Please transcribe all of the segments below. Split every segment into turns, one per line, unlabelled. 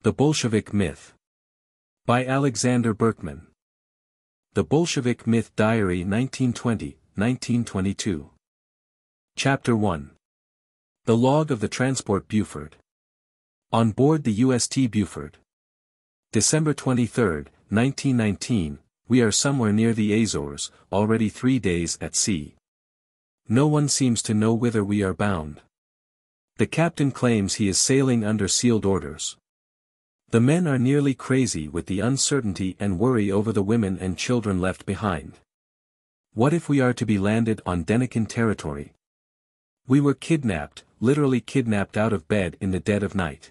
The Bolshevik Myth. By Alexander Berkman. The Bolshevik Myth Diary 1920-1922. Chapter 1. The Log of the Transport Buford. On board the UST Buford. December 23, 1919, we are somewhere near the Azores, already 3 days at sea. No one seems to know whither we are bound. The captain claims he is sailing under sealed orders. The men are nearly crazy with the uncertainty and worry over the women and children left behind. What if we are to be landed on Denikin territory? We were kidnapped, literally kidnapped out of bed in the dead of night.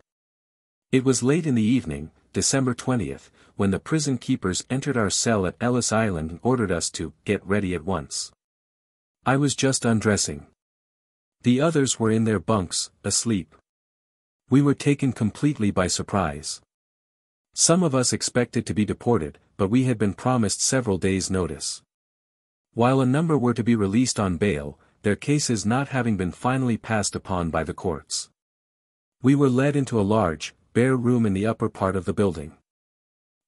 It was late in the evening, December 20th, when the prison keepers entered our cell at Ellis Island and ordered us to get ready at once. I was just undressing. The others were in their bunks, asleep. We were taken completely by surprise. Some of us expected to be deported, but we had been promised several days' notice. While a number were to be released on bail, their cases not having been finally passed upon by the courts. We were led into a large, bare room in the upper part of the building.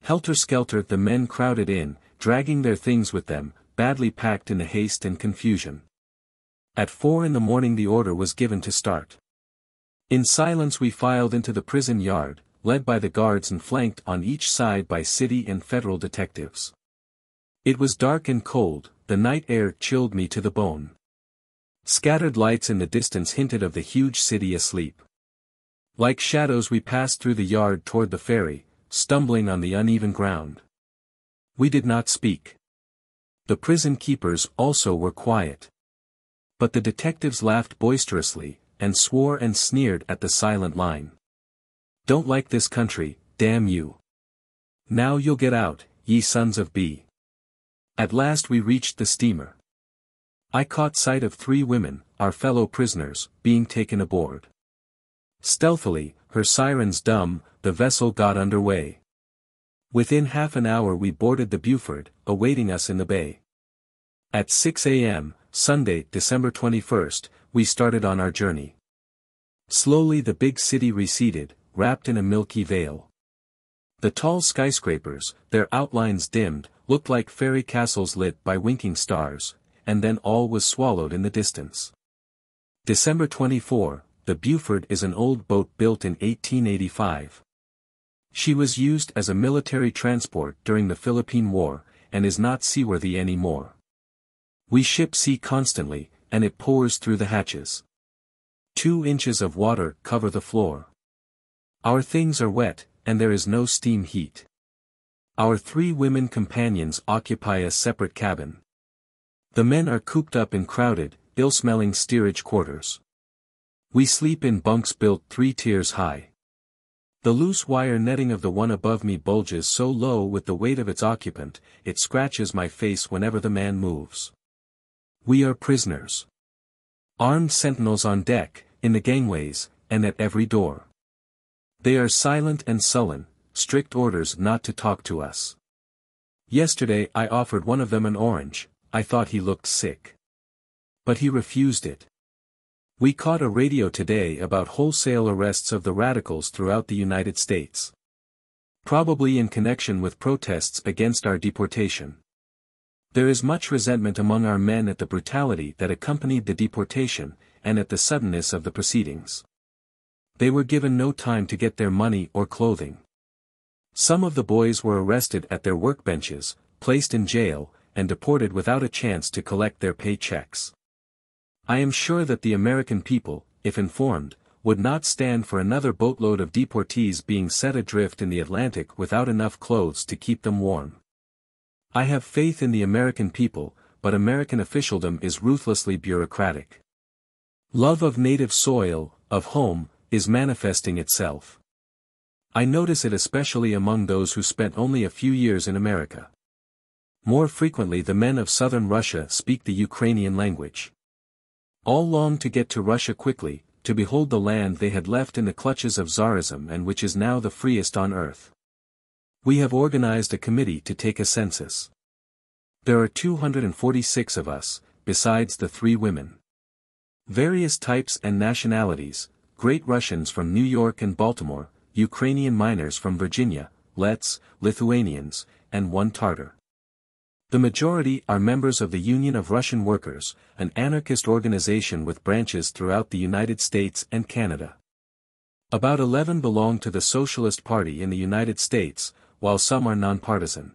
Helter-skelter the men crowded in, dragging their things with them, badly packed in the haste and confusion. At 4 in the morning the order was given to start. In silence we filed into the prison yard, led by the guards and flanked on each side by city and federal detectives. It was dark and cold, the night air chilled me to the bone. Scattered lights in the distance hinted of the huge city asleep. Like shadows we passed through the yard toward the ferry, stumbling on the uneven ground. We did not speak. The prison keepers also were quiet. But the detectives laughed boisterously, and swore and sneered at the silent line. Don't like this country, damn you. Now you'll get out, ye sons of B. At last we reached the steamer. I caught sight of 3 women, our fellow prisoners, being taken aboard. Stealthily, her sirens dumb, the vessel got under way. Within half an hour we boarded the Buford, awaiting us in the bay. At 6 a.m., Sunday, December 21st, we started on our journey. Slowly the big city receded, wrapped in a milky veil. The tall skyscrapers, their outlines dimmed, looked like fairy castles lit by winking stars, and then all was swallowed in the distance. December 24, the Buford is an old boat built in 1885. She was used as a military transport during the Philippine War, and is not seaworthy anymore. We ship sea constantly, and it pours through the hatches. 2 inches of water cover the floor. Our things are wet, and there is no steam heat. Our 3 women companions occupy a separate cabin. The men are cooped up in crowded, ill-smelling steerage quarters. We sleep in bunks built 3 tiers high. The loose wire netting of the one above me bulges so low with the weight of its occupant, it scratches my face whenever the man moves. We are prisoners. Armed sentinels on deck, in the gangways, and at every door. They are silent and sullen, strict orders not to talk to us. Yesterday I offered one of them an orange, I thought he looked sick. But he refused it. We caught a radio today about wholesale arrests of the radicals throughout the United States. Probably in connection with protests against our deportation. There is much resentment among our men at the brutality that accompanied the deportation, and at the suddenness of the proceedings. They were given no time to get their money or clothing. Some of the boys were arrested at their workbenches, placed in jail, and deported without a chance to collect their pay checks. I am sure that the American people, if informed, would not stand for another boatload of deportees being set adrift in the Atlantic without enough clothes to keep them warm. I have faith in the American people, but American officialdom is ruthlessly bureaucratic. Love of native soil, of home, is manifesting itself. I notice it especially among those who spent only a few years in America. More frequently the men of southern Russia speak the Ukrainian language. All long to get to Russia quickly, to behold the land they had left in the clutches of Tsarism and which is now the freest on earth. We have organized a committee to take a census. There are 246 of us, besides the 3 women. Various types and nationalities, great Russians from New York and Baltimore, Ukrainian miners from Virginia, Lets, Lithuanians, and one Tatar. The majority are members of the Union of Russian Workers, an anarchist organization with branches throughout the United States and Canada. About 11 belong to the Socialist Party in the United States, while some are nonpartisan.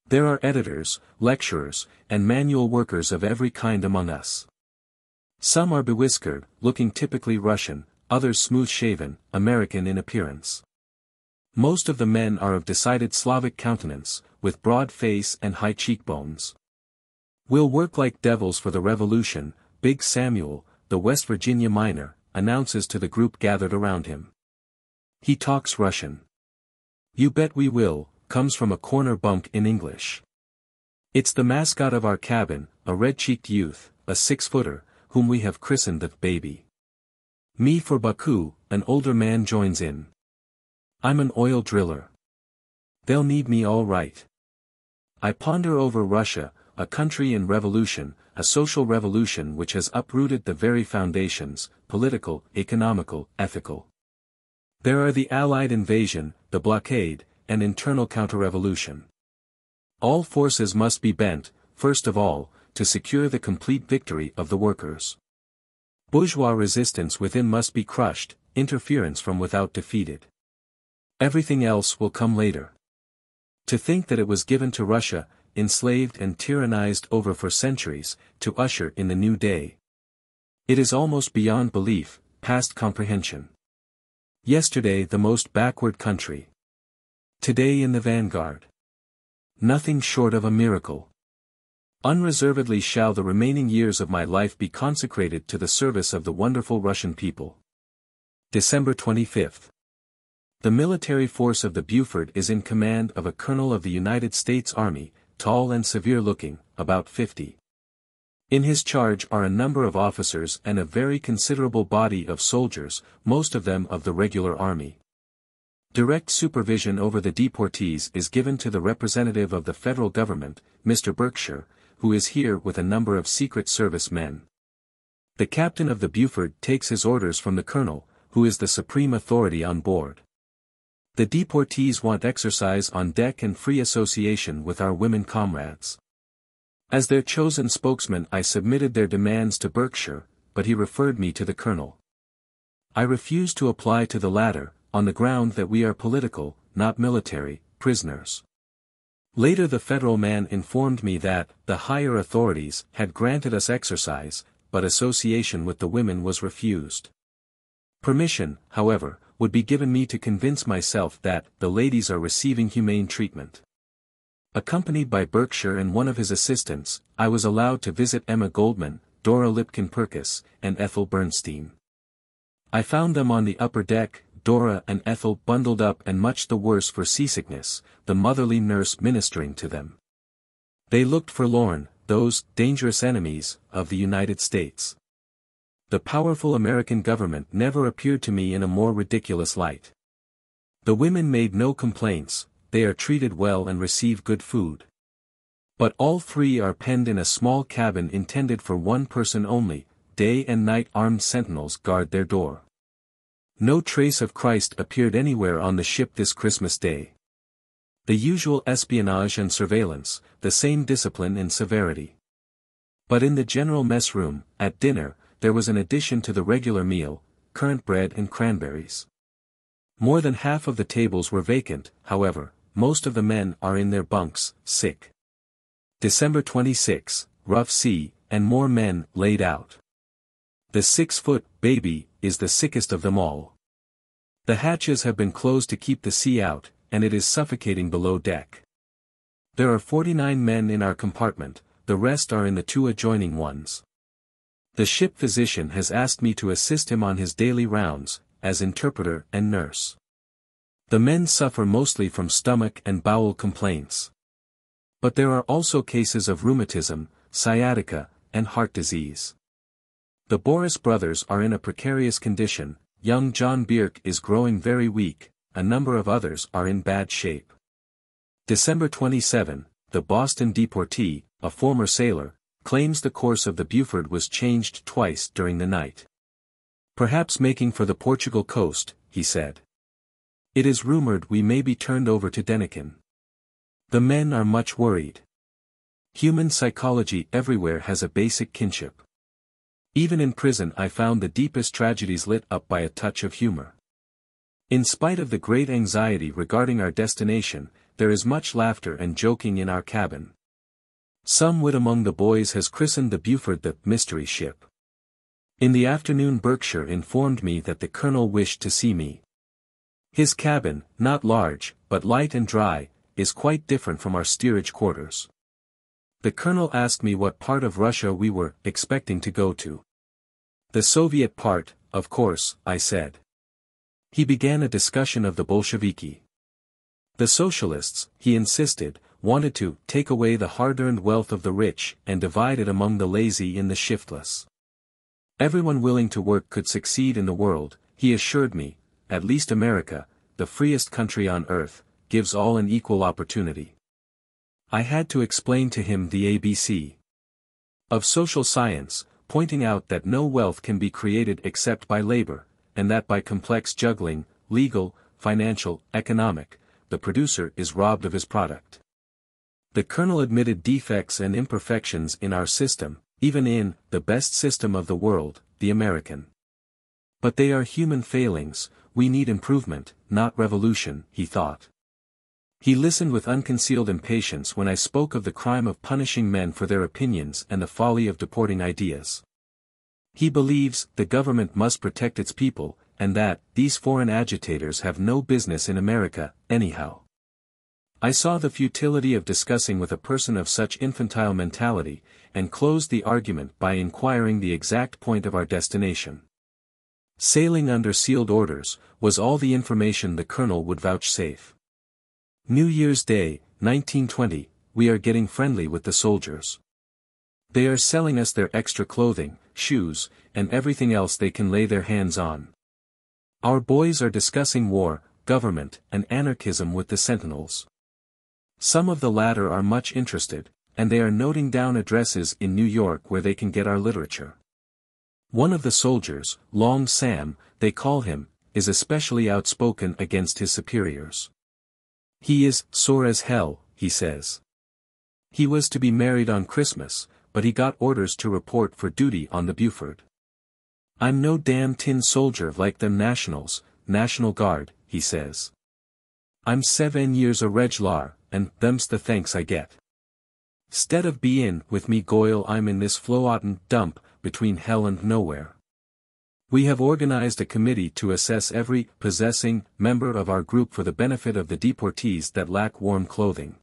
There are editors, lecturers, and manual workers of every kind among us. Some are bewhiskered, looking typically Russian, others smooth-shaven, American in appearance. Most of the men are of decided Slavic countenance, with broad face and high cheekbones. "We'll work like devils for the revolution," Big Samuel, the West Virginia miner, announces to the group gathered around him. He talks Russian. "You bet we will," comes from a corner bunk in English. "It's the mascot of our cabin, a red-cheeked youth, a 6-footer, whom we have christened the baby. Me for Baku," an older man joins in. "I'm an oil driller. They'll need me all right. I ponder over Russia, a country in revolution, a social revolution which has uprooted the very foundations, political, economical, ethical. There are the Allied invasion, the blockade, and internal counter-revolution. All forces must be bent, first of all, to secure the complete victory of the workers. Bourgeois resistance within must be crushed, interference from without defeated. Everything else will come later. To think that it was given to Russia, enslaved and tyrannized over for centuries, to usher in the new day. It is almost beyond belief, past comprehension. Yesterday the most backward country. Today in the vanguard. Nothing short of a miracle. Unreservedly shall the remaining years of my life be consecrated to the service of the wonderful Russian people." December 25. The military force of the Buford is in command of a colonel of the United States Army, tall and severe-looking, about 50. In his charge are a number of officers and a very considerable body of soldiers, most of them of the regular army. Direct supervision over the deportees is given to the representative of the federal government, Mr. Berkshire, who is here with a number of Secret Service men. The captain of the Buford takes his orders from the colonel, who is the supreme authority on board. The deportees want exercise on deck and free association with our women comrades. As their chosen spokesman I submitted their demands to Berkshire, but he referred me to the colonel. I refused to apply to the latter, on the ground that we are political, not military, prisoners. Later the federal man informed me that the higher authorities had granted us exercise, but association with the women was refused. Permission, however, would be given me to convince myself that the ladies are receiving humane treatment. Accompanied by Berkshire and one of his assistants, I was allowed to visit Emma Goldman, Dora Lipkin-Purkis, and Ethel Bernstein. I found them on the upper deck, Dora and Ethel bundled up and much the worse for seasickness, the motherly nurse ministering to them. They looked forlorn, those dangerous enemies of the United States. The powerful American government never appeared to me in a more ridiculous light. The women made no complaints, they are treated well and receive good food. But all three are penned in a small cabin intended for one person only, day and night armed sentinels guard their door. No trace of Christ appeared anywhere on the ship this Christmas Day. The usual espionage and surveillance, the same discipline and severity. But in the general mess room, at dinner, there was an addition to the regular meal, currant bread and cranberries. More than half of the tables were vacant, however, most of the men are in their bunks, sick. December 26, rough sea, and more men laid out. The 6-foot baby is the sickest of them all. The hatches have been closed to keep the sea out, and it is suffocating below deck. There are 49 men in our compartment, the rest are in the 2 adjoining ones. The ship physician has asked me to assist him on his daily rounds, as interpreter and nurse. The men suffer mostly from stomach and bowel complaints. But there are also cases of rheumatism, sciatica, and heart disease. The Boris brothers are in a precarious condition, young John Bierk is growing very weak, a number of others are in bad shape. December 27, the Boston deportee, a former sailor, claims the course of the Buford was changed twice during the night. Perhaps making for the Portugal coast, he said. It is rumored we may be turned over to Denikin. The men are much worried. Human psychology everywhere has a basic kinship. Even in prison I found the deepest tragedies lit up by a touch of humor. In spite of the great anxiety regarding our destination, there is much laughter and joking in our cabin. Some wit among the boys has christened the Buford the mystery ship. In the afternoon Berkshire informed me that the colonel wished to see me. His cabin, not large, but light and dry, is quite different from our steerage quarters. The colonel asked me what part of Russia we were expecting to go to. The Soviet part, of course, I said. He began a discussion of the Bolsheviki. The Socialists, he insisted, wanted to take away the hard-earned wealth of the rich and divide it among the lazy and the shiftless. Everyone willing to work could succeed in the world, he assured me. At least America, the freest country on earth, gives all an equal opportunity. I had to explain to him the ABC of social science, pointing out that no wealth can be created except by labor, and that by complex juggling, legal, financial, economic, the producer is robbed of his product. The colonel admitted defects and imperfections in our system, even in the best system of the world, the American. But they are human failings. We need improvement, not revolution, he thought. He listened with unconcealed impatience when I spoke of the crime of punishing men for their opinions and the folly of deporting ideas. He believes the government must protect its people, and that these foreign agitators have no business in America, anyhow. I saw the futility of discussing with a person of such infantile mentality, and closed the argument by inquiring the exact point of our destination. Sailing under sealed orders, was all the information the colonel would vouchsafe. New Year's Day, 1920, we are getting friendly with the soldiers. They are selling us their extra clothing, shoes, and everything else they can lay their hands on. Our boys are discussing war, government, and anarchism with the sentinels. Some of the latter are much interested, and they are noting down addresses in New York where they can get our literature. One of the soldiers, Long Sam, they call him, is especially outspoken against his superiors. He is sore as hell, he says. He was to be married on Christmas, but he got orders to report for duty on the Buford. I'm no damn tin soldier like them nationals, National Guard, he says. I'm 7 years a reg'lar, and them's the thanks I get. 'Stead of bein' with me Goyle I'm in this floatin' dump, between hell and nowhere. We have organized a committee to assess every possessing member of our group for the benefit of the deportees that lack warm clothing.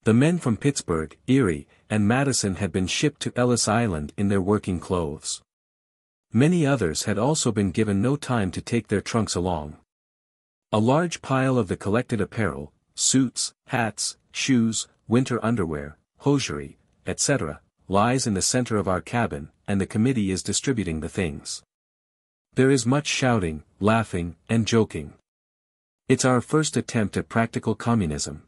The men from Pittsburgh, Erie, and Madison had been shipped to Ellis Island in their working clothes. Many others had also been given no time to take their trunks along. A large pile of the collected apparel, suits, hats, shoes, winter underwear, hosiery, etc., lies in the center of our cabin, and the committee is distributing the things. There is much shouting, laughing, and joking. It's our first attempt at practical communism.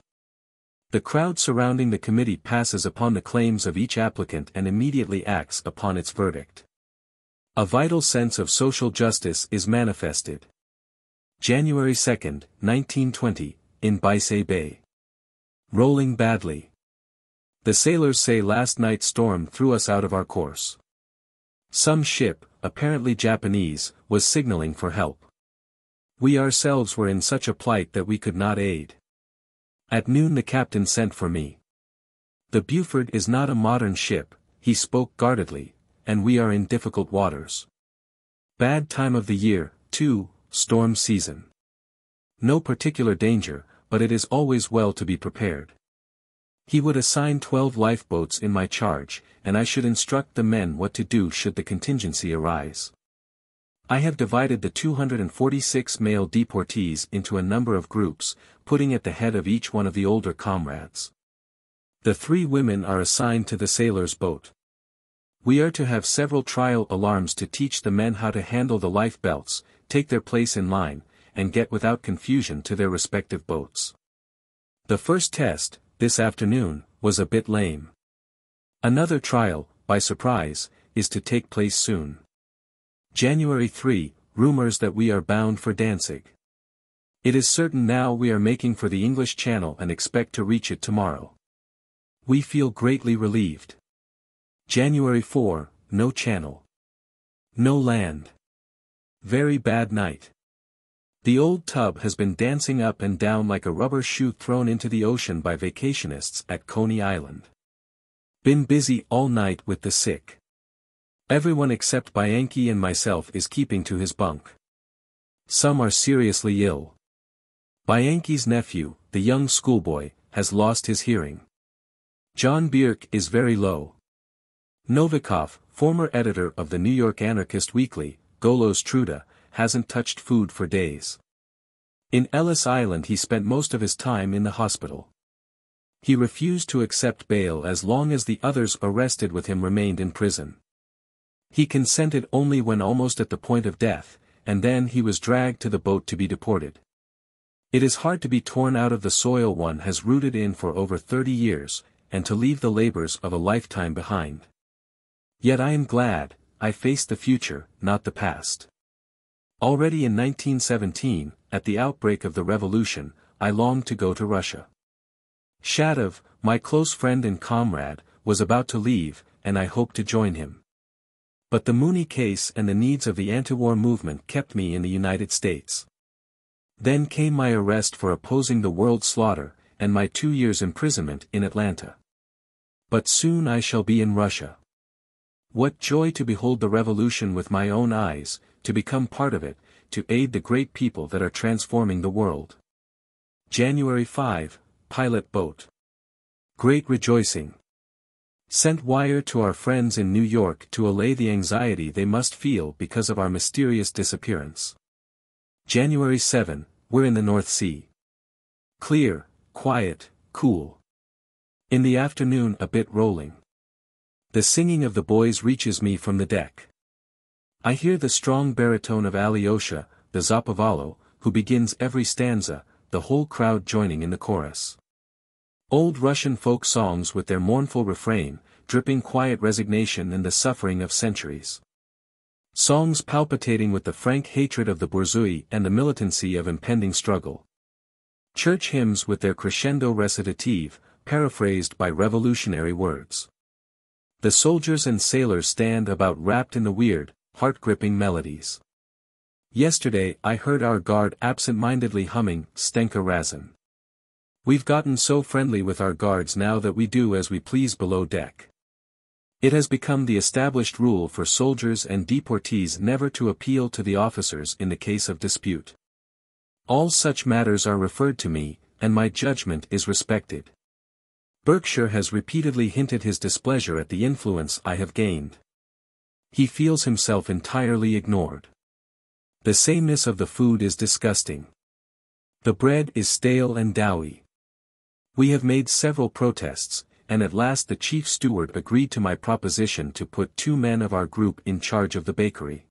The crowd surrounding the committee passes upon the claims of each applicant and immediately acts upon its verdict. A vital sense of social justice is manifested. January 2, 1920, in Bisay Bay. Rolling badly. The sailors say last night's storm threw us out of our course. Some ship, apparently Japanese, was signaling for help. We ourselves were in such a plight that we could not aid. At noon the captain sent for me. The Buford is not a modern ship, he spoke guardedly, and we are in difficult waters. Bad time of the year, too, storm season. No particular danger, but it is always well to be prepared. He would assign 12 lifeboats in my charge, and I should instruct the men what to do should the contingency arise. I have divided the 246 male deportees into a number of groups, putting at the head of each one of the older comrades. The 3 women are assigned to the sailor's boat. We are to have several trial alarms to teach the men how to handle the life belts, take their place in line, and get without confusion to their respective boats. The first test, this afternoon, was a bit lame. Another trial, by surprise, is to take place soon. January 3, rumors that we are bound for Danzig. It is certain now we are making for the English Channel and expect to reach it tomorrow. We feel greatly relieved. January 4, no channel. No land. Very bad night. The old tub has been dancing up and down like a rubber shoe thrown into the ocean by vacationists at Coney Island. Been busy all night with the sick. Everyone except Bianchi and myself is keeping to his bunk. Some are seriously ill. Bianchi's nephew, the young schoolboy, has lost his hearing. John Bierk is very low. Novikov, former editor of the New York anarchist weekly, Golos Truda, hasn't touched food for days. In Ellis Island he spent most of his time in the hospital. He refused to accept bail as long as the others arrested with him remained in prison. He consented only when almost at the point of death, and then he was dragged to the boat to be deported. It is hard to be torn out of the soil one has rooted in for over 30 years, and to leave the labors of a lifetime behind. Yet I am glad, I face the future, not the past. Already in 1917, at the outbreak of the revolution, I longed to go to Russia. Shatov, my close friend and comrade, was about to leave, and I hoped to join him. But the Mooney case and the needs of the anti-war movement kept me in the United States. Then came my arrest for opposing the world slaughter, and my 2 years' imprisonment in Atlanta. But soon I shall be in Russia. What joy to behold the revolution with my own eyes, to become part of it, to aid the great people that are transforming the world. January 5, pilot boat. Great rejoicing. Sent wire to our friends in New York to allay the anxiety they must feel because of our mysterious disappearance. January 7, we're in the North Sea. Clear, quiet, cool. In the afternoon a bit rolling. The singing of the boys reaches me from the deck. I hear the strong baritone of Alyosha, the Zapovalo, who begins every stanza, the whole crowd joining in the chorus. Old Russian folk songs with their mournful refrain, dripping quiet resignation and the suffering of centuries. Songs palpitating with the frank hatred of the bourgeoisie and the militancy of impending struggle. Church hymns with their crescendo recitative, paraphrased by revolutionary words. The soldiers and sailors stand about wrapped in the weird, heart-gripping melodies. Yesterday I heard our guard absent-mindedly humming Stenka Razin. We've gotten so friendly with our guards now that we do as we please below deck. It has become the established rule for soldiers and deportees never to appeal to the officers in the case of dispute. All such matters are referred to me, and my judgment is respected. Berkshire has repeatedly hinted his displeasure at the influence I have gained. He feels himself entirely ignored. The sameness of the food is disgusting. The bread is stale and doughy. We have made several protests, and at last the chief steward agreed to my proposition to put 2 men of our group in charge of the bakery.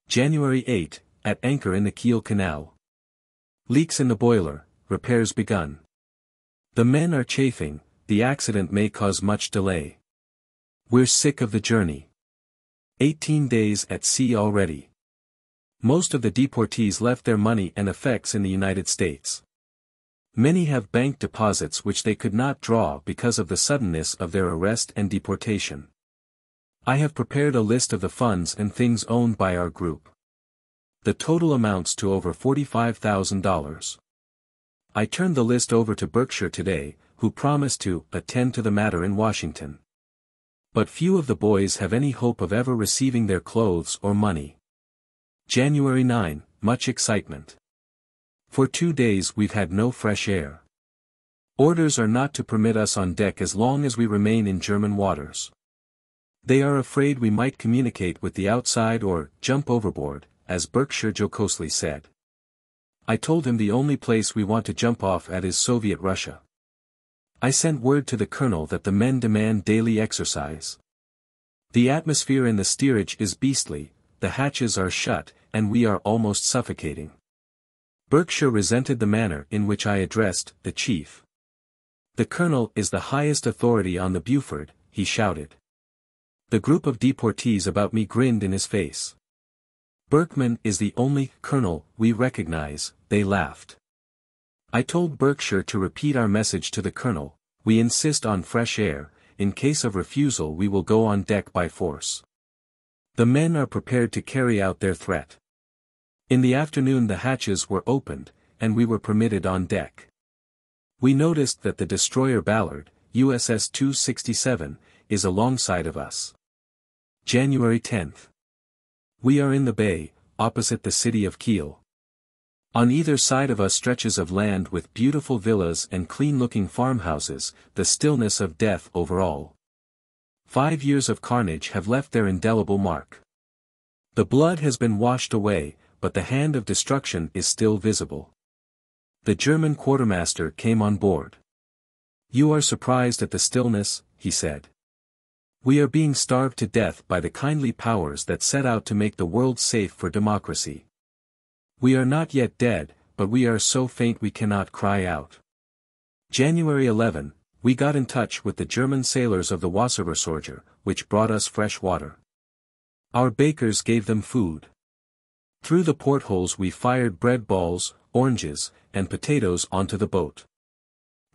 January 8, at anchor in the Kiel Canal. Leaks in the boiler, repairs begun. The men are chafing, the accident may cause much delay. We're sick of the journey. 18 days at sea already. Most of the deportees left their money and effects in the United States. Many have bank deposits which they could not draw because of the suddenness of their arrest and deportation. I have prepared a list of the funds and things owned by our group. The total amounts to over $45,000. I turned the list over to Berkshire today, who promised to attend to the matter in Washington. But few of the boys have any hope of ever receiving their clothes or money. January 9, much excitement. For 2 days we've had no fresh air. Orders are not to permit us on deck as long as we remain in German waters. They are afraid we might communicate with the outside or jump overboard, as Berkshire jocosely said. I told him the only place we want to jump off at is Soviet Russia. I sent word to the colonel that the men demand daily exercise. The atmosphere in the steerage is beastly, the hatches are shut, and we are almost suffocating. Berkshire resented the manner in which I addressed the chief. The colonel is the highest authority on the Buford, he shouted. The group of deportees about me grinned in his face. Berkman is the only colonel we recognize, they laughed. I told Berkshire to repeat our message to the colonel, we insist on fresh air, in case of refusal we will go on deck by force. The men are prepared to carry out their threat. In the afternoon the hatches were opened, and we were permitted on deck. We noticed that the destroyer Ballard, USS 267, is alongside of us. January 10th. We are in the bay, opposite the city of Kiel. On either side of us stretches of land with beautiful villas and clean-looking farmhouses, the stillness of death over all. 5 years of carnage have left their indelible mark. The blood has been washed away, but the hand of destruction is still visible. The German quartermaster came on board. "You are surprised at the stillness," he said. "We are being starved to death by the kindly powers that set out to make the world safe for democracy. We are not yet dead, but we are so faint we cannot cry out." January 11, we got in touch with the German sailors of the Wasserversorger, which brought us fresh water. Our bakers gave them food. Through the portholes we fired bread balls, oranges, and potatoes onto the boat.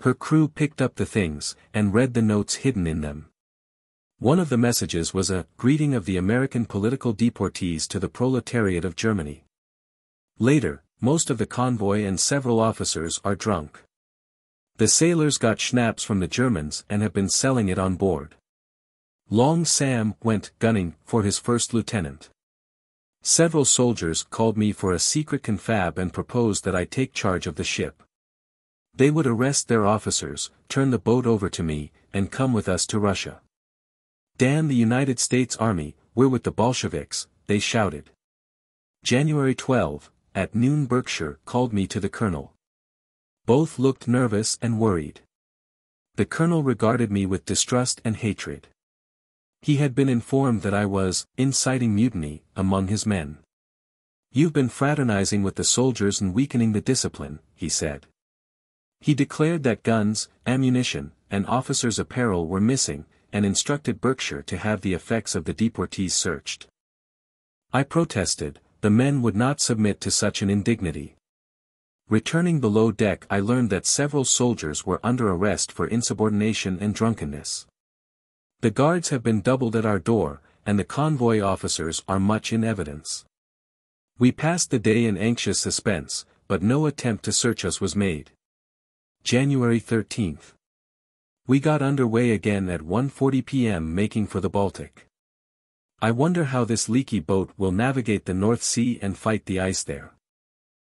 Her crew picked up the things, and read the notes hidden in them. One of the messages was a greeting of the American political deportees to the proletariat of Germany. Later, most of the convoy and several officers are drunk. The sailors got schnapps from the Germans and have been selling it on board. Long Sam went gunning for his first lieutenant. Several soldiers called me for a secret confab and proposed that I take charge of the ship. They would arrest their officers, turn the boat over to me, and come with us to Russia. "Damn the United States Army, we're with the Bolsheviks," they shouted. January 12, at noon Berkshire called me to the colonel. Both looked nervous and worried. The colonel regarded me with distrust and hatred. He had been informed that I was inciting mutiny among his men. "You've been fraternizing with the soldiers and weakening the discipline," he said. He declared that guns, ammunition, and officers' apparel were missing, and instructed Berkshire to have the effects of the deportees searched. I protested, the men would not submit to such an indignity. Returning below deck I learned that several soldiers were under arrest for insubordination and drunkenness. The guards have been doubled at our door, and the convoy officers are much in evidence. We passed the day in anxious suspense, but no attempt to search us was made. January 13th. We got under way again at 1:40 p.m. making for the Baltic. I wonder how this leaky boat will navigate the North Sea and fight the ice there.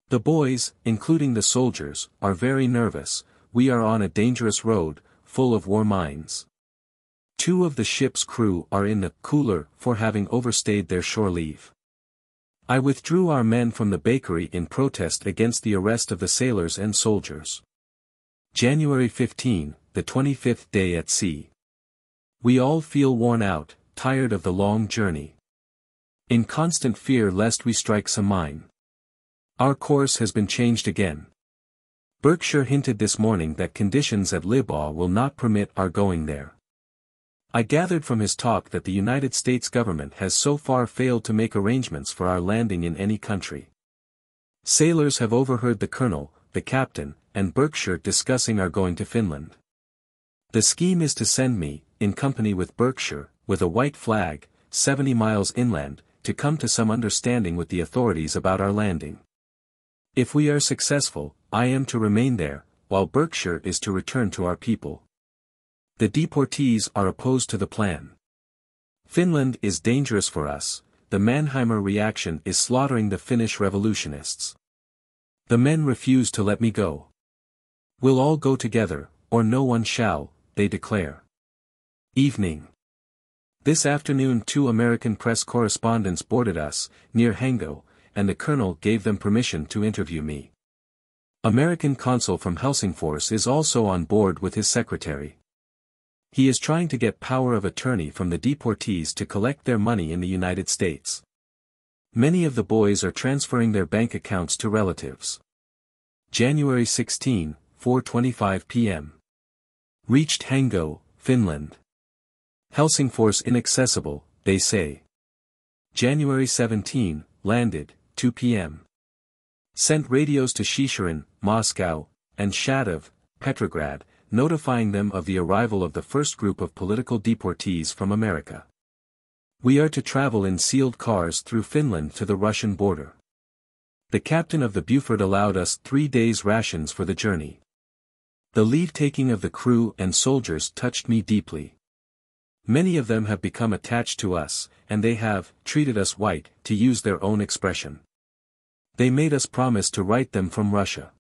The boys, including the soldiers, are very nervous. We are on a dangerous road, full of war mines. 2 of the ship's crew are in the cooler for having overstayed their shore leave. I withdrew our men from the bakery in protest against the arrest of the sailors and soldiers. January 15, the 25th day at sea. We all feel worn out, tired of the long journey. In constant fear lest we strike some mine. Our course has been changed again. Berkshire hinted this morning that conditions at Libau will not permit our going there. I gathered from his talk that the United States government has so far failed to make arrangements for our landing in any country. Sailors have overheard the colonel, the captain, and Berkshire discussing our going to Finland. The scheme is to send me, in company with Berkshire, with a white flag, 70 miles inland, to come to some understanding with the authorities about our landing. If we are successful, I am to remain there, while Berkshire is to return to our people. The deportees are opposed to the plan. Finland is dangerous for us, the Mannheimer reaction is slaughtering the Finnish revolutionists. The men refuse to let me go. We'll all go together, or no one shall, they declare. Evening. This afternoon 2 American press correspondents boarded us, near Hango, and the colonel gave them permission to interview me. American consul from Helsingfors is also on board with his secretary. He is trying to get power of attorney from the deportees to collect their money in the United States. Many of the boys are transferring their bank accounts to relatives. January 16, 4:25 p.m. Reached Hango, Finland. Helsingfors inaccessible, they say. January 17, landed, 2 p.m. Sent radios to Chicherin, Moscow, and Shatov, Petrograd, notifying them of the arrival of the first group of political deportees from America. We are to travel in sealed cars through Finland to the Russian border. The captain of the Buford allowed us 3 days' rations for the journey. The leave-taking of the crew and soldiers touched me deeply. Many of them have become attached to us, and they have treated us white, to use their own expression. They made us promise to write them from Russia.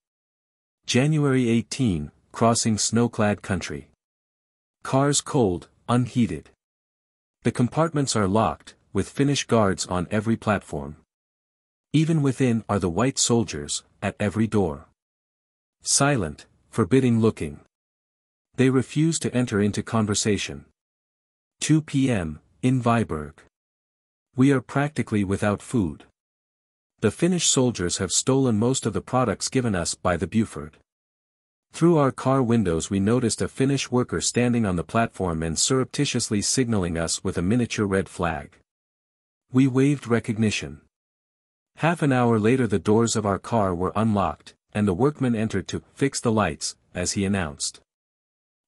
January 18, crossing snow-clad country. Cars cold, unheated. The compartments are locked, with Finnish guards on every platform. Even within are the white soldiers, at every door. Silent, forbidding-looking. They refuse to enter into conversation. 2 p.m., in Viborg. We are practically without food. The Finnish soldiers have stolen most of the products given us by the Buford. Through our car windows we noticed a Finnish worker standing on the platform and surreptitiously signaling us with a miniature red flag. We waved recognition. Half an hour later the doors of our car were unlocked, and the workman entered to fix the lights, as he announced.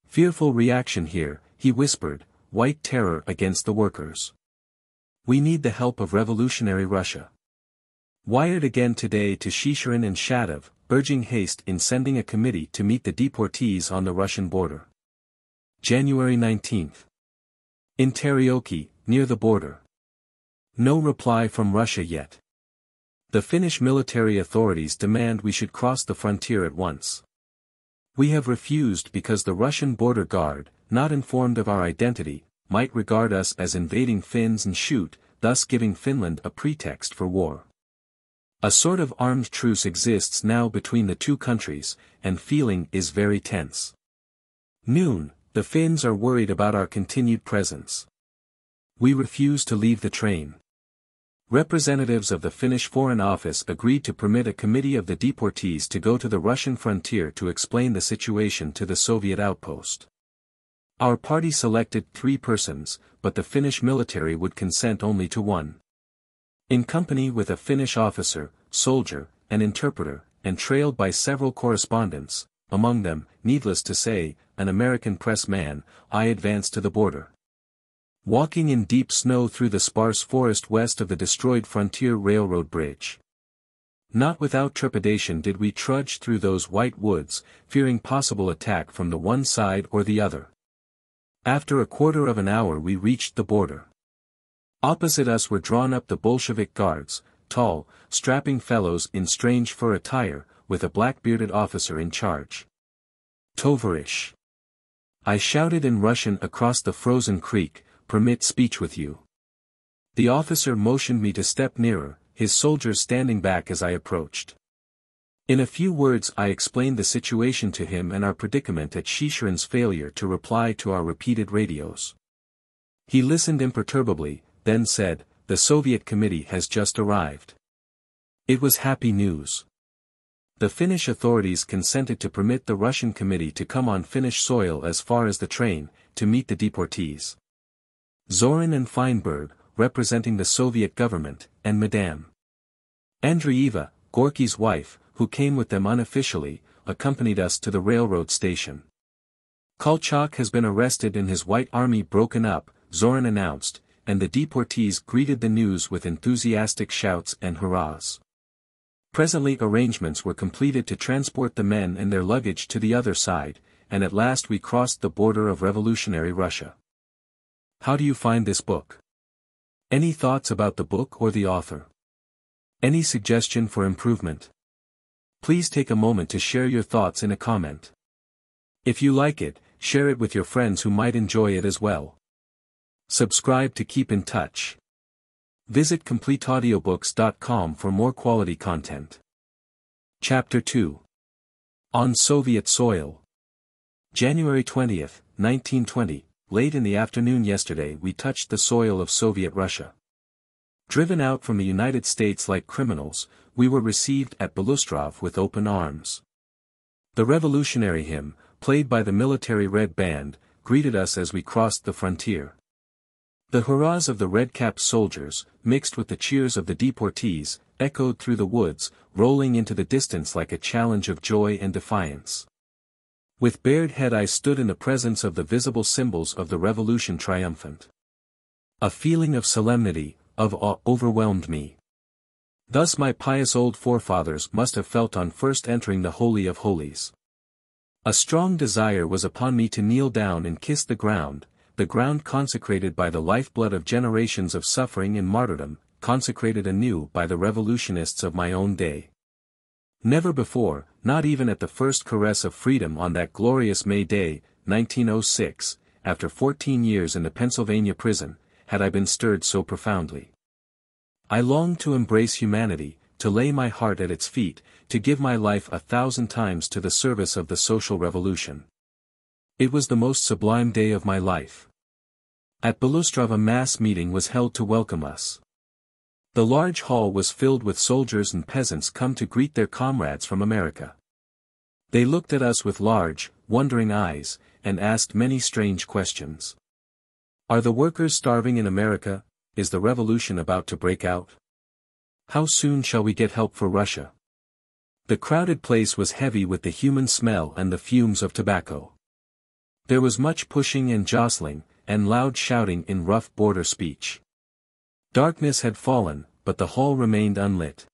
Fearful reaction here, he whispered, white terror against the workers. We need the help of revolutionary Russia. Wired again today to Chicherin and Shatov, urging haste in sending a committee to meet the deportees on the Russian border. January 19. In Terioki, near the border. No reply from Russia yet. The Finnish military authorities demand we should cross the frontier at once. We have refused because the Russian border guard, not informed of our identity, might regard us as invading Finns and shoot, thus giving Finland a pretext for war. A sort of armed truce exists now between the two countries, and feeling is very tense. Noon, the Finns are worried about our continued presence. We refuse to leave the train. Representatives of the Finnish Foreign Office agreed to permit a committee of the deportees to go to the Russian frontier to explain the situation to the Soviet outpost. Our party selected 3 persons, but the Finnish military would consent only to 1. In company with a Finnish officer, soldier, and interpreter, and trailed by several correspondents, among them, needless to say, an American press man, I advanced to the border. Walking in deep snow through the sparse forest west of the destroyed frontier railroad bridge. Not without trepidation did we trudge through those white woods, fearing possible attack from the one side or the other. After a quarter of an hour we reached the border. Opposite us were drawn up the Bolshevik guards, tall, strapping fellows in strange fur attire, with a black-bearded officer in charge. Tovarish. I shouted in Russian across the frozen creek, permit speech with you. The officer motioned me to step nearer, his soldiers standing back as I approached. In a few words I explained the situation to him and our predicament at Chicherin's failure to reply to our repeated radios. He listened imperturbably, then said, the Soviet committee has just arrived. It was happy news. The Finnish authorities consented to permit the Russian committee to come on Finnish soil as far as the train, to meet the deportees. Zorin and Feinberg, representing the Soviet government, and Madame Andreeva, Gorky's wife, who came with them unofficially, accompanied us to the railroad station. Kolchak has been arrested and his White Army broken up, Zorin announced, and the deportees greeted the news with enthusiastic shouts and hurrahs. Presently arrangements were completed to transport the men and their luggage to the other side, and at last we crossed the border of revolutionary Russia. How do you find this book? Any thoughts about the book or the author? Any suggestion for improvement? Please take a moment to share your thoughts in a comment. If you like it, share it with your friends who might enjoy it as well. Subscribe to keep in touch. Visit CompleteAudiobooks.com for more quality content. Chapter 2. On Soviet Soil. January 20, 1920, late in the afternoon yesterday we touched the soil of Soviet Russia. Driven out from the United States like criminals, we were received at Belustrov with open arms. The revolutionary hymn, played by the military Red Band, greeted us as we crossed the frontier. The hurrahs of the red-capped soldiers, mixed with the cheers of the deportees, echoed through the woods, rolling into the distance like a challenge of joy and defiance. With bared head I stood in the presence of the visible symbols of the revolution triumphant. A feeling of solemnity, of awe overwhelmed me. Thus my pious old forefathers must have felt on first entering the Holy of Holies. A strong desire was upon me to kneel down and kiss the ground consecrated by the lifeblood of generations of suffering and martyrdom, consecrated anew by the revolutionists of my own day. Never before, not even at the first caress of freedom on that glorious May Day, 1906, after 14 years in the Pennsylvania prison, had I been stirred so profoundly. I longed to embrace humanity, to lay my heart at its feet, to give my life 1,000 times to the service of the social revolution. It was the most sublime day of my life. At Belostrov a mass meeting was held to welcome us. The large hall was filled with soldiers and peasants come to greet their comrades from America. They looked at us with large, wondering eyes, and asked many strange questions. Are the workers starving in America? Is the revolution about to break out? How soon shall we get help for Russia? The crowded place was heavy with the human smell and the fumes of tobacco. There was much pushing and jostling, and loud shouting in rough border speech. Darkness had fallen, but the hall remained unlit.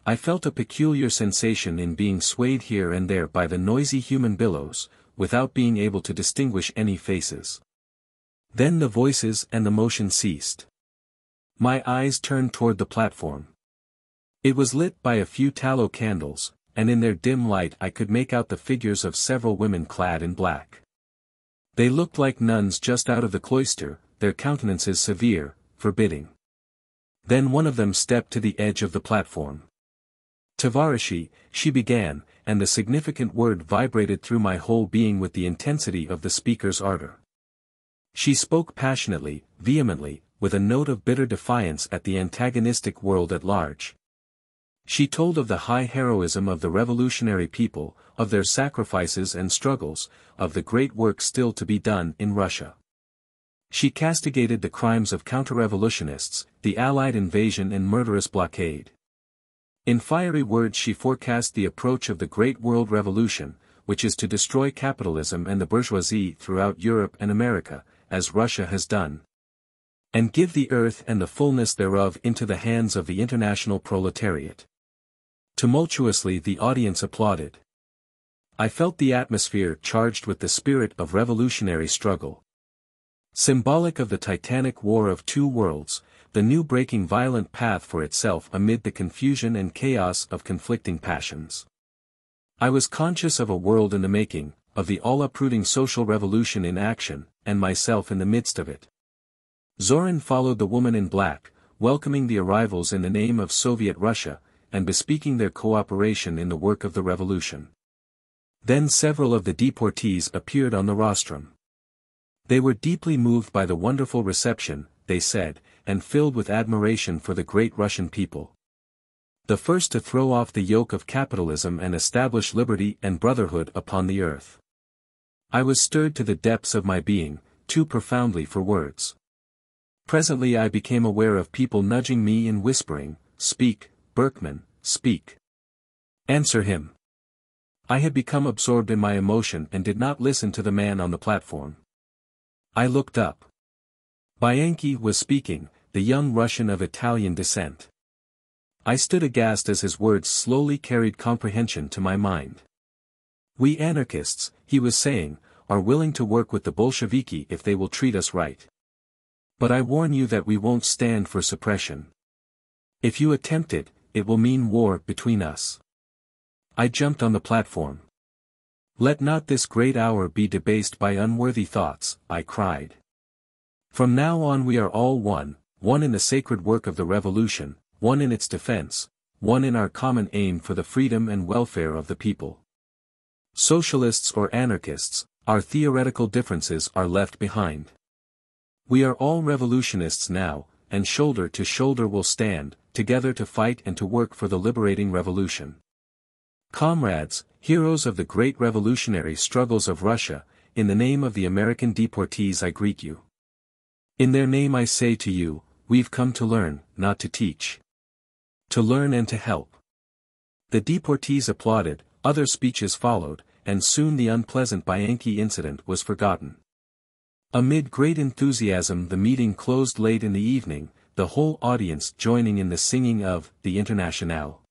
I felt a peculiar sensation in being swayed here and there by the noisy human billows, without being able to distinguish any faces. Then the voices and the motion ceased. My eyes turned toward the platform. It was lit by a few tallow candles, and in their dim light I could make out the figures of several women clad in black. They looked like nuns just out of the cloister, their countenances severe, forbidding. Then one of them stepped to the edge of the platform. "Tovaryshi," she began, and the significant word vibrated through my whole being with the intensity of the speaker's ardor. She spoke passionately, vehemently, with a note of bitter defiance at the antagonistic world at large. She told of the high heroism of the revolutionary people, of their sacrifices and struggles, of the great work still to be done in Russia. She castigated the crimes of counter-revolutionists, the Allied invasion and murderous blockade. In fiery words she forecast the approach of the great world revolution, which is to destroy capitalism and the bourgeoisie throughout Europe and America, as Russia has done, and give the earth and the fullness thereof into the hands of the international proletariat. Tumultuously the audience applauded. I felt the atmosphere charged with the spirit of revolutionary struggle. Symbolic of the titanic war of two worlds, the new breaking violent path for itself amid the confusion and chaos of conflicting passions. I was conscious of a world in the making, of the all-uprooting social revolution in action, and myself in the midst of it. Zorin followed the woman in black, welcoming the arrivals in the name of Soviet Russia, and bespeaking their cooperation in the work of the revolution. Then several of the deportees appeared on the rostrum. They were deeply moved by the wonderful reception, they said, and filled with admiration for the great Russian people. The first to throw off the yoke of capitalism and establish liberty and brotherhood upon the earth. I was stirred to the depths of my being, too profoundly for words. Presently I became aware of people nudging me and whispering, "Speak, Berkman, speak. Answer him." I had become absorbed in my emotion and did not listen to the man on the platform. I looked up. Bianchi was speaking, the young Russian of Italian descent. I stood aghast as his words slowly carried comprehension to my mind. "We anarchists," he was saying, "are willing to work with the Bolsheviki if they will treat us right. But I warn you that we won't stand for suppression. If you attempt it, it will mean war between us." I jumped on the platform. "Let not this great hour be debased by unworthy thoughts," I cried. "From now on we are all one, one in the sacred work of the revolution, one in its defense, one in our common aim for the freedom and welfare of the people. Socialists or anarchists, our theoretical differences are left behind. We are all revolutionists now, and shoulder to shoulder will stand, together to fight and to work for the liberating revolution. Comrades, heroes of the great revolutionary struggles of Russia, in the name of the American deportees I greet you. In their name I say to you, we've come to learn, not to teach. To learn and to help. The deportees applauded, other speeches followed, and soon the unpleasant Bianchi incident was forgotten. Amid great enthusiasm the meeting closed late in the evening, the whole audience joining in the singing of the Internationale.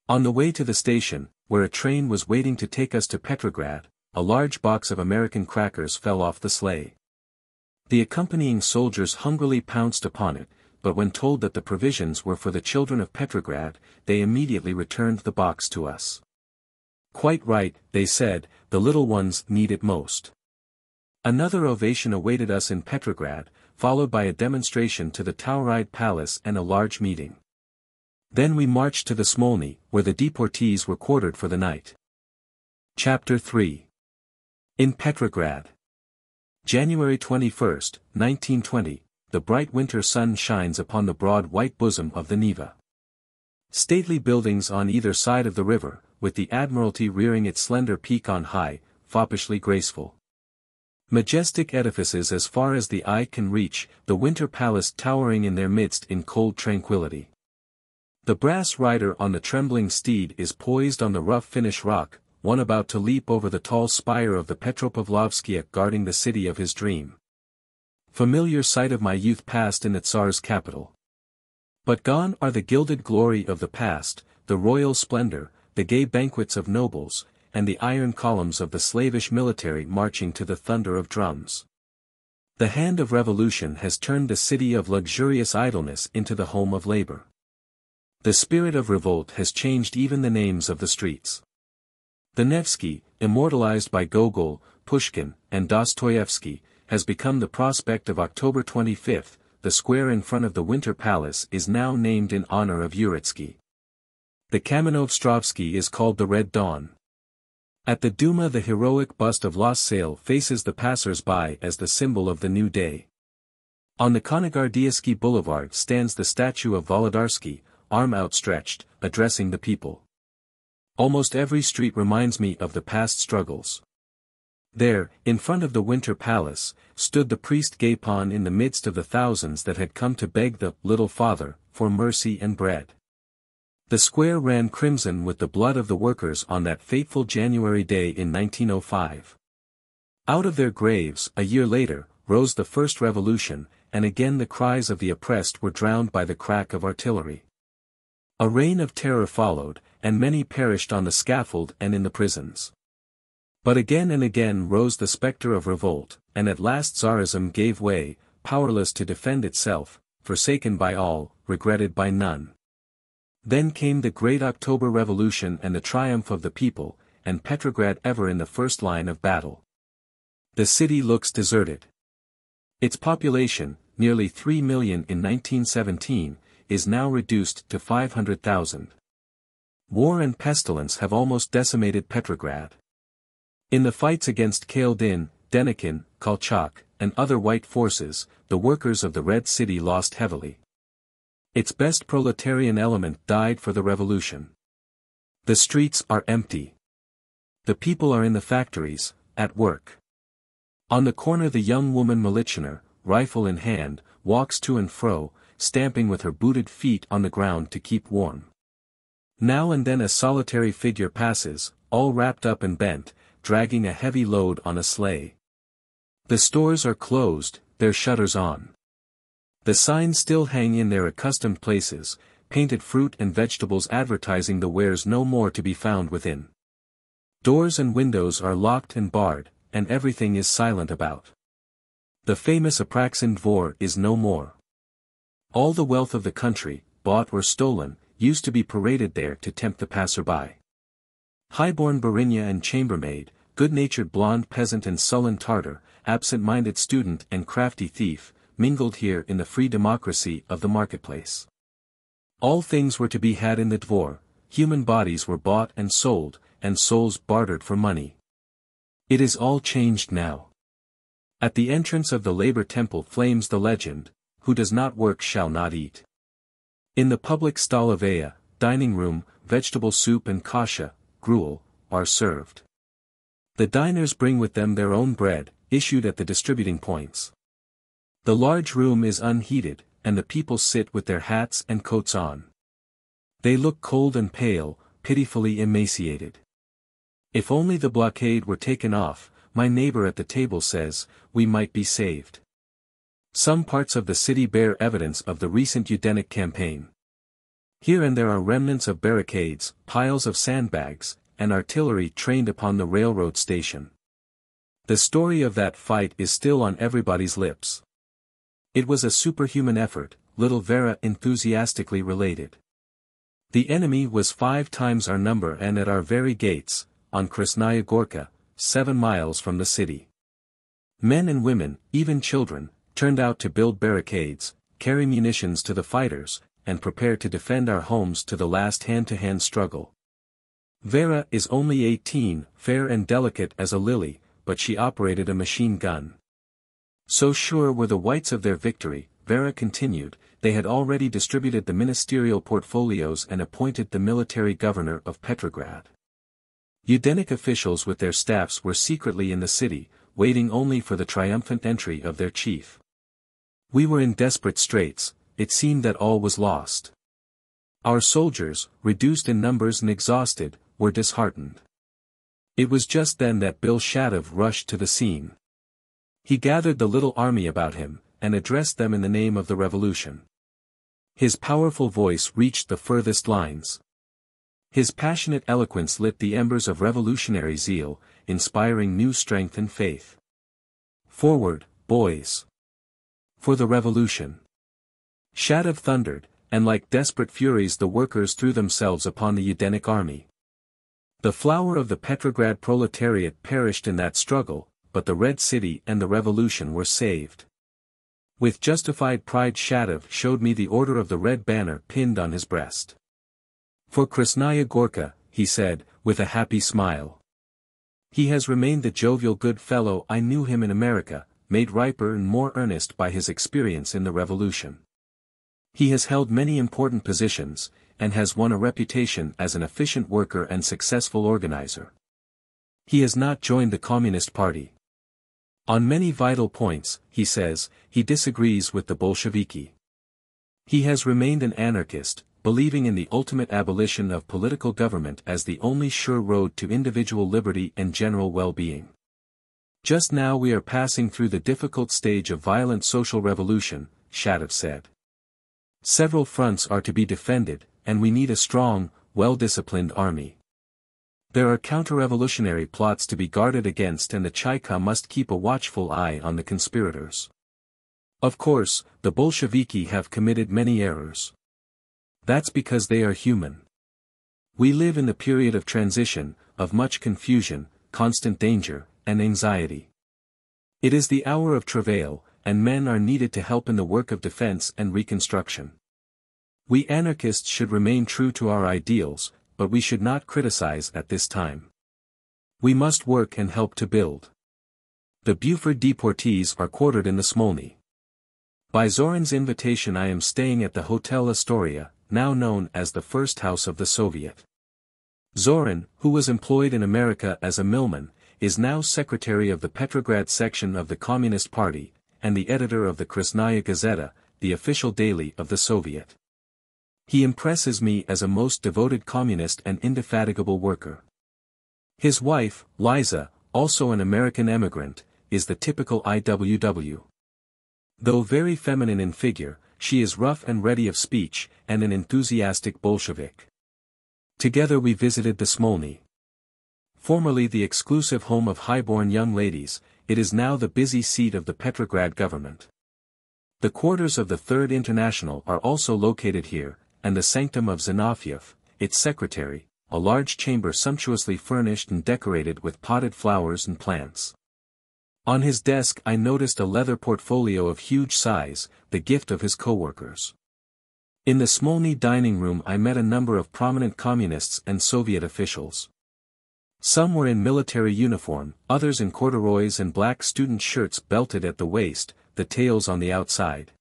On the way to the station, where a train was waiting to take us to Petrograd, a large box of American crackers fell off the sleigh. The accompanying soldiers hungrily pounced upon it, but when told that the provisions were for the children of Petrograd, they immediately returned the box to us. Quite right, they said, the little ones need it most. Another ovation awaited us in Petrograd, followed by a demonstration to the Tauride Palace and a large meeting. Then we marched to the Smolny, where the deportees were quartered for the night. Chapter 3. In Petrograd. January 21, 1920, the bright winter sun shines upon the broad white bosom of the Neva. Stately buildings on either side of the river, with the Admiralty rearing its slender peak on high, foppishly graceful. Majestic edifices as far as the eye can reach, the Winter Palace towering in their midst in cold tranquility. The brass rider on the trembling steed is poised on the rough Finnish rock, one about to leap over the tall spire of the Petropavlovskaya guarding the city of his dream. Familiar sight of my youth past in the Tsar's capital. But gone are the gilded glory of the past, the royal splendor, the gay banquets of nobles, and the iron columns of the slavish military marching to the thunder of drums. The hand of revolution has turned the city of luxurious idleness into the home of labor. The spirit of revolt has changed even the names of the streets. The Nevsky, immortalized by Gogol, Pushkin, and Dostoevsky, has become the prospect of October 25. The square in front of the Winter Palace is now named in honor of Uritsky. The Kamennoostrovsky is called the Red Dawn. At the Duma the heroic bust of Lossale faces the passers-by as the symbol of the new day. On the Konogardievsky Boulevard stands the statue of Volodarsky, arm outstretched, addressing the people. Almost every street reminds me of the past struggles. There, in front of the Winter Palace, stood the priest Gapon in the midst of the thousands that had come to beg the Little Father for mercy and bread. The square ran crimson with the blood of the workers on that fateful January day in 1905. Out of their graves, a year later, rose the first revolution, and again the cries of the oppressed were drowned by the crack of artillery. A reign of terror followed, and many perished on the scaffold and in the prisons. But again and again rose the spectre of revolt, and at last Tsarism gave way, powerless to defend itself, forsaken by all, regretted by none. Then came the great October Revolution and the triumph of the people, and Petrograd ever in the first line of battle. The city looks deserted. Its population, nearly 3 million in 1917, is now reduced to 500,000. War and pestilence have almost decimated Petrograd. In the fights against Kaledin, Denikin, Kolchak, and other white forces, the workers of the Red City lost heavily. Its best proletarian element died for the revolution. The streets are empty. The people are in the factories, at work. On the corner the young woman Militchener, rifle in hand, walks to and fro, stamping with her booted feet on the ground to keep warm. Now and then a solitary figure passes, all wrapped up and bent, dragging a heavy load on a sleigh. The stores are closed, their shutters on. The signs still hang in their accustomed places, painted fruit and vegetables advertising the wares no more to be found within. Doors and windows are locked and barred, and everything is silent about. The famous Apraxin Dvor is no more. All the wealth of the country, bought or stolen, used to be paraded there to tempt the passer-by. High-born Barinya and chambermaid, good-natured blonde peasant and sullen Tartar, absent-minded student and crafty thief, mingled here in the free democracy of the marketplace. All things were to be had in the Dvor, human bodies were bought and sold, and souls bartered for money. It is all changed now. At the entrance of the labor temple flames the legend, "Who does not work shall not eat." In the public stolovaya, dining room, vegetable soup and kasha, gruel, are served. The diners bring with them their own bread, issued at the distributing points. The large room is unheated, and the people sit with their hats and coats on. They look cold and pale, pitifully emaciated. If only the blockade were taken off, my neighbor at the table says, we might be saved. Some parts of the city bear evidence of the recent eugenic campaign. Here and there are remnants of barricades, piles of sandbags, and artillery trained upon the railroad station. The story of that fight is still on everybody's lips. It was a superhuman effort, little Vera enthusiastically related. The enemy was 5 times our number and at our very gates, on Krasnaya Gorka, 7 miles from the city. Men and women, even children, turned out to build barricades, carry munitions to the fighters, and prepare to defend our homes to the last hand-to-hand struggle. Vera is only 18, fair and delicate as a lily, but she operated a machine gun. So sure were the whites of their victory, Vera continued, they had already distributed the ministerial portfolios and appointed the military governor of Petrograd. Eugenic officials with their staffs were secretly in the city, waiting only for the triumphant entry of their chief. We were in desperate straits, it seemed that all was lost. Our soldiers, reduced in numbers and exhausted, were disheartened. It was just then that Bolshevik rushed to the scene. He gathered the little army about him, and addressed them in the name of the revolution. His powerful voice reached the furthest lines. His passionate eloquence lit the embers of revolutionary zeal, inspiring new strength and faith. Forward, boys! For the revolution! Shadov thundered, and like desperate furies the workers threw themselves upon the eugenic army. The flower of the Petrograd proletariat perished in that struggle, but the Red City and the revolution were saved. With justified pride Shadov showed me the order of the red banner pinned on his breast. For Krasnaya Gorka, he said, with a happy smile. He has remained the jovial good fellow I knew him in America, made riper and more earnest by his experience in the revolution. He has held many important positions, and has won a reputation as an efficient worker and successful organizer. He has not joined the Communist Party. On many vital points, he says, he disagrees with the Bolsheviki. He has remained an anarchist, believing in the ultimate abolition of political government as the only sure road to individual liberty and general well-being. Just now we are passing through the difficult stage of violent social revolution, Shadov said. Several fronts are to be defended, and we need a strong, well-disciplined army. There are counter-revolutionary plots to be guarded against and the Cheka must keep a watchful eye on the conspirators. Of course, the Bolsheviki have committed many errors. That's because they are human. We live in the period of transition, of much confusion, constant danger, and anxiety. It is the hour of travail, and men are needed to help in the work of defense and reconstruction. We anarchists should remain true to our ideals, but we should not criticize at this time. We must work and help to build. The Buford deportees are quartered in the Smolny. By Zorin's invitation I am staying at the Hotel Astoria, now known as the first house of the Soviet. Zorin, who was employed in America as a millman, is now secretary of the Petrograd section of the Communist Party, and the editor of the Krasnaya Gazeta, the official daily of the Soviet. He impresses me as a most devoted communist and indefatigable worker. His wife, Liza, also an American emigrant, is the typical IWW. Though very feminine in figure, she is rough and ready of speech, and an enthusiastic Bolshevik. Together we visited the Smolny. Formerly the exclusive home of highborn young ladies, it is now the busy seat of the Petrograd government. The quarters of the Third International are also located here, and the sanctum of Zinoviev, its secretary, a large chamber sumptuously furnished and decorated with potted flowers and plants. On his desk I noticed a leather portfolio of huge size, the gift of his co-workers. In the Smolny dining room I met a number of prominent communists and Soviet officials. Some were in military uniform, others in corduroys and black student shirts belted at the waist, the tails on the outside.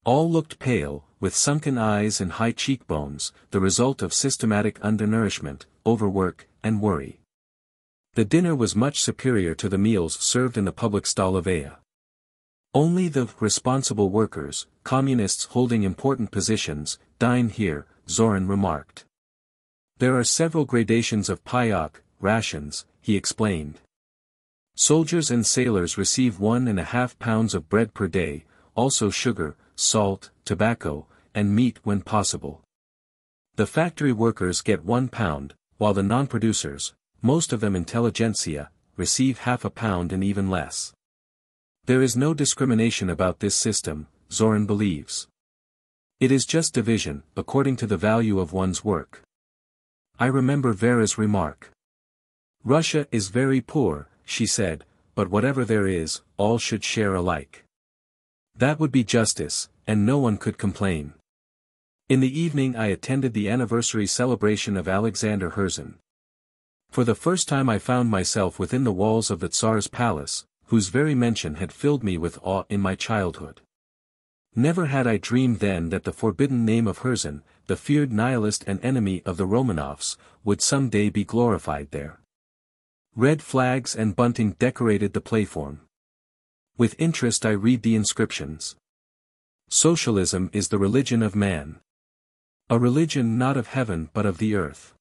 All looked pale, with sunken eyes and high cheekbones, the result of systematic undernourishment, overwork, and worry. The dinner was much superior to the meals served in the public stolovaya. Only the responsible workers, communists holding important positions, dine here, Zorin remarked. There are several gradations of payok, rations, he explained. Soldiers and sailors receive 1.5 pounds of bread per day, also sugar, salt, tobacco, and meat when possible. The factory workers get 1 pound, while the non-producers, most of them intelligentsia, receive half a pound and even less. There is no discrimination about this system, Zorin believes. It is just division, according to the value of one's work. I remember Vera's remark. Russia is very poor, she said, but whatever there is, all should share alike. That would be justice, and no one could complain. In the evening I attended the anniversary celebration of Alexander Herzen. For the first time I found myself within the walls of the Tsar's palace, whose very mention had filled me with awe in my childhood. Never had I dreamed then that the forbidden name of Herzen, the feared nihilist and enemy of the Romanovs, would some day be glorified there. Red flags and bunting decorated the platform. With interest I read the inscriptions. Socialism is the religion of man. A religion not of heaven but of the earth.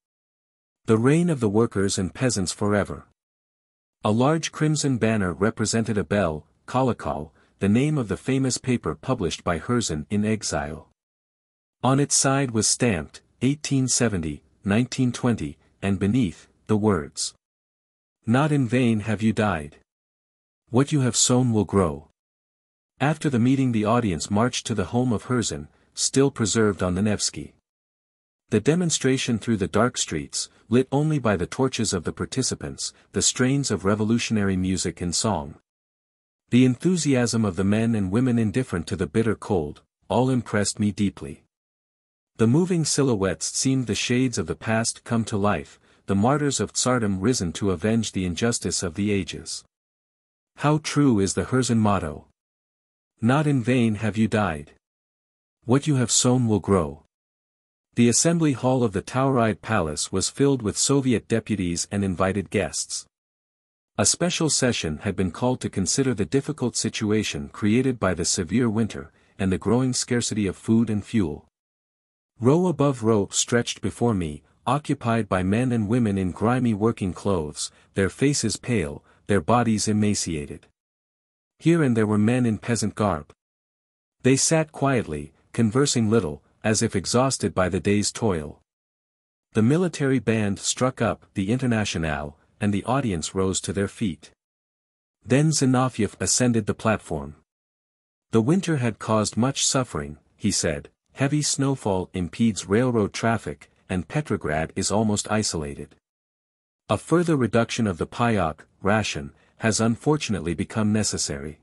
The reign of the workers and peasants forever. A large crimson banner represented a bell, Kolokol, the name of the famous paper published by Herzen in exile. On its side was stamped, 1870, 1920, and beneath, the words. Not in vain have you died. What you have sown will grow. After the meeting the audience marched to the home of Herzen, still preserved on the Nevsky. The demonstration through the dark streets, lit only by the torches of the participants, the strains of revolutionary music and song. The enthusiasm of the men and women indifferent to the bitter cold, all impressed me deeply. The moving silhouettes seemed the shades of the past come to life, the martyrs of Tsardom risen to avenge the injustice of the ages. How true is the Herzen motto! Not in vain have you died. What you have sown will grow. The assembly hall of the Tauride Palace was filled with Soviet deputies and invited guests. A special session had been called to consider the difficult situation created by the severe winter, and the growing scarcity of food and fuel. Row above row stretched before me, occupied by men and women in grimy working clothes, their faces pale, their bodies emaciated. Here and there were men in peasant garb. They sat quietly, conversing little, as if exhausted by the day's toil. The military band struck up the Internationale, and the audience rose to their feet. Then Zinoviev ascended the platform. The winter had caused much suffering, he said, heavy snowfall impedes railroad traffic, and Petrograd is almost isolated. A further reduction of the payok, ration, has unfortunately become necessary.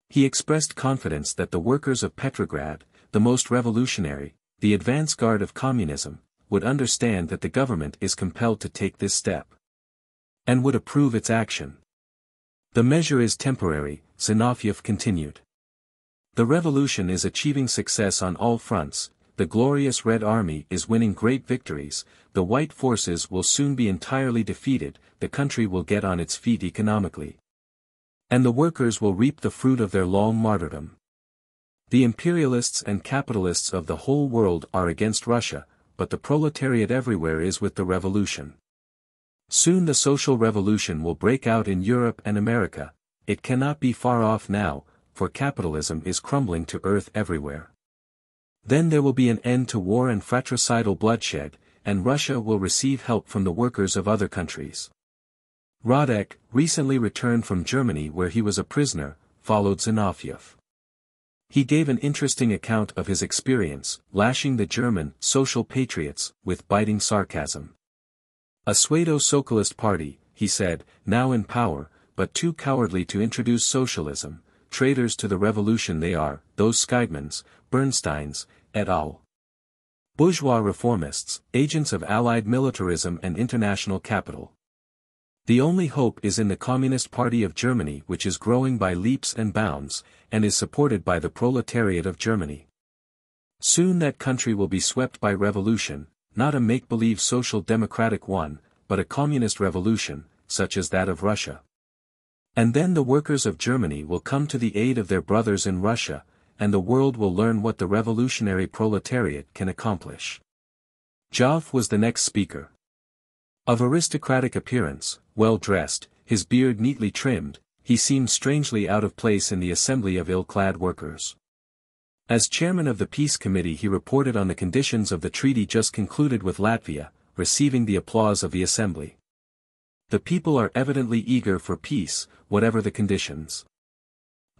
He expressed confidence that the workers of Petrograd, the most revolutionary, the advance guard of communism, would understand that the government is compelled to take this step. And would approve its action. The measure is temporary, Zinoviev continued. The revolution is achieving success on all fronts, the glorious Red Army is winning great victories, the white forces will soon be entirely defeated, the country will get on its feet economically. And the workers will reap the fruit of their long martyrdom. The imperialists and capitalists of the whole world are against Russia, but the proletariat everywhere is with the revolution. Soon the social revolution will break out in Europe and America, it cannot be far off now, for capitalism is crumbling to earth everywhere. Then there will be an end to war and fratricidal bloodshed, and Russia will receive help from the workers of other countries. Radek, recently returned from Germany where he was a prisoner, followed Zinoviev. He gave an interesting account of his experience, lashing the German social patriots with biting sarcasm. A pseudo-socialist party, he said, now in power, but too cowardly to introduce socialism, traitors to the revolution they are, those Scheidmans, Bernsteins, et al. Bourgeois reformists, agents of allied militarism and international capital. The only hope is in the Communist Party of Germany, which is growing by leaps and bounds, and is supported by the proletariat of Germany. Soon that country will be swept by revolution, not a make-believe social democratic one, but a communist revolution, such as that of Russia. And then the workers of Germany will come to the aid of their brothers in Russia, and the world will learn what the revolutionary proletariat can accomplish. Yossif was the next speaker. Of aristocratic appearance, well-dressed, his beard neatly trimmed, he seemed strangely out of place in the assembly of ill-clad workers. As chairman of the Peace Committee he reported on the conditions of the treaty just concluded with Latvia, receiving the applause of the assembly. The people are evidently eager for peace, whatever the conditions.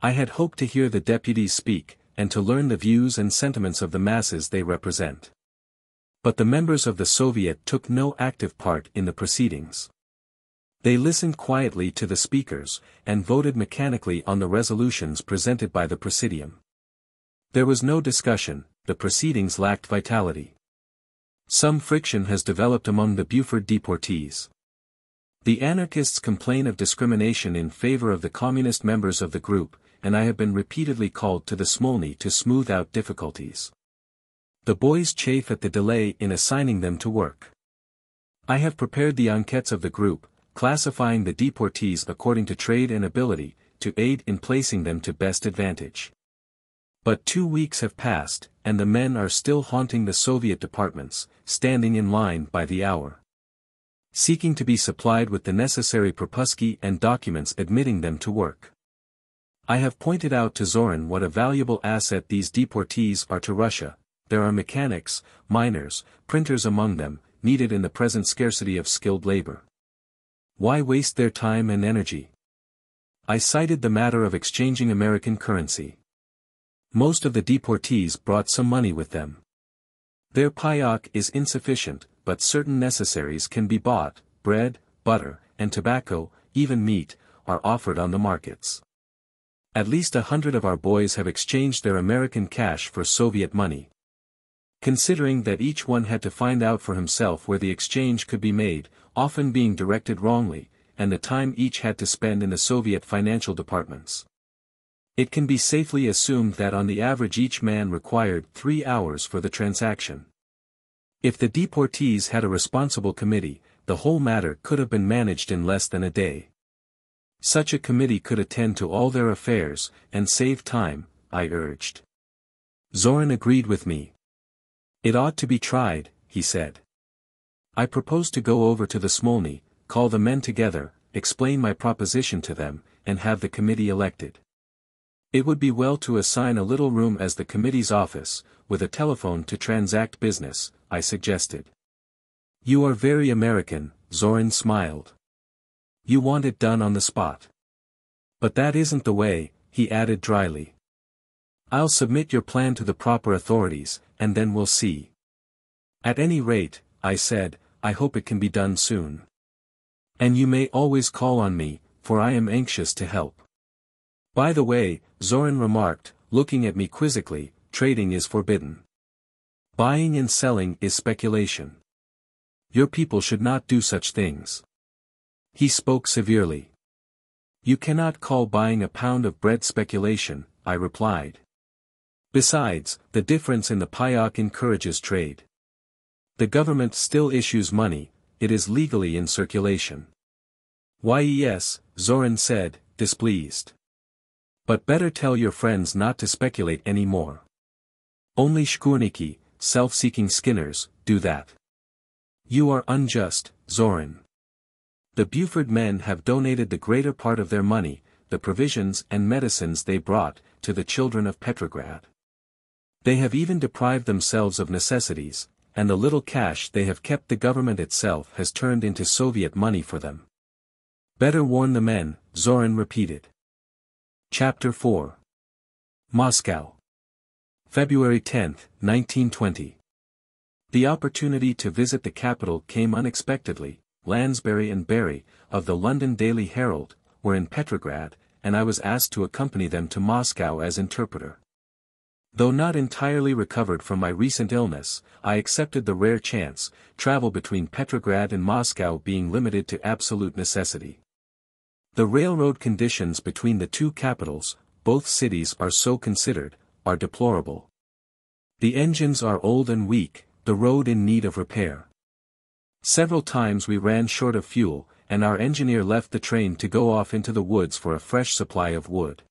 I had hoped to hear the deputies speak, and to learn the views and sentiments of the masses they represent. But the members of the Soviet took no active part in the proceedings. They listened quietly to the speakers, and voted mechanically on the resolutions presented by the Presidium. There was no discussion, the proceedings lacked vitality. Some friction has developed among the Buford deportees. The anarchists complain of discrimination in favor of the communist members of the group, and I have been repeatedly called to the Smolny to smooth out difficulties. The boys chafe at the delay in assigning them to work. I have prepared the enquêtes of the group, classifying the deportees according to trade and ability, to aid in placing them to best advantage. But 2 weeks have passed, and the men are still haunting the Soviet departments, standing in line by the hour, seeking to be supplied with the necessary propuski and documents admitting them to work. I have pointed out to Zorin what a valuable asset these deportees are to Russia. There are mechanics, miners, printers among them, needed in the present scarcity of skilled labor. Why waste their time and energy? I cited the matter of exchanging American currency. Most of the deportees brought some money with them. Their payok is insufficient, but certain necessaries can be bought, bread, butter, and tobacco, even meat, are offered on the markets. At least 100 of our boys have exchanged their American cash for Soviet money. Considering that each one had to find out for himself where the exchange could be made, often being directed wrongly, and the time each had to spend in the Soviet financial departments, it can be safely assumed that on the average each man required 3 hours for the transaction. If the deportees had a responsible committee, the whole matter could have been managed in less than a day. Such a committee could attend to all their affairs, and save time, I urged. Zorin agreed with me. It ought to be tried, he said. I proposed to go over to the Smolny, call the men together, explain my proposition to them, and have the committee elected. It would be well to assign a little room as the committee's office, with a telephone to transact business, I suggested. You are very American, Zorin smiled. You want it done on the spot. But that isn't the way, he added dryly. I'll submit your plan to the proper authorities, and then we'll see. At any rate, I said, I hope it can be done soon. And you may always call on me, for I am anxious to help. By the way, Zorin remarked, looking at me quizzically, trading is forbidden. Buying and selling is speculation. Your people should not do such things. He spoke severely. You cannot call buying a pound of bread speculation, I replied. Besides, the difference in the payok encourages trade. The government still issues money, it is legally in circulation. Yes, Zorin said, displeased. But better tell your friends not to speculate any more. Only shkurniki, self-seeking skinners, do that. You are unjust, Zorin. The Buford men have donated the greater part of their money, the provisions and medicines they brought, to the children of Petrograd. They have even deprived themselves of necessities, and the little cash they have kept the government itself has turned into Soviet money for them. Better warn the men, Zorin repeated. Chapter 4. Moscow. February 10, 1920. The opportunity to visit the capital came unexpectedly. Lansbury and Barry, of the London Daily Herald, were in Petrograd, and I was asked to accompany them to Moscow as interpreter. Though not entirely recovered from my recent illness, I accepted the rare chance, travel between Petrograd and Moscow being limited to absolute necessity. The railroad conditions between the two capitals, both cities are so considered, are deplorable. The engines are old and weak, the road in need of repair. Several times we ran short of fuel, and our engineer left the train to go off into the woods for a fresh supply of wood.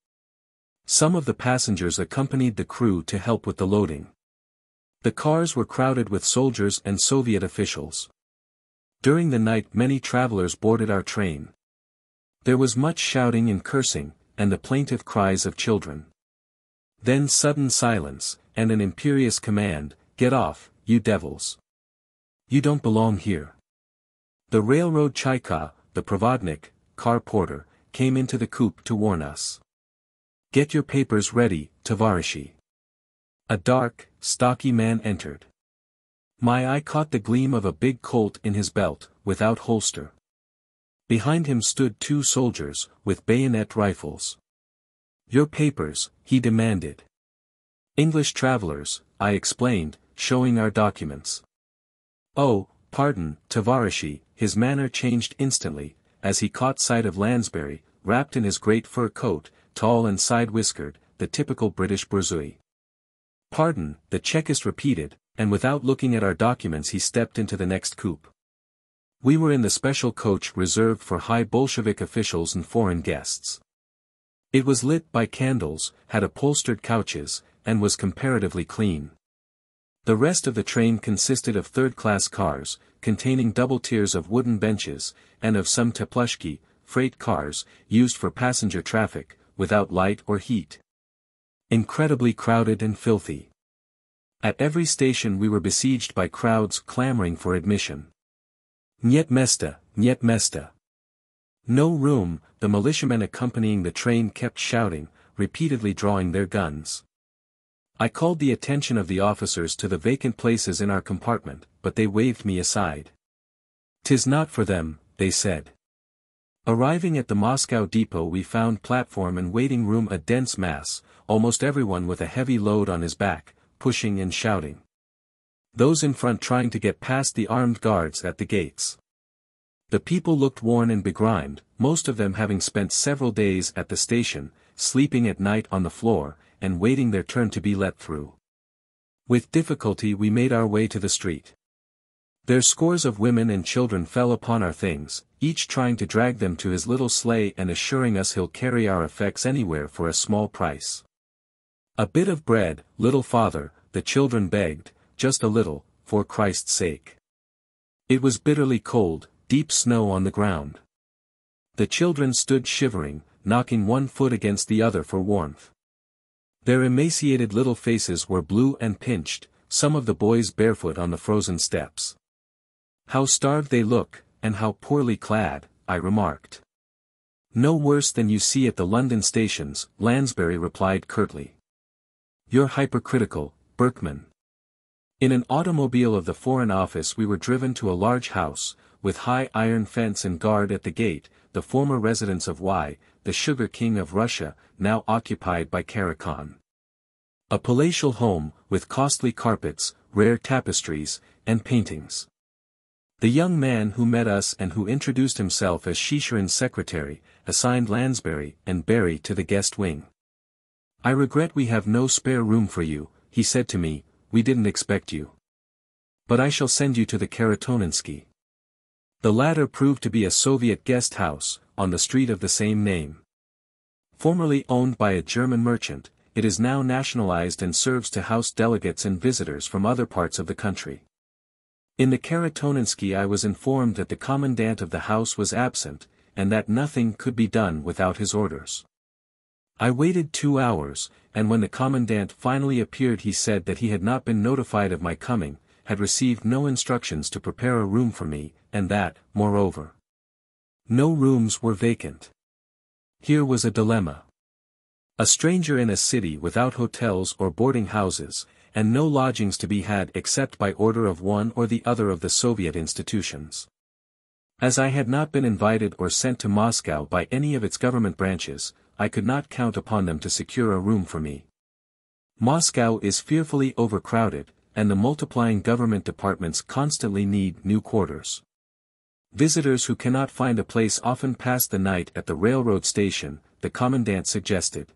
Some of the passengers accompanied the crew to help with the loading. The cars were crowded with soldiers and Soviet officials. During the night many travelers boarded our train. There was much shouting and cursing, and the plaintive cries of children. Then sudden silence, and an imperious command, "Get off, you devils. You don't belong here." The railroad chaika, the provodnik, car porter, came into the coupe to warn us. "Get your papers ready, Tavarishi." A dark, stocky man entered. My eye caught the gleam of a big Colt in his belt, without holster. Behind him stood two soldiers, with bayonet rifles. "Your papers," he demanded. "English travelers," I explained, showing our documents. "Oh, pardon, Tavarishi," his manner changed instantly, as he caught sight of Lansbury, wrapped in his great fur coat, tall and side-whiskered, the typical British bourgeois. "Pardon," the Chekist repeated, and without looking at our documents he stepped into the next coupe. We were in the special coach reserved for high Bolshevik officials and foreign guests. It was lit by candles, had upholstered couches, and was comparatively clean. The rest of the train consisted of third-class cars, containing double tiers of wooden benches, and of some teplushki, freight cars, used for passenger traffic, without light or heat. Incredibly crowded and filthy. At every station we were besieged by crowds clamoring for admission. "Niet mesta, niet mesta." No room, the militiamen accompanying the train kept shouting, repeatedly drawing their guns. I called the attention of the officers to the vacant places in our compartment, but they waved me aside. "'Tis not for them," they said. Arriving at the Moscow depot we found platform and waiting room a dense mass, almost everyone with a heavy load on his back, pushing and shouting. Those in front trying to get past the armed guards at the gates. The people looked worn and begrimed, most of them having spent several days at the station, sleeping at night on the floor, and waiting their turn to be let through. With difficulty we made our way to the street. There scores of women and children fell upon our things, each trying to drag them to his little sleigh and assuring us he'll carry our effects anywhere for a small price. "A bit of bread, little father," the children begged, "just a little, for Christ's sake." It was bitterly cold, deep snow on the ground. The children stood shivering, knocking one foot against the other for warmth. Their emaciated little faces were blue and pinched, some of the boys barefoot on the frozen steps. "How starved they look, and how poorly clad," I remarked. "No worse than you see at the London stations," Lansbury replied curtly. "You're hypercritical, Berkman." In an automobile of the Foreign Office we were driven to a large house, with high iron fence and guard at the gate, the former residence of the Sugar King of Russia, now occupied by Karakhan. A palatial home, with costly carpets, rare tapestries, and paintings. The young man who met us and who introduced himself as Chicherin's secretary, assigned Lansbury and Berry to the guest wing. "I regret we have no spare room for you," he said to me, "we didn't expect you. But I shall send you to the Karatoninsky." The latter proved to be a Soviet guest house, on the street of the same name. Formerly owned by a German merchant, it is now nationalized and serves to house delegates and visitors from other parts of the country. In the Karatoninsky I was informed that the commandant of the house was absent, and that nothing could be done without his orders. I waited 2 hours, and when the commandant finally appeared he said that he had not been notified of my coming, had received no instructions to prepare a room for me, and that, moreover, no rooms were vacant. Here was a dilemma. A stranger in a city without hotels or boarding houses, and no lodgings to be had except by order of one or the other of the Soviet institutions. As I had not been invited or sent to Moscow by any of its government branches, I could not count upon them to secure a room for me. Moscow is fearfully overcrowded, and the multiplying government departments constantly need new quarters. Visitors who cannot find a place often pass the night at the railroad station, the commandant suggested.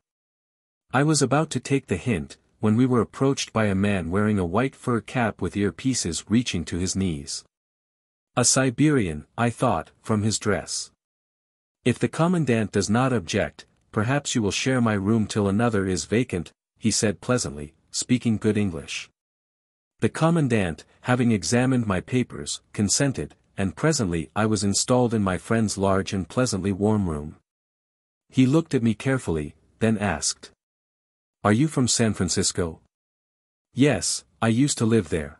I was about to take the hint, when we were approached by a man wearing a white fur cap with earpieces reaching to his knees. A Siberian, I thought, from his dress. If the commandant does not object, perhaps you will share my room till another is vacant, he said pleasantly, speaking good English. The commandant, having examined my papers, consented, and presently I was installed in my friend's large and pleasantly warm room. He looked at me carefully, then asked, "Are you from San Francisco?" "Yes, I used to live there."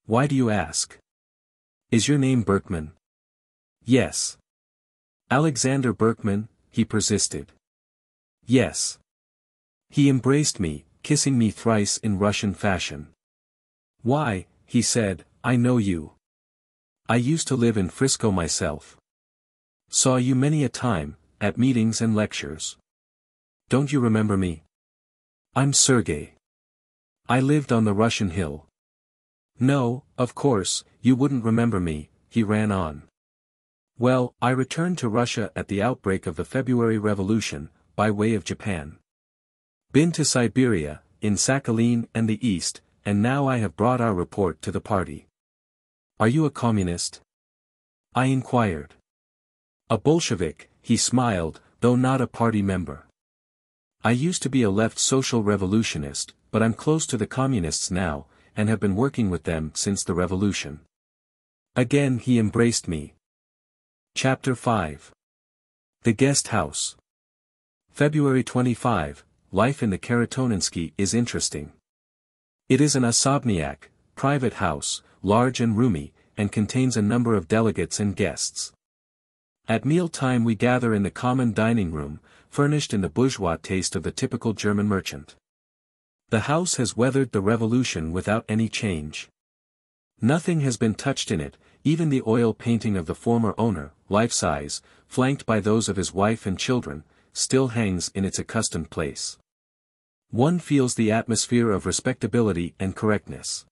"Why do you ask?" "Is your name Berkman?" "Yes." "Alexander Berkman?" he persisted. "Yes." He embraced me, kissing me thrice in Russian fashion. "Why," he said, "I know you. I used to live in Frisco myself. Saw you many a time, at meetings and lectures. Don't you remember me?" "I'm Sergei. I lived on the Russian hill." "No, of course, you wouldn't remember me," he ran on. "Well, I returned to Russia at the outbreak of the February Revolution, by way of Japan. Been to Siberia, in Sakhalin and the East, and now I have brought our report to the party." "Are you a communist?" I inquired. "A Bolshevik," he smiled, though not a party member. "I used to be a left social revolutionist, but I'm close to the communists now, and have been working with them since the revolution." Again he embraced me. Chapter 5. The Guest House. February 25, life in the Karatoninsky is interesting. It is an osobniak, private house, large and roomy, and contains a number of delegates and guests. At meal time we gather in the common dining room, furnished in the bourgeois taste of the typical German merchant. The house has weathered the revolution without any change. Nothing has been touched in it, even the oil painting of the former owner, life-size, flanked by those of his wife and children, still hangs in its accustomed place. One feels the atmosphere of respectability and correctness.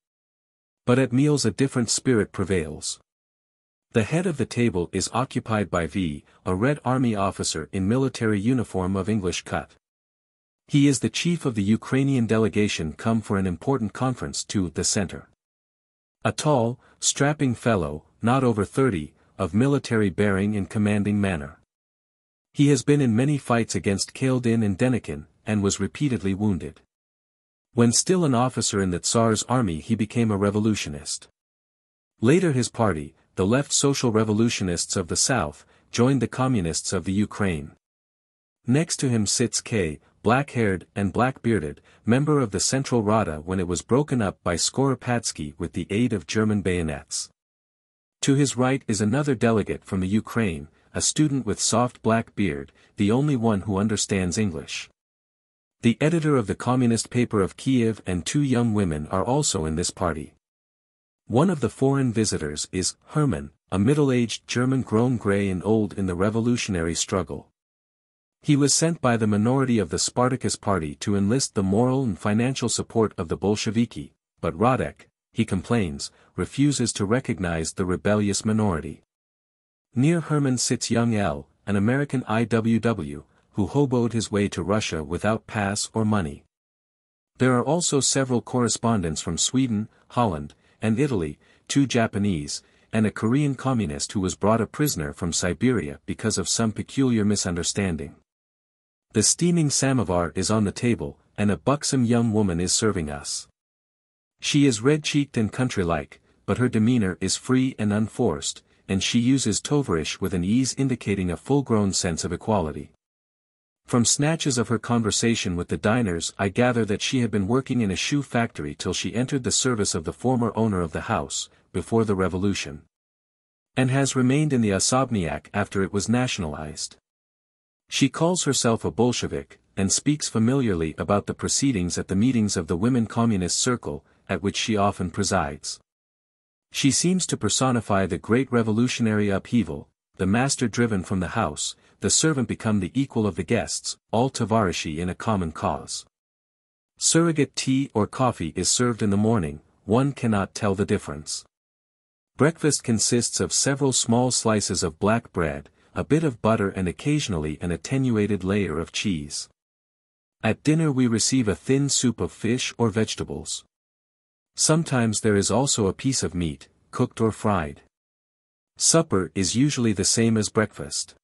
But at meals a different spirit prevails. The head of the table is occupied by V, a Red Army officer in military uniform of English cut. He is the chief of the Ukrainian delegation come for an important conference to the center. A tall, strapping fellow, not over 30, of military bearing and commanding manner. He has been in many fights against Kaledin and Denikin, and was repeatedly wounded. When still an officer in the Tsar's army he became a revolutionist. Later his party, the left social revolutionists of the south, joined the communists of the Ukraine. Next to him sits K, black-haired and black-bearded, member of the Central Rada when it was broken up by Skoropadsky with the aid of German bayonets. To his right is another delegate from the Ukraine, a student with soft black beard, the only one who understands English. The editor of the communist paper of Kiev and two young women are also in this party. One of the foreign visitors is Hermann, a middle-aged German grown grey and old in the revolutionary struggle. He was sent by the minority of the Spartacus party to enlist the moral and financial support of the Bolsheviki, but Radek, he complains, refuses to recognize the rebellious minority. Near Hermann sits young L, an American IWW, who hoboed his way to Russia without pass or money. There are also several correspondents from Sweden, Holland, and Italy, two Japanese, and a Korean communist who was brought a prisoner from Siberia because of some peculiar misunderstanding. The steaming samovar is on the table, and a buxom young woman is serving us. She is red-cheeked and country-like, but her demeanor is free and unforced, and she uses tovarish with an ease indicating a full-grown sense of equality. From snatches of her conversation with the diners I gather that she had been working in a shoe factory till she entered the service of the former owner of the house, before the revolution. And has remained in the osobniak after it was nationalized. She calls herself a Bolshevik, and speaks familiarly about the proceedings at the meetings of the Women Communist Circle, at which she often presides. She seems to personify the great revolutionary upheaval, the master driven from the house, the servant become the equal of the guests, all tovarishi in a common cause. Surrogate tea or coffee is served in the morning, one cannot tell the difference. Breakfast consists of several small slices of black bread, a bit of butter and occasionally an attenuated layer of cheese. At dinner we receive a thin soup of fish or vegetables. Sometimes there is also a piece of meat, cooked or fried. Supper is usually the same as breakfast.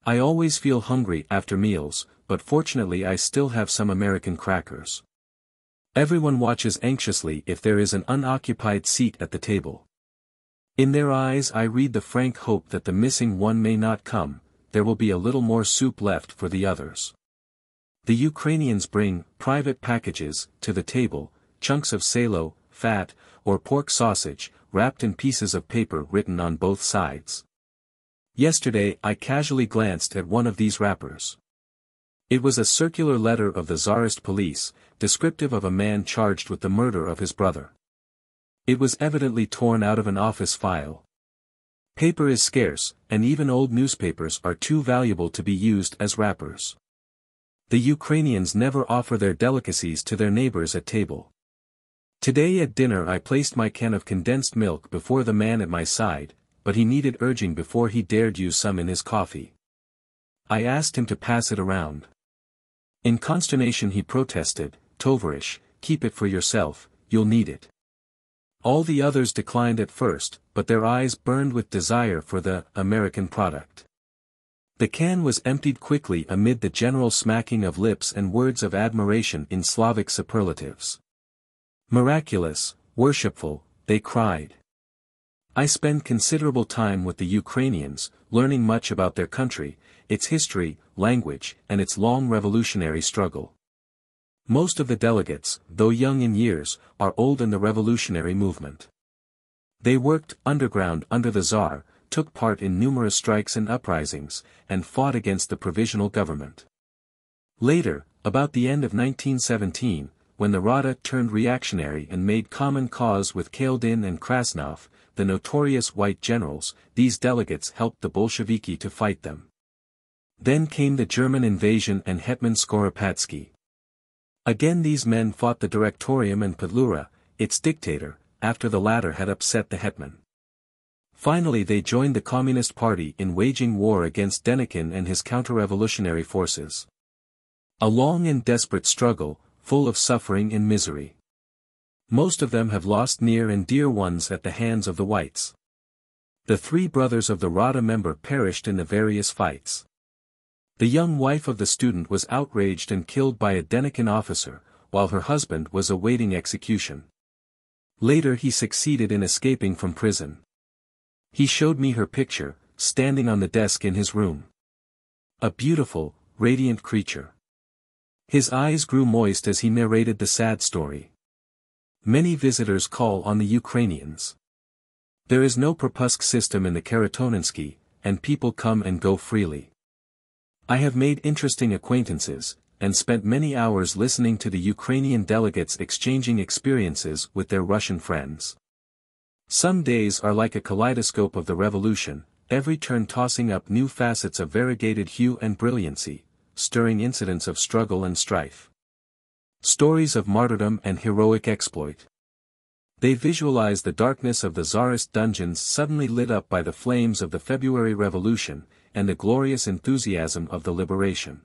I always feel hungry after meals, but fortunately I still have some American crackers. Everyone watches anxiously if there is an unoccupied seat at the table. In their eyes I read the frank hope that the missing one may not come, there will be a little more soup left for the others. The Ukrainians bring private packages to the table, chunks of salo, fat, or pork sausage, wrapped in pieces of paper written on both sides. Yesterday I casually glanced at one of these wrappers. It was a circular letter of the Tsarist police, descriptive of a man charged with the murder of his brother. It was evidently torn out of an office file. Paper is scarce, and even old newspapers are too valuable to be used as wrappers. The Ukrainians never offer their delicacies to their neighbors at table. Today at dinner I placed my can of condensed milk before the man at my side, but he needed urging before he dared use some in his coffee. I asked him to pass it around. In consternation he protested, "Tovarish, keep it for yourself, you'll need it." All the others declined at first, but their eyes burned with desire for the American product. The can was emptied quickly amid the general smacking of lips and words of admiration in Slavic superlatives. "Miraculous, worshipful," they cried. I spend considerable time with the Ukrainians, learning much about their country, its history, language, and its long revolutionary struggle. Most of the delegates, though young in years, are old in the revolutionary movement. They worked underground under the Tsar, took part in numerous strikes and uprisings, and fought against the provisional government. Later, about the end of 1917, when the Rada turned reactionary and made common cause with Kaledin and Krasnov, the notorious white generals, these delegates helped the Bolsheviki to fight them. Then came the German invasion and Hetman Skoropadsky. Again these men fought the Directorium and Petlura, its dictator, after the latter had upset the Hetman. Finally they joined the Communist Party in waging war against Denikin and his counter-revolutionary forces. A long and desperate struggle, full of suffering and misery. Most of them have lost near and dear ones at the hands of the whites. The three brothers of the Rada member perished in the various fights. The young wife of the student was outraged and killed by a Denikin officer, while her husband was awaiting execution. Later he succeeded in escaping from prison. He showed me her picture, standing on the desk in his room. A beautiful, radiant creature. His eyes grew moist as he narrated the sad story. Many visitors call on the Ukrainians. There is no propusk system in the Karatoninsky, and people come and go freely. I have made interesting acquaintances, and spent many hours listening to the Ukrainian delegates exchanging experiences with their Russian friends. Some days are like a kaleidoscope of the revolution, every turn tossing up new facets of variegated hue and brilliancy, stirring incidents of struggle and strife. Stories of martyrdom and heroic exploit. They visualize the darkness of the Tsarist dungeons suddenly lit up by the flames of the February Revolution, and the glorious enthusiasm of the liberation.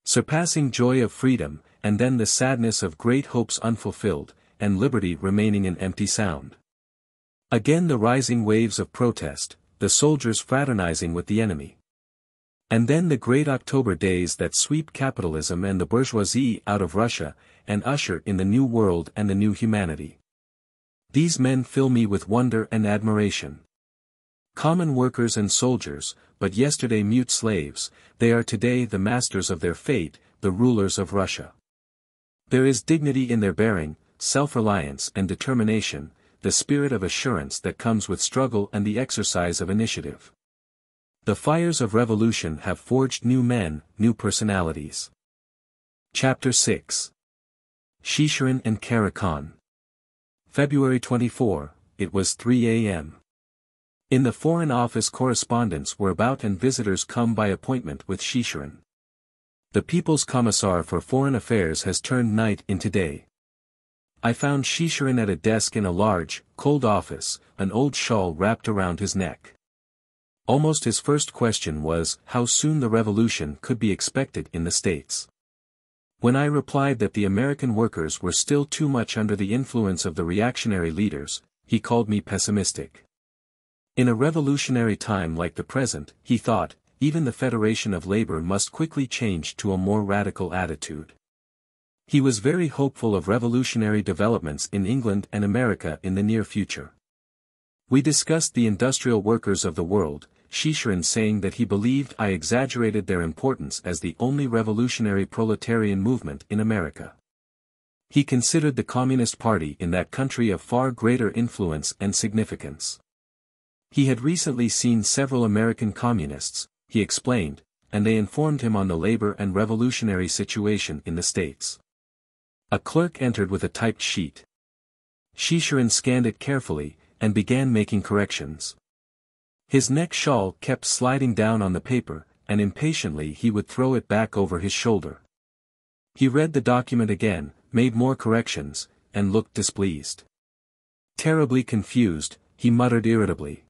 Surpassing joy of freedom, and then the sadness of great hopes unfulfilled, and liberty remaining an empty sound. Again the rising waves of protest, the soldiers fraternizing with the enemy. And then the great October days that sweep capitalism and the bourgeoisie out of Russia, and usher in the new world and the new humanity. These men fill me with wonder and admiration. Common workers and soldiers, but yesterday mute slaves, they are today the masters of their fate, the rulers of Russia. There is dignity in their bearing, self-reliance and determination, the spirit of assurance that comes with struggle and the exercise of initiative. The fires of revolution have forged new men, new personalities. Chapter 6. Chicherin and Karakhan. February 24, it was 3 a.m. In the Foreign Office correspondents were about and visitors come by appointment with Chicherin. The People's Commissar for Foreign Affairs has turned night into day. I found Chicherin at a desk in a large, cold office, an old shawl wrapped around his neck. Almost his first question was how soon the revolution could be expected in the States. When I replied that the American workers were still too much under the influence of the reactionary leaders, he called me pessimistic. In a revolutionary time like the present, he thought, even the Federation of Labor must quickly change to a more radical attitude. He was very hopeful of revolutionary developments in England and America in the near future. We discussed the industrial workers of the world, Chicherin saying that he believed I exaggerated their importance as the only revolutionary proletarian movement in America. He considered the Communist Party in that country of far greater influence and significance. He had recently seen several American communists, he explained, and they informed him on the labor and revolutionary situation in the States. A clerk entered with a typed sheet. Chicherin scanned it carefully, and began making corrections. His neck shawl kept sliding down on the paper, and impatiently he would throw it back over his shoulder. He read the document again, made more corrections, and looked displeased. Terribly confused, he muttered irritably.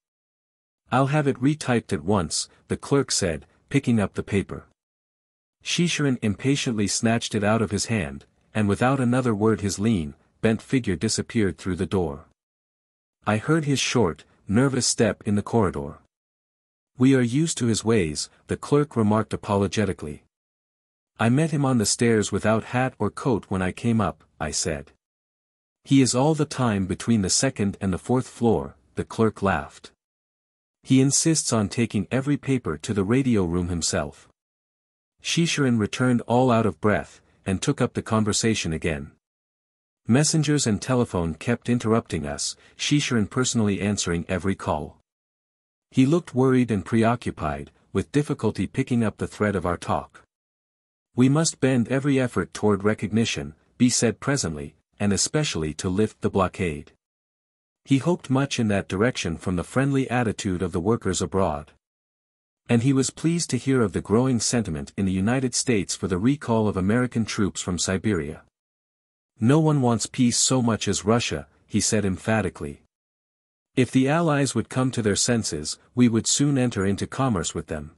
"I'll have it retyped at once," the clerk said, picking up the paper. Chicherin impatiently snatched it out of his hand, and without another word his lean, bent figure disappeared through the door. I heard his short, nervous step in the corridor. "We are used to his ways," the clerk remarked apologetically. "I met him on the stairs without hat or coat when I came up," I said. "He is all the time between the second and the fourth floor," the clerk laughed. "He insists on taking every paper to the radio room himself." Chicherin returned all out of breath, and took up the conversation again. Messengers and telephone kept interrupting us, Chicherin personally answering every call. He looked worried and preoccupied, with difficulty picking up the thread of our talk. "We must bend every effort toward recognition," B said presently, "and especially to lift the blockade." He hoped much in that direction from the friendly attitude of the workers abroad. And he was pleased to hear of the growing sentiment in the United States for the recall of American troops from Siberia. "No one wants peace so much as Russia," he said emphatically. "If the Allies would come to their senses, we would soon enter into commerce with them.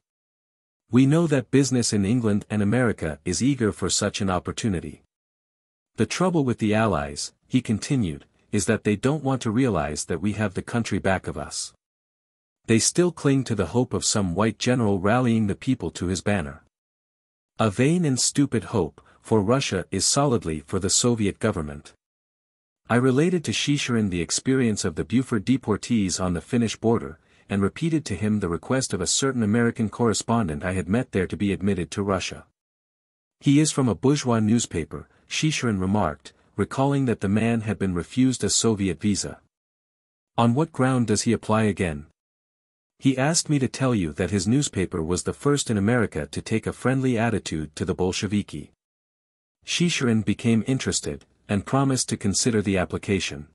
We know that business in England and America is eager for such an opportunity. The trouble with the Allies," he continued, "is that they don't want to realize that we have the country back of us. They still cling to the hope of some white general rallying the people to his banner. A vain and stupid hope, for Russia is solidly for the Soviet government." I related to Chicherin the experience of the Buford deportees on the Finnish border, and repeated to him the request of a certain American correspondent I had met there to be admitted to Russia. "He is from a bourgeois newspaper," Chicherin remarked, recalling that the man had been refused a Soviet visa. "On what ground does he apply again?" "He asked me to tell you that his newspaper was the first in America to take a friendly attitude to the Bolsheviki." Chicherin became interested, and promised to consider the application.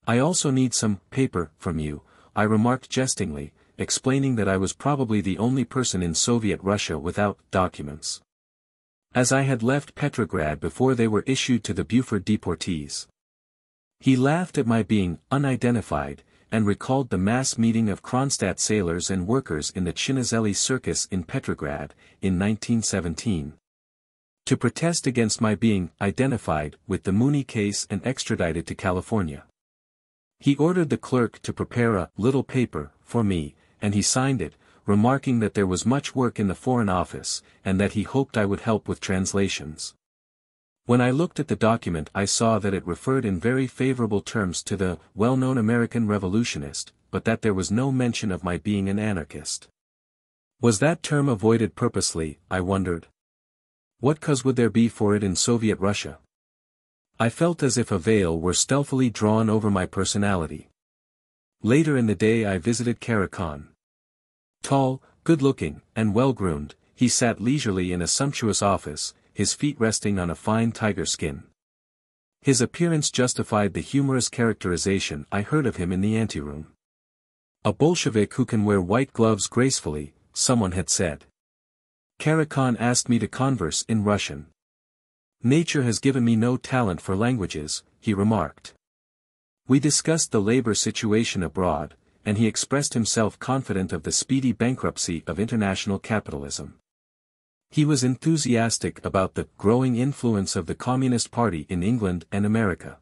"I also need some paper from you," I remarked jestingly, explaining that I was probably the only person in Soviet Russia without documents, as I had left Petrograd before they were issued to the Buford deportees. He laughed at my being unidentified, and recalled the mass meeting of Kronstadt sailors and workers in the Chinezeli Circus in Petrograd, in 1917. To protest against my being identified with the Mooney case and extradited to California. He ordered the clerk to prepare a little paper for me, and he signed it, remarking that there was much work in the Foreign Office, and that he hoped I would help with translations. When I looked at the document I saw that it referred in very favorable terms to the well-known American revolutionist, but that there was no mention of my being an anarchist. Was that term avoided purposely, I wondered? What cause would there be for it in Soviet Russia? I felt as if a veil were stealthily drawn over my personality. Later in the day I visited Karakhan. Tall, good-looking, and well-groomed, he sat leisurely in a sumptuous office, his feet resting on a fine tiger skin. His appearance justified the humorous characterization I heard of him in the anteroom. "A Bolshevik who can wear white gloves gracefully," someone had said. Karakhan asked me to converse in Russian. "Nature has given me no talent for languages," he remarked. We discussed the labor situation abroad, and he expressed himself confident of the speedy bankruptcy of international capitalism. He was enthusiastic about the growing influence of the Communist Party in England and America.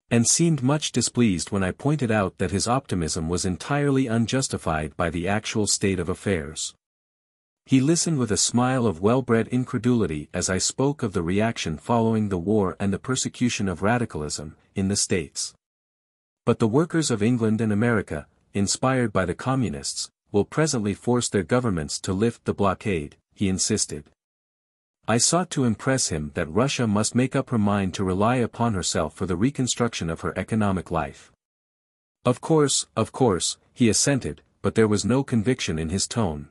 and seemed much displeased when I pointed out that his optimism was entirely unjustified by the actual state of affairs. He listened with a smile of well-bred incredulity as I spoke of the reaction following the war and the persecution of radicalism, in the States. But the workers of England and America, inspired by the communists, will presently force their governments to lift the blockade, he insisted. I sought to impress him that Russia must make up her mind to rely upon herself for the reconstruction of her economic life. Of course, he assented, but there was no conviction in his tone.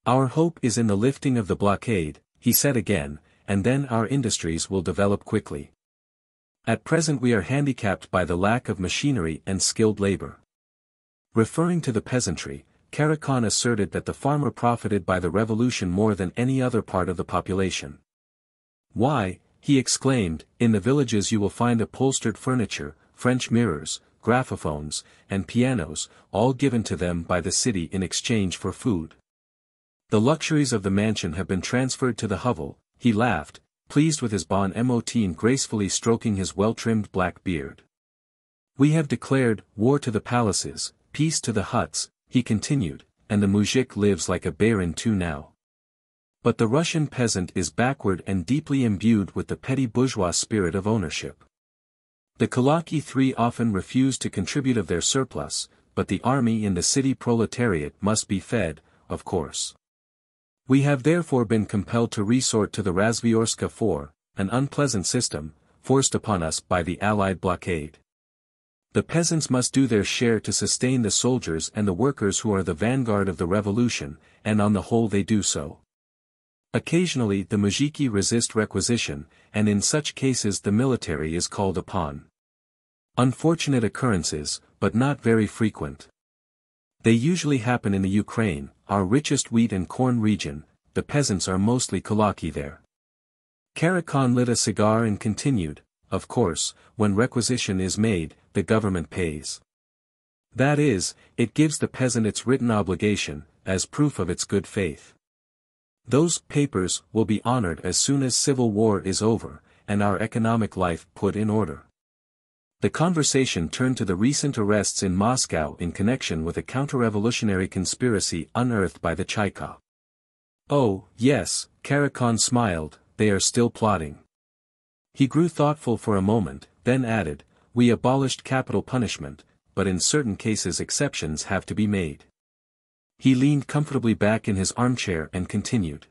Our hope is in the lifting of the blockade, he said again, and then our industries will develop quickly. At present we are handicapped by the lack of machinery and skilled labor. Referring to the peasantry, Karakhan asserted that the farmer profited by the revolution more than any other part of the population. Why, he exclaimed, in the villages you will find upholstered furniture, French mirrors, graphophones, and pianos, all given to them by the city in exchange for food. The luxuries of the mansion have been transferred to the hovel, he laughed, pleased with his bon mot and gracefully stroking his well-trimmed black beard. We have declared war to the palaces, peace to the huts, he continued, and the mujik lives like a baron too now. But the Russian peasant is backward and deeply imbued with the petty bourgeois spirit of ownership. The kulaki III often refuse to contribute of their surplus, but the army and the city proletariat must be fed, of course. We have therefore been compelled to resort to the Razvyorska IV, an unpleasant system, forced upon us by the Allied blockade. The peasants must do their share to sustain the soldiers and the workers who are the vanguard of the revolution, and on the whole they do so. Occasionally the mujiki resist requisition, and in such cases the military is called upon. Unfortunate occurrences, but not very frequent. They usually happen in the Ukraine, our richest wheat and corn region. The peasants are mostly kulaki there. Karakhan lit a cigar and continued, of course, when requisition is made, the government pays. That is, it gives the peasant its written obligation, as proof of its good faith. Those papers will be honored as soon as civil war is over, and our economic life put in order. The conversation turned to the recent arrests in Moscow in connection with a counter-revolutionary conspiracy unearthed by the Cheka. Oh, yes, Karakhan smiled, they are still plotting. He grew thoughtful for a moment, then added, we abolished capital punishment, but in certain cases exceptions have to be made. He leaned comfortably back in his armchair and continued.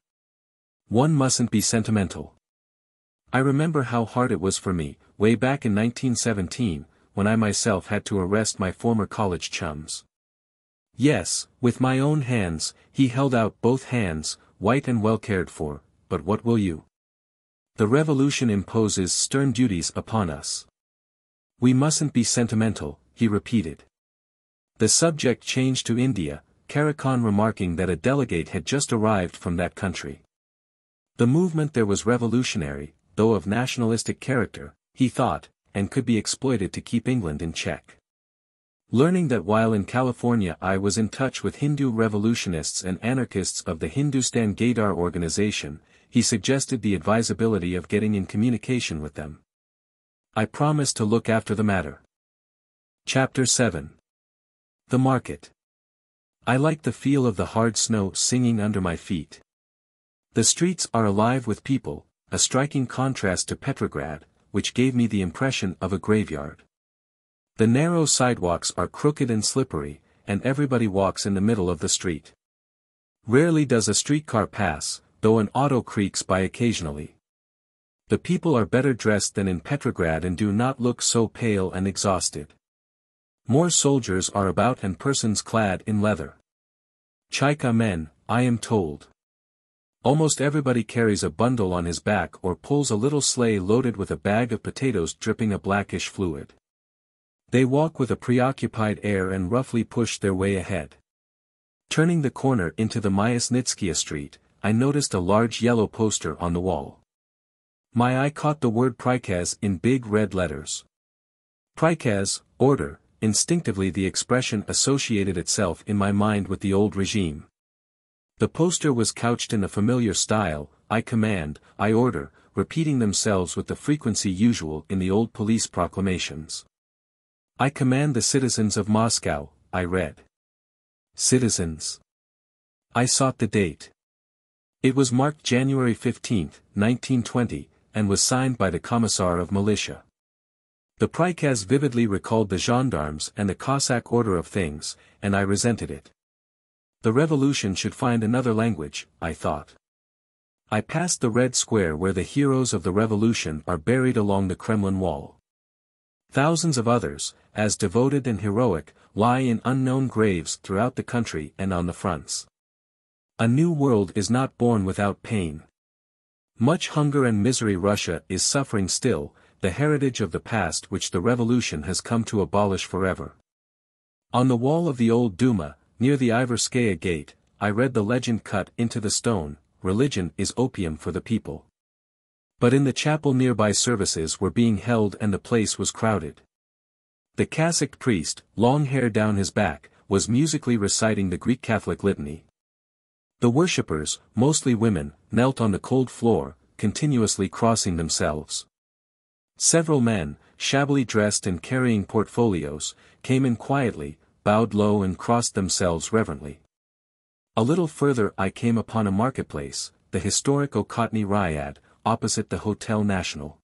One mustn't be sentimental. I remember how hard it was for me, way back in 1917, when I myself had to arrest my former college chums. Yes, with my own hands, he held out both hands, white and well cared for, but what will you? The revolution imposes stern duties upon us. We mustn't be sentimental, he repeated. The subject changed to India, Karakhan remarking that a delegate had just arrived from that country. The movement there was revolutionary, though of nationalistic character, he thought, and could be exploited to keep England in check. Learning that while in California I was in touch with Hindu revolutionists and anarchists of the Hindustan Gaidar organization, he suggested the advisability of getting in communication with them. I promised to look after the matter. Chapter 7. The Market. I like the feel of the hard snow singing under my feet. The streets are alive with people, a striking contrast to Petrograd, which gave me the impression of a graveyard. The narrow sidewalks are crooked and slippery, and everybody walks in the middle of the street. Rarely does a streetcar pass, though an auto creaks by occasionally. The people are better dressed than in Petrograd and do not look so pale and exhausted. More soldiers are about and persons clad in leather. Cheka men, I am told. Almost everybody carries a bundle on his back or pulls a little sleigh loaded with a bag of potatoes dripping a blackish fluid. They walk with a preoccupied air and roughly push their way ahead. Turning the corner into the Myasnitskaya street, I noticed a large yellow poster on the wall. My eye caught the word prikaz in big red letters. Prikaz, order, instinctively the expression associated itself in my mind with the old regime. The poster was couched in the familiar style, I command, I order, repeating themselves with the frequency usual in the old police proclamations. "I command the citizens of Moscow," I read. Citizens. I sought the date. It was marked January 15, 1920, and was signed by the Commissar of Militia. The prikaz vividly recalled the gendarmes and the Cossack order of things, and I resented it. The revolution should find another language, I thought. I passed the red square where the heroes of the revolution are buried along the Kremlin wall. Thousands of others, as devoted and heroic, lie in unknown graves throughout the country and on the fronts. A new world is not born without pain. Much hunger and misery. Russia is suffering still, the heritage of the past which the revolution has come to abolish forever. On the wall of the old Duma, near the Tverskaya gate, I read the legend cut into the stone, "Religion is opium for the people." But in the chapel nearby services were being held and the place was crowded. The cassocked priest, long hair down his back, was musically reciting the Greek Catholic litany. The worshippers, mostly women, knelt on the cold floor, continuously crossing themselves. Several men, shabbily dressed and carrying portfolios, came in quietly, bowed low and crossed themselves reverently. A little further I came upon a marketplace, the historic Okhotny Ryad, opposite the Hotel National.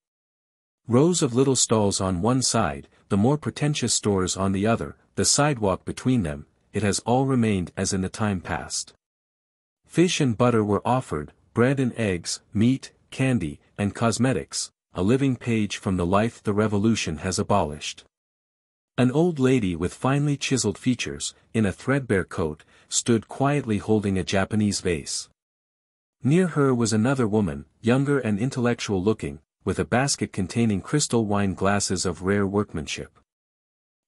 Rows of little stalls on one side, the more pretentious stores on the other, the sidewalk between them, it has all remained as in the time past. Fish and butter were offered, bread and eggs, meat, candy, and cosmetics, a living page from the life the revolution has abolished. An old lady with finely chiseled features, in a threadbare coat, stood quietly holding a Japanese vase. Near her was another woman, younger and intellectual-looking, with a basket containing crystal wine glasses of rare workmanship.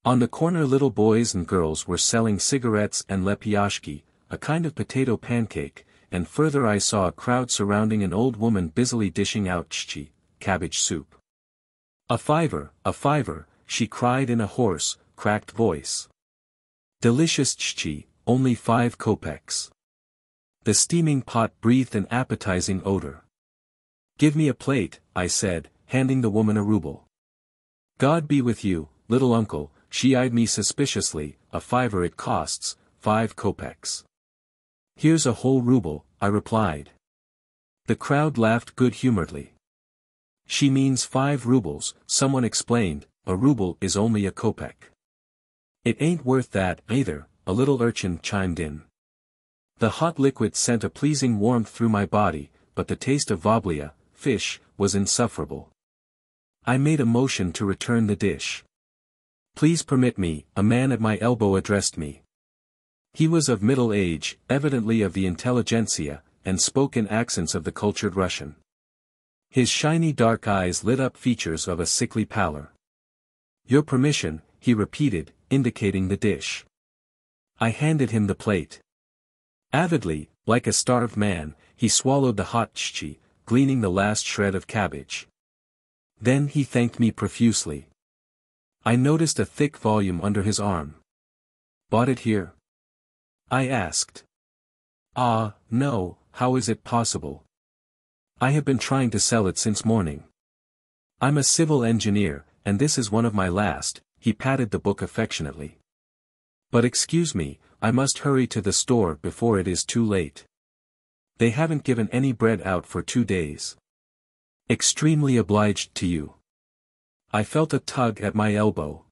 On the corner little boys and girls were selling cigarettes and lepiashki, a kind of potato pancake, and further I saw a crowd surrounding an old woman busily dishing out chichi, cabbage soup. "A fiver," she cried in a hoarse, cracked voice. "Delicious chichi, only 5 kopecks." The steaming pot breathed an appetizing odor. "Give me a plate," I said, handing the woman a ruble. "God be with you, little uncle," she eyed me suspiciously, "a fiver it costs, 5 kopecks. "Here's a whole ruble," I replied. The crowd laughed good-humoredly. "She means 5 rubles," someone explained, "a ruble is only a kopeck." "It ain't worth that, either," a little urchin chimed in. The hot liquid sent a pleasing warmth through my body, but the taste of voblia, fish, was insufferable. I made a motion to return the dish. "Please permit me," a man at my elbow addressed me. He was of middle age, evidently of the intelligentsia, and spoke in accents of the cultured Russian. His shiny dark eyes lit up features of a sickly pallor. "Your permission," he repeated, indicating the dish. I handed him the plate. Avidly, like a starved man, he swallowed the hot chichi, gleaning the last shred of cabbage. Then he thanked me profusely. I noticed a thick volume under his arm. "Bought it here?" I asked. "Ah, no, how is it possible? I have been trying to sell it since morning. I'm a civil engineer, and this is one of my last," he patted the book affectionately. "But excuse me, I must hurry to the store before it is too late. They haven't given any bread out for 2 days. Extremely obliged to you." I felt a tug at my elbow.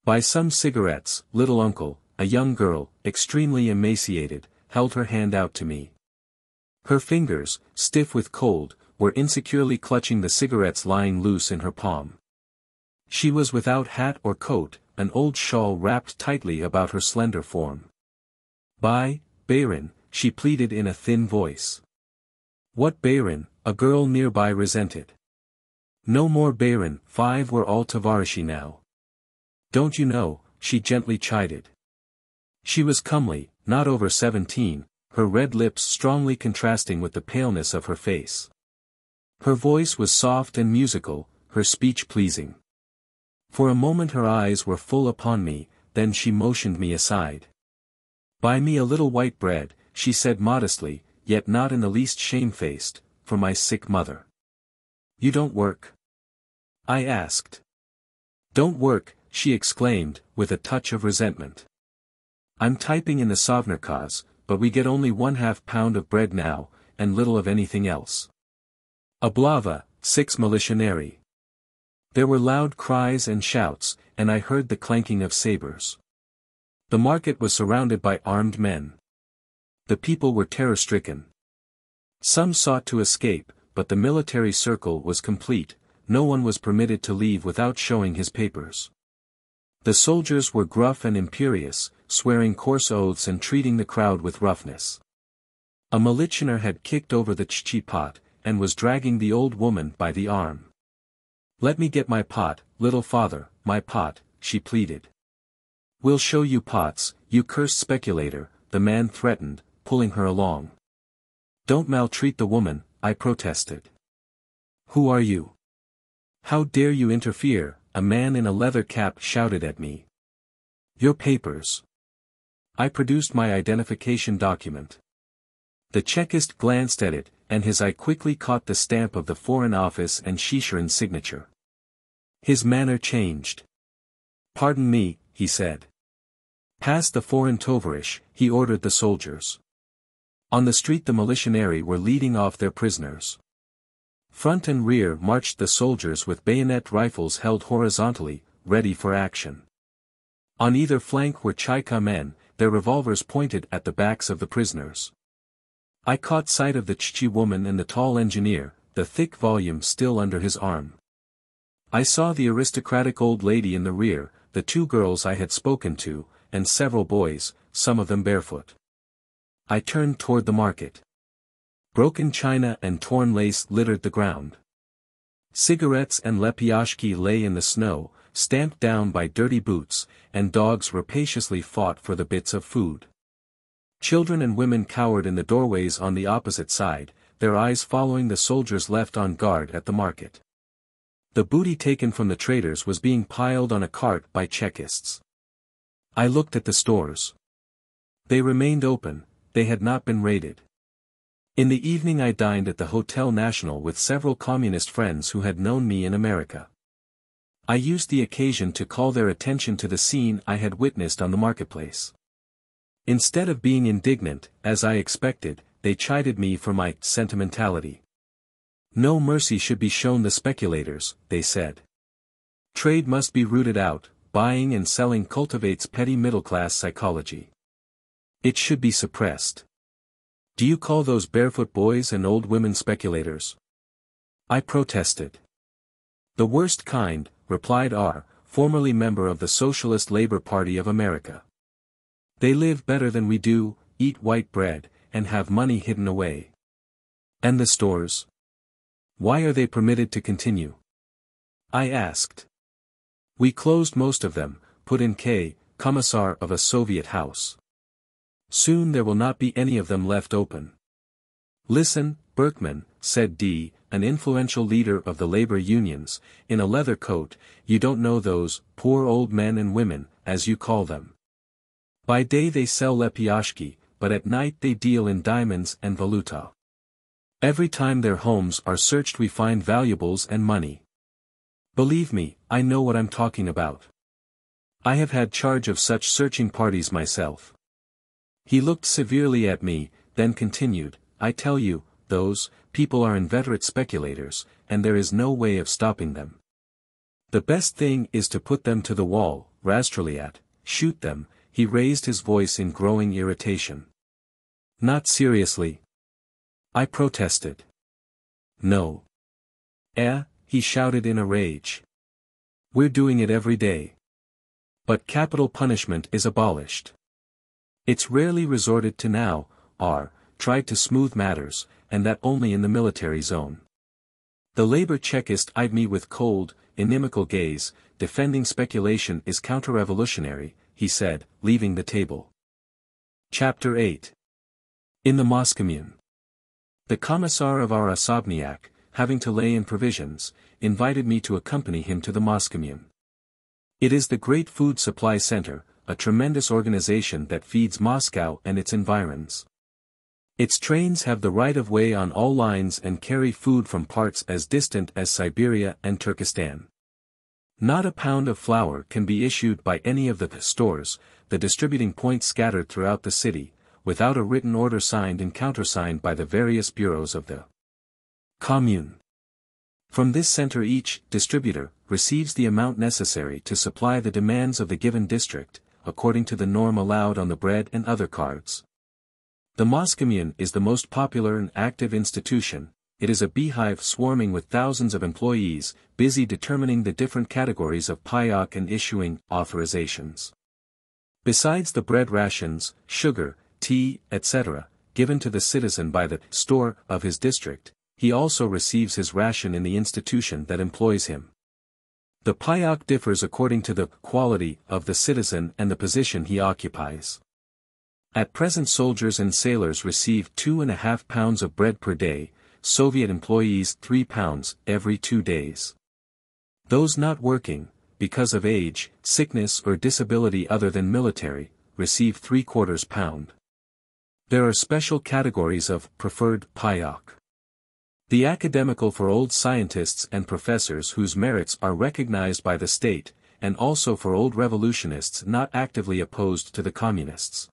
"Buy some cigarettes, little uncle," a young girl, extremely emaciated, held her hand out to me. Her fingers, stiff with cold, were insecurely clutching the cigarettes lying loose in her palm. She was without hat or coat, an old shawl wrapped tightly about her slender form. "Buy, Baron," she pleaded in a thin voice. "What Baron?" a girl nearby resented. "No more Baron, 5 were all Tavarishi now. Don't you know," she gently chided. She was comely, not over 17, her red lips strongly contrasting with the paleness of her face. Her voice was soft and musical, her speech pleasing. For a moment her eyes were full upon me, then she motioned me aside. "Buy me a little white bread," she said modestly, yet not in the least shamefaced, "for my sick mother." You don't work? I asked. Don't work, she exclaimed, with a touch of resentment. I'm typing in the Sovnarkaz, but we get only 1/2 pound of bread now, and little of anything else. Oblava, 6 militionary. There were loud cries and shouts, and I heard the clanking of sabers. The market was surrounded by armed men. The people were terror-stricken. Some sought to escape, but the military circle was complete. No one was permitted to leave without showing his papers. The soldiers were gruff and imperious, swearing coarse oaths and treating the crowd with roughness. A militianer had kicked over the pot, and was dragging the old woman by the arm. Let me get my pot, little father, my pot, she pleaded. We'll show you pots, you cursed speculator, the man threatened, pulling her along. Don't maltreat the woman, I protested. Who are you? How dare you interfere, a man in a leather cap shouted at me. Your papers. I produced my identification document. The Chekist glanced at it, and his eye quickly caught the stamp of the Foreign Office and Chicherin's signature. His manner changed. Pardon me, he said. Pass the foreign tovarish, he ordered the soldiers. On the street the militiarii were leading off their prisoners. Front and rear marched the soldiers with bayonet rifles held horizontally, ready for action. On either flank were Chaika men, their revolvers pointed at the backs of the prisoners. I caught sight of the Chichi woman and the tall engineer, the thick volume still under his arm. I saw the aristocratic old lady in the rear, the 2 girls I had spoken to, and several boys, some of them barefoot. I turned toward the market. Broken china and torn lace littered the ground. Cigarettes and lepiashki lay in the snow, stamped down by dirty boots, and dogs rapaciously fought for the bits of food. Children and women cowered in the doorways on the opposite side, their eyes following the soldiers left on guard at the market. The booty taken from the traders was being piled on a cart by Chekists. I looked at the stores. They remained open, they had not been raided. In the evening I dined at the Hotel National with several communist friends who had known me in America. I used the occasion to call their attention to the scene I had witnessed on the marketplace. Instead of being indignant, as I expected, they chided me for my sentimentality. No mercy should be shown the speculators, they said. Trade must be rooted out, buying and selling cultivates petty middle-class psychology. It should be suppressed. Do you call those barefoot boys and old women speculators? I protested. The worst kind, replied R., formerly member of the Socialist Labor Party of America. They live better than we do, eat white bread, and have money hidden away. And the stores? Why are they permitted to continue? I asked. We closed most of them, put in K., commissar of a Soviet house. Soon there will not be any of them left open. Listen, Berkman, said D., an influential leader of the labor unions, in a leather coat, you don't know those, poor old men and women, as you call them. By day they sell lepiashki, but at night they deal in diamonds and valuta. Every time their homes are searched we find valuables and money. Believe me, I know what I'm talking about. I have had charge of such searching parties myself. He looked severely at me, then continued, I tell you, those people are inveterate speculators, and there is no way of stopping them. The best thing is to put them to the wall, Rastroliat, shoot them, he raised his voice in growing irritation. Not seriously? I protested. No. He shouted in a rage. We're doing it every day. But capital punishment is abolished. It's rarely resorted to now, tried to smooth matters, and that only in the military zone. The labor Chekist eyed me with cold, inimical gaze, defending speculation is counter-revolutionary, he said, leaving the table. Chapter 8. In the Moskkommune. The commissar of our Osobniak, having to lay in provisions, invited me to accompany him to the Moskkommune. It is the great food supply center, a tremendous organization that feeds Moscow and its environs. Its trains have the right-of-way on all lines and carry food from parts as distant as Siberia and Turkestan. Not a pound of flour can be issued by any of the stores, the distributing points scattered throughout the city, without a written order signed and countersigned by the various bureaus of the commune. From this center each distributor receives the amount necessary to supply the demands of the given district, according to the norm allowed on the bread and other cards. The Moskkommune is the most popular and active institution. It is a beehive swarming with thousands of employees, busy determining the different categories of payok and issuing authorizations. Besides the bread rations, sugar, tea, etc., given to the citizen by the store of his district, he also receives his ration in the institution that employs him. The payok differs according to the quality of the citizen and the position he occupies. At present soldiers and sailors receive 2.5 pounds of bread per day, Soviet employees 3 pounds every 2 days. Those not working, because of age, sickness or disability other than military, receive 3/4 pound. There are special categories of preferred payok. The academical for old scientists and professors whose merits are recognized by the state, and also for old revolutionists not actively opposed to the communists.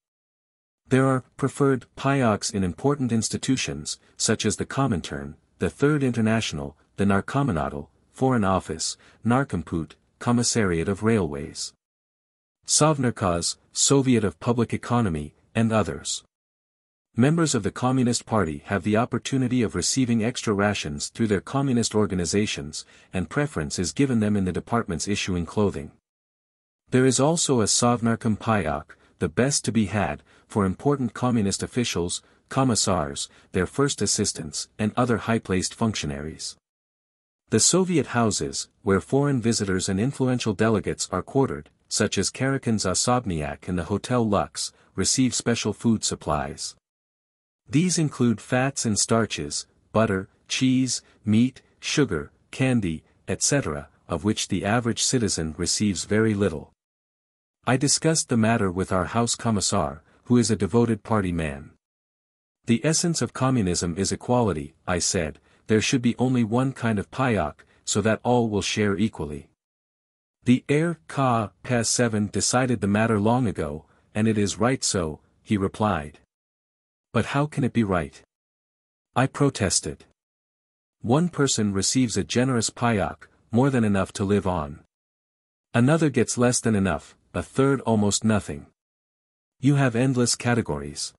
There are preferred payoks in important institutions, such as the Comintern, the Third International, the Narkomonadel, Foreign Office, Narkomput, Commissariat of Railways, Sovnarkaz, Soviet of Public Economy, and others. Members of the Communist Party have the opportunity of receiving extra rations through their communist organizations, and preference is given them in the departments issuing clothing. There is also a Sovnarkom payok, the best to be had, for important communist officials, commissars, their first assistants, and other high-placed functionaries. The Soviet houses, where foreign visitors and influential delegates are quartered, such as Karakhan's Osobnyak and the Hotel Lux, receive special food supplies. These include fats and starches, butter, cheese, meat, sugar, candy, etc., of which the average citizen receives very little. I discussed the matter with our House Commissar, who is a devoted party man. The essence of communism is equality, I said. There should be only one kind of payok, so that all will share equally. The RSFSR decided the matter long ago, and it is right so, he replied. But how can it be right? I protested. One person receives a generous payok, more than enough to live on. Another gets less than enough, a third almost nothing. You have endless categories.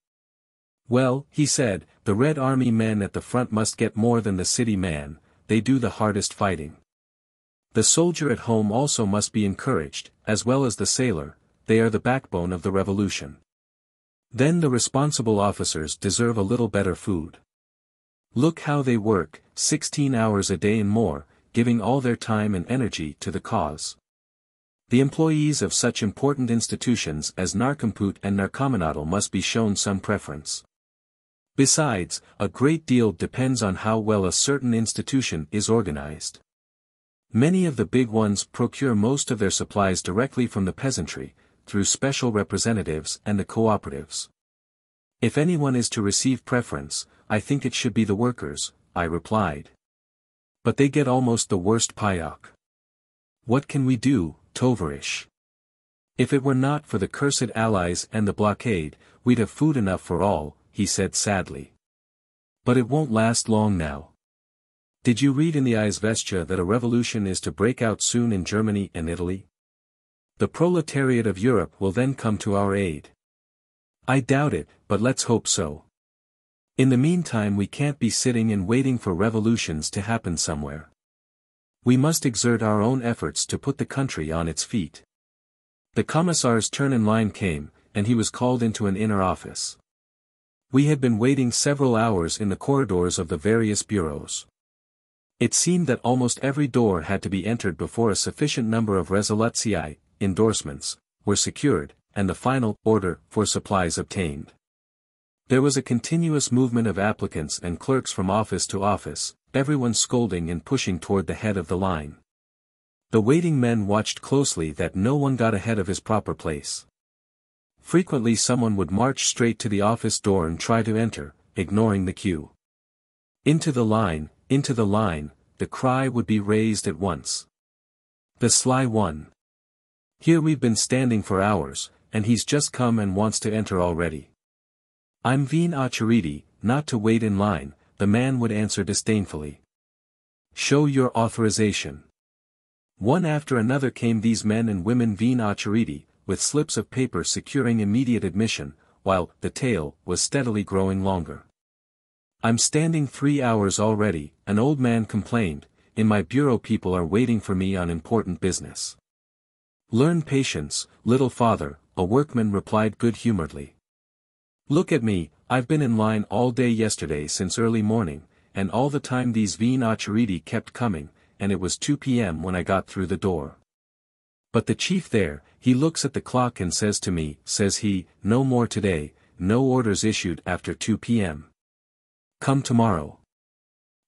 Well, he said, the Red Army men at the front must get more than the city man, they do the hardest fighting. The soldier at home also must be encouraged, as well as the sailor, they are the backbone of the revolution. Then the responsible officers deserve a little better food. Look how they work, 16 hours a day and more, giving all their time and energy to the cause. The employees of such important institutions as Narkomput and Narkomonadel must be shown some preference. Besides, a great deal depends on how well a certain institution is organized. Many of the big ones procure most of their supplies directly from the peasantry, through special representatives and the cooperatives. If anyone is to receive preference, I think it should be the workers, I replied. But they get almost the worst payok. What can we do, Tovarish? If it were not for the cursed Allies and the blockade, we'd have food enough for all, he said sadly. But it won't last long now. Did you read in the Izvestia that a revolution is to break out soon in Germany and Italy? The proletariat of Europe will then come to our aid. I doubt it, but let's hope so. In the meantime we can't be sitting and waiting for revolutions to happen somewhere. We must exert our own efforts to put the country on its feet. The commissar's turn in line came, and he was called into an inner office. We had been waiting several hours in the corridors of the various bureaus. It seemed that almost every door had to be entered before a sufficient number of resolutii, endorsements, were secured, and the final order for supplies obtained. There was a continuous movement of applicants and clerks from office to office, everyone scolding and pushing toward the head of the line. The waiting men watched closely that no one got ahead of his proper place. Frequently someone would march straight to the office door and try to enter, ignoring the cue. Into the line, the cry would be raised at once. The sly one. Here we've been standing for hours, and he's just come and wants to enter already. I'm VIII, not to wait in line, the man would answer disdainfully. Show your authorization. One after another came these men and women VIII, with slips of paper securing immediate admission, while the tail was steadily growing longer. I'm standing 3 hours already, an old man complained, in my bureau people are waiting for me on important business. Learn patience, little father, a workman replied good-humoredly. Look at me, I've been in line all day yesterday since early morning, and all the time these VIII kept coming, and it was 2 p.m. when I got through the door. But the chief there, he looks at the clock and says to me, says he, no more today, no orders issued after 2 p.m. Come tomorrow.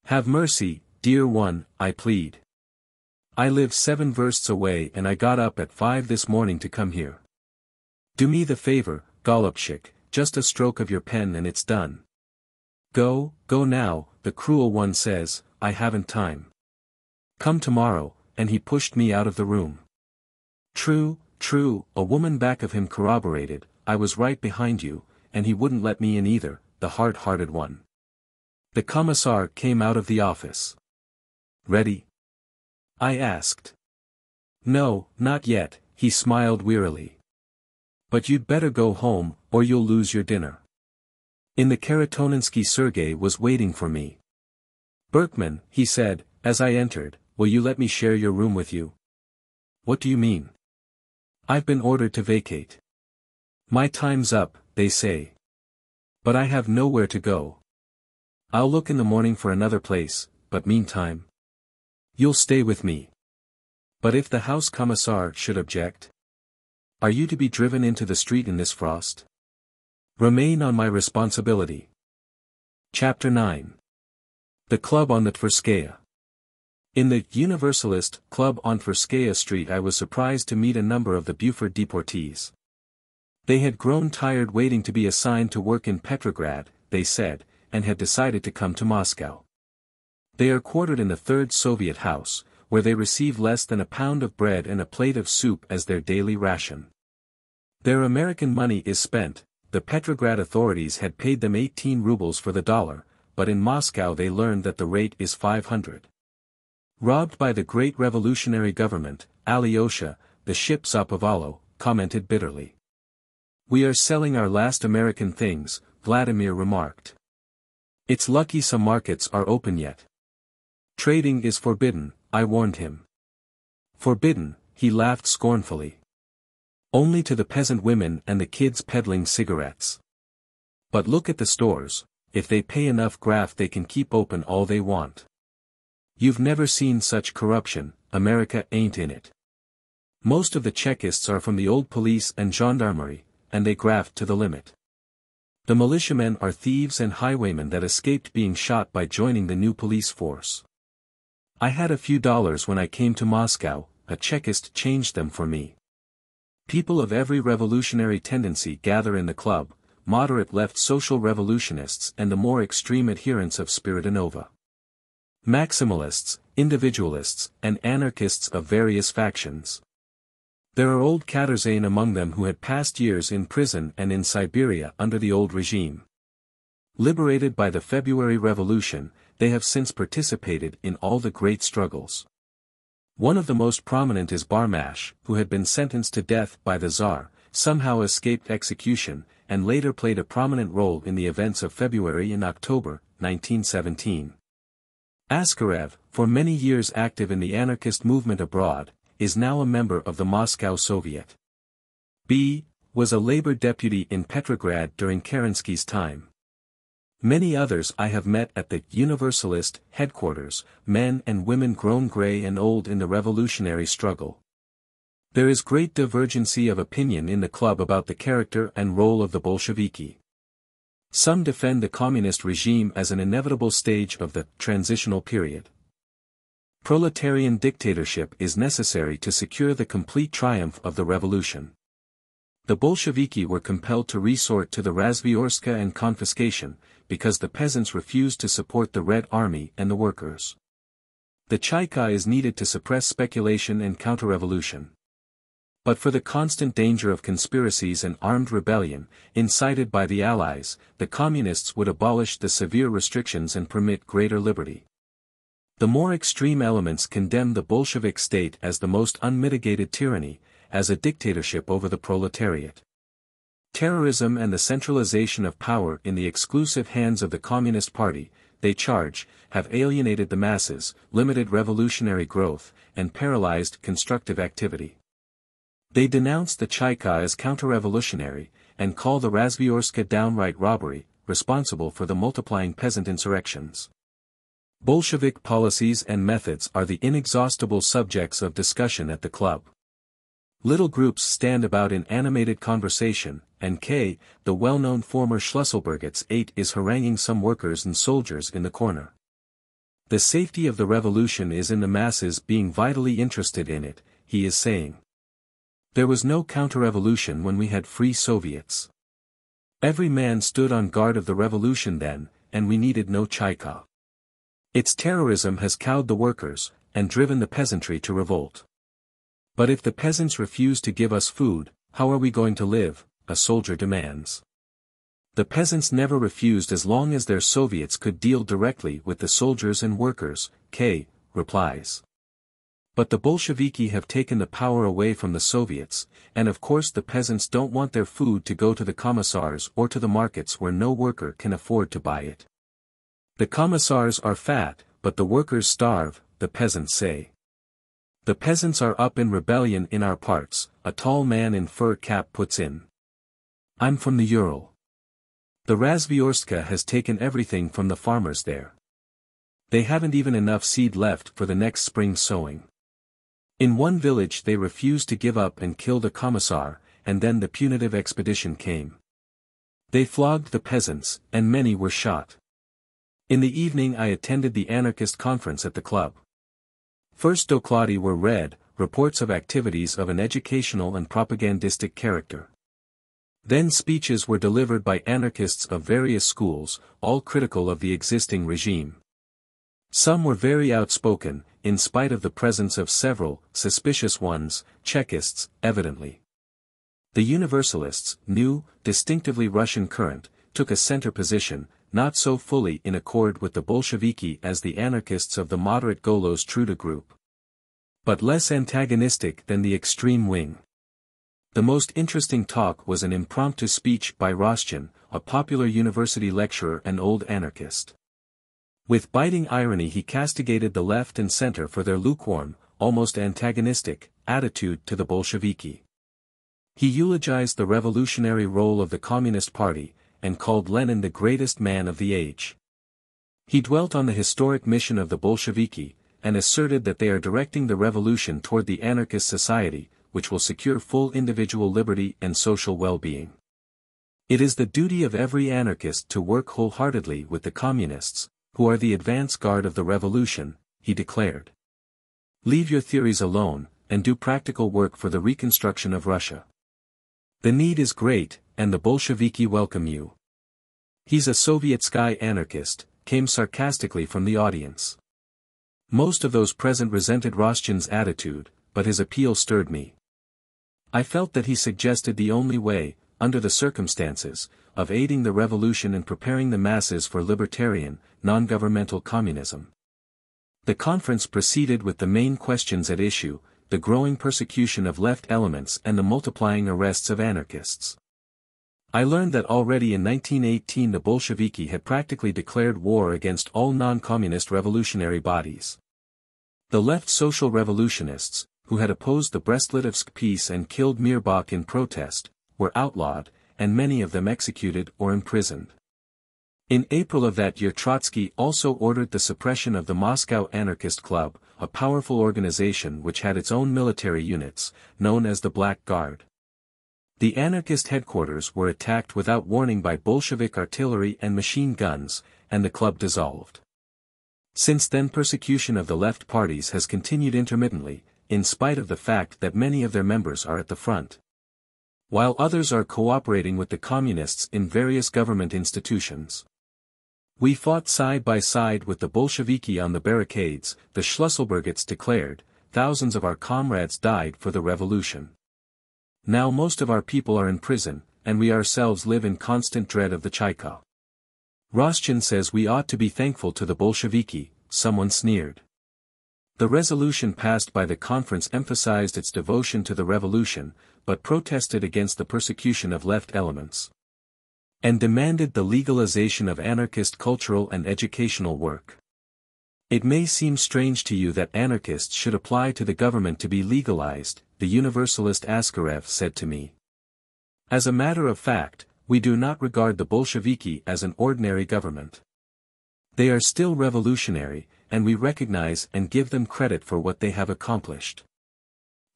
Have mercy, dear one, I plead. I live 7 versts away and I got up at 5 this morning to come here. Do me the favor, Golubchik, just a stroke of your pen and it's done. Go now, the cruel one says, I haven't time. Come tomorrow, and he pushed me out of the room. True, a woman back of him corroborated, I was right behind you, and he wouldn't let me in either, the hard-hearted one. The commissar came out of the office. Ready? I asked. No, not yet, he smiled wearily. But you'd better go home, or you'll lose your dinner. In the Karatoninsky Sergei was waiting for me. Berkman, he said, as I entered, will you let me share your room with you? What do you mean? I've been ordered to vacate. My time's up, they say. But I have nowhere to go. I'll look in the morning for another place, but meantime. You'll stay with me. But if the house commissar should object? Are you to be driven into the street in this frost? Remain on my responsibility. Chapter 9. The Club on the Tverskaya. In the Universalist Club on Tverskaya Street I was surprised to meet a number of the Buford deportees. They had grown tired waiting to be assigned to work in Petrograd, they said, and had decided to come to Moscow. They are quartered in the 3rd Soviet House, where they receive less than a pound of bread and a plate of soup as their daily ration. Their American money is spent. The Petrograd authorities had paid them 18 rubles for the dollar, but in Moscow they learned that the rate is 500. Robbed by the great revolutionary government, Alyosha, the ship Zapovalo, commented bitterly. We are selling our last American things, Vladimir remarked. It's lucky some markets are open yet. Trading is forbidden, I warned him. Forbidden, he laughed scornfully. Only to the peasant women and the kids peddling cigarettes. But look at the stores, if they pay enough graft they can keep open all they want. You've never seen such corruption, America ain't in it. Most of the Chekists are from the old police and gendarmerie, and they graft to the limit. The militiamen are thieves and highwaymen that escaped being shot by joining the new police force. I had a few dollars when I came to Moscow, a Chekist changed them for me. People of every revolutionary tendency gather in the club, moderate left social revolutionists and the more extreme adherents of Spiridonova. Maximalists, individualists, and anarchists of various factions. There are old Katerzane among them who had passed years in prison and in Siberia under the old regime. Liberated by the February Revolution, they have since participated in all the great struggles. One of the most prominent is Barmash, who had been sentenced to death by the Tsar, somehow escaped execution, and later played a prominent role in the events of February and October, 1917. Askarev, for many years active in the anarchist movement abroad, is now a member of the Moscow Soviet. B. was a labor deputy in Petrograd during Kerensky's time. Many others I have met at the Universalist headquarters, men and women grown grey and old in the revolutionary struggle. There is great divergency of opinion in the club about the character and role of the Bolsheviki. Some defend the communist regime as an inevitable stage of the transitional period. Proletarian dictatorship is necessary to secure the complete triumph of the revolution. The Bolsheviki were compelled to resort to the razvyorska and confiscation, because the peasants refused to support the Red Army and the workers. The Chaika is needed to suppress speculation and counter-revolution. But for the constant danger of conspiracies and armed rebellion, incited by the Allies, the Communists would abolish the severe restrictions and permit greater liberty. The more extreme elements condemn the Bolshevik state as the most unmitigated tyranny, as a dictatorship over the proletariat. Terrorism and the centralization of power in the exclusive hands of the Communist Party, they charge, have alienated the masses, limited revolutionary growth, and paralyzed constructive activity. They denounce the Chaika as counter-revolutionary, and call the Razvyorska downright robbery, responsible for the multiplying peasant insurrections. Bolshevik policies and methods are the inexhaustible subjects of discussion at the club. Little groups stand about in animated conversation, and K., the well-known former Schlüsselburg XVIII, is haranguing some workers and soldiers in the corner. The safety of the revolution is in the masses being vitally interested in it, he is saying. There was no counter-revolution when we had free Soviets. Every man stood on guard of the revolution then, and we needed no Chaika. Its terrorism has cowed the workers, and driven the peasantry to revolt. But if the peasants refuse to give us food, how are we going to live, a soldier demands. The peasants never refused as long as their Soviets could deal directly with the soldiers and workers, K. replies. But the Bolsheviki have taken the power away from the Soviets, and of course the peasants don't want their food to go to the commissars or to the markets where no worker can afford to buy it. The commissars are fat, but the workers starve, the peasants say. The peasants are up in rebellion in our parts, a tall man in fur cap puts in. I'm from the Ural. The Razvyorska has taken everything from the farmers there. They haven't even enough seed left for the next spring sowing. In one village they refused to give up and killed a commissar, and then the punitive expedition came. They flogged the peasants, and many were shot. In the evening I attended the anarchist conference at the club. First doklady were read, reports of activities of an educational and propagandistic character. Then speeches were delivered by anarchists of various schools, all critical of the existing regime. Some were very outspoken, in spite of the presence of several, suspicious ones, Chekists, evidently. The Universalists, new, distinctively Russian current, took a center position, not so fully in accord with the Bolsheviki as the anarchists of the moderate Golos Truda group, but less antagonistic than the extreme wing. The most interesting talk was an impromptu speech by Rostyan, a popular university lecturer and old anarchist. With biting irony he castigated the left and center for their lukewarm, almost antagonistic, attitude to the Bolsheviki. He eulogized the revolutionary role of the Communist Party, and called Lenin the greatest man of the age. He dwelt on the historic mission of the Bolsheviki, and asserted that they are directing the revolution toward the anarchist society, which will secure full individual liberty and social well-being. It is the duty of every anarchist to work wholeheartedly with the communists, who are the advance guard of the revolution, he declared. Leave your theories alone, and do practical work for the reconstruction of Russia. The need is great, and the Bolsheviki welcome you. He's a Sovietskaya anarchist, came sarcastically from the audience. Most of those present resented Rostyan's attitude, but his appeal stirred me. I felt that he suggested the only way, under the circumstances, of aiding the revolution and preparing the masses for libertarian, non-governmental communism. The conference proceeded with the main questions at issue, the growing persecution of left elements and the multiplying arrests of anarchists. I learned that already in 1918 the Bolsheviki had practically declared war against all non-communist revolutionary bodies. The left social revolutionists, who had opposed the Brest-Litovsk peace and killed Mirbach in protest, were outlawed, and many of them executed or imprisoned. In April of that year Trotsky also ordered the suppression of the Moscow Anarchist Club, a powerful organization which had its own military units, known as the Black Guard. The anarchist headquarters were attacked without warning by Bolshevik artillery and machine guns, and the club dissolved. Since then persecution of the left parties has continued intermittently, in spite of the fact that many of their members are at the front, while others are cooperating with the communists in various government institutions. We fought side by side with the Bolsheviki on the barricades, the Schlüsselburgits declared. Thousands of our comrades died for the revolution. Now most of our people are in prison, and we ourselves live in constant dread of the Cheka. Rostchin says we ought to be thankful to the Bolsheviki, someone sneered. The resolution passed by the conference emphasized its devotion to the revolution, but protested against the persecution of left elements. And demanded the legalization of anarchist cultural and educational work. It may seem strange to you that anarchists should apply to the government to be legalized, the Universalist Askarev said to me. As a matter of fact, we do not regard the Bolsheviki as an ordinary government. They are still revolutionary, and we recognize and give them credit for what they have accomplished.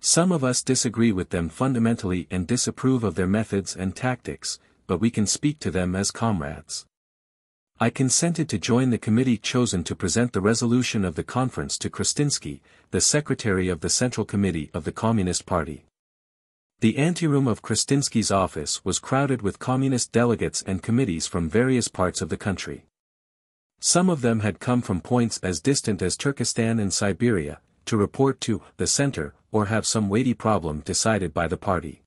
Some of us disagree with them fundamentally and disapprove of their methods and tactics, but we can speak to them as comrades. I consented to join the committee chosen to present the resolution of the conference to Krastinsky, the secretary of the Central Committee of the Communist Party. The anteroom of Krastinsky's office was crowded with communist delegates and committees from various parts of the country. Some of them had come from points as distant as Turkestan and Siberia, to report to the center, or have some weighty problem decided by the party.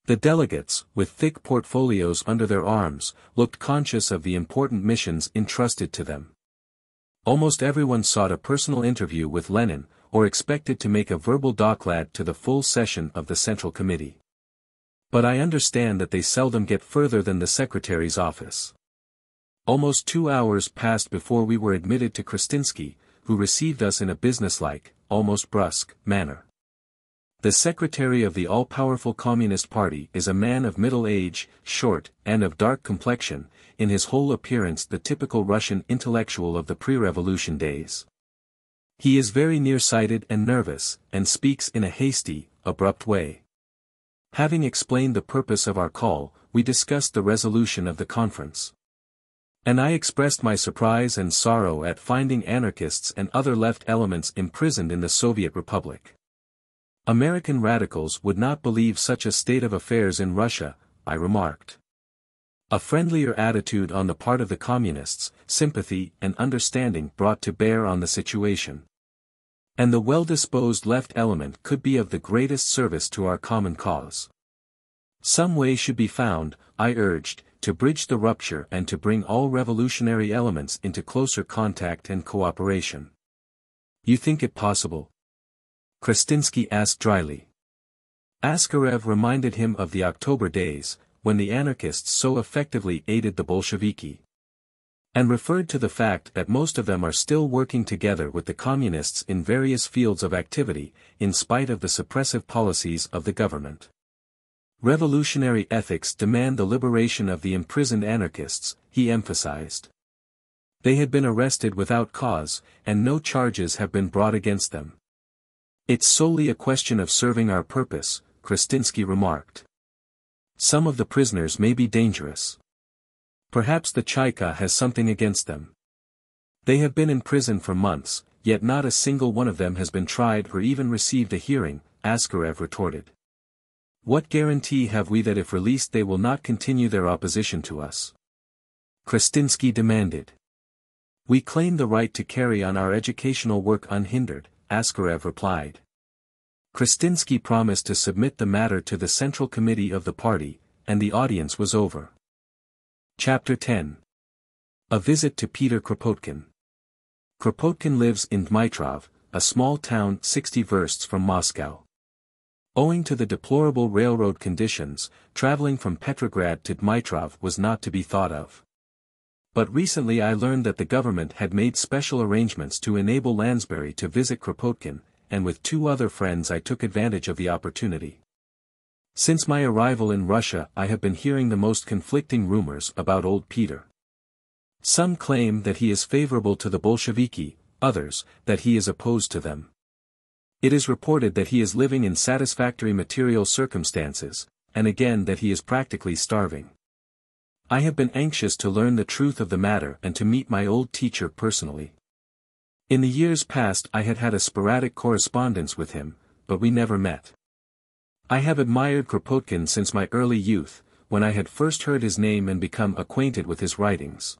The delegates, with thick portfolios under their arms, looked conscious of the important missions entrusted to them. Almost everyone sought a personal interview with Lenin, or expected to make a verbal doklad to the full session of the Central Committee. But I understand that they seldom get further than the secretary's office. Almost 2 hours passed before we were admitted to Krastinsky, who received us in a businesslike, almost brusque, manner. The secretary of the all-powerful Communist Party is a man of middle age, short, and of dark complexion, in his whole appearance the typical Russian intellectual of the pre-revolution days. He is very nearsighted and nervous, and speaks in a hasty, abrupt way. Having explained the purpose of our call, we discussed the resolution of the conference. And I expressed my surprise and sorrow at finding anarchists and other left elements imprisoned in the Soviet Republic. American radicals would not believe such a state of affairs in Russia, I remarked. A friendlier attitude on the part of the communists, sympathy and understanding brought to bear on the situation. And the well-disposed left element could be of the greatest service to our common cause. Some way should be found, I urged, to bridge the rupture and to bring all revolutionary elements into closer contact and cooperation. You think it possible? Krastinsky asked dryly. Askarev reminded him of the October days, when the anarchists so effectively aided the Bolsheviki. And referred to the fact that most of them are still working together with the communists in various fields of activity, in spite of the suppressive policies of the government. Revolutionary ethics demand the liberation of the imprisoned anarchists, he emphasized. They had been arrested without cause, and no charges have been brought against them. It's solely a question of serving our purpose, Krastinsky remarked. Some of the prisoners may be dangerous. Perhaps the Cheka has something against them. They have been in prison for months, yet not a single one of them has been tried or even received a hearing, Askarev retorted. What guarantee have we that if released they will not continue their opposition to us? Krastinsky demanded. We claim the right to carry on our educational work unhindered, Askarev replied. Krastinsky promised to submit the matter to the Central Committee of the party, and the audience was over. Chapter 10. A visit to Peter Kropotkin. Kropotkin lives in Dmitrov, a small town 60 versts from Moscow. Owing to the deplorable railroad conditions, traveling from Petrograd to Dmitrov was not to be thought of. But recently I learned that the government had made special arrangements to enable Lansbury to visit Kropotkin, and with 2 other friends I took advantage of the opportunity. Since my arrival in Russia I have been hearing the most conflicting rumors about old Peter. Some claim that he is favorable to the Bolsheviki, others, that he is opposed to them. It is reported that he is living in satisfactory material circumstances, and again that he is practically starving. I have been anxious to learn the truth of the matter and to meet my old teacher personally. In the years past I had had a sporadic correspondence with him, but we never met. I have admired Kropotkin since my early youth, when I had first heard his name and become acquainted with his writings.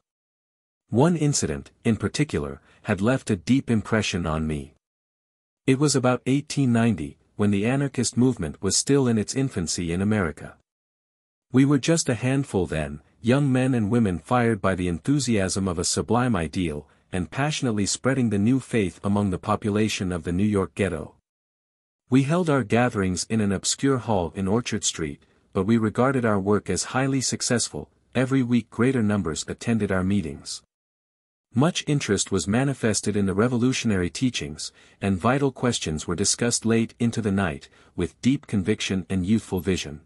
One incident, in particular, had left a deep impression on me. It was about 1890, when the anarchist movement was still in its infancy in America. We were just a handful then, young men and women fired by the enthusiasm of a sublime ideal, and passionately spreading the new faith among the population of the New York ghetto. We held our gatherings in an obscure hall in Orchard Street, but we regarded our work as highly successful. Every week greater numbers attended our meetings. Much interest was manifested in the revolutionary teachings, and vital questions were discussed late into the night, with deep conviction and youthful vision.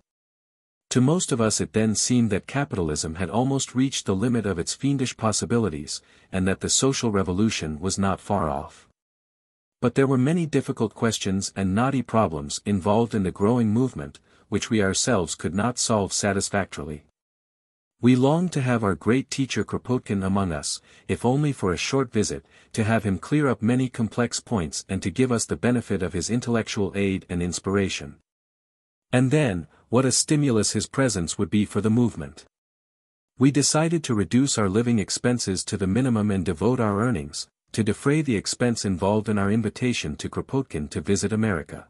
To most of us it then seemed that capitalism had almost reached the limit of its fiendish possibilities, and that the social revolution was not far off. But there were many difficult questions and knotty problems involved in the growing movement, which we ourselves could not solve satisfactorily. We longed to have our great teacher Kropotkin among us, if only for a short visit, to have him clear up many complex points and to give us the benefit of his intellectual aid and inspiration. And then, what a stimulus his presence would be for the movement. We decided to reduce our living expenses to the minimum and devote our earnings, to defray the expense involved in our invitation to Kropotkin to visit America.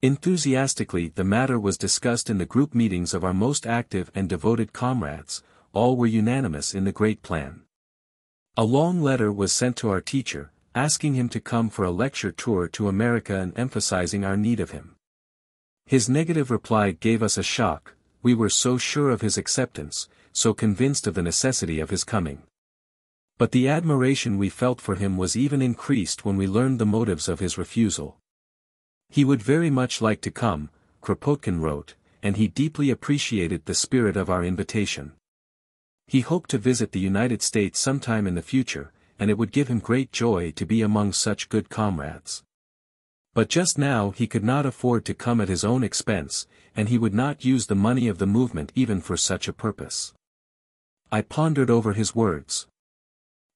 Enthusiastically the matter was discussed in the group meetings of our most active and devoted comrades. All were unanimous in the great plan. A long letter was sent to our teacher, asking him to come for a lecture tour to America and emphasizing our need of him. His negative reply gave us a shock. We were so sure of his acceptance, so convinced of the necessity of his coming. But the admiration we felt for him was even increased when we learned the motives of his refusal. He would very much like to come, Kropotkin wrote, and he deeply appreciated the spirit of our invitation. He hoped to visit the United States sometime in the future, and it would give him great joy to be among such good comrades. But just now he could not afford to come at his own expense, and he would not use the money of the movement even for such a purpose. I pondered over his words.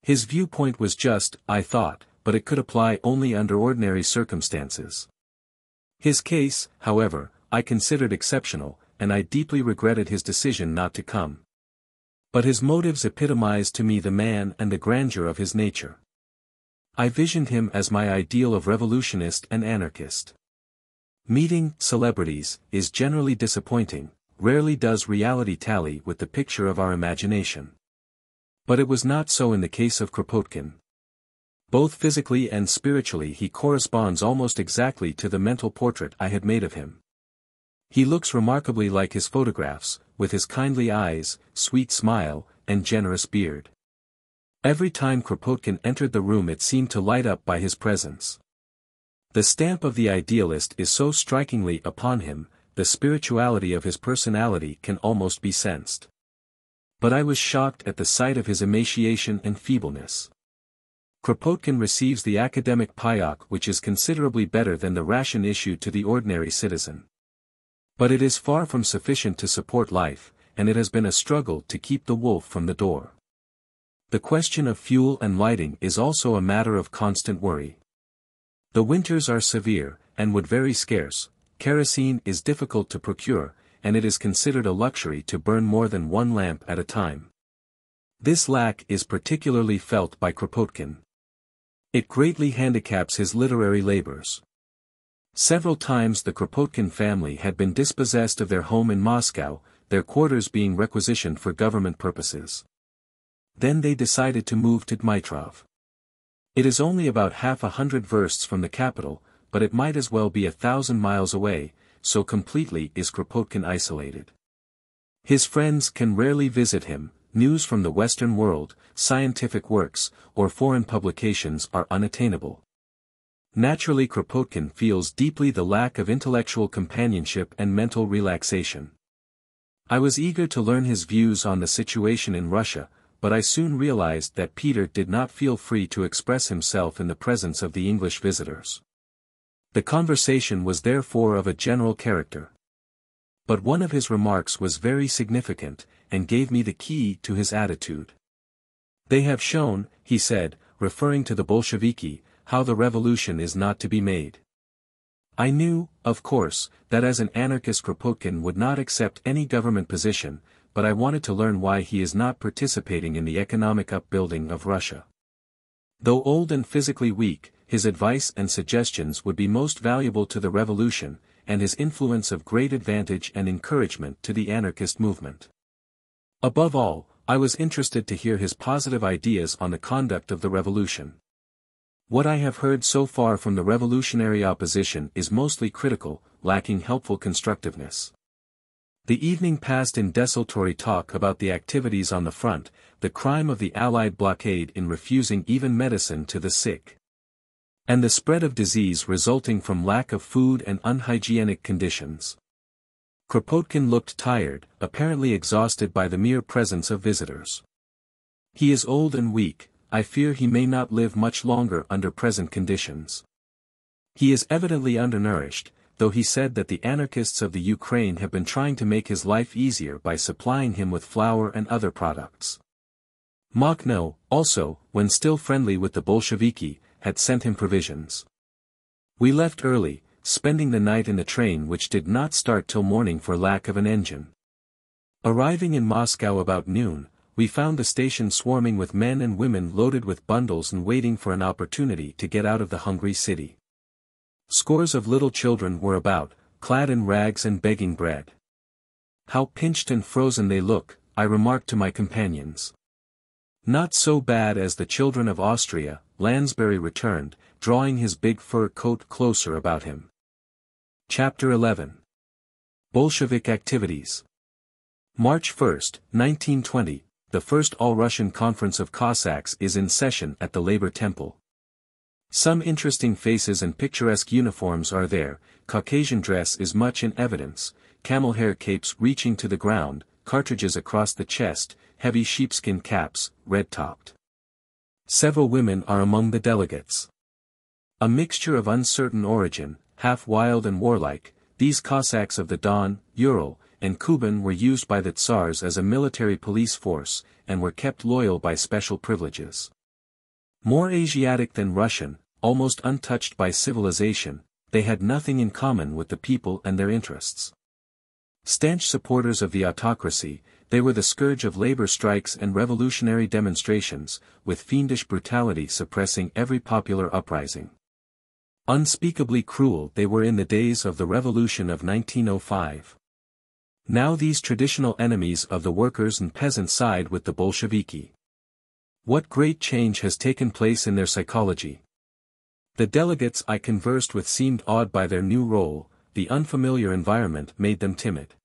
His viewpoint was just, I thought, but it could apply only under ordinary circumstances. His case, however, I considered exceptional, and I deeply regretted his decision not to come. But his motives epitomized to me the man and the grandeur of his nature. I visioned him as my ideal of revolutionist and anarchist. Meeting celebrities is generally disappointing, rarely does reality tally with the picture of our imagination. But it was not so in the case of Kropotkin. Both physically and spiritually he corresponds almost exactly to the mental portrait I had made of him. He looks remarkably like his photographs, with his kindly eyes, sweet smile, and generous beard. Every time Kropotkin entered the room it seemed to light up by his presence. The stamp of the idealist is so strikingly upon him, the spirituality of his personality can almost be sensed. But I was shocked at the sight of his emaciation and feebleness. Kropotkin receives the academic payok, which is considerably better than the ration issued to the ordinary citizen. But it is far from sufficient to support life, and it has been a struggle to keep the wolf from the door. The question of fuel and lighting is also a matter of constant worry. The winters are severe, and wood very scarce, kerosene is difficult to procure, and it is considered a luxury to burn more than one lamp at a time. This lack is particularly felt by Kropotkin. It greatly handicaps his literary labors. Several times the Kropotkin family had been dispossessed of their home in Moscow, their quarters being requisitioned for government purposes. Then they decided to move to Dmitrov. It is only about 100 versts from the capital, but it might as well be 1,000 miles away, so completely is Kropotkin isolated. His friends can rarely visit him, news from the Western world, scientific works, or foreign publications are unattainable. Naturally Kropotkin feels deeply the lack of intellectual companionship and mental relaxation. I was eager to learn his views on the situation in Russia, but I soon realized that Peter did not feel free to express himself in the presence of the English visitors. The conversation was therefore of a general character. But one of his remarks was very significant, and gave me the key to his attitude. They have shown, he said, referring to the Bolsheviki, how the revolution is not to be made. I knew, of course, that as an anarchist Kropotkin would not accept any government position, but I wanted to learn why he is not participating in the economic upbuilding of Russia. Though old and physically weak, his advice and suggestions would be most valuable to the revolution, and his influence of great advantage and encouragement to the anarchist movement. Above all, I was interested to hear his positive ideas on the conduct of the revolution. What I have heard so far from the revolutionary opposition is mostly critical, lacking helpful constructiveness. The evening passed in desultory talk about the activities on the front, the crime of the Allied blockade in refusing even medicine to the sick, and the spread of disease resulting from lack of food and unhygienic conditions. Kropotkin looked tired, apparently exhausted by the mere presence of visitors. He is old and weak, I fear he may not live much longer under present conditions. He is evidently undernourished, though he said that the anarchists of the Ukraine have been trying to make his life easier by supplying him with flour and other products. Makhno, also, when still friendly with the Bolsheviki, had sent him provisions. We left early, spending the night in the train which did not start till morning for lack of an engine. Arriving in Moscow about noon, we found the station swarming with men and women loaded with bundles and waiting for an opportunity to get out of the hungry city. Scores of little children were about, clad in rags and begging bread. How pinched and frozen they look, I remarked to my companions. Not so bad as the children of Austria, Lansbury returned, drawing his big fur coat closer about him. Chapter 11. Bolshevik Activities. March 1, 1920, the first All-Russian Conference of Cossacks is in session at the Labor Temple. Some interesting faces and picturesque uniforms are there, Caucasian dress is much in evidence, camel hair capes reaching to the ground, cartridges across the chest, heavy sheepskin caps, red-topped. Several women are among the delegates. A mixture of uncertain origin, half wild and warlike, these Cossacks of the Don, Ural, and Kuban were used by the Tsars as a military police force, and were kept loyal by special privileges. More Asiatic than Russian, almost untouched by civilization, they had nothing in common with the people and their interests. Stanch supporters of the autocracy, they were the scourge of labor strikes and revolutionary demonstrations, with fiendish brutality suppressing every popular uprising. Unspeakably cruel they were in the days of the Revolution of 1905. Now these traditional enemies of the workers and peasants side with the Bolsheviki. What great change has taken place in their psychology. The delegates I conversed with seemed awed by their new role, the unfamiliar environment made them timid.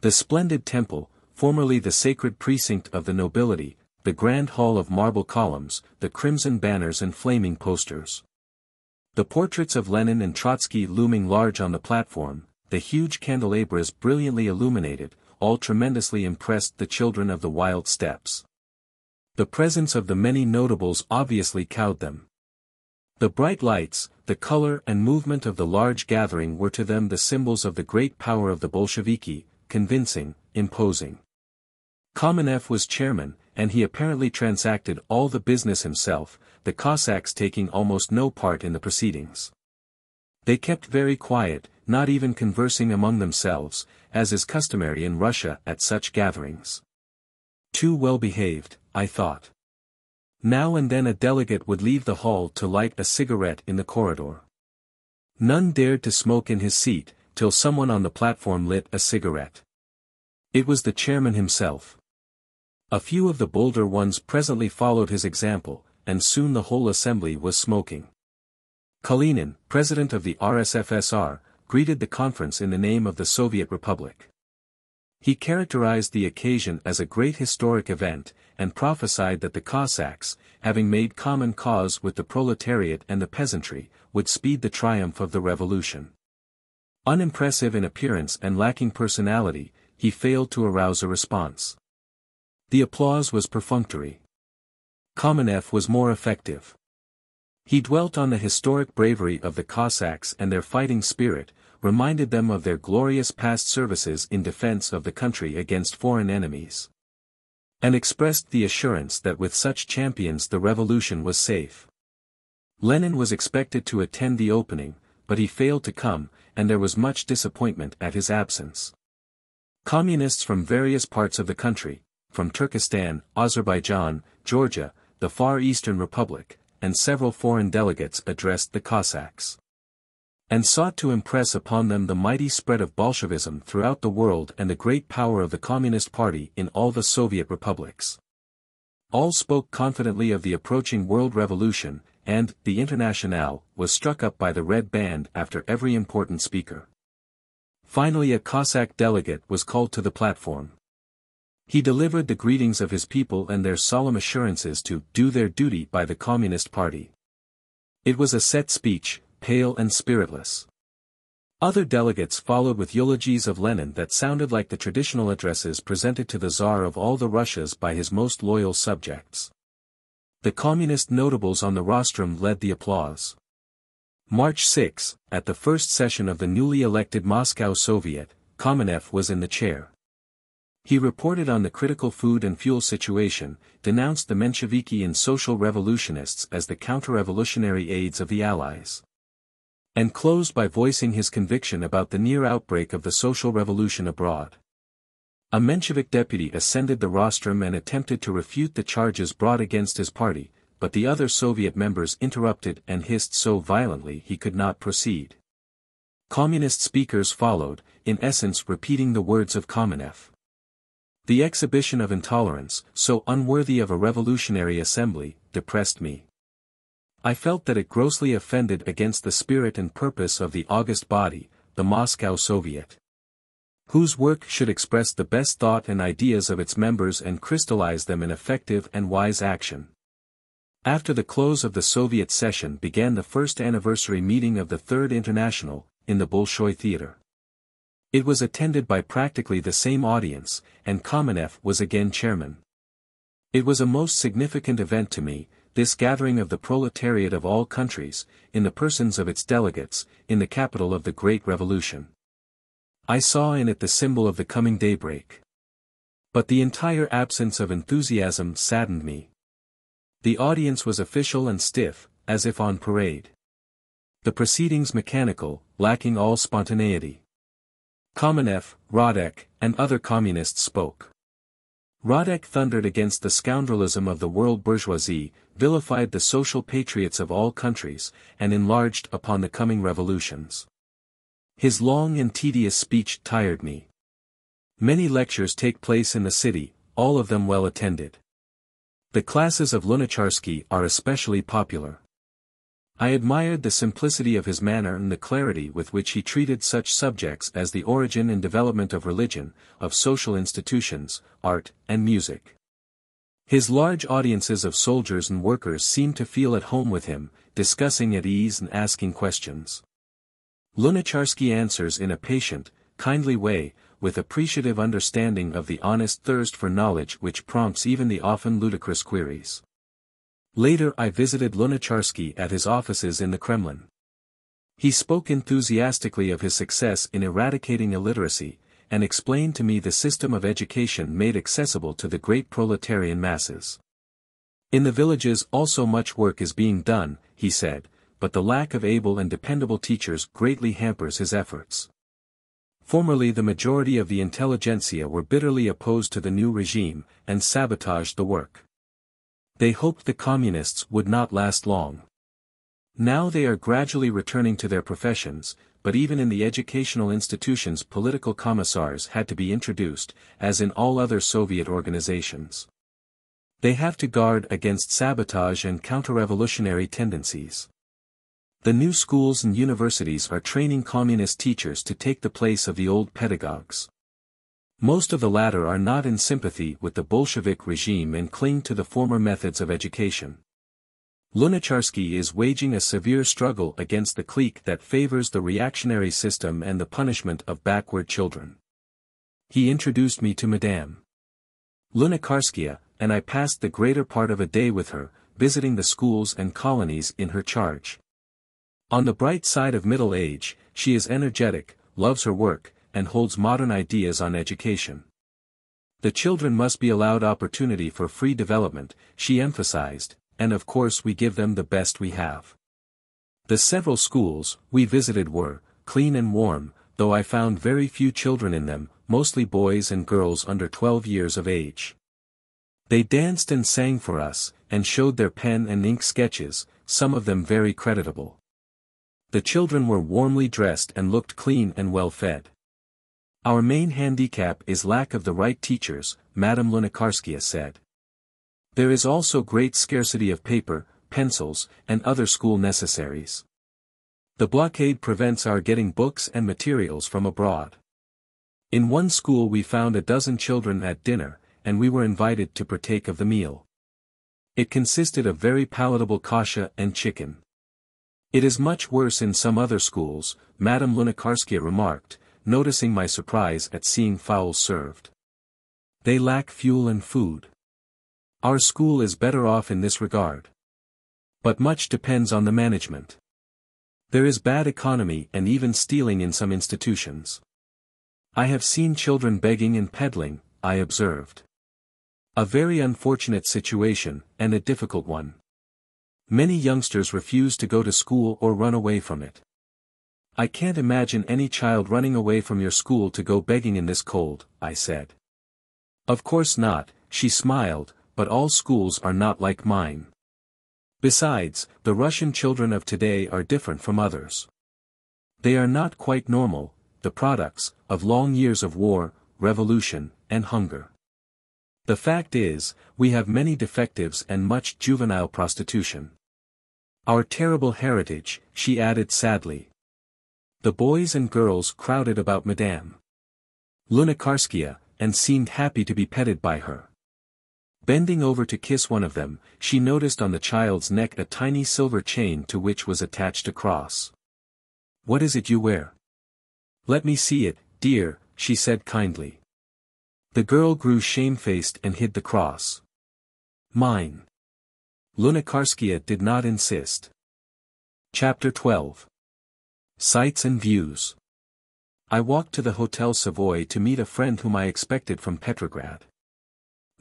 The splendid temple, formerly the sacred precinct of the nobility, the grand hall of marble columns, the crimson banners and flaming posters. The portraits of Lenin and Trotsky looming large on the platform, the huge candelabras brilliantly illuminated, all tremendously impressed the children of the wild steppes. The presence of the many notables obviously cowed them. The bright lights, the color and movement of the large gathering were to them the symbols of the great power of the Bolsheviki, convincing, imposing. Kamenev was chairman, and he apparently transacted all the business himself, the Cossacks taking almost no part in the proceedings. They kept very quiet, not even conversing among themselves, as is customary in Russia at such gatherings. Too well behaved, I thought. Now and then a delegate would leave the hall to light a cigarette in the corridor. None dared to smoke in his seat, till someone on the platform lit a cigarette. It was the chairman himself. A few of the bolder ones presently followed his example, and soon the whole assembly was smoking. Kalinin, president of the RSFSR, greeted the conference in the name of the Soviet Republic. He characterized the occasion as a great historic event, and prophesied that the Cossacks, having made common cause with the proletariat and the peasantry, would speed the triumph of the revolution. Unimpressive in appearance and lacking personality, he failed to arouse a response. The applause was perfunctory. Kamenev was more effective. He dwelt on the historic bravery of the Cossacks and their fighting spirit, reminded them of their glorious past services in defense of the country against foreign enemies, and expressed the assurance that with such champions the revolution was safe. Lenin was expected to attend the opening, but he failed to come, and there was much disappointment at his absence. Communists from various parts of the country, from Turkestan, Azerbaijan, Georgia, the Far Eastern Republic, and several foreign delegates addressed the Cossacks and sought to impress upon them the mighty spread of Bolshevism throughout the world and the great power of the Communist Party in all the Soviet republics. All spoke confidently of the approaching world revolution, and the Internationale was struck up by the red band after every important speaker. Finally a Cossack delegate was called to the platform. He delivered the greetings of his people and their solemn assurances to do their duty by the Communist Party. It was a set speech, pale and spiritless. Other delegates followed with eulogies of Lenin that sounded like the traditional addresses presented to the Tsar of all the Russias by his most loyal subjects. The communist notables on the rostrum led the applause. March 6, at the first session of the newly elected Moscow Soviet, Kamenev was in the chair. He reported on the critical food and fuel situation, denounced the Mensheviki and social revolutionists as the counter-revolutionary aides of the Allies, and closed by voicing his conviction about the near outbreak of the social revolution abroad. A Menshevik deputy ascended the rostrum and attempted to refute the charges brought against his party, but the other Soviet members interrupted and hissed so violently he could not proceed. Communist speakers followed, in essence repeating the words of Kamenev. The exhibition of intolerance, so unworthy of a revolutionary assembly, depressed me. I felt that it grossly offended against the spirit and purpose of the august body, the Moscow Soviet, whose work should express the best thought and ideas of its members and crystallize them in effective and wise action. After the close of the Soviet session began the first anniversary meeting of the Third International, in the Bolshoi Theater. It was attended by practically the same audience, and Kamenev was again chairman. It was a most significant event to me, this gathering of the proletariat of all countries, in the persons of its delegates, in the capital of the Great Revolution. I saw in it the symbol of the coming daybreak. But the entire absence of enthusiasm saddened me. The audience was official and stiff, as if on parade. The proceedings mechanical, lacking all spontaneity. Kamenev, Radek, and other communists spoke. Radek thundered against the scoundrelism of the world bourgeoisie, vilified the social patriots of all countries, and enlarged upon the coming revolutions. His long and tedious speech tired me. Many lectures take place in the city, all of them well attended. The classes of Lunacharsky are especially popular. I admired the simplicity of his manner and the clarity with which he treated such subjects as the origin and development of religion, of social institutions, art, and music. His large audiences of soldiers and workers seemed to feel at home with him, discussing at ease and asking questions. Lunacharsky answers in a patient, kindly way, with appreciative understanding of the honest thirst for knowledge which prompts even the often ludicrous queries. Later I visited Lunacharsky at his offices in the Kremlin. He spoke enthusiastically of his success in eradicating illiteracy, and explained to me the system of education made accessible to the great proletarian masses. In the villages also much work is being done, he said, but the lack of able and dependable teachers greatly hampers his efforts. Formerly the majority of the intelligentsia were bitterly opposed to the new regime, and sabotaged the work. They hoped the communists would not last long. Now they are gradually returning to their professions, but even in the educational institutions political commissars had to be introduced, as in all other Soviet organizations. They have to guard against sabotage and counter-revolutionary tendencies. The new schools and universities are training communist teachers to take the place of the old pedagogues. Most of the latter are not in sympathy with the Bolshevik regime and cling to the former methods of education. Lunacharsky is waging a severe struggle against the clique that favors the reactionary system and the punishment of backward children. He introduced me to Madame Lunakarskaya, and I passed the greater part of a day with her, visiting the schools and colonies in her charge. On the bright side of middle age, she is energetic, loves her work, and holds modern ideas on education. The children must be allowed opportunity for free development, she emphasized, and of course we give them the best we have. The several schools we visited were clean and warm, though I found very few children in them, mostly boys and girls under 12 years of age. They danced and sang for us, and showed their pen and ink sketches, some of them very creditable. The children were warmly dressed and looked clean and well fed. Our main handicap is lack of the right teachers, Madame Lunacharskia said. There is also great scarcity of paper, pencils, and other school necessaries. The blockade prevents our getting books and materials from abroad. In one school we found a dozen children at dinner, and we were invited to partake of the meal. It consisted of very palatable kasha and chicken. It is much worse in some other schools, Madame Lunacharskia remarked, noticing my surprise at seeing fowls served. They lack fuel and food. Our school is better off in this regard. But much depends on the management. There is bad economy and even stealing in some institutions. I have seen children begging and peddling, I observed. A very unfortunate situation, and a difficult one. Many youngsters refuse to go to school or run away from it. I can't imagine any child running away from your school to go begging in this cold, I said. Of course not, she smiled, but all schools are not like mine. Besides, the Russian children of today are different from others. They are not quite normal, the products of long years of war, revolution, and hunger. The fact is, we have many defectives and much juvenile prostitution. Our terrible heritage, she added sadly. The boys and girls crowded about Madame Lunacharskia, and seemed happy to be petted by her. Bending over to kiss one of them, she noticed on the child's neck a tiny silver chain to which was attached a cross. "What is it you wear?" "Let me see it, dear," she said kindly. The girl grew shamefaced and hid the cross. "Mine." Lunacharskia did not insist. Chapter 12. Sights and Views. I walked to the Hotel Savoy to meet a friend whom I expected from Petrograd.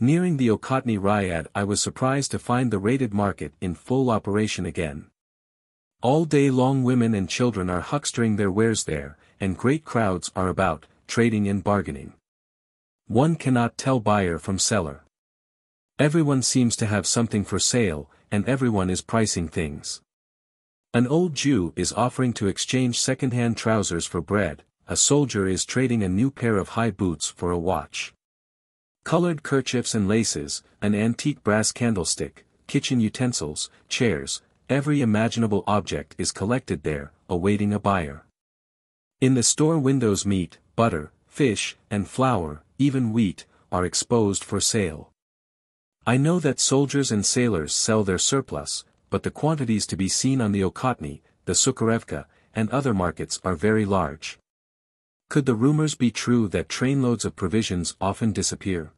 Nearing the Okhotny Ryad I was surprised to find the raided market in full operation again. All day long women and children are huckstering their wares there, and great crowds are about, trading and bargaining. One cannot tell buyer from seller. Everyone seems to have something for sale, and everyone is pricing things. An old Jew is offering to exchange second-hand trousers for bread, a soldier is trading a new pair of high boots for a watch. Colored kerchiefs and laces, an antique brass candlestick, kitchen utensils, chairs, every imaginable object is collected there, awaiting a buyer. In the store windows meat, butter, fish, and flour, even wheat, are exposed for sale. I know that soldiers and sailors sell their surplus, but the quantities to be seen on the Okhotny, the Sukharevka, and other markets are very large. Could the rumors be true that trainloads of provisions often disappear?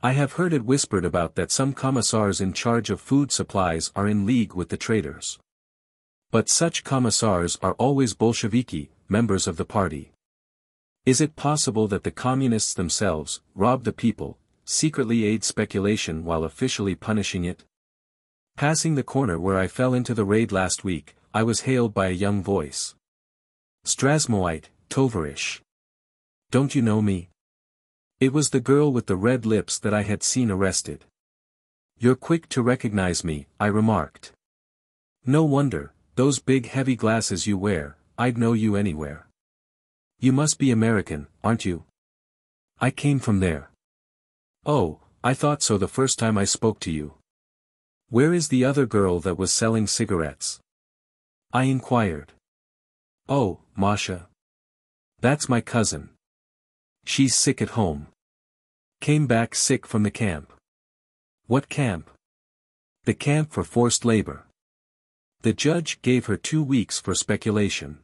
I have heard it whispered about that some commissars in charge of food supplies are in league with the traders. But such commissars are always Bolsheviki, members of the party. Is it possible that the communists themselves rob the people, secretly aid speculation while officially punishing it? Passing the corner where I fell into the raid last week, I was hailed by a young voice. "Strasmoite, Tovarish. Don't you know me?" It was the girl with the red lips that I had seen arrested. "You're quick to recognize me," I remarked. "No wonder, those big heavy glasses you wear, I'd know you anywhere. You must be American, aren't you?" "I came from there." "Oh, I thought so the first time I spoke to you. Where is the other girl that was selling cigarettes?" I inquired. "Oh, Masha. That's my cousin. She's sick at home. Came back sick from the camp." "What camp?" "The camp for forced labor. The judge gave her 2 weeks for speculation."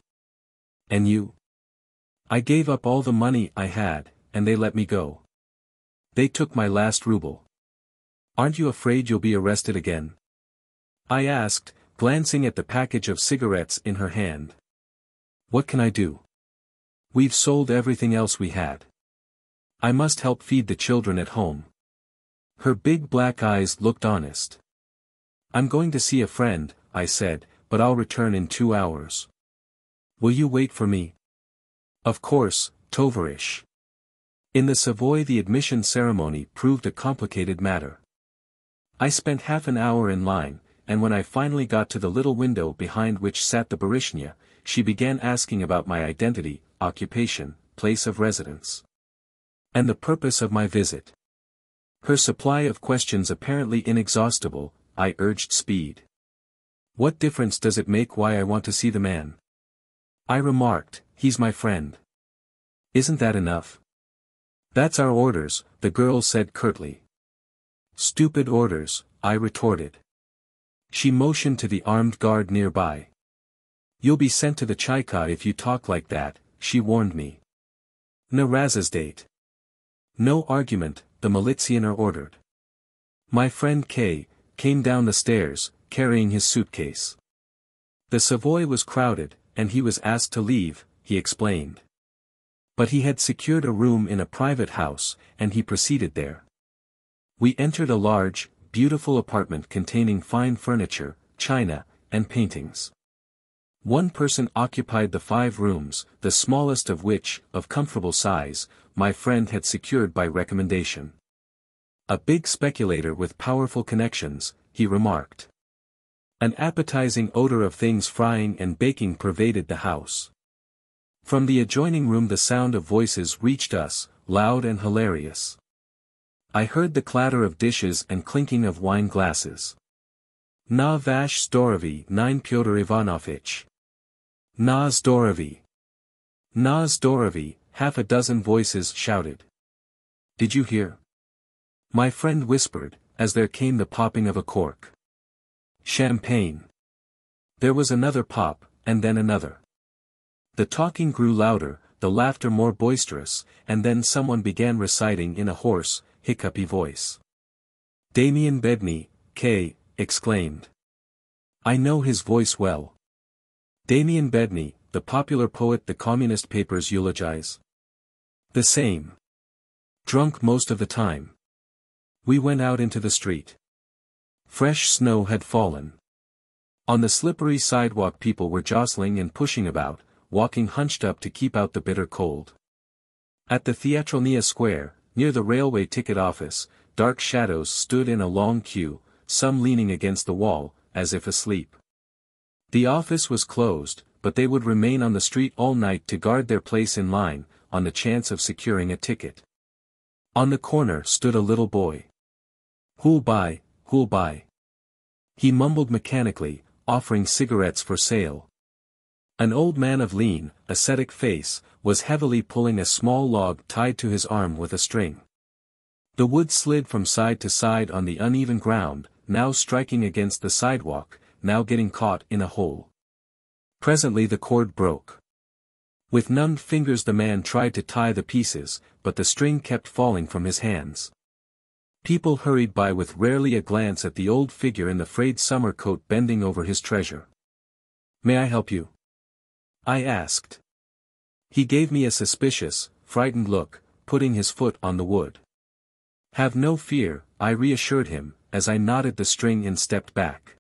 "And you?" "I gave up all the money I had, and they let me go. They took my last ruble." "Aren't you afraid you'll be arrested again?" I asked, glancing at the package of cigarettes in her hand. "What can I do? We've sold everything else we had. I must help feed the children at home." Her big black eyes looked honest. "I'm going to see a friend," I said, "but I'll return in 2 hours. Will you wait for me?" "Of course, Tovarish." In the Savoy the admission ceremony proved a complicated matter. I spent half an hour in line, and when I finally got to the little window behind which sat the Baryshnya, she began asking about my identity, occupation, place of residence, and the purpose of my visit. Her supply of questions apparently inexhaustible, I urged speed. What difference does it make why I want to see the man? I remarked, he's my friend. Isn't that enough? That's our orders, the girl said curtly. Stupid orders, I retorted. She motioned to the armed guard nearby. You'll be sent to the Chaika if you talk like that, she warned me. Na razzdate. No argument, the militsioner ordered. My friend K. came down the stairs, carrying his suitcase. The Savoy was crowded, and he was asked to leave, he explained. But he had secured a room in a private house, and he proceeded there. We entered a large, beautiful apartment containing fine furniture, china, and paintings. One person occupied the 5 rooms, the smallest of which, of comfortable size, my friend had secured by recommendation. A big speculator with powerful connections, he remarked. An appetizing odor of things frying and baking pervaded the house. From the adjoining room the sound of voices reached us, loud and hilarious. I heard the clatter of dishes and clinking of wine glasses. Na vash zdorovi, 9 Pyotr Ivanovich. Na zdorovi. Na zdorovi, half a dozen voices shouted. Did you hear? My friend whispered, as there came the popping of a cork. Champagne. There was another pop, and then another. The talking grew louder, the laughter more boisterous, and then someone began reciting in a hoarse, hiccupy voice. Damian Bedny, K. exclaimed. I know his voice well. Damian Bedny, the popular poet the communist papers eulogize. The same. Drunk most of the time. We went out into the street. Fresh snow had fallen. On the slippery sidewalk people were jostling and pushing about, walking hunched up to keep out the bitter cold. At the Theatralnia Square, near the railway ticket office, dark shadows stood in a long queue, some leaning against the wall, as if asleep. The office was closed, but they would remain on the street all night to guard their place in line, on the chance of securing a ticket. On the corner stood a little boy. Who'll buy, who'll buy? He mumbled mechanically, offering cigarettes for sale. An old man of lean, ascetic face, was heavily pulling a small log tied to his arm with a string. The wood slid from side to side on the uneven ground, now striking against the sidewalk, now getting caught in a hole. Presently the cord broke. With numbed fingers the man tried to tie the pieces, but the string kept falling from his hands. People hurried by with rarely a glance at the old figure in the frayed summer coat bending over his treasure. May I help you? I asked. He gave me a suspicious, frightened look, putting his foot on the wood. Have no fear, I reassured him, as I knotted the string and stepped back.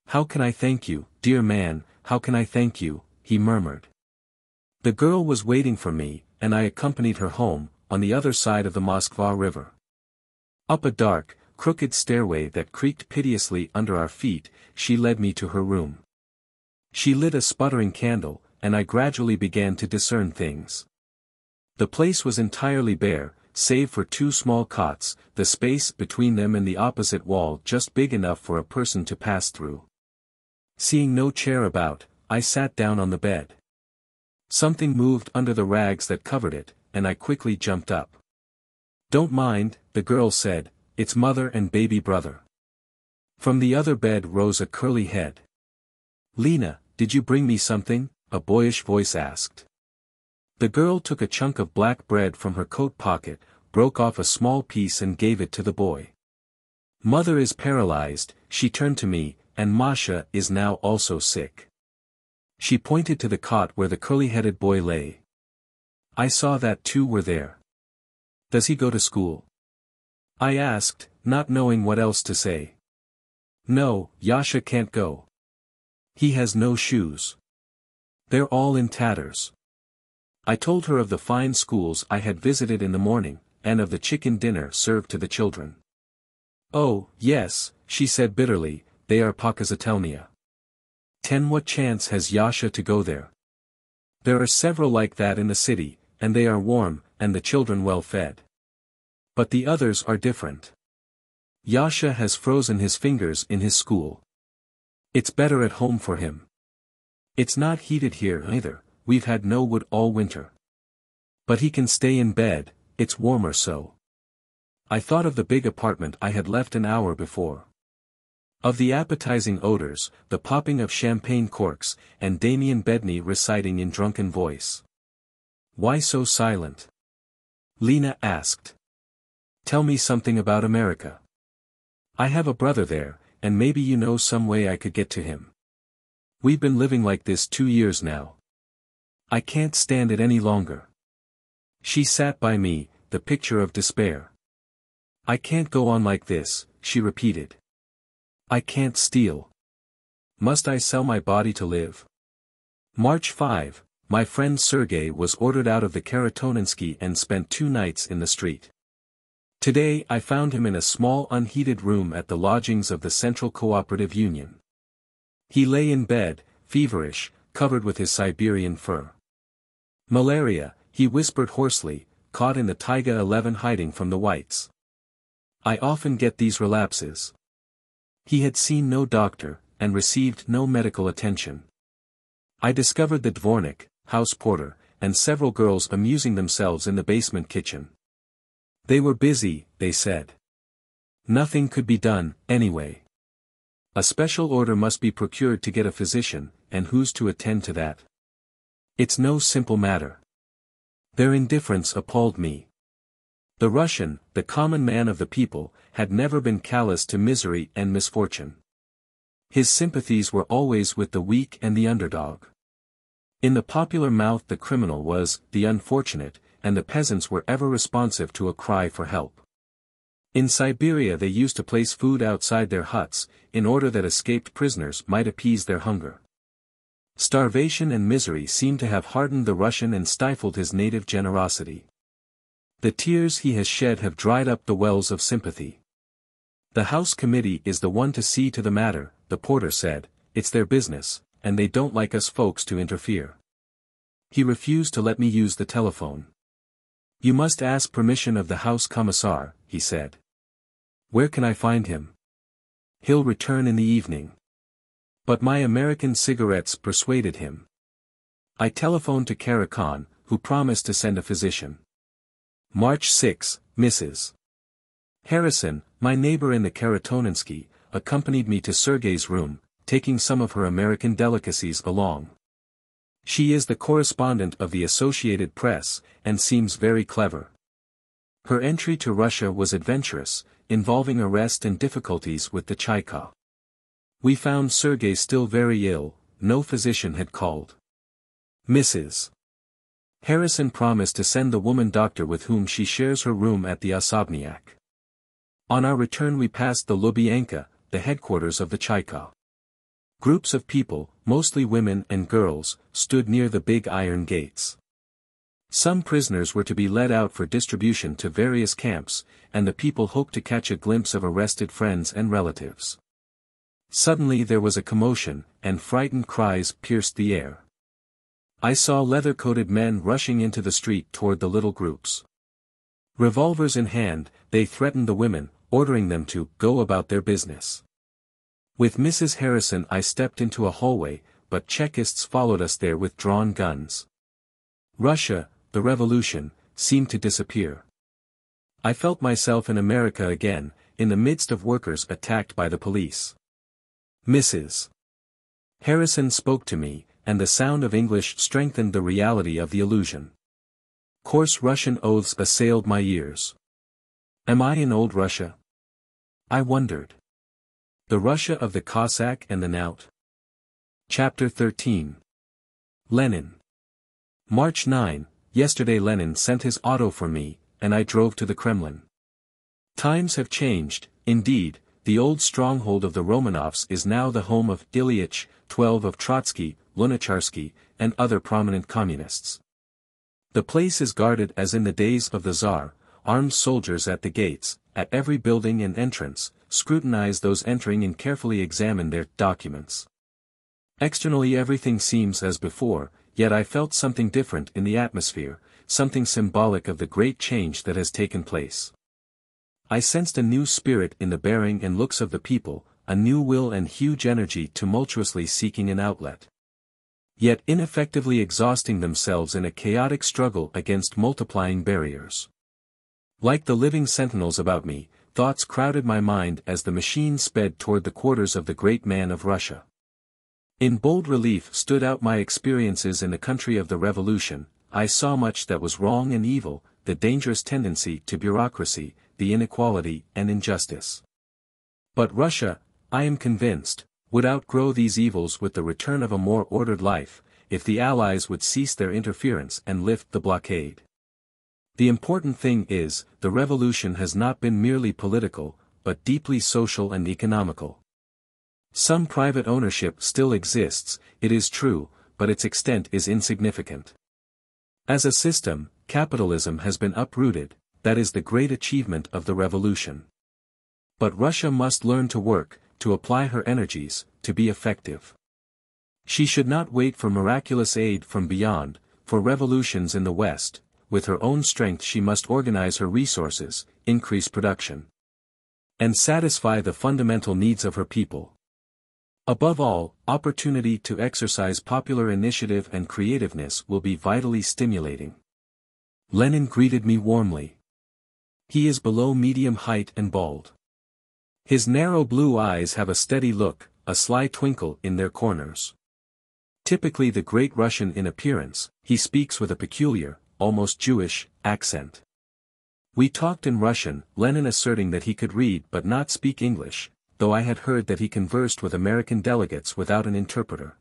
How can I thank you, dear man, how can I thank you, he murmured. The girl was waiting for me, and I accompanied her home, on the other side of the Moskva River. Up a dark, crooked stairway that creaked piteously under our feet, she led me to her room. She lit a sputtering candle, and I gradually began to discern things. The place was entirely bare, save for 2 small cots, the space between them and the opposite wall just big enough for a person to pass through. Seeing no chair about, I sat down on the bed. Something moved under the rags that covered it, and I quickly jumped up. Don't mind, the girl said, it's mother and baby brother. From the other bed rose a curly head. Lena, did you bring me something? A boyish voice asked. The girl took a chunk of black bread from her coat pocket, broke off a small piece and gave it to the boy. Mother is paralyzed, she turned to me, and Masha is now also sick. She pointed to the cot where the curly-headed boy lay. I saw that 2 were there. Does he go to school? I asked, not knowing what else to say. No, Yasha can't go. He has no shoes. They're all in tatters. I told her of the fine schools I had visited in the morning, and of the chicken dinner served to the children. "Oh, yes," she said bitterly, "they are Pakazatelnia. 10 What chance has Yasha to go there? There are several like that in the city, and they are warm, and the children well fed. But the others are different. Yasha has frozen his fingers in his school. It's better at home for him. It's not heated here either, we've had no wood all winter. But he can stay in bed, it's warmer so." I thought of the big apartment I had left an hour before. Of the appetizing odors, the popping of champagne corks, and Damien Bedney reciting in drunken voice. "Why so silent?" Lena asked. "Tell me something about America. I have a brother there, and maybe you know some way I could get to him. We've been living like this 2 years now. I can't stand it any longer." She sat by me, the picture of despair. "I can't go on like this," she repeated. "I can't steal. Must I sell my body to live?" March 5, my friend Sergei was ordered out of the Karatoninsky and spent 2 nights in the street. Today I found him in a small unheated room at the lodgings of the Central Cooperative Union. He lay in bed, feverish, covered with his Siberian fur. "Malaria," he whispered hoarsely, caught in the Taiga 11 hiding from the whites. "I often get these relapses." He had seen no doctor, and received no medical attention. I discovered the dvornik, house porter, and several girls amusing themselves in the basement kitchen. They were busy, they said. Nothing could be done, anyway. A special order must be procured to get a physician, and who's to attend to that? It's no simple matter. Their indifference appalled me. The Russian, the common man of the people, had never been callous to misery and misfortune. His sympathies were always with the weak and the underdog. In the popular mouth the criminal was the unfortunate, and the peasants were ever responsive to a cry for help. In Siberia they used to place food outside their huts, in order that escaped prisoners might appease their hunger. Starvation and misery seemed to have hardened the Russian and stifled his native generosity. The tears he has shed have dried up the wells of sympathy. "The House Committee is the one to see to the matter," the porter said, "it's their business, and they don't like us folks to interfere." He refused to let me use the telephone. "You must ask permission of the House Commissar," he said. "Where can I find him?" "He'll return in the evening." But my American cigarettes persuaded him. I telephoned to Karakhan, who promised to send a physician. March 6, Mrs. Harrison, my neighbor in the Karatoninsky, accompanied me to Sergei's room, taking some of her American delicacies along. She is the correspondent of the Associated Press, and seems very clever. Her entry to Russia was adventurous, involving arrest and difficulties with the Cheka. We found Sergei still very ill, no physician had called. Mrs. Harrison promised to send the woman doctor with whom she shares her room at the Osobniak. On our return we passed the Lubyanka, the headquarters of the Cheka. Groups of people, mostly women and girls, stood near the big iron gates. Some prisoners were to be led out for distribution to various camps, and the people hoped to catch a glimpse of arrested friends and relatives. Suddenly there was a commotion, and frightened cries pierced the air. I saw leather-coated men rushing into the street toward the little groups. Revolvers in hand, they threatened the women, ordering them to go about their business. With Mrs. Harrison I stepped into a hallway, but Chekists followed us there with drawn guns. Russia, the revolution, seemed to disappear. I felt myself in America again, in the midst of workers attacked by the police. Mrs. Harrison spoke to me, and the sound of English strengthened the reality of the illusion. Coarse Russian oaths assailed my ears. Am I in old Russia? I wondered. The Russia of the Cossack and the Knout. Chapter 13. Lenin. March 9, yesterday Lenin sent his auto for me, and I drove to the Kremlin. Times have changed, indeed, the old stronghold of the Romanovs is now the home of Ilyich, 12 of Trotsky, Lunacharsky, and other prominent communists. The place is guarded as in the days of the Tsar, armed soldiers at the gates, at every building and entrance, scrutinize those entering and carefully examine their documents. Externally everything seems as before, yet I felt something different in the atmosphere, something symbolic of the great change that has taken place. I sensed a new spirit in the bearing and looks of the people, a new will and huge energy tumultuously seeking an outlet. Yet ineffectively exhausting themselves in a chaotic struggle against multiplying barriers. Like the living sentinels about me, thoughts crowded my mind as the machine sped toward the quarters of the great man of Russia. In bold relief stood out my experiences in the country of the revolution. I saw much that was wrong and evil, the dangerous tendency to bureaucracy, the inequality and injustice. But Russia, I am convinced, would outgrow these evils with the return of a more ordered life, if the Allies would cease their interference and lift the blockade. The important thing is, the revolution has not been merely political, but deeply social and economical. Some private ownership still exists, it is true, but its extent is insignificant. As a system, capitalism has been uprooted, that is the great achievement of the revolution. But Russia must learn to work, to apply her energies, to be effective. She should not wait for miraculous aid from beyond, for revolutions in the West. With her own strength she must organize her resources, increase production, and satisfy the fundamental needs of her people. Above all, opportunity to exercise popular initiative and creativeness will be vitally stimulating. Lenin greeted me warmly. He is below medium height and bald. His narrow blue eyes have a steady look, a sly twinkle in their corners. Typically the great Russian in appearance, he speaks with a peculiar, almost Jewish, accent. We talked in Russian, Lenin asserting that he could read but not speak English, though I had heard that he conversed with American delegates without an interpreter.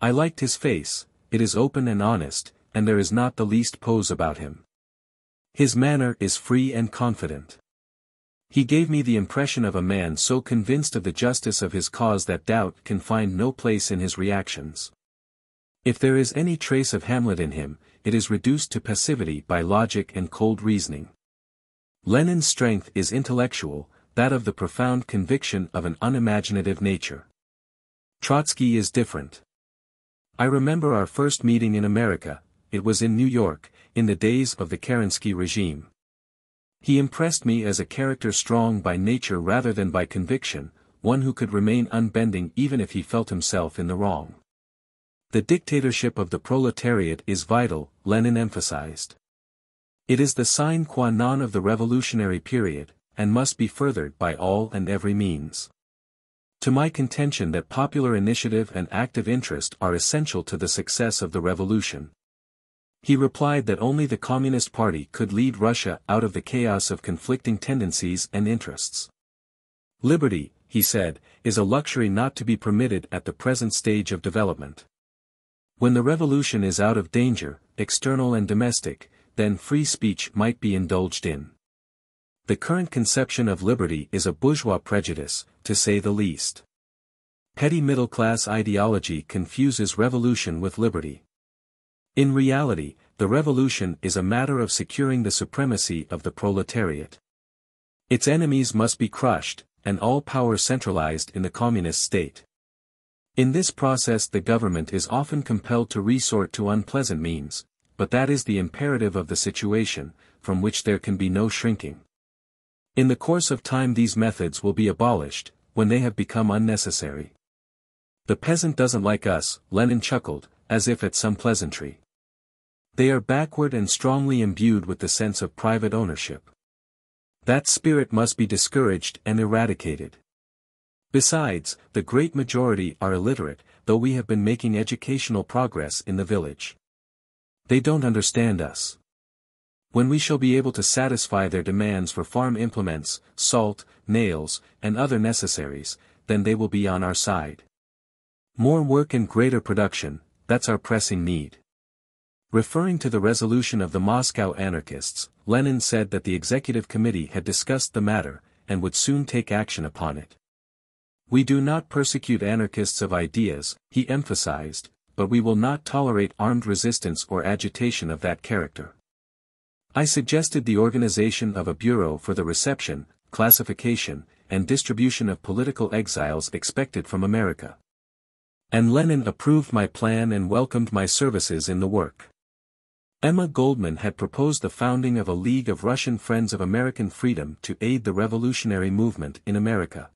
I liked his face, it is open and honest, and there is not the least pose about him. His manner is free and confident. He gave me the impression of a man so convinced of the justice of his cause that doubt can find no place in his reactions. If there is any trace of Hamlet in him, it is reduced to passivity by logic and cold reasoning. Lenin's strength is intellectual, that of the profound conviction of an unimaginative nature. Trotsky is different. I remember our first meeting in America, it was in New York, in the days of the Kerensky regime. He impressed me as a character strong by nature rather than by conviction, one who could remain unbending even if he felt himself in the wrong. The dictatorship of the proletariat is vital, Lenin emphasized. It is the sine qua non of the revolutionary period, and must be furthered by all and every means. To my contention that popular initiative and active interest are essential to the success of the revolution. He replied that only the Communist Party could lead Russia out of the chaos of conflicting tendencies and interests. Liberty, he said, is a luxury not to be permitted at the present stage of development. When the revolution is out of danger, external and domestic, then free speech might be indulged in. The current conception of liberty is a bourgeois prejudice, to say the least. Petty middle-class ideology confuses revolution with liberty. In reality, the revolution is a matter of securing the supremacy of the proletariat. Its enemies must be crushed, and all power centralized in the communist state. In this process the government is often compelled to resort to unpleasant means, but that is the imperative of the situation, from which there can be no shrinking. In the course of time these methods will be abolished, when they have become unnecessary. The peasant doesn't like us, Lenin chuckled, as if at some pleasantry. They are backward and strongly imbued with the sense of private ownership. That spirit must be discouraged and eradicated. Besides, the great majority are illiterate, though we have been making educational progress in the village. They don't understand us. When we shall be able to satisfy their demands for farm implements, salt, nails, and other necessaries, then they will be on our side. More work and greater production, that's our pressing need. Referring to the resolution of the Moscow anarchists, Lenin said that the executive committee had discussed the matter, and would soon take action upon it. We do not persecute anarchists of ideas, he emphasized, but we will not tolerate armed resistance or agitation of that character. I suggested the organization of a bureau for the reception, classification, and distribution of political exiles expected from America. And Lenin approved my plan and welcomed my services in the work. Emma Goldman had proposed the founding of a League of Russian Friends of American Freedom to aid the revolutionary movement in America,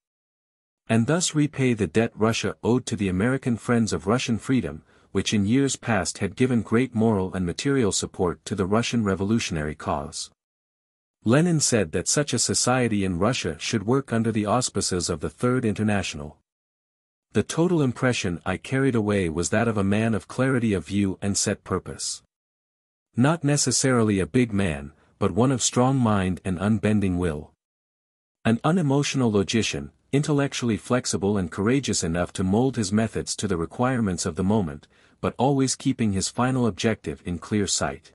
and thus repay the debt Russia owed to the American Friends of Russian Freedom, which in years past had given great moral and material support to the Russian revolutionary cause. Lenin said that such a society in Russia should work under the auspices of the Third International. The total impression I carried away was that of a man of clarity of view and set purpose. Not necessarily a big man, but one of strong mind and unbending will. An unemotional logician, intellectually flexible and courageous enough to mold his methods to the requirements of the moment, but always keeping his final objective in clear sight.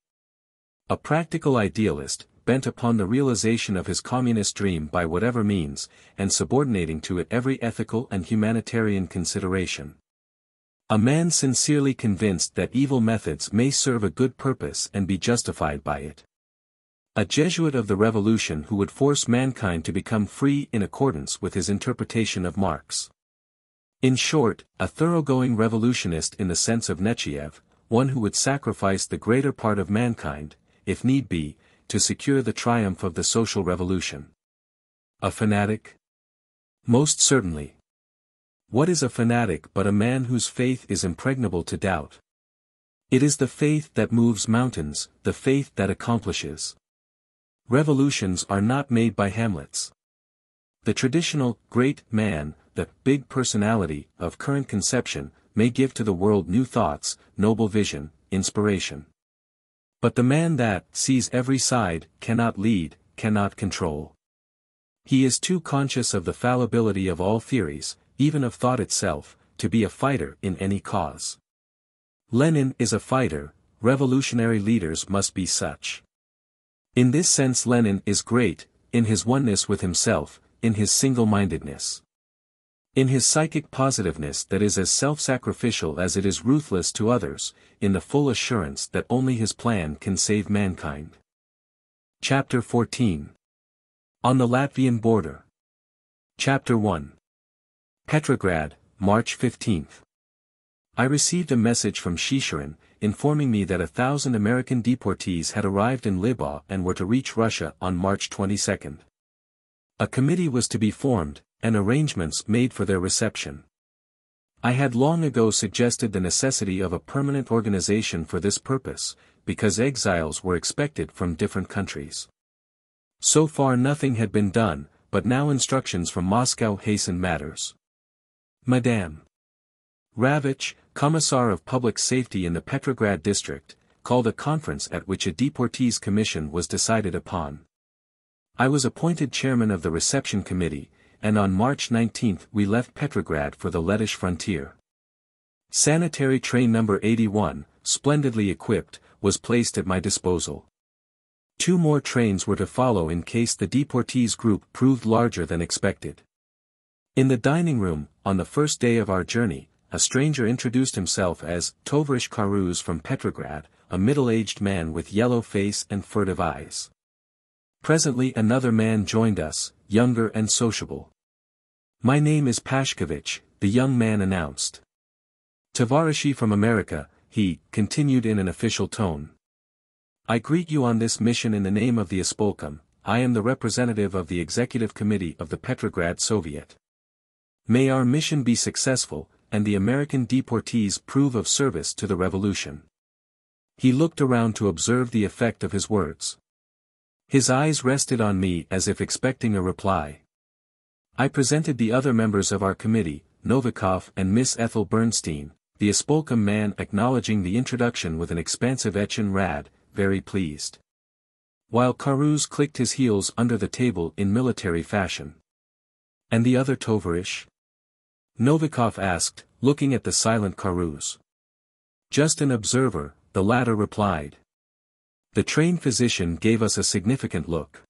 A practical idealist, bent upon the realization of his communist dream by whatever means, and subordinating to it every ethical and humanitarian consideration. A man sincerely convinced that evil methods may serve a good purpose and be justified by it. A Jesuit of the Revolution who would force mankind to become free in accordance with his interpretation of Marx. In short, a thoroughgoing revolutionist in the sense of Nechayev, one who would sacrifice the greater part of mankind, if need be, to secure the triumph of the social revolution. A fanatic? Most certainly. What is a fanatic but a man whose faith is impregnable to doubt? It is the faith that moves mountains, the faith that accomplishes. Revolutions are not made by Hamlets. The traditional, great man, the big personality, of current conception, may give to the world new thoughts, noble vision, inspiration. But the man that sees every side, cannot lead, cannot control. He is too conscious of the fallibility of all theories, even of thought itself, to be a fighter in any cause. Lenin is a fighter, revolutionary leaders must be such. In this sense Lenin is great, in his oneness with himself, in his single-mindedness. In his psychic positiveness that is as self-sacrificial as it is ruthless to others, in the full assurance that only his plan can save mankind. Chapter 14. On the Latvian Border. Chapter 1. Petrograd, March 15. I received a message from Chicherin, informing me that 1,000 American deportees had arrived in Libau and were to reach Russia on March 22. A committee was to be formed, and arrangements made for their reception. I had long ago suggested the necessity of a permanent organization for this purpose, because exiles were expected from different countries. So far nothing had been done, but now instructions from Moscow hasten matters. Madame Ravitch, Commissar of Public Safety in the Petrograd district, called a conference at which a deportees commission was decided upon. I was appointed chairman of the reception committee, and on March 19 we left Petrograd for the Lettish frontier. Sanitary train number 81, splendidly equipped, was placed at my disposal. 2 more trains were to follow in case the deportees group proved larger than expected. In the dining room, on the first day of our journey, a stranger introduced himself as Tovarish Karuz from Petrograd, a middle-aged man with yellow face and furtive eyes. Presently another man joined us, younger and sociable. My name is Pashkovich, the young man announced. Tovarishi from America, he continued in an official tone. I greet you on this mission in the name of the Ispolkom. I am the representative of the Executive Committee of the Petrograd Soviet. May our mission be successful, and the American deportees prove of service to the revolution. He looked around to observe the effect of his words. His eyes rested on me as if expecting a reply. I presented the other members of our committee, Novikov and Miss Ethel Bernstein, the Ispolkom man acknowledging the introduction with an expansive etching rad, very pleased. While Karuz clicked his heels under the table in military fashion. And the other Tovarish? Novikov asked, looking at the silent Karuz. Just an observer, the latter replied. The trained physician gave us a significant look.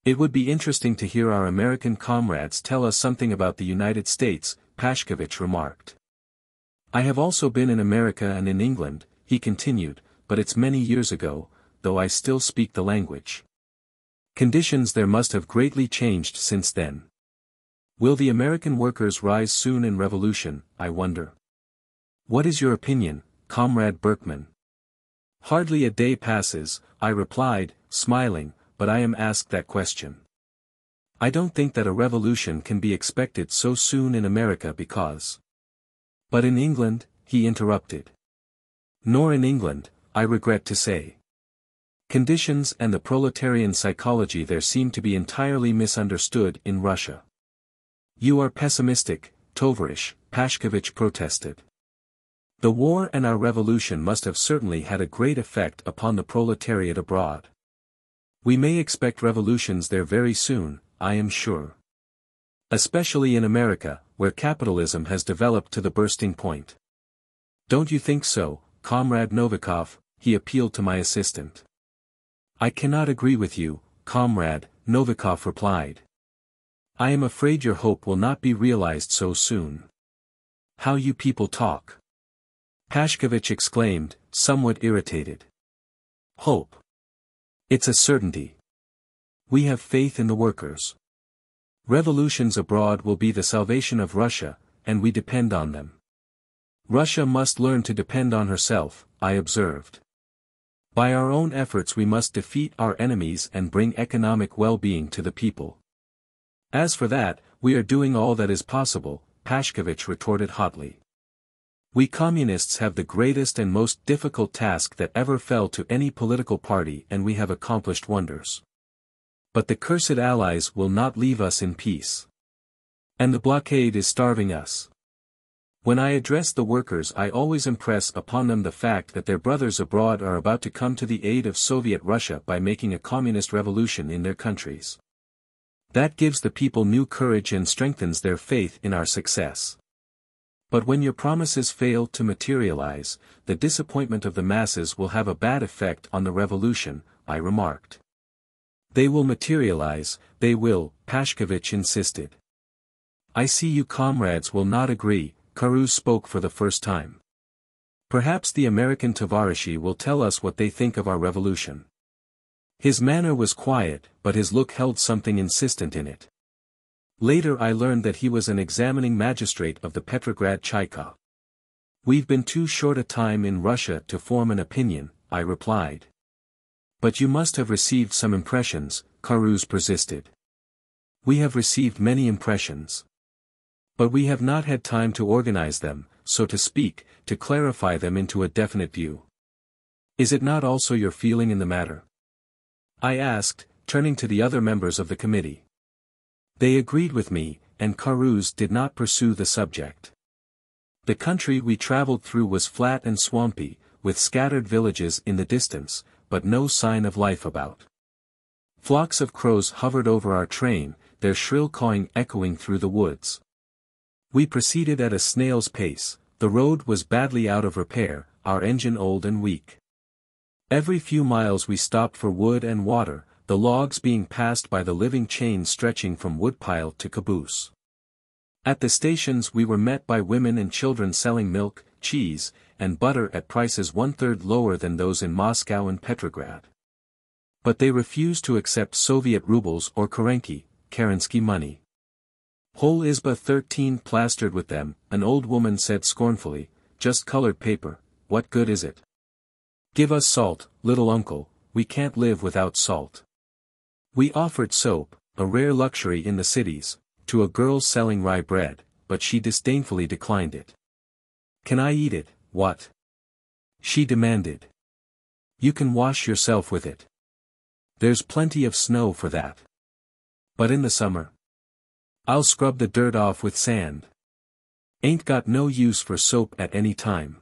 It would be interesting to hear our American comrades tell us something about the United States, Pashkovich remarked. I have also been in America and in England, he continued, but it's many years ago, though I still speak the language. Conditions there must have greatly changed since then. Will the American workers rise soon in revolution, I wonder? What is your opinion, Comrade Berkman? Hardly a day passes, I replied, smiling, but I am asked that question. I don't think that a revolution can be expected so soon in America because. But in England, he interrupted. Nor in England, I regret to say. Conditions and the proletarian psychology there seem to be entirely misunderstood in Russia. You are pessimistic, Tovarish, Pashkovich protested. The war and our revolution must have certainly had a great effect upon the proletariat abroad. We may expect revolutions there very soon, I am sure. Especially in America, where capitalism has developed to the bursting point. Don't you think so, Comrade Novikov? He appealed to my assistant. I cannot agree with you, Comrade, Novikov replied. I am afraid your hope will not be realized so soon. How you people talk! Pashkovich exclaimed, somewhat irritated. Hope. It's a certainty. We have faith in the workers. Revolutions abroad will be the salvation of Russia, and we depend on them. Russia must learn to depend on herself, I observed. By our own efforts we must defeat our enemies and bring economic well-being to the people. As for that, we are doing all that is possible, Pashkovich retorted hotly. We communists have the greatest and most difficult task that ever fell to any political party and we have accomplished wonders. But the cursed allies will not leave us in peace. And the blockade is starving us. When I address the workers I always impress upon them the fact that their brothers abroad are about to come to the aid of Soviet Russia by making a communist revolution in their countries. That gives the people new courage and strengthens their faith in our success. But when your promises fail to materialize, the disappointment of the masses will have a bad effect on the revolution, I remarked. They will materialize, they will, Pashkovich insisted. I see you comrades will not agree, Karuz spoke for the first time. Perhaps the American Tovarishi will tell us what they think of our revolution. His manner was quiet, but his look held something insistent in it. Later I learned that he was an examining magistrate of the Petrograd Cheka. We've been too short a time in Russia to form an opinion, I replied. But you must have received some impressions, Karuz persisted. We have received many impressions. But we have not had time to organize them, so to speak, to clarify them into a definite view. Is it not also your feeling in the matter? I asked, turning to the other members of the committee. They agreed with me, and Karuz did not pursue the subject. The country we traveled through was flat and swampy, with scattered villages in the distance, but no sign of life about. Flocks of crows hovered over our train, their shrill cawing echoing through the woods. We proceeded at a snail's pace, the road was badly out of repair, our engine old and weak. Every few miles we stopped for wood and water, the logs being passed by the living chain stretching from woodpile to caboose. At the stations we were met by women and children selling milk, cheese, and butter at prices 1/3 lower than those in Moscow and Petrograd. But they refused to accept Soviet rubles or Kerensky money. Whole Izba 13 plastered with them, an old woman said scornfully, just colored paper, what good is it? Give us salt, little uncle, we can't live without salt. We offered soap, a rare luxury in the cities, to a girl selling rye bread, but she disdainfully declined it. Can I eat it, what? She demanded. You can wash yourself with it. There's plenty of snow for that. But in the summer? I'll scrub the dirt off with sand. Ain't got no use for soap at any time.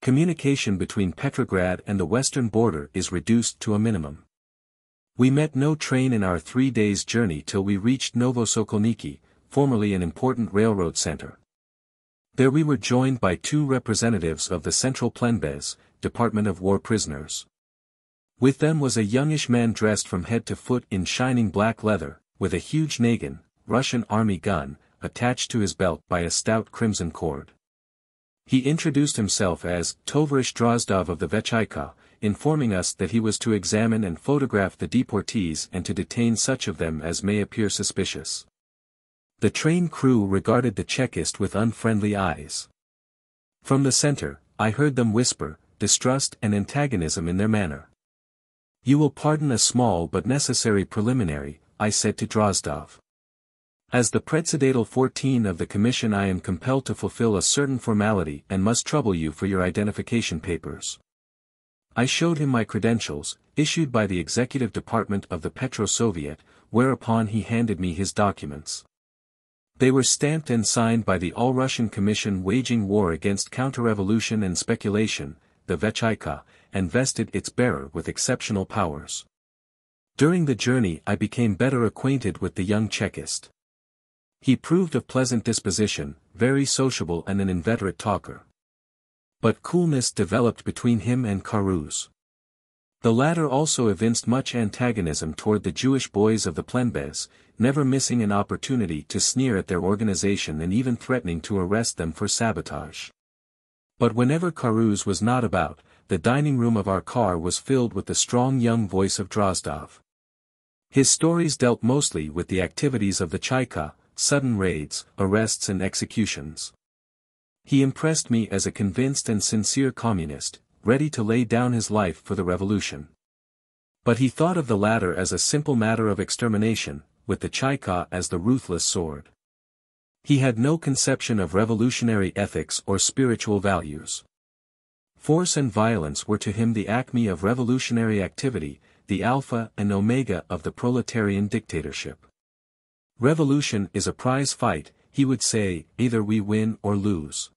Communication between Petrograd and the western border is reduced to a minimum. We met no train in our 3 days' journey till we reached Novosokolniki, formerly an important railroad center. There we were joined by 2 representatives of the Central Plenbez, Department of War Prisoners. With them was a youngish man dressed from head to foot in shining black leather, with a huge Nagin, Russian army gun, attached to his belt by a stout crimson cord. He introduced himself as Tovarish Drozdov of the VIII, informing us that he was to examine and photograph the deportees and to detain such of them as may appear suspicious. The train crew regarded the Chekist with unfriendly eyes. From the center, I heard them whisper, distrust and antagonism in their manner. "You will pardon a small but necessary preliminary," I said to Drozdov. "As the Predsedatel 14 of the Commission I am compelled to fulfill a certain formality and must trouble you for your identification papers." I showed him my credentials, issued by the Executive Department of the Petro-Soviet, whereupon he handed me his documents. They were stamped and signed by the All-Russian Commission waging war against counter-revolution and speculation, the VIII, and vested its bearer with exceptional powers. During the journey I became better acquainted with the young Chekist. He proved of pleasant disposition, very sociable and an inveterate talker. But coolness developed between him and Karuz. The latter also evinced much antagonism toward the Jewish boys of the Plenbez, never missing an opportunity to sneer at their organization and even threatening to arrest them for sabotage. But whenever Karuz was not about, the dining room of our car was filled with the strong young voice of Drozdov. His stories dealt mostly with the activities of the Chaika, sudden raids, arrests and executions. He impressed me as a convinced and sincere communist, ready to lay down his life for the revolution. But he thought of the latter as a simple matter of extermination, with the Chaika as the ruthless sword. He had no conception of revolutionary ethics or spiritual values. Force and violence were to him the acme of revolutionary activity, the alpha and omega of the proletarian dictatorship. Revolution is a prize fight, he would say, either we win or lose.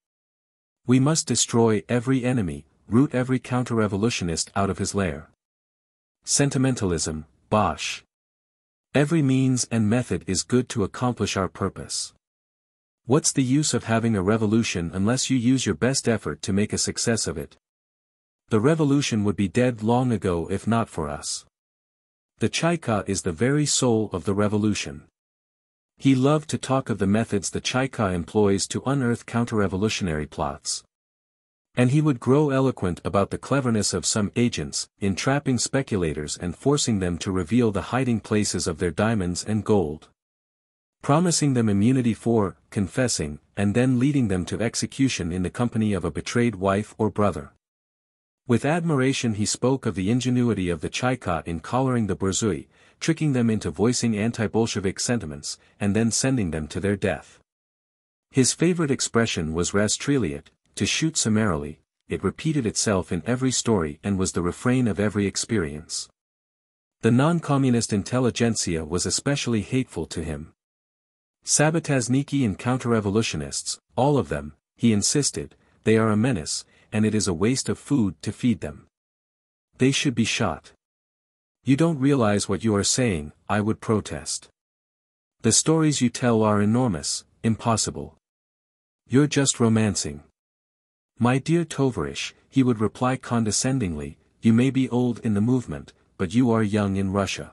We must destroy every enemy, root every counter-revolutionist out of his lair. Sentimentalism, bosh. Every means and method is good to accomplish our purpose. What's the use of having a revolution unless you use your best effort to make a success of it? The revolution would be dead long ago if not for us. The Chaika is the very soul of the revolution. He loved to talk of the methods the Chaika employs to unearth counter-revolutionary plots. And he would grow eloquent about the cleverness of some agents, entrapping speculators and forcing them to reveal the hiding places of their diamonds and gold. Promising them immunity for confessing, and then leading them to execution in the company of a betrayed wife or brother. With admiration he spoke of the ingenuity of the Chaika in collaring the bourgeois, tricking them into voicing anti-Bolshevik sentiments, and then sending them to their death. His favorite expression was rastreliat, to shoot summarily. It repeated itself in every story and was the refrain of every experience. The non-communist intelligentsia was especially hateful to him. Sabotazniki and counter-revolutionists, all of them, he insisted, they are a menace, and it is a waste of food to feed them. They should be shot. You don't realize what you are saying, I would protest. The stories you tell are enormous, impossible. You're just romancing. My dear Tovarish, he would reply condescendingly, you may be old in the movement, but you are young in Russia.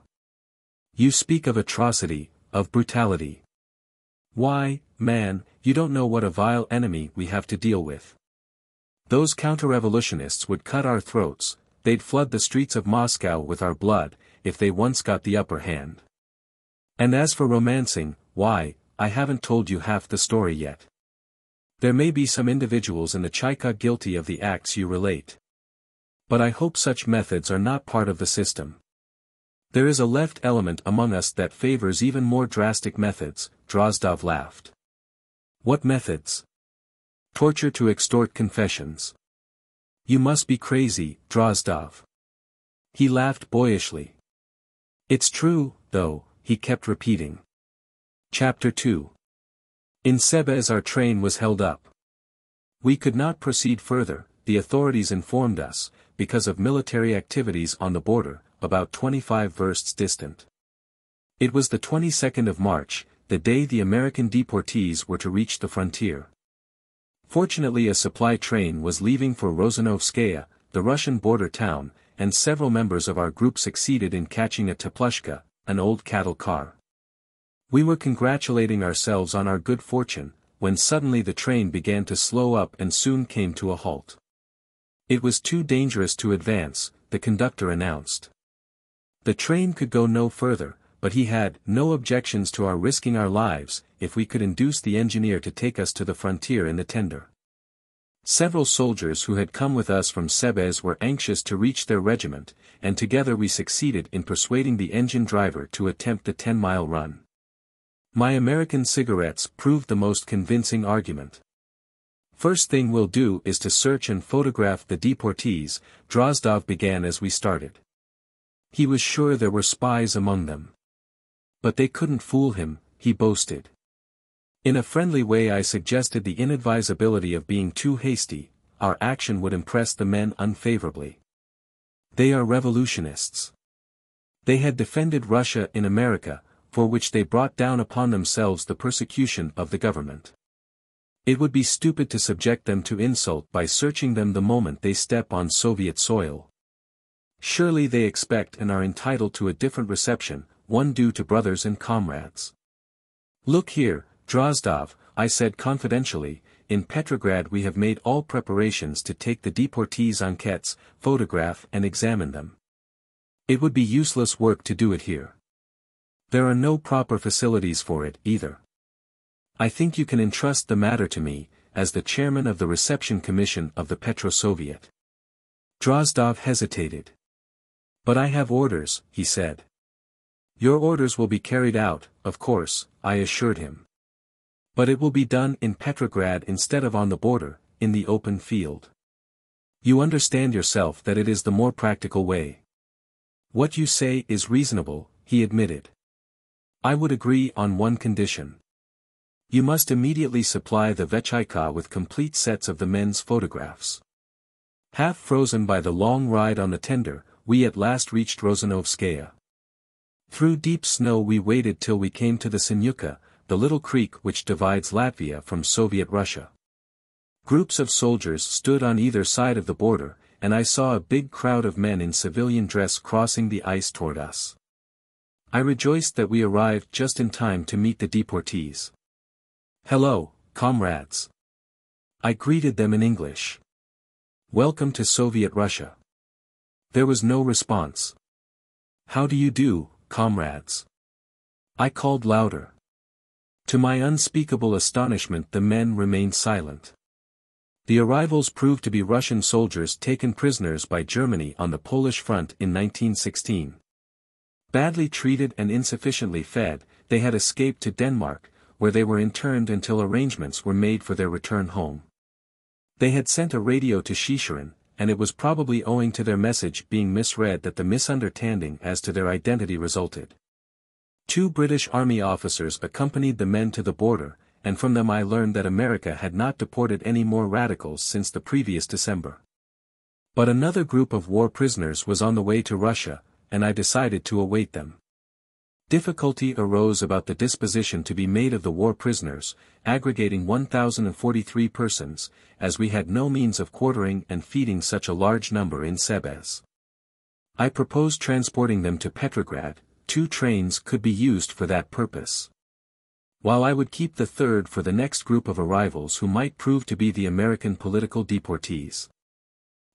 You speak of atrocity, of brutality. Why, man, you don't know what a vile enemy we have to deal with. Those counter-revolutionists would cut our throats, they'd flood the streets of Moscow with our blood, if they once got the upper hand. And as for romancing, why, I haven't told you half the story yet. There may be some individuals in the Chaika guilty of the acts you relate. But I hope such methods are not part of the system. There is a left element among us that favors even more drastic methods, Drozdov laughed. What methods? Torture to extort confessions. You must be crazy, Drozdov. He laughed boyishly. It's true, though, he kept repeating. Chapter 2. In Sebez our train was held up. We could not proceed further, the authorities informed us, because of military activities on the border, about 25 versts distant. It was the 22nd of March, the day the American deportees were to reach the frontier. Fortunately a supply train was leaving for Rosanovskaya, the Russian border town, and several members of our group succeeded in catching a teplushka, an old cattle car. We were congratulating ourselves on our good fortune, when suddenly the train began to slow up and soon came to a halt. It was too dangerous to advance, the conductor announced. The train could go no further, but he had no objections to our risking our lives, if we could induce the engineer to take us to the frontier in the tender. Several soldiers who had come with us from Sebez were anxious to reach their regiment, and together we succeeded in persuading the engine driver to attempt the 10-mile run. My American cigarettes proved the most convincing argument. First thing we'll do is to search and photograph the deportees, Drozdov began as we started. He was sure there were spies among them. But they couldn't fool him, he boasted. In a friendly way I suggested the inadvisability of being too hasty, our action would impress the men unfavorably. They are revolutionists. They had defended Russia in America, for which they brought down upon themselves the persecution of the government. It would be stupid to subject them to insult by searching them the moment they step on Soviet soil. Surely they expect and are entitled to a different reception, one due to brothers and comrades. Look here, Drozdov, I said confidentially, in Petrograd we have made all preparations to take the deportees' enquêtes, photograph and examine them. It would be useless work to do it here. There are no proper facilities for it either. I think you can entrust the matter to me, as the chairman of the reception commission of the Petro-Soviet. Drozdov hesitated. But I have orders, he said. Your orders will be carried out, of course, I assured him. But it will be done in Petrograd instead of on the border, in the open field. You understand yourself that it is the more practical way. What you say is reasonable, he admitted. I would agree on one condition. You must immediately supply the Vechika with complete sets of the men's photographs. Half frozen by the long ride on the tender, we at last reached Rosanovskaya. Through deep snow we waited till we came to the Sinyuka, the little creek which divides Latvia from Soviet Russia. Groups of soldiers stood on either side of the border, and I saw a big crowd of men in civilian dress crossing the ice toward us. I rejoiced that we arrived just in time to meet the deportees. Hello, comrades. I greeted them in English. Welcome to Soviet Russia. There was no response. How do you do, comrades? I called louder. To my unspeakable astonishment the men remained silent. The arrivals proved to be Russian soldiers taken prisoners by Germany on the Polish front in 1916. Badly treated and insufficiently fed, they had escaped to Denmark, where they were interned until arrangements were made for their return home. They had sent a radio to Chicherin, and it was probably owing to their message being misread that the misunderstanding as to their identity resulted. 2 British Army officers accompanied the men to the border, and from them I learned that America had not deported any more radicals since the previous December. But another group of war prisoners was on the way to Russia, and I decided to await them. Difficulty arose about the disposition to be made of the war prisoners, aggregating 1,043 persons, as we had no means of quartering and feeding such a large number in Sebez. I proposed transporting them to Petrograd. 2 trains could be used for that purpose. While I would keep the third for the next group of arrivals who might prove to be the American political deportees.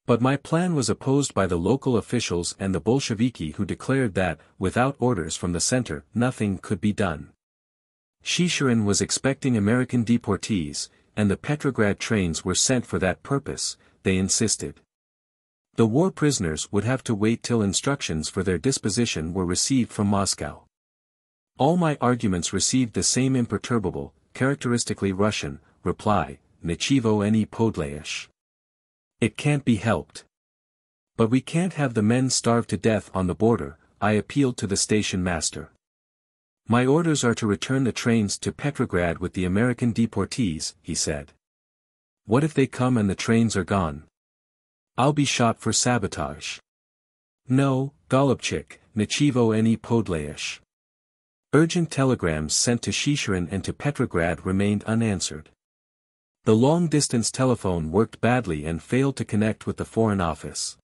But my plan was opposed by the local officials and the Bolsheviki who declared that, without orders from the center, nothing could be done. Chicherin was expecting American deportees, and the Petrograd trains were sent for that purpose, they insisted. The war prisoners would have to wait till instructions for their disposition were received from Moscow. All my arguments received the same imperturbable, characteristically Russian, reply, Nichivo nie podlaysh. It can't be helped. But we can't have the men starve to death on the border, I appealed to the station master. My orders are to return the trains to Petrograd with the American deportees, he said. What if they come and the trains are gone? I'll be shot for sabotage. No, Golubchik, Nichivo nie podlaysh. Urgent telegrams sent to Chicherin and to Petrograd remained unanswered. The long-distance telephone worked badly and failed to connect with the Foreign Office.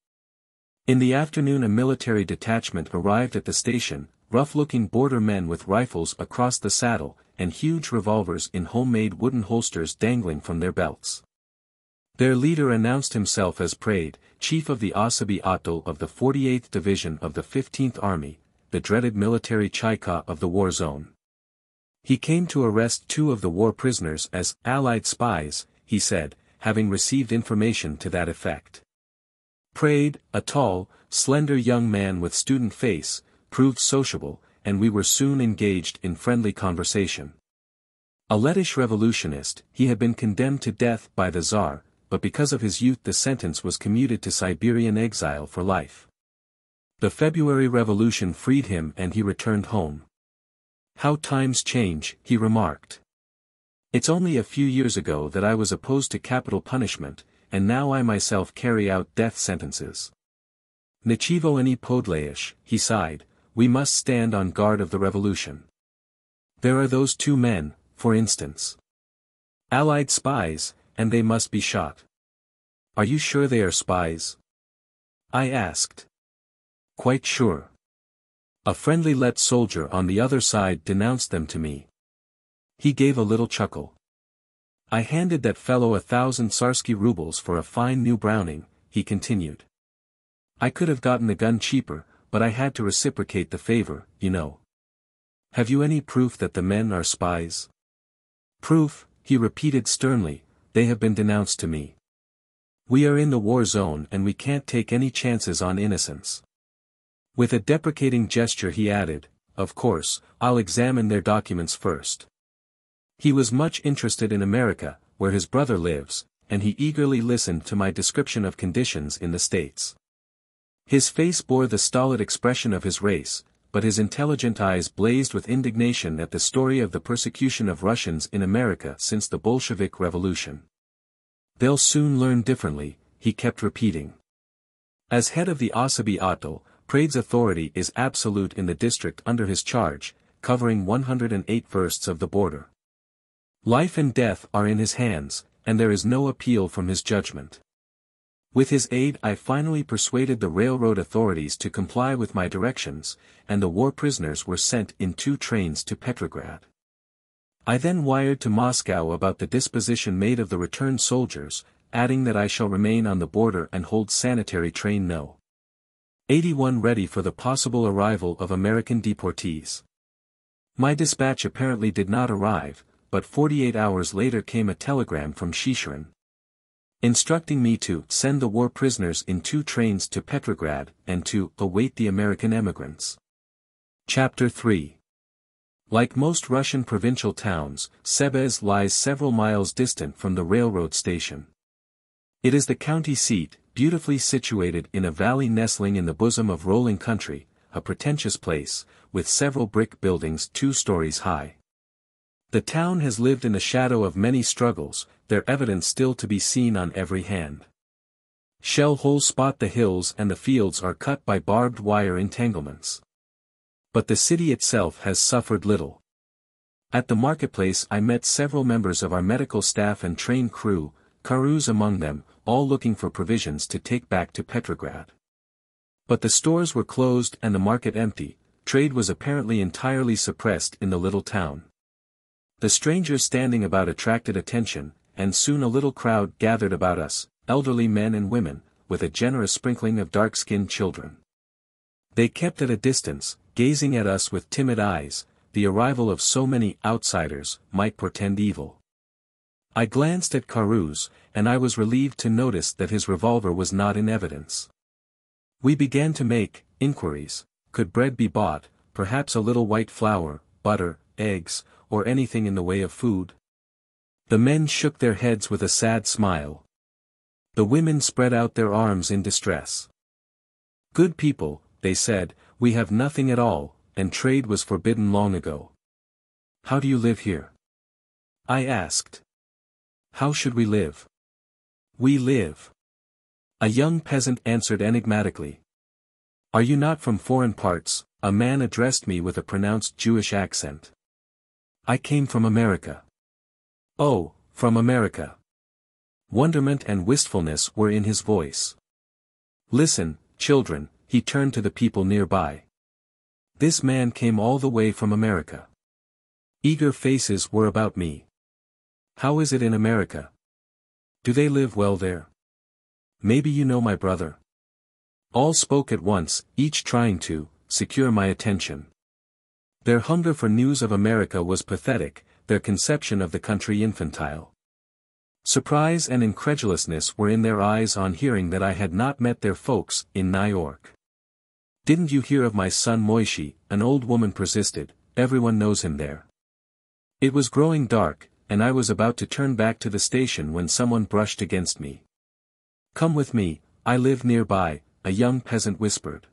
In the afternoon a military detachment arrived at the station, rough-looking border men with rifles across the saddle, and huge revolvers in homemade wooden holsters dangling from their belts. Their leader announced himself as Prade, chief of the Osoby Atol of the 48th Division of the 15th Army, the dreaded military Chaika of the war zone. He came to arrest 2 of the war prisoners as Allied spies, he said, having received information to that effect. Prade, a tall, slender young man with student face, proved sociable, and we were soon engaged in friendly conversation. A Lettish revolutionist, he had been condemned to death by the Tsar, but because of his youth the sentence was commuted to Siberian exile for life. The February Revolution freed him and he returned home. "How times change," he remarked. "It's only a few years ago that I was opposed to capital punishment, and now I myself carry out death sentences. Nichivo ani podlaysh," he sighed, "we must stand on guard of the revolution. There are those 2 men, for instance. Allied spies, and they must be shot." "Are you sure they are spies?" I asked. "Quite sure. A friendly Let soldier on the other side denounced them to me." He gave a little chuckle. "I handed that fellow 1,000 Tsarsky rubles for a fine new Browning," he continued. "I could have gotten a gun cheaper, but I had to reciprocate the favor, you know." "Have you any proof that the men are spies?" "Proof," he repeated sternly, "they have been denounced to me. We are in the war zone and we can't take any chances on innocence." With a deprecating gesture he added, "Of course, I'll examine their documents first." He was much interested in America, where his brother lives, and he eagerly listened to my description of conditions in the States. His face bore the stolid expression of his race, but his intelligent eyes blazed with indignation at the story of the persecution of Russians in America since the Bolshevik Revolution. "They'll soon learn differently," he kept repeating. As head of the Osoby Atol, Prade's authority is absolute in the district under his charge, covering 108 versts of the border. Life and death are in his hands, and there is no appeal from his judgment. With his aid I finally persuaded the railroad authorities to comply with my directions, and the war prisoners were sent in 2 trains to Petrograd. I then wired to Moscow about the disposition made of the returned soldiers, adding that I shall remain on the border and hold sanitary train No. 81 ready for the possible arrival of American deportees. My dispatch apparently did not arrive, but 48 hours later came a telegram from Chicherin, instructing me to send the war prisoners in 2 trains to Petrograd and to await the American emigrants. Chapter 3. Like most Russian provincial towns, Sebez lies several miles distant from the railroad station. It is the county seat, beautifully situated in a valley nestling in the bosom of rolling country, a pretentious place, with several brick buildings 2 stories high. The town has lived in the shadow of many struggles, their evidence still to be seen on every hand. Shell holes spot the hills and the fields are cut by barbed wire entanglements. But the city itself has suffered little. At the marketplace I met several members of our medical staff and train crew, Karus among them, all looking for provisions to take back to Petrograd. But the stores were closed and the market empty, trade was apparently entirely suppressed in the little town. The strangers standing about attracted attention, and soon a little crowd gathered about us, elderly men and women, with a generous sprinkling of dark-skinned children. They kept at a distance, gazing at us with timid eyes. The arrival of so many outsiders might portend evil. I glanced at Karus, and I was relieved to notice that his revolver was not in evidence. We began to make inquiries. Could bread be bought, perhaps a little white flour, butter, eggs, or anything in the way of food? The men shook their heads with a sad smile. The women spread out their arms in distress. "Good people," they said, "we have nothing at all, and trade was forbidden long ago." "How do you live here?" I asked. "How should we live?" "We live." A young peasant answered enigmatically. "Are you not from foreign parts?" A man addressed me with a pronounced Jewish accent. "I came from America." "Oh, from America." Wonderment and wistfulness were in his voice. "Listen, children," he turned to the people nearby. "This man came all the way from America. Eager faces were about me. How is it in America? Do they live well there? Maybe you know my brother. All spoke at once, each trying to secure my attention. Their hunger for news of America was pathetic, their conception of the country infantile. Surprise and incredulousness were in their eyes on hearing that I had not met their folks in New York. Didn't you hear of my son Moishe? An old woman persisted, everyone knows him there. It was growing dark, and I was about to turn back to the station when someone brushed against me. Come with me, I live nearby, a young peasant whispered.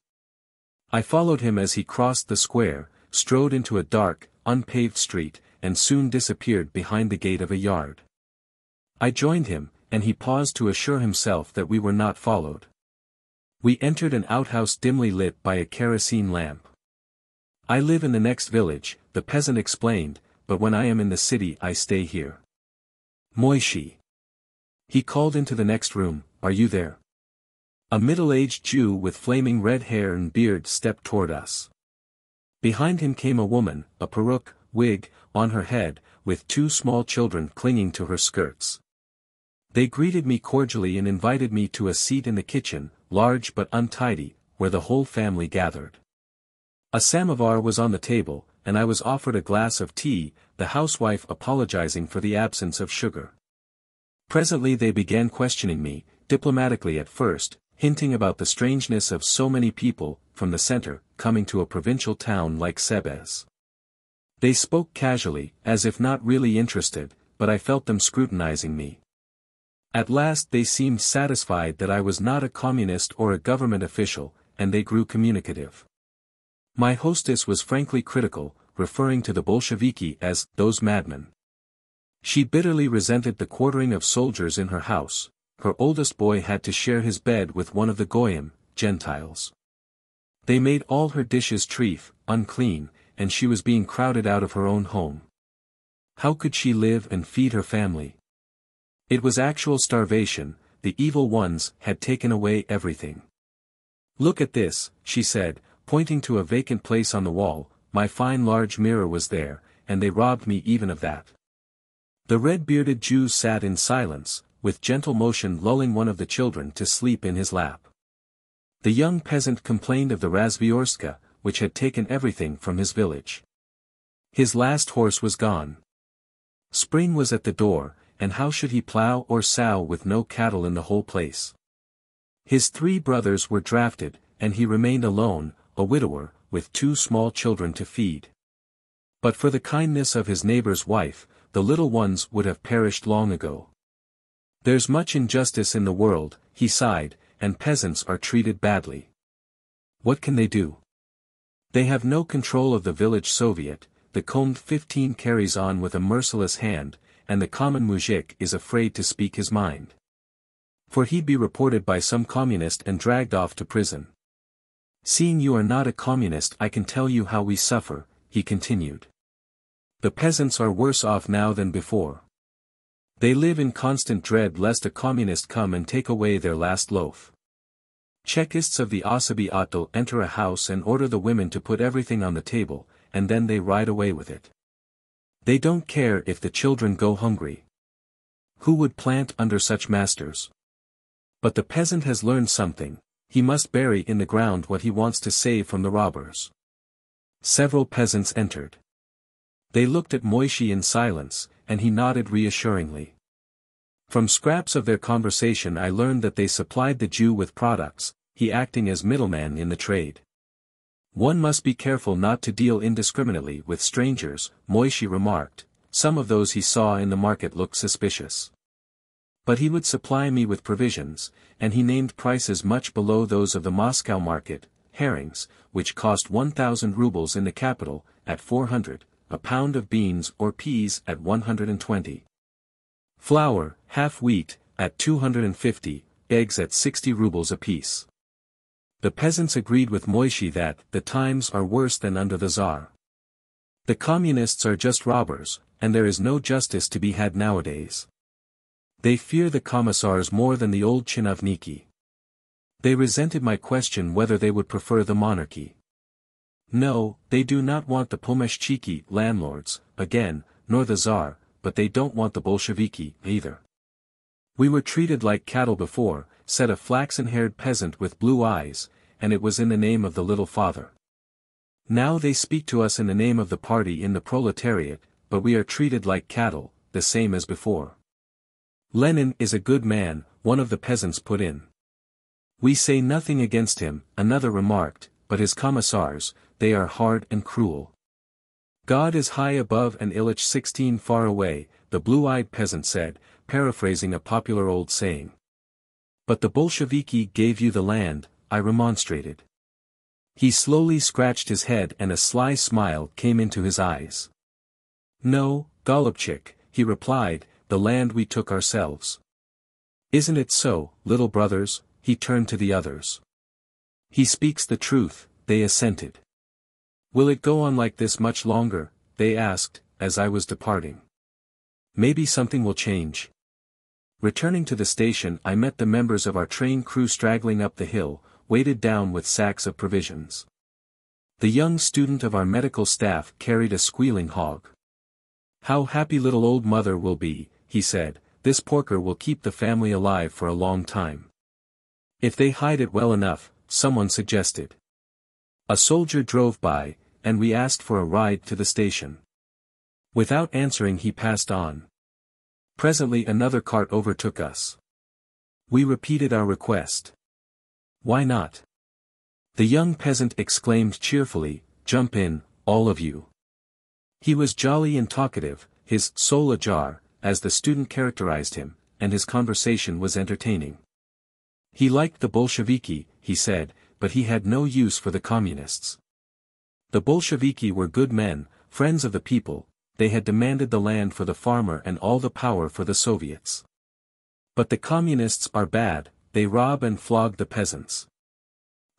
I followed him as he crossed the square, strode into a dark, unpaved street, and soon disappeared behind the gate of a yard. I joined him, and he paused to assure himself that we were not followed. We entered an outhouse dimly lit by a kerosene lamp. I live in the next village, the peasant explained, but when I am in the city I stay here. Moishe. He called into the next room, are you there? A middle-aged Jew with flaming red hair and beard stepped toward us. Behind him came a woman, a peruke, wig, on her head, with two small children clinging to her skirts. They greeted me cordially and invited me to a seat in the kitchen, large but untidy, where the whole family gathered. A samovar was on the table, and I was offered a glass of tea, the housewife apologizing for the absence of sugar. Presently they began questioning me, diplomatically at first, hinting about the strangeness of so many people, from the center, coming to a provincial town like Sebez. They spoke casually, as if not really interested, but I felt them scrutinizing me. At last they seemed satisfied that I was not a communist or a government official, and they grew communicative. My hostess was frankly critical, referring to the Bolsheviki as those madmen. She bitterly resented the quartering of soldiers in her house. Her oldest boy had to share his bed with one of the Goyim, Gentiles. They made all her dishes treif, unclean, and she was being crowded out of her own home. How could she live and feed her family? It was actual starvation, the evil ones had taken away everything. Look at this, she said, pointing to a vacant place on the wall, my fine large mirror was there, and they robbed me even of that. The red-bearded Jew sat in silence, with gentle motion lulling one of the children to sleep in his lap. The young peasant complained of the Razviorska, which had taken everything from his village. His last horse was gone. Spring was at the door, and how should he plow or sow with no cattle in the whole place? His 3 brothers were drafted, and he remained alone, a widower, with 2 small children to feed. But for the kindness of his neighbor's wife, the little ones would have perished long ago. There's much injustice in the world, he sighed, and peasants are treated badly. What can they do? They have no control of the village Soviet, the Commune 15 carries on with a merciless hand, and the common mujik is afraid to speak his mind. For he'd be reported by some communist and dragged off to prison. Seeing you are not a communist, I can tell you how we suffer, he continued. The peasants are worse off now than before. They live in constant dread lest a communist come and take away their last loaf. Chekists of the Osoby Otto enter a house and order the women to put everything on the table, and then they ride away with it. They don't care if the children go hungry. Who would plant under such masters? But the peasant has learned something, he must bury in the ground what he wants to save from the robbers. Several peasants entered. They looked at Moishe in silence, and he nodded reassuringly. From scraps of their conversation I learned that they supplied the Jew with products, he acting as middleman in the trade. One must be careful not to deal indiscriminately with strangers, Moishe remarked, some of those he saw in the market looked suspicious. But he would supply me with provisions, and he named prices much below those of the Moscow market, herrings, which cost 1,000 rubles in the capital, at 400, a pound of beans or peas at 120. Flour, half wheat, at 250, eggs at 60 rubles apiece. The peasants agreed with Moishe that the times are worse than under the Tsar. The communists are just robbers, and there is no justice to be had nowadays. They fear the commissars more than the old chinovniki. They resented my question whether they would prefer the monarchy. No, they do not want the pomeshchiki landlords, again, nor the Tsar, but they don't want the Bolsheviki, either. We were treated like cattle before, said a flaxen-haired peasant with blue eyes, and it was in the name of the Little Father. Now they speak to us in the name of the party in the proletariat, but we are treated like cattle, the same as before. Lenin is a good man, one of the peasants put in. We say nothing against him, another remarked, but his commissars, they are hard and cruel. God is high above and Ilich 16 far away, the blue-eyed peasant said, paraphrasing a popular old saying. But the Bolsheviki gave you the land, I remonstrated. He slowly scratched his head and a sly smile came into his eyes. No, Golubchik, he replied, the land we took ourselves. Isn't it so, little brothers? He turned to the others. He speaks the truth, they assented. Will it go on like this much longer? They asked, as I was departing. Maybe something will change. Returning to the station I met the members of our train crew straggling up the hill, weighted down with sacks of provisions. The young student of our medical staff carried a squealing hog. How happy little old mother will be, he said, this porker will keep the family alive for a long time. If they hide it well enough, someone suggested. A soldier drove by, and we asked for a ride to the station. Without answering he passed on. Presently another cart overtook us. We repeated our request. Why not? The young peasant exclaimed cheerfully, jump in, all of you. He was jolly and talkative, his soul ajar, as the student characterized him, and his conversation was entertaining. He liked the Bolsheviki, he said, but he had no use for the communists. The Bolsheviki were good men, friends of the people, they had demanded the land for the farmer and all the power for the Soviets. But the communists are bad, they rob and flog the peasants.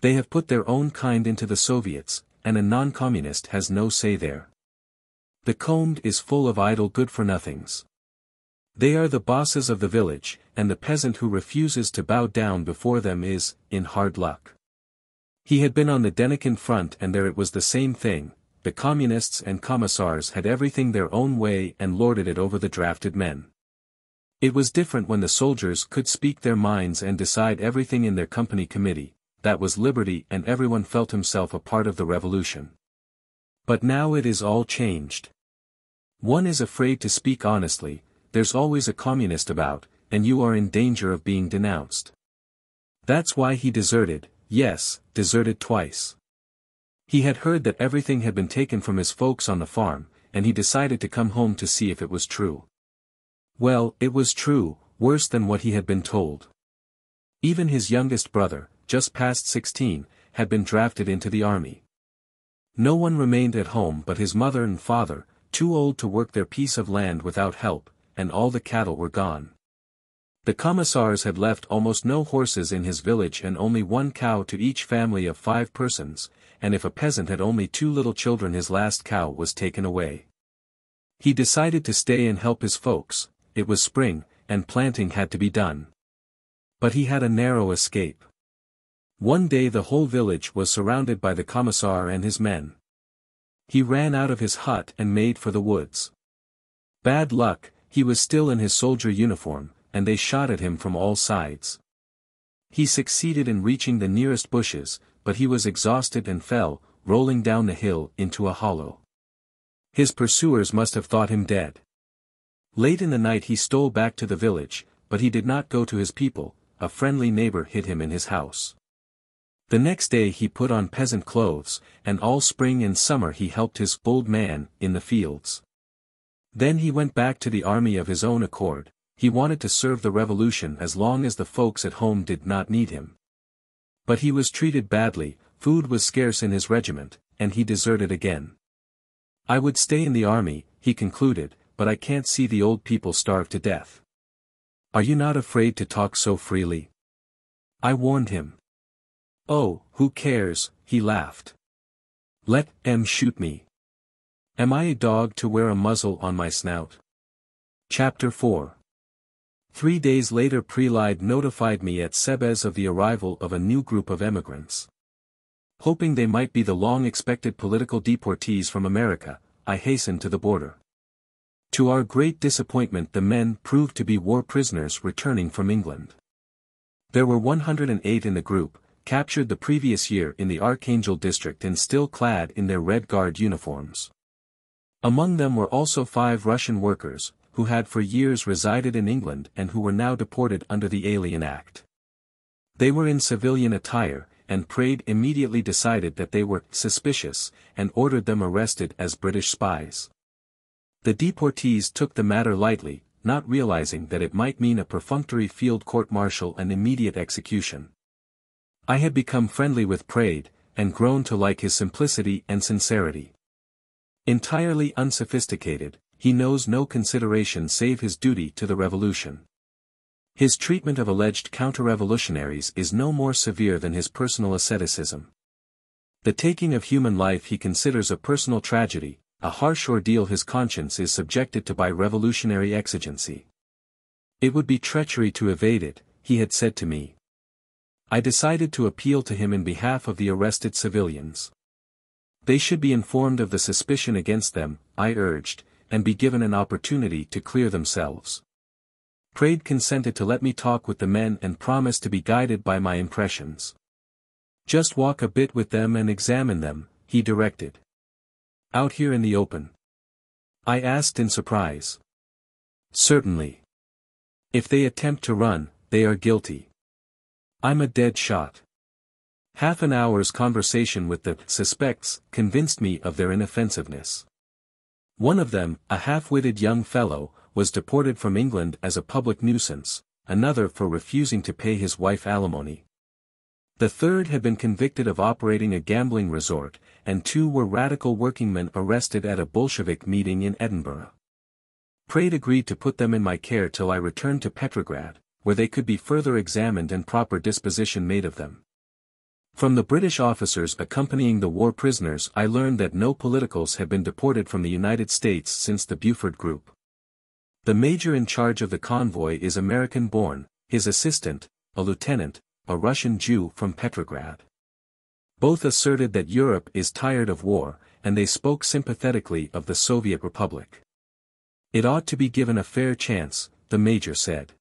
They have put their own kind into the Soviets, and a non-communist has no say there. The Commune is full of idle good-for-nothings. They are the bosses of the village, and the peasant who refuses to bow down before them is, in hard luck. He had been on the Denikin front and there it was the same thing, the communists and commissars had everything their own way and lorded it over the drafted men. It was different when the soldiers could speak their minds and decide everything in their company committee, that was liberty and everyone felt himself a part of the revolution. But now it is all changed. One is afraid to speak honestly, there's always a communist about, and you are in danger of being denounced. That's why he deserted, yes, deserted twice. He had heard that everything had been taken from his folks on the farm, and he decided to come home to see if it was true. Well, it was true, worse than what he had been told. Even his youngest brother, just past 16, had been drafted into the army. No one remained at home but his mother and father, too old to work their piece of land without help, and all the cattle were gone. The commissars had left almost no horses in his village and only one cow to each family of 5 persons, and if a peasant had only 2 little children his last cow was taken away. He decided to stay and help his folks, it was spring, and planting had to be done. But he had a narrow escape. One day the whole village was surrounded by the commissar and his men. He ran out of his hut and made for the woods. Bad luck, he was still in his soldier uniform, and they shot at him from all sides. He succeeded in reaching the nearest bushes, but he was exhausted and fell, rolling down the hill into a hollow. His pursuers must have thought him dead. Late in the night he stole back to the village, but he did not go to his people, a friendly neighbor hid him in his house. The next day he put on peasant clothes, and all spring and summer he helped his old man in the fields. Then he went back to the army of his own accord, he wanted to serve the revolution as long as the folks at home did not need him. But he was treated badly, food was scarce in his regiment, and he deserted again. I would stay in the army, he concluded, but I can't see the old people starve to death. Are you not afraid to talk so freely? I warned him. Oh, who cares, he laughed. Let them shoot me. Am I a dog to wear a muzzle on my snout? Chapter 4. 3 days later Prelide notified me at Sebez of the arrival of a new group of emigrants. Hoping they might be the long-expected political deportees from America, I hastened to the border. To our great disappointment, the men proved to be war prisoners returning from England. There were 108 in the group, captured the previous year in the Archangel district and still clad in their Red Guard uniforms. Among them were also 5 Russian workers, who had for years resided in England and who were now deported under the Alien Act. They were in civilian attire, and Praed immediately decided that they were suspicious, and ordered them arrested as British spies. The deportees took the matter lightly, not realizing that it might mean a perfunctory field court-martial and immediate execution. I had become friendly with Praed, and grown to like his simplicity and sincerity. Entirely unsophisticated, he knows no consideration save his duty to the revolution. His treatment of alleged counter-revolutionaries is no more severe than his personal asceticism. The taking of human life he considers a personal tragedy, a harsh ordeal his conscience is subjected to by revolutionary exigency. It would be treachery to evade it, he had said to me. I decided to appeal to him in behalf of the arrested civilians. They should be informed of the suspicion against them, I urged, and be given an opportunity to clear themselves. Praed consented to let me talk with the men and promised to be guided by my impressions. Just walk a bit with them and examine them, he directed. Out here in the open? I asked in surprise. Certainly. If they attempt to run, they are guilty. I'm a dead shot. Half an hour's conversation with the suspects convinced me of their inoffensiveness. One of them, a half-witted young fellow, was deported from England as a public nuisance, another for refusing to pay his wife alimony. The third had been convicted of operating a gambling resort, and 2 were radical workingmen arrested at a Bolshevik meeting in Edinburgh. Praed agreed to put them in my care till I returned to Petrograd, where they could be further examined and proper disposition made of them. From the British officers accompanying the war prisoners I learned that no politicals had been deported from the United States since the Buford group. The major in charge of the convoy is American-born, his assistant, a lieutenant, a Russian Jew from Petrograd. Both asserted that Europe is tired of war, and they spoke sympathetically of the Soviet Republic. It ought to be given a fair chance, the major said.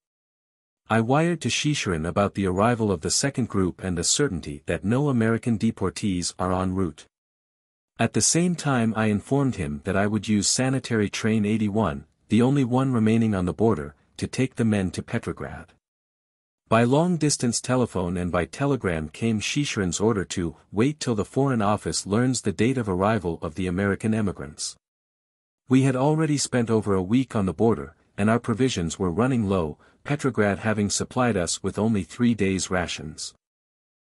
I wired to Chicherin about the arrival of the second group and the certainty that no American deportees are en route. At the same time I informed him that I would use sanitary train 81, the only one remaining on the border, to take the men to Petrograd. By long-distance telephone and by telegram came Chicherin's order to wait till the Foreign Office learns the date of arrival of the American emigrants. We had already spent over a week on the border, and our provisions were running low, Petrograd having supplied us with only 3 days' rations.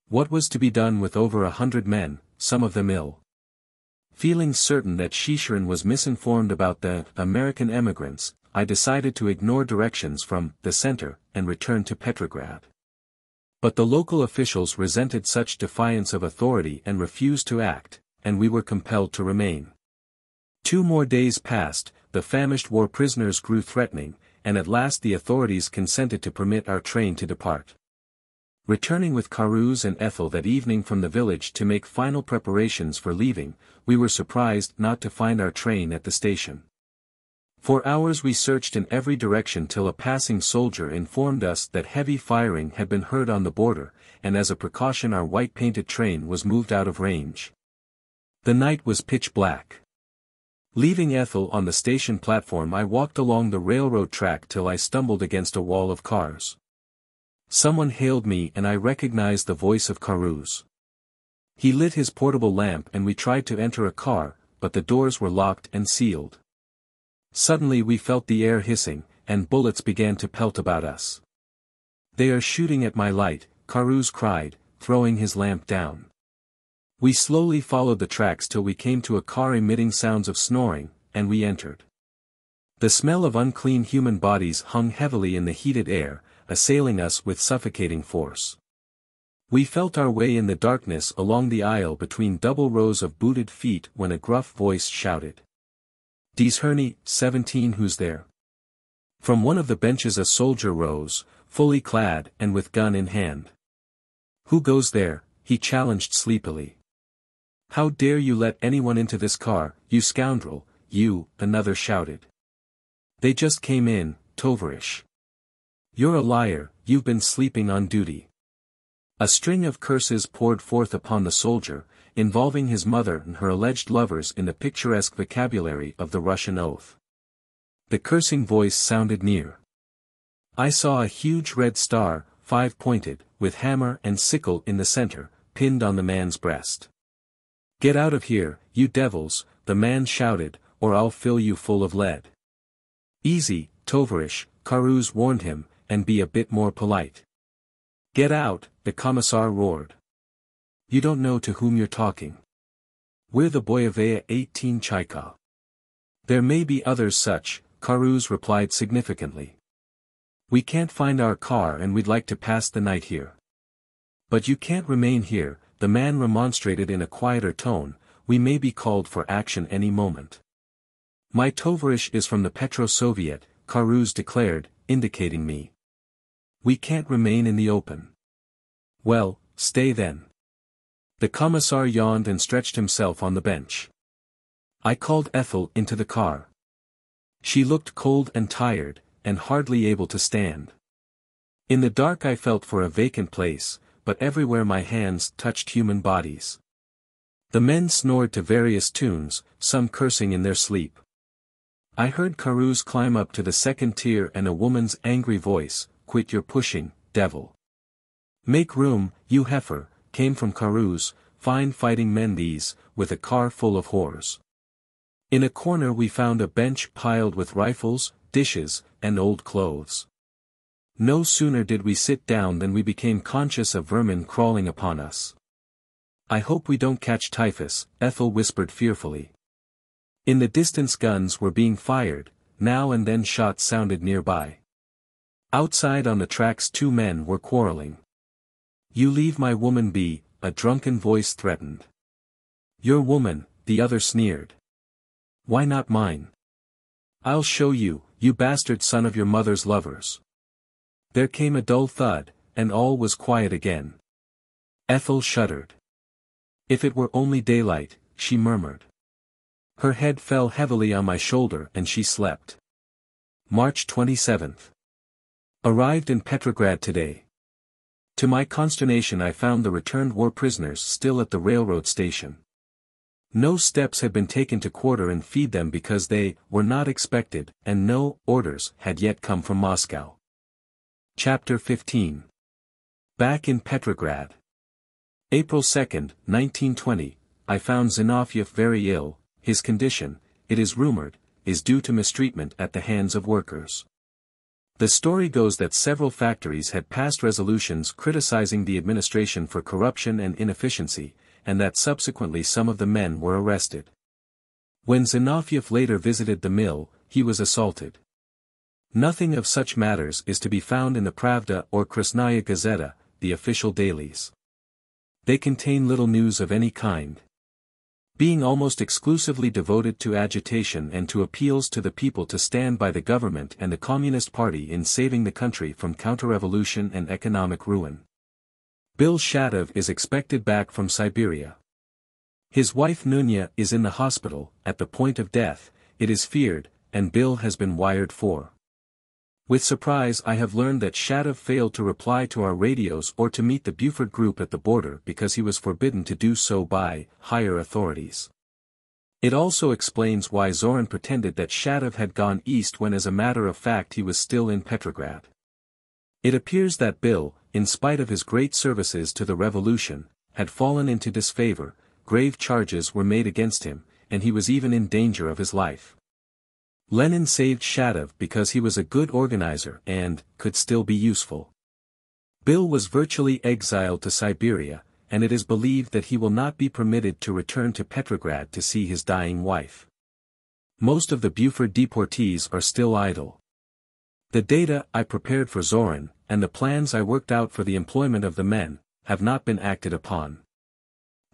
What was to be done with over 100 men, some of them ill? Feeling certain that Chicherin was misinformed about the American emigrants, I decided to ignore directions from the center and return to Petrograd. But the local officials resented such defiance of authority and refused to act, and we were compelled to remain. 2 more days passed, the famished war prisoners grew threatening, and at last the authorities consented to permit our train to depart. Returning with Karuz and Ethel that evening from the village to make final preparations for leaving, we were surprised not to find our train at the station. For hours we searched in every direction till a passing soldier informed us that heavy firing had been heard on the border, and as a precaution our white-painted train was moved out of range. The night was pitch black. Leaving Ethel on the station platform I walked along the railroad track till I stumbled against a wall of cars. Someone hailed me and I recognized the voice of Karuz. He lit his portable lamp and we tried to enter a car, but the doors were locked and sealed. Suddenly we felt the air hissing, and bullets began to pelt about us. "They are shooting at my light," Karuz cried, throwing his lamp down. We slowly followed the tracks till we came to a car emitting sounds of snoring, and we entered. The smell of unclean human bodies hung heavily in the heated air, assailing us with suffocating force. We felt our way in the darkness along the aisle between double rows of booted feet when a gruff voice shouted, "Dies Herney, 17 who's there?" From one of the benches a soldier rose, fully clad and with gun in hand. "Who goes there?" he challenged sleepily. "How dare you let anyone into this car, you scoundrel, you," another shouted. "They just came in, Tovarish. You're a liar, you've been sleeping on duty." A string of curses poured forth upon the soldier, involving his mother and her alleged lovers in the picturesque vocabulary of the Russian oath. The cursing voice sounded near. I saw a huge red star, 5-pointed, with hammer and sickle in the center, pinned on the man's breast. "Get out of here, you devils," the man shouted, "or I'll fill you full of lead." "Easy, Tovarish," Karuz warned him, "and be a bit more polite." "Get out," the commissar roared. "You don't know to whom you're talking. We're the Boyevaya 18 Chaika." "There may be others such," Karuz replied significantly. "We can't find our car and we'd like to pass the night here." "But you can't remain here," the man remonstrated in a quieter tone, "we may be called for action any moment." "My Tovarish is from the Petro-Soviet," Karuz declared, indicating me. "We can't remain in the open." "Well, stay then." The commissar yawned and stretched himself on the bench. I called Ethel into the car. She looked cold and tired, and hardly able to stand. In the dark I felt for a vacant place, but everywhere my hands touched human bodies. The men snored to various tunes, some cursing in their sleep. I heard Karuz climb up to the second tier and a woman's angry voice, "Quit your pushing, devil. Make room, you heifer," came from Karuz, "fine fighting men these, with a car full of whores." In a corner we found a bench piled with rifles, dishes, and old clothes. No sooner did we sit down than we became conscious of vermin crawling upon us. "I hope we don't catch typhus," Ethel whispered fearfully. In the distance guns were being fired, now and then shots sounded nearby. Outside on the tracks 2 men were quarreling. "You leave my woman be," a drunken voice threatened. "Your woman," the other sneered. "Why not mine?" "I'll show you, you bastard son of your mother's lovers." There came a dull thud, and all was quiet again. Ethel shuddered. "If it were only daylight," she murmured. Her head fell heavily on my shoulder and she slept. March 27th. Arrived in Petrograd today. To my consternation I found the returned war prisoners still at the railroad station. No steps had been taken to quarter and feed them because they were not expected, and no orders had yet come from Moscow. Chapter 15. Back in Petrograd. April 2, 1920, I found Zinoviev very ill. His condition, it is rumored, is due to mistreatment at the hands of workers. The story goes that several factories had passed resolutions criticizing the administration for corruption and inefficiency, and that subsequently some of the men were arrested. When Zinoviev later visited the mill, he was assaulted. Nothing of such matters is to be found in the Pravda or Krasnaya Gazeta, the official dailies. They contain little news of any kind. Being almost exclusively devoted to agitation and to appeals to the people to stand by the government and the Communist Party in saving the country from counter-revolution and economic ruin. Bill Shatov is expected back from Siberia. His wife Nunya is in the hospital, at the point of death, it is feared, and Bill has been wired for. With surprise I have learned that Shatov failed to reply to our radios or to meet the Buford group at the border because he was forbidden to do so by higher authorities. It also explains why Zorin pretended that Shatov had gone east when as a matter of fact he was still in Petrograd. It appears that Bill, in spite of his great services to the revolution, had fallen into disfavor, grave charges were made against him, and he was even in danger of his life. Lenin saved Shatov because he was a good organizer and could still be useful. Bill was virtually exiled to Siberia, and it is believed that he will not be permitted to return to Petrograd to see his dying wife. Most of the Buford deportees are still idle. The data I prepared for Zorin, and the plans I worked out for the employment of the men, have not been acted upon.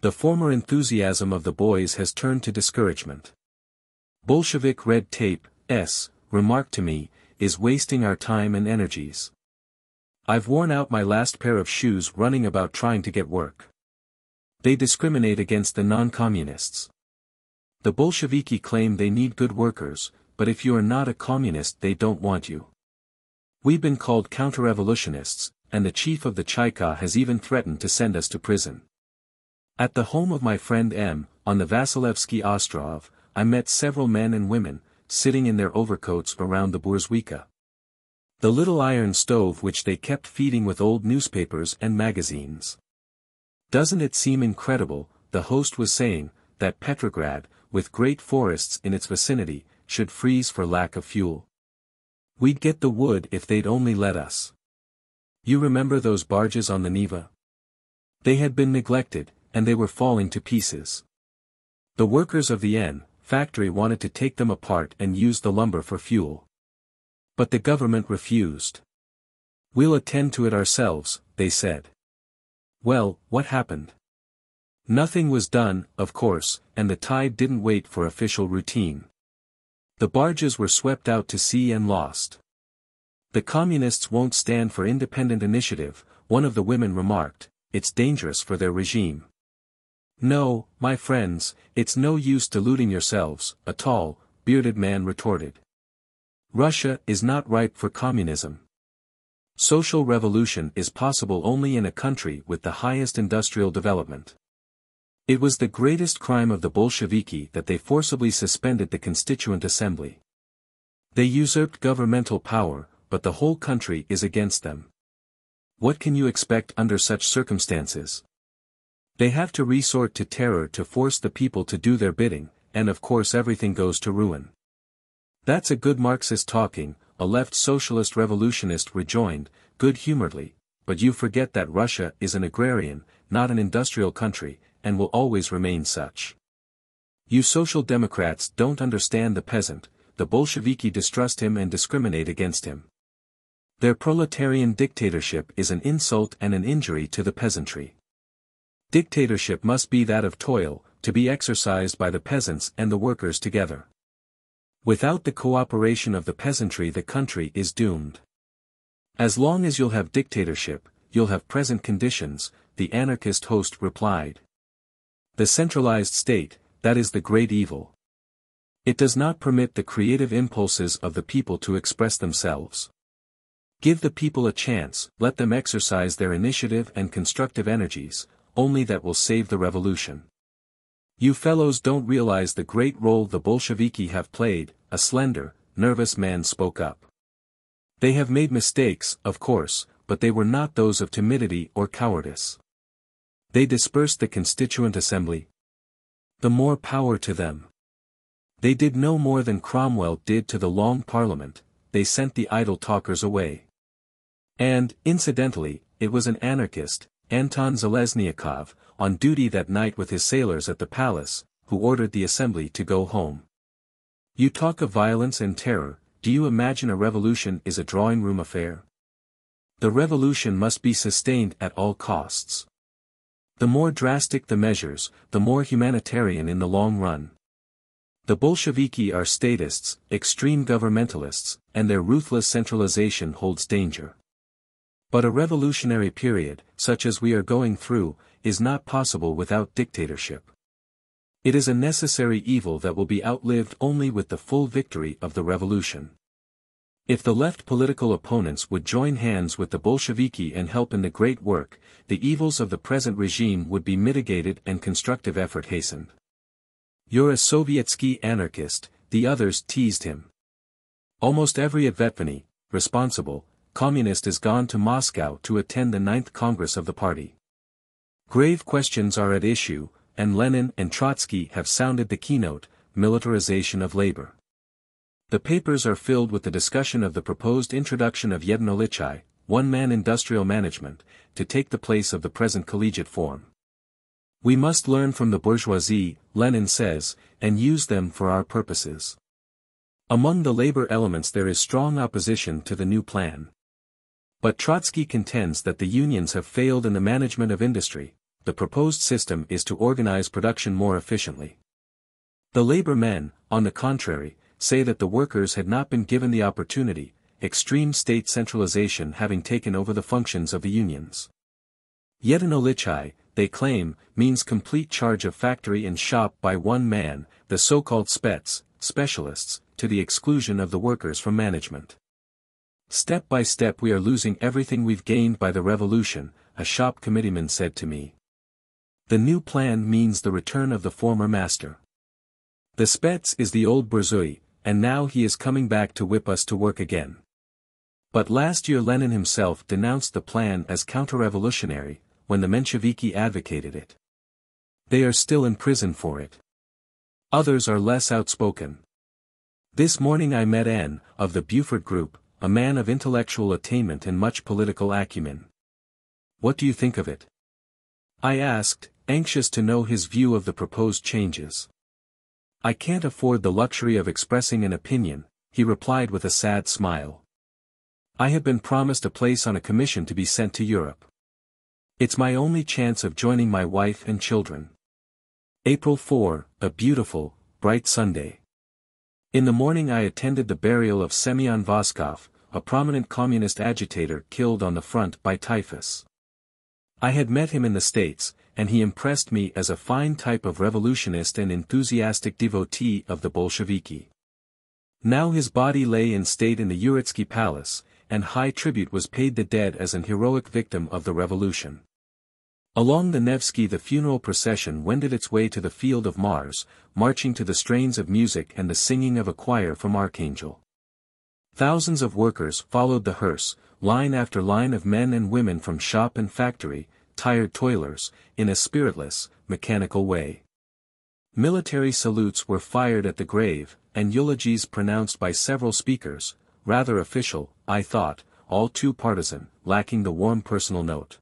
The former enthusiasm of the boys has turned to discouragement. Bolshevik red tape, remarked to me, is wasting our time and energies. I've worn out my last pair of shoes running about trying to get work. They discriminate against the non-communists. The Bolsheviki claim they need good workers, but if you are not a communist they don't want you. We've been called counter-revolutionists, and the chief of the Cheka has even threatened to send us to prison. At the home of my friend M, on the Vasilevsky Ostrov, I met several men and women, sitting in their overcoats around the burzwika. The little iron stove which they kept feeding with old newspapers and magazines. Doesn't it seem incredible, the host was saying, that Petrograd, with great forests in its vicinity, should freeze for lack of fuel. We'd get the wood if they'd only let us. You remember those barges on the Neva? They had been neglected, and they were falling to pieces. The workers of the N factory wanted to take them apart and use the lumber for fuel. But the government refused. We'll attend to it ourselves, they said. Well, what happened? Nothing was done, of course, and the tide didn't wait for official routine. The barges were swept out to sea and lost. The communists won't stand for independent initiative, one of the women remarked, it's dangerous for their regime. No, my friends, it's no use deluding yourselves, a tall, bearded man retorted. Russia is not ripe for communism. Social revolution is possible only in a country with the highest industrial development. It was the greatest crime of the Bolsheviki that they forcibly suspended the Constituent Assembly. They usurped governmental power, but the whole country is against them. What can you expect under such circumstances? They have to resort to terror to force the people to do their bidding, and of course everything goes to ruin. That's a good Marxist talking, a left socialist revolutionist rejoined, good-humoredly, but you forget that Russia is an agrarian, not an industrial country, and will always remain such. You social democrats don't understand the peasant, the Bolsheviki distrust him and discriminate against him. Their proletarian dictatorship is an insult and an injury to the peasantry. Dictatorship must be that of toil, to be exercised by the peasants and the workers together. Without the cooperation of the peasantry the country is doomed. As long as you'll have dictatorship, you'll have present conditions, the anarchist host replied. The centralized state, that is the great evil. It does not permit the creative impulses of the people to express themselves. Give the people a chance, let them exercise their initiative and constructive energies, only that will save the revolution. You fellows don't realize the great role the Bolsheviki have played, a slender, nervous man spoke up. They have made mistakes, of course, but they were not those of timidity or cowardice. They dispersed the Constituent Assembly. The more power to them. They did no more than Cromwell did to the Long Parliament, they sent the idle talkers away. And, incidentally, it was an anarchist, Anton Zalesniakov, on duty that night with his sailors at the palace, who ordered the assembly to go home. You talk of violence and terror, do you imagine a revolution is a drawing-room affair? The revolution must be sustained at all costs. The more drastic the measures, the more humanitarian in the long run. The Bolsheviki are statists, extreme governmentalists, and their ruthless centralization holds danger. But a revolutionary period, such as we are going through, is not possible without dictatorship. It is a necessary evil that will be outlived only with the full victory of the revolution. If the left political opponents would join hands with the Bolsheviki and help in the great work, the evils of the present regime would be mitigated and constructive effort hastened. You're a Sovietsky anarchist, the others teased him. Almost every Advetvany, responsible, communist is gone to Moscow to attend the 9th Congress of the party. Grave questions are at issue, and Lenin and Trotsky have sounded the keynote, militarization of labor. The papers are filled with the discussion of the proposed introduction of Jednolichai, one-man industrial management, to take the place of the present collegiate form. We must learn from the bourgeoisie, Lenin says, and use them for our purposes. Among the labor elements there is strong opposition to the new plan. But Trotsky contends that the unions have failed in the management of industry. The proposed system is to organize production more efficiently. The labor men, on the contrary, say that the workers had not been given the opportunity, extreme state centralization having taken over the functions of the unions. Jednolichai, they claim, means complete charge of factory and shop by one man, the so-called specialists, to the exclusion of the workers from management. Step by step we are losing everything we've gained by the revolution, a shop committeeman said to me. The new plan means the return of the former master. The Spets is the old bourgeoisie, and now he is coming back to whip us to work again. But last year Lenin himself denounced the plan as counter-revolutionary, when the Mensheviki advocated it. They are still in prison for it. Others are less outspoken. This morning I met N. of the Buford group, a man of intellectual attainment and much political acumen. What do you think of it? I asked, anxious to know his view of the proposed changes. I can't afford the luxury of expressing an opinion, he replied with a sad smile. I have been promised a place on a commission to be sent to Europe. It's my only chance of joining my wife and children. April 4, a beautiful, bright Sunday. In the morning I attended the burial of Semyon Voskov, a prominent communist agitator killed on the front by typhus. I had met him in the States, and he impressed me as a fine type of revolutionist and enthusiastic devotee of the Bolsheviki. Now his body lay in state in the Uritsky Palace, and high tribute was paid the dead as an heroic victim of the revolution. Along the Nevsky the funeral procession wended its way to the Field of Mars, marching to the strains of music and the singing of a choir from Archangel. Thousands of workers followed the hearse, line after line of men and women from shop and factory, tired toilers, in a spiritless, mechanical way. Military salutes were fired at the grave, and eulogies pronounced by several speakers, rather official, I thought, all too partisan, lacking the warm personal note.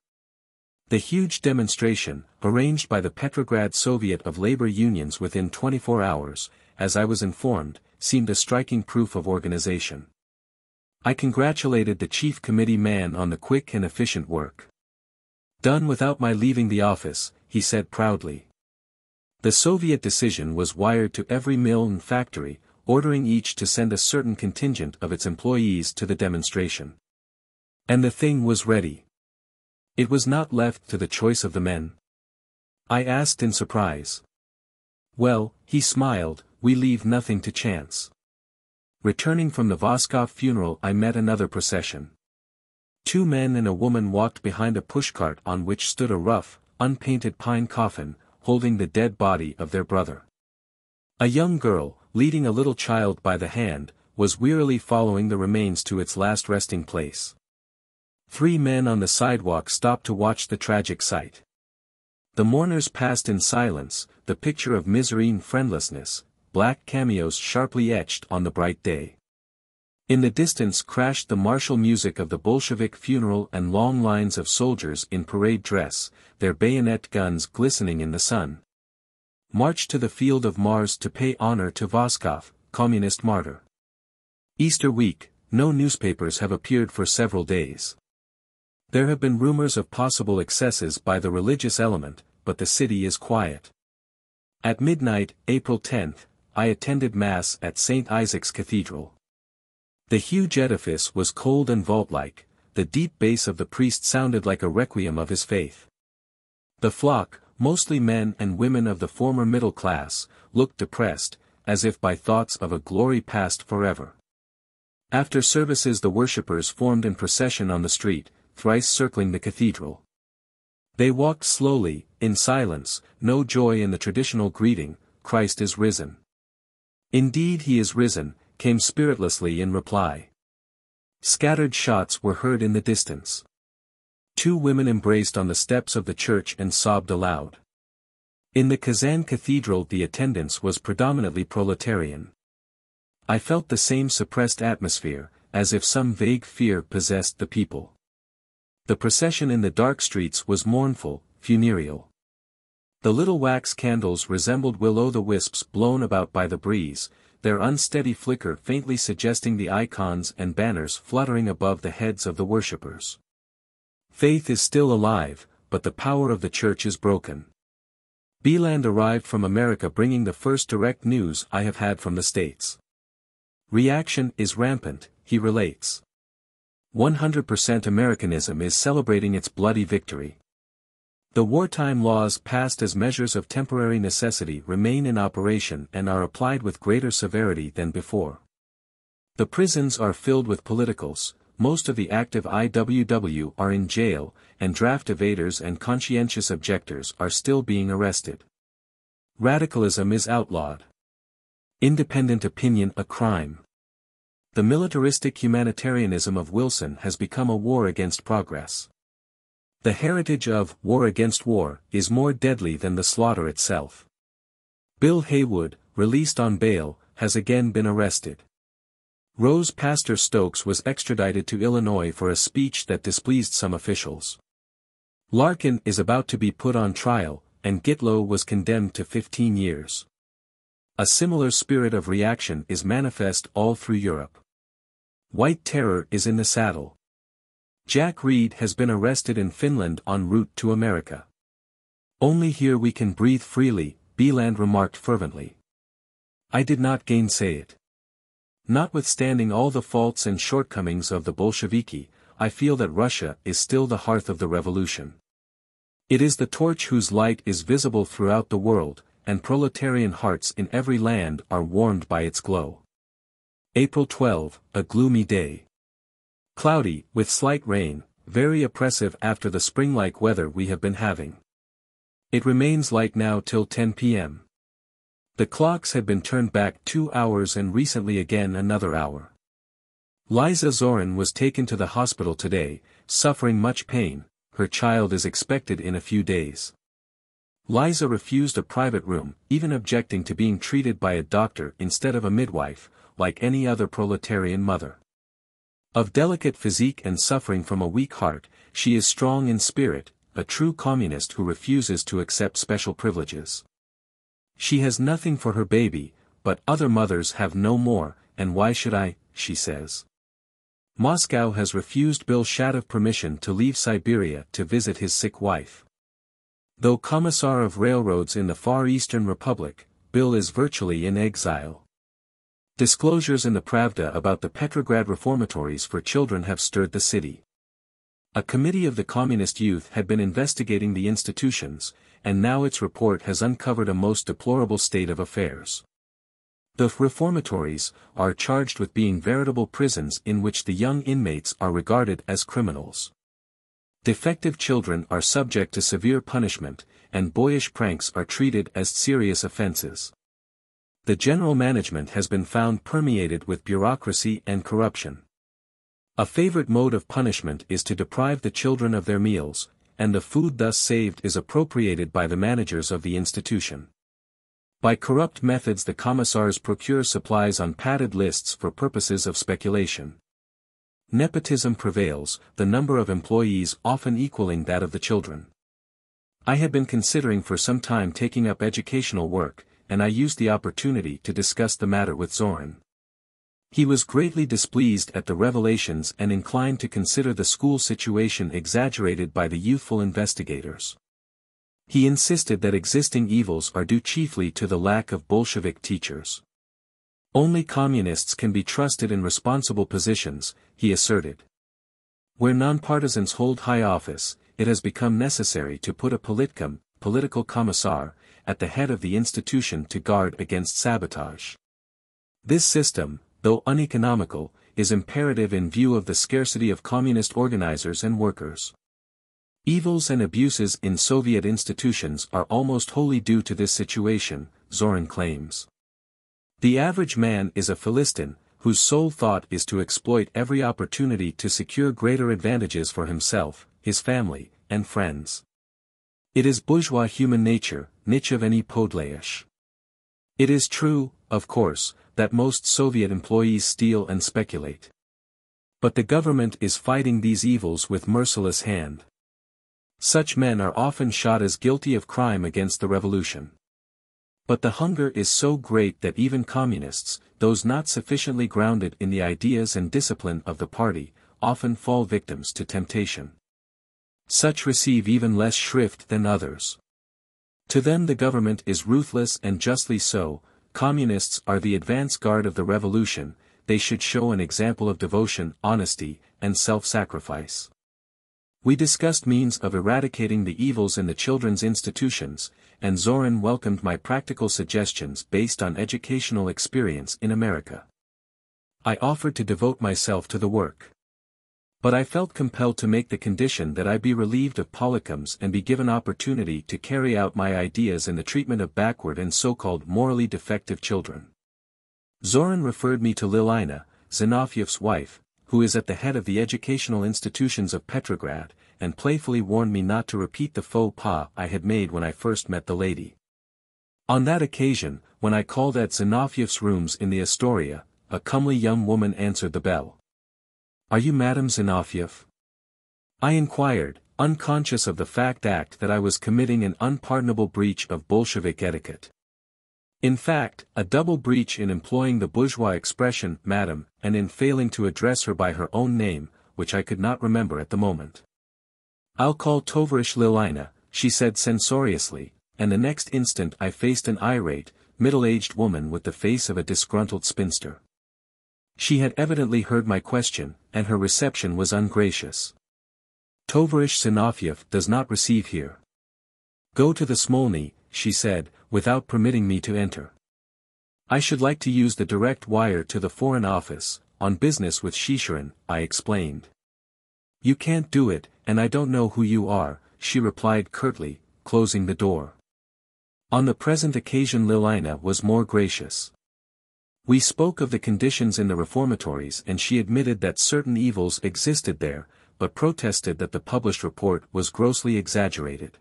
The huge demonstration, arranged by the Petrograd Soviet of Labor Unions within 24 hours, as I was informed, seemed a striking proof of organization. I congratulated the chief committee man on the quick and efficient work. Done without my leaving the office, he said proudly. The Soviet decision was wired to every mill and factory, ordering each to send a certain contingent of its employees to the demonstration. And the thing was ready. It was not left to the choice of the men. I asked in surprise. Well, he smiled, we leave nothing to chance. Returning from the Voskov funeral I met another procession. 2 men and a woman walked behind a pushcart on which stood a rough, unpainted pine coffin, holding the dead body of their brother. A young girl, leading a little child by the hand, was wearily following the remains to its last resting place. 3 men on the sidewalk stopped to watch the tragic sight. The mourners passed in silence, the picture of misery and friendlessness, black cameos sharply etched on the bright day. In the distance crashed the martial music of the Bolshevik funeral and long lines of soldiers in parade dress, their bayonet guns glistening in the sun. Marched to the Field of Mars to pay honor to Voskov, communist martyr. Easter week, no newspapers have appeared for several days. There have been rumors of possible excesses by the religious element, but the city is quiet. At midnight, April 10, I attended Mass at St. Isaac's Cathedral. The huge edifice was cold and vault-like, the deep bass of the priest sounded like a requiem of his faith. The flock, mostly men and women of the former middle class, looked depressed, as if by thoughts of a glory past forever. After services the worshippers formed in procession on the street, thrice circling the cathedral. They walked slowly, in silence, no joy in the traditional greeting, Christ is risen. Indeed he is risen, came spiritlessly in reply. Scattered shots were heard in the distance. 2 women embraced on the steps of the church and sobbed aloud. In the Kazan Cathedral the attendance was predominantly proletarian. I felt the same suppressed atmosphere, as if some vague fear possessed the people. The procession in the dark streets was mournful, funereal. The little wax candles resembled will-o'-the-wisps blown about by the breeze, their unsteady flicker faintly suggesting the icons and banners fluttering above the heads of the worshippers. Faith is still alive, but the power of the church is broken. Beeland arrived from America bringing the first direct news I have had from the States. Reaction is rampant, he relates. 100% Americanism is celebrating its bloody victory. The wartime laws passed as measures of temporary necessity remain in operation and are applied with greater severity than before. The prisons are filled with politicals, most of the active IWW are in jail, and draft evaders and conscientious objectors are still being arrested. Radicalism is outlawed. Independent opinion a crime. The militaristic humanitarianism of Wilson has become a war against progress. The heritage of war against war is more deadly than the slaughter itself. Bill Haywood, released on bail, has again been arrested. Rose Pastor Stokes was extradited to Illinois for a speech that displeased some officials. Larkin is about to be put on trial, and Gitlow was condemned to 15 years. A similar spirit of reaction is manifest all through Europe. White terror is in the saddle. Jack Reed has been arrested in Finland en route to America. Only here we can breathe freely, Beeland remarked fervently. I did not gainsay it. Notwithstanding all the faults and shortcomings of the Bolsheviki, I feel that Russia is still the hearth of the revolution. It is the torch whose light is visible throughout the world, and proletarian hearts in every land are warmed by its glow. April 12, a gloomy day. Cloudy, with slight rain, very oppressive after the spring-like weather we have been having. It remains light now till 10 p.m. The clocks had been turned back 2 hours and recently again another hour. Liza Zorin was taken to the hospital today, suffering much pain. Her child is expected in a few days. Liza refused a private room, even objecting to being treated by a doctor instead of a midwife, like any other proletarian mother. Of delicate physique and suffering from a weak heart, she is strong in spirit, a true communist who refuses to accept special privileges. She has nothing for her baby, but other mothers have no more, and why should I, she says. Moscow has refused Bill Shatov permission to leave Siberia to visit his sick wife. Though Commissar of Railroads in the Far Eastern Republic, Bill is virtually in exile. Disclosures in the Pravda about the Petrograd reformatories for children have stirred the city. A committee of the communist youth had been investigating the institutions, and now its report has uncovered a most deplorable state of affairs. The reformatories are charged with being veritable prisons in which the young inmates are regarded as criminals. Defective children are subject to severe punishment, and boyish pranks are treated as serious offenses. The general management has been found permeated with bureaucracy and corruption. A favorite mode of punishment is to deprive the children of their meals, and the food thus saved is appropriated by the managers of the institution. By corrupt methods the commissars procure supplies on padded lists for purposes of speculation. Nepotism prevails, the number of employees often equaling that of the children. I had been considering for some time taking up educational work, and I used the opportunity to discuss the matter with Zorin. He was greatly displeased at the revelations and inclined to consider the school situation exaggerated by the youthful investigators. He insisted that existing evils are due chiefly to the lack of Bolshevik teachers. Only communists can be trusted in responsible positions, he asserted. Where nonpartisans hold high office, it has become necessary to put a politkom, political commissar, at the head of the institution to guard against sabotage. This system, though uneconomical, is imperative in view of the scarcity of communist organizers and workers. Evils and abuses in Soviet institutions are almost wholly due to this situation, Zorin claims. The average man is a Philistin, whose sole thought is to exploit every opportunity to secure greater advantages for himself, his family, and friends. It is bourgeois human nature, niche of any podlayish. It is true, of course, that most Soviet employees steal and speculate. But the government is fighting these evils with merciless hand. Such men are often shot as guilty of crime against the revolution. But the hunger is so great that even communists, those not sufficiently grounded in the ideas and discipline of the party, often fall victims to temptation. Such receive even less shrift than others. To them the government is ruthless and justly so. Communists are the advance guard of the revolution, they should show an example of devotion, honesty, and self-sacrifice. We discussed means of eradicating the evils in the children's institutions, and Zoran welcomed my practical suggestions based on educational experience in America. I offered to devote myself to the work. But I felt compelled to make the condition that I be relieved of polycoms and be given opportunity to carry out my ideas in the treatment of backward and so-called morally defective children. Zoran referred me to Lilina, Zinovyev's wife, who is at the head of the educational institutions of Petrograd, and playfully warned me not to repeat the faux pas I had made when I first met the lady. On that occasion, when I called at Zinovyev's rooms in the Astoria, a comely young woman answered the bell. "Are you Madame Zinovyev?" I inquired, unconscious of the fact that I was committing an unpardonable breach of Bolshevik etiquette. In fact, a double breach in employing the bourgeois expression, madam, and in failing to address her by her own name, which I could not remember at the moment. "I'll call Tovarish Lilina," she said censoriously, and the next instant I faced an irate, middle-aged woman with the face of a disgruntled spinster. She had evidently heard my question, and her reception was ungracious. "Tovarish Zinovyev does not receive here. Go to the Smolny," she said, without permitting me to enter. "I should like to use the direct wire to the Foreign Office, on business with Chicherin," I explained. "You can't do it, and I don't know who you are," she replied curtly, closing the door. On the present occasion Lilina was more gracious. We spoke of the conditions in the reformatories and she admitted that certain evils existed there, but protested that the published report was grossly exaggerated.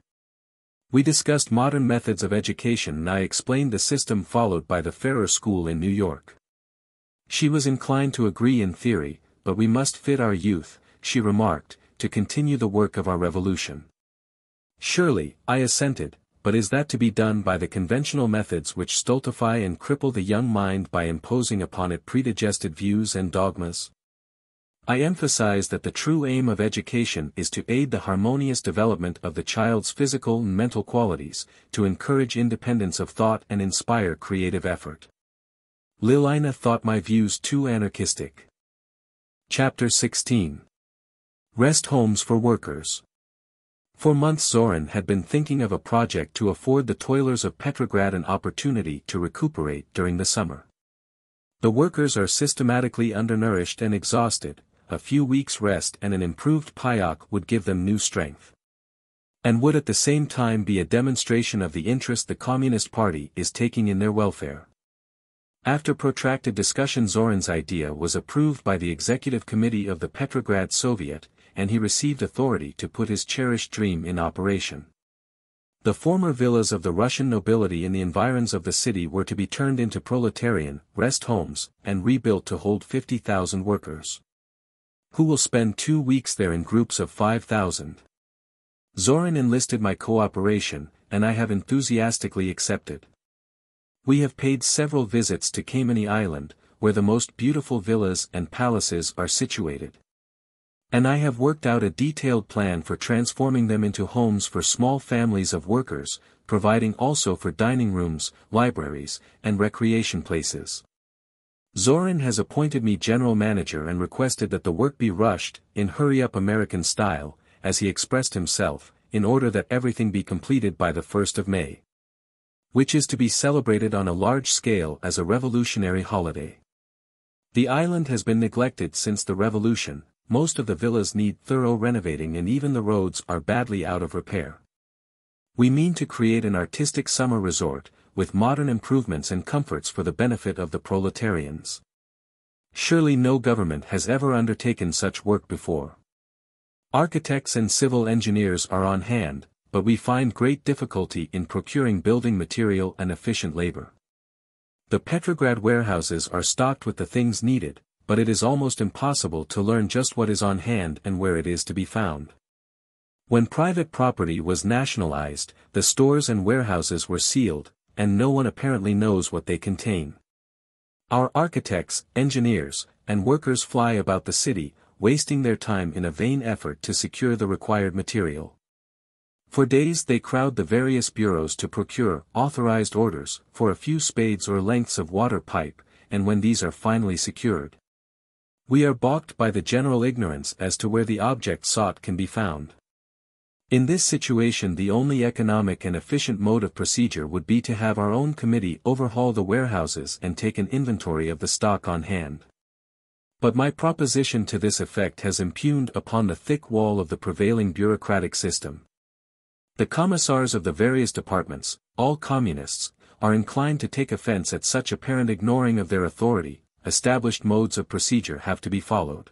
We discussed modern methods of education and I explained the system followed by the Ferrer School in New York. She was inclined to agree in theory, but we must fit our youth, she remarked, to continue the work of our revolution. Surely, I assented, but is that to be done by the conventional methods which stultify and cripple the young mind by imposing upon it predigested views and dogmas? I emphasize that the true aim of education is to aid the harmonious development of the child's physical and mental qualities, to encourage independence of thought and inspire creative effort. Lilina thought my views too anarchistic. Chapter 16. Rest Homes for Workers. For months Zoran had been thinking of a project to afford the toilers of Petrograd an opportunity to recuperate during the summer. The workers are systematically undernourished and exhausted. A few weeks' rest and an improved payok would give them new strength. And would at the same time be a demonstration of the interest the Communist Party is taking in their welfare. After protracted discussion Zoran's idea was approved by the Executive Committee of the Petrograd Soviet, and he received authority to put his cherished dream in operation. The former villas of the Russian nobility in the environs of the city were to be turned into proletarian rest homes, and rebuilt to hold 50,000 workers. Who will spend 2 weeks there in groups of 5,000. Zoran enlisted my cooperation, and I have enthusiastically accepted. We have paid several visits to Kameny Island, where the most beautiful villas and palaces are situated. And I have worked out a detailed plan for transforming them into homes for small families of workers, providing also for dining rooms, libraries, and recreation places. Zoran has appointed me general manager and requested that the work be rushed, in hurry-up American style, as he expressed himself, in order that everything be completed by the 1st of May. Which is to be celebrated on a large scale as a revolutionary holiday. The island has been neglected since the revolution, most of the villas need thorough renovating and even the roads are badly out of repair. We mean to create an artistic summer resort, with modern improvements and comforts for the benefit of the proletarians. Surely no government has ever undertaken such work before. Architects and civil engineers are on hand, but we find great difficulty in procuring building material and efficient labor. The Petrograd warehouses are stocked with the things needed, but it is almost impossible to learn just what is on hand and where it is to be found. When private property was nationalized, the stores and warehouses were sealed, and no one apparently knows what they contain. Our architects, engineers, and workers fly about the city, wasting their time in a vain effort to secure the required material. For days they crowd the various bureaus to procure authorized orders for a few spades or lengths of water pipe, and when these are finally secured, We are balked by the general ignorance as to where the object sought can be found. In this situation, the only economic and efficient mode of procedure would be to have our own committee overhaul the warehouses and take an inventory of the stock on hand. But my proposition to this effect has impugned upon the thick wall of the prevailing bureaucratic system. The commissars of the various departments, all communists, are inclined to take offense at such apparent ignoring of their authority. Established modes of procedure have to be followed.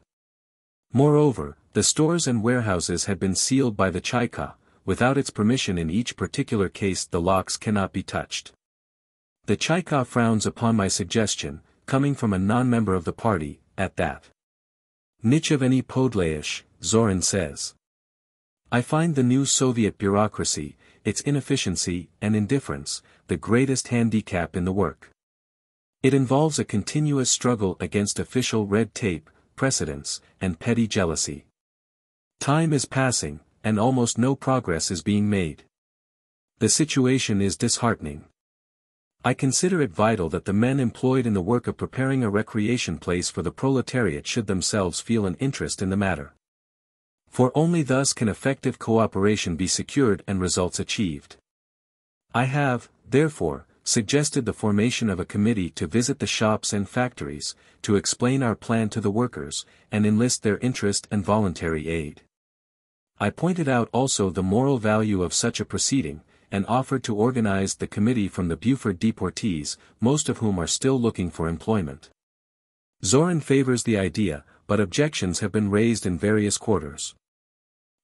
Moreover, the stores and warehouses had been sealed by the Cheka. Without its permission in each particular case the locks cannot be touched. The Cheka frowns upon my suggestion, coming from a non-member of the party, at that. Nichoveni podlayish, Zorin says. I find the new Soviet bureaucracy, its inefficiency and indifference, the greatest handicap in the work. It involves a continuous struggle against official red tape, precedents, and petty jealousy. Time is passing, and almost no progress is being made. The situation is disheartening. I consider it vital that the men employed in the work of preparing a recreation place for the proletariat should themselves feel an interest in the matter. For only thus can effective cooperation be secured and results achieved. I have, therefore, suggested the formation of a committee to visit the shops and factories, to explain our plan to the workers, and enlist their interest and voluntary aid. I pointed out also the moral value of such a proceeding, and offered to organize the committee from the Buford deportees, most of whom are still looking for employment. Zorin favors the idea, but objections have been raised in various quarters.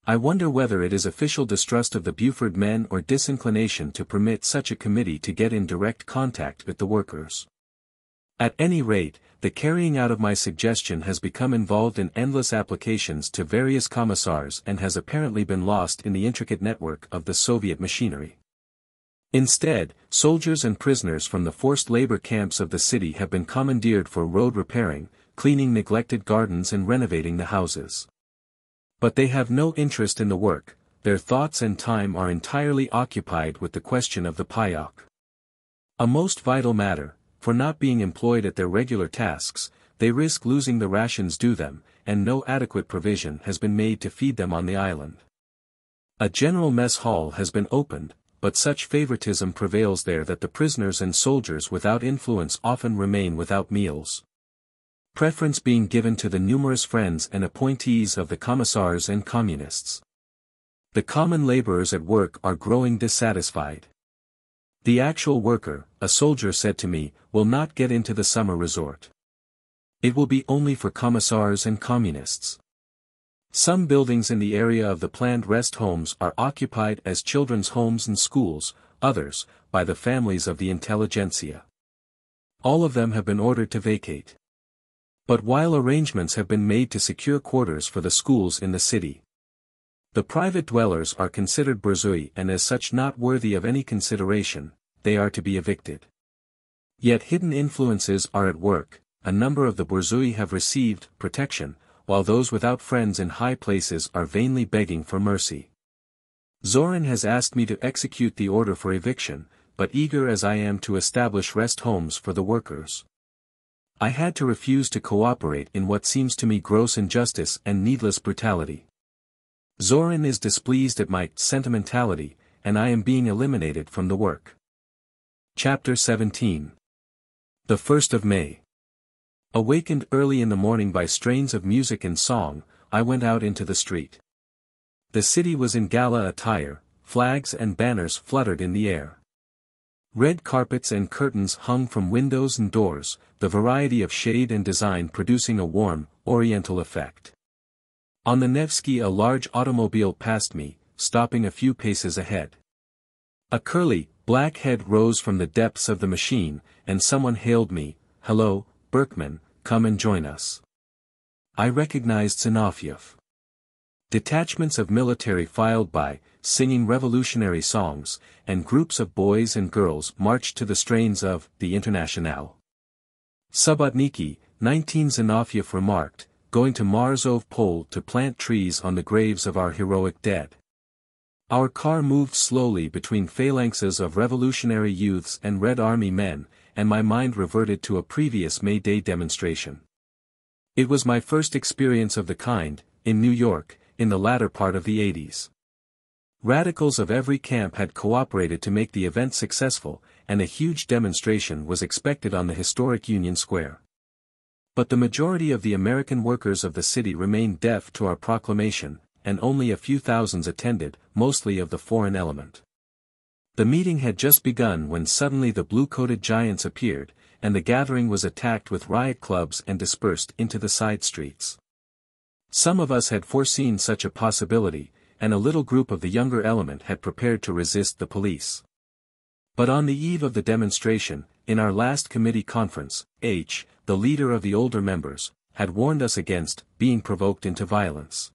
I wonder whether it is official distrust of the Buford men or disinclination to permit such a committee to get in direct contact with the workers. At any rate, the carrying out of my suggestion has become involved in endless applications to various commissars and has apparently been lost in the intricate network of the Soviet machinery. Instead, soldiers and prisoners from the forced labor camps of the city have been commandeered for road repairing, cleaning neglected gardens and renovating the houses. But they have no interest in the work, their thoughts and time are entirely occupied with the question of the payok. A most vital matter, for not being employed at their regular tasks, they risk losing the rations due them, and no adequate provision has been made to feed them on the island. A general mess hall has been opened, but such favoritism prevails there that the prisoners and soldiers without influence often remain without meals. Preference being given to the numerous friends and appointees of the commissars and communists. The common laborers at work are growing dissatisfied. The actual worker, a soldier said to me, will not get into the summer resort. It will be only for commissars and communists. Some buildings in the area of the planned rest homes are occupied as children's homes and schools, others, by the families of the intelligentsia. All of them have been ordered to vacate. But while arrangements have been made to secure quarters for the schools in the city, the private dwellers are considered bourgeois and as such not worthy of any consideration, they are to be evicted. Yet hidden influences are at work, a number of the bourgeois have received protection, while those without friends in high places are vainly begging for mercy. Zorin has asked me to execute the order for eviction, but eager as I am to establish rest homes for the workers, I had to refuse to cooperate in what seems to me gross injustice and needless brutality. Zorin is displeased at my sentimentality, and I am being eliminated from the work. Chapter 17. The 1st of May. Awakened early in the morning by strains of music and song, I went out into the street. The city was in gala attire, flags and banners fluttered in the air. Red carpets and curtains hung from windows and doors, the variety of shade and design producing a warm, oriental effect. On the Nevsky a large automobile passed me, stopping a few paces ahead. A curly, black head rose from the depths of the machine, and someone hailed me, "Hello, Berkman, come and join us." I recognized Zinoviev. Detachments of military filed by, singing revolutionary songs, and groups of boys and girls marched to the strains of the Internationale. Subotniki, 19 Zinoviev remarked, going to Morozov Pole to plant trees on the graves of our heroic dead. Our car moved slowly between phalanxes of revolutionary youths and Red Army men, and my mind reverted to a previous May Day demonstration. It was my first experience of the kind, in New York, in the latter part of the 80s. Radicals of every camp had cooperated to make the event successful, and a huge demonstration was expected on the historic Union Square. But the majority of the American workers of the city remained deaf to our proclamation, and only a few thousands attended, mostly of the foreign element. The meeting had just begun when suddenly the blue-coated giants appeared, and the gathering was attacked with riot clubs and dispersed into the side streets. Some of us had foreseen such a possibility, and a little group of the younger element had prepared to resist the police. But on the eve of the demonstration, in our last committee conference, the leader of the older members, had warned us against being provoked into violence.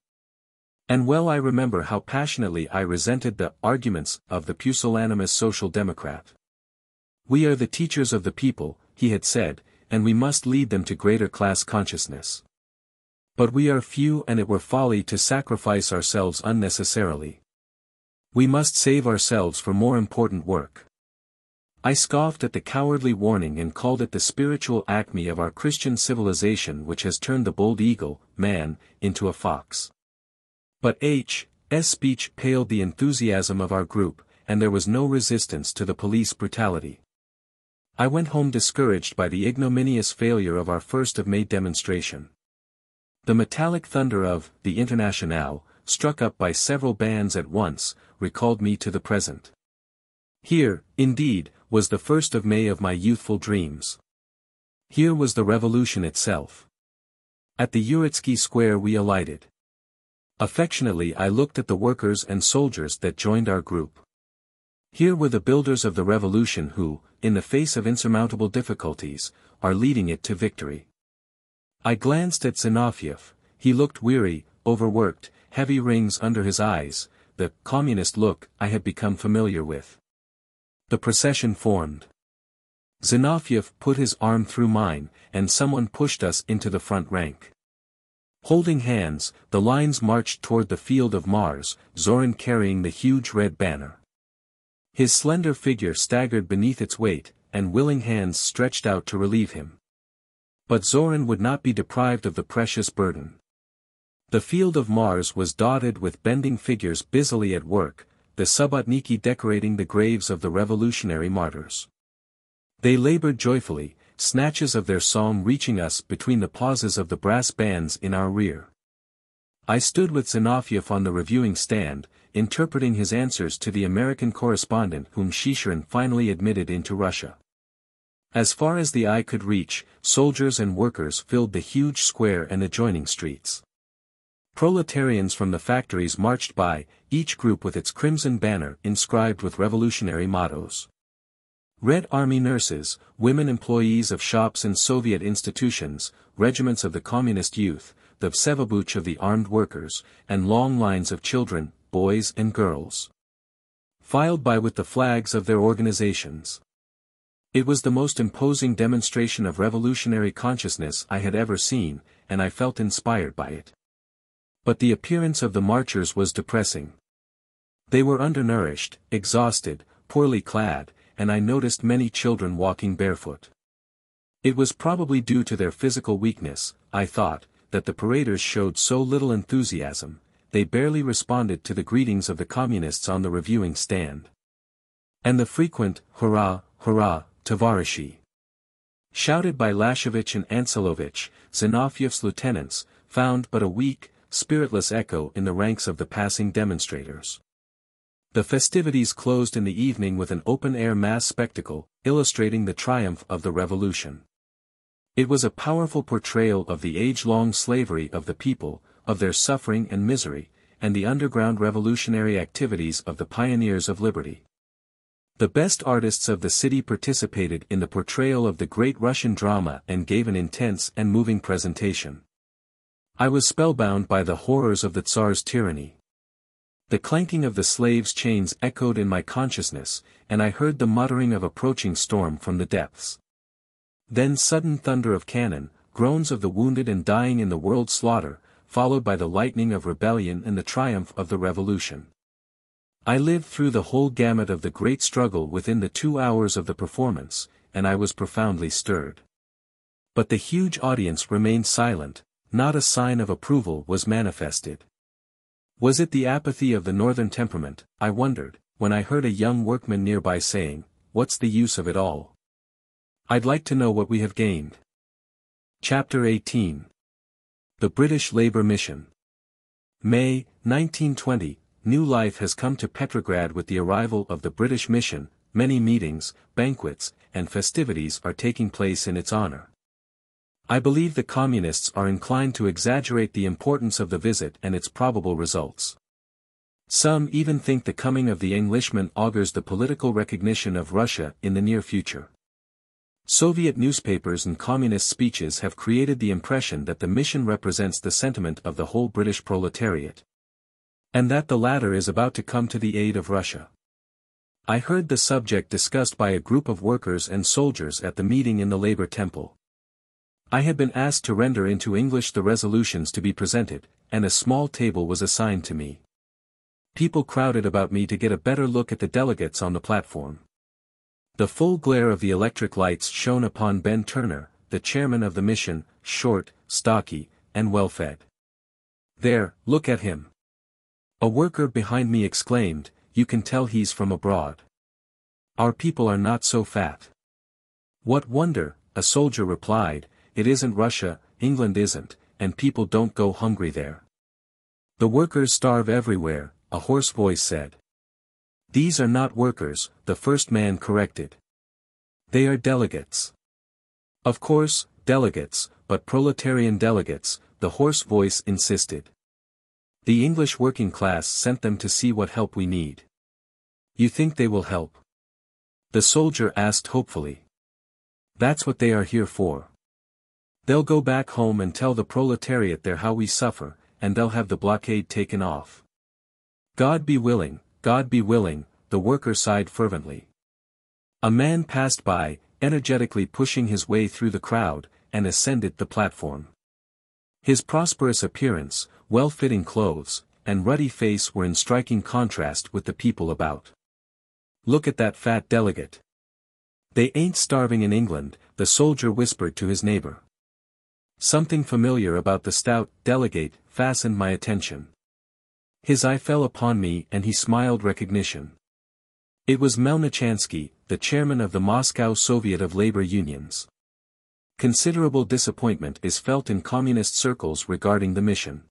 And well I remember how passionately I resented the arguments of the pusillanimous Social Democrat. We are the teachers of the people, he had said, and we must lead them to greater class consciousness. But we are few and it were folly to sacrifice ourselves unnecessarily. We must save ourselves for more important work. I scoffed at the cowardly warning and called it the spiritual acme of our Christian civilization which has turned the bold eagle, man, into a fox. But H.'s speech paled the enthusiasm of our group, and there was no resistance to the police brutality. I went home discouraged by the ignominious failure of our 1st of May demonstration. The metallic thunder of the Internationale, struck up by several bands at once, recalled me to the present. Here, indeed, was the 1st of May of my youthful dreams. Here was the revolution itself. At the Uritsky Square we alighted. Affectionately I looked at the workers and soldiers that joined our group. Here were the builders of the revolution who, in the face of insurmountable difficulties, are leading it to victory. I glanced at Zinoviev. He looked weary, overworked, heavy rings under his eyes, the communist look I had become familiar with. The procession formed. Zinoviev put his arm through mine, and someone pushed us into the front rank. Holding hands, the lines marched toward the field of Mars, Zorin carrying the huge red banner. His slender figure staggered beneath its weight, and willing hands stretched out to relieve him. But Zorin would not be deprived of the precious burden. The field of Mars was dotted with bending figures busily at work, the subotniki decorating the graves of the revolutionary martyrs. They labored joyfully, snatches of their song reaching us between the pauses of the brass bands in our rear. I stood with Zinoviev on the reviewing stand, interpreting his answers to the American correspondent whom Chicherin finally admitted into Russia. As far as the eye could reach, soldiers and workers filled the huge square and adjoining streets. Proletarians from the factories marched by, each group with its crimson banner inscribed with revolutionary mottos. Red Army nurses, women employees of shops and Soviet institutions, regiments of the communist youth, the Vsevobuch of the armed workers, and long lines of children, boys and girls, filed by with the flags of their organizations. It was the most imposing demonstration of revolutionary consciousness I had ever seen, and I felt inspired by it. But the appearance of the marchers was depressing. They were undernourished, exhausted, poorly clad, and I noticed many children walking barefoot. It was probably due to their physical weakness, I thought, that the paraders showed so little enthusiasm. They barely responded to the greetings of the communists on the reviewing stand. And the frequent, hurrah, hurrah, Tavarishi, shouted by Lashevich and Anselovich, Zinoviev's lieutenants, found but a weak, spiritless echo in the ranks of the passing demonstrators. The festivities closed in the evening with an open-air mass spectacle, illustrating the triumph of the revolution. It was a powerful portrayal of the age-long slavery of the people, of their suffering and misery, and the underground revolutionary activities of the pioneers of liberty. The best artists of the city participated in the portrayal of the great Russian drama and gave an intense and moving presentation. I was spellbound by the horrors of the Tsar's tyranny. The clanking of the slaves' chains echoed in my consciousness, and I heard the muttering of approaching storm from the depths. Then sudden thunder of cannon, groans of the wounded and dying in the world slaughter, followed by the lightning of rebellion and the triumph of the revolution. I lived through the whole gamut of the great struggle within the 2 hours of the performance, and I was profoundly stirred. But the huge audience remained silent, not a sign of approval was manifested. Was it the apathy of the northern temperament, I wondered, when I heard a young workman nearby saying, "What's the use of it all? I'd like to know what we have gained." Chapter 18. The British Labour Mission. May, 1920, new life has come to Petrograd with the arrival of the British mission. Many meetings, banquets, and festivities are taking place in its honor. I believe the communists are inclined to exaggerate the importance of the visit and its probable results. Some even think the coming of the Englishman augurs the political recognition of Russia in the near future. Soviet newspapers and communist speeches have created the impression that the mission represents the sentiment of the whole British proletariat, and that the latter is about to come to the aid of Russia. I heard the subject discussed by a group of workers and soldiers at the meeting in the Labour Temple. I had been asked to render into English the resolutions to be presented, and a small table was assigned to me. People crowded about me to get a better look at the delegates on the platform. The full glare of the electric lights shone upon Ben Turner, the chairman of the mission, short, stocky, and well-fed. "There, look at him!" A worker behind me exclaimed, "You can tell he's from abroad. Our people are not so fat." "What wonder," a soldier replied, "it isn't Russia, England isn't, and people don't go hungry there." "The workers starve everywhere," a hoarse voice said. "These are not workers," the first man corrected. "They are delegates." "Of course, delegates, but proletarian delegates," the hoarse voice insisted. "The English working class sent them to see what help we need." "You think they will help?" the soldier asked hopefully. "That's what they are here for. They'll go back home and tell the proletariat there how we suffer, and they'll have the blockade taken off." God be willing," the worker sighed fervently. A man passed by, energetically pushing his way through the crowd, and ascended the platform. His prosperous appearance, well-fitting clothes, and ruddy face were in striking contrast with the people about. "Look at that fat delegate. They ain't starving in England," the soldier whispered to his neighbor. Something familiar about the stout delegate fastened my attention. His eye fell upon me and he smiled recognition. It was Melnichansky, the chairman of the Moscow Soviet of Labor Unions. Considerable disappointment is felt in communist circles regarding the mission.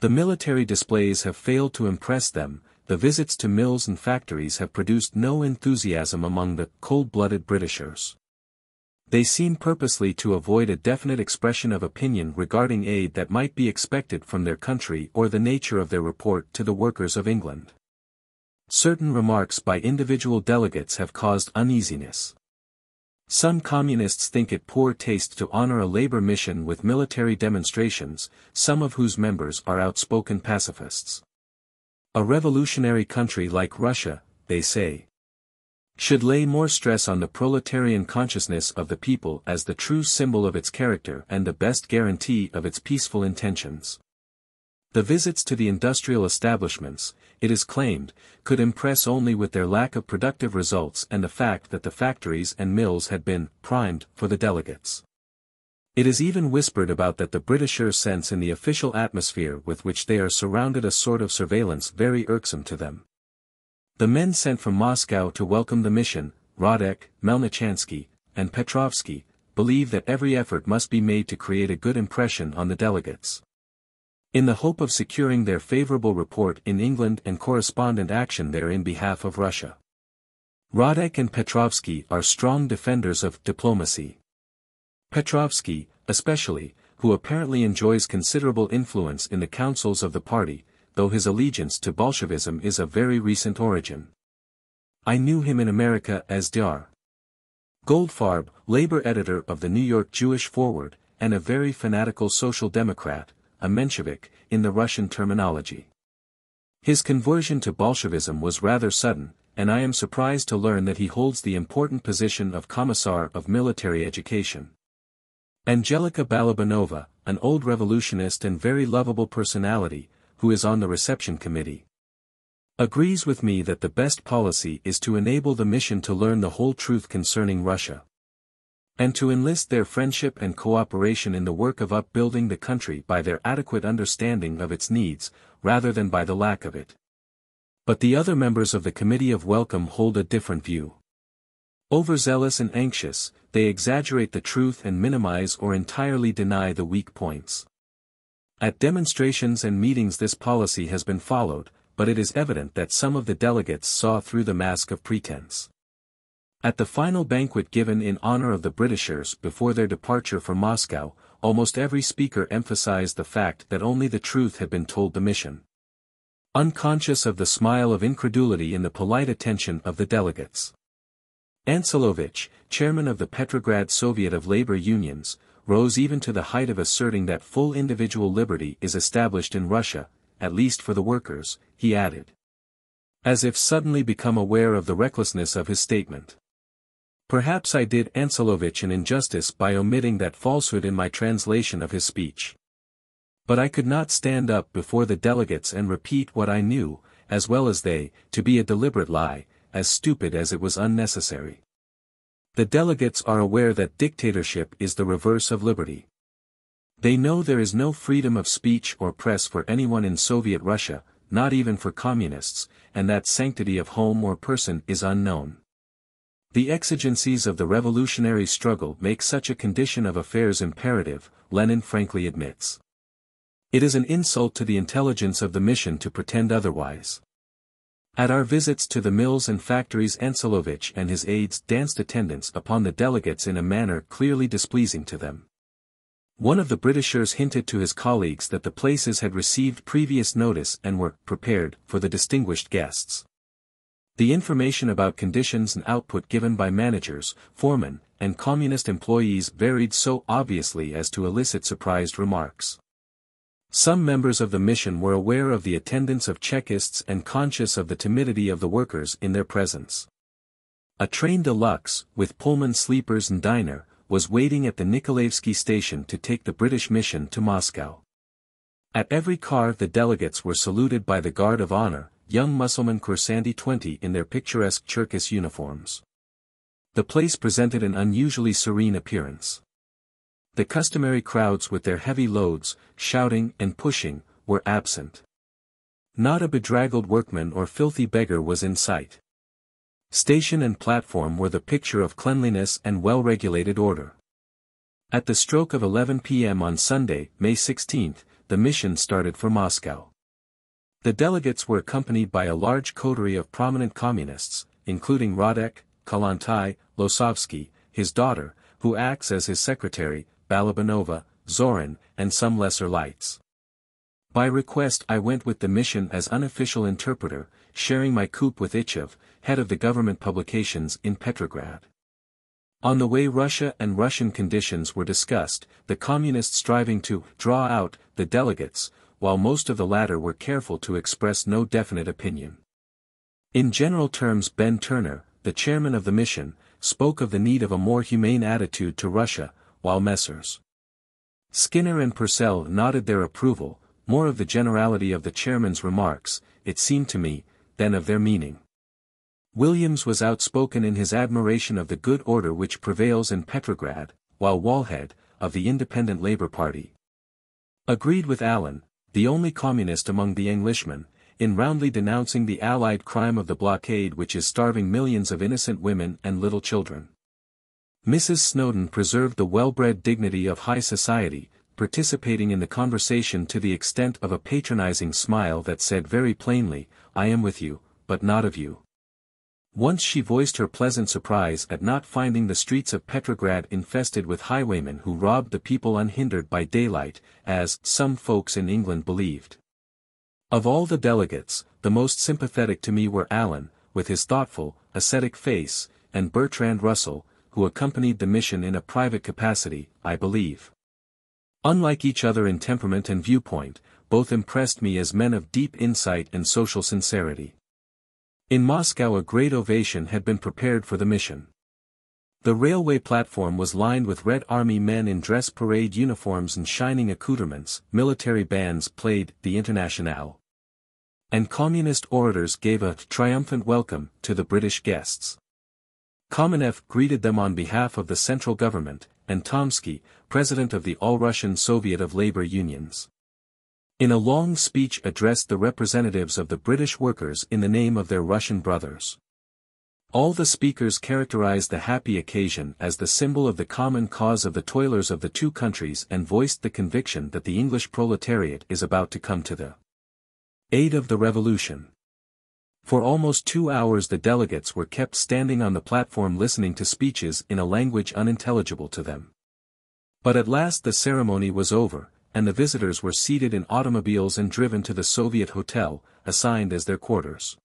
The military displays have failed to impress them, the visits to mills and factories have produced no enthusiasm among the cold-blooded Britishers. They seem purposely to avoid a definite expression of opinion regarding aid that might be expected from their country or the nature of their report to the workers of England. Certain remarks by individual delegates have caused uneasiness. Some communists think it poor taste to honor a labor mission with military demonstrations, some of whose members are outspoken pacifists. A revolutionary country like Russia, they say, should lay more stress on the proletarian consciousness of the people as the true symbol of its character and the best guarantee of its peaceful intentions. The visits to the industrial establishments, it is claimed, could impress only with their lack of productive results and the fact that the factories and mills had been primed for the delegates. It is even whispered about that the Britishers sense in the official atmosphere with which they are surrounded a sort of surveillance very irksome to them. The men sent from Moscow to welcome the mission, Radek, Melnichansky, and Petrovsky, believe that every effort must be made to create a good impression on the delegates, in the hope of securing their favorable report in England and correspondent action there in behalf of Russia. Radek and Petrovsky are strong defenders of diplomacy. Petrovsky, especially, who apparently enjoys considerable influence in the councils of the party, though his allegiance to Bolshevism is of very recent origin. I knew him in America as Dr. Goldfarb, labor editor of the New York Jewish Forward, and a very fanatical social democrat, a Menshevik, in the Russian terminology. His conversion to Bolshevism was rather sudden, and I am surprised to learn that he holds the important position of Commissar of Military Education. Angelika Balabanova, an old revolutionist and very lovable personality, who is on the reception committee, agrees with me that the best policy is to enable the mission to learn the whole truth concerning Russia. and to enlist their friendship and cooperation in the work of upbuilding the country by their adequate understanding of its needs, rather than by the lack of it. But the other members of the Committee of Welcome hold a different view. Overzealous and anxious, they exaggerate the truth and minimize or entirely deny the weak points. At demonstrations and meetings this policy has been followed, but it is evident that some of the delegates saw through the mask of pretense. At the final banquet given in honor of the Britishers before their departure for Moscow, almost every speaker emphasized the fact that only the truth had been told the mission. Unconscious of the smile of incredulity in the polite attention of the delegates. Anselovich, chairman of the Petrograd Soviet of Labor Unions, rose even to the height of asserting that full individual liberty is established in Russia, at least for the workers, he added. As if suddenly become aware of the recklessness of his statement. Perhaps I did Anselovich an injustice by omitting that falsehood in my translation of his speech. But I could not stand up before the delegates and repeat what I knew, as well as they, to be a deliberate lie, as stupid as it was unnecessary. The delegates are aware that dictatorship is the reverse of liberty. They know there is no freedom of speech or press for anyone in Soviet Russia, not even for communists, and that sanctity of home or person is unknown. The exigencies of the revolutionary struggle make such a condition of affairs imperative, Lenin frankly admits. It is an insult to the intelligence of the mission to pretend otherwise. At our visits to the mills and factories Anselovich and his aides danced attendance upon the delegates in a manner clearly displeasing to them. One of the Britishers hinted to his colleagues that the places had received previous notice and were prepared for the distinguished guests. The information about conditions and output given by managers, foremen, and communist employees varied so obviously as to elicit surprised remarks. Some members of the mission were aware of the attendance of Chekists and conscious of the timidity of the workers in their presence. A train de luxe, with Pullman sleepers and diner, was waiting at the Nikolaevsky station to take the British mission to Moscow. At every car the delegates were saluted by the Guard of Honor, young Mussulman kursanti 20 in their picturesque Cherkess uniforms. The place presented an unusually serene appearance. The customary crowds with their heavy loads, shouting and pushing, were absent. Not a bedraggled workman or filthy beggar was in sight. Station and platform were the picture of cleanliness and well-regulated order. At the stroke of 11 p.m. on Sunday, May 16, the mission started for Moscow. The delegates were accompanied by a large coterie of prominent communists, including Radek, Kalantai, Losovsky, his daughter, who acts as his secretary, Balabanova, Zorin, and some lesser lights. By request I went with the mission as unofficial interpreter, sharing my coupe with Ichev, head of the government publications in Petrograd. On the way Russia and Russian conditions were discussed, the communists striving to draw out the delegates, while most of the latter were careful to express no definite opinion. In general terms Ben Turner, the chairman of the mission, spoke of the need of a more humane attitude to Russia, while Messrs. Skinner and Purcell nodded their approval, more of the generality of the chairman's remarks, it seemed to me, than of their meaning. Williams was outspoken in his admiration of the good order which prevails in Petrograd, while Wallhead, of the Independent Labour Party, agreed with Allen, the only communist among the Englishmen, in roundly denouncing the Allied crime of the blockade which is starving millions of innocent women and little children. Mrs. Snowdon preserved the well-bred dignity of high society, participating in the conversation to the extent of a patronizing smile that said very plainly, "I am with you, but not of you." Once she voiced her pleasant surprise at not finding the streets of Petrograd infested with highwaymen who robbed the people unhindered by daylight, as some folks in England believed. Of all the delegates, the most sympathetic to me were Allen, with his thoughtful, ascetic face, and Bertrand Russell, who accompanied the mission in a private capacity, I believe. Unlike each other in temperament and viewpoint, both impressed me as men of deep insight and social sincerity. In Moscow a great ovation had been prepared for the mission. The railway platform was lined with Red Army men in dress parade uniforms and shining accoutrements, military bands played the Internationale. And communist orators gave a triumphant welcome to the British guests. Kamenev greeted them on behalf of the central government, and Tomsky, president of the All-Russian Soviet of Labor Unions. In a long speech addressed the representatives of the British workers in the name of their Russian brothers. All the speakers characterized the happy occasion as the symbol of the common cause of the toilers of the two countries and voiced the conviction that the English proletariat is about to come to the aid of the revolution. For almost 2 hours the delegates were kept standing on the platform listening to speeches in a language unintelligible to them. But at last the ceremony was over, and the visitors were seated in automobiles and driven to the Soviet hotel, assigned as their quarters.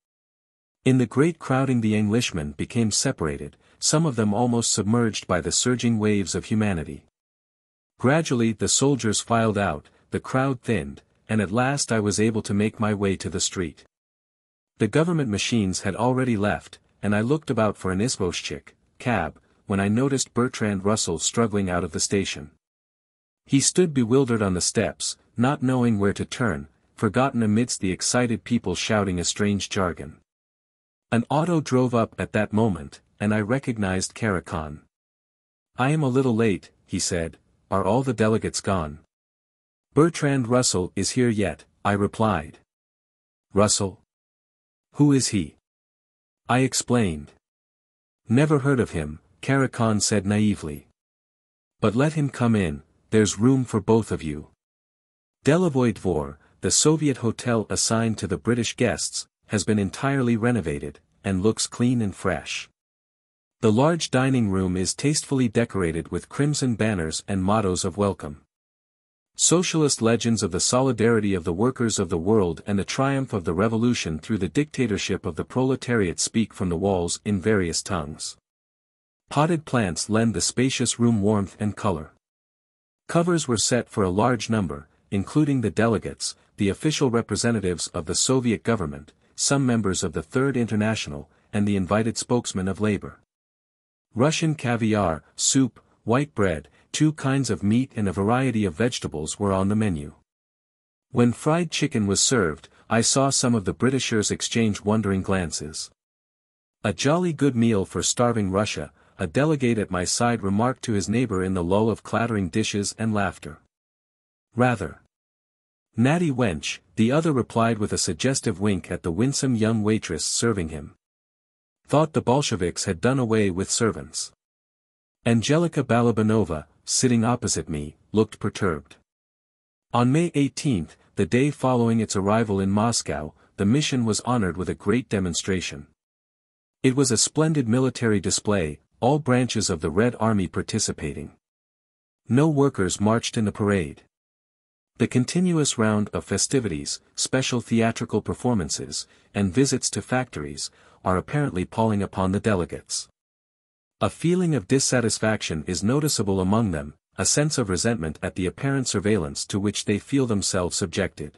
In the great crowding the Englishmen became separated, some of them almost submerged by the surging waves of humanity. Gradually the soldiers filed out, the crowd thinned, and at last I was able to make my way to the street. The government machines had already left, and I looked about for an izvoshchik cab, when I noticed Bertrand Russell struggling out of the station. He stood bewildered on the steps, not knowing where to turn, forgotten amidst the excited people shouting a strange jargon. An auto drove up at that moment, and I recognized Karakhan. "I am a little late," he said. "Are all the delegates gone?" "Bertrand Russell is here yet," I replied. "Russell? Who is he?" I explained. "Never heard of him," Karakhan said naively. "But let him come in, there's room for both of you." Delavoye Dvor, the Soviet hotel assigned to the British guests, has been entirely renovated, and looks clean and fresh. The large dining room is tastefully decorated with crimson banners and mottos of welcome. Socialist legends of the solidarity of the workers of the world and the triumph of the revolution through the dictatorship of the proletariat speak from the walls in various tongues. Potted plants lend the spacious room warmth and color. Covers were set for a large number, including the delegates, the official representatives of the Soviet government, some members of the Third International, and the invited spokesman of labor. Russian caviar, soup, white bread, 2 kinds of meat and a variety of vegetables were on the menu. When fried chicken was served, I saw some of the Britishers exchange wondering glances. "A jolly good meal for starving Russia," a delegate at my side remarked to his neighbor in the lull of clattering dishes and laughter. "Rather. Natty wench," the other replied with a suggestive wink at the winsome young waitress serving him. "Thought the Bolsheviks had done away with servants." Angelika Balabanova, sitting opposite me, looked perturbed. On May 18, the day following its arrival in Moscow, the mission was honored with a great demonstration. It was a splendid military display, all branches of the Red Army participating. No workers marched in the parade. The continuous round of festivities, special theatrical performances, and visits to factories, are apparently palling upon the delegates. A feeling of dissatisfaction is noticeable among them, a sense of resentment at the apparent surveillance to which they feel themselves subjected.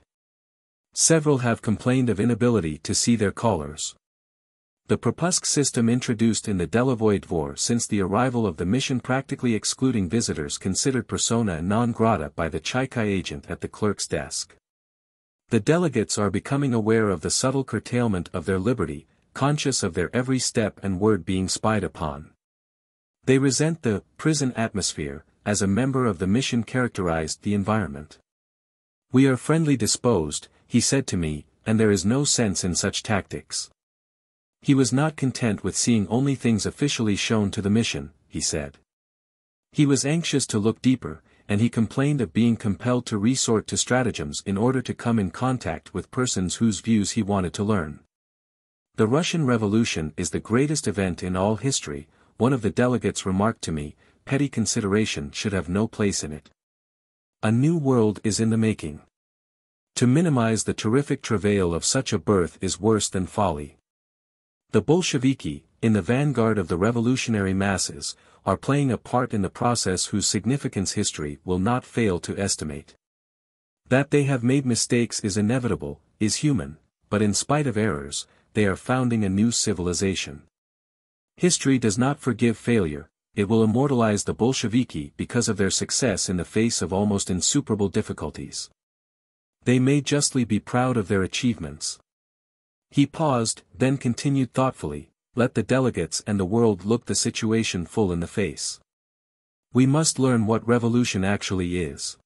Several have complained of inability to see their callers. The propusk system introduced in the Delavoye Dvor since the arrival of the mission practically excluding visitors considered persona non grata by the Chicherin agent at the clerk's desk. The delegates are becoming aware of the subtle curtailment of their liberty, conscious of their every step and word being spied upon. They resent the prison atmosphere, as a member of the mission characterized the environment. "We are friendly disposed," he said to me, "and there is no sense in such tactics." He was not content with seeing only things officially shown to the mission, he said. He was anxious to look deeper, and he complained of being compelled to resort to stratagems in order to come in contact with persons whose views he wanted to learn. "The Russian Revolution is the greatest event in all history," one of the delegates remarked to me. "Petty consideration should have no place in it. A new world is in the making. To minimize the terrific travail of such a birth is worse than folly." The Bolsheviki, in the vanguard of the revolutionary masses, are playing a part in the process whose significance history will not fail to estimate. That they have made mistakes is inevitable, is human, but in spite of errors, they are founding a new civilization. History does not forgive failure, it will immortalize the Bolsheviki because of their success in the face of almost insuperable difficulties. They may justly be proud of their achievements. He paused, then continued thoughtfully, let the delegates and the world look the situation full in the face. We must learn what revolution actually is.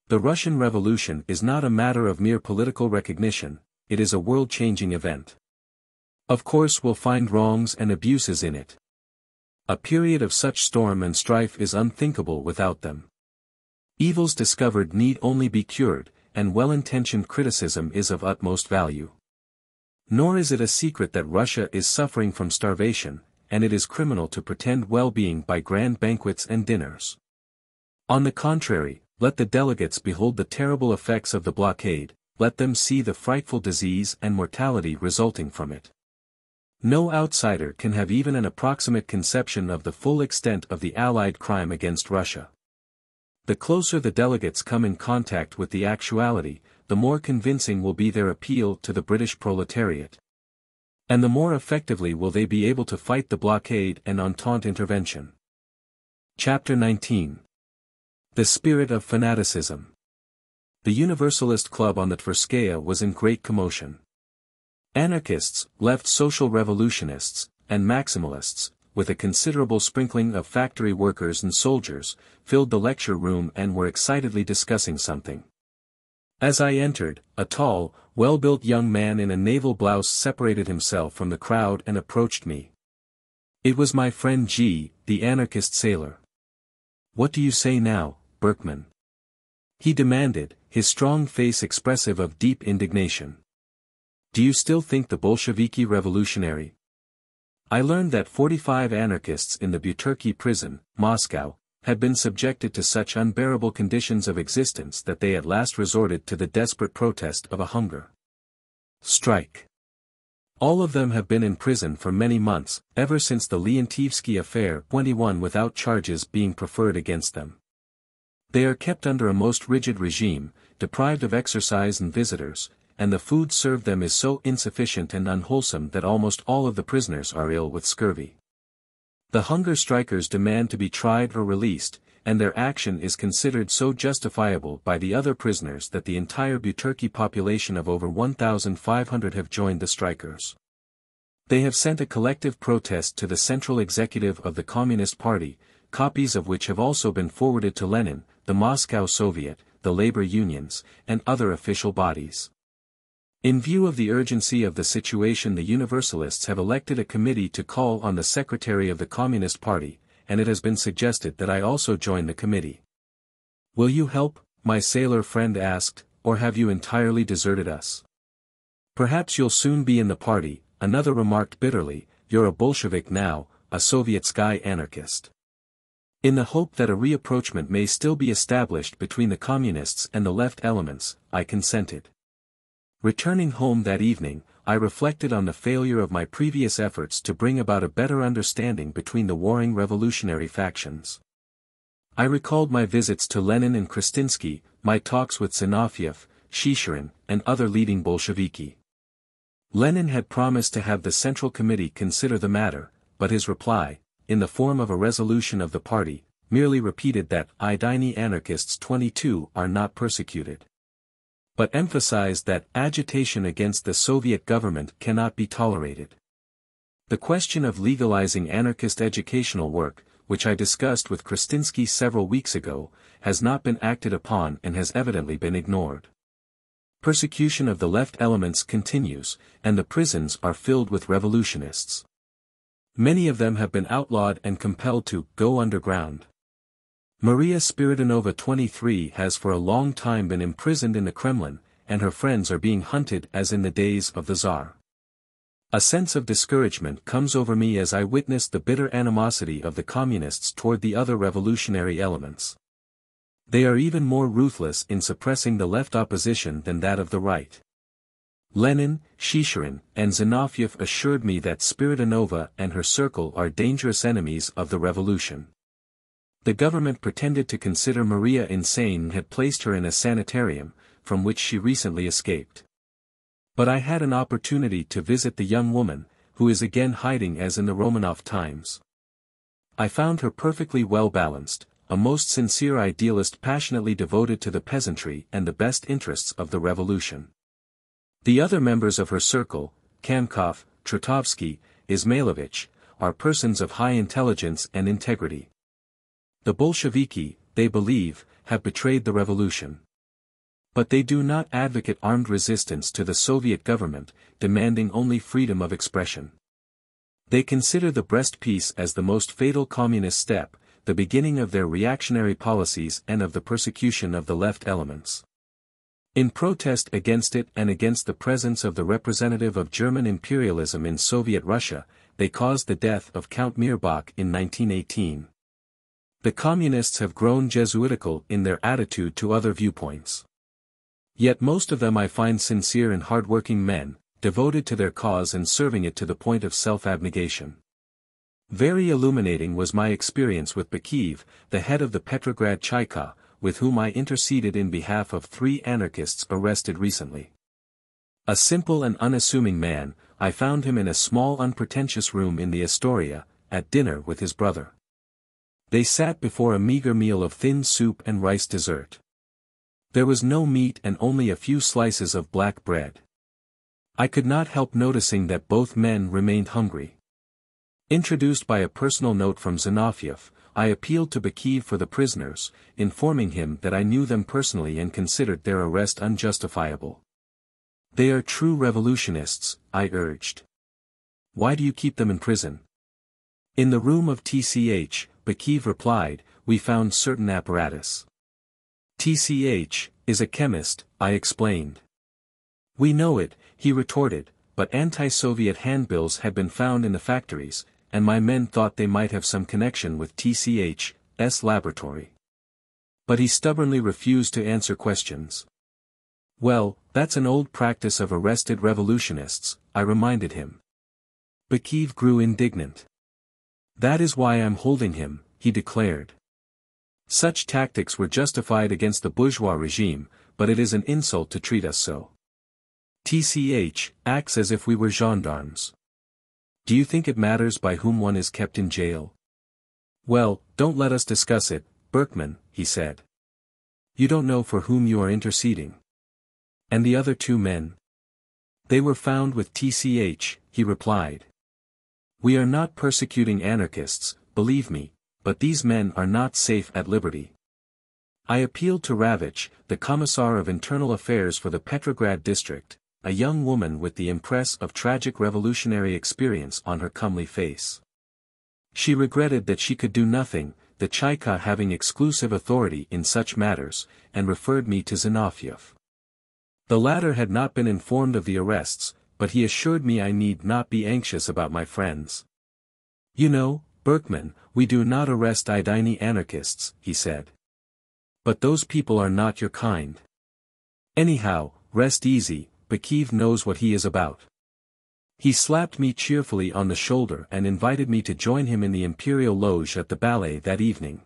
The Russian Revolution is not a matter of mere political recognition, it is a world-changing event. Of course we'll find wrongs and abuses in it. A period of such storm and strife is unthinkable without them. Evils discovered need only be cured, and well-intentioned criticism is of utmost value. Nor is it a secret that Russia is suffering from starvation, and it is criminal to pretend well-being by grand banquets and dinners. On the contrary, let the delegates behold the terrible effects of the blockade, let them see the frightful disease and mortality resulting from it. No outsider can have even an approximate conception of the full extent of the Allied crime against Russia. The closer the delegates come in contact with the actuality, the more convincing will be their appeal to the British proletariat. And the more effectively will they be able to fight the blockade and Entente intervention. Chapter 19. The Spirit of Fanaticism. The Universalist Club on the Tverskaya was in great commotion. Anarchists, left social revolutionists, and maximalists, with a considerable sprinkling of factory workers and soldiers, filled the lecture room and were excitedly discussing something. As I entered, a tall, well-built young man in a naval blouse separated himself from the crowd and approached me. It was my friend G., the anarchist sailor. "What do you say now, Berkman?" he demanded, his strong face expressive of deep indignation. "Do you still think the Bolsheviki revolutionary?" I learned that 45 anarchists in the Butyrki prison, Moscow, had been subjected to such unbearable conditions of existence that they at last resorted to the desperate protest of a hunger strike. All of them have been in prison for many months, ever since the Leontьevsky affair, 21 without charges being preferred against them. They are kept under a most rigid regime, deprived of exercise and visitors, and the food served them is so insufficient and unwholesome that almost all of the prisoners are ill with scurvy. The hunger strikers demand to be tried or released, and their action is considered so justifiable by the other prisoners that the entire Butyrki population of over 1,500 have joined the strikers. They have sent a collective protest to the Central Executive of the Communist Party, copies of which have also been forwarded to Lenin, the Moscow Soviet, the labor unions, and other official bodies. In view of the urgency of the situation, the Universalists have elected a committee to call on the Secretary of the Communist Party, and it has been suggested that I also join the committee. "Will you help?" my sailor friend asked, "or have you entirely deserted us?" "Perhaps you'll soon be in the party," another remarked bitterly, "you're a Bolshevik now, a Sovietsky anarchist." In the hope that a rapprochement may still be established between the communists and the left elements, I consented. Returning home that evening, I reflected on the failure of my previous efforts to bring about a better understanding between the warring revolutionary factions. I recalled my visits to Lenin and Kristinsky, my talks with Zinoviev, Chicherin, and other leading Bolsheviki. Lenin had promised to have the Central Committee consider the matter, but his reply, in the form of a resolution of the party, merely repeated that Idini anarchists 22 are not persecuted, but emphasized that agitation against the Soviet government cannot be tolerated. The question of legalizing anarchist educational work, which I discussed with Kristinsky several weeks ago, has not been acted upon and has evidently been ignored. Persecution of the left elements continues, and the prisons are filled with revolutionists. Many of them have been outlawed and compelled to go underground. Maria Spiridonova 23 has for a long time been imprisoned in the Kremlin, and her friends are being hunted as in the days of the Tsar. A sense of discouragement comes over me as I witness the bitter animosity of the communists toward the other revolutionary elements. They are even more ruthless in suppressing the left opposition than that of the right. Lenin, Chicherin, and Zinoviev assured me that Spiridonova and her circle are dangerous enemies of the revolution. The government pretended to consider Maria insane and had placed her in a sanitarium, from which she recently escaped. But I had an opportunity to visit the young woman, who is again hiding as in the Romanov times. I found her perfectly well-balanced, a most sincere idealist passionately devoted to the peasantry and the best interests of the revolution. The other members of her circle, Kamkov, Trotsky, Ismailovich, are persons of high intelligence and integrity. The Bolsheviki, they believe, have betrayed the revolution. But they do not advocate armed resistance to the Soviet government, demanding only freedom of expression. They consider the Brest Peace as the most fatal communist step, the beginning of their reactionary policies and of the persecution of the left elements. In protest against it and against the presence of the representative of German imperialism in Soviet Russia, they caused the death of Count Mirbach in 1918. The communists have grown Jesuitical in their attitude to other viewpoints. Yet most of them I find sincere and hard-working men, devoted to their cause and serving it to the point of self-abnegation. Very illuminating was my experience with Bakiyev, the head of the Petrograd Cheka, with whom I interceded in behalf of 3 anarchists arrested recently. A simple and unassuming man, I found him in a small unpretentious room in the Astoria, at dinner with his brother. They sat before a meager meal of thin soup and rice dessert. There was no meat and only a few slices of black bread. I could not help noticing that both men remained hungry. Introduced by a personal note from Zinoviev, I appealed to Bakiyev for the prisoners, informing him that I knew them personally and considered their arrest unjustifiable. They are true revolutionists, I urged. Why do you keep them in prison? In the room of TCH, Bakiyev replied, we found certain apparatus. TCH is a chemist, I explained. We know it, he retorted, but anti-Soviet handbills had been found in the factories, and my men thought they might have some connection with TCH's laboratory. But he stubbornly refused to answer questions. Well, that's an old practice of arrested revolutionists, I reminded him. Bakiyev grew indignant. That is why I'm holding him, he declared. Such tactics were justified against the bourgeois regime, but it is an insult to treat us so. TCH acts as if we were gendarmes. Do you think it matters by whom one is kept in jail? Well, don't let us discuss it, Berkman, he said. You don't know for whom you are interceding. And the other 2 men? They were found with TCH, he replied. We are not persecuting anarchists, believe me, but these men are not safe at liberty. I appealed to Ravitch, the Commissar of Internal Affairs for the Petrograd district, a young woman with the impress of tragic revolutionary experience on her comely face. She regretted that she could do nothing, the Cheka having exclusive authority in such matters, and referred me to Zinoviev. The latter had not been informed of the arrests, but he assured me I need not be anxious about my friends. You know, Berkman, we do not arrest Idini anarchists, he said. But those people are not your kind. Anyhow, rest easy, Bakiyev knows what he is about. He slapped me cheerfully on the shoulder and invited me to join him in the Imperial Loge at the ballet that evening.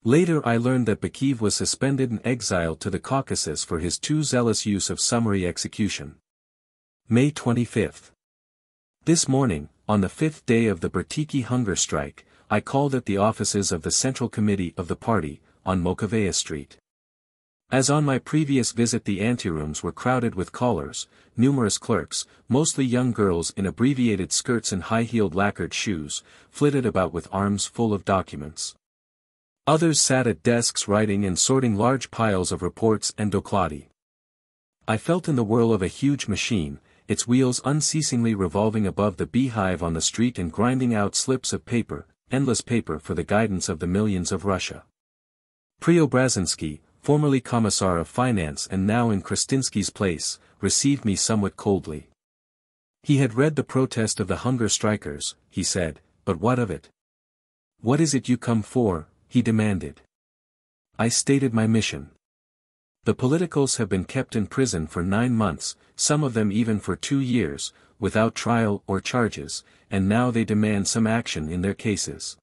Later I learned that Bakiyev was suspended and exiled to the Caucasus for his too zealous use of summary execution. May 25. This morning, on the 5th day of the Bertiki hunger strike, I called at the offices of the Central Committee of the party, on Mokovaya Street. As on my previous visit, the anterooms were crowded with callers, numerous clerks, mostly young girls in abbreviated skirts and high-heeled lacquered shoes, flitted about with arms full of documents. Others sat at desks writing and sorting large piles of reports and dokladi. I felt in the whirl of a huge machine, its wheels unceasingly revolving above the beehive on the street and grinding out slips of paper, endless paper for the guidance of the millions of Russia. Preobrazhensky, formerly Commissar of Finance and now in Kristinsky's place, received me somewhat coldly. He had read the protest of the hunger strikers, he said, but what of it? What is it you come for, he demanded. I stated my mission. The politicals have been kept in prison for 9 months, some of them even for 2 years, without trial or charges, and now they demand some action in their cases.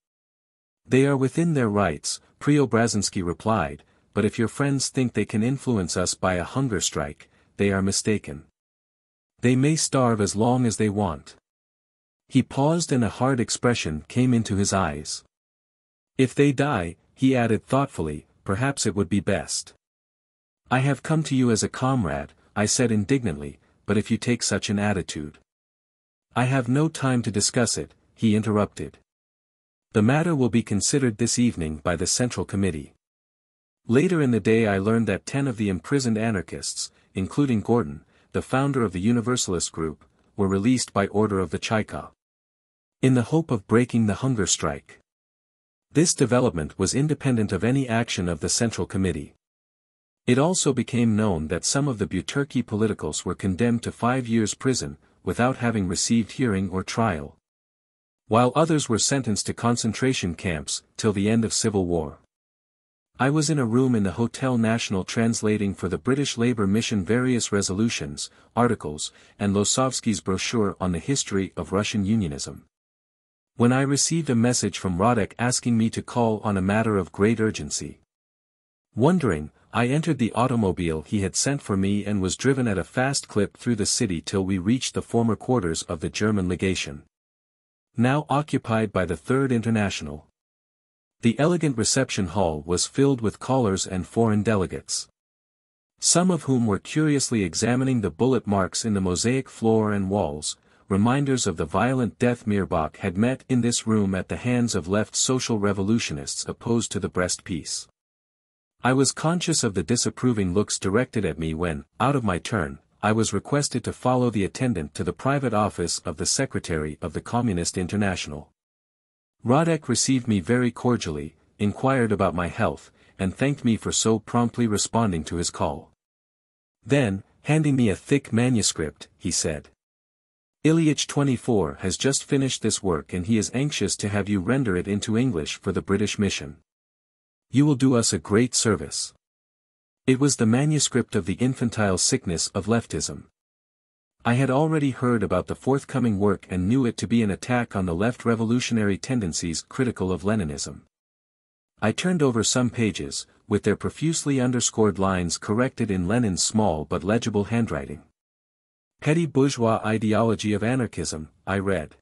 They are within their rights, Preobrazhensky replied, but if your friends think they can influence us by a hunger strike, they are mistaken. They may starve as long as they want. He paused and a hard expression came into his eyes. If they die, he added thoughtfully, perhaps it would be best. I have come to you as a comrade, I said indignantly, but if you take such an attitude. I have no time to discuss it, he interrupted. The matter will be considered this evening by the Central Committee. Later in the day I learned that 10 of the imprisoned anarchists, including Gordon, the founder of the Universalist group, were released by order of the Cheka, in the hope of breaking the hunger strike. This development was independent of any action of the Central Committee. It also became known that some of the Butyrki politicals were condemned to 5 years' prison, without having received hearing or trial, while others were sentenced to concentration camps, till the end of civil war. I was in a room in the Hotel National translating for the British Labour Mission various resolutions, articles, and Losovsky's brochure on the history of Russian Unionism, when I received a message from Radek asking me to call on a matter of great urgency. Wondering, I entered the automobile he had sent for me and was driven at a fast clip through the city till we reached the former quarters of the German legation, now occupied by the Third International. The elegant reception hall was filled with callers and foreign delegates, some of whom were curiously examining the bullet marks in the mosaic floor and walls, reminders of the violent death Mirbach had met in this room at the hands of left social revolutionists opposed to the Brest peace. I was conscious of the disapproving looks directed at me when, out of my turn, I was requested to follow the attendant to the private office of the Secretary of the Communist International. Radek received me very cordially, inquired about my health, and thanked me for so promptly responding to his call. Then, handing me a thick manuscript, he said, "Ilyich 24 has just finished this work and he is anxious to have you render it into English for the British mission. You will do us a great service." It was the manuscript of the infantile sickness of leftism. I had already heard about the forthcoming work and knew it to be an attack on the left revolutionary tendencies critical of Leninism. I turned over some pages, with their profusely underscored lines corrected in Lenin's small but legible handwriting. "Petty bourgeois ideology of anarchism," I read.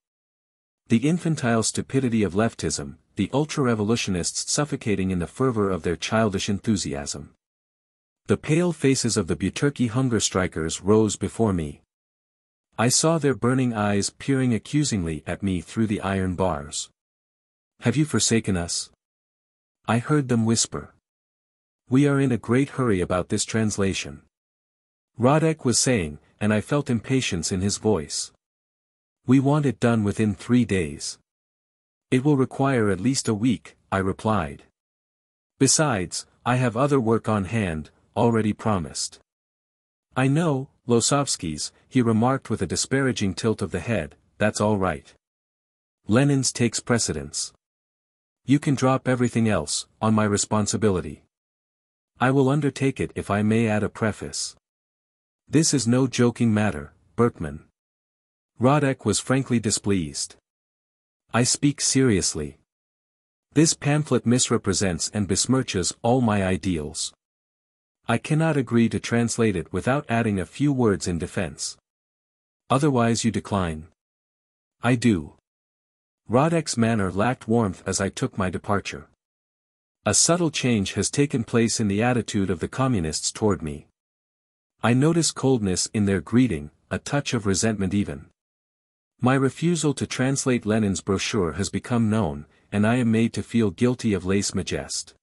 "The infantile stupidity of leftism, the ultra-revolutionists suffocating in the fervor of their childish enthusiasm." The pale faces of the Butyrki hunger strikers rose before me. I saw their burning eyes peering accusingly at me through the iron bars. "Have you forsaken us?" I heard them whisper. "We are in a great hurry about this translation," Radek was saying, and I felt impatience in his voice. "We want it done within 3 days." "It will require at least a week," I replied. "Besides, I have other work on hand, already promised." "I know, Losovsky's," he remarked with a disparaging tilt of the head, "that's all right. Lenin's takes precedence. You can drop everything else, on my responsibility. I will undertake it if I may add a preface. This is no joking matter, Berkman." Radek was frankly displeased. "I speak seriously. This pamphlet misrepresents and besmirches all my ideals. I cannot agree to translate it without adding a few words in defense." "Otherwise you decline?" "I do." Radek's manner lacked warmth as I took my departure. A subtle change has taken place in the attitude of the communists toward me. I notice coldness in their greeting, a touch of resentment even. My refusal to translate Lenin's brochure has become known, and I am made to feel guilty of lèse-majesté.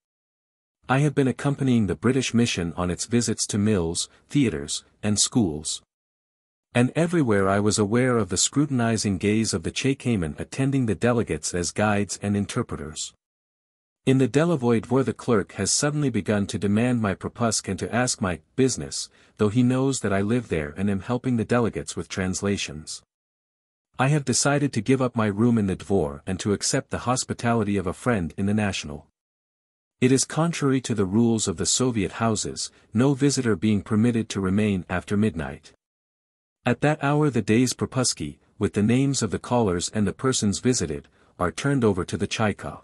I have been accompanying the British mission on its visits to mills, theatres, and schools. And everywhere I was aware of the scrutinizing gaze of the Chekamen attending the delegates as guides and interpreters. In the Delevoid where the clerk has suddenly begun to demand my propusk and to ask my business, though he knows that I live there and am helping the delegates with translations. I have decided to give up my room in the Dvor and to accept the hospitality of a friend in the National. It is contrary to the rules of the Soviet houses, no visitor being permitted to remain after midnight. At that hour the day's propuski, with the names of the callers and the persons visited, are turned over to the Cheka.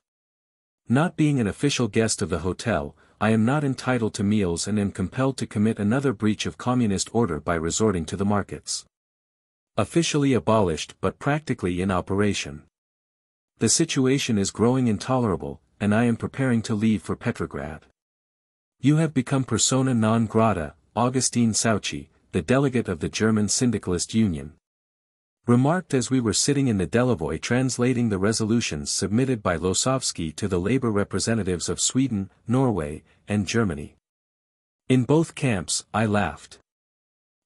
Not being an official guest of the hotel, I am not entitled to meals and am compelled to commit another breach of communist order by resorting to the markets. Officially abolished but practically in operation. The situation is growing intolerable, and I am preparing to leave for Petrograd. You have become persona non grata, Augustine Sauchi, the delegate of the German Syndicalist Union. Remarked as we were sitting in the Delevoye translating the resolutions submitted by Losovsky to the labor representatives of Sweden, Norway, and Germany. In both camps, I laughed.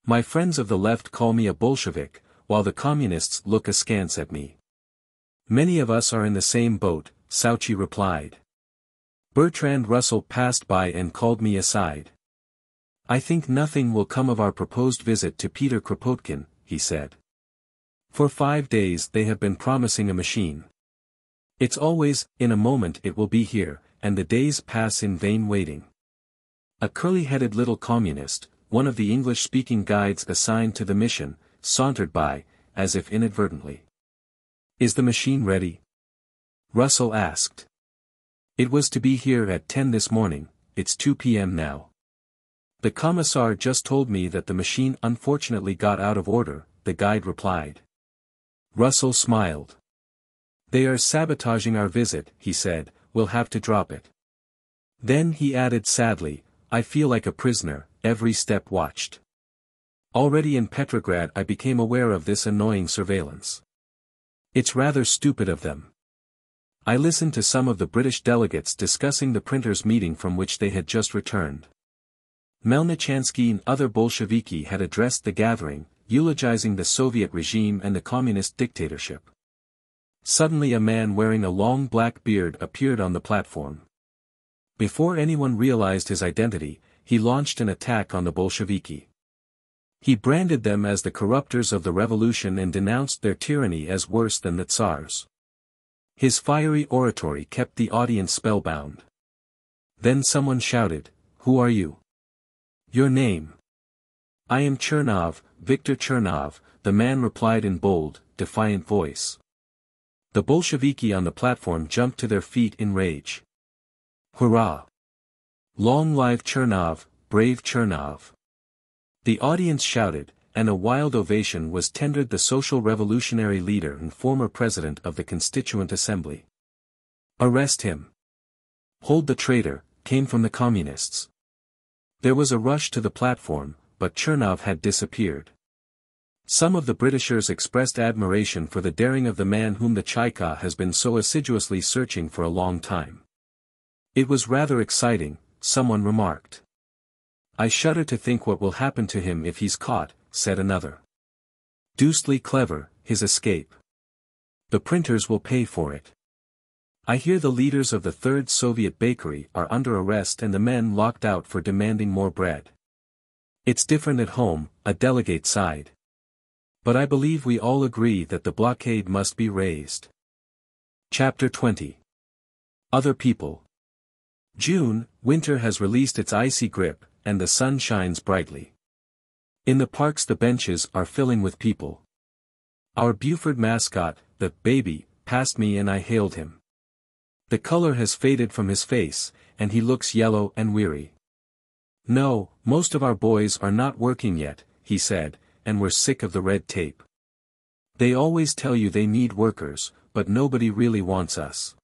My friends of the left call me a Bolshevik, while the communists look askance at me. Many of us are in the same boat, Souchy replied. Bertrand Russell passed by and called me aside. I think nothing will come of our proposed visit to Peter Kropotkin, he said. For 5 days they have been promising a machine. It's always, in a moment it will be here, and the days pass in vain waiting. A curly-headed little communist, one of the English-speaking guides assigned to the mission, sauntered by, as if inadvertently. Is the machine ready? Russell asked. It was to be here at 10 this morning, it's 2 p.m. now. The commissar just told me that the machine unfortunately got out of order, the guide replied. Russell smiled. They are sabotaging our visit, he said, we'll have to drop it. Then he added sadly, I feel like a prisoner, every step watched. Already in Petrograd I became aware of this annoying surveillance. It's rather stupid of them. I listened to some of the British delegates discussing the printers' meeting from which they had just returned. Melnichansky and other Bolsheviki had addressed the gathering, eulogizing the Soviet regime and the communist dictatorship. Suddenly a man wearing a long black beard appeared on the platform. Before anyone realized his identity, he launched an attack on the Bolsheviki. He branded them as the corruptors of the revolution and denounced their tyranny as worse than the Tsar's. His fiery oratory kept the audience spellbound. Then someone shouted, Who are you? Your name? I am Chernov, Viktor Chernov, the man replied in bold, defiant voice. The Bolsheviki on the platform jumped to their feet in rage. Hurrah! Long live Chernov, brave Chernov! The audience shouted, and a wild ovation was tendered the social revolutionary leader and former president of the Constituent Assembly. Arrest him! Hold the traitor, came from the communists. There was a rush to the platform, but Chernov had disappeared. Some of the Britishers expressed admiration for the daring of the man whom the Chaika has been so assiduously searching for a long time. It was rather exciting, someone remarked. I shudder to think what will happen to him if he's caught, said another. Deucedly clever, his escape. The printers will pay for it. I hear the leaders of the Third Soviet Bakery are under arrest and the men locked out for demanding more bread. It's different at home, a delegate sighed. But I believe we all agree that the blockade must be raised. Chapter 20. Other people. June, winter has released its icy grip, and the sun shines brightly. In the parks the benches are filling with people. Our Buford mascot, the baby, passed me and I hailed him. The color has faded from his face, and he looks yellow and weary. No, most of our boys are not working yet, he said, and we're sick of the red tape. They always tell you they need workers, but nobody really wants us.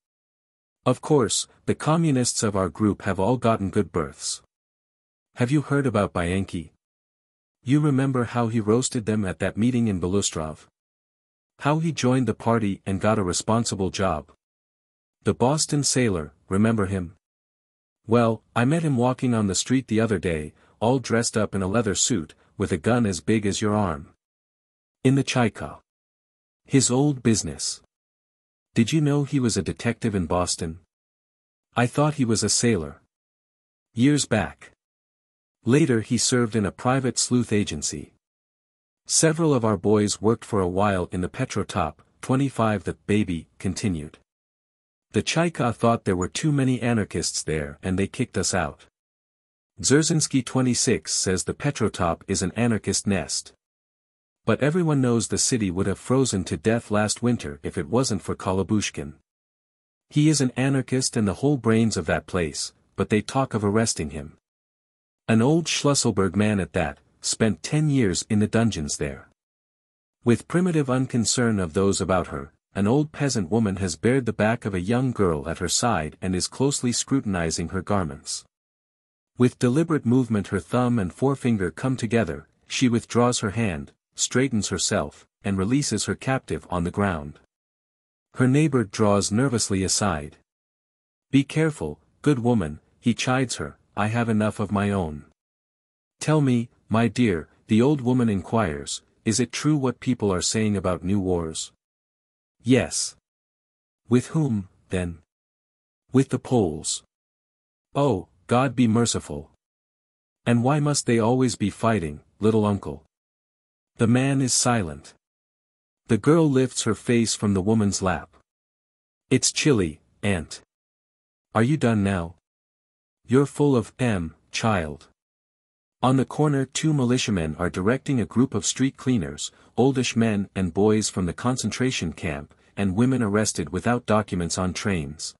Of course, the communists of our group have all gotten good berths. Have you heard about Bianchi? You remember how he roasted them at that meeting in Belustrov? How he joined the party and got a responsible job? The Boston sailor, remember him? Well, I met him walking on the street the other day, all dressed up in a leather suit, with a gun as big as your arm. In the Chaika. His old business. Did you know he was a detective in Boston? I thought he was a sailor. Years back. Later he served in a private sleuth agency. Several of our boys worked for a while in the Petrograd, 25. The baby continued. The Chaika thought there were too many anarchists there and they kicked us out. Dzerzhinsky 26 says the Petrograd is an anarchist nest. But everyone knows the city would have frozen to death last winter if it wasn't for Kolobushkin. He is an anarchist and the whole brains of that place, but they talk of arresting him. An old Schlüsselburg man at that, spent 10 years in the dungeons there. With primitive unconcern of those about her, an old peasant woman has bared the back of a young girl at her side and is closely scrutinizing her garments. With deliberate movement her thumb and forefinger come together, she withdraws her hand, straightens herself, and releases her captive on the ground. Her neighbor draws nervously aside. "Be careful, good woman," he chides her, "I have enough of my own." "Tell me, my dear," the old woman inquires, "is it true what people are saying about new wars?" "Yes." "With whom, then?" "With the Poles." "Oh, God be merciful. And why must they always be fighting, little uncle?" The man is silent. The girl lifts her face from the woman's lap. "It's chilly, aunt. Are you done now? You're full of child." On the corner 2 militiamen are directing a group of street cleaners, oldish men and boys from the concentration camp, and women arrested without documents on trains.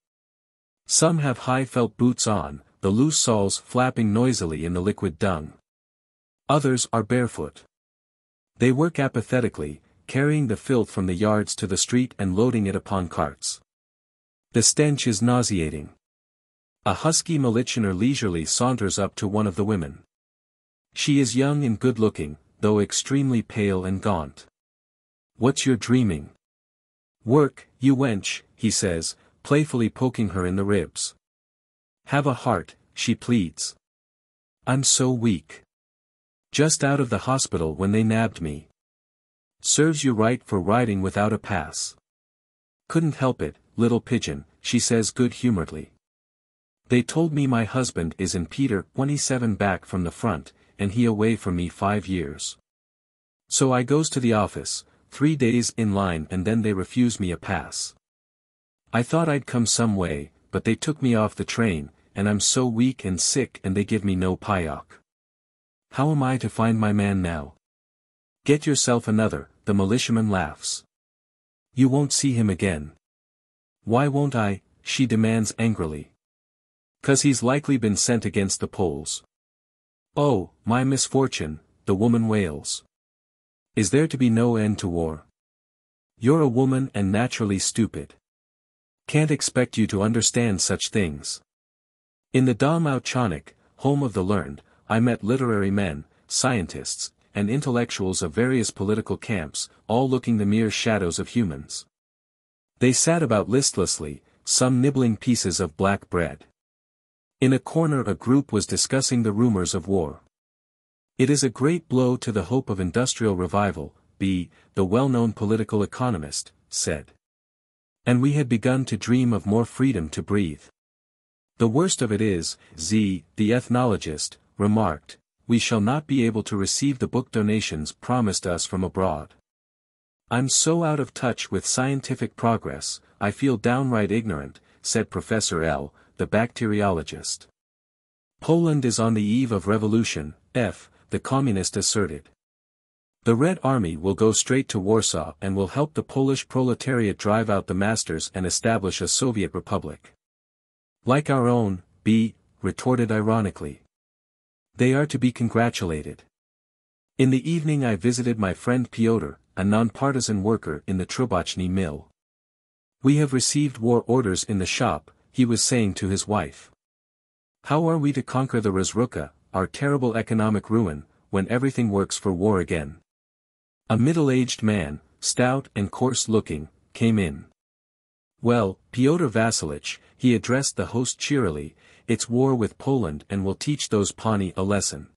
Some have high felt boots on, the loose soles flapping noisily in the liquid dung. Others are barefoot. They work apathetically, carrying the filth from the yards to the street and loading it upon carts. The stench is nauseating. A husky militianer leisurely saunters up to one of the women. She is young and good-looking, though extremely pale and gaunt. "What's your dreaming?" "Work, you wench," he says, playfully poking her in the ribs. "Have a heart," she pleads. "I'm so weak. Just out of the hospital when they nabbed me." "Serves you right for riding without a pass." "Couldn't help it, little pigeon," she says good-humoredly. "They told me my husband is in Peter 27 back from the front, and he away from me 5 years. So I goes to the office, 3 days in line and then they refuse me a pass. I thought I'd come some way, but they took me off the train, and I'm so weak and sick and they give me no payok. How am I to find my man now?" "Get yourself another," the militiaman laughs. "You won't see him again." "Why won't I?" she demands angrily. "'Cause he's likely been sent against the Poles." "Oh, my misfortune," the woman wails. "Is there to be no end to war?" "You're a woman and naturally stupid. Can't expect you to understand such things." In the Dom Auchonik, home of the learned, I met literary men, scientists, and intellectuals of various political camps, all looking the mere shadows of humans. They sat about listlessly, some nibbling pieces of black bread. In a corner a group was discussing the rumors of war. "It is a great blow to the hope of industrial revival," the well-known political economist, said. "And we had begun to dream of more freedom to breathe. The worst of it is," the ethnologist, remarked, "we shall not be able to receive the book donations promised us from abroad. I'm so out of touch with scientific progress, I feel downright ignorant," said Professor L., the bacteriologist. "Poland is on the eve of revolution," the communist asserted. "The Red Army will go straight to Warsaw and will help the Polish proletariat drive out the masters and establish a Soviet republic." "Like our own," B. retorted ironically. "They are to be congratulated." In the evening I visited my friend Pyotr, a nonpartisan worker in the Trubochny mill. "We have received war orders in the shop," he was saying to his wife. "How are we to conquer the Razruka, our terrible economic ruin, when everything works for war again?" A middle-aged man, stout and coarse-looking, came in. "Well, Pyotr Vasilich," he addressed the host cheerily, "it's war with Poland and will teach those Pawnee a lesson."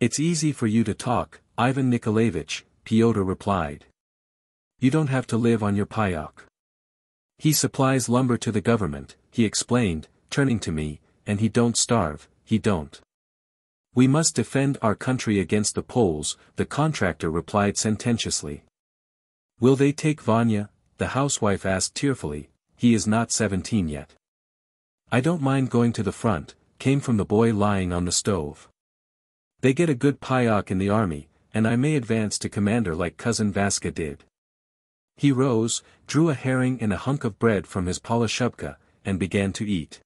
"It's easy for you to talk, Ivan Nikolaevich," Pyotr replied. "You don't have to live on your payok. He supplies lumber to the government," he explained, turning to me, "and he don't starve, he don't." "We must defend our country against the Poles," the contractor replied sententiously. "Will they take Vanya?" the housewife asked tearfully. "He is not 17 yet." "I don't mind going to the front," came from the boy lying on the stove. "They get a good payok in the army, and I may advance to commander like cousin Vaska did." He rose, drew a herring and a hunk of bread from his polishubka, and began to eat.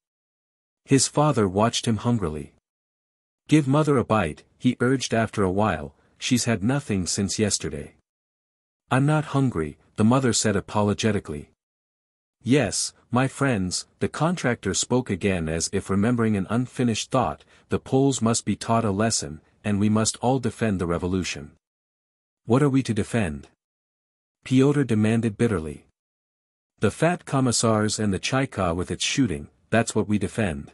His father watched him hungrily. "Give mother a bite," he urged after a while, "she's had nothing since yesterday." "I'm not hungry," the mother said apologetically. "Yes, my friends," the contractor spoke again as if remembering an unfinished thought, "the Poles must be taught a lesson, and we must all defend the revolution." "What are we to defend?" Pyotr demanded bitterly. The fat commissars and the Chaika with its shooting, that's what we defend.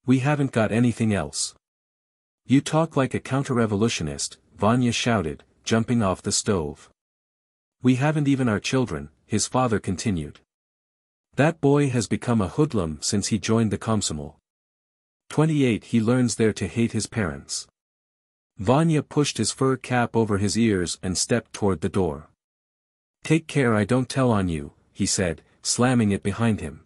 We haven't got anything else. You talk like a counter-revolutionist, Vanya shouted, jumping off the stove. We haven't even our children, his father continued. That boy has become a hoodlum since he joined the Komsomol. 28 He learns there to hate his parents. Vanya pushed his fur cap over his ears and stepped toward the door. Take care I don't tell on you, he said, slamming it behind him.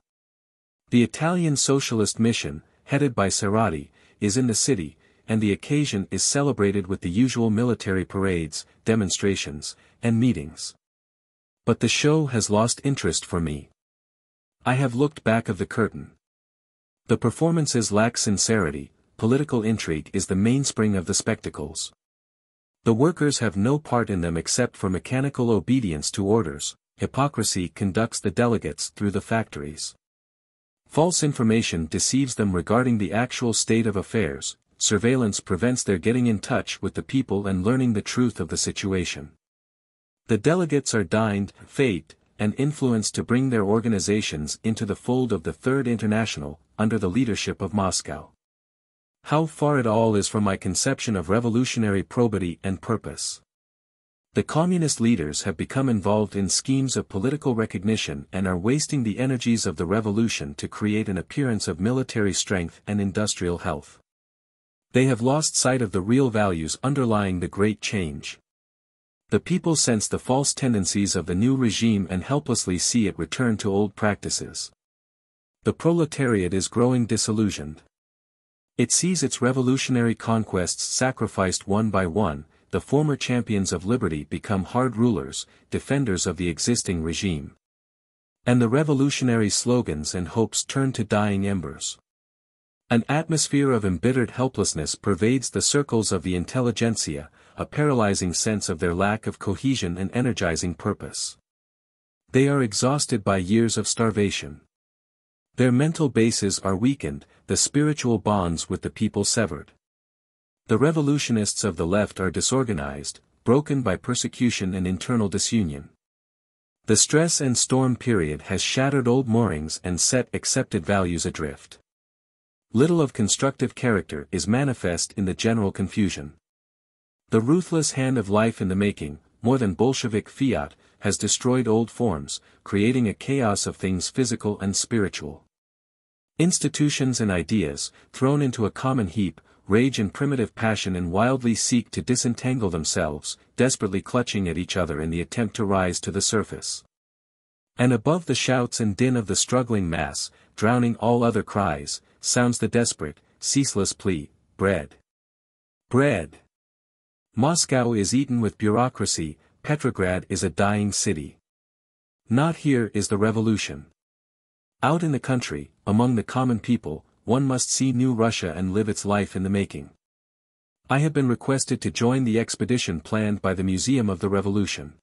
The Italian Socialist mission, headed by Cerati, is in the city, and the occasion is celebrated with the usual military parades, demonstrations, and meetings. But the show has lost interest for me. I have looked back of the curtain. The performances lack sincerity, political intrigue is the mainspring of the spectacles. The workers have no part in them except for mechanical obedience to orders, hypocrisy conducts the delegates through the factories. False information deceives them regarding the actual state of affairs, surveillance prevents their getting in touch with the people and learning the truth of the situation. The delegates are dined, faked, and influenced to bring their organizations into the fold of the Third International, under the leadership of Moscow. How far it all is from my conception of revolutionary probity and purpose. The communist leaders have become involved in schemes of political recognition and are wasting the energies of the revolution to create an appearance of military strength and industrial health. They have lost sight of the real values underlying the great change. The people sense the false tendencies of the new regime and helplessly see it return to old practices. The proletariat is growing disillusioned. It sees its revolutionary conquests sacrificed one by one, the former champions of liberty become hard rulers, defenders of the existing regime. And the revolutionary slogans and hopes turn to dying embers. An atmosphere of embittered helplessness pervades the circles of the intelligentsia, a paralyzing sense of their lack of cohesion and energizing purpose. They are exhausted by years of starvation. Their mental bases are weakened, the spiritual bonds with the people severed. The revolutionists of the left are disorganized, broken by persecution and internal disunion. The stress and storm period has shattered old moorings and set accepted values adrift. Little of constructive character is manifest in the general confusion. The ruthless hand of life in the making, more than Bolshevik fiat, has destroyed old forms, creating a chaos of things physical and spiritual. Institutions and ideas, thrown into a common heap, rage in primitive passion and wildly seek to disentangle themselves, desperately clutching at each other in the attempt to rise to the surface. And above the shouts and din of the struggling mass, drowning all other cries, sounds the desperate, ceaseless plea, bread. Bread. Moscow is eaten with bureaucracy, Petrograd is a dying city. Not here is the revolution. Out in the country, among the common people, one must see new Russia and live its life in the making. I have been requested to join the expedition planned by the Museum of the Revolution.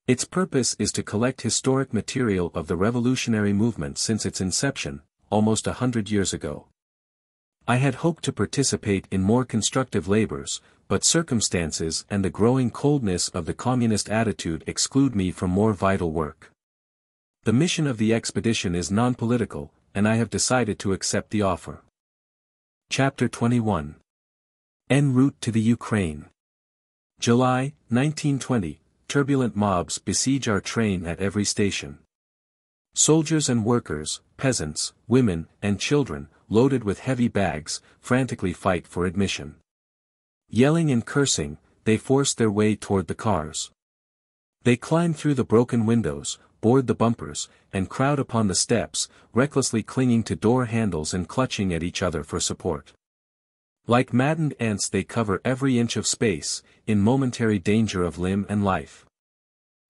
Its purpose is to collect historic material of the revolutionary movement since its inception, almost 100 years ago. I had hoped to participate in more constructive labors, but circumstances and the growing coldness of the communist attitude exclude me from more vital work. The mission of the expedition is non-political, and I have decided to accept the offer. Chapter 21. En route to the Ukraine. July, 1920, turbulent mobs besiege our train at every station. Soldiers and workers, peasants, women, and children, loaded with heavy bags, frantically fight for admission. Yelling and cursing, they force their way toward the cars. They climb through the broken windows, board the bumpers, and crowd upon the steps, recklessly clinging to door handles and clutching at each other for support. Like maddened ants they cover every inch of space, in momentary danger of limb and life.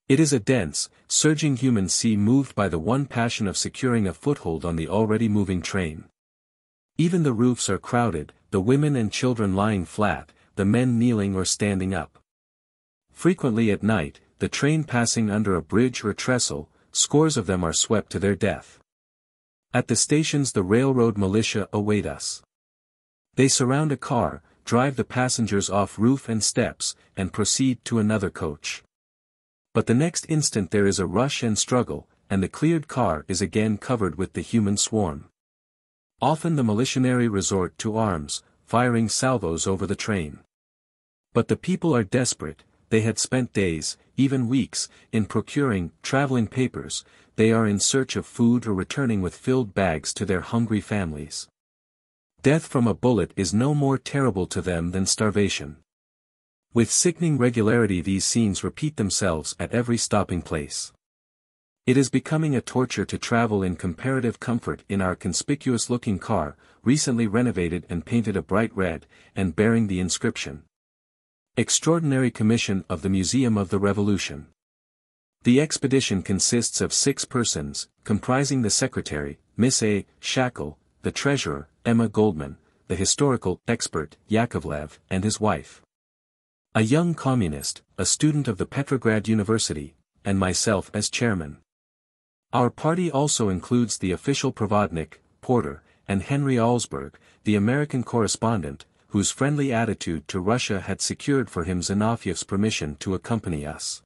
It is a dense, surging human sea moved by the one passion of securing a foothold on the already moving train. Even the roofs are crowded, the women and children lying flat, the men kneeling or standing up. Frequently at night, the train passing under a bridge or trestle, scores of them are swept to their death. At the stations the railroad militia await us. They surround a car, drive the passengers off roof and steps, and proceed to another coach. But the next instant there is a rush and struggle, and the cleared car is again covered with the human swarm. Often the militiae resort to arms, firing salvos over the train. But the people are desperate. They had spent days, even weeks, in procuring traveling papers. They are in search of food or returning with filled bags to their hungry families. Death from a bullet is no more terrible to them than starvation. With sickening regularity these scenes repeat themselves at every stopping place. It is becoming a torture to travel in comparative comfort in our conspicuous-looking car, recently renovated and painted a bright red, and bearing the inscription, Extraordinary Commission of the Museum of the Revolution. The expedition consists of 6 persons, comprising the secretary, Miss A. Shackle, the treasurer, Emma Goldman, the historical expert, Yakovlev, and his wife. A young communist, a student of the Petrograd University, and myself as chairman. Our party also includes the official Provodnik, Porter, and Henry Alsberg, the American correspondent, whose friendly attitude to Russia had secured for him Zinovьev's permission to accompany us.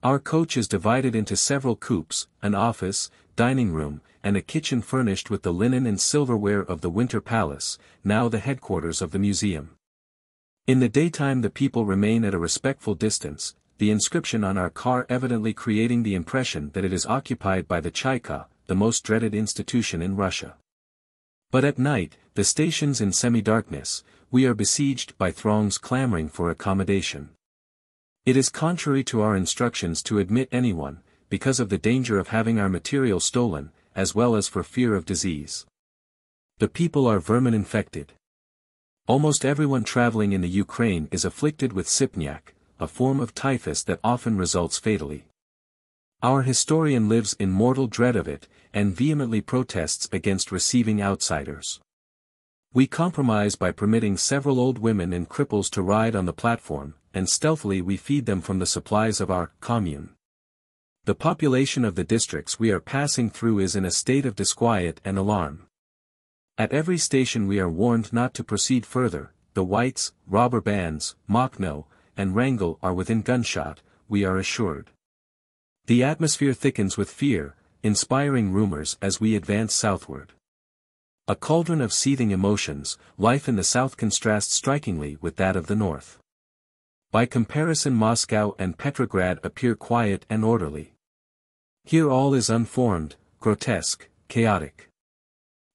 Our coach is divided into several coupes, an office, dining room, and a kitchen furnished with the linen and silverware of the Winter Palace, now the headquarters of the museum. In the daytime the people remain at a respectful distance, the inscription on our car evidently creating the impression that it is occupied by the Chaika, the most dreaded institution in Russia. But at night, the stations in semi-darkness, we are besieged by throngs clamoring for accommodation. It is contrary to our instructions to admit anyone, because of the danger of having our material stolen, as well as for fear of disease. The people are vermin-infected. Almost everyone traveling in the Ukraine is afflicted with sypnyak, a form of typhus that often results fatally. Our historian lives in mortal dread of it, and vehemently protests against receiving outsiders. We compromise by permitting several old women and cripples to ride on the platform, and stealthily we feed them from the supplies of our commune. The population of the districts we are passing through is in a state of disquiet and alarm. At every station we are warned not to proceed further. The Whites, robber bands, Makhno, and Wrangel are within gunshot, we are assured. The atmosphere thickens with fear, inspiring rumors as we advance southward. A cauldron of seething emotions, life in the south contrasts strikingly with that of the north. By comparison Moscow and Petrograd appear quiet and orderly. Here all is unformed, grotesque, chaotic.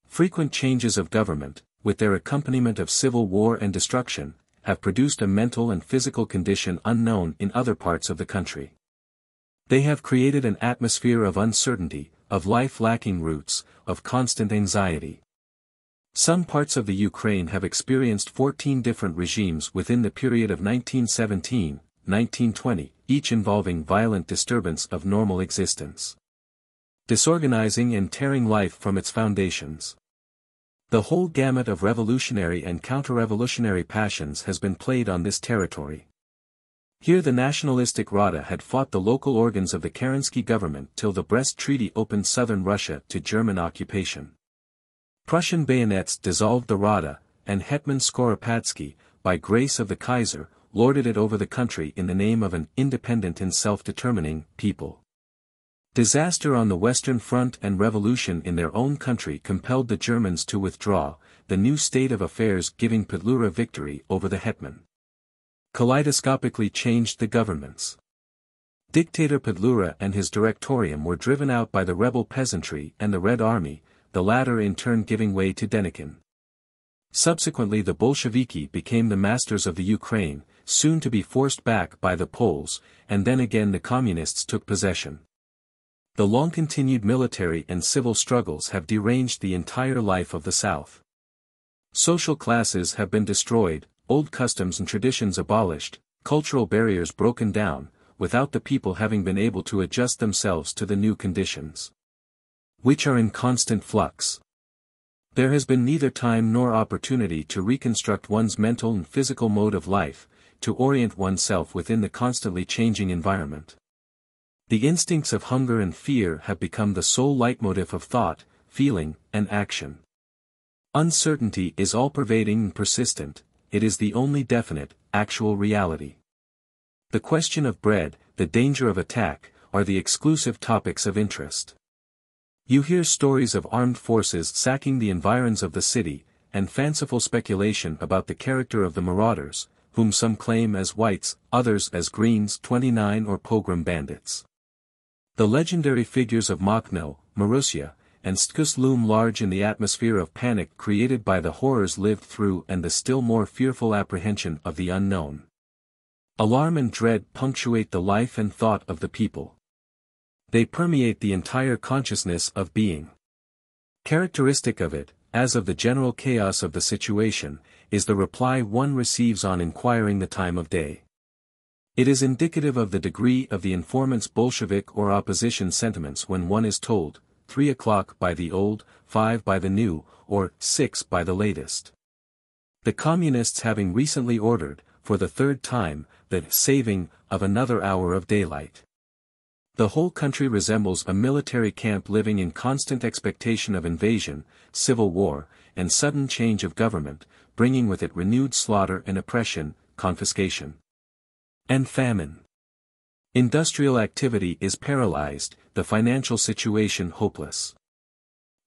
Frequent changes of government, with their accompaniment of civil war and destruction, have produced a mental and physical condition unknown in other parts of the country. They have created an atmosphere of uncertainty, of life lacking roots, of constant anxiety. Some parts of the Ukraine have experienced 14 different regimes within the period of 1917-1920, each involving violent disturbance of normal existence, disorganizing and tearing life from its foundations. The whole gamut of revolutionary and counter-revolutionary passions has been played on this territory. Here the nationalistic Rada had fought the local organs of the Kerensky government till the Brest Treaty opened southern Russia to German occupation. Prussian bayonets dissolved the Rada, and Hetman Skoropadsky, by grace of the Kaiser, lorded it over the country in the name of an independent and self-determining people. Disaster on the Western Front and revolution in their own country compelled the Germans to withdraw, the new state of affairs giving Petlura victory over the Hetman. Kaleidoscopically changed the governments. Dictator Petlura and his Directorium were driven out by the rebel peasantry and the Red Army, the latter in turn giving way to Denikin. Subsequently the Bolsheviki became the masters of the Ukraine, soon to be forced back by the Poles, and then again the Communists took possession. The long-continued military and civil struggles have deranged the entire life of the South. Social classes have been destroyed, old customs and traditions abolished, cultural barriers broken down, without the people having been able to adjust themselves to the new conditions, which are in constant flux. There has been neither time nor opportunity to reconstruct one's mental and physical mode of life, to orient oneself within the constantly changing environment. The instincts of hunger and fear have become the sole leitmotif of thought, feeling, and action. Uncertainty is all-pervading and persistent, it is the only definite, actual reality. The question of bread, the danger of attack, are the exclusive topics of interest. You hear stories of armed forces sacking the environs of the city, and fanciful speculation about the character of the marauders, whom some claim as whites, others as greens, 29 or pogrom bandits. The legendary figures of Makhno, Marussia, and Stkus loom large in the atmosphere of panic created by the horrors lived through and the still more fearful apprehension of the unknown. Alarm and dread punctuate the life and thought of the people. They permeate the entire consciousness of being. Characteristic of it, as of the general chaos of the situation, is the reply one receives on inquiring the time of day. It is indicative of the degree of the informant's Bolshevik or opposition sentiments when one is told, 3 o'clock by the old, 5 by the new, or 6 by the latest. The Communists having recently ordered, for the third time, the saving of another hour of daylight. The whole country resembles a military camp living in constant expectation of invasion, civil war, and sudden change of government, bringing with it renewed slaughter and oppression, confiscation, and famine. Industrial activity is paralyzed, the financial situation hopeless.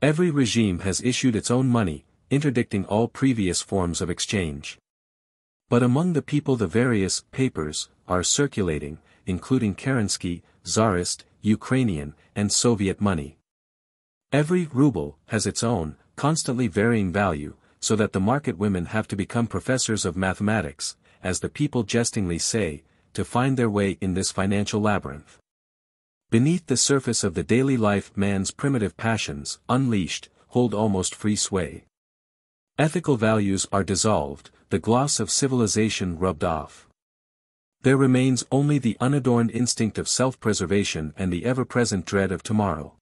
Every regime has issued its own money, interdicting all previous forms of exchange. But among the people the various papers are circulating, including Kerensky, Tsarist, Ukrainian, and Soviet money. Every ruble has its own, constantly varying value, so that the market women have to become professors of mathematics, as the people jestingly say, to find their way in this financial labyrinth. Beneath the surface of the daily life man's primitive passions, unleashed, hold almost free sway. Ethical values are dissolved, the gloss of civilization rubbed off. There remains only the unadorned instinct of self-preservation and the ever-present dread of tomorrow.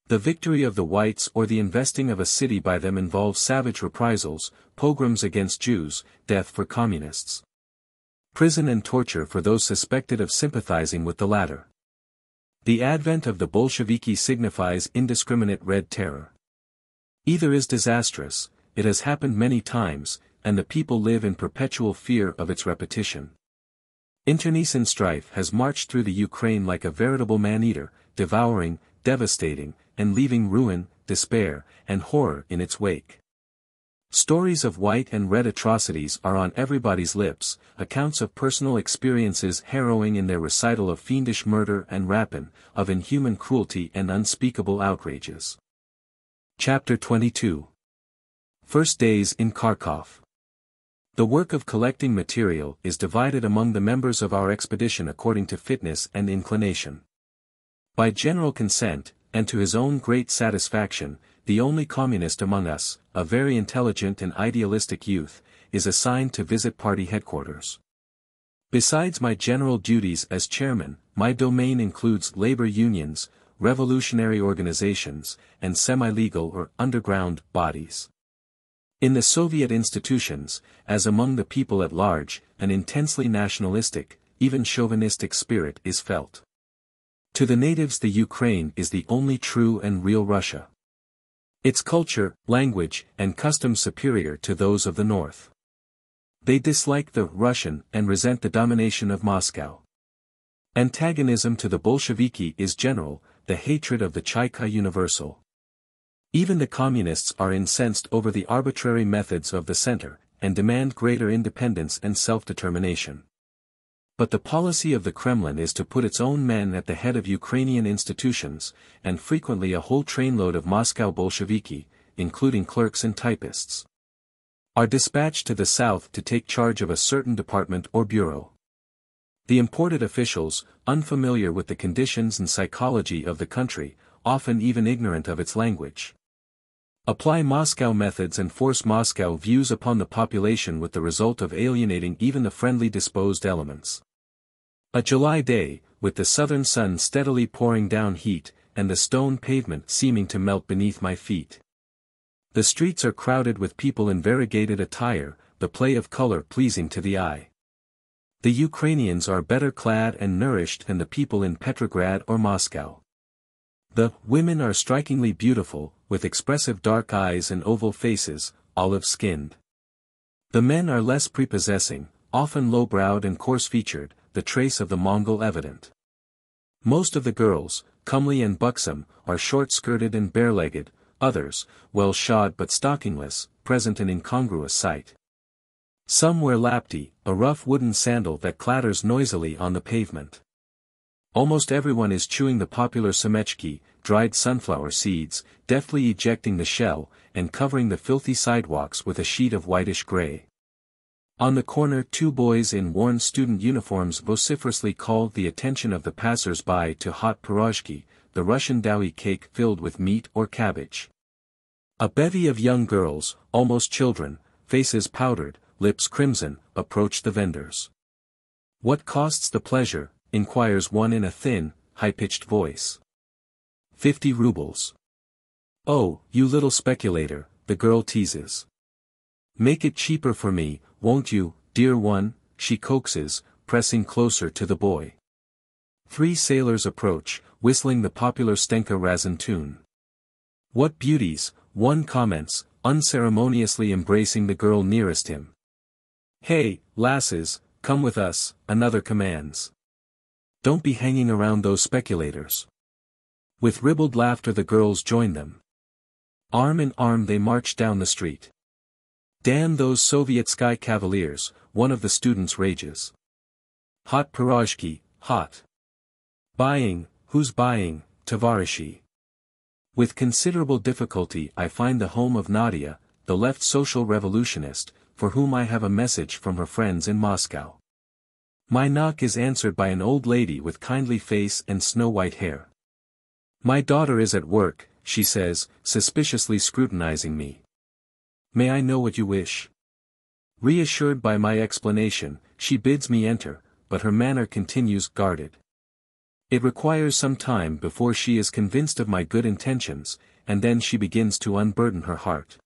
The victory of the whites or the investing of a city by them involves savage reprisals, pogroms against Jews, death for communists, prison and torture for those suspected of sympathizing with the latter. The advent of the Bolsheviki signifies indiscriminate red terror. Either is disastrous, it has happened many times, and the people live in perpetual fear of its repetition. Internecine strife has marched through the Ukraine like a veritable man-eater, devouring, devastating, and leaving ruin, despair, and horror in its wake. Stories of white and red atrocities are on everybody's lips, accounts of personal experiences harrowing in their recital of fiendish murder and rapine, of inhuman cruelty and unspeakable outrages. Chapter 22. First Days in Kharkov. The work of collecting material is divided among the members of our expedition according to fitness and inclination. By general consent, and to his own great satisfaction, the only communist among us, a very intelligent and idealistic youth, is assigned to visit party headquarters. Besides my general duties as chairman, my domain includes labor unions, revolutionary organizations, and semi-legal or underground bodies. In the Soviet institutions, as among the people at large, an intensely nationalistic, even chauvinistic spirit is felt. To the natives the Ukraine is the only true and real Russia. Its culture, language, and customs superior to those of the north. They dislike the Russian and resent the domination of Moscow. Antagonism to the Bolsheviki is general, the hatred of the Cheka universal. Even the communists are incensed over the arbitrary methods of the center, and demand greater independence and self-determination. But the policy of the Kremlin is to put its own men at the head of Ukrainian institutions, and frequently a whole trainload of Moscow Bolsheviki, including clerks and typists, are dispatched to the south to take charge of a certain department or bureau. The imported officials, unfamiliar with the conditions and psychology of the country, often even ignorant of its language, apply Moscow methods and force Moscow views upon the population with the result of alienating even the friendly disposed elements. A July day, with the southern sun steadily pouring down heat, and the stone pavement seeming to melt beneath my feet. The streets are crowded with people in variegated attire, the play of color pleasing to the eye. The Ukrainians are better clad and nourished than the people in Petrograd or Moscow. The women are strikingly beautiful, with expressive dark eyes and oval faces, olive-skinned. The men are less prepossessing, often low-browed and coarse-featured, the trace of the Mongol evident. Most of the girls, comely and buxom, are short-skirted and bare-legged, others, well-shod but stockingless, present an incongruous sight. Some wear lapti, a rough wooden sandal that clatters noisily on the pavement. Almost everyone is chewing the popular semechki, dried sunflower seeds, deftly ejecting the shell, and covering the filthy sidewalks with a sheet of whitish gray. On the corner 2 boys in worn student uniforms vociferously call the attention of the passers-by to hot pirozhki, the Russian doughy cake filled with meat or cabbage. A bevy of young girls, almost children, faces powdered, lips crimson, approach the vendors. "What costs the pleasure?" inquires one in a thin, high-pitched voice. 50 rubles. "Oh, you little speculator," the girl teases. "Make it cheaper for me, won't you, dear one?" she coaxes, pressing closer to the boy. 3 sailors approach, whistling the popular Stenka Razin tune. "What beauties," one comments, unceremoniously embracing the girl nearest him. "Hey, lasses, come with us," another commands. "Don't be hanging around those speculators." With ribald laughter the girls join them. Arm in arm they march down the street. "Damn those Sovietskaya cavaliers," one of the students rages. "Hot pirozhki, hot. Buying, who's buying, tovarishi?" With considerable difficulty I find the home of Nadia, the left social revolutionist, for whom I have a message from her friends in Moscow. My knock is answered by an old lady with kindly face and snow-white hair. "My daughter is at work," she says, suspiciously scrutinizing me. "May I know what you wish?" Reassured by my explanation, she bids me enter, but her manner continues guarded. It requires some time before she is convinced of my good intentions, and then she begins to unburden her heart.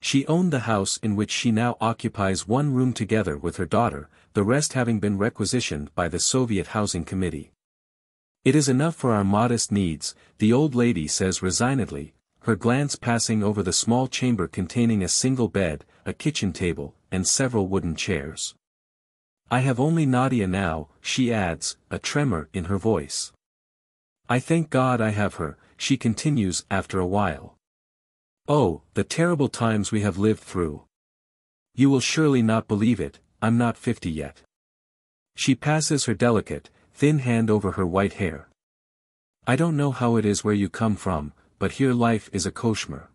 She owned the house in which she now occupies one room together with her daughter, the rest having been requisitioned by the Soviet Housing Committee. "It is enough for our modest needs," the old lady says resignedly, her glance passing over the small chamber containing a single bed, a kitchen table, and several wooden chairs. "I have only Nadia now," she adds, a tremor in her voice. "I thank God I have her," she continues after a while. "Oh, the terrible times we have lived through. You will surely not believe it, I'm not 50 yet." She passes her delicate, thin hand over her white hair. "I don't know how it is where you come from, but here life is a koshmar.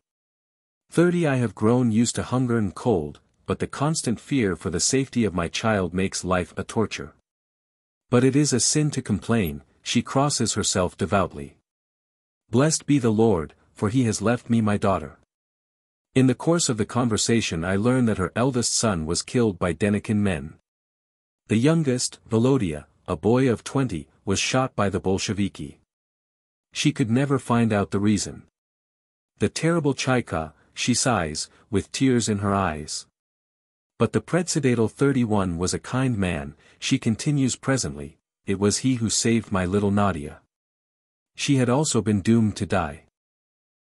30 I have grown used to hunger and cold, but the constant fear for the safety of my child makes life a torture. But it is a sin to complain," she crosses herself devoutly. "Blessed be the Lord, for he has left me my daughter." In the course of the conversation I learn that her eldest son was killed by Denikin men. The youngest, Volodya, a boy of 20, was shot by the Bolsheviki. She could never find out the reason. "The terrible Chaika," she sighs, with tears in her eyes. "But the Predsedatel 31 was a kind man," she continues presently, "it was he who saved my little Nadia. She had also been doomed to die.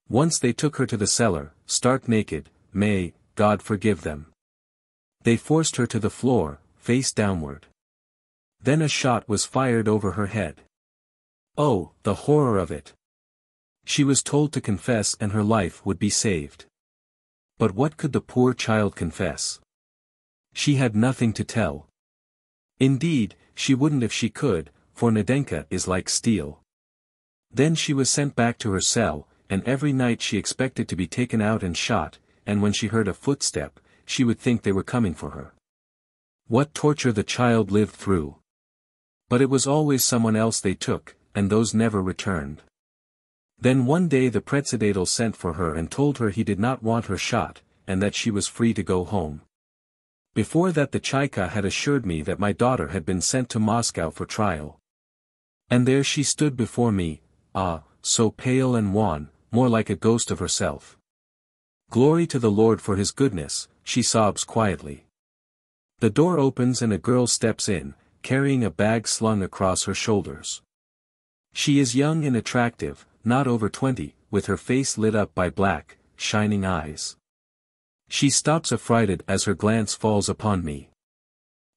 Once they took her to the cellar, stark naked, may God forgive them. They forced her to the floor, face downward. Then a shot was fired over her head. Oh, the horror of it! She was told to confess and her life would be saved. But what could the poor child confess? She had nothing to tell. Indeed, she wouldn't if she could, for Nadenka is like steel. Then she was sent back to her cell, and every night she expected to be taken out and shot, and when she heard a footstep, she would think they were coming for her. What torture the child lived through! But it was always someone else they took, and those never returned. Then one day the Predsedatel sent for her and told her he did not want her shot, and that she was free to go home. Before that the Chaika had assured me that my daughter had been sent to Moscow for trial. And there she stood before me, so pale and wan, more like a ghost of herself. Glory to the Lord for his goodness, she sobs quietly. The door opens and a girl steps in, carrying a bag slung across her shoulders. She is young and attractive, not over 20, with her face lit up by black, shining eyes. She stops affrighted as her glance falls upon me.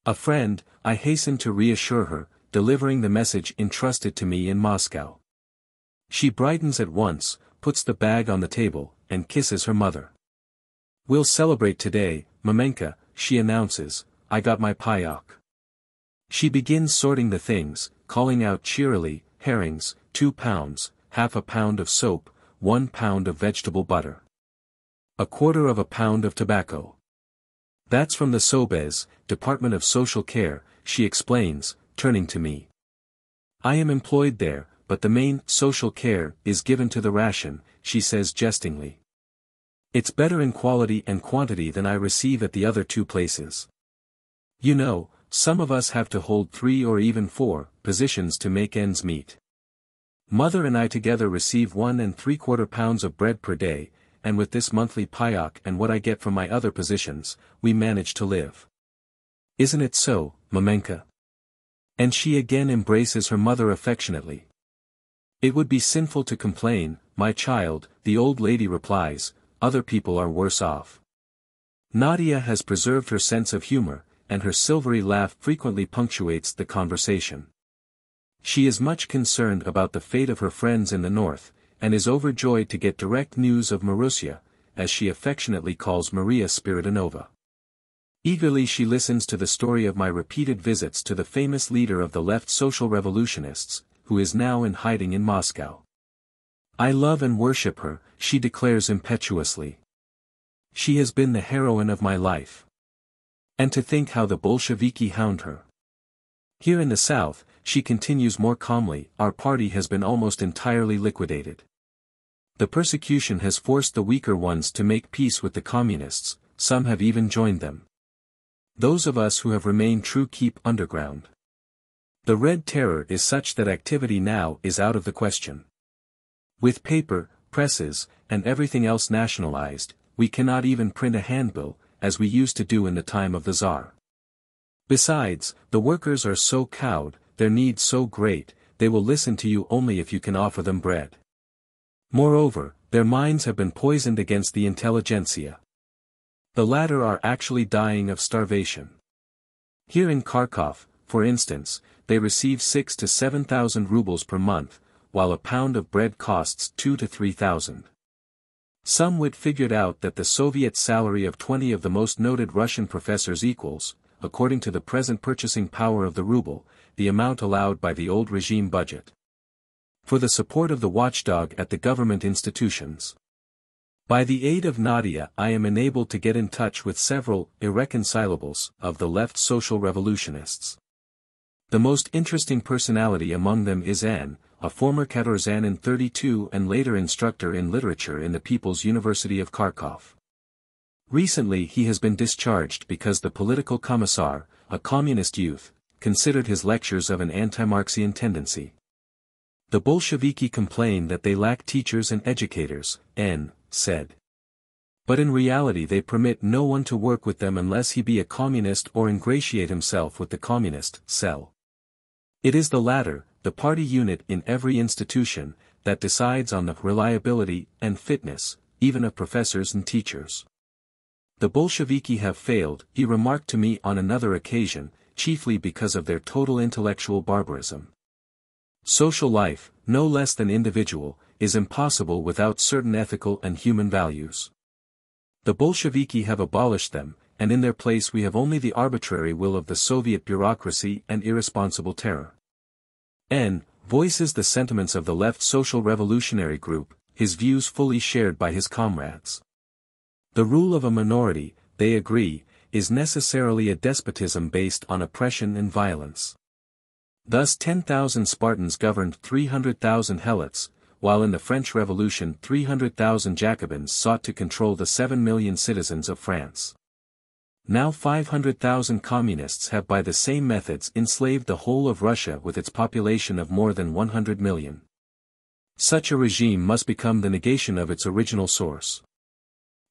A friend, I hastened to reassure her, delivering the message entrusted to me in Moscow. She brightens at once, puts the bag on the table, and kisses her mother. We'll celebrate today, Mamenka, she announces, I got my payok. She begins sorting the things, calling out cheerily, herrings, 2 pounds, half a pound of soap, 1 pound of vegetable butter. 1/4 pound of tobacco. That's from the Sobez, Department of Social Care, she explains, turning to me. I am employed there, but the main social care is given to the ration, she says jestingly. It's better in quality and quantity than I receive at the other 2 places. You know, some of us have to hold 3 or even 4 positions to make ends meet. Mother and I together receive 1 3/4 pounds of bread per day, and with this monthly payok and what I get from my other positions, we manage to live. Isn't it so, Mamenka? And she again embraces her mother affectionately. It would be sinful to complain, my child, the old lady replies, other people are worse off. Nadia has preserved her sense of humor, and her silvery laugh frequently punctuates the conversation. She is much concerned about the fate of her friends in the north, and is overjoyed to get direct news of Marussia, as she affectionately calls Maria Spiridonova. Eagerly she listens to the story of my repeated visits to the famous leader of the left social revolutionists, who is now in hiding in Moscow. I love and worship her, she declares impetuously. She has been the heroine of my life. And to think how the Bolsheviki hound her. Here in the south, she continues more calmly, our party has been almost entirely liquidated. The persecution has forced the weaker ones to make peace with the communists, some have even joined them. Those of us who have remained true keep underground. The Red Terror is such that activity now is out of the question. With paper, presses, and everything else nationalized, we cannot even print a handbill, as we used to do in the time of the Tsar. Besides, the workers are so cowed, their need so great, they will listen to you only if you can offer them bread. Moreover, their minds have been poisoned against the intelligentsia. The latter are actually dying of starvation. Here in Kharkov, for instance, they receive 6,000 to 7,000 rubles per month, while a pound of bread costs 2,000 to 3,000. Some wit figured out that the Soviet salary of 20 of the most noted Russian professors equals, according to the present purchasing power of the ruble, the amount allowed by the old regime budget. For the support of the watchdog at the government institutions. By the aid of Nadia I am enabled to get in touch with several irreconcilables of the left social revolutionists. The most interesting personality among them is N, a former Katorzan in 32 and later instructor in literature in the People's University of Kharkov. Recently he has been discharged because the political commissar, a communist youth, considered his lectures of an anti-Marxian tendency. The Bolsheviki complain that they lack teachers and educators, N said. But in reality they permit no one to work with them unless he be a communist or ingratiate himself with the communist cell. It is the latter, the party unit in every institution, that decides on the reliability and fitness, even of professors and teachers. The Bolsheviki have failed, he remarked to me on another occasion, chiefly because of their total intellectual barbarism. Social life, no less than individual, is impossible without certain ethical and human values. The Bolsheviki have abolished them, and in their place we have only the arbitrary will of the Soviet bureaucracy and irresponsible terror. N voices the sentiments of the left social revolutionary group, his views fully shared by his comrades. The rule of a minority, they agree, is necessarily a despotism based on oppression and violence. Thus 10,000 Spartans governed 300,000 helots, while in the French Revolution 300,000 Jacobins sought to control the 7 million citizens of France. Now 500,000 communists have by the same methods enslaved the whole of Russia with its population of more than 100 million. Such a regime must become the negation of its original source.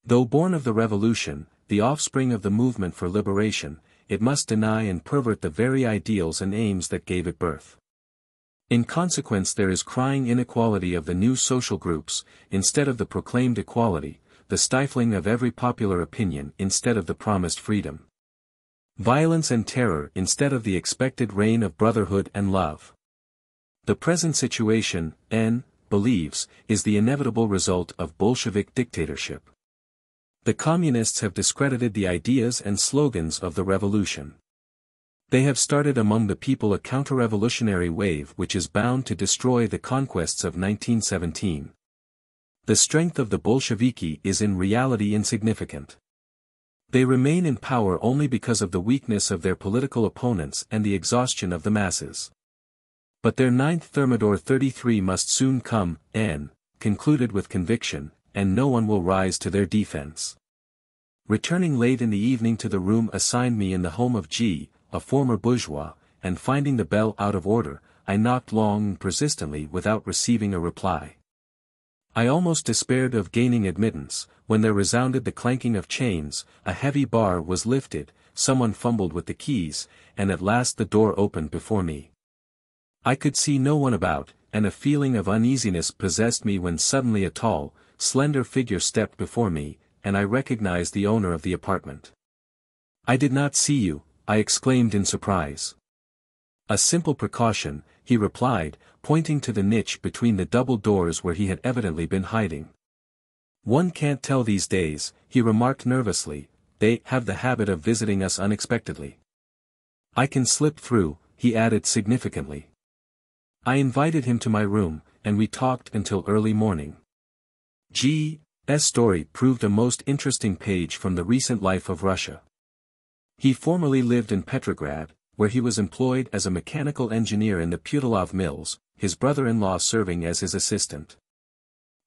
Though born of the revolution, the offspring of the movement for liberation, it must deny and pervert the very ideals and aims that gave it birth. In consequence there is crying inequality of the new social groups, instead of the proclaimed equality, the stifling of every popular opinion instead of the promised freedom. Violence and terror instead of the expected reign of brotherhood and love. The present situation, N. believes, is the inevitable result of Bolshevik dictatorship. The Communists have discredited the ideas and slogans of the revolution. They have started among the people a counter-revolutionary wave which is bound to destroy the conquests of 1917. The strength of the Bolsheviki is in reality insignificant. They remain in power only because of the weakness of their political opponents and the exhaustion of the masses. But their ninth Thermidor 33 must soon come, N. concluded with conviction, and no one will rise to their defense. Returning late in the evening to the room assigned me in the home of G., a former bourgeois, and finding the bell out of order, I knocked long and persistently without receiving a reply. I almost despaired of gaining admittance, when there resounded the clanking of chains, a heavy bar was lifted, someone fumbled with the keys, and at last the door opened before me. I could see no one about, and a feeling of uneasiness possessed me when suddenly a tall, slender figure stepped before me, and I recognized the owner of the apartment. "I did not see you," I exclaimed in surprise. "A simple precaution," he replied, pointing to the niche between the double doors where he had evidently been hiding. "One can't tell these days," he remarked nervously, "they have the habit of visiting us unexpectedly. I can slip through," he added significantly. I invited him to my room, and we talked until early morning. G.'s story proved a most interesting page from the recent life of Russia. He formerly lived in Petrograd, where he was employed as a mechanical engineer in the Putilov mills, his brother-in-law serving as his assistant.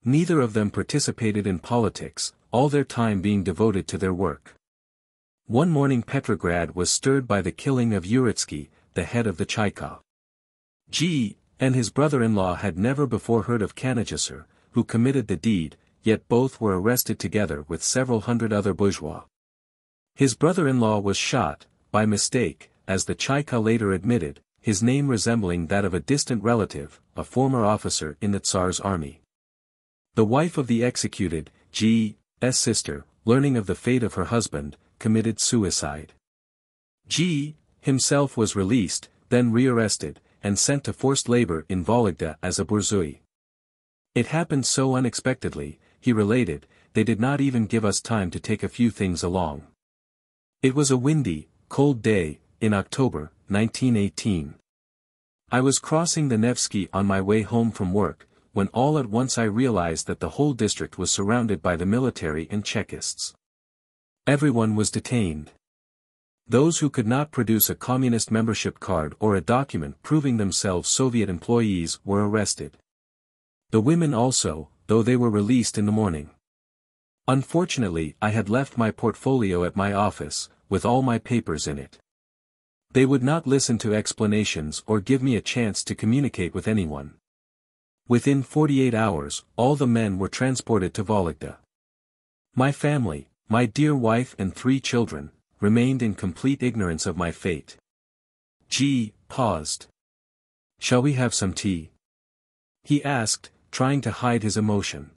Neither of them participated in politics, all their time being devoted to their work. One morning Petrograd was stirred by the killing of Uritsky, the head of the Chaikov. G. and his brother-in-law had never before heard of Kanajasar, who committed the deed, yet both were arrested together with several hundred other bourgeois. His brother-in-law was shot, by mistake, as the Chaika later admitted, his name resembling that of a distant relative, a former officer in the Tsar's army. The wife of the executed, G.'s sister, learning of the fate of her husband, committed suicide. G. himself was released, then rearrested, and sent to forced labor in Vologda as a borzoi. "It happened so unexpectedly," he related, "they did not even give us time to take a few things along. It was a windy, cold day, in October, 1918. I was crossing the Nevsky on my way home from work, when all at once I realized that the whole district was surrounded by the military and Chekists. Everyone was detained. Those who could not produce a communist membership card or a document proving themselves Soviet employees were arrested. The women also, though they were released in the morning. Unfortunately, I had left my portfolio at my office, with all my papers in it. They would not listen to explanations or give me a chance to communicate with anyone. Within 48 hours, all the men were transported to Vologda. My family, my dear wife and 3 children, remained in complete ignorance of my fate." G. paused. "Shall we have some tea?" he asked, trying to hide his emotion.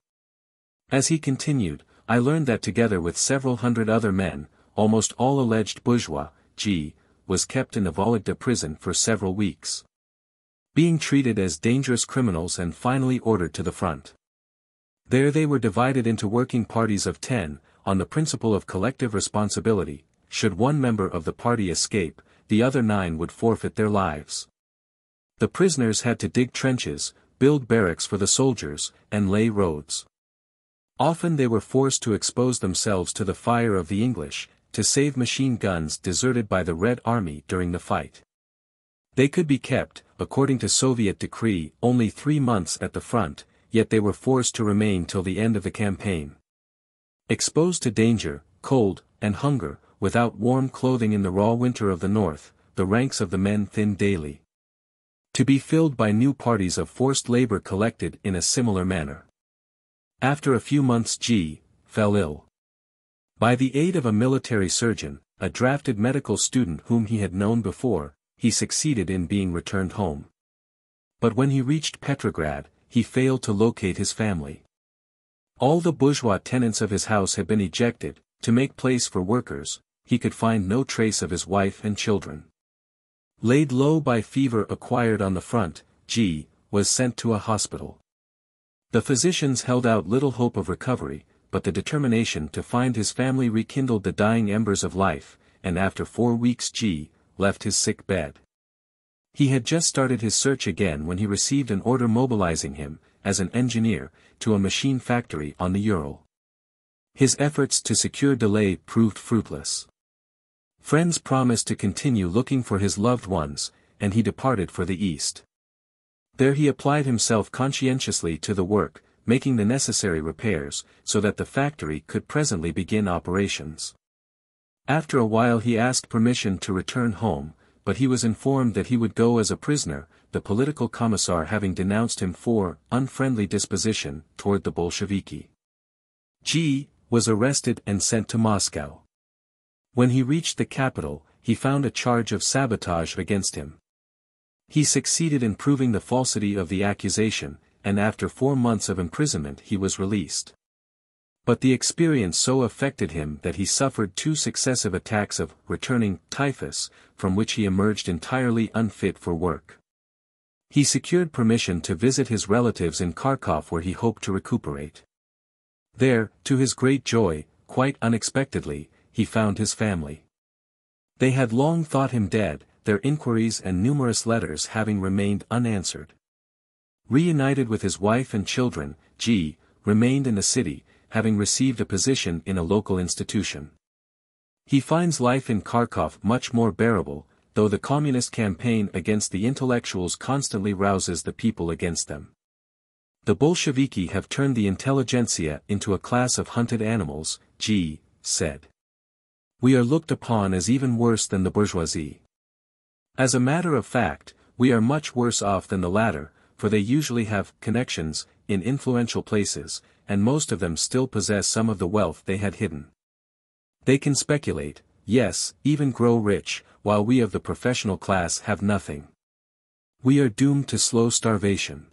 As he continued, I learned that together with several hundred other men, almost all alleged bourgeois, G. was kept in the Vologda prison for several weeks, being treated as dangerous criminals and finally ordered to the front. There they were divided into working parties of 10, on the principle of collective responsibility. Should one member of the party escape, the other 9 would forfeit their lives. The prisoners had to dig trenches, build barracks for the soldiers, and lay roads. Often they were forced to expose themselves to the fire of the English, to save machine guns deserted by the Red Army during the fight. They could be kept, according to Soviet decree, only 3 months at the front, yet they were forced to remain till the end of the campaign. Exposed to danger, cold, and hunger, without warm clothing in the raw winter of the north, the ranks of the men thinned daily, to be filled by new parties of forced labor collected in a similar manner. After a few months G. fell ill. By the aid of a military surgeon, a drafted medical student whom he had known before, he succeeded in being returned home. But when he reached Petrograd, he failed to locate his family. All the bourgeois tenants of his house had been ejected, to make place for workers, he could find no trace of his wife and children. Laid low by fever acquired on the front, G. was sent to a hospital. The physicians held out little hope of recovery, but the determination to find his family rekindled the dying embers of life, and after 4 weeks G. left his sick bed. He had just started his search again when he received an order mobilizing him, as an engineer, to a machine factory on the Ural. His efforts to secure delay proved fruitless. Friends promised to continue looking for his loved ones, and he departed for the east. There he applied himself conscientiously to the work, making the necessary repairs, so that the factory could presently begin operations. After a while he asked permission to return home, but he was informed that he would go as a prisoner, the political commissar having denounced him for unfriendly disposition toward the Bolsheviki. G. was arrested and sent to Moscow. When he reached the capital, he found a charge of sabotage against him. He succeeded in proving the falsity of the accusation, and after 4 months of imprisonment he was released. But the experience so affected him that he suffered 2 successive attacks of returning typhus, from which he emerged entirely unfit for work. He secured permission to visit his relatives in Kharkov where he hoped to recuperate. There, to his great joy, quite unexpectedly, he found his family. They had long thought him dead, their inquiries and numerous letters having remained unanswered. Reunited with his wife and children, G. remained in the city, having received a position in a local institution. He finds life in Kharkov much more bearable, though the communist campaign against the intellectuals constantly rouses the people against them. The Bolsheviki have turned the intelligentsia into a class of hunted animals, G. said. We are looked upon as even worse than the bourgeoisie. As a matter of fact, we are much worse off than the latter, for they usually have connections in influential places, and most of them still possess some of the wealth they had hidden. They can speculate, yes, even grow rich, while we of the professional class have nothing. We are doomed to slow starvation.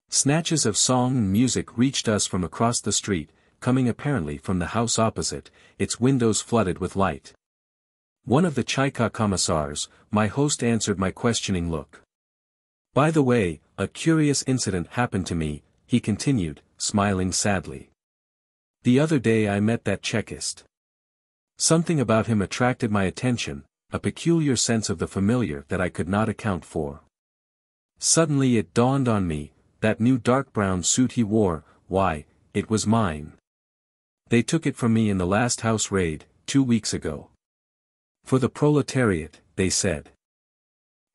Snatches of song and music reached us from across the street, coming apparently from the house opposite, its windows flooded with light. One of the Chaika commissars, my host, answered my questioning look. By the way, a curious incident happened to me, he continued, smiling sadly. The other day I met that Chekist. Something about him attracted my attention, a peculiar sense of the familiar that I could not account for. Suddenly it dawned on me, that new dark brown suit he wore, why, it was mine. They took it from me in the last house raid, 2 weeks ago. For the proletariat, they said.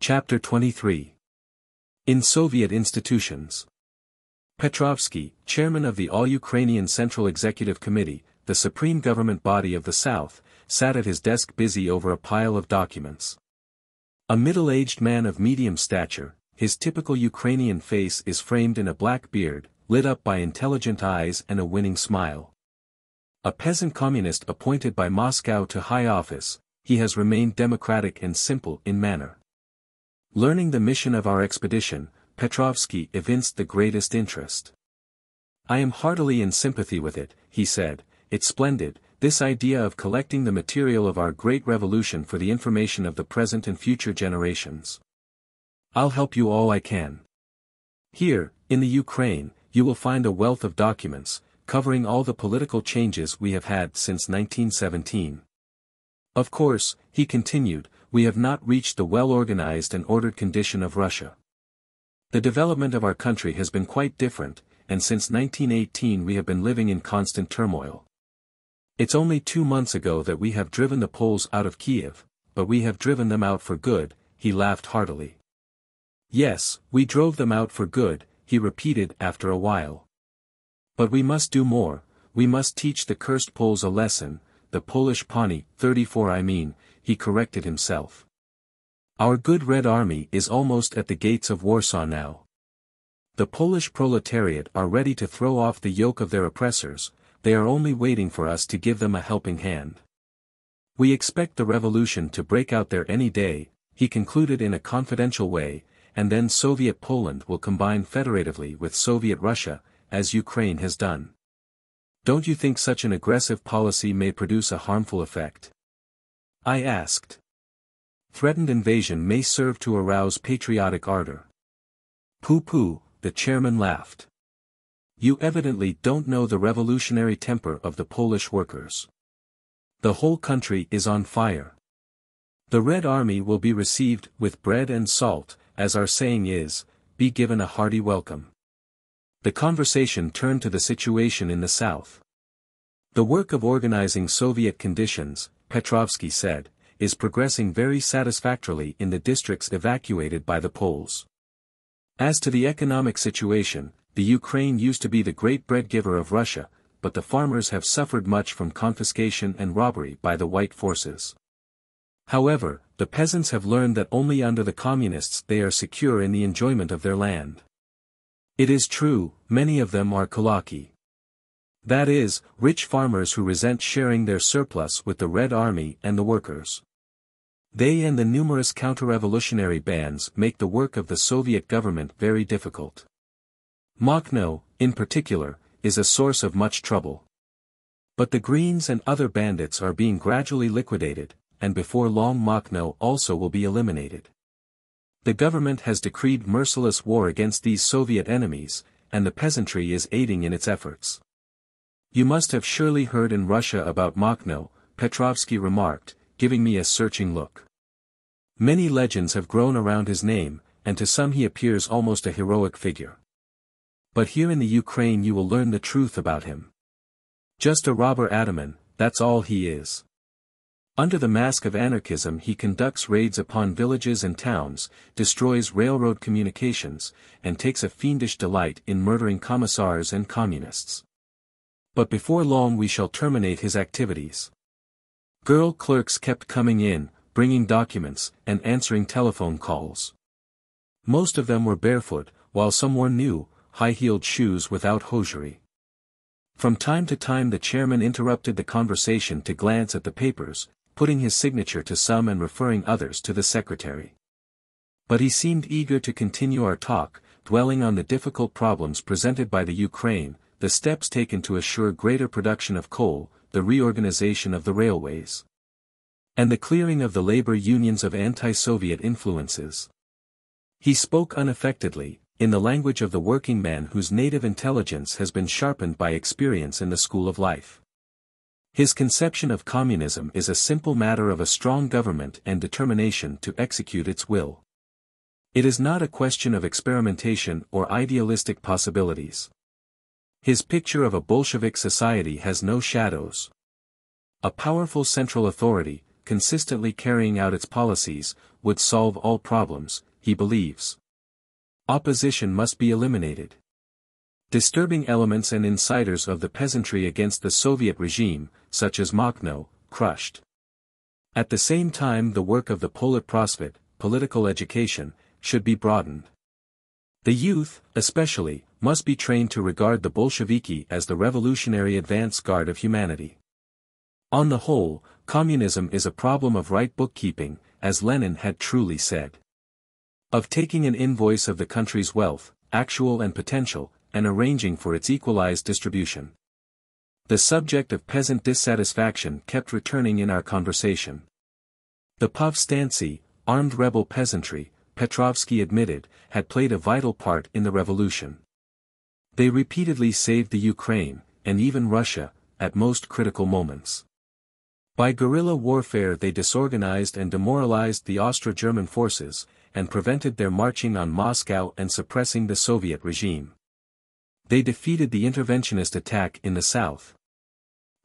Chapter 23. In Soviet Institutions. Petrovsky, chairman of the All-Ukrainian Central Executive Committee, the supreme government body of the South, sat at his desk busy over a pile of documents. A middle-aged man of medium stature, his typical Ukrainian face is framed in a black beard, lit up by intelligent eyes and a winning smile. A peasant communist appointed by Moscow to high office, he has remained democratic and simple in manner. Learning the mission of our expedition, Petrovsky evinced the greatest interest. I am heartily in sympathy with it, he said. It's splendid, this idea of collecting the material of our great revolution for the information of the present and future generations. I'll help you all I can. Here, in the Ukraine, you will find a wealth of documents, covering all the political changes we have had since 1917. Of course, he continued, we have not reached the well-organized and ordered condition of Russia. The development of our country has been quite different, and since 1918 we have been living in constant turmoil. It's only 2 months ago that we have driven the Poles out of Kiev, but we have driven them out for good, he laughed heartily. Yes, we drove them out for good, he repeated after a while. But we must do more, we must teach the cursed Poles a lesson, the Polish Pawnee, 34 I mean, he corrected himself. Our good Red Army is almost at the gates of Warsaw now. The Polish proletariat are ready to throw off the yoke of their oppressors, they are only waiting for us to give them a helping hand. We expect the revolution to break out there any day, he concluded in a confidential way, and then Soviet Poland will combine federatively with Soviet Russia, as Ukraine has done. Don't you think such an aggressive policy may produce a harmful effect? I asked. Threatened invasion may serve to arouse patriotic ardor. Pooh-pooh, the chairman laughed. You evidently don't know the revolutionary temper of the Polish workers. The whole country is on fire. The Red Army will be received with bread and salt, as our saying is, be given a hearty welcome. The conversation turned to the situation in the south. The work of organizing Soviet conditions, Petrovsky said, is progressing very satisfactorily in the districts evacuated by the Poles. As to the economic situation, the Ukraine used to be the great bread giver of Russia, but the farmers have suffered much from confiscation and robbery by the White forces. However, the peasants have learned that only under the communists they are secure in the enjoyment of their land. It is true, many of them are kulaki. That is, rich farmers who resent sharing their surplus with the Red Army and the workers. They and the numerous counter-revolutionary bands make the work of the Soviet government very difficult. Makhno, in particular, is a source of much trouble. But the Greens and other bandits are being gradually liquidated, and before long Makhno also will be eliminated. The government has decreed merciless war against these Soviet enemies, and the peasantry is aiding in its efforts. You must have surely heard in Russia about Makhno, Petrovsky remarked, giving me a searching look. Many legends have grown around his name, and to some he appears almost a heroic figure. But here in the Ukraine you will learn the truth about him. Just a robber ataman, that's all he is. Under the mask of anarchism he conducts raids upon villages and towns, destroys railroad communications, and takes a fiendish delight in murdering commissars and communists. But before long we shall terminate his activities. Girl clerks kept coming in, bringing documents, and answering telephone calls. Most of them were barefoot, while some wore new, high-heeled shoes without hosiery. From time to time the chairman interrupted the conversation to glance at the papers, putting his signature to some and referring others to the secretary. But he seemed eager to continue our talk, dwelling on the difficult problems presented by the Ukraine, the steps taken to assure greater production of coal, the reorganization of the railways, and the clearing of the labor unions of anti-Soviet influences. He spoke unaffectedly, in the language of the working man whose native intelligence has been sharpened by experience in the school of life. His conception of communism is a simple matter of a strong government and determination to execute its will. It is not a question of experimentation or idealistic possibilities. His picture of a Bolshevik society has no shadows. A powerful central authority, consistently carrying out its policies, would solve all problems, he believes. Opposition must be eliminated. Disturbing elements and insiders of the peasantry against the Soviet regime, such as Makhno, crushed. At the same time the work of the Politprosvet, political education, should be broadened. The youth, especially, must be trained to regard the Bolsheviki as the revolutionary advance guard of humanity. On the whole, communism is a problem of right bookkeeping, as Lenin had truly said. Of taking an invoice of the country's wealth, actual and potential, and arranging for its equalized distribution. The subject of peasant dissatisfaction kept returning in our conversation. The povstancy, armed rebel peasantry, Petrovsky admitted, had played a vital part in the revolution. They repeatedly saved the Ukraine, and even Russia, at most critical moments. By guerrilla warfare they disorganized and demoralized the Austro-German forces, and prevented their marching on Moscow and suppressing the Soviet regime. They defeated the interventionist attack in the south.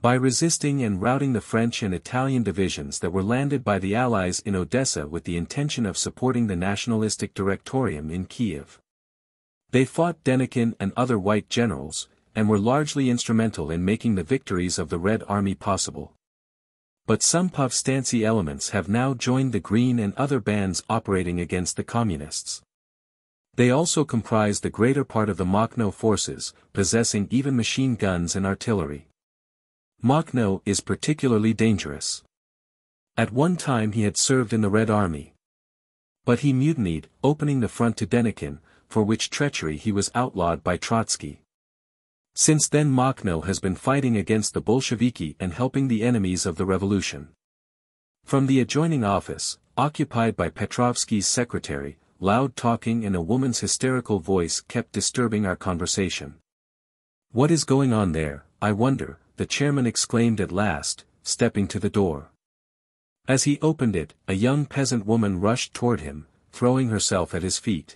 By resisting and routing the French and Italian divisions that were landed by the Allies in Odessa with the intention of supporting the nationalistic Directorium in Kiev. They fought Denikin and other white generals, and were largely instrumental in making the victories of the Red Army possible. But some povstancy elements have now joined the Green and other bands operating against the Communists. They also comprise the greater part of the Makhno forces, possessing even machine guns and artillery. Makhno is particularly dangerous. At one time he had served in the Red Army. But he mutinied, opening the front to Denikin, for which treachery he was outlawed by Trotsky. Since then Makhno has been fighting against the Bolsheviki and helping the enemies of the revolution. From the adjoining office, occupied by Petrovsky's secretary, loud talking and a woman's hysterical voice kept disturbing our conversation. "What is going on there, I wonder?" the chairman exclaimed at last, stepping to the door. As he opened it, a young peasant woman rushed toward him, throwing herself at his feet.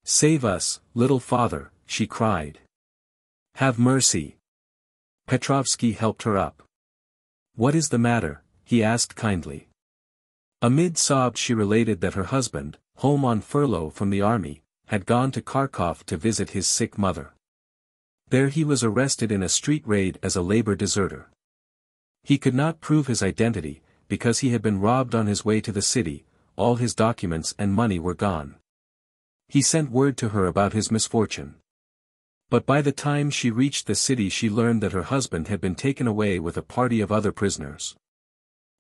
"Save us, little father," she cried. "Have mercy." Petrovsky helped her up. "What is the matter?" he asked kindly. Amid sobs she related that her husband, home on furlough from the army, had gone to Kharkov to visit his sick mother. There he was arrested in a street raid as a labor deserter. He could not prove his identity, because he had been robbed on his way to the city, all his documents and money were gone. He sent word to her about his misfortune. But by the time she reached the city she learned that her husband had been taken away with a party of other prisoners.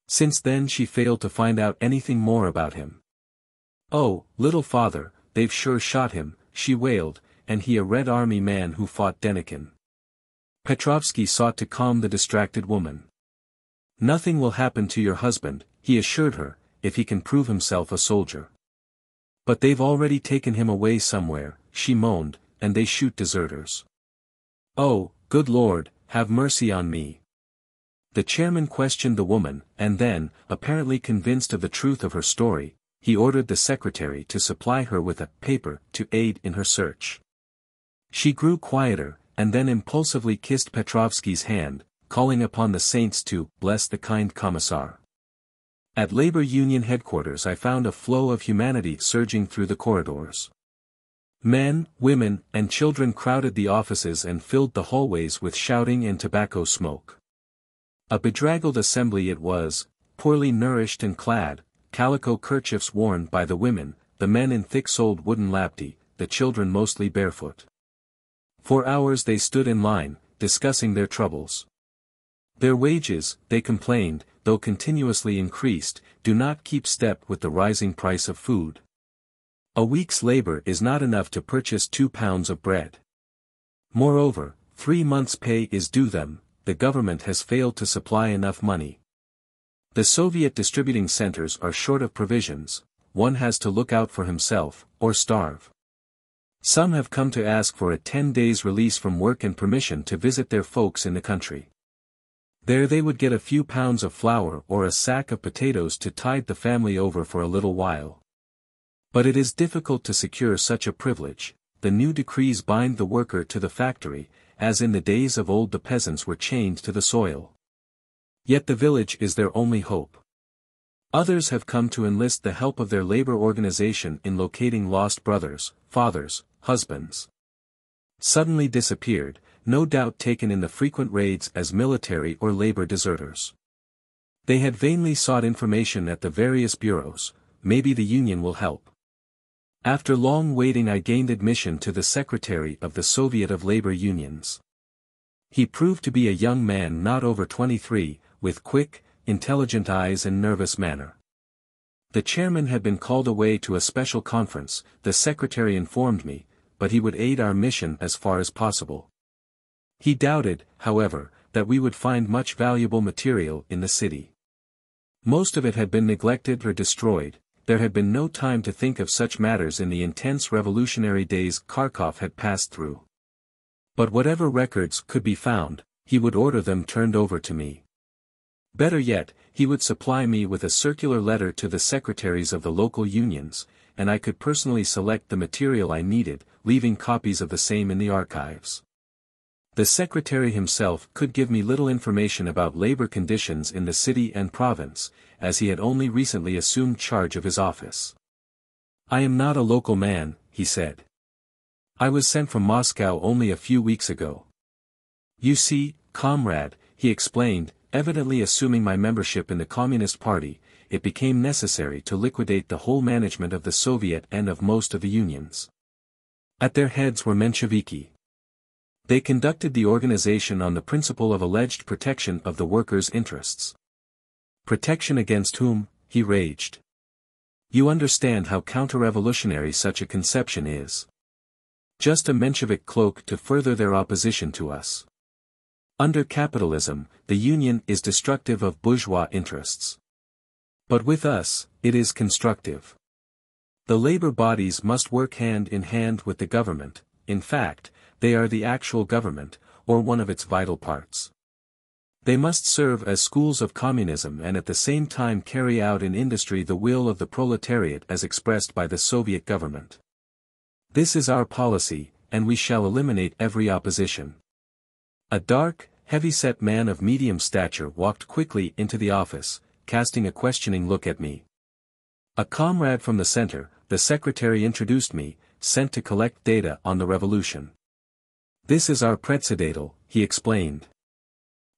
Since then she failed to find out anything more about him. "Oh, little father, they've sure shot him," she wailed, "and he a Red Army man who fought Denikin." Petrovsky sought to calm the distracted woman. "Nothing will happen to your husband," he assured her, "if he can prove himself a soldier." "But they've already taken him away somewhere," she moaned, "and they shoot deserters." "Oh, good Lord, have mercy on me." The chairman questioned the woman, and then, apparently convinced of the truth of her story, he ordered the secretary to supply her with a paper to aid in her search. She grew quieter, and then impulsively kissed Petrovsky's hand, calling upon the saints to bless the kind commissar. At labor union headquarters I found a flow of humanity surging through the corridors. Men, women, and children crowded the offices and filled the hallways with shouting and tobacco smoke. A bedraggled assembly it was, poorly nourished and clad, calico kerchiefs worn by the women, the men in thick-soled wooden lapti, the children mostly barefoot. For hours they stood in line, discussing their troubles. Their wages, they complained, though continuously increased, do not keep step with the rising price of food. A week's labor is not enough to purchase 2 pounds of bread. Moreover, 3 months' pay is due them. The government has failed to supply enough money. The Soviet distributing centers are short of provisions, one has to look out for himself, or starve. Some have come to ask for a 10 days release from work and permission to visit their folks in the country. There they would get a few pounds of flour or a sack of potatoes to tide the family over for a little while. But it is difficult to secure such a privilege. The new decrees bind the worker to the factory, as in the days of old the peasants were chained to the soil. Yet the village is their only hope. Others have come to enlist the help of their labor organization in locating lost brothers, fathers, husbands. Suddenly disappeared, no doubt taken in the frequent raids as military or labor deserters. They had vainly sought information at the various bureaus. Maybe the union will help. After long waiting I gained admission to the secretary of the Soviet of Labor Unions. He proved to be a young man not over 23, with quick, intelligent eyes and nervous manner. The chairman had been called away to a special conference, the secretary informed me, but he would aid our mission as far as possible. He doubted, however, that we would find much valuable material in the city. Most of it had been neglected or destroyed. There had been no time to think of such matters in the intense revolutionary days Kharkov had passed through. But whatever records could be found, he would order them turned over to me. Better yet, he would supply me with a circular letter to the secretaries of the local unions, and I could personally select the material I needed, leaving copies of the same in the archives. The secretary himself could give me little information about labor conditions in the city and province, as he had only recently assumed charge of his office. "I am not a local man," he said. "I was sent from Moscow only a few weeks ago." "You see, comrade," he explained, evidently assuming my membership in the Communist Party, it became necessary to liquidate the whole management of the Soviet and of most of the unions. At their heads were Mensheviki. They conducted the organization on the principle of alleged protection of the workers' interests. Protection against whom? He raged. You understand how counter-revolutionary such a conception is. Just a Menshevik cloak to further their opposition to us. Under capitalism, the union is destructive of bourgeois interests. But with us, it is constructive. The labor bodies must work hand in hand with the government, in fact, they are the actual government, or one of its vital parts. They must serve as schools of communism and at the same time carry out in industry the will of the proletariat as expressed by the Soviet government. This is our policy, and we shall eliminate every opposition. A dark, heavy-set man of medium stature walked quickly into the office, casting a questioning look at me. A comrade from the center, the secretary introduced me, sent to collect data on the revolution. This is our Predsedatel, he explained.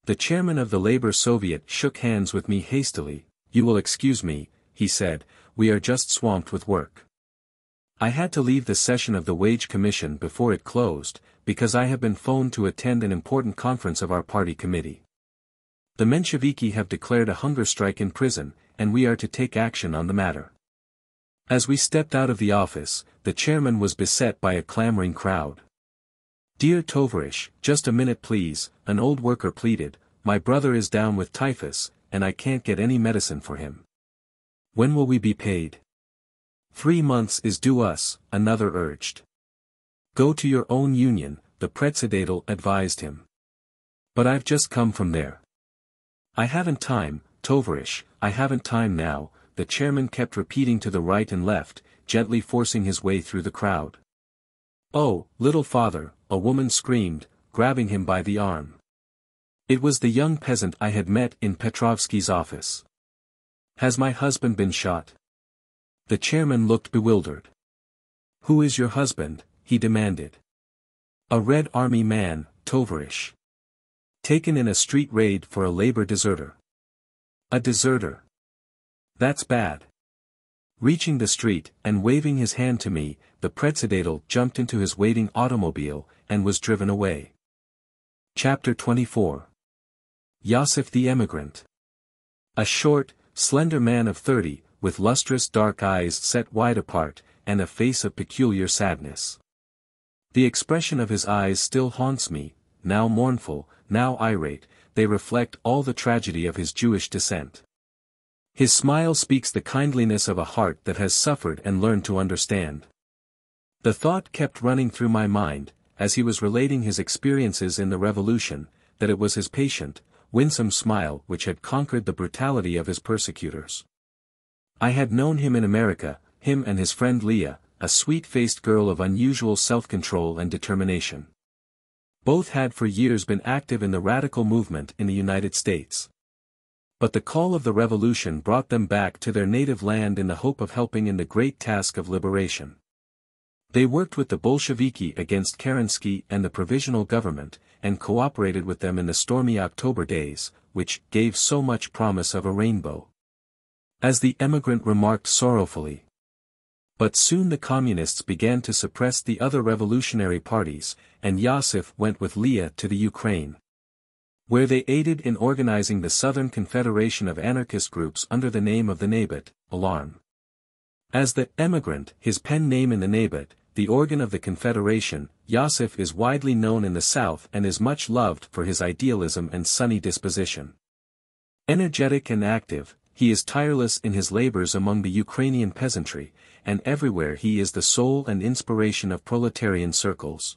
The chairman of the Labor Soviet shook hands with me hastily. You will excuse me, he said, we are just swamped with work. I had to leave the session of the Wage Commission before it closed, because I have been phoned to attend an important conference of our party committee. The Mensheviki have declared a hunger strike in prison, and we are to take action on the matter. As we stepped out of the office, the chairman was beset by a clamoring crowd. Dear Tovarish, just a minute please, an old worker pleaded, my brother is down with typhus, and I can't get any medicine for him. When will we be paid? 3 months is due us, another urged. Go to your own union, the Predsedatel advised him. But I've just come from there. I haven't time, Tovarish, I haven't time now, the chairman kept repeating to the right and left, gently forcing his way through the crowd. Oh, little father, a woman screamed, grabbing him by the arm. It was the young peasant I had met in Petrovsky's office. Has my husband been shot? The chairman looked bewildered. Who is your husband? He demanded. A Red Army man, Tovarish. Taken in a street raid for a labor deserter. A deserter. That's bad. Reaching the street, and waving his hand to me, the Predsedatel jumped into his waiting automobile, and was driven away. Chapter 24. Yossif the Emigrant. A short, slender man of 30, with lustrous dark eyes set wide apart, and a face of peculiar sadness. The expression of his eyes still haunts me, now mournful, now irate, they reflect all the tragedy of his Jewish descent. His smile speaks the kindliness of a heart that has suffered and learned to understand. The thought kept running through my mind, as he was relating his experiences in the revolution, that it was his patient, winsome smile which had conquered the brutality of his persecutors. I had known him in America, him and his friend Leah, a sweet-faced girl of unusual self-control and determination. Both had for years been active in the radical movement in the United States. But the call of the revolution brought them back to their native land in the hope of helping in the great task of liberation. They worked with the Bolsheviki against Kerensky and the provisional government, and cooperated with them in the stormy October days, which gave so much promise of a rainbow. As the emigrant remarked sorrowfully. But soon the communists began to suppress the other revolutionary parties, and Yossif went with Leah to the Ukraine, where they aided in organizing the Southern Confederation of anarchist groups under the name of the Nabat, Alarm. As the emigrant, his pen name in the Nabat, the organ of the Confederation, Yossif is widely known in the South and is much loved for his idealism and sunny disposition. Energetic and active, he is tireless in his labors among the Ukrainian peasantry, and everywhere he is the soul and inspiration of proletarian circles.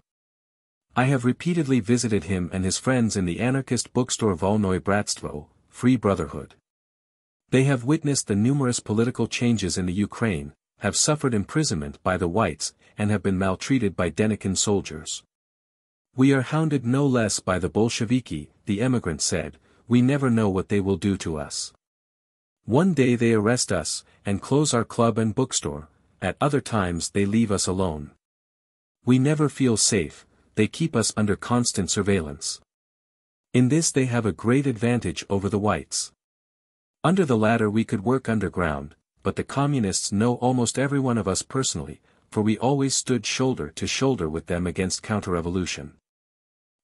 I have repeatedly visited him and his friends in the anarchist bookstore Volnoye Bratstvo, Free Brotherhood. They have witnessed the numerous political changes in the Ukraine, have suffered imprisonment by the whites, and have been maltreated by Denikin soldiers. We are hounded no less by the Bolsheviki, the emigrant said, we never know what they will do to us. One day they arrest us, and close our club and bookstore, at other times they leave us alone. We never feel safe. They keep us under constant surveillance. In this they have a great advantage over the whites. Under the latter we could work underground, but the communists know almost every one of us personally, for we always stood shoulder to shoulder with them against counter-revolution.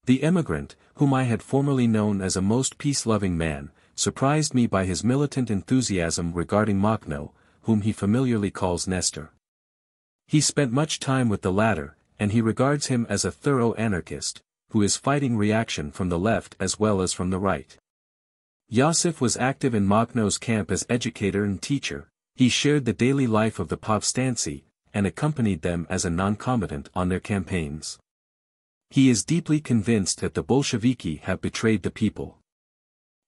The emigrant, whom I had formerly known as a most peace-loving man, surprised me by his militant enthusiasm regarding Makhno, whom he familiarly calls Nestor. He spent much time with the latter, and he regards him as a thorough anarchist, who is fighting reaction from the left as well as from the right. Yossif was active in Makhno's camp as educator and teacher. He shared the daily life of the povstanci, and accompanied them as a non-combatant on their campaigns. He is deeply convinced that the Bolsheviki have betrayed the people.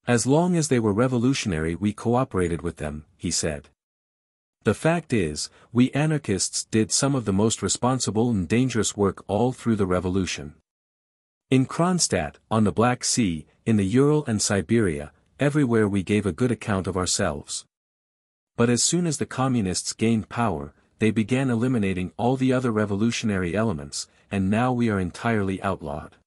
As long as they were revolutionary we cooperated with them, he said. The fact is, we anarchists did some of the most responsible and dangerous work all through the revolution. In Kronstadt, on the Black Sea, in the Ural and Siberia, everywhere we gave a good account of ourselves. But as soon as the communists gained power, they began eliminating all the other revolutionary elements, and now we are entirely outlawed.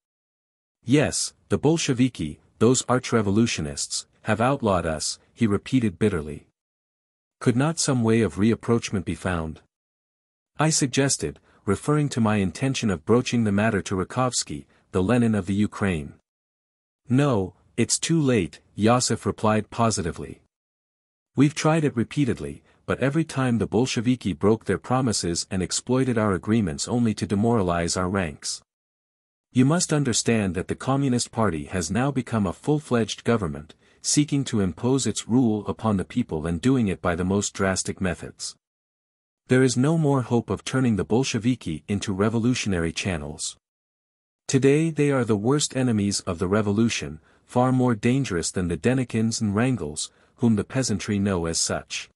Yes, the Bolsheviki, those arch-revolutionists, have outlawed us, he repeated bitterly. Could not some way of reapproachment be found? I suggested, referring to my intention of broaching the matter to Rakovsky, the Lenin of the Ukraine. No, it's too late, Yossif replied positively. We've tried it repeatedly, but every time the Bolsheviki broke their promises and exploited our agreements only to demoralize our ranks. You must understand that the Communist Party has now become a full-fledged government, seeking to impose its rule upon the people and doing it by the most drastic methods. There is no more hope of turning the Bolsheviki into revolutionary channels. Today they are the worst enemies of the revolution, far more dangerous than the Denikins and Wrangels, whom the peasantry know as such.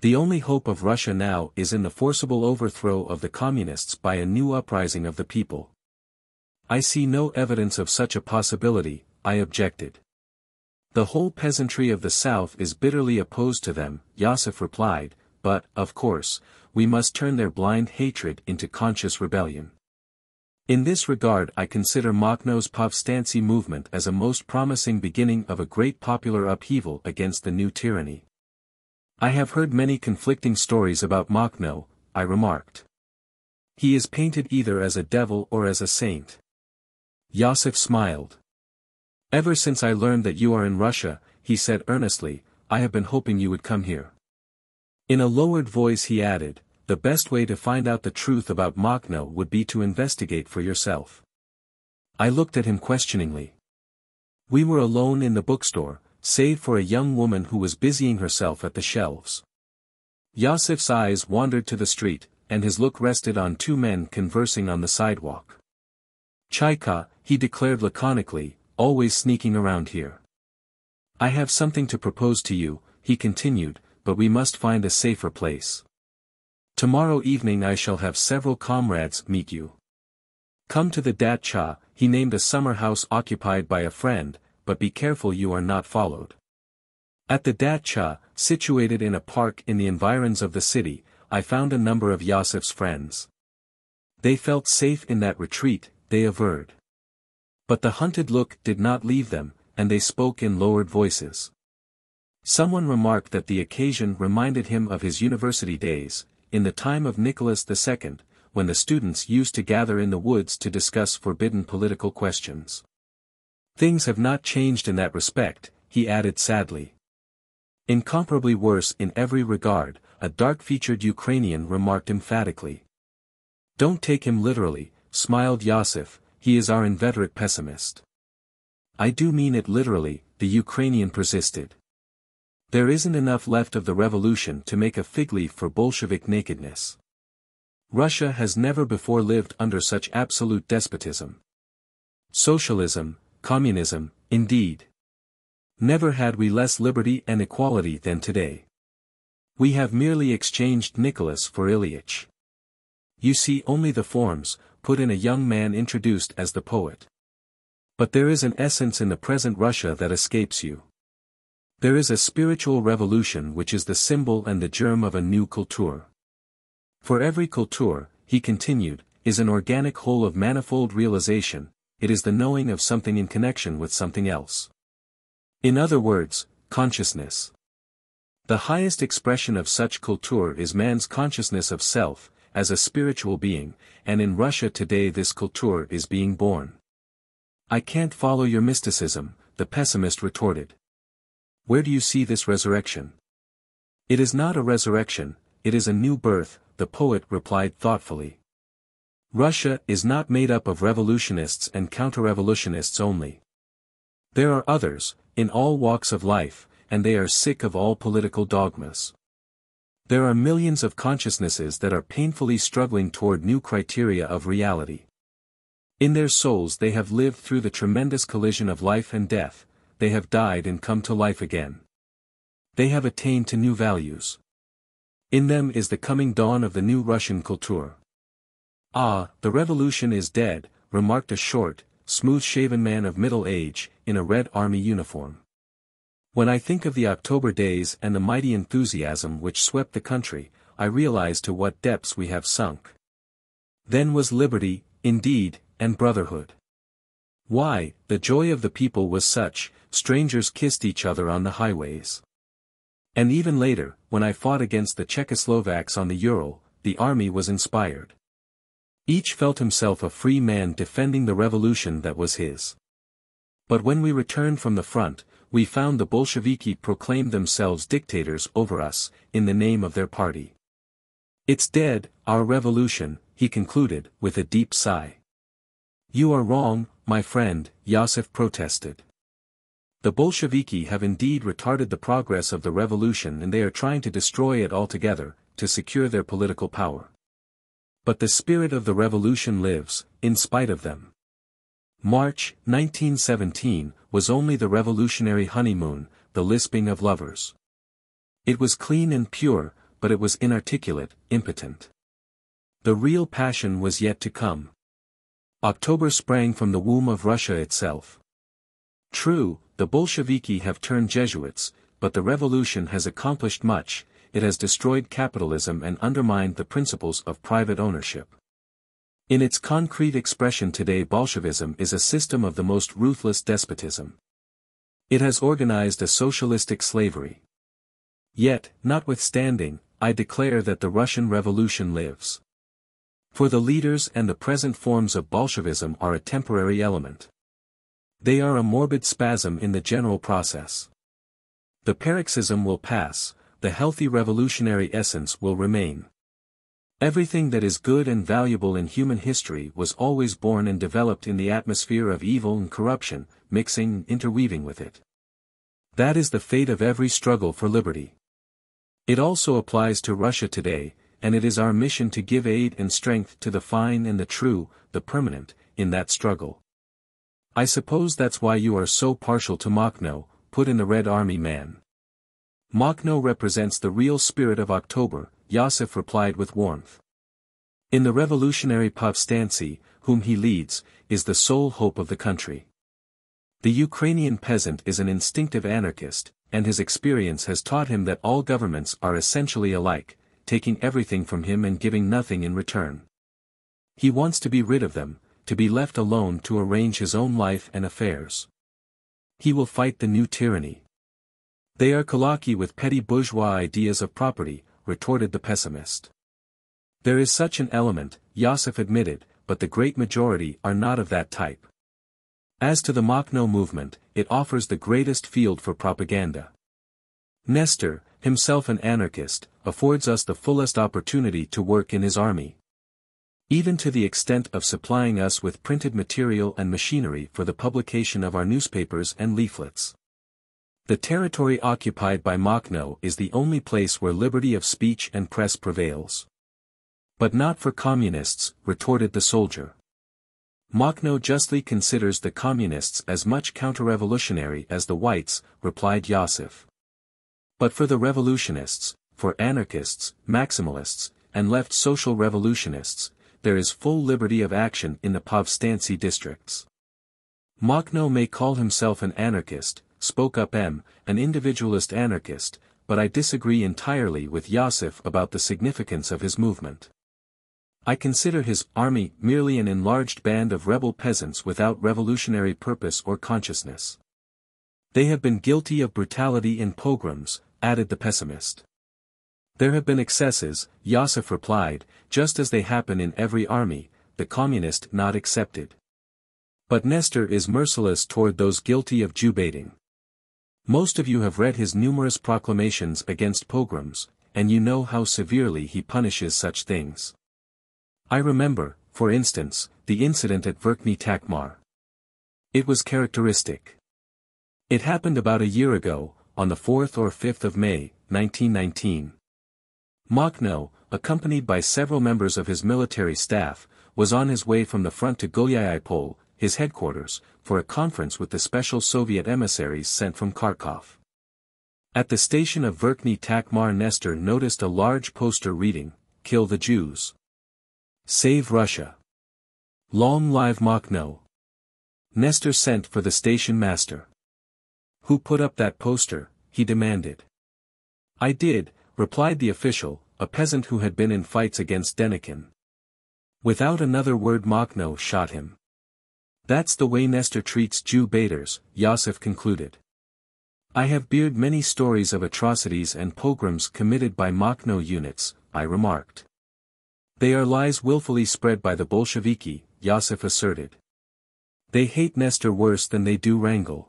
The only hope of Russia now is in the forcible overthrow of the communists by a new uprising of the people. I see no evidence of such a possibility, I objected. The whole peasantry of the South is bitterly opposed to them, Yossif replied, but, of course, we must turn their blind hatred into conscious rebellion. In this regard I consider Makhno's povstanci movement as a most promising beginning of a great popular upheaval against the new tyranny. I have heard many conflicting stories about Makhno, I remarked. He is painted either as a devil or as a saint. Yossif smiled. Ever since I learned that you are in Russia, he said earnestly, I have been hoping you would come here. In a lowered voice he added, the best way to find out the truth about Makhno would be to investigate for yourself. I looked at him questioningly. We were alone in the bookstore, save for a young woman who was busying herself at the shelves. Yossif's eyes wandered to the street, and his look rested on two men conversing on the sidewalk. Chaika, he declared laconically, always sneaking around here. I have something to propose to you, he continued, but we must find a safer place. Tomorrow evening I shall have several comrades meet you. Come to the datcha, he named a summer house occupied by a friend, but be careful you are not followed. At the datcha, situated in a park in the environs of the city, I found a number of Yossif's friends. They felt safe in that retreat, they averred. But the hunted look did not leave them, and they spoke in lowered voices. Someone remarked that the occasion reminded him of his university days, in the time of Nicholas II, when the students used to gather in the woods to discuss forbidden political questions. Things have not changed in that respect, he added sadly. Incomparably worse in every regard, a dark-featured Ukrainian remarked emphatically. Don't take him literally, smiled Yossif, he is our inveterate pessimist. I do mean it literally, the Ukrainian persisted. There isn't enough left of the revolution to make a fig leaf for Bolshevik nakedness. Russia has never before lived under such absolute despotism. Socialism, communism, indeed. Never had we less liberty and equality than today. We have merely exchanged Nicholas for Ilyich. You see only the forms, put in a young man introduced as the poet. But there is an essence in the present Russia that escapes you. There is a spiritual revolution which is the symbol and the germ of a new culture. For every culture, he continued, is an organic whole of manifold realization, it is the knowing of something in connection with something else. In other words, consciousness. The highest expression of such culture is man's consciousness of self, as a spiritual being, and in Russia today this culture is being born. I can't follow your mysticism, the pessimist retorted. Where do you see this resurrection? It is not a resurrection, it is a new birth, the poet replied thoughtfully. Russia is not made up of revolutionists and counter-revolutionists only. There are others, in all walks of life, and they are sick of all political dogmas. There are millions of consciousnesses that are painfully struggling toward new criteria of reality. In their souls they have lived through the tremendous collision of life and death, they have died and come to life again. They have attained to new values. In them is the coming dawn of the new Russian culture. "Ah, the revolution is dead," remarked a short, smooth-shaven man of middle age, in a Red Army uniform. When I think of the October days and the mighty enthusiasm which swept the country, I realize to what depths we have sunk. Then was liberty, indeed, and brotherhood. Why, the joy of the people was such, strangers kissed each other on the highways. And even later, when I fought against the Czechoslovaks on the Ural, the army was inspired. Each felt himself a free man defending the revolution that was his. But when we returned from the front, we found the Bolsheviki proclaimed themselves dictators over us, in the name of their party. "It's dead, our revolution," he concluded, with a deep sigh. "You are wrong, my friend," Yossif protested. "The Bolsheviki have indeed retarded the progress of the revolution and they are trying to destroy it altogether, to secure their political power. But the spirit of the revolution lives, in spite of them." March, 1917, was only the revolutionary honeymoon, the lisping of lovers. It was clean and pure, but it was inarticulate, impotent. The real passion was yet to come. October sprang from the womb of Russia itself. True, the Bolsheviki have turned Jesuits, but the revolution has accomplished much. It has destroyed capitalism and undermined the principles of private ownership. In its concrete expression today, Bolshevism is a system of the most ruthless despotism. It has organized a socialistic slavery. Yet, notwithstanding, I declare that the Russian Revolution lives. For the leaders and the present forms of Bolshevism are a temporary element. They are a morbid spasm in the general process. The paroxysm will pass, the healthy revolutionary essence will remain. Everything that is good and valuable in human history was always born and developed in the atmosphere of evil and corruption, mixing and interweaving with it. That is the fate of every struggle for liberty. It also applies to Russia today, and it is our mission to give aid and strength to the fine and the true, the permanent, in that struggle. "I suppose that's why you are so partial to Makhno," put in the Red Army man. "Makhno represents the real spirit of October," Yossif replied with warmth. "In the revolutionary povstancy, whom he leads, is the sole hope of the country. The Ukrainian peasant is an instinctive anarchist, and his experience has taught him that all governments are essentially alike, taking everything from him and giving nothing in return. He wants to be rid of them, to be left alone to arrange his own life and affairs. He will fight the new tyranny." "They are cocky with petty bourgeois ideas of property," retorted the pessimist. "There is such an element," Yossif admitted, "but the great majority are not of that type. As to the Makhno movement, it offers the greatest field for propaganda. Nestor, himself an anarchist, affords us the fullest opportunity to work in his army. Even to the extent of supplying us with printed material and machinery for the publication of our newspapers and leaflets. The territory occupied by Makhno is the only place where liberty of speech and press prevails." "But not for communists," retorted the soldier. "Makhno justly considers the communists as much counter-revolutionary as the whites," replied Yossif. "But for the revolutionists, for anarchists, maximalists, and left social revolutionists, there is full liberty of action in the povstancy districts." "Makhno may call himself an anarchist," spoke up an individualist anarchist, "but I disagree entirely with Yossif about the significance of his movement. I consider his army merely an enlarged band of rebel peasants without revolutionary purpose or consciousness." "They have been guilty of brutality and pogroms," added the pessimist. "There have been excesses," Yossif replied, "just as they happen in every army, the communist not excepted. But Nestor is merciless toward those guilty of Jew-baiting. Most of you have read his numerous proclamations against pogroms, and you know how severely he punishes such things. I remember, for instance, the incident at Verkhny Takmar. It was characteristic. It happened about a year ago, on the 4th or 5th of May, 1919. Makhno, accompanied by several members of his military staff, was on his way from the front to Gulyaipol, his headquarters, for a conference with the special Soviet emissaries sent from Kharkov. At the station of Verkhny Takmar, Nestor noticed a large poster reading, "Kill the Jews. Save Russia. Long live Makhno." Nestor sent for the station master. "Who put up that poster?" he demanded. "I did," replied the official, a peasant who had been in fights against Denikin. Without another word Makhno shot him. "That's the way Nestor treats Jew baiters," Yossif concluded. "I have heard many stories of atrocities and pogroms committed by Makhno units," I remarked. "They are lies willfully spread by the Bolsheviki," Yossif asserted. "They hate Nestor worse than they do Wrangel.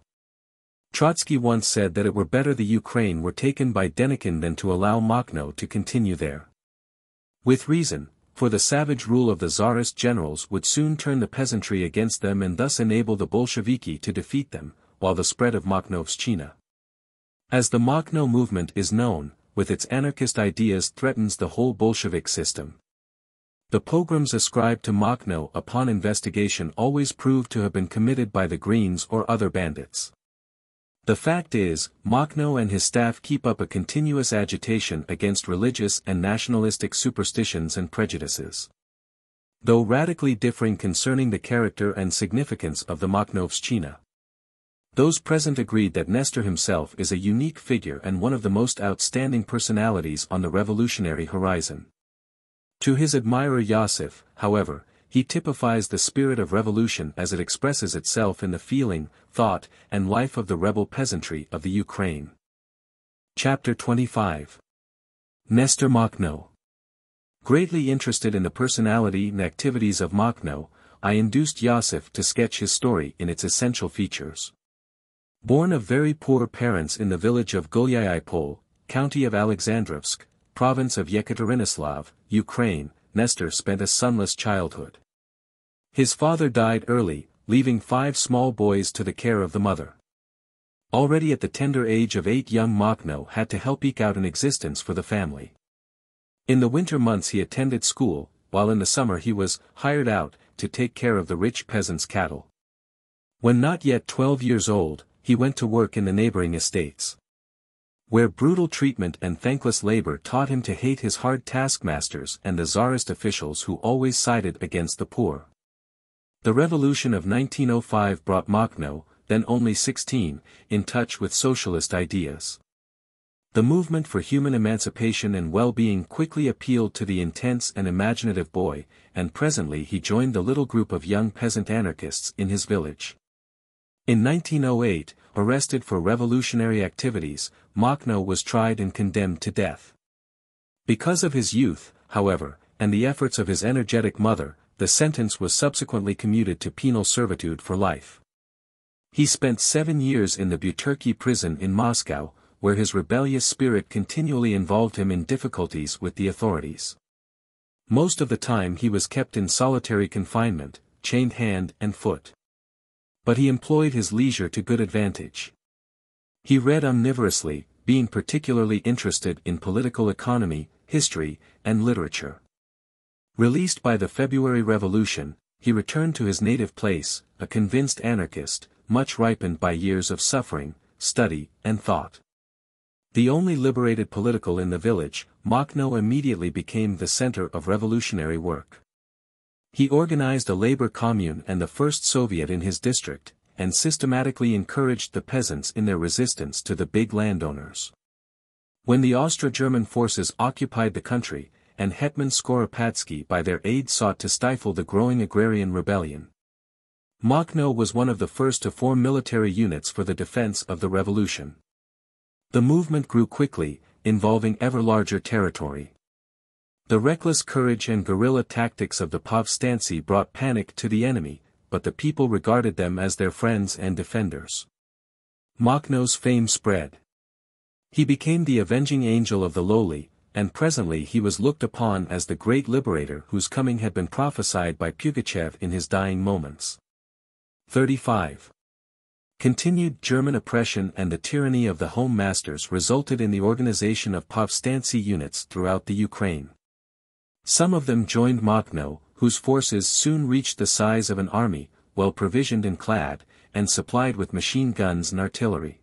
Trotsky once said that it were better the Ukraine were taken by Denikin than to allow Makhno to continue there. With reason, for the savage rule of the Tsarist generals would soon turn the peasantry against them and thus enable the Bolsheviki to defeat them, while the spread of Makhnovщина. As the Makhno movement is known, with its anarchist ideas threatens the whole Bolshevik system. The pogroms ascribed to Makhno upon investigation always proved to have been committed by the Greens or other bandits. The fact is, Makhno and his staff keep up a continuous agitation against religious and nationalistic superstitions and prejudices. Though radically differing concerning the character and significance of the Makhnovщina. Those present agreed that Nestor himself is a unique figure and one of the most outstanding personalities on the revolutionary horizon. To his admirer Yossif, however, he typifies the spirit of revolution as it expresses itself in the feeling, thought, and life of the rebel peasantry of the Ukraine. Chapter 25. Nestor Makhno. Greatly interested in the personality and activities of Makhno, I induced Yossif to sketch his story in its essential features. Born of very poor parents in the village of Gulyaipol, county of Alexandrovsk, province of Yekaterinoslav, Ukraine, Nestor spent a sonless childhood. His father died early, leaving 5 small boys to the care of the mother. Already at the tender age of 8 young Makhno had to help eke out an existence for the family. In the winter months he attended school, while in the summer he was hired out to take care of the rich peasants' cattle. When not yet 12 years old, he went to work in the neighboring estates, where brutal treatment and thankless labor taught him to hate his hard taskmasters and the Tsarist officials who always sided against the poor. The revolution of 1905 brought Makhno, then only 16, in touch with socialist ideas. The movement for human emancipation and well-being quickly appealed to the intense and imaginative boy, and presently he joined the little group of young peasant anarchists in his village. In 1908, arrested for revolutionary activities, Makhno was tried and condemned to death. Because of his youth, however, and the efforts of his energetic mother, the sentence was subsequently commuted to penal servitude for life. He spent 7 years in the Butyrki prison in Moscow, where his rebellious spirit continually involved him in difficulties with the authorities. Most of the time he was kept in solitary confinement, chained hand and foot. But he employed his leisure to good advantage. He read omnivorously, being particularly interested in political economy, history, and literature. Released by the February Revolution, he returned to his native place, a convinced anarchist, much ripened by years of suffering, study, and thought. The only liberated political in the village, Makhno immediately became the center of revolutionary work. He organized a labor commune and the first Soviet in his district, and systematically encouraged the peasants in their resistance to the big landowners. When the Austro-German forces occupied the country, and Hetman Skoropadsky by their aid sought to stifle the growing agrarian rebellion, Makhno was one of the first to form military units for the defense of the revolution. The movement grew quickly, involving ever larger territory. The reckless courage and guerrilla tactics of the Povstanci brought panic to the enemy, but the people regarded them as their friends and defenders. Makhno's fame spread. He became the avenging angel of the lowly, and presently he was looked upon as the great liberator whose coming had been prophesied by Pugachev in his dying moments. 35. Continued German oppression and the tyranny of the Home Masters resulted in the organization of povstancy units throughout the Ukraine. Some of them joined Makhno, whose forces soon reached the size of an army, well provisioned and clad, and supplied with machine guns and artillery.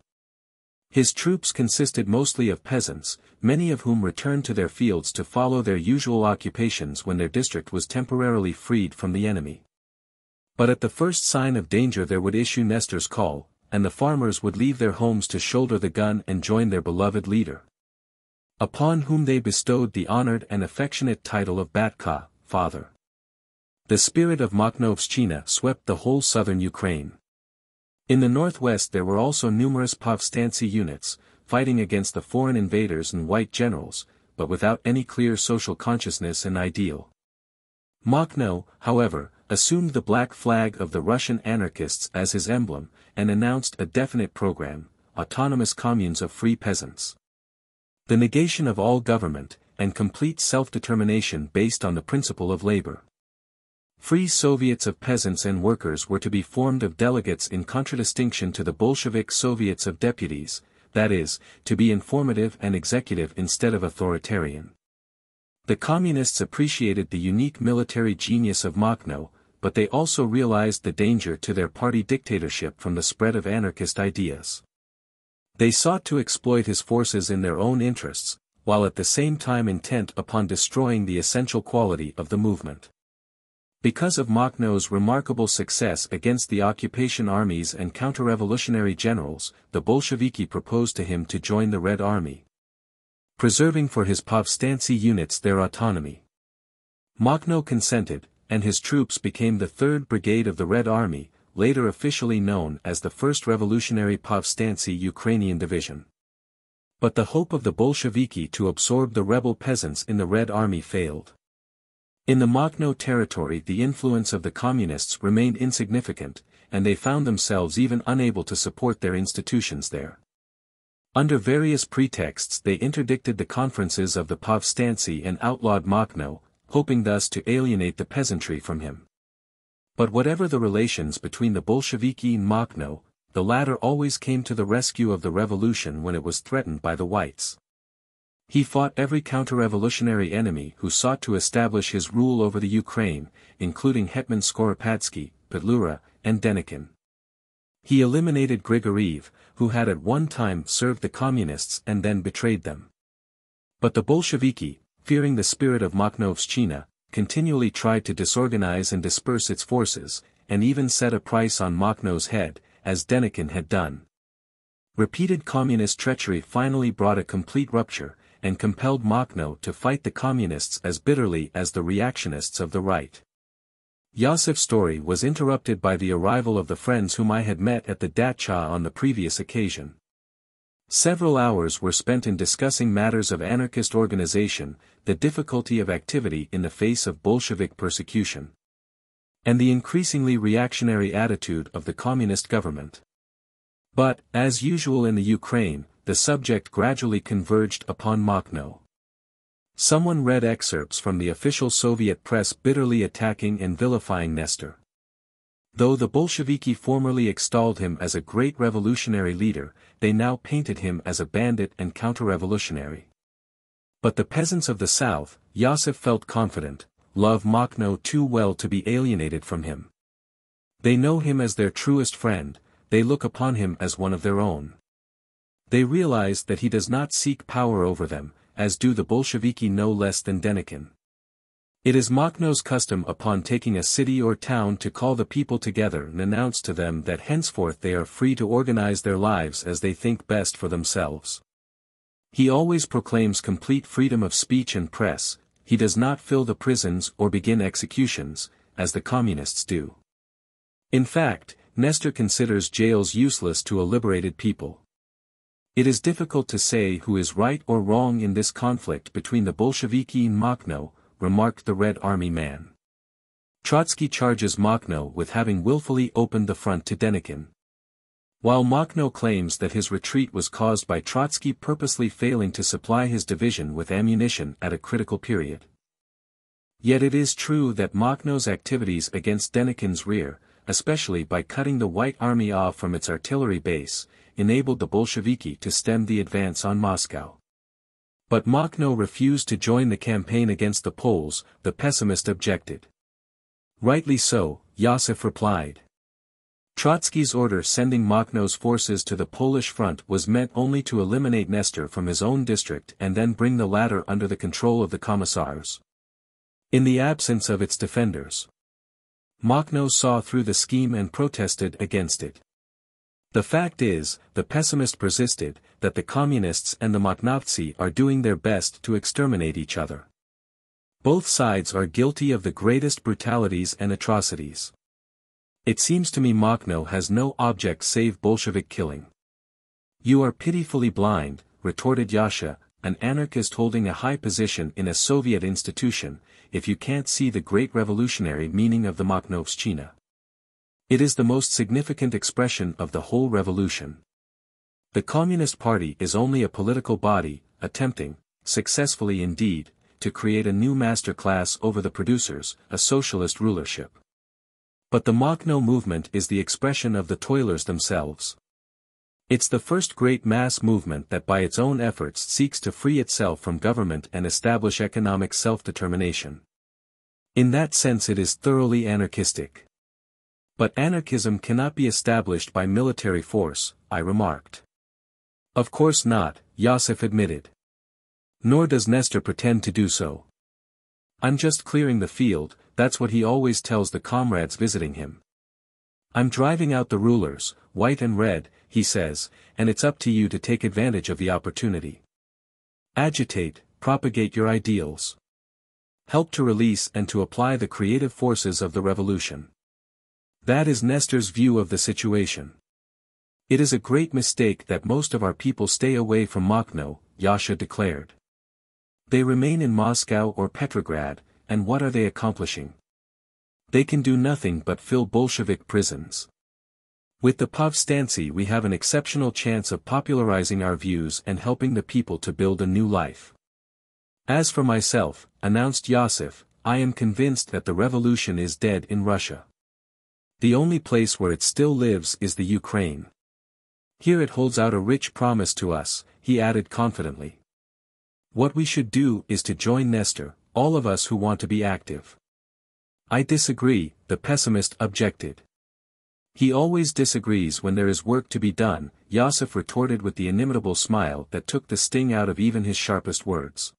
His troops consisted mostly of peasants, many of whom returned to their fields to follow their usual occupations when their district was temporarily freed from the enemy. But at the first sign of danger there would issue Nestor's call, and the farmers would leave their homes to shoulder the gun and join their beloved leader, upon whom they bestowed the honored and affectionate title of Batka, father. The spirit of Makhnovщina swept the whole southern Ukraine. In the northwest there were also numerous povstancy units, fighting against the foreign invaders and white generals, but without any clear social consciousness and ideal. Makhno, however, assumed the black flag of the Russian anarchists as his emblem, and announced a definite program: autonomous communes of free peasants. The negation of all government, and complete self-determination based on the principle of labor. Free Soviets of peasants and workers were to be formed of delegates in contradistinction to the Bolshevik Soviets of deputies, that is, to be informative and executive instead of authoritarian. The Communists appreciated the unique military genius of Makhno, but they also realized the danger to their party dictatorship from the spread of anarchist ideas. They sought to exploit his forces in their own interests, while at the same time intent upon destroying the essential quality of the movement. Because of Makhno's remarkable success against the occupation armies and counter-revolutionary generals, the Bolsheviki proposed to him to join the Red Army, preserving for his povstancy units their autonomy. Makhno consented, and his troops became the 3rd Brigade of the Red Army, later officially known as the 1st Revolutionary Povstancy Ukrainian Division. But the hope of the Bolsheviki to absorb the rebel peasants in the Red Army failed. In the Makhno territory the influence of the Communists remained insignificant, and they found themselves even unable to support their institutions there. Under various pretexts they interdicted the conferences of the povstancy and outlawed Makhno, hoping thus to alienate the peasantry from him. But whatever the relations between the Bolsheviki and Makhno, the latter always came to the rescue of the revolution when it was threatened by the whites. He fought every counter-revolutionary enemy who sought to establish his rule over the Ukraine, including Hetman Skoropadsky, Petlura, and Denikin. He eliminated Grigoriev, who had at one time served the Communists and then betrayed them. But the Bolsheviki, fearing the spirit of Makhnovщina, continually tried to disorganize and disperse its forces, and even set a price on Makhno's head, as Denikin had done. Repeated communist treachery finally brought a complete rupture, and compelled Makhno to fight the Communists as bitterly as the reactionists of the right. Yossif's story was interrupted by the arrival of the friends whom I had met at the dacha on the previous occasion. Several hours were spent in discussing matters of anarchist organization, the difficulty of activity in the face of Bolshevik persecution, and the increasingly reactionary attitude of the communist government. But, as usual in the Ukraine, the subject gradually converged upon Makhno. Someone read excerpts from the official Soviet press bitterly attacking and vilifying Nestor. Though the Bolsheviki formerly extolled him as a great revolutionary leader, they now painted him as a bandit and counter-revolutionary. But the peasants of the south, Yossif felt confident, love Makhno too well to be alienated from him. They know him as their truest friend, they look upon him as one of their own. They realize that he does not seek power over them, as do the Bolsheviki no less than Denikin. It is Makhno's custom upon taking a city or town to call the people together and announce to them that henceforth they are free to organize their lives as they think best for themselves. He always proclaims complete freedom of speech and press, he does not fill the prisons or begin executions, as the Communists do. In fact, Nestor considers jails useless to a liberated people. It is difficult to say who is right or wrong in this conflict between the Bolsheviki and Makhno, remarked the Red Army man. Trotsky charges Makhno with having willfully opened the front to Denikin, while Makhno claims that his retreat was caused by Trotsky purposely failing to supply his division with ammunition at a critical period. Yet it is true that Makhno's activities against Denikin's rear, especially by cutting the White Army off from its artillery base, enabled the Bolsheviki to stem the advance on Moscow. But Makhno refused to join the campaign against the Poles, the pessimist objected. Rightly so, Yossif replied. Trotsky's order sending Makhno's forces to the Polish front was meant only to eliminate Nestor from his own district and then bring the latter under the control of the Commissars. In the absence of its defenders, Makhno saw through the scheme and protested against it. The fact is, the pessimist persisted, that the Communists and the Makhnovtsi are doing their best to exterminate each other. Both sides are guilty of the greatest brutalities and atrocities. It seems to me Makhno has no object save Bolshevik killing. You are pitifully blind, retorted Yasha, an anarchist holding a high position in a Soviet institution, if you can't see the great revolutionary meaning of the Makhnovщина. It is the most significant expression of the whole revolution. The Communist Party is only a political body, attempting, successfully indeed, to create a new master class over the producers, a socialist rulership. But the Makhno movement is the expression of the toilers themselves. It's the first great mass movement that by its own efforts seeks to free itself from government and establish economic self-determination. In that sense it is thoroughly anarchistic. But anarchism cannot be established by military force, I remarked. Of course not, Yossif admitted. Nor does Nestor pretend to do so. I'm just clearing the field, that's what he always tells the comrades visiting him. I'm driving out the rulers, white and red, he says, and it's up to you to take advantage of the opportunity. Agitate, propagate your ideals. Help to release and to apply the creative forces of the revolution. That is Nestor's view of the situation. It is a great mistake that most of our people stay away from Makhno, Yasha declared. They remain in Moscow or Petrograd, and what are they accomplishing? They can do nothing but fill Bolshevik prisons. With the Povstancy we have an exceptional chance of popularizing our views and helping the people to build a new life. As for myself, announced Yossif, I am convinced that the revolution is dead in Russia. The only place where it still lives is the Ukraine. Here it holds out a rich promise to us, he added confidently. What we should do is to join Nestor, all of us who want to be active. I disagree, the pessimist objected. He always disagrees when there is work to be done, Yossif retorted with the inimitable smile that took the sting out of even his sharpest words.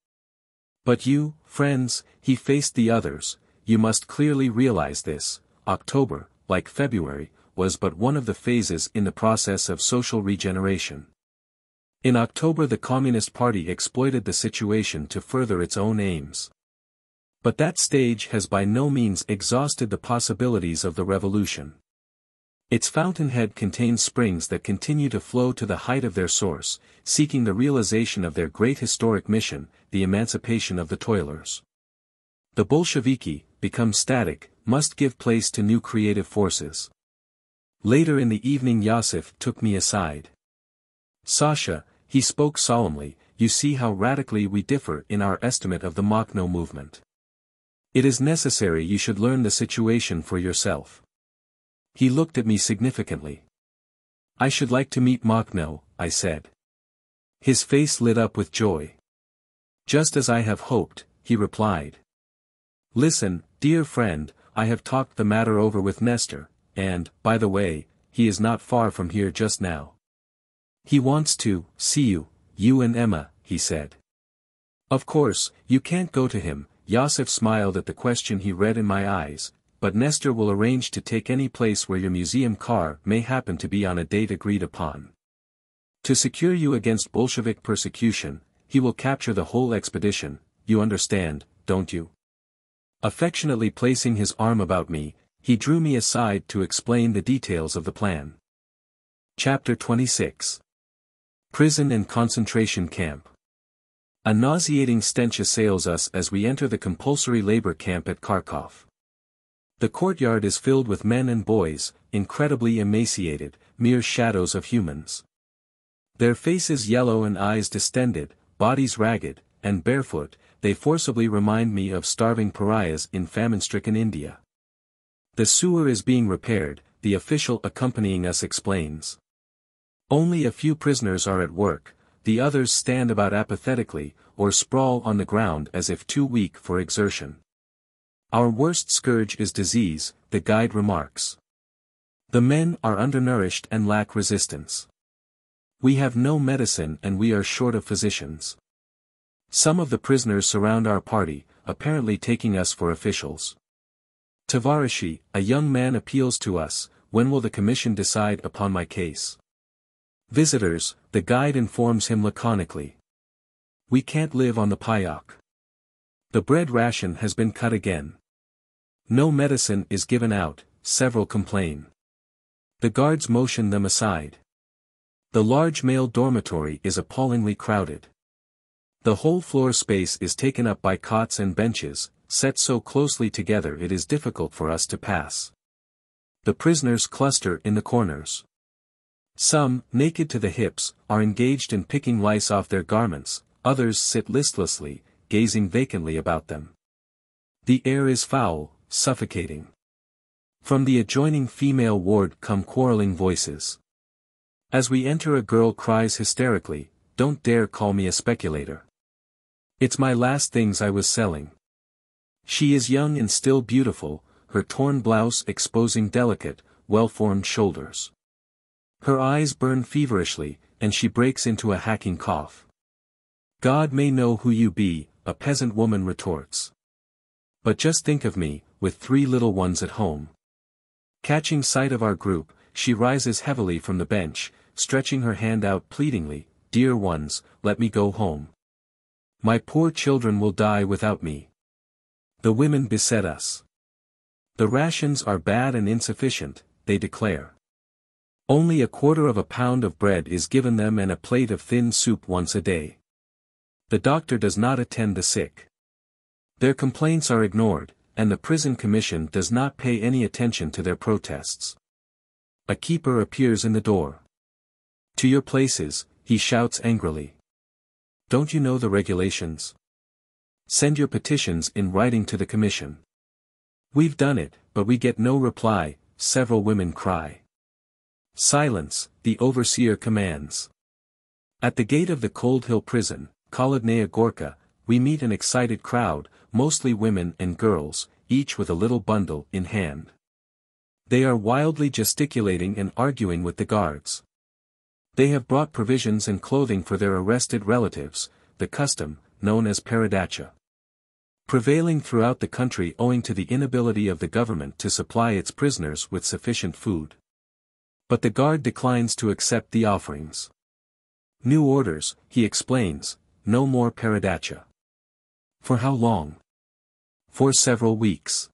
But you, friends, he faced the others, you must clearly realize this, October, like February, was but one of the phases in the process of social regeneration. In October the Communist Party exploited the situation to further its own aims. But that stage has by no means exhausted the possibilities of the revolution. Its fountainhead contains springs that continue to flow to the height of their source, seeking the realization of their great historic mission, the emancipation of the toilers. The Bolsheviki, become static, must give place to new creative forces. Later in the evening Yossif took me aside. Sasha, he spoke solemnly, you see how radically we differ in our estimate of the Makhno movement. It is necessary you should learn the situation for yourself. He looked at me significantly. I should like to meet Makhno, I said. His face lit up with joy. Just as I have hoped, he replied. Listen, dear friend, I have talked the matter over with Nestor, and, by the way, he is not far from here just now. He wants to see you, you and Emma, he said. Of course, you can't go to him, Yossif smiled at the question he read in my eyes, but Nestor will arrange to take any place where your museum car may happen to be on a date agreed upon. To secure you against Bolshevik persecution, he will capture the whole expedition, you understand, don't you? Affectionately placing his arm about me, he drew me aside to explain the details of the plan. Chapter 26. Prison and Concentration Camp. A nauseating stench assails us as we enter the compulsory labor camp at Kharkov. The courtyard is filled with men and boys, incredibly emaciated, mere shadows of humans. Their faces yellow and eyes distended, bodies ragged, and barefoot, they forcibly remind me of starving pariahs in famine-stricken India. The sewer is being repaired, the official accompanying us explains. Only a few prisoners are at work, the others stand about apathetically, or sprawl on the ground as if too weak for exertion. Our worst scourge is disease, the guide remarks. The men are undernourished and lack resistance. We have no medicine and we are short of physicians. Some of the prisoners surround our party, apparently taking us for officials. Tavarishy, a young man appeals to us, when will the commission decide upon my case? Visitors, the guide informs him laconically. We can't live on the payok. The bread ration has been cut again. No medicine is given out, several complain. The guards motion them aside. The large male dormitory is appallingly crowded. The whole floor space is taken up by cots and benches, set so closely together it is difficult for us to pass. The prisoners cluster in the corners. Some, naked to the hips, are engaged in picking lice off their garments, others sit listlessly, gazing vacantly about them. The air is foul, suffocating. From the adjoining female ward come quarreling voices. As we enter, a girl cries hysterically, "Don't dare call me a speculator. It's my last things I was selling." She is young and still beautiful, her torn blouse exposing delicate, well-formed shoulders. Her eyes burn feverishly, and she breaks into a hacking cough. "God may know who you be," a peasant woman retorts. "But just think of me, with 3 little ones at home." Catching sight of our group, she rises heavily from the bench, stretching her hand out pleadingly, "Dear ones, let me go home. My poor children will die without me." The women beset us. The rations are bad and insufficient, they declare. Only 1/4 pound of bread is given them and a plate of thin soup once a day. The doctor does not attend the sick. Their complaints are ignored, and the prison commission does not pay any attention to their protests. A keeper appears in the door. "To your places," he shouts angrily. "Don't you know the regulations? Send your petitions in writing to the commission." "We've done it, but we get no reply," several women cry. "Silence," the overseer commands. At the gate of the Cold Hill prison, Kholodnaya Gorka, we meet an excited crowd, mostly women and girls, each with a little bundle in hand. They are wildly gesticulating and arguing with the guards. They have brought provisions and clothing for their arrested relatives, the custom, known as peradacha. Prevailing throughout the country owing to the inability of the government to supply its prisoners with sufficient food. But the guard declines to accept the offerings. "New orders," he explains, "no more peradacha." For how long? For several weeks.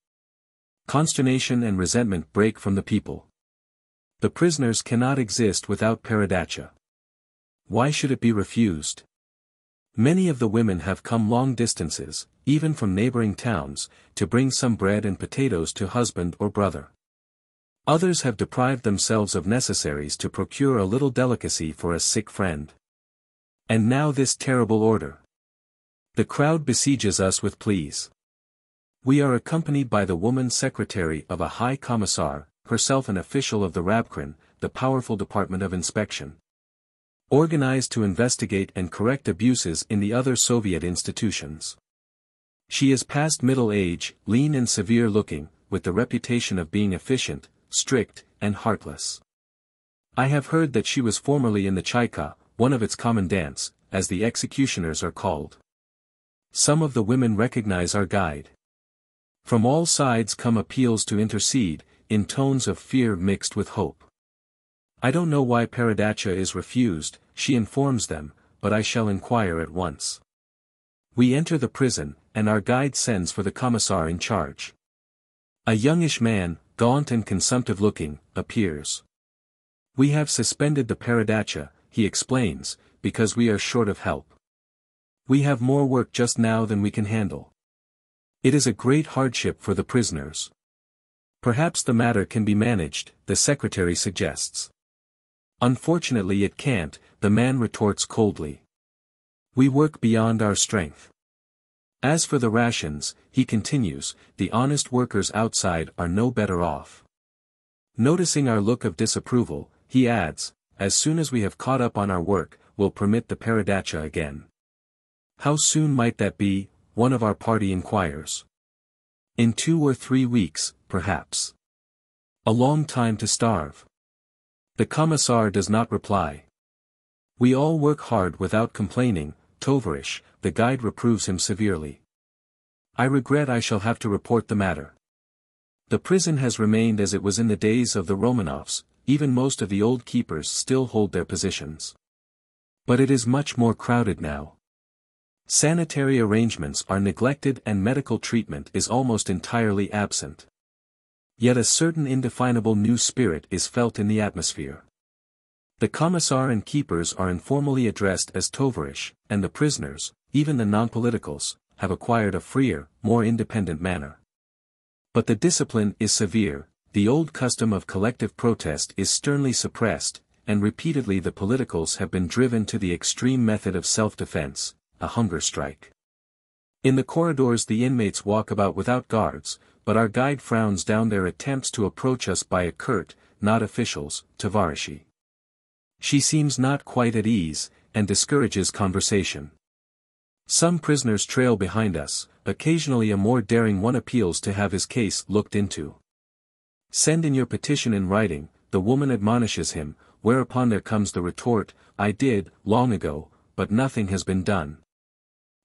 Consternation and resentment break from the people. The prisoners cannot exist without peradacha. Why should it be refused? Many of the women have come long distances, even from neighboring towns, to bring some bread and potatoes to husband or brother. Others have deprived themselves of necessaries to procure a little delicacy for a sick friend. And now this terrible order. The crowd besieges us with pleas. We are accompanied by the woman secretary of a high commissar, herself an official of the Rabkrin, the powerful department of inspection, organized to investigate and correct abuses in the other Soviet institutions. She is past middle age, lean and severe-looking, with the reputation of being efficient, strict, and heartless. I have heard that she was formerly in the Chaika, one of its commandants, as the executioners are called. Some of the women recognize our guide. From all sides come appeals to intercede, in tones of fear mixed with hope. "I don't know why peradacha is refused," she informs them, "but I shall inquire at once." We enter the prison, and our guide sends for the commissar in charge. A youngish man, gaunt and consumptive-looking, appears. "We have suspended the peradacha," he explains, "because we are short of help. We have more work just now than we can handle. It is a great hardship for the prisoners." "Perhaps the matter can be managed," the secretary suggests. "Unfortunately it can't," the man retorts coldly. "We work beyond our strength. As for the rations, he continues, the honest workers outside are no better off. Noticing our look of disapproval, he adds, as soon as we have caught up on our work, we'll permit the Peredacha again. How soon might that be, one of our party inquires. In 2 or 3 weeks, perhaps. A long time to starve. The Commissar does not reply. We all work hard without complaining, Tovarish, the guide reproves him severely. I regret I shall have to report the matter. The prison has remained as it was in the days of the Romanovs, even most of the old keepers still hold their positions. But it is much more crowded now. Sanitary arrangements are neglected and medical treatment is almost entirely absent. Yet a certain indefinable new spirit is felt in the atmosphere. The Commissar and keepers are informally addressed as Tovarish, and the prisoners, even the non-politicals, have acquired a freer, more independent manner. But the discipline is severe, the old custom of collective protest is sternly suppressed, and repeatedly the politicals have been driven to the extreme method of self-defense, a hunger strike. In the corridors the inmates walk about without guards, but our guide frowns down their attempts to approach us by a curt, not officials, Tovarishi. She seems not quite at ease, and discourages conversation. Some prisoners trail behind us, occasionally a more daring one appeals to have his case looked into. Send in your petition in writing, the woman admonishes him, whereupon there comes the retort, I did, long ago, but nothing has been done.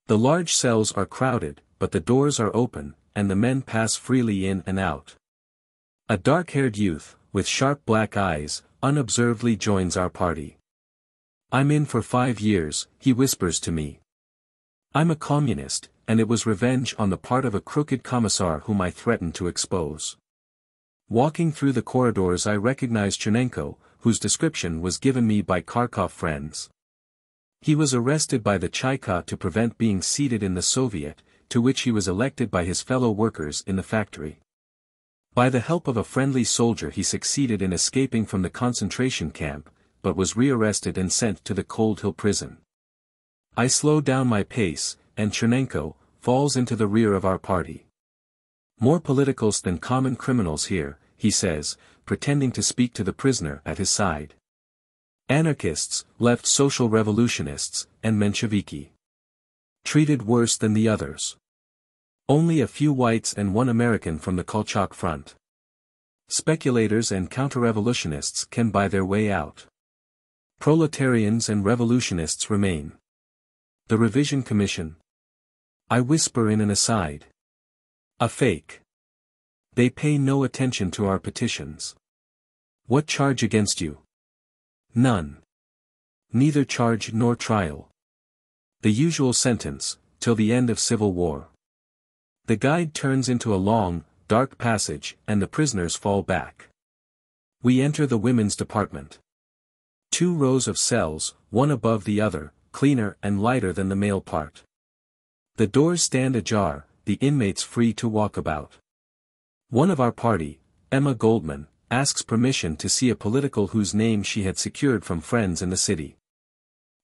The large cells are crowded, but the doors are open, and the men pass freely in and out. A dark-haired youth, with sharp black eyes, unobservedly joins our party. I'm in for 5 years, he whispers to me. I'm a communist, and it was revenge on the part of a crooked commissar whom I threatened to expose. Walking through the corridors I recognize Chernenko, whose description was given me by Kharkov friends. He was arrested by the Chaika to prevent being seated in the Soviet, to which he was elected by his fellow workers in the factory. By the help of a friendly soldier he succeeded in escaping from the concentration camp, but was rearrested and sent to the Cold Hill prison. I slow down my pace, and Chernenko falls into the rear of our party. More politicals than common criminals here, he says, pretending to speak to the prisoner at his side. Anarchists, left social revolutionists, and Mensheviki. Treated worse than the others. Only a few whites and one American from the Kolchak front. Speculators and counter-revolutionists can buy their way out. Proletarians and revolutionists remain. The Revision Commission. I whisper in an aside. A fake. They pay no attention to our petitions. What charge against you? None. Neither charge nor trial. The usual sentence, till the end of civil war. The guide turns into a long, dark passage, and the prisoners fall back. We enter the women's department. 2 rows of cells, one above the other, cleaner and lighter than the male part. The doors stand ajar, the inmates free to walk about. One of our party, Emma Goldman, asks permission to see a political whose name she had secured from friends in the city.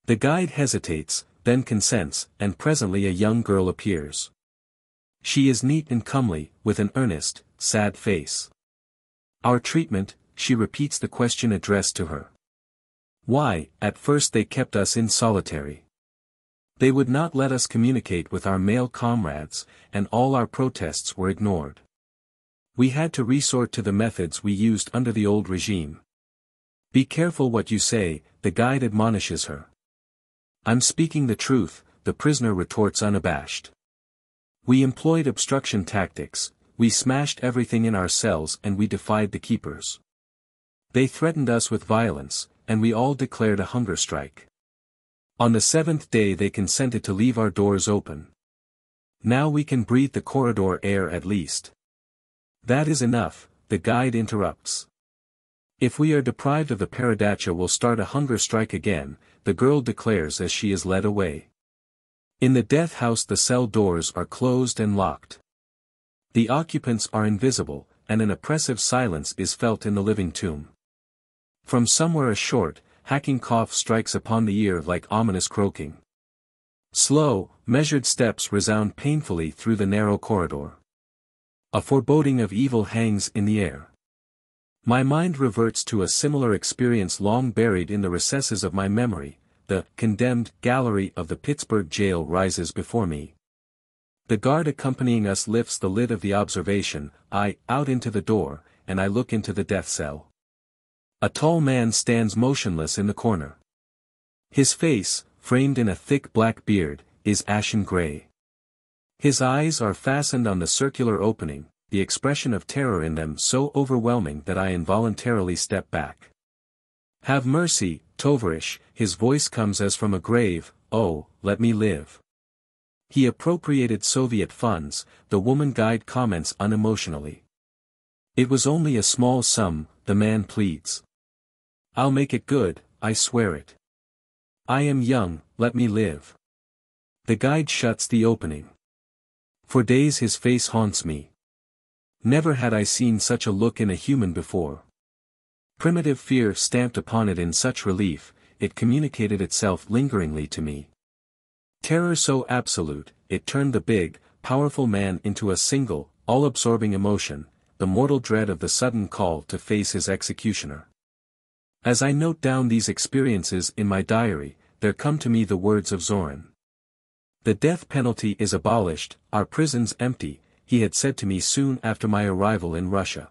The guide hesitates, then consents, and presently a young girl appears. She is neat and comely, with an earnest, sad face. Our treatment, she repeats the question addressed to her. Why, at first they kept us in solitary. They would not let us communicate with our male comrades, and all our protests were ignored. We had to resort to the methods we used under the old regime. Be careful what you say, the guide admonishes her. I'm speaking the truth, the prisoner retorts unabashed. We employed obstruction tactics, we smashed everything in our cells and we defied the keepers. They threatened us with violence, and we all declared a hunger strike. On the 7th day they consented to leave our doors open. Now we can breathe the corridor air at least. That is enough, the guide interrupts. If we are deprived of the Peredacha we'll start a hunger strike again, the girl declares as she is led away. In the death house the cell doors are closed and locked. The occupants are invisible, and an oppressive silence is felt in the living tomb. From somewhere a short, hacking cough strikes upon the ear like ominous croaking. Slow, measured steps resound painfully through the narrow corridor. A foreboding of evil hangs in the air. My mind reverts to a similar experience long buried in the recesses of my memory. The condemned gallery of the Pittsburgh jail rises before me. The guard accompanying us lifts the lid of the observation eye out into the door, and I look into the death cell. A tall man stands motionless in the corner. His face, framed in a thick black beard, is ashen gray. His eyes are fastened on the circular opening, the expression of terror in them so overwhelming that I involuntarily step back. "Have mercy, Tovarish," his voice comes as from a grave, "oh, let me live." He appropriated Soviet funds, the woman guide comments unemotionally. "It was only a small sum," the man pleads. "I'll make it good, I swear it. I am young, let me live." The guide shuts the opening. For days his face haunts me. Never had I seen such a look in a human before. Primitive fear stamped upon it in such relief, it communicated itself lingeringly to me. Terror so absolute, it turned the big, powerful man into a single, all-absorbing emotion, the mortal dread of the sudden call to face his executioner. As I note down these experiences in my diary, there come to me the words of Zorin. "The death penalty is abolished, our prisons empty," he had said to me soon after my arrival in Russia.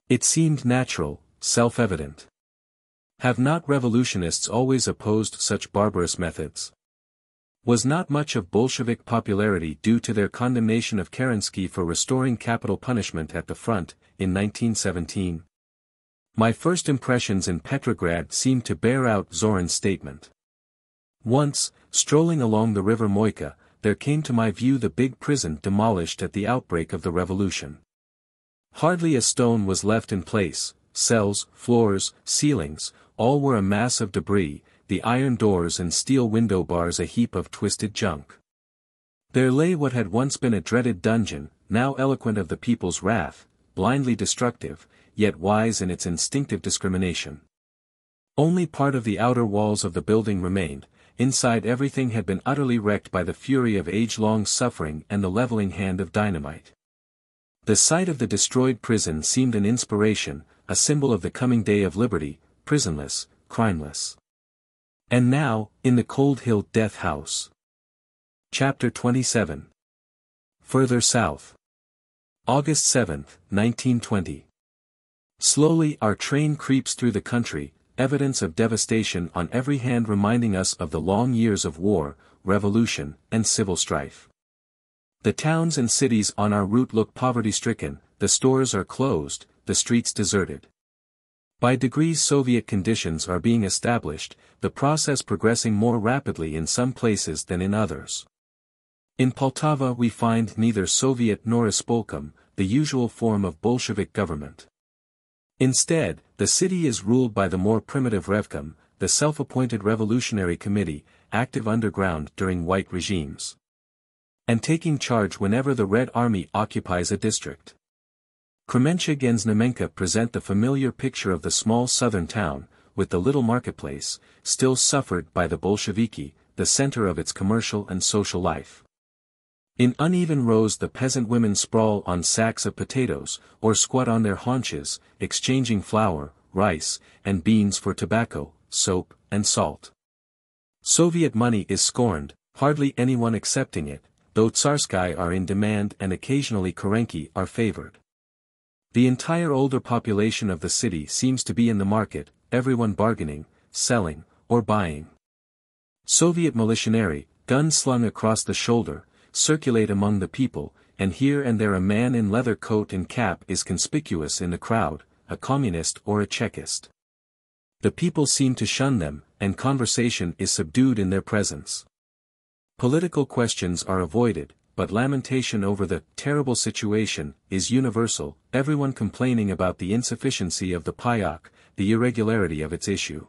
It seemed natural, self-evident. Have not revolutionists always opposed such barbarous methods? Was not much of Bolshevik popularity due to their condemnation of Kerensky for restoring capital punishment at the front, in 1917? My first impressions in Petrograd seemed to bear out Zorin's statement. Once, strolling along the river Moika, there came to my view the big prison demolished at the outbreak of the revolution. Hardly a stone was left in place, cells, floors, ceilings, all were a mass of debris, the iron doors and steel window bars a heap of twisted junk. There lay what had once been a dreaded dungeon, now eloquent of the people's wrath, blindly destructive, yet wise in its instinctive discrimination. Only part of the outer walls of the building remained, inside everything had been utterly wrecked by the fury of age-long suffering and the leveling hand of dynamite. The sight of the destroyed prison seemed an inspiration, a symbol of the coming day of liberty, prisonless, crimeless. And now, in the Cold Hill Death House. Chapter 27. Further South. August 7, 1920. Slowly our train creeps through the country, evidence of devastation on every hand reminding us of the long years of war, revolution, and civil strife. The towns and cities on our route look poverty-stricken, the stores are closed, the streets deserted. By degrees Soviet conditions are being established, the process progressing more rapidly in some places than in others. In Poltava we find neither Soviet nor Ispolkom, the usual form of Bolshevik government. Instead, the city is ruled by the more primitive Revkom, the self-appointed revolutionary committee, active underground during white regimes, and taking charge whenever the Red Army occupies a district. Kremenchuk and Znamenka present the familiar picture of the small southern town, with the little marketplace, still suffered by the Bolsheviki, the center of its commercial and social life. In uneven rows the peasant women sprawl on sacks of potatoes, or squat on their haunches, exchanging flour, rice, and beans for tobacco, soap, and salt. Soviet money is scorned, hardly anyone accepting it, though Tverskaya are in demand and occasionally Karenki are favored. The entire older population of the city seems to be in the market, everyone bargaining, selling, or buying. Soviet militiae, guns slung across the shoulder, circulate among the people, and here and there a man in leather coat and cap is conspicuous in the crowd, a communist or a Chekist. The people seem to shun them, and conversation is subdued in their presence. Political questions are avoided, but lamentation over the terrible situation is universal, everyone complaining about the insufficiency of the payok, the irregularity of its issue,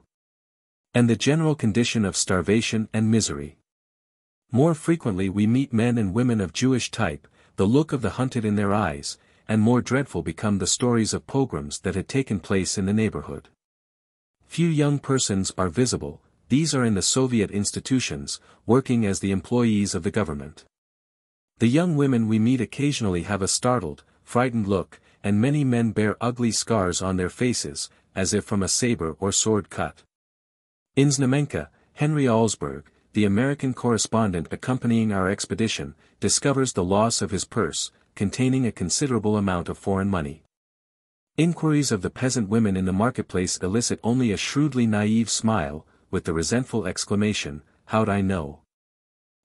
and the general condition of starvation and misery. More frequently we meet men and women of Jewish type, the look of the hunted in their eyes, and more dreadful become the stories of pogroms that had taken place in the neighborhood. Few young persons are visible, these are in the Soviet institutions, working as the employees of the government. The young women we meet occasionally have a startled, frightened look, and many men bear ugly scars on their faces, as if from a saber or sword cut. In Znamenka, Henry Alsberg, the American correspondent accompanying our expedition, discovers the loss of his purse, containing a considerable amount of foreign money. Inquiries of the peasant women in the marketplace elicit only a shrewdly naive smile, with the resentful exclamation, "How'd I know?"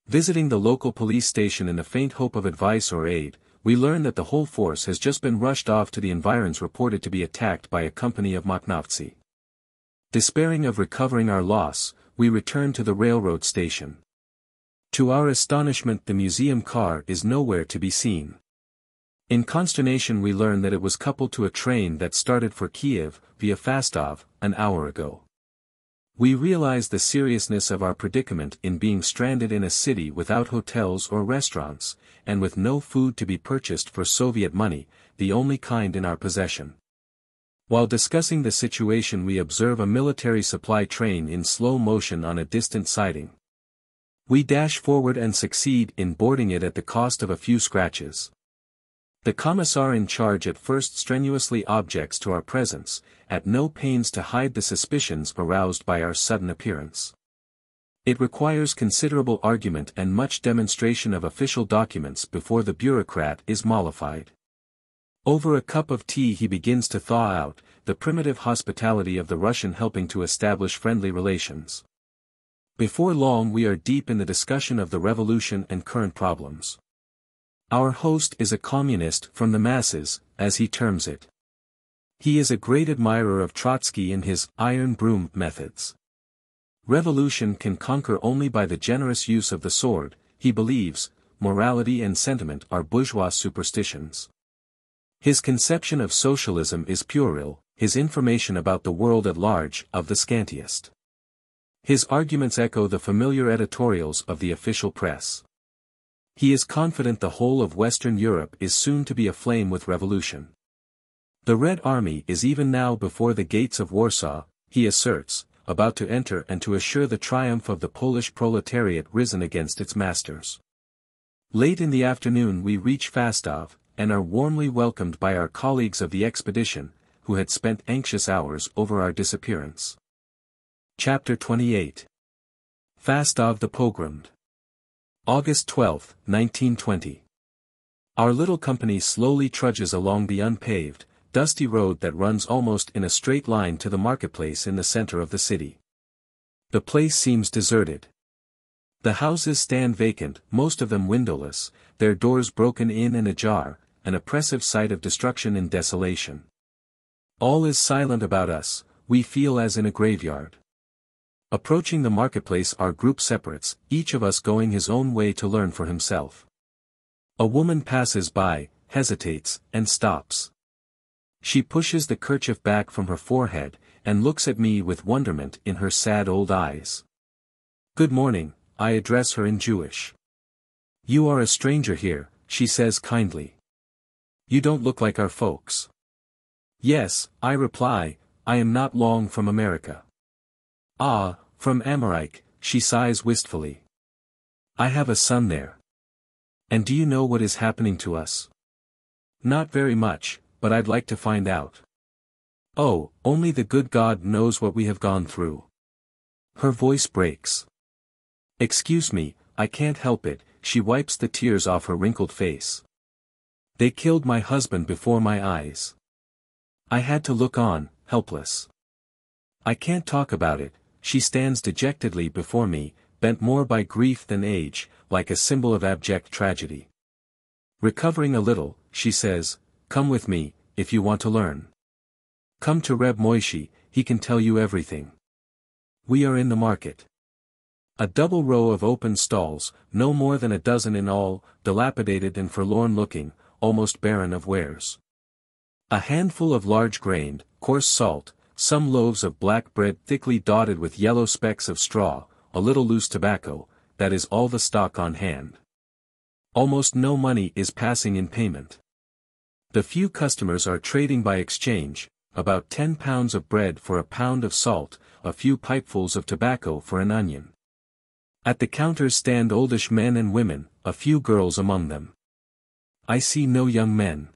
Visiting the local police station in the faint hope of advice or aid, we learn that the whole force has just been rushed off to the environs reported to be attacked by a company of Makhnovtsi. Despairing of recovering our loss, we return to the railroad station. To our astonishment, the museum car is nowhere to be seen. In consternation we learn that it was coupled to a train that started for Kiev, via Fastov, an hour ago. We realize the seriousness of our predicament in being stranded in a city without hotels or restaurants, and with no food to be purchased for Soviet money, the only kind in our possession. While discussing the situation we observe a military supply train in slow motion on a distant siding. We dash forward and succeed in boarding it at the cost of a few scratches. The commissar in charge at first strenuously objects to our presence, at no pains to hide the suspicions aroused by our sudden appearance. It requires considerable argument and much demonstration of official documents before the bureaucrat is mollified. Over a cup of tea he begins to thaw out, the primitive hospitality of the Russian helping to establish friendly relations. Before long we are deep in the discussion of the revolution and current problems. Our host is a communist from the masses, as he terms it. He is a great admirer of Trotsky and his iron broom methods. Revolution can conquer only by the generous use of the sword, he believes. Morality and sentiment are bourgeois superstitions. His conception of socialism is puerile, his information about the world at large of the scantiest. His arguments echo the familiar editorials of the official press. He is confident the whole of Western Europe is soon to be aflame with revolution. The Red Army is even now before the gates of Warsaw, he asserts, about to enter and to assure the triumph of the Polish proletariat risen against its masters. Late in the afternoon we reach Fastov, and are warmly welcomed by our colleagues of the expedition, who had spent anxious hours over our disappearance. Chapter 28. Fastov the Pogromed. August 12, 1920. Our little company slowly trudges along the unpaved, dusty road that runs almost in a straight line to the marketplace in the center of the city. The place seems deserted. The houses stand vacant, most of them windowless, their doors broken in and ajar, an oppressive sight of destruction and desolation. All is silent about us, we feel as in a graveyard. Approaching the marketplace are group separates, each of us going his own way to learn for himself. A woman passes by, hesitates, and stops. She pushes the kerchief back from her forehead, and looks at me with wonderment in her sad old eyes. "Good morning," I address her in Jewish. "You are a stranger here," she says kindly. "You don't look like our folks." "Yes," I reply, "I am not long from America." "Ah, from Amerika," she sighs wistfully. "I have a son there." "And do you know what is happening to us?" "Not very much, but I'd like to find out." "Oh, only the good God knows what we have gone through." Her voice breaks. "Excuse me, I can't help it," she wipes the tears off her wrinkled face. "They killed my husband before my eyes. I had to look on, helpless. I can't talk about it." She stands dejectedly before me, bent more by grief than age, like a symbol of abject tragedy. Recovering a little, she says, "Come with me, if you want to learn. Come to Reb Moishi, he can tell you everything." We are in the market. A double row of open stalls, no more than a dozen in all, dilapidated and forlorn-looking, almost barren of wares. A handful of large-grained, coarse salt, some loaves of black bread thickly dotted with yellow specks of straw, a little loose tobacco, that is all the stock on hand. Almost no money is passing in payment. The few customers are trading by exchange, about 10 pounds of bread for a pound of salt, a few pipefuls of tobacco for an onion. At the counters stand oldish men and women, a few girls among them. I see no young men.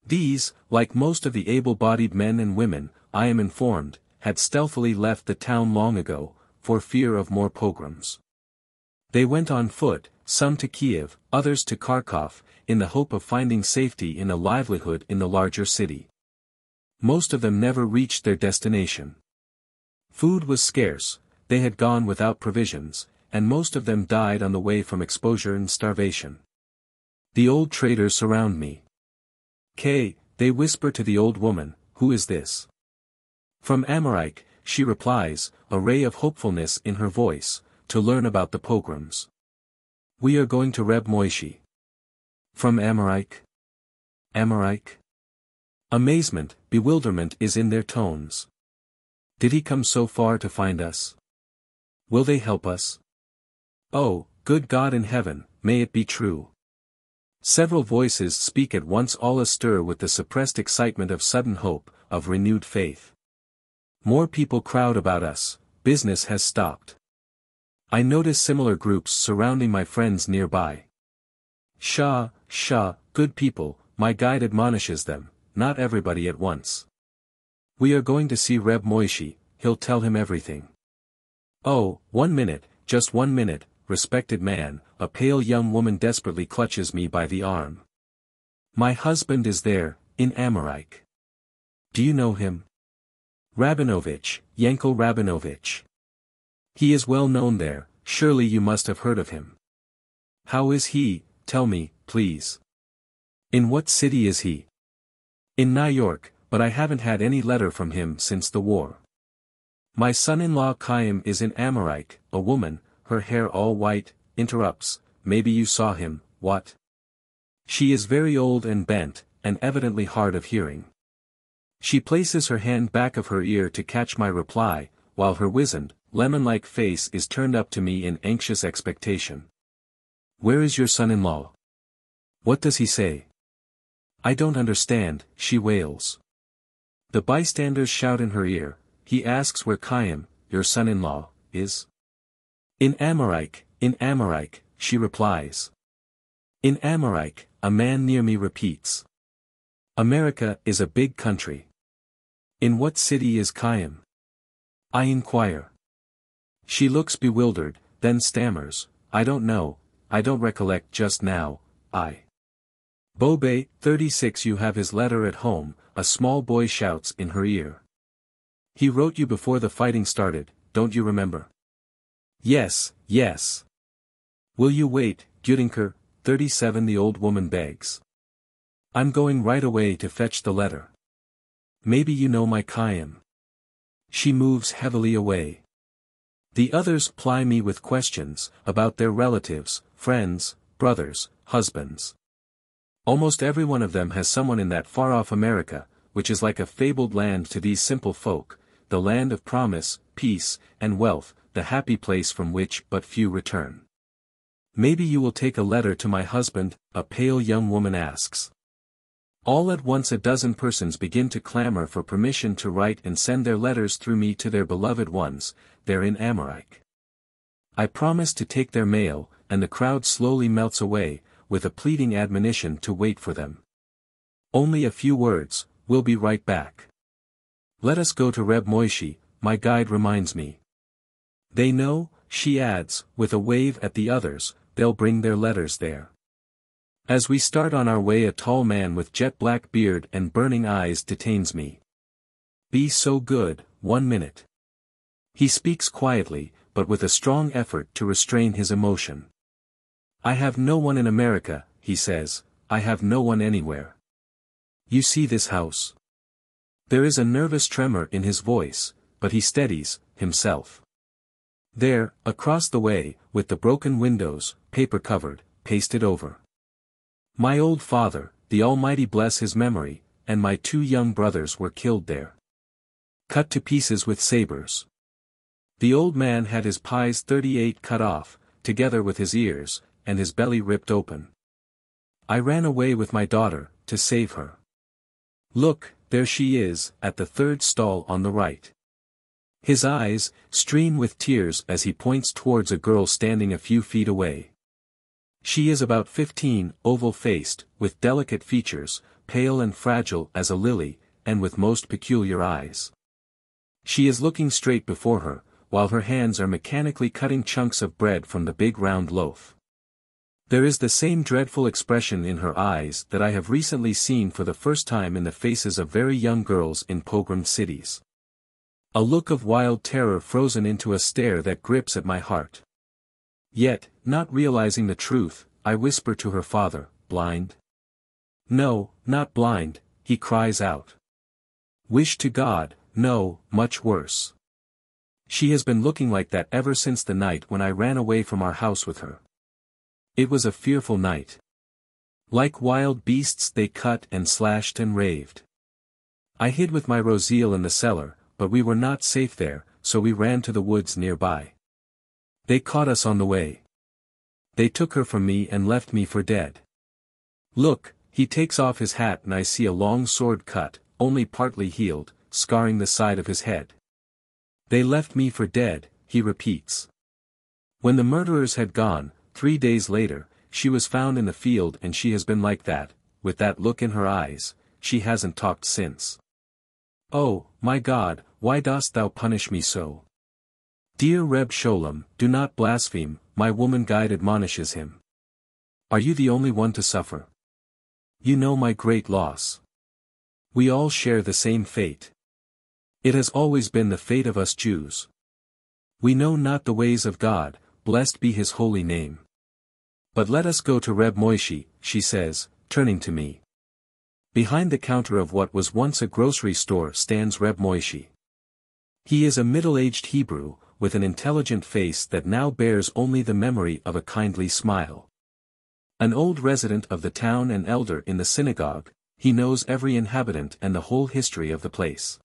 These, like most of the able-bodied men and women, I am informed, had stealthily left the town long ago, for fear of more pogroms. They went on foot, some to Kiev, others to Kharkov, in the hope of finding safety in a livelihood in the larger city. Most of them never reached their destination. Food was scarce, they had gone without provisions, and most of them died on the way from exposure and starvation. The old traders surround me. They whisper to the old woman, "Who is this?" From Amerik, she replies, a ray of hopefulness in her voice, to learn about the pogroms. "We are going to Reb Moishi." From Amerik? Amerik? Amazement, bewilderment is in their tones. Did he come so far to find us? Will they help us? Oh, good God in heaven, may it be true. Several voices speak at once, all astir with the suppressed excitement of sudden hope, of renewed faith. More people crowd about us, business has stopped. I notice similar groups surrounding my friends nearby. Shah, good people, my guide admonishes them, not everybody at once. We are going to see Reb Moishi, he'll tell him everything. Oh, 1 minute, just 1 minute, respected man, a pale young woman desperately clutches me by the arm. My husband is there, in Amerik. Do you know him? Rabinovich, Yankel Rabinovich. He is well known there, surely you must have heard of him. How is he, tell me, please. In what city is he? In New York, but I haven't had any letter from him since the war. My son-in-law Chaim is in Amerik, a woman, her hair all white, interrupts, maybe you saw him, what? She is very old and bent, and evidently hard of hearing. She places her hand back of her ear to catch my reply, while her wizened, lemon-like face is turned up to me in anxious expectation. Where is your son-in-law? What does he say? I don't understand, she wails. The bystanders shout in her ear, he asks where Chaim, your son-in-law, is. In Amerik, she replies. In Amerik, a man near me repeats. America is a big country. In what city is Chaim? I inquire. She looks bewildered, then stammers, I don't know, I don't recollect just now, I. Bobe, 36 you have his letter at home, a small boy shouts in her ear. He wrote you before the fighting started, don't you remember? Yes. Will you wait, Güdinker, 37 the old woman begs. I'm going right away to fetch the letter. Maybe you know my Chaim. She moves heavily away. The others ply me with questions, about their relatives, friends, brothers, husbands. Almost every one of them has someone in that far-off America, which is like a fabled land to these simple folk, the land of promise, peace, and wealth, the happy place from which but few return. Maybe you will take a letter to my husband, a pale young woman asks. All at once a dozen persons begin to clamor for permission to write and send their letters through me to their beloved ones, there in Amerik. I promise to take their mail, and the crowd slowly melts away, with a pleading admonition to wait for them. Only a few words, we'll be right back. Let us go to Reb Moishi, my guide reminds me. They know, she adds, with a wave at the others, they'll bring their letters there. As we start on our way a tall man with jet-black beard and burning eyes detains me. Be so good, 1 minute. He speaks quietly, but with a strong effort to restrain his emotion. I have no one in America, he says, I have no one anywhere. You see this house? There is a nervous tremor in his voice, but he steadies himself. There, across the way, with the broken windows, paper-covered, pasted over. My old father, the Almighty bless his memory, and my 2 young brothers were killed there. Cut to pieces with sabers. The old man had his pies 38 cut off, together with his ears, and his belly ripped open. I ran away with my daughter, to save her. Look, there she is, at the third stall on the right. His eyes stream with tears as he points towards a girl standing a few feet away. She is about 15, oval-faced, with delicate features, pale and fragile as a lily, and with most peculiar eyes. She is looking straight before her, while her hands are mechanically cutting chunks of bread from the big round loaf. There is the same dreadful expression in her eyes that I have recently seen for the first time in the faces of very young girls in pogromed cities. A look of wild terror frozen into a stare that grips at my heart. Yet, not realizing the truth, I whisper to her father, "Blind?" "No, not blind," he cries out. "Wish to God, no, much worse. She has been looking like that ever since the night when I ran away from our house with her. It was a fearful night. Like wild beasts they cut and slashed and raved. I hid with my Rosile in the cellar, but we were not safe there, so we ran to the woods nearby. They caught us on the way. They took her from me and left me for dead. Look," he takes off his hat and I see a long sword cut, only partly healed, scarring the side of his head. "They left me for dead," he repeats. When the murderers had gone, 3 days later, she was found in the field and she has been like that, with that look in her eyes. She hasn't talked since. "Oh, my God, why dost thou punish me so? Dear Reb Sholem, do not blaspheme," my woman guide admonishes him. "Are you the only one to suffer? You know my great loss. We all share the same fate. It has always been the fate of us Jews. We know not the ways of God, blessed be his holy name. But let us go to Reb Moishi," she says, turning to me. Behind the counter of what was once a grocery store stands Reb Moishi. He is a middle-aged Hebrew, with an intelligent face that now bears only the memory of a kindly smile. An old resident of the town and elder in the synagogue, he knows every inhabitant and the whole history of the place.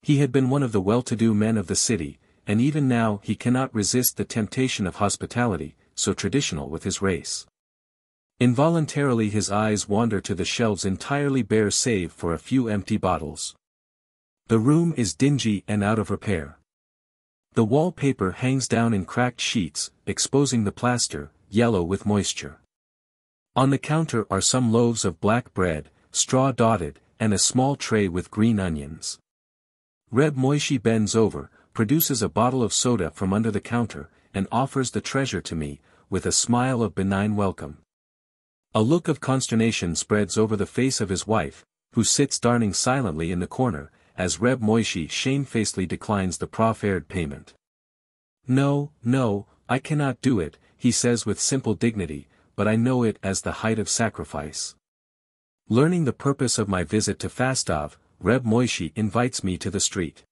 He had been one of the well-to-do men of the city, and even now he cannot resist the temptation of hospitality, so traditional with his race. Involuntarily his eyes wander to the shelves entirely bare save for a few empty bottles. The room is dingy and out of repair. The wallpaper hangs down in cracked sheets, exposing the plaster, yellow with moisture. On the counter are some loaves of black bread, straw-dotted, and a small tray with green onions. Reb Moishi bends over, produces a bottle of soda from under the counter, and offers the treasure to me, with a smile of benign welcome. A look of consternation spreads over the face of his wife, who sits darning silently in the corner, as Reb Moishi shamefacedly declines the proffered payment. "No, no, I cannot do it," he says with simple dignity, "but I know it as the height of sacrifice." Learning the purpose of my visit to Fastov, Reb Moishi invites me to the street.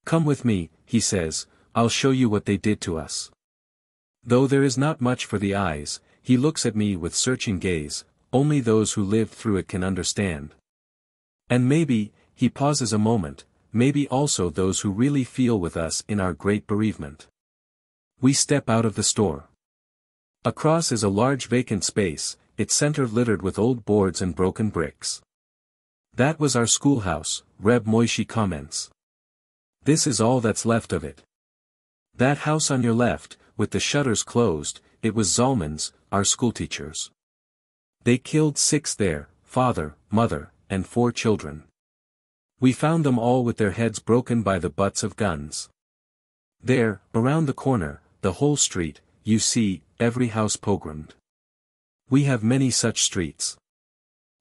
"Come with me," he says, "I'll show you what they did to us." Though there is not much for the eyes, he looks at me with searching gaze, only those who lived through it can understand. And maybe, he pauses a moment, maybe also those who really feel with us in our great bereavement. We step out of the store. Across is a large vacant space, its center littered with old boards and broken bricks. "That was our schoolhouse," Reb Moishi comments. "This is all that's left of it. That house on your left, with the shutters closed, it was Zalman's, our schoolteacher's. They killed 6 there, father, mother, and 4 children. We found them all with their heads broken by the butts of guns. There, around the corner, the whole street, you see, every house pogromed. We have many such streets."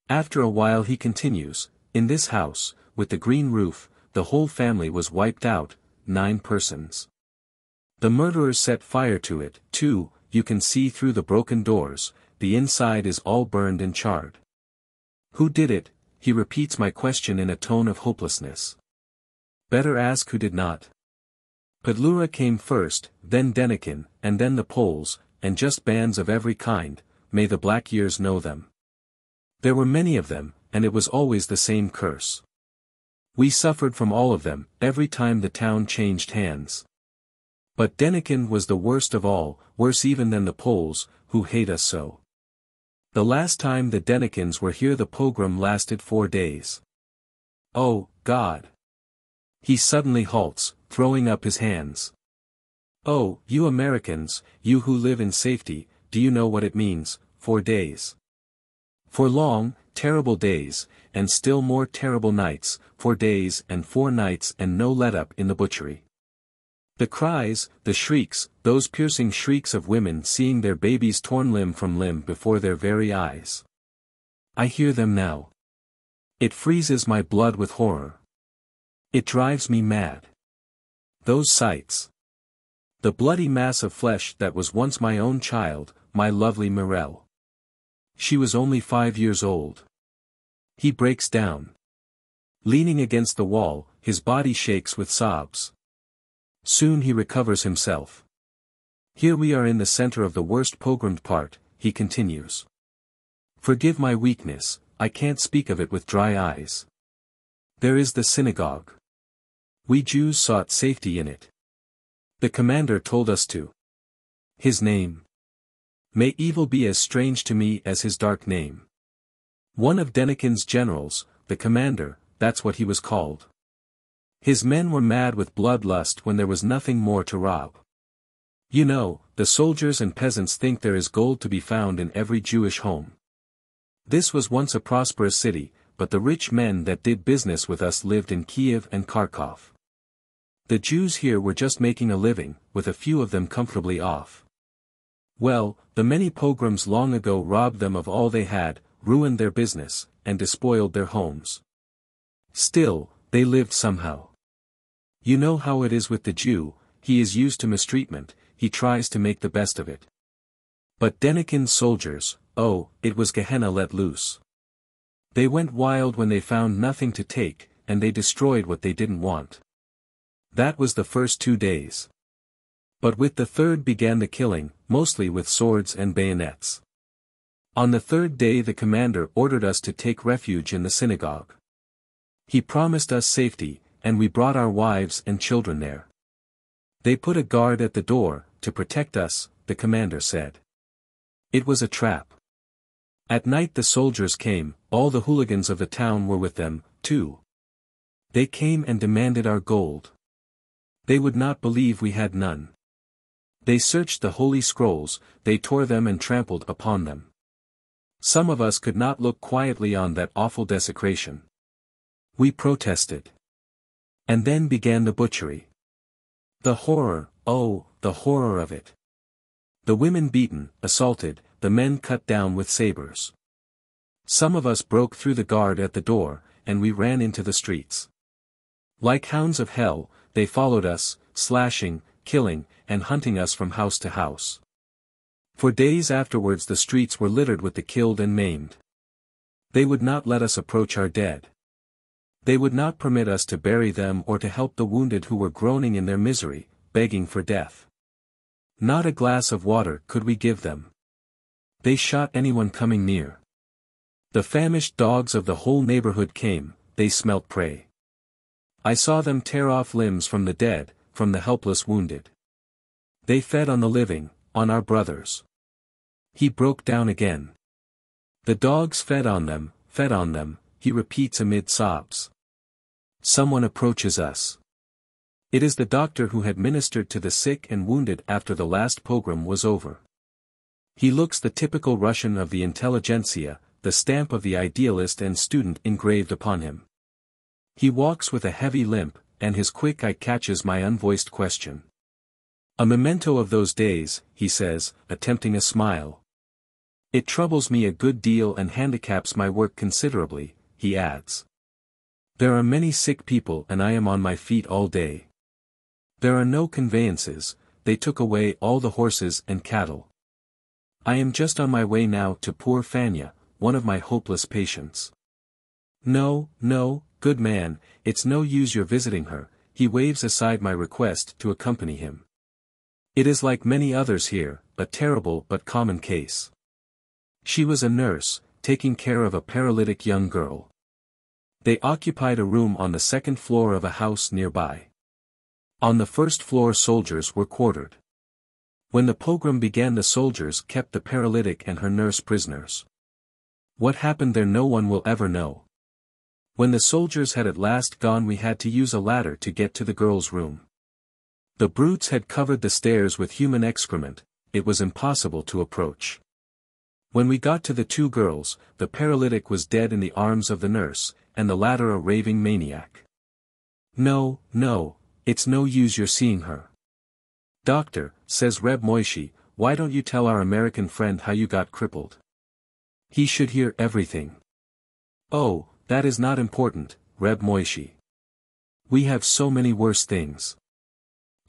After a while he continues, "In this house, with the green roof, the whole family was wiped out, 9 persons. The murderers set fire to it, too, you can see through the broken doors, the inside is all burned and charred." "Who did it?" He repeats my question in a tone of hopelessness. "Better ask who did not. Pedlura came first, then Denikin, and then the Poles, and just bands of every kind, may the black years know them. There were many of them, and it was always the same curse. We suffered from all of them, every time the town changed hands. But Denikin was the worst of all, worse even than the Poles, who hate us so. The last time the Denikins were here the pogrom lasted 4 days. Oh, God! He suddenly halts, throwing up his hands. Oh, you Americans, you who live in safety, do you know what it means, 4 days? 4 long, terrible days, and still more terrible nights, 4 days and 4 nights and no let-up in the butchery. The cries, the shrieks, those piercing shrieks of women seeing their babies torn limb from limb before their very eyes. I hear them now. It freezes my blood with horror. It drives me mad. Those sights. The bloody mass of flesh that was once my own child, my lovely Mirelle. She was only 5 years old. He breaks down. Leaning against the wall, his body shakes with sobs. Soon he recovers himself. Here we are in the center of the worst pogromed part, he continues. Forgive my weakness, I can't speak of it with dry eyes. There is the synagogue. We Jews sought safety in it. The commander told us to. His name. May evil be as strange to me as his dark name. One of Denikin's generals, the commander, that's what he was called. His men were mad with bloodlust when there was nothing more to rob. You know, the soldiers and peasants think there is gold to be found in every Jewish home. This was once a prosperous city, but the rich men that did business with us lived in Kiev and Kharkov. The Jews here were just making a living, with a few of them comfortably off. Well, the many pogroms long ago robbed them of all they had, ruined their business, and despoiled their homes. Still, they lived somehow. You know how it is with the Jew, he is used to mistreatment, he tries to make the best of it. But Denikin's soldiers, oh, it was Gehenna let loose. They went wild when they found nothing to take, and they destroyed what they didn't want. That was the first 2 days. But with the third began the killing, mostly with swords and bayonets. On the 3rd day the commander ordered us to take refuge in the synagogue. He promised us safety, and we brought our wives and children there. They put a guard at the door, to protect us, the commander said. It was a trap. At night the soldiers came, all the hooligans of the town were with them, too. They came and demanded our gold. They would not believe we had none. They searched the holy scrolls, they tore them and trampled upon them. Some of us could not look quietly on that awful desecration. We protested. And then began the butchery. The horror, oh, the horror of it. The women beaten, assaulted, the men cut down with sabers. Some of us broke through the guard at the door, and we ran into the streets. Like hounds of hell, they followed us, slashing, killing, and hunting us from house to house. For days afterwards the streets were littered with the killed and maimed. They would not let us approach our dead. They would not permit us to bury them or to help the wounded who were groaning in their misery, begging for death. Not a glass of water could we give them. They shot anyone coming near. The famished dogs of the whole neighborhood came, they smelt prey. I saw them tear off limbs from the dead, from the helpless wounded. They fed on the living, on our brothers. He broke down again. The dogs fed on them, he repeats amid sobs. Someone approaches us. It is the doctor who had ministered to the sick and wounded after the last pogrom was over. He looks the typical Russian of the intelligentsia, the stamp of the idealist and student engraved upon him. He walks with a heavy limp, and his quick eye catches my unvoiced question. A memento of those days, he says, attempting a smile. It troubles me a good deal and handicaps my work considerably, he adds. There are many sick people and I am on my feet all day. There are no conveyances, they took away all the horses and cattle. I am just on my way now to poor Fanya, one of my hopeless patients. No, good man, it's no use your visiting her, he waves aside my request to accompany him. It is like many others here, a terrible but common case. She was a nurse, taking care of a paralytic young girl. They occupied a room on the 2nd floor of a house nearby. On the 1st floor soldiers were quartered. When the pogrom began the soldiers kept the paralytic and her nurse prisoners. What happened there no one will ever know. When the soldiers had at last gone, we had to use a ladder to get to the girls' room. The brutes had covered the stairs with human excrement, it was impossible to approach. When we got to the two girls, the paralytic was dead in the arms of the nurse, and the latter a raving maniac. "No, no, it's no use your seeing her. Doctor," says Reb Moishi, "why don't you tell our American friend how you got crippled? He should hear everything." "Oh, that is not important, Reb Moishi. We have so many worse things."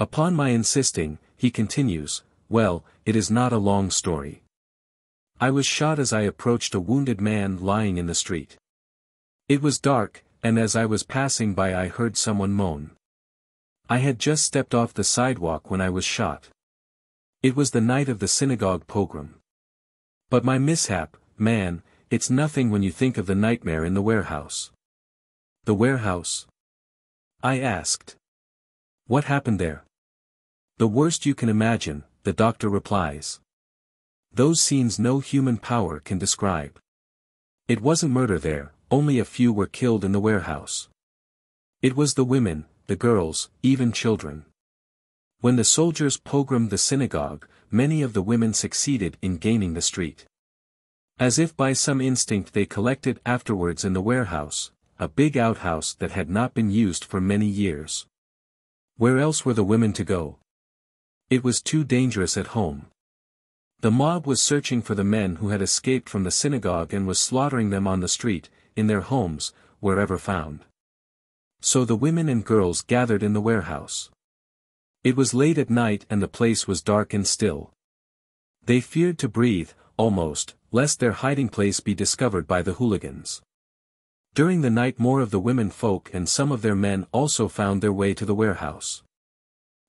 Upon my insisting, he continues, "Well, it is not a long story. I was shot as I approached a wounded man lying in the street. It was dark, and as I was passing by I heard someone moan. I had just stepped off the sidewalk when I was shot. It was the night of the synagogue pogrom. But my mishap, man, it's nothing when you think of the nightmare in the warehouse." "The warehouse?" I asked. "What happened there?" "The worst you can imagine," the doctor replies. "Those scenes no human power can describe. It wasn't murder there, only a few were killed in the warehouse. It was the women, the girls, even children. When the soldiers pogromed the synagogue, many of the women succeeded in gaining the street. As if by some instinct they collected afterwards in the warehouse, a big outhouse that had not been used for many years. Where else were the women to go? It was too dangerous at home. The mob was searching for the men who had escaped from the synagogue and was slaughtering them on the street, in their homes, wherever found. So the women and girls gathered in the warehouse. It was late at night and the place was dark and still. They feared to breathe, almost, lest their hiding place be discovered by the hooligans. During the night more of the women folk and some of their men also found their way to the warehouse.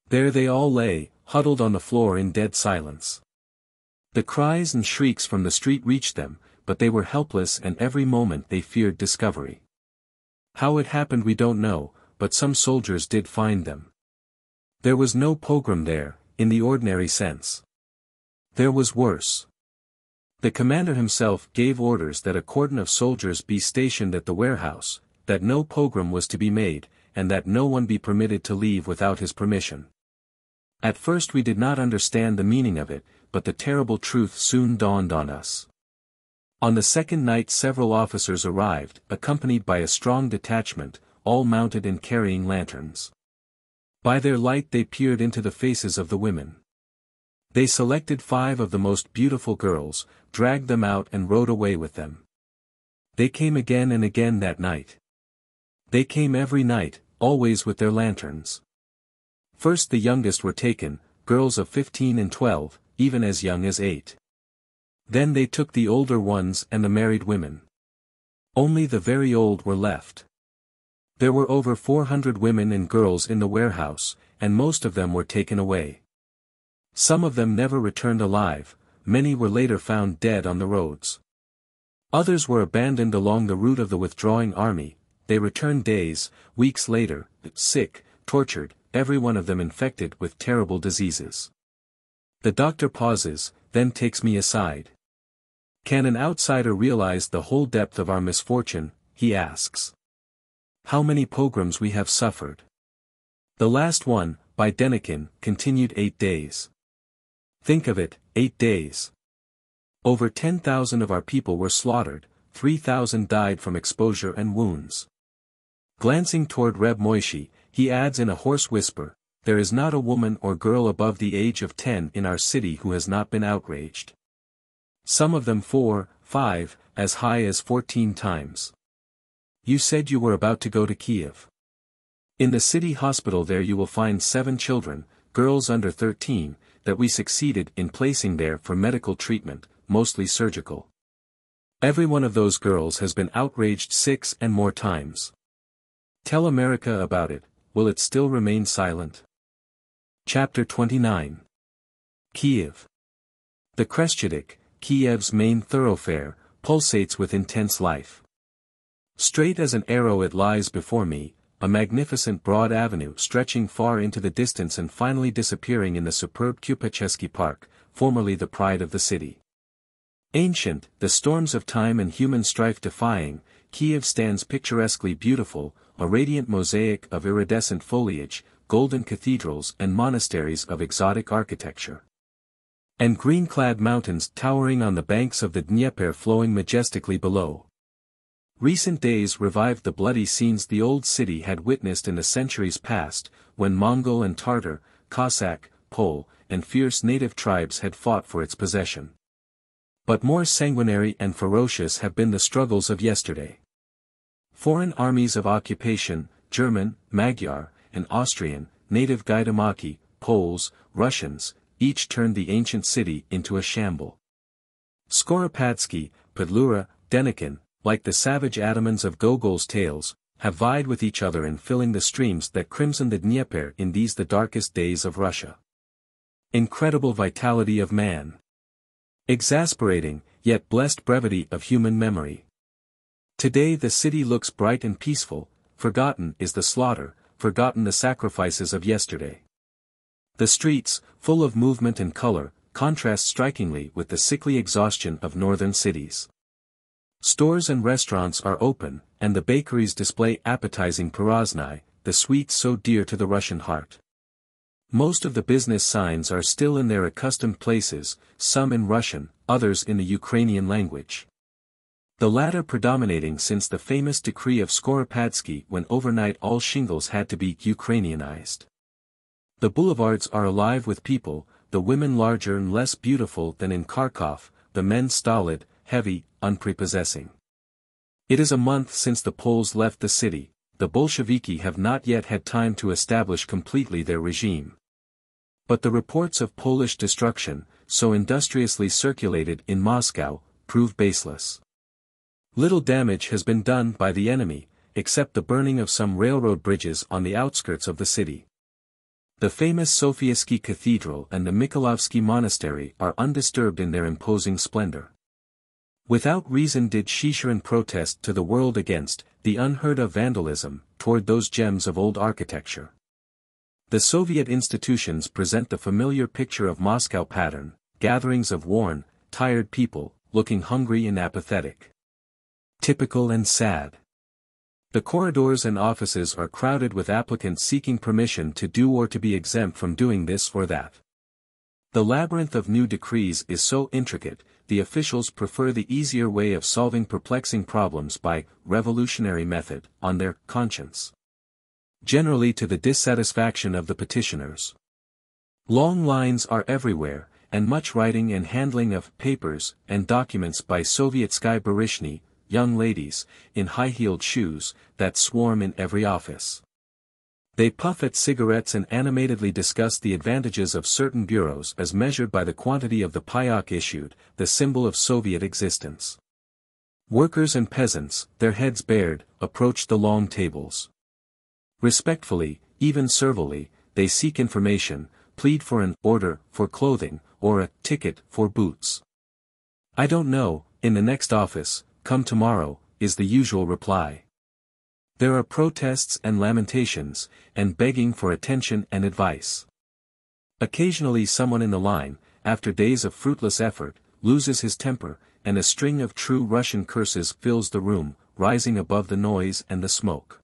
There they all lay, huddled on the floor in dead silence. The cries and shrieks from the street reached them, but they were helpless and every moment they feared discovery. How it happened we don't know, but some soldiers did find them. There was no pogrom there, in the ordinary sense. There was worse. The commander himself gave orders that a cordon of soldiers be stationed at the warehouse, that no pogrom was to be made, and that no one be permitted to leave without his permission. At first we did not understand the meaning of it, but the terrible truth soon dawned on us. On the second night several officers arrived, accompanied by a strong detachment, all mounted and carrying lanterns. By their light they peered into the faces of the women. They selected 5 of the most beautiful girls, dragged them out and rode away with them. They came again and again that night. They came every night, always with their lanterns. First the youngest were taken, girls of 15 and 12, even as young as 8. Then they took the older ones and the married women. Only the very old were left. There were over 400 women and girls in the warehouse, and most of them were taken away. Some of them never returned alive, many were later found dead on the roads. Others were abandoned along the route of the withdrawing army, they returned days, weeks later, sick, tortured, every one of them infected with terrible diseases. The doctor pauses, then takes me aside. "Can an outsider realize the whole depth of our misfortune?" he asks. "How many pogroms we have suffered. The last one, by Denikin, continued 8 days. Think of it, 8 days. Over 10,000 of our people were slaughtered, 3,000 died from exposure and wounds." Glancing toward Reb Moishi, he adds in a hoarse whisper, "There is not a woman or girl above the age of 10 in our city who has not been outraged. Some of them 4, 5, as high as 14 times. You said you were about to go to Kiev. In the city hospital there you will find 7 children, girls under 13, that we succeeded in placing there for medical treatment, mostly surgical. Every one of those girls has been outraged 6 and more times. Tell America about it, will it still remain silent?" Chapter 29. Kiev. The Khreshchatyk, Kiev's main thoroughfare, pulsates with intense life. Straight as an arrow it lies before me, a magnificent broad avenue stretching far into the distance and finally disappearing in the superb Kupechesky Park, formerly the pride of the city. Ancient, the storms of time and human strife defying, Kiev stands picturesquely beautiful, a radiant mosaic of iridescent foliage, golden cathedrals and monasteries of exotic architecture. And green-clad mountains towering on the banks of the Dnieper flowing majestically below. Recent days revived the bloody scenes the old city had witnessed in the centuries past, when Mongol and Tartar, Cossack, Pole, and fierce native tribes had fought for its possession. But more sanguinary and ferocious have been the struggles of yesterday. Foreign armies of occupation, German, Magyar, and Austrian, native Gaidamaki, Poles, Russians, each turned the ancient city into a shamble. Skoropadsky, Podlura, Denikin, like the savage Atamans of Gogol's tales, have vied with each other in filling the streams that crimson the Dnieper in these the darkest days of Russia. Incredible vitality of man. Exasperating, yet blessed brevity of human memory. Today the city looks bright and peaceful, forgotten is the slaughter, forgotten the sacrifices of yesterday. The streets, full of movement and color, contrast strikingly with the sickly exhaustion of northern cities. Stores and restaurants are open, and the bakeries display appetizing pirozhny, the sweets so dear to the Russian heart. Most of the business signs are still in their accustomed places, some in Russian, others in the Ukrainian language. The latter predominating since the famous decree of Skoropadsky when overnight all shingles had to be Ukrainianized. The boulevards are alive with people, the women larger and less beautiful than in Kharkov, the men stolid, heavy, unprepossessing. It is a month since the Poles left the city, the Bolsheviki have not yet had time to establish completely their regime. But the reports of Polish destruction, so industriously circulated in Moscow, prove baseless. Little damage has been done by the enemy, except the burning of some railroad bridges on the outskirts of the city. The famous Sofiatsky Cathedral and the Mikhailovsky Monastery are undisturbed in their imposing splendor. Without reason did Chicherin protest to the world against the unheard-of vandalism toward those gems of old architecture. The Soviet institutions present the familiar picture of Moscow pattern, gatherings of worn, tired people, looking hungry and apathetic. Typical and sad. The corridors and offices are crowded with applicants seeking permission to do or to be exempt from doing this or that. The labyrinth of new decrees is so intricate, the officials prefer the easier way of solving perplexing problems by revolutionary method, on their conscience. Generally to the dissatisfaction of the petitioners. Long lines are everywhere, and much writing and handling of papers and documents by Sovietsky Barishny, young ladies, in high-heeled shoes, that swarm in every office. They puff at cigarettes and animatedly discuss the advantages of certain bureaus as measured by the quantity of the payok issued, the symbol of Soviet existence. Workers and peasants, their heads bared, approach the long tables. Respectfully, even servilely, they seek information, plead for an order for clothing, or a ticket for boots. "I don't know, in the next office, come tomorrow," is the usual reply. There are protests and lamentations, and begging for attention and advice. Occasionally someone in the line, after days of fruitless effort, loses his temper, and a string of true Russian curses fills the room, rising above the noise and the smoke.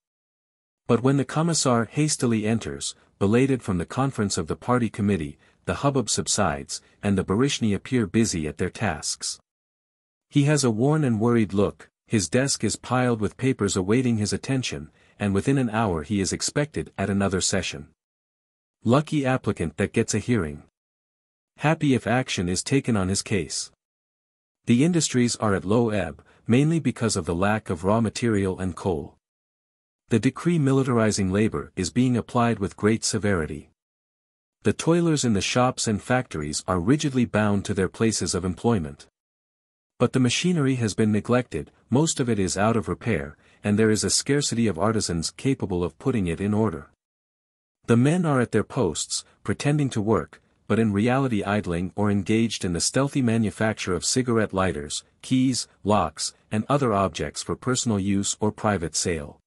But when the commissar hastily enters, belated from the conference of the party committee, the hubbub subsides, and the Barishny appear busy at their tasks. He has a worn and worried look, his desk is piled with papers awaiting his attention, and within an hour he is expected at another session. Lucky applicant that gets a hearing. Happy if action is taken on his case. The industries are at low ebb, mainly because of the lack of raw material and coal. The decree militarizing labor is being applied with great severity. The toilers in the shops and factories are rigidly bound to their places of employment. But the machinery has been neglected, most of it is out of repair, and there is a scarcity of artisans capable of putting it in order. The men are at their posts, pretending to work, but in reality idling or engaged in the stealthy manufacture of cigarette lighters, keys, locks, and other objects for personal use or private sale.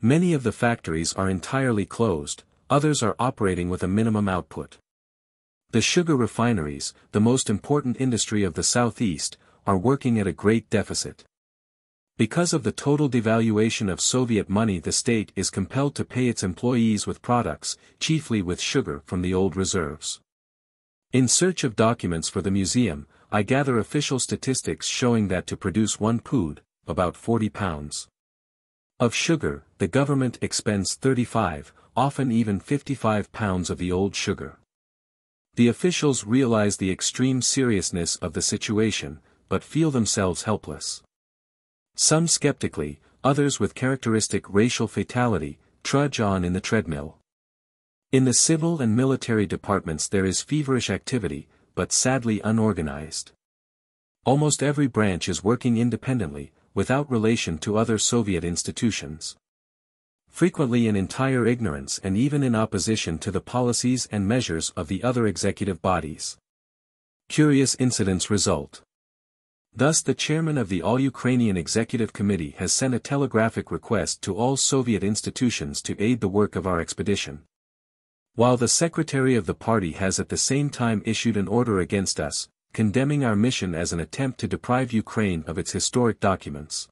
Many of the factories are entirely closed, others are operating with a minimum output. The sugar refineries, the most important industry of the southeast, are working at a great deficit. Because of the total devaluation of Soviet money, the state is compelled to pay its employees with products, chiefly with sugar from the old reserves. In search of documents for the museum, I gather official statistics showing that to produce 1 pud, about 40 pounds of sugar, the government expends 35, often even 55 pounds of the old sugar. The officials realize the extreme seriousness of the situation, but feel themselves helpless. Some skeptically, others with characteristic racial fatality, trudge on in the treadmill. In the civil and military departments there is feverish activity, but sadly unorganized. Almost every branch is working independently, without relation to other Soviet institutions. Frequently in entire ignorance and even in opposition to the policies and measures of the other executive bodies. Curious incidents result. Thus the chairman of the All-Ukrainian Executive Committee has sent a telegraphic request to all Soviet institutions to aid the work of our expedition. While the secretary of the party has at the same time issued an order against us, condemning our mission as an attempt to deprive Ukraine of its historic documents,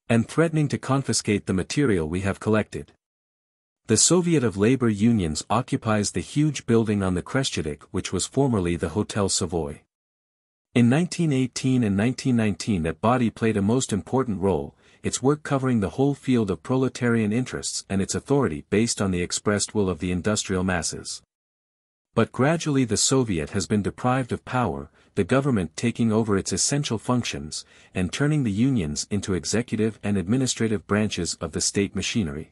and threatening to confiscate the material we have collected. The Soviet of Labor Unions occupies the huge building on the Kronstadt which was formerly the Hotel Savoy. In 1918 and 1919 that body played a most important role, its work covering the whole field of proletarian interests and its authority based on the expressed will of the industrial masses. But gradually the Soviet has been deprived of power, the government taking over its essential functions, and turning the unions into executive and administrative branches of the state machinery.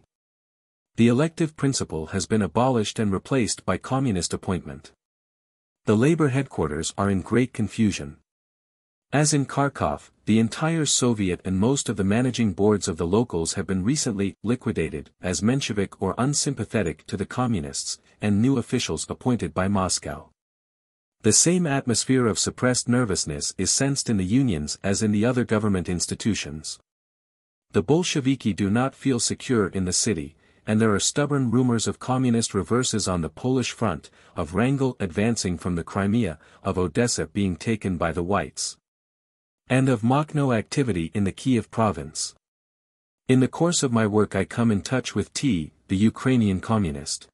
The elective principle has been abolished and replaced by communist appointment. The labor headquarters are in great confusion. As in Kharkov, the entire Soviet and most of the managing boards of the locals have been recently liquidated as Menshevik or unsympathetic to the communists, and new officials appointed by Moscow. The same atmosphere of suppressed nervousness is sensed in the unions as in the other government institutions. The Bolsheviki do not feel secure in the city, and there are stubborn rumors of communist reverses on the Polish front, of Wrangel advancing from the Crimea, of Odessa being taken by the Whites, and of Makhno activity in the Kiev province. In the course of my work I come in touch with T, the Ukrainian communist,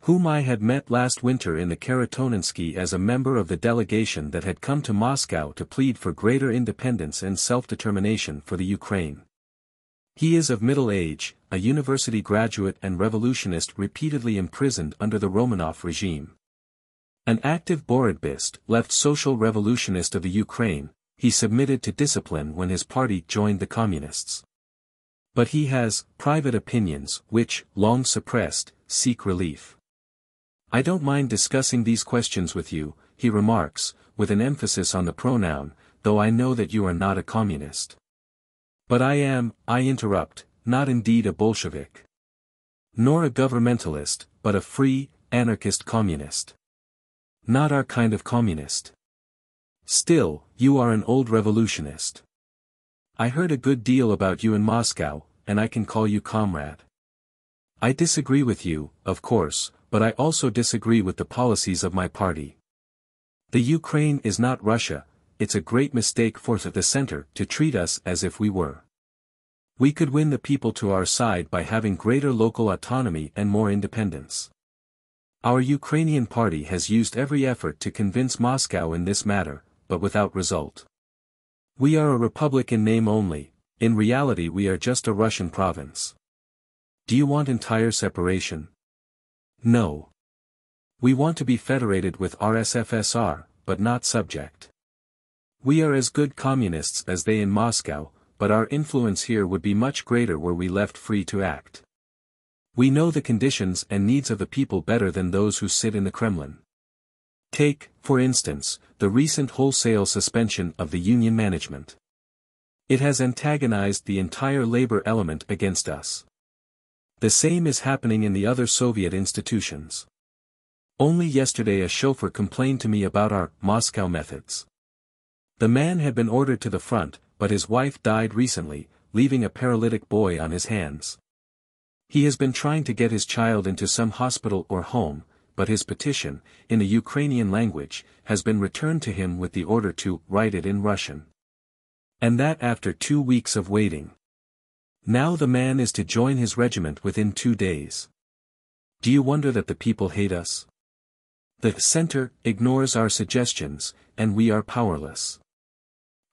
whom I had met last winter in the Karatoninsky as a member of the delegation that had come to Moscow to plead for greater independence and self-determination for the Ukraine. He is of middle age, a university graduate and revolutionist repeatedly imprisoned under the Romanov regime. An active Borodbist, left social revolutionist of the Ukraine, he submitted to discipline when his party joined the communists. But he has private opinions which, long suppressed, seek relief. I don't mind discussing these questions with you, he remarks, with an emphasis on the pronoun, though I know that you are not a communist. But I am, I interrupt, not indeed a Bolshevik, nor a governmentalist, but a free, anarchist communist. Not our kind of communist. Still, you are an old revolutionist. I heard a good deal about you in Moscow, and I can call you comrade. I disagree with you, of course, but I also disagree with the policies of my party. The Ukraine is not Russia, it's a great mistake for the center to treat us as if we were. We could win the people to our side by having greater local autonomy and more independence. Our Ukrainian party has used every effort to convince Moscow in this matter, but without result. We are a republic in name only, in reality we are just a Russian province. Do you want entire separation? No. We want to be federated with RSFSR, but not subject. We are as good communists as they in Moscow, but our influence here would be much greater were we left free to act. We know the conditions and needs of the people better than those who sit in the Kremlin. Take, for instance, the recent wholesale suspension of the union management. It has antagonized the entire labor element against us. The same is happening in the other Soviet institutions. Only yesterday a chauffeur complained to me about our Moscow methods. The man had been ordered to the front, but his wife died recently, leaving a paralytic boy on his hands. He has been trying to get his child into some hospital or home, but his petition, in the Ukrainian language, has been returned to him with the order to write it in Russian. And that after 2 weeks of waiting. Now the man is to join his regiment within 2 days. Do you wonder that the people hate us? The center ignores our suggestions, and we are powerless.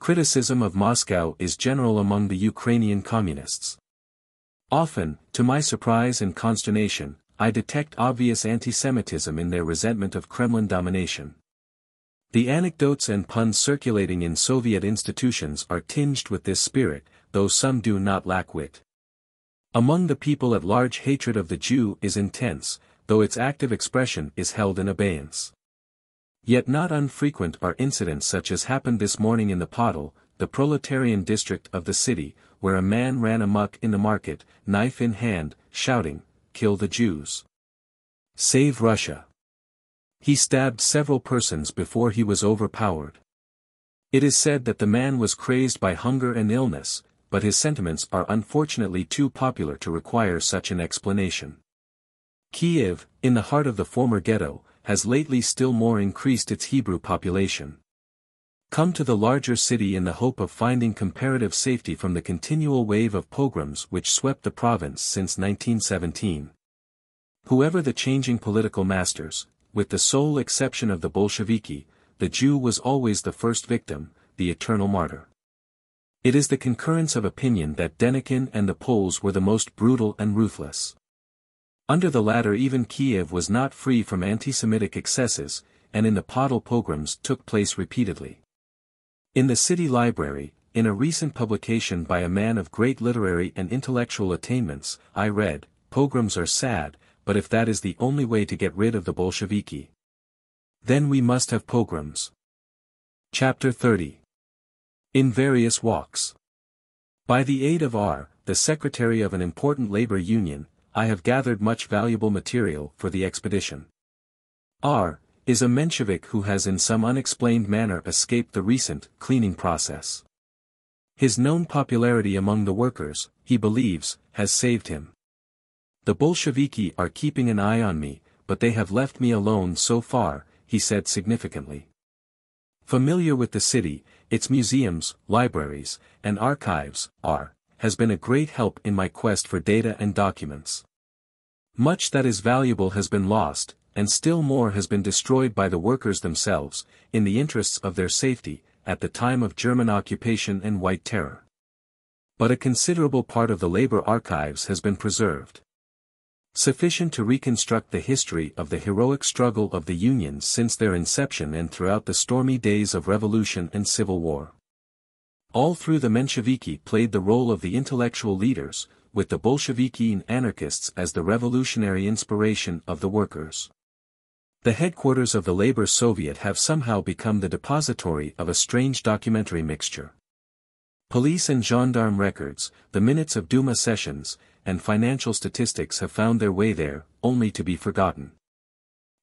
Criticism of Moscow is general among the Ukrainian communists. Often, to my surprise and consternation, I detect obvious anti-Semitism in their resentment of Kremlin domination. The anecdotes and puns circulating in Soviet institutions are tinged with this spirit, though some do not lack wit. Among the people at large, hatred of the Jew is intense, though its active expression is held in abeyance. Yet not unfrequent are incidents such as happened this morning in the Podol, the proletarian district of the city, where a man ran amok in the market, knife in hand, shouting, "Kill the Jews! Save Russia!" He stabbed several persons before he was overpowered. It is said that the man was crazed by hunger and illness, but his sentiments are unfortunately too popular to require such an explanation. Kiev, in the heart of the former ghetto, has lately still more increased its Hebrew population. Come to the larger city in the hope of finding comparative safety from the continual wave of pogroms which swept the province since 1917. Whoever the changing political masters, with the sole exception of the Bolsheviki, the Jew was always the first victim, the eternal martyr. It is the concurrence of opinion that Denikin and the Poles were the most brutal and ruthless. Under the latter even Kiev was not free from anti-Semitic excesses, and in the Podol pogroms took place repeatedly. In the city library, in a recent publication by a man of great literary and intellectual attainments, I read, "Pogroms are sad, but if that is the only way to get rid of the Bolsheviki, then we must have pogroms." Chapter 30. In various walks. By the aid of R., the secretary of an important labor union, I have gathered much valuable material for the expedition. R. is a Menshevik who has in some unexplained manner escaped the recent cleaning process. His known popularity among the workers, he believes, has saved him. The Bolsheviki are keeping an eye on me, but they have left me alone so far, he said significantly. Familiar with the city, its museums, libraries, and archives, R. has been a great help in my quest for data and documents. Much that is valuable has been lost, and still more has been destroyed by the workers themselves, in the interests of their safety, at the time of German occupation and White Terror. But a considerable part of the labor archives has been preserved. Sufficient to reconstruct the history of the heroic struggle of the unions since their inception and throughout the stormy days of revolution and civil war. All through the Mensheviki played the role of the intellectual leaders, with the Bolsheviki and anarchists as the revolutionary inspiration of the workers. The headquarters of the Labor Soviet have somehow become the depository of a strange documentary mixture. Police and gendarme records, the minutes of Duma sessions, and financial statistics have found their way there, only to be forgotten.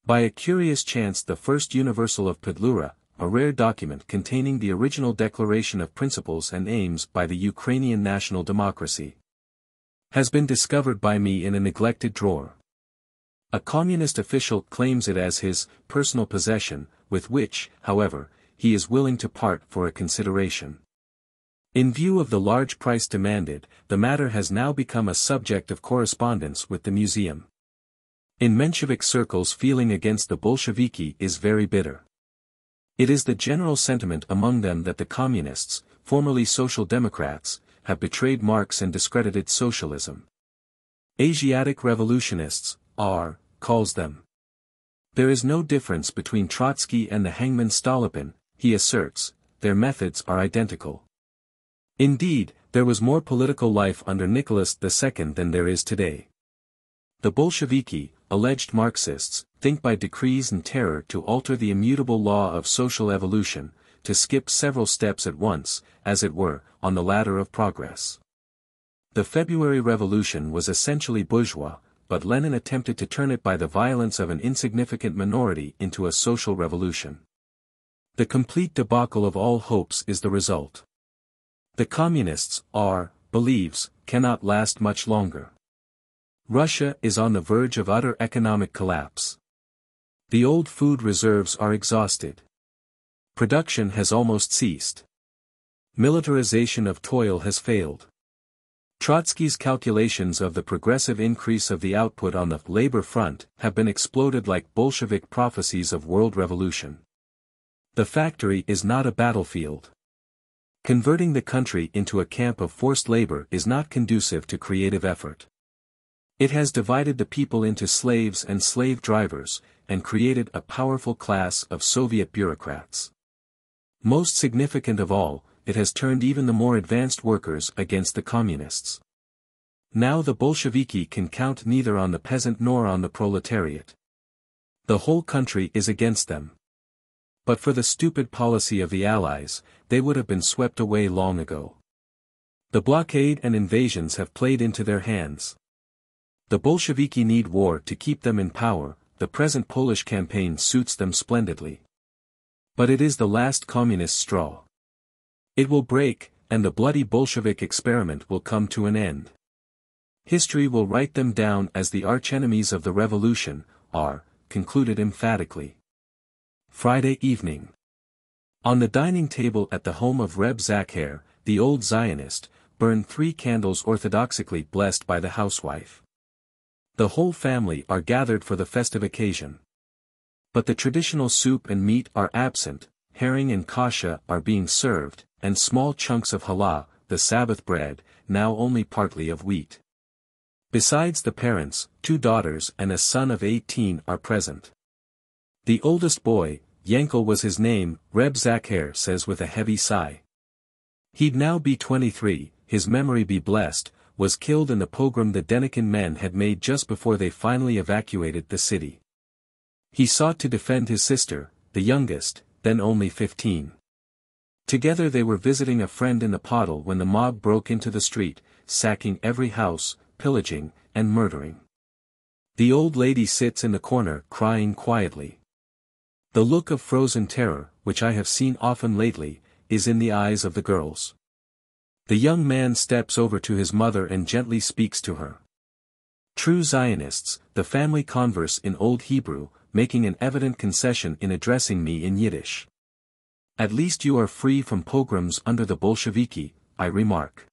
By a curious chance the first Universal of Pedlura, a rare document containing the original declaration of principles and aims by the Ukrainian national democracy, has been discovered by me in a neglected drawer. A communist official claims it as his personal possession, with which, however, he is willing to part for a consideration. In view of the large price demanded, the matter has now become a subject of correspondence with the museum. In Menshevik circles feeling against the Bolsheviki is very bitter. It is the general sentiment among them that the communists, formerly Social Democrats, have betrayed Marx and discredited socialism. Asiatic revolutionists, R. calls them. There is no difference between Trotsky and the hangman Stolypin, he asserts, their methods are identical. Indeed, there was more political life under Nicholas II than there is today. The Bolsheviki, alleged Marxists, think by decrees and terror to alter the immutable law of social evolution, to skip several steps at once, as it were, on the ladder of progress. The February Revolution was essentially bourgeois, but Lenin attempted to turn it by the violence of an insignificant minority into a social revolution. The complete debacle of all hopes is the result. The communists, R. believes, cannot last much longer. Russia is on the verge of utter economic collapse. The old food reserves are exhausted. Production has almost ceased. Militarization of toil has failed. Trotsky's calculations of the progressive increase of the output on the labor front have been exploded like Bolshevik prophecies of world revolution. The factory is not a battlefield. Converting the country into a camp of forced labor is not conducive to creative effort. It has divided the people into slaves and slave drivers, and created a powerful class of Soviet bureaucrats. Most significant of all, it has turned even the more advanced workers against the communists. Now the Bolsheviki can count neither on the peasant nor on the proletariat. The whole country is against them. But for the stupid policy of the Allies, they would have been swept away long ago. The blockade and invasions have played into their hands. The Bolsheviki need war to keep them in power. The present Polish campaign suits them splendidly. But it is the last communist straw. It will break, and the bloody Bolshevik experiment will come to an end. History will write them down as the archenemies of the revolution, concluded emphatically. Friday evening. On the dining table at the home of Reb Zacher, the old Zionist, burn 3 candles orthodoxically blessed by the housewife. The whole family are gathered for the festive occasion. But the traditional soup and meat are absent, herring and kasha are being served, and small chunks of challah, the Sabbath bread, now only partly of wheat. Besides the parents, 2 daughters and a son of 18 are present. The oldest boy, Yankel was his name, Reb Zacher says with a heavy sigh. He'd now be 23, his memory be blessed, was killed in the pogrom the Denikin men had made just before they finally evacuated the city. He sought to defend his sister, the youngest, then only 15. Together they were visiting a friend in the Podol when the mob broke into the street, sacking every house, pillaging, and murdering. The old lady sits in the corner crying quietly. The look of frozen terror, which I have seen often lately, is in the eyes of the girls. The young man steps over to his mother and gently speaks to her. True Zionists, the family converse in Old Hebrew, making an evident concession in addressing me in Yiddish. At least you are free from pogroms under the Bolsheviki, I remark.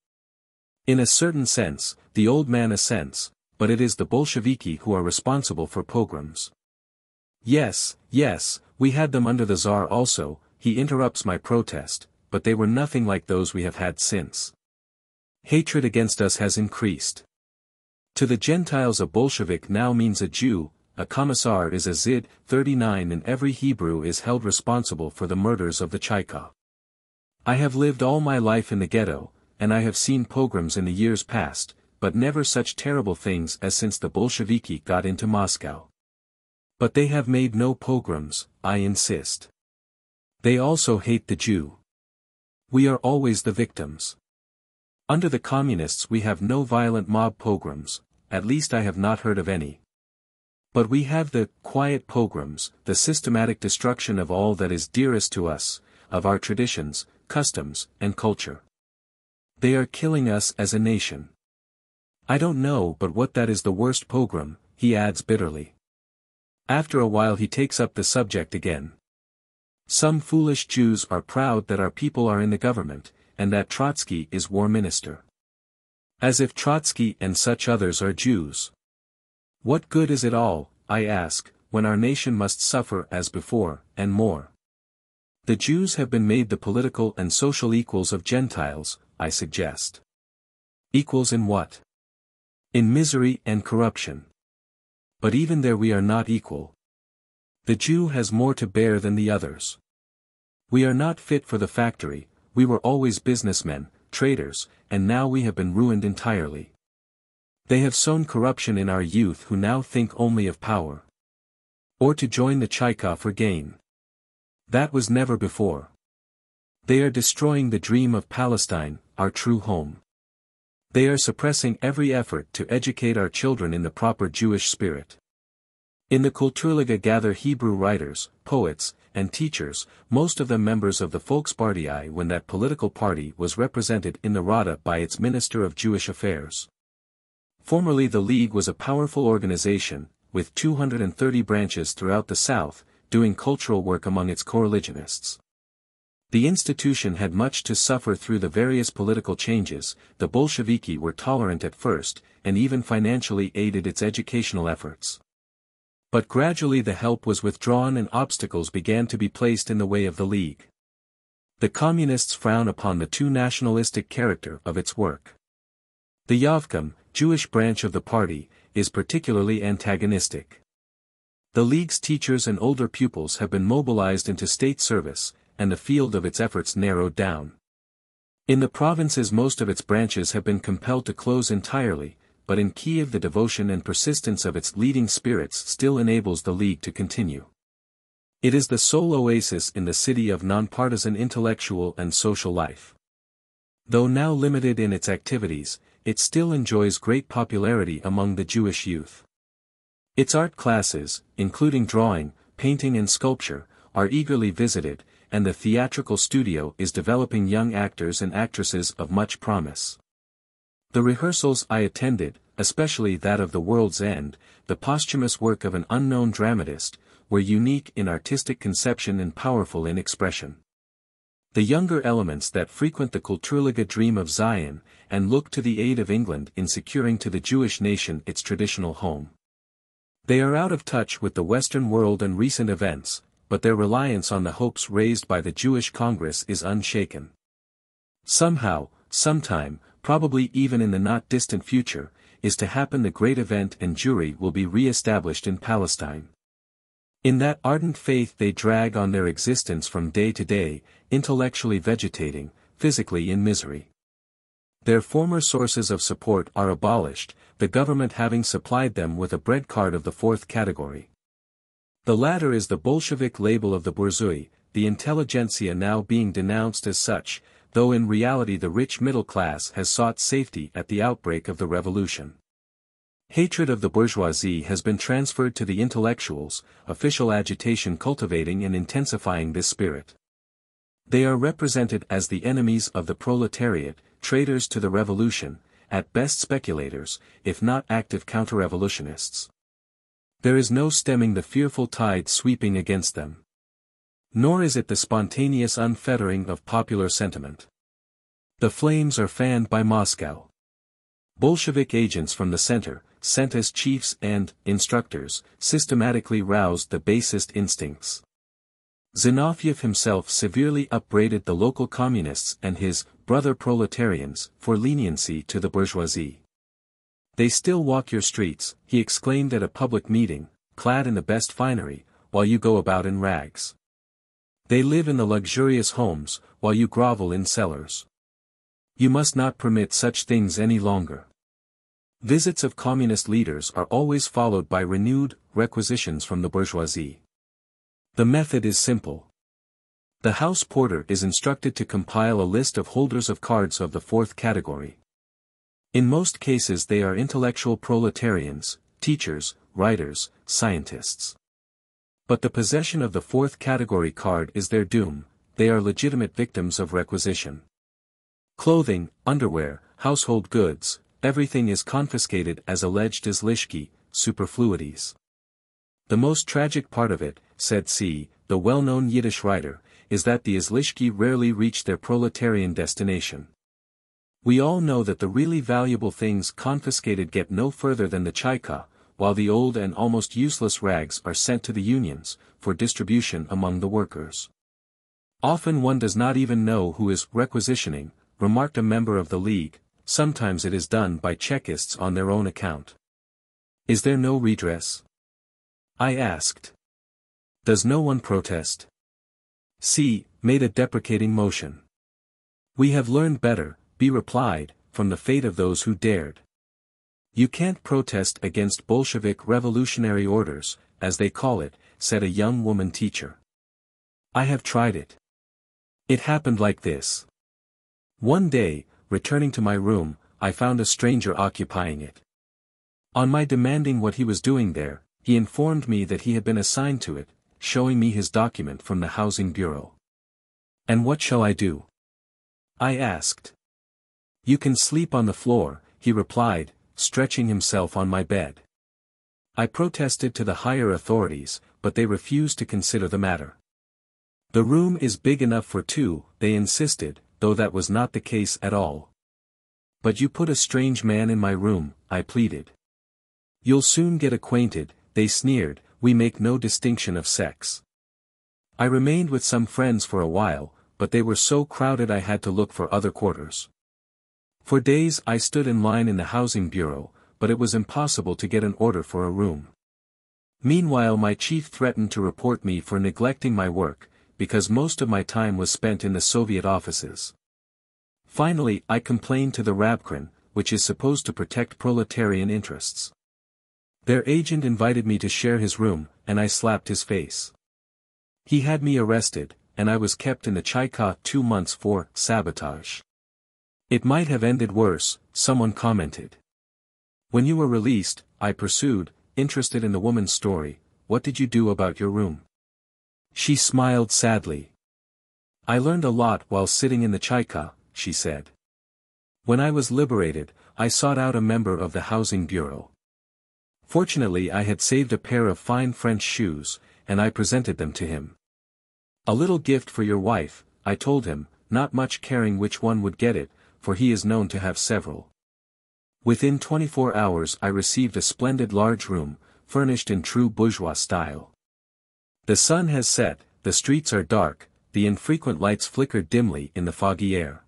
In a certain sense, the old man assents, but it is the Bolsheviki who are responsible for pogroms. Yes, we had them under the Tsar also, he interrupts my protest, but they were nothing like those we have had since. Hatred against us has increased. To the Gentiles a Bolshevik now means a Jew, a commissar is a Zid, 39 and every Hebrew is held responsible for the murders of the Chaika. I have lived all my life in the ghetto, and I have seen pogroms in the years past, but never such terrible things as since the Bolsheviki got into Moscow. But they have made no pogroms, I insist. They also hate the Jew. We are always the victims. Under the communists we have no violent mob pogroms, at least I have not heard of any. But we have the quiet pogroms, the systematic destruction of all that is dearest to us, of our traditions, customs, and culture. They are killing us as a nation. I don't know but what that is the worst pogrom, he adds bitterly. After a while he takes up the subject again. Some foolish Jews are proud that our people are in the government, and that Trotsky is war minister. As if Trotsky and such others are Jews. What good is it all, I ask, when our nation must suffer as before, and more? The Jews have been made the political and social equals of Gentiles, I suggest. Equals in what? In misery and corruption. But even there we are not equal. The Jew has more to bear than the others. We are not fit for the factory, we were always businessmen, traders, and now we have been ruined entirely. They have sown corruption in our youth who now think only of power. Or to join the Chaika for gain. That was never before. They are destroying the dream of Palestine, our true home. They are suppressing every effort to educate our children in the proper Jewish spirit. In the Kulturliga gather Hebrew writers, poets, and teachers, most of them members of the Volkspartei when that political party was represented in the Rada by its Minister of Jewish Affairs. Formerly the League was a powerful organization, with 230 branches throughout the South, doing cultural work among its coreligionists. The institution had much to suffer through the various political changes. The Bolsheviki were tolerant at first, and even financially aided its educational efforts. But gradually the help was withdrawn and obstacles began to be placed in the way of the League. The Communists frown upon the too nationalistic character of its work. The Yavkum, Jewish branch of the party, is particularly antagonistic. The League's teachers and older pupils have been mobilized into state service, and the field of its efforts narrowed down. In the provinces most of its branches have been compelled to close entirely, but in Kiev the devotion and persistence of its leading spirits still enables the League to continue. It is the sole oasis in the city of nonpartisan intellectual and social life. Though now limited in its activities, it still enjoys great popularity among the Jewish youth. Its art classes, including drawing, painting and sculpture, are eagerly visited, and the theatrical studio is developing young actors and actresses of much promise. The rehearsals I attended, especially that of The World's End, the posthumous work of an unknown dramatist, were unique in artistic conception and powerful in expression. The younger elements that frequent the Kulturliga dream of Zion, and look to the aid of England in securing to the Jewish nation its traditional home. They are out of touch with the Western world and recent events, but their reliance on the hopes raised by the Jewish Congress is unshaken. Somehow, sometime, probably even in the not distant future, is to happen the great event and Jewry will be re-established in Palestine. In that ardent faith they drag on their existence from day to day, intellectually vegetating, physically in misery. Their former sources of support are abolished, the government having supplied them with a bread card of the fourth category. The latter is the Bolshevik label of the bourgeoisie, the intelligentsia now being denounced as such, though in reality the rich middle class has sought safety at the outbreak of the revolution. Hatred of the bourgeoisie has been transferred to the intellectuals, official agitation cultivating and intensifying this spirit. They are represented as the enemies of the proletariat, traitors to the revolution, at best speculators, if not active counter-revolutionists. There is no stemming the fearful tide sweeping against them. Nor is it the spontaneous unfettering of popular sentiment. The flames are fanned by Moscow. Bolshevik agents from the center, sent as chiefs and instructors, systematically roused the basest instincts. Zinoviev himself severely upbraided the local communists and his brother proletarians for leniency to the bourgeoisie. They still walk your streets, he exclaimed at a public meeting, clad in the best finery, while you go about in rags. They live in the luxurious homes, while you grovel in cellars. You must not permit such things any longer. Visits of communist leaders are always followed by renewed requisitions from the bourgeoisie. The method is simple. The house porter is instructed to compile a list of holders of cards of the fourth category. In most cases they are intellectual proletarians, teachers, writers, scientists. But the possession of the fourth category card is their doom, they are legitimate victims of requisition. Clothing, underwear, household goods, everything is confiscated as alleged izlishki, superfluities. The most tragic part of it, said C., the well-known Yiddish writer, is that the izlishki rarely reach their proletarian destination. We all know that the really valuable things confiscated get no further than the chaika, while the old and almost useless rags are sent to the unions, for distribution among the workers. Often one does not even know who is requisitioning, remarked a member of the League, sometimes it is done by Chekists on their own account. Is there no redress? I asked. Does no one protest? C. made a deprecating motion. We have learned better, B. replied, from the fate of those who dared. You can't protest against Bolshevik revolutionary orders, as they call it, said a young woman teacher. I have tried it. It happened like this. One day, returning to my room, I found a stranger occupying it. On my demanding what he was doing there, he informed me that he had been assigned to it, showing me his document from the Housing Bureau. And what shall I do? I asked. You can sleep on the floor, he replied, stretching himself on my bed. I protested to the higher authorities, but they refused to consider the matter. The room is big enough for two, they insisted, though that was not the case at all. But you put a strange man in my room, I pleaded. You'll soon get acquainted, they sneered, we make no distinction of sex. I remained with some friends for a while, but they were so crowded I had to look for other quarters. For days I stood in line in the housing bureau, but it was impossible to get an order for a room. Meanwhile my chief threatened to report me for neglecting my work, because most of my time was spent in the Soviet offices. Finally I complained to the Rabkrin, which is supposed to protect proletarian interests. Their agent invited me to share his room, and I slapped his face. He had me arrested, and I was kept in the Chaika 2 months for sabotage. It might have ended worse, someone commented. When you were released, I pursued, interested in the woman's story, what did you do about your room? She smiled sadly. I learned a lot while sitting in the Chaika, she said. When I was liberated, I sought out a member of the housing bureau. Fortunately I had saved a pair of fine French shoes, and I presented them to him. A little gift for your wife, I told him, not much caring which one would get it, for he is known to have several. Within 24 hours I received a splendid large room, furnished in true bourgeois style. The sun has set, the streets are dark, the infrequent lights flicker dimly in the foggy air.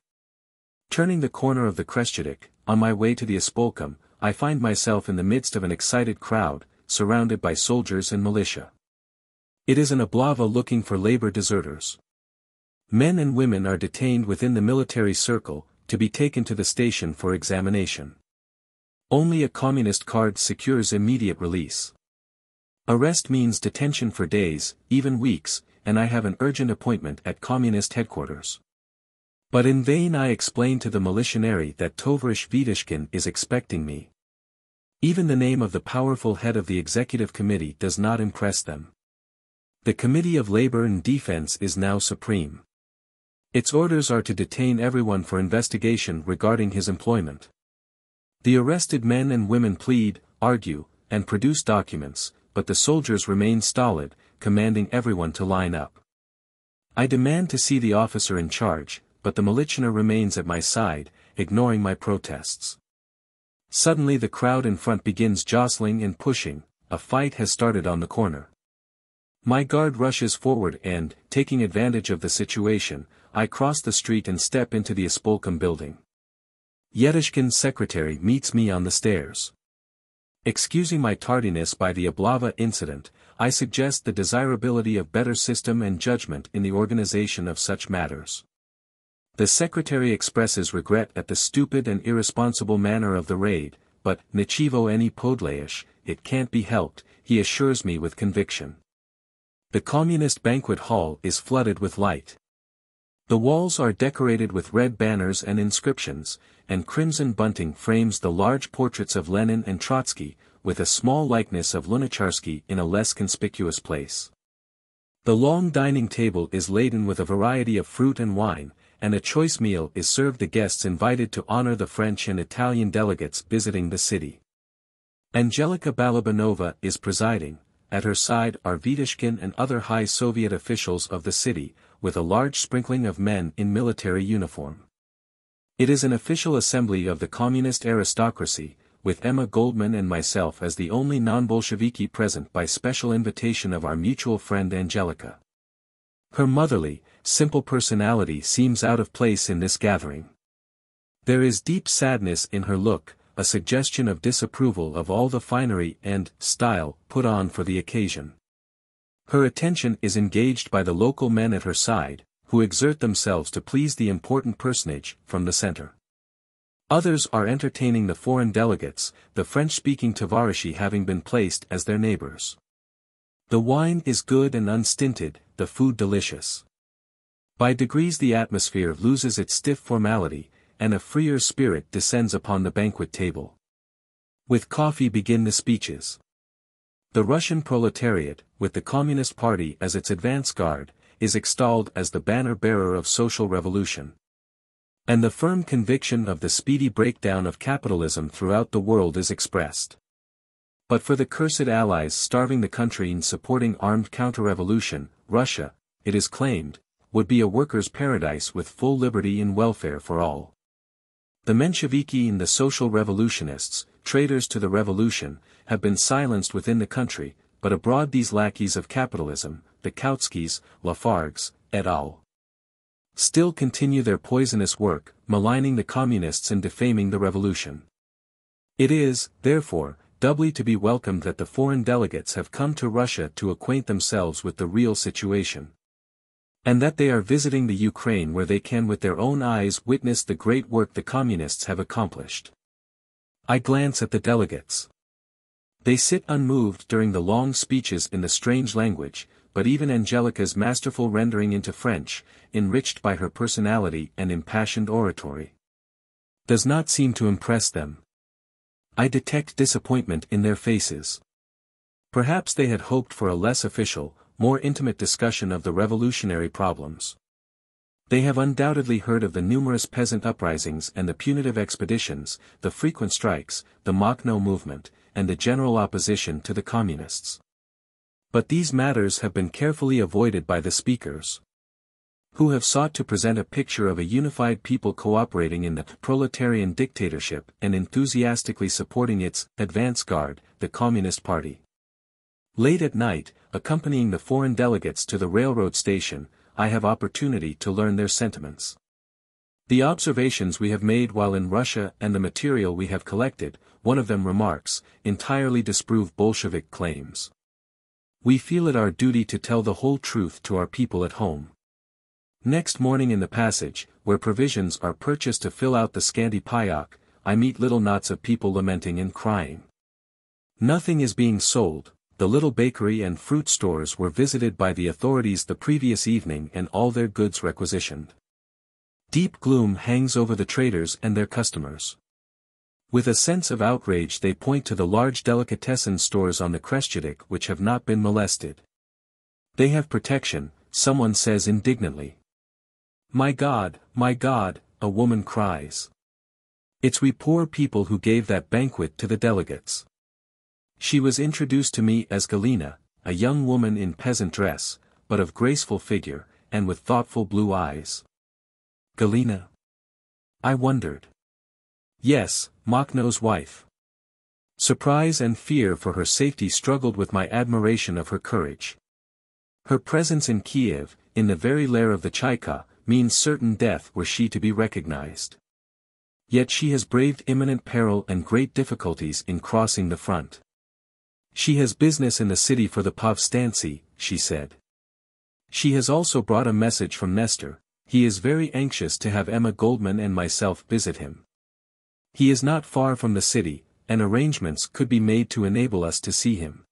Turning the corner of the Kronstadt, on my way to the Espolkam, I find myself in the midst of an excited crowd, surrounded by soldiers and militia. It is an oblava looking for labor deserters. Men and women are detained within the military circle, to be taken to the station for examination. Only a communist card secures immediate release. Arrest means detention for days, even weeks, and I have an urgent appointment at communist headquarters. But in vain I explain to the militianary that Tovarish Vitishkin is expecting me. Even the name of the powerful head of the executive committee does not impress them. The Committee of Labor and Defense is now supreme. Its orders are to detain everyone for investigation regarding his employment. The arrested men and women plead, argue, and produce documents, but the soldiers remain stolid, commanding everyone to line up. I demand to see the officer in charge, but the militianer remains at my side, ignoring my protests. Suddenly the crowd in front begins jostling and pushing, a fight has started on the corner. My guard rushes forward and, taking advantage of the situation, I cross the street and step into the Espolkam building. Yetishkin's secretary meets me on the stairs. Excusing my tardiness by the Oblava incident, I suggest the desirability of better system and judgment in the organization of such matters. The secretary expresses regret at the stupid and irresponsible manner of the raid, but, nichivo any podlayish, it can't be helped, he assures me with conviction. The communist banquet hall is flooded with light. The walls are decorated with red banners and inscriptions, and crimson bunting frames the large portraits of Lenin and Trotsky, with a small likeness of Lunacharsky in a less conspicuous place. The long dining table is laden with a variety of fruit and wine, and a choice meal is served the guests invited to honor the French and Italian delegates visiting the city. Angelica Balabanova is presiding, at her side are Vitishkin and other high Soviet officials of the city, with a large sprinkling of men in military uniform. It is an official assembly of the communist aristocracy, with Emma Goldman and myself as the only non-Bolsheviki present by special invitation of our mutual friend Angelica. Her motherly, simple personality seems out of place in this gathering. There is deep sadness in her look, a suggestion of disapproval of all the finery and style put on for the occasion. Her attention is engaged by the local men at her side, who exert themselves to please the important personage from the center. Others are entertaining the foreign delegates, the French-speaking Tovarishi having been placed as their neighbors. The wine is good and unstinted, the food delicious. By degrees the atmosphere loses its stiff formality, and a freer spirit descends upon the banquet table. With coffee begin the speeches. The Russian proletariat, with the Communist Party as its advance guard, is extolled as the banner-bearer of social revolution. And the firm conviction of the speedy breakdown of capitalism throughout the world is expressed. But for the cursed allies starving the country and supporting armed counter-revolution, Russia, it is claimed, would be a workers' paradise with full liberty and welfare for all. The Mensheviki and the social revolutionists, traitors to the revolution, have been silenced within the country, but abroad these lackeys of capitalism, the Kautskys, Lafargues, et al., still continue their poisonous work, maligning the communists and defaming the revolution. It is, therefore, doubly to be welcomed that the foreign delegates have come to Russia to acquaint themselves with the real situation, and that they are visiting the Ukraine where they can with their own eyes witness the great work the communists have accomplished. I glance at the delegates. They sit unmoved during the long speeches in the strange language, but even Angelica's masterful rendering into French, enriched by her personality and impassioned oratory, does not seem to impress them. I detect disappointment in their faces. Perhaps they had hoped for a less official, more intimate discussion of the revolutionary problems. They have undoubtedly heard of the numerous peasant uprisings and the punitive expeditions, the frequent strikes, the Makhno movement, and the general opposition to the communists. But these matters have been carefully avoided by the speakers, who have sought to present a picture of a unified people cooperating in the proletarian dictatorship and enthusiastically supporting its advance guard, the Communist Party. Late at night, accompanying the foreign delegates to the railroad station, I have opportunity to learn their sentiments. The observations we have made while in Russia and the material we have collected, one of them remarks, entirely disprove Bolshevik claims. We feel it our duty to tell the whole truth to our people at home. Next morning in the passage, where provisions are purchased to fill out the scanty payok, I meet little knots of people lamenting and crying. Nothing is being sold. The little bakery and fruit stores were visited by the authorities the previous evening and all their goods requisitioned. Deep gloom hangs over the traders and their customers. With a sense of outrage they point to the large delicatessen stores on the Khreshchatyk which have not been molested. They have protection, someone says indignantly. My God, a woman cries. It's we poor people who gave that banquet to the delegates. She was introduced to me as Galina, a young woman in peasant dress, but of graceful figure, and with thoughtful blue eyes. Galina? I wondered. Yes, Makhno's wife. Surprise and fear for her safety struggled with my admiration of her courage. Her presence in Kiev, in the very lair of the Chaika, means certain death were she to be recognized. Yet she has braved imminent peril and great difficulties in crossing the front. She has business in the city for the Povstancy, she said. She has also brought a message from Nestor. He is very anxious to have Emma Goldman and myself visit him. He is not far from the city, and arrangements could be made to enable us to see him.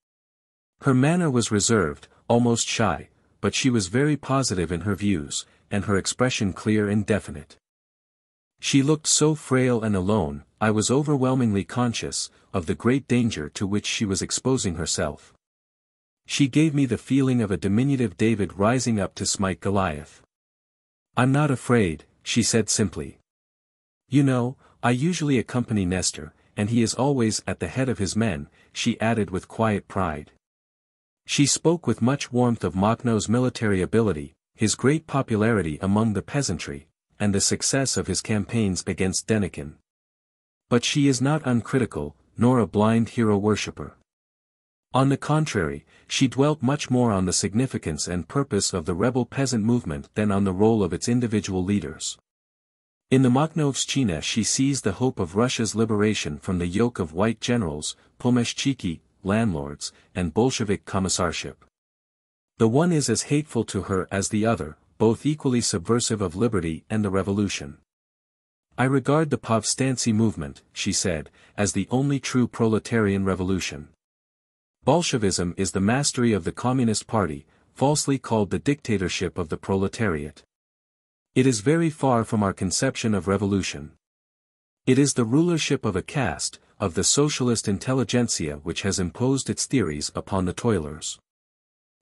Her manner was reserved, almost shy, but she was very positive in her views, and her expression clear and definite. She looked so frail and alone, I was overwhelmingly conscious of the great danger to which she was exposing herself. She gave me the feeling of a diminutive David rising up to smite Goliath. I'm not afraid, she said simply. You know, I usually accompany Nestor, and he is always at the head of his men, she added with quiet pride. She spoke with much warmth of Makhno's military ability, his great popularity among the peasantry, and the success of his campaigns against Denikin. But she is not uncritical, nor a blind hero worshipper. On the contrary, she dwelt much more on the significance and purpose of the rebel peasant movement than on the role of its individual leaders. In the Makhnovshchina she sees the hope of Russia's liberation from the yoke of white generals, pomeshchiki, landlords, and Bolshevik commissarship. The one is as hateful to her as the other, both equally subversive of liberty and the revolution. I regard the Povstancy movement, she said, as the only true proletarian revolution. Bolshevism is the mastery of the Communist Party, falsely called the dictatorship of the proletariat. It is very far from our conception of revolution. It is the rulership of a caste, of the socialist intelligentsia which has imposed its theories upon the toilers.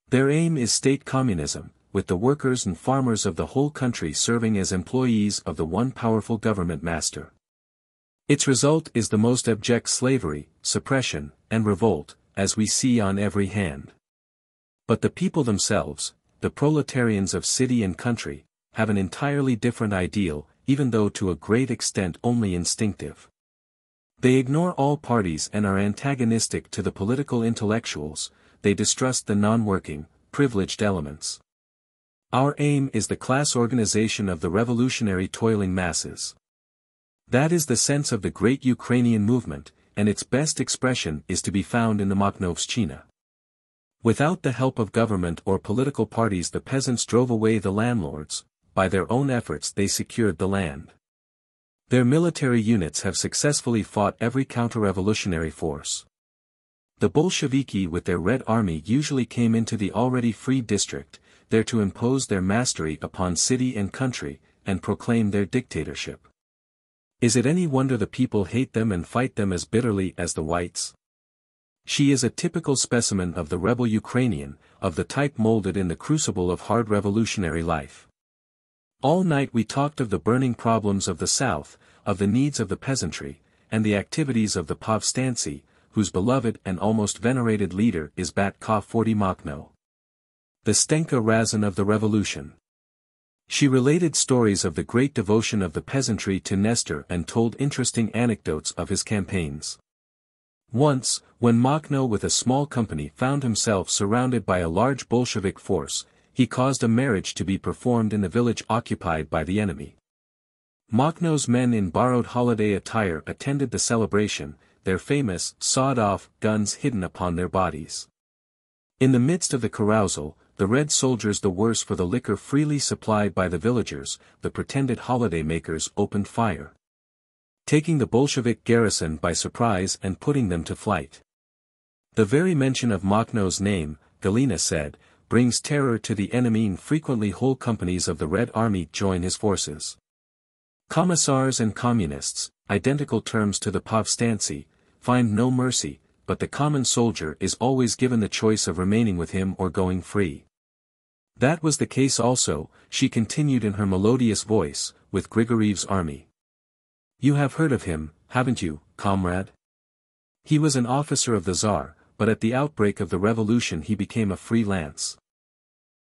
Their aim is state communism, with the workers and farmers of the whole country serving as employees of the one powerful government master. Its result is the most abject slavery, suppression, and revolt, as we see on every hand. But the people themselves, the proletarians of city and country, have an entirely different ideal, even though to a great extent only instinctive. They ignore all parties and are antagonistic to the political intellectuals, they distrust the non-working, privileged elements. Our aim is the class organization of the revolutionary toiling masses. That is the sense of the great Ukrainian movement, and its best expression is to be found in the Makhnovщina. Without the help of government or political parties, the peasants drove away the landlords, by their own efforts they secured the land. Their military units have successfully fought every counter-revolutionary force. The Bolsheviki with their Red Army usually came into the already free district, there to impose their mastery upon city and country, and proclaim their dictatorship. Is it any wonder the people hate them and fight them as bitterly as the whites? She is a typical specimen of the rebel Ukrainian, of the type molded in the crucible of hard revolutionary life. All night we talked of the burning problems of the South, of the needs of the peasantry, and the activities of the Povstanci, whose beloved and almost venerated leader is Batko 40 Makhno, the Stenka Razin of the revolution. She related stories of the great devotion of the peasantry to Nestor and told interesting anecdotes of his campaigns. Once, when Makhno with a small company found himself surrounded by a large Bolshevik force, he caused a marriage to be performed in the village occupied by the enemy. Makhno's men in borrowed holiday attire attended the celebration, their famous, sawed-off, guns hidden upon their bodies. In the midst of the carousal, the Red soldiers, the worse for the liquor freely supplied by the villagers, the pretended holiday-makers, opened fire, taking the Bolshevik garrison by surprise and putting them to flight. The very mention of Makhno's name, Galina said, brings terror to the enemy, and frequently whole companies of the Red Army join his forces. Commissars and communists, identical terms to the Povstanci, find no mercy, but the common soldier is always given the choice of remaining with him or going free. That was the case also, she continued in her melodious voice, with Grigoriev's army. You have heard of him, haven't you, comrade? He was an officer of the Tsar, but at the outbreak of the revolution he became a free lance.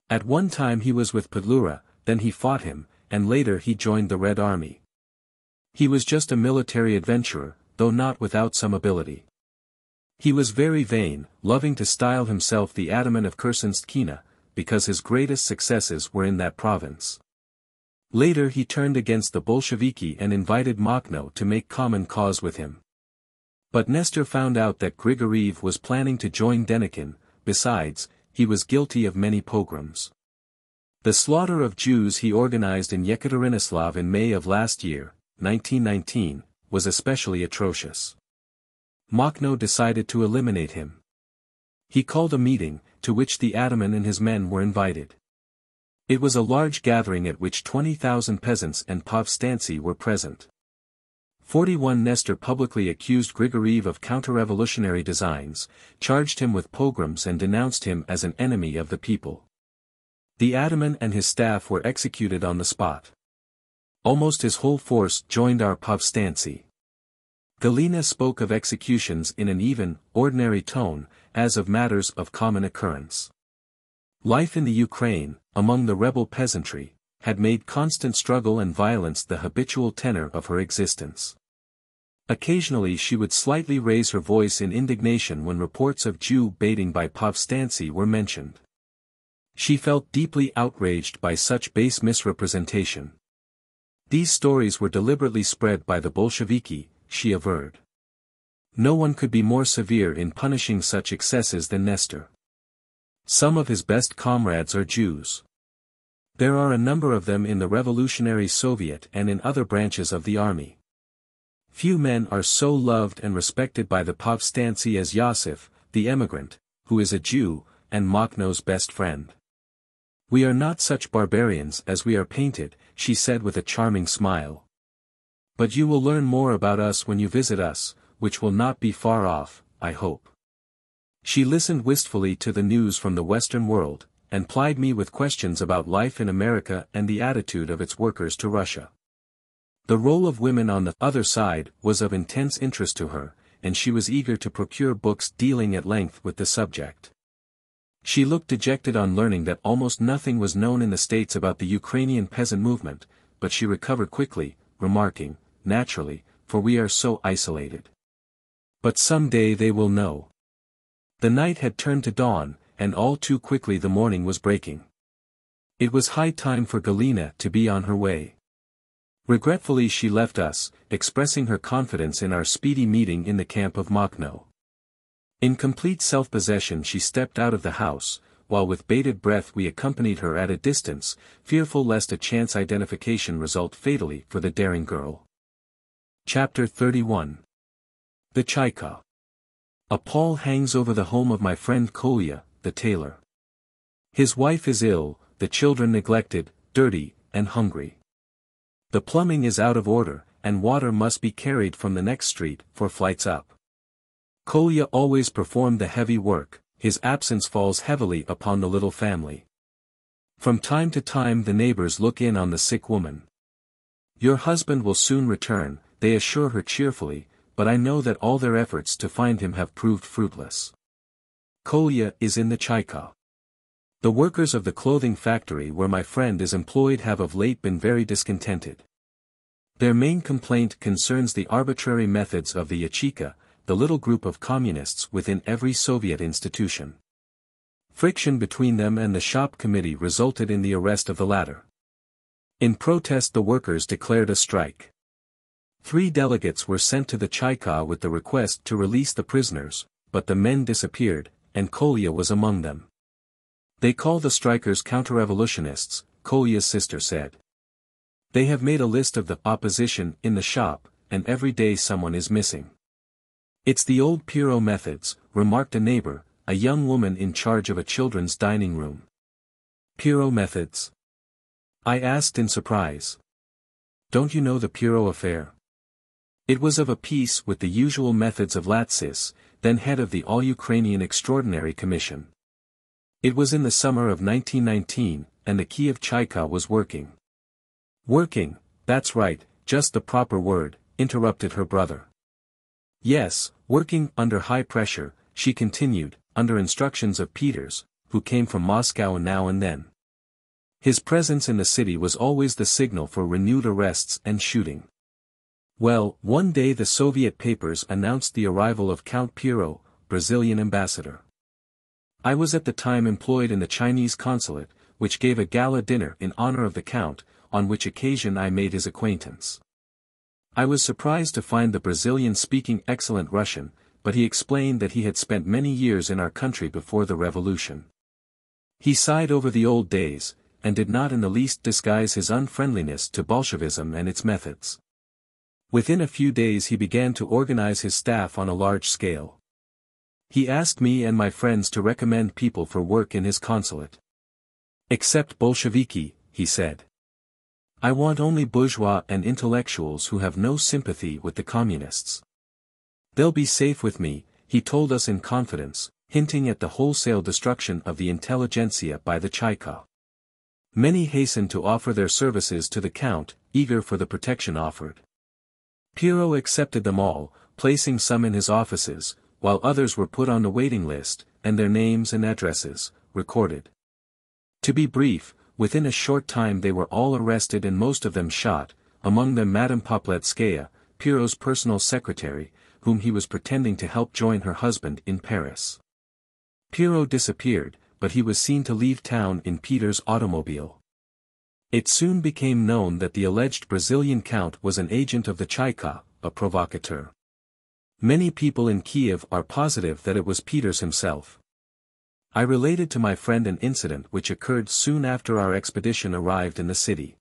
At one time he was with Petrograd, then he fought him, and later he joined the Red Army. He was just a military adventurer, though not without some ability. He was very vain, loving to style himself the Ataman of Kronstadt, because his greatest successes were in that province. Later he turned against the Bolsheviki and invited Makhno to make common cause with him. But Nestor found out that Grigoriev was planning to join Denikin. Besides, he was guilty of many pogroms. The slaughter of Jews he organized in Yekaterinoslav in May of last year, 1919, was especially atrocious. Makhno decided to eliminate him. He called a meeting, to which the Ataman and his men were invited. It was a large gathering at which 20,000 peasants and Povstanci were present. 41 Nestor publicly accused Grigoriev of counter-revolutionary designs, charged him with pogroms and denounced him as an enemy of the people. The Ataman and his staff were executed on the spot. Almost his whole force joined our Povstanci. Galina spoke of executions in an even, ordinary tone, as of matters of common occurrence. Life in the Ukraine, among the rebel peasantry, had made constant struggle and violence the habitual tenor of her existence. Occasionally she would slightly raise her voice in indignation when reports of Jew baiting by Povstanci were mentioned. She felt deeply outraged by such base misrepresentation. These stories were deliberately spread by the Bolsheviki, she averred. No one could be more severe in punishing such excesses than Nestor. Some of his best comrades are Jews. There are a number of them in the Revolutionary Soviet and in other branches of the army. Few men are so loved and respected by the Povstanci as Yossif, the emigrant, who is a Jew, and Makhno's best friend. We are not such barbarians as we are painted, she said with a charming smile. But you will learn more about us when you visit us, which will not be far off, I hope. She listened wistfully to the news from the Western world, and plied me with questions about life in America and the attitude of its workers to Russia. The role of women on the other side was of intense interest to her, and she was eager to procure books dealing at length with the subject. She looked dejected on learning that almost nothing was known in the States about the Ukrainian peasant movement, but she recovered quickly, remarking, naturally, for we are so isolated. But some day they will know. The night had turned to dawn, and all too quickly the morning was breaking. It was high time for Galina to be on her way. Regretfully she left us, expressing her confidence in our speedy meeting in the camp of Makhno. In complete self-possession she stepped out of the house, while with bated breath we accompanied her at a distance, fearful lest a chance identification result fatally for the daring girl. Chapter 31. The Chaika. A pall hangs over the home of my friend Kolya, the tailor. His wife is ill, the children neglected, dirty, and hungry. The plumbing is out of order, and water must be carried from the next street, 4 flights up. Kolya always performed the heavy work, his absence falls heavily upon the little family. From time to time the neighbors look in on the sick woman. Your husband will soon return, they assure her cheerfully, but I know that all their efforts to find him have proved fruitless. Kolya is in the Chaika. The workers of the clothing factory where my friend is employed have of late been very discontented. Their main complaint concerns the arbitrary methods of the Yachika, the little group of communists within every Soviet institution. Friction between them and the shop committee resulted in the arrest of the latter. In protest the workers declared a strike. 3 delegates were sent to the Chaika with the request to release the prisoners, but the men disappeared, and Kolya was among them. They call the strikers counter-revolutionists, Kolya's sister said. They have made a list of the opposition in the shop, and every day someone is missing. It's the old Piro methods, remarked a neighbor, a young woman in charge of a children's dining room. Piro methods? I asked in surprise. Don't you know the Piro affair? It was of a piece with the usual methods of Latsis, then head of the All-Ukrainian Extraordinary Commission. It was in the summer of 1919, and the Kiev Chaika was working. Working, that's right, just the proper word, interrupted her brother. Yes, working under high pressure, she continued, under instructions of Peters, who came from Moscow now and then. His presence in the city was always the signal for renewed arrests and shooting. Well, one day the Soviet papers announced the arrival of Count Piro, Brazilian ambassador. I was at the time employed in the Chinese consulate, which gave a gala dinner in honor of the Count, on which occasion I made his acquaintance. I was surprised to find the Brazilian speaking excellent Russian, but he explained that he had spent many years in our country before the revolution. He sighed over the old days, and did not in the least disguise his unfriendliness to Bolshevism and its methods. Within a few days he began to organize his staff on a large scale. He asked me and my friends to recommend people for work in his consulate. Except Bolsheviki, he said. I want only bourgeois and intellectuals who have no sympathy with the communists. They'll be safe with me, he told us in confidence, hinting at the wholesale destruction of the intelligentsia by the Chaika. Many hastened to offer their services to the Count, eager for the protection offered. Piro accepted them all, placing some in his offices, while others were put on the waiting list, and their names and addresses recorded. To be brief, within a short time they were all arrested and most of them shot, among them Madame Popletskaya, Piro's personal secretary, whom he was pretending to help join her husband in Paris. Piro disappeared, but he was seen to leave town in Peter's automobile. It soon became known that the alleged Brazilian Count was an agent of the Chaika, a provocateur. Many people in Kiev are positive that it was Peters himself. I related to my friend an incident which occurred soon after our expedition arrived in the city.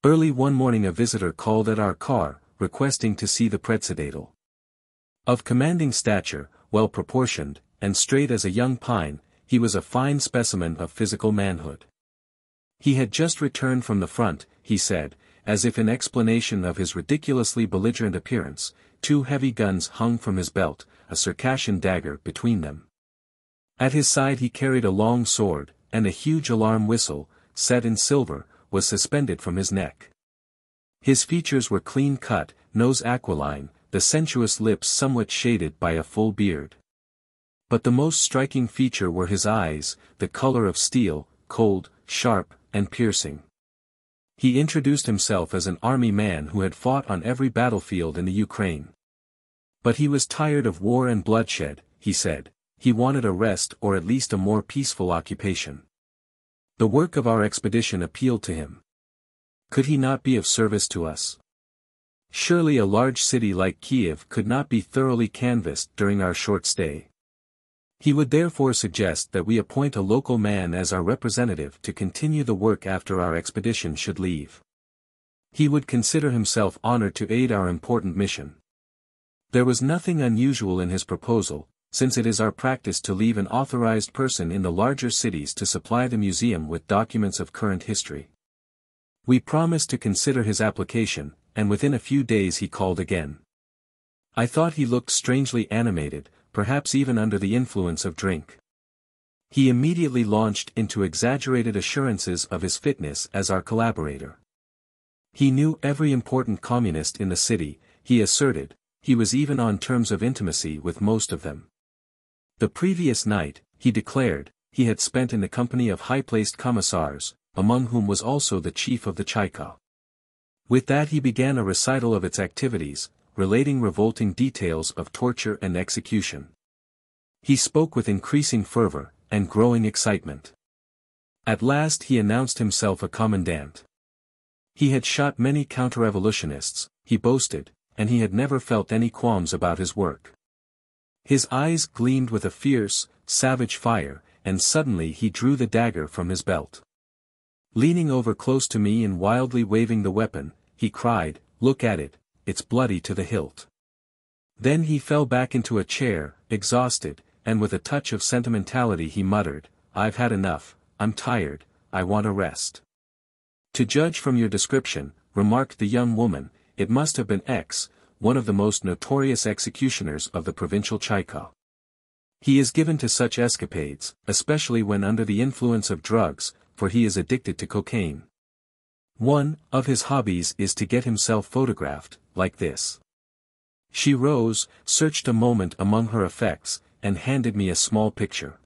Early one morning a visitor called at our car, requesting to see the Predsedatel. Of commanding stature, well-proportioned, and straight as a young pine, he was a fine specimen of physical manhood. He had just returned from the front, he said, as if in explanation of his ridiculously belligerent appearance. 2 heavy guns hung from his belt, a Circassian dagger between them. At his side he carried a long sword, and a huge alarm whistle, set in silver, was suspended from his neck. His features were clean-cut, nose aquiline, the sensuous lips somewhat shaded by a full beard. But the most striking feature were his eyes, the color of steel, cold, sharp, and piercing. He introduced himself as an army man who had fought on every battlefield in the Ukraine. But he was tired of war and bloodshed, he said. He wanted a rest or at least a more peaceful occupation. The work of our expedition appealed to him. Could he not be of service to us? Surely a large city like Kiev could not be thoroughly canvassed during our short stay. He would therefore suggest that we appoint a local man as our representative to continue the work after our expedition should leave. He would consider himself honored to aid our important mission. There was nothing unusual in his proposal, since it is our practice to leave an authorized person in the larger cities to supply the museum with documents of current history. We promised to consider his application, and within a few days he called again. I thought he looked strangely animated, perhaps even under the influence of drink. He immediately launched into exaggerated assurances of his fitness as our collaborator. He knew every important communist in the city, he asserted, he was even on terms of intimacy with most of them. The previous night, he declared, he had spent in the company of high-placed commissars, among whom was also the chief of the Chaika. With that he began a recital of its activities, relating revolting details of torture and execution. He spoke with increasing fervor, and growing excitement. At last he announced himself a commandant. He had shot many counter-revolutionists, he boasted, and he had never felt any qualms about his work. His eyes gleamed with a fierce, savage fire, and suddenly he drew the dagger from his belt. Leaning over close to me and wildly waving the weapon, he cried, "Look at it, it's bloody to the hilt." Then he fell back into a chair, exhausted, and with a touch of sentimentality he muttered, "I've had enough, I'm tired, I want a rest." "To judge from your description," remarked the young woman, "it must have been X, one of the most notorious executioners of the provincial Chaika. He is given to such escapades, especially when under the influence of drugs, for he is addicted to cocaine. One of his hobbies is to get himself photographed, like this." She rose, searched a moment among her effects, and handed me a small picture.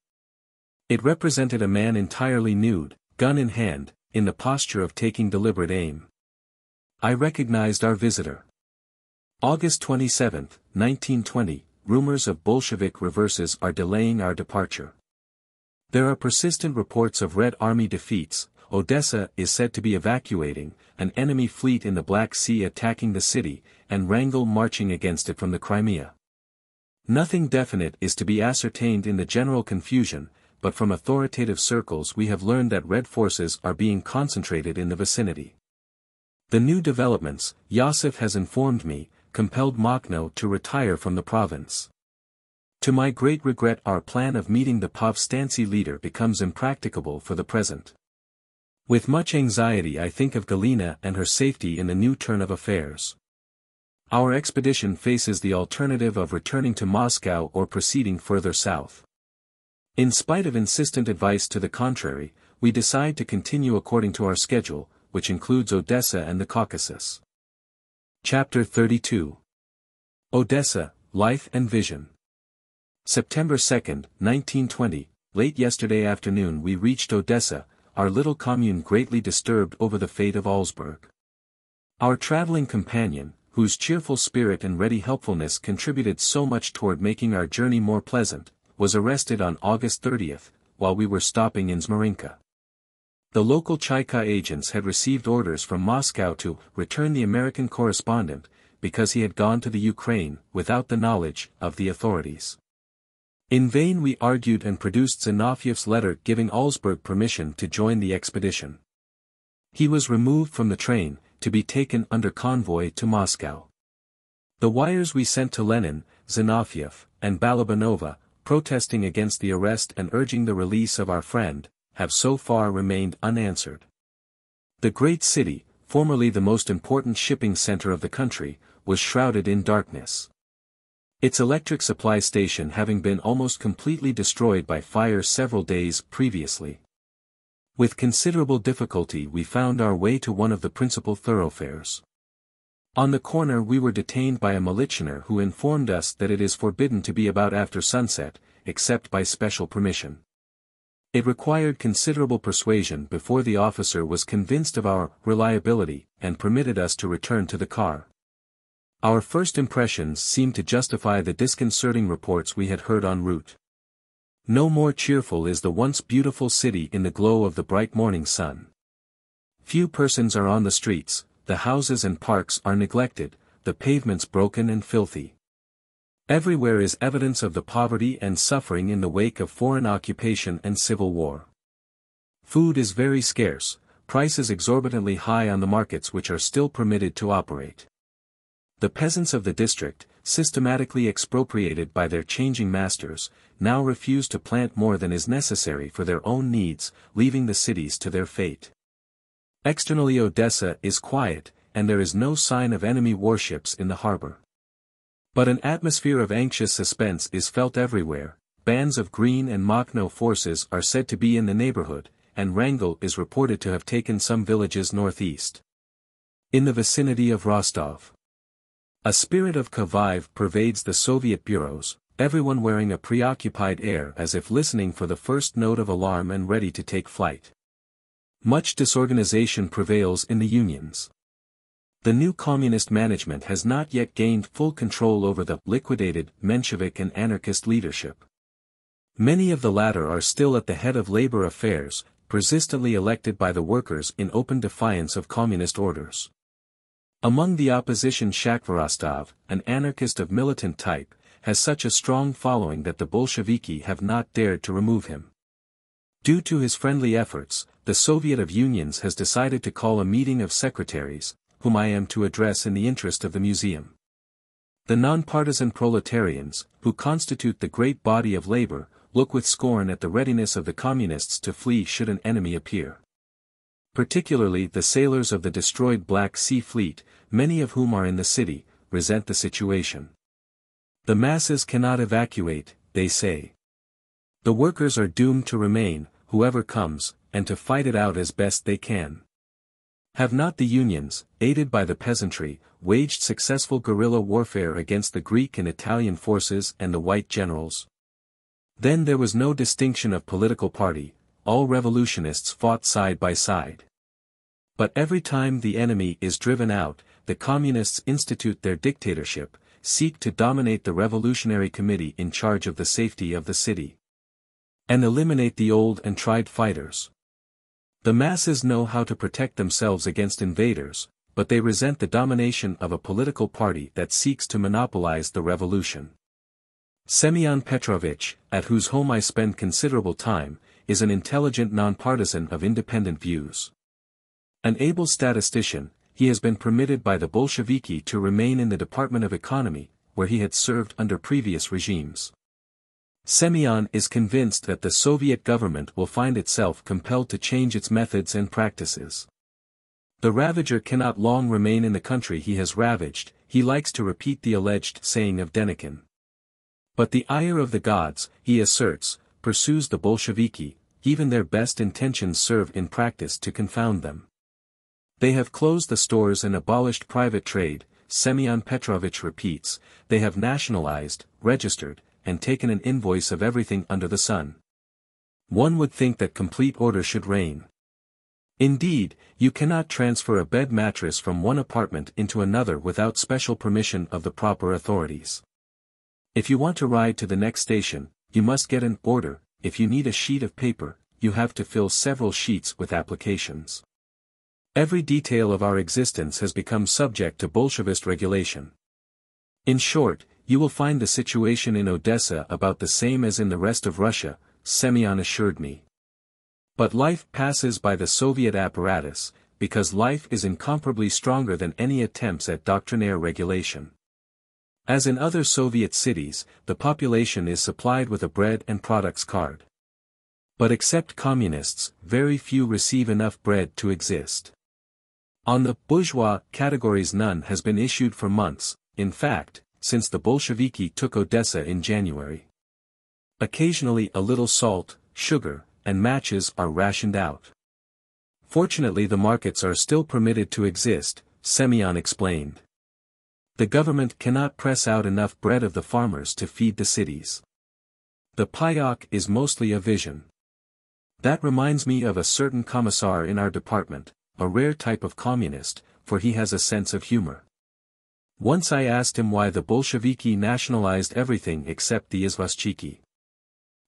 It represented a man entirely nude, gun in hand, in the posture of taking deliberate aim. I recognized our visitor. August 27, 1920, rumors of Bolshevik reverses are delaying our departure. There are persistent reports of Red Army defeats. Odessa is said to be evacuating, an enemy fleet in the Black Sea attacking the city, and Wrangel marching against it from the Crimea. Nothing definite is to be ascertained in the general confusion, but from authoritative circles we have learned that Red forces are being concentrated in the vicinity. The new developments, Yossif has informed me, compelled Makhno to retire from the province. To my great regret our plan of meeting the Povstancy leader becomes impracticable for the present. With much anxiety I think of Galina and her safety in the new turn of affairs. Our expedition faces the alternative of returning to Moscow or proceeding further south. In spite of insistent advice to the contrary, we decide to continue according to our schedule, which includes Odessa and the Caucasus. Chapter 32. Odessa, Life and Vision. September 2, 1920, late yesterday afternoon we reached Odessa, our little commune greatly disturbed over the fate of Augsburg. Our traveling companion, whose cheerful spirit and ready helpfulness contributed so much toward making our journey more pleasant, was arrested on August 30, while we were stopping in Zmarinka. The local Chaika agents had received orders from Moscow to return the American correspondent, because he had gone to the Ukraine without the knowledge of the authorities. In vain we argued and produced Zinovьev's letter giving Augsburg permission to join the expedition. He was removed from the train, to be taken under convoy to Moscow. The wires we sent to Lenin, Zinoviev, and Balabanova, protesting against the arrest and urging the release of our friend, have so far remained unanswered. The great city, formerly the most important shipping center of the country, was shrouded in darkness. Its electric supply station having been almost completely destroyed by fire several days previously. With considerable difficulty we found our way to one of the principal thoroughfares. On the corner we were detained by a militianer who informed us that it is forbidden to be about after sunset, except by special permission. It required considerable persuasion before the officer was convinced of our reliability and permitted us to return to the car. Our first impressions seemed to justify the disconcerting reports we had heard en route. No more cheerful is the once beautiful city in the glow of the bright morning sun. Few persons are on the streets, the houses and parks are neglected, the pavements broken and filthy. Everywhere is evidence of the poverty and suffering in the wake of foreign occupation and civil war. Food is very scarce, prices exorbitantly high on the markets which are still permitted to operate. The peasants of the district, systematically expropriated by their changing masters, now refuse to plant more than is necessary for their own needs, leaving the cities to their fate. Externally Odessa is quiet, and there is no sign of enemy warships in the harbor. But an atmosphere of anxious suspense is felt everywhere. Bands of Green and Makhno forces are said to be in the neighborhood, and Wrangel is reported to have taken some villages northeast. In the vicinity of Rostov. A spirit of Kharkov pervades the Soviet bureaus, everyone wearing a preoccupied air as if listening for the first note of alarm and ready to take flight. Much disorganization prevails in the unions. The new communist management has not yet gained full control over the liquidated Menshevik and anarchist leadership. Many of the latter are still at the head of labor affairs, persistently elected by the workers in open defiance of communist orders. Among the opposition Shakvarostov, an anarchist of militant type, has such a strong following that the Bolsheviki have not dared to remove him. Due to his friendly efforts, the Soviet of Unions has decided to call a meeting of secretaries, whom I am to address in the interest of the museum. The non-partisan proletarians, who constitute the great body of labor, look with scorn at the readiness of the communists to flee should an enemy appear. Particularly the sailors of the destroyed Black Sea Fleet, many of whom are in the city, resent the situation. The masses cannot evacuate, they say. The workers are doomed to remain, whoever comes, and to fight it out as best they can. Have not the unions, aided by the peasantry, waged successful guerrilla warfare against the Greek and Italian forces and the white generals? Then there was no distinction of political party, all revolutionists fought side by side. But every time the enemy is driven out, the communists institute their dictatorship, seek to dominate the revolutionary committee in charge of the safety of the city, and eliminate the old and tried fighters. The masses know how to protect themselves against invaders, but they resent the domination of a political party that seeks to monopolize the revolution. Semyon Petrovich, at whose home I spend considerable time, is an intelligent nonpartisan of independent views. An able statistician, he has been permitted by the Bolsheviki to remain in the Department of Economy, where he had served under previous regimes. Semyon is convinced that the Soviet government will find itself compelled to change its methods and practices. The ravager cannot long remain in the country he has ravaged, he likes to repeat the alleged saying of Denikin. But the ire of the gods, he asserts, pursues the Bolsheviki, even their best intentions serve in practice to confound them. They have closed the stores and abolished private trade, Semyon Petrovich repeats, they have nationalized, registered, and taken an invoice of everything under the sun. One would think that complete order should reign. Indeed, you cannot transfer a bed mattress from one apartment into another without special permission of the proper authorities. If you want to ride to the next station, you must get an order. If you need a sheet of paper, you have to fill several sheets with applications. Every detail of our existence has become subject to Bolshevist regulation. In short, you will find the situation in Odessa about the same as in the rest of Russia, Semyon assured me. But life passes by the Soviet apparatus, because life is incomparably stronger than any attempts at doctrinaire regulation. As in other Soviet cities, the population is supplied with a bread and products card. But except communists, very few receive enough bread to exist. On the bourgeois categories none has been issued for months, in fact, since the Bolsheviki took Odessa in January. Occasionally a little salt, sugar, and matches are rationed out. Fortunately the markets are still permitted to exist, Semyon explained. The government cannot press out enough bread of the farmers to feed the cities. The Payok is mostly a vision. That reminds me of a certain commissar in our department, a rare type of communist, for he has a sense of humor. Once I asked him why the Bolsheviki nationalized everything except the izvostchiki.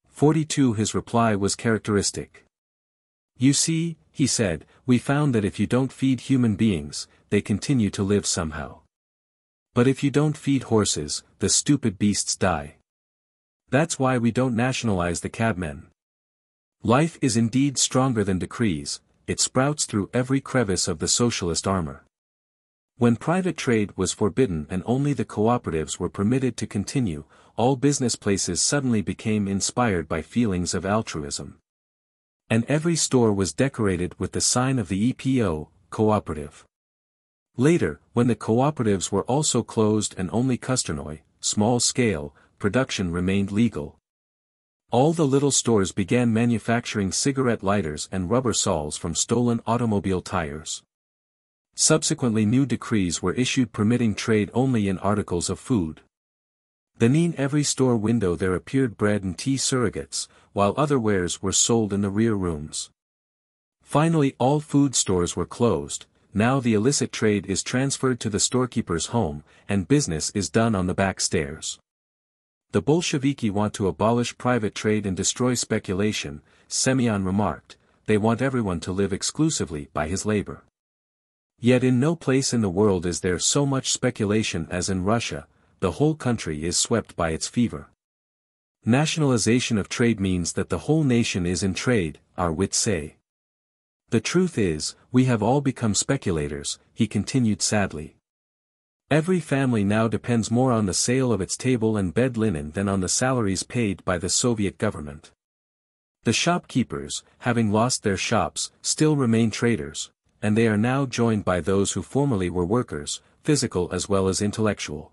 42. His reply was characteristic. You see, he said, we found that if you don't feed human beings, they continue to live somehow. But if you don't feed horses, the stupid beasts die. That's why we don't nationalize the cabmen. Life is indeed stronger than decrees, it sprouts through every crevice of the socialist armor. When private trade was forbidden and only the cooperatives were permitted to continue, all business places suddenly became inspired by feelings of altruism. And every store was decorated with the sign of the EPO, cooperative. Later, when the cooperatives were also closed and only Kosternoi, small-scale, production remained legal, all the little stores began manufacturing cigarette lighters and rubber soles from stolen automobile tires. Subsequently new decrees were issued permitting trade only in articles of food. Then in every store window there appeared bread and tea surrogates, while other wares were sold in the rear rooms. Finally all food stores were closed, now the illicit trade is transferred to the storekeeper's home, and business is done on the back stairs. The Bolsheviki want to abolish private trade and destroy speculation, Semyon remarked, they want everyone to live exclusively by his labor. Yet in no place in the world is there so much speculation as in Russia, the whole country is swept by its fever. Nationalization of trade means that the whole nation is in trade, our wits say. The truth is, we have all become speculators, he continued sadly. Every family now depends more on the sale of its table and bed linen than on the salaries paid by the Soviet government. The shopkeepers, having lost their shops, still remain traders, and they are now joined by those who formerly were workers, physical as well as intellectual.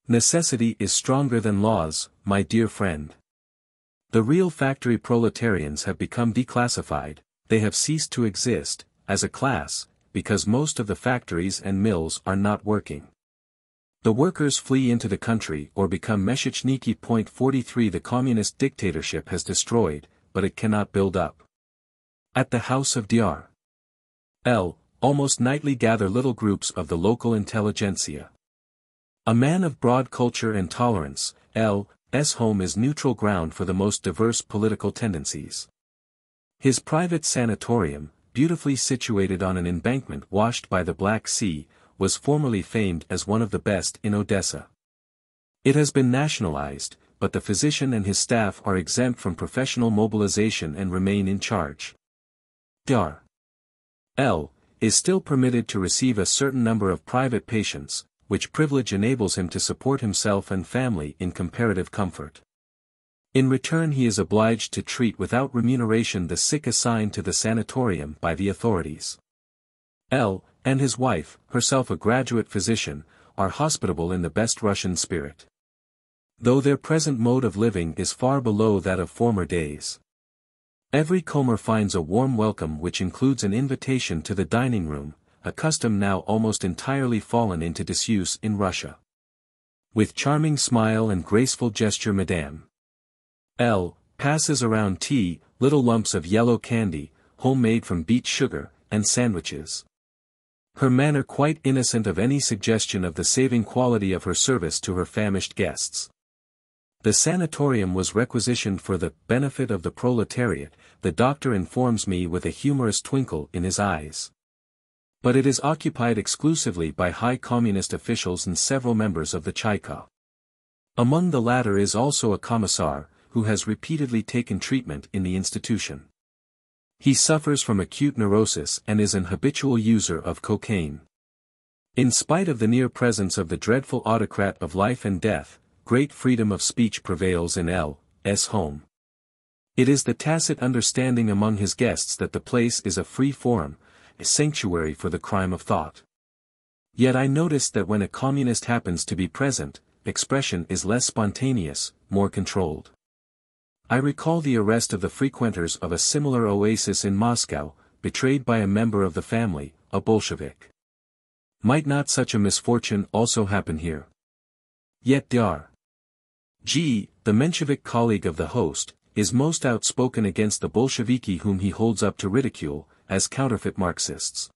Necessity is stronger than laws, my dear friend. The real factory proletarians have become declassified, they have ceased to exist, as a class, because most of the factories and mills are not working. The workers flee into the country or become Meshichniki. 43 The communist dictatorship has destroyed, but it cannot build up. At the house of Dr. L. almost nightly gather little groups of the local intelligentsia. A man of broad culture and tolerance, L.'s home is neutral ground for the most diverse political tendencies. His private sanatorium, beautifully situated on an embankment washed by the Black Sea, was formerly famed as one of the best in Odessa. It has been nationalized, but the physician and his staff are exempt from professional mobilization and remain in charge. Dr. L. is still permitted to receive a certain number of private patients, which privilege enables him to support himself and family in comparative comfort. In return he is obliged to treat without remuneration the sick assigned to the sanatorium by the authorities. L. and his wife, herself a graduate physician, are hospitable in the best Russian spirit. Though their present mode of living is far below that of former days. Every comer finds a warm welcome which includes an invitation to the dining room, a custom now almost entirely fallen into disuse in Russia. With charming smile and graceful gesture Madame L. passes around tea, little lumps of yellow candy, homemade from beet sugar, and sandwiches. Her manner quite innocent of any suggestion of the saving quality of her service to her famished guests. The sanatorium was requisitioned for the benefit of the proletariat, the doctor informs me with a humorous twinkle in his eyes. But it is occupied exclusively by high communist officials and several members of the Chaika. Among the latter is also a commissar, who has repeatedly taken treatment in the institution. He suffers from acute neurosis and is an habitual user of cocaine. In spite of the near presence of the dreadful autocrat of life and death, great freedom of speech prevails in L.'s home. It is the tacit understanding among his guests that the place is a free forum, a sanctuary for the crime of thought. Yet I notice that when a communist happens to be present, expression is less spontaneous, more controlled. I recall the arrest of the frequenters of a similar oasis in Moscow, betrayed by a member of the family, a Bolshevik. Might not such a misfortune also happen here? Yet Dr. G, the Menshevik colleague of the host, is most outspoken against the Bolsheviki whom he holds up to ridicule, as counterfeit Marxists.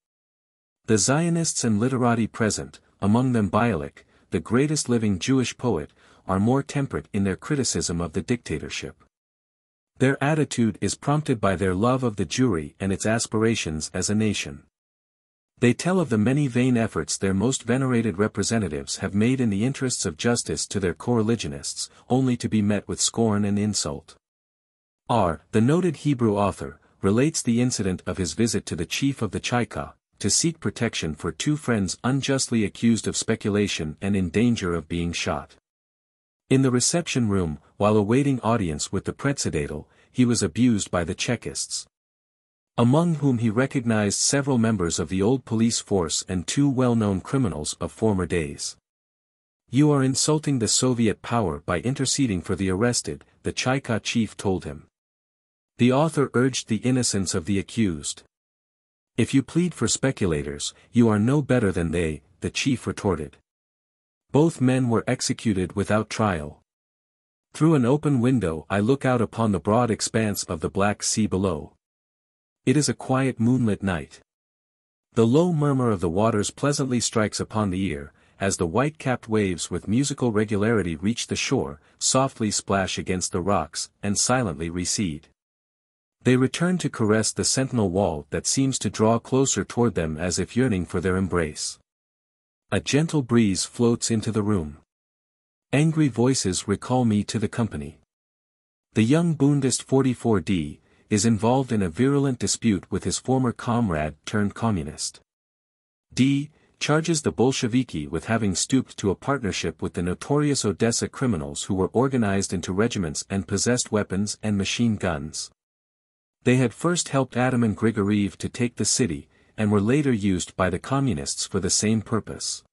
The Zionists and literati present, among them Bialik, the greatest living Jewish poet, are more temperate in their criticism of the dictatorship. Their attitude is prompted by their love of the Jewry and its aspirations as a nation. They tell of the many vain efforts their most venerated representatives have made in the interests of justice to their co-religionists, only to be met with scorn and insult. R, the noted Hebrew author, relates the incident of his visit to the chief of the Chayka, to seek protection for two friends unjustly accused of speculation and in danger of being shot. In the reception room, while awaiting audience with the Predsedatel, he was abused by the Chekists, among whom he recognized several members of the old police force and two well-known criminals of former days. "You are insulting the Soviet power by interceding for the arrested," the Chayka chief told him. The author urged the innocence of the accused. "If you plead for speculators, you are no better than they," the chief retorted. Both men were executed without trial. Through an open window I look out upon the broad expanse of the Black Sea below. It is a quiet moonlit night. The low murmur of the waters pleasantly strikes upon the ear, as the white-capped waves with musical regularity reach the shore, softly splash against the rocks, and silently recede. They return to caress the sentinel wall that seems to draw closer toward them as if yearning for their embrace. A gentle breeze floats into the room. Angry voices recall me to the company. The young Bundist 44D, is involved in a virulent dispute with his former comrade turned communist. D charges the Bolsheviki with having stooped to a partnership with the notorious Odessa criminals who were organized into regiments and possessed weapons and machine guns. They had first helped Adam and Grigoriev to take the city, and were later used by the communists for the same purpose.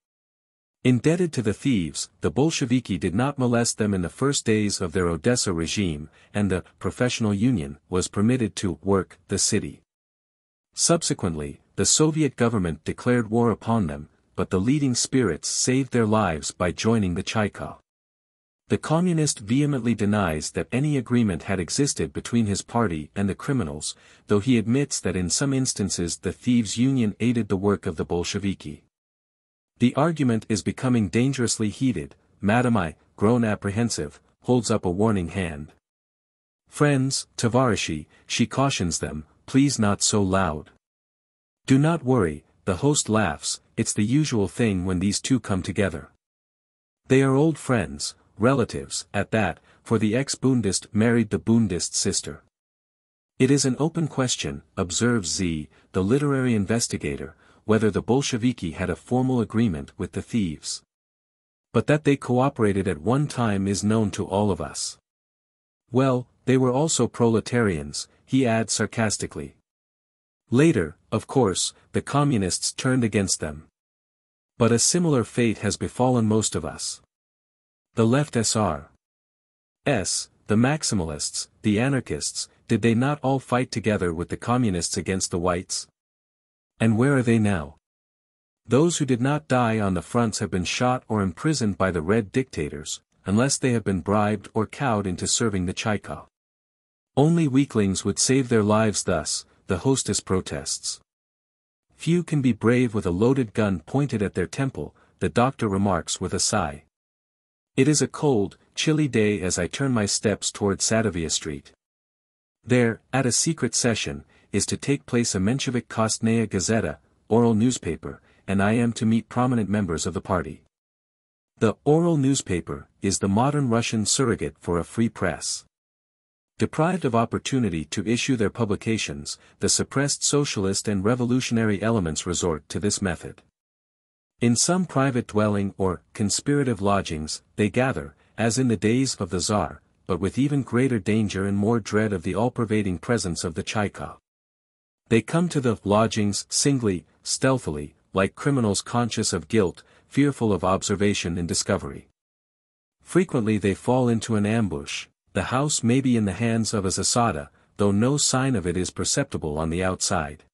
Indebted to the thieves, the Bolsheviki did not molest them in the first days of their Odessa regime, and the professional union was permitted to work the city. Subsequently, the Soviet government declared war upon them, but the leading spirits saved their lives by joining the Chayka. The communist vehemently denies that any agreement had existed between his party and the criminals, though he admits that in some instances the thieves' union aided the work of the Bolsheviki. The argument is becoming dangerously heated. Madam I, grown apprehensive, holds up a warning hand. "Friends, Tavarishi," she cautions them, "please not so loud. Do not worry," the host laughs, "it's the usual thing when these two come together. They are old friends, relatives, at that, for the ex-Bundist married the Bundist sister." It is an open question, observes Z, the literary investigator, whether the Bolsheviki had a formal agreement with the thieves. But that they cooperated at one time is known to all of us. Well, they were also proletarians, he adds sarcastically. Later, of course, the communists turned against them. But a similar fate has befallen most of us. The left SR. The Maximalists, the anarchists, did they not all fight together with the communists against the whites? And where are they now? Those who did not die on the fronts have been shot or imprisoned by the red dictators, unless they have been bribed or cowed into serving the Chayka. Only weaklings would save their lives thus, the hostess protests. Few can be brave with a loaded gun pointed at their temple, the doctor remarks with a sigh. It is a cold, chilly day as I turn my steps toward Sadovia Street. There, at a secret session, is to take place a Menshevik Kostnaya Gazeta, oral newspaper, and I am to meet prominent members of the party. The oral newspaper is the modern Russian surrogate for a free press. Deprived of opportunity to issue their publications, the suppressed socialist and revolutionary elements resort to this method. In some private dwelling or conspirative lodgings, they gather, as in the days of the Tsar, but with even greater danger and more dread of the all-pervading presence of the Chayka. They come to the lodgings singly, stealthily, like criminals conscious of guilt, fearful of observation and discovery. Frequently they fall into an ambush. The house may be in the hands of a zasada, though no sign of it is perceptible on the outside.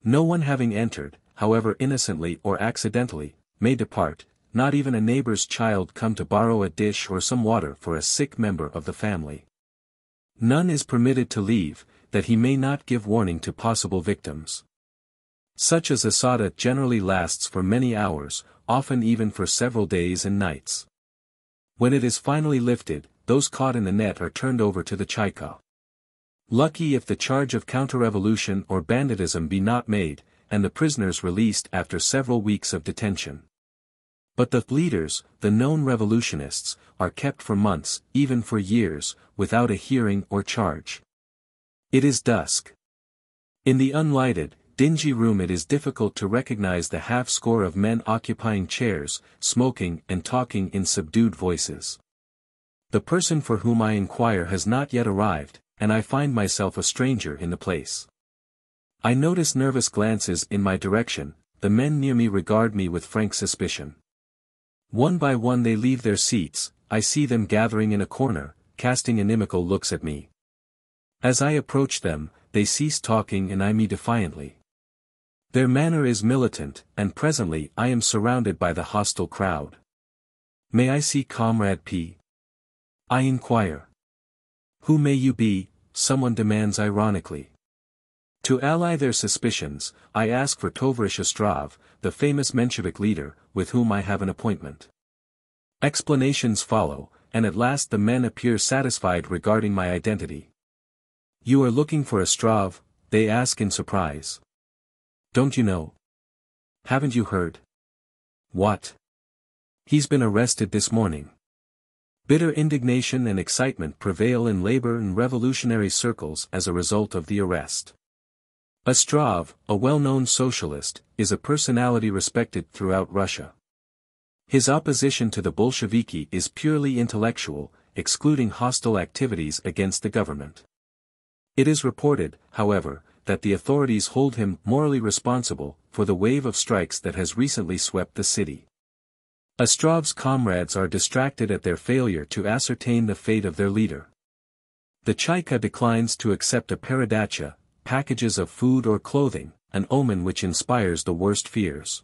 No one having entered, however innocently or accidentally, may depart, not even a neighbor's child come to borrow a dish or some water for a sick member of the family. None is permitted to leave, that he may not give warning to possible victims. Such a zasada generally lasts for many hours, often even for several days and nights. When it is finally lifted, those caught in the net are turned over to the Chayka. Lucky if the charge of counter-revolution or banditism be not made, and the prisoners released after several weeks of detention. But the leaders, the known revolutionists, are kept for months, even for years, without a hearing or charge. It is dusk. In the unlighted, dingy room it is difficult to recognize the half-score of men occupying chairs, smoking and talking in subdued voices. The person for whom I inquire has not yet arrived, and I find myself a stranger in the place. I notice nervous glances in my direction, the men near me regard me with frank suspicion. One by one they leave their seats, I see them gathering in a corner, casting inimical looks at me. As I approach them, they cease talking and eye me defiantly. Their manner is militant, and presently I am surrounded by the hostile crowd. May I see Comrade P? I inquire. Who may you be? Someone demands ironically. To ally their suspicions, I ask for Tovarish Ostrov, the famous Menshevik leader, with whom I have an appointment. Explanations follow, and at last the men appear satisfied regarding my identity. You are looking for Ostrov? They ask in surprise. Don't you know? Haven't you heard? What? He's been arrested this morning. Bitter indignation and excitement prevail in labor and revolutionary circles as a result of the arrest. Ostrov, a well-known socialist, is a personality respected throughout Russia. His opposition to the Bolsheviki is purely intellectual, excluding hostile activities against the government. It is reported, however, that the authorities hold him morally responsible for the wave of strikes that has recently swept the city. Ostrov's comrades are distracted at their failure to ascertain the fate of their leader. The Chayka declines to accept a peradacha, packages of food or clothing, an omen which inspires the worst fears.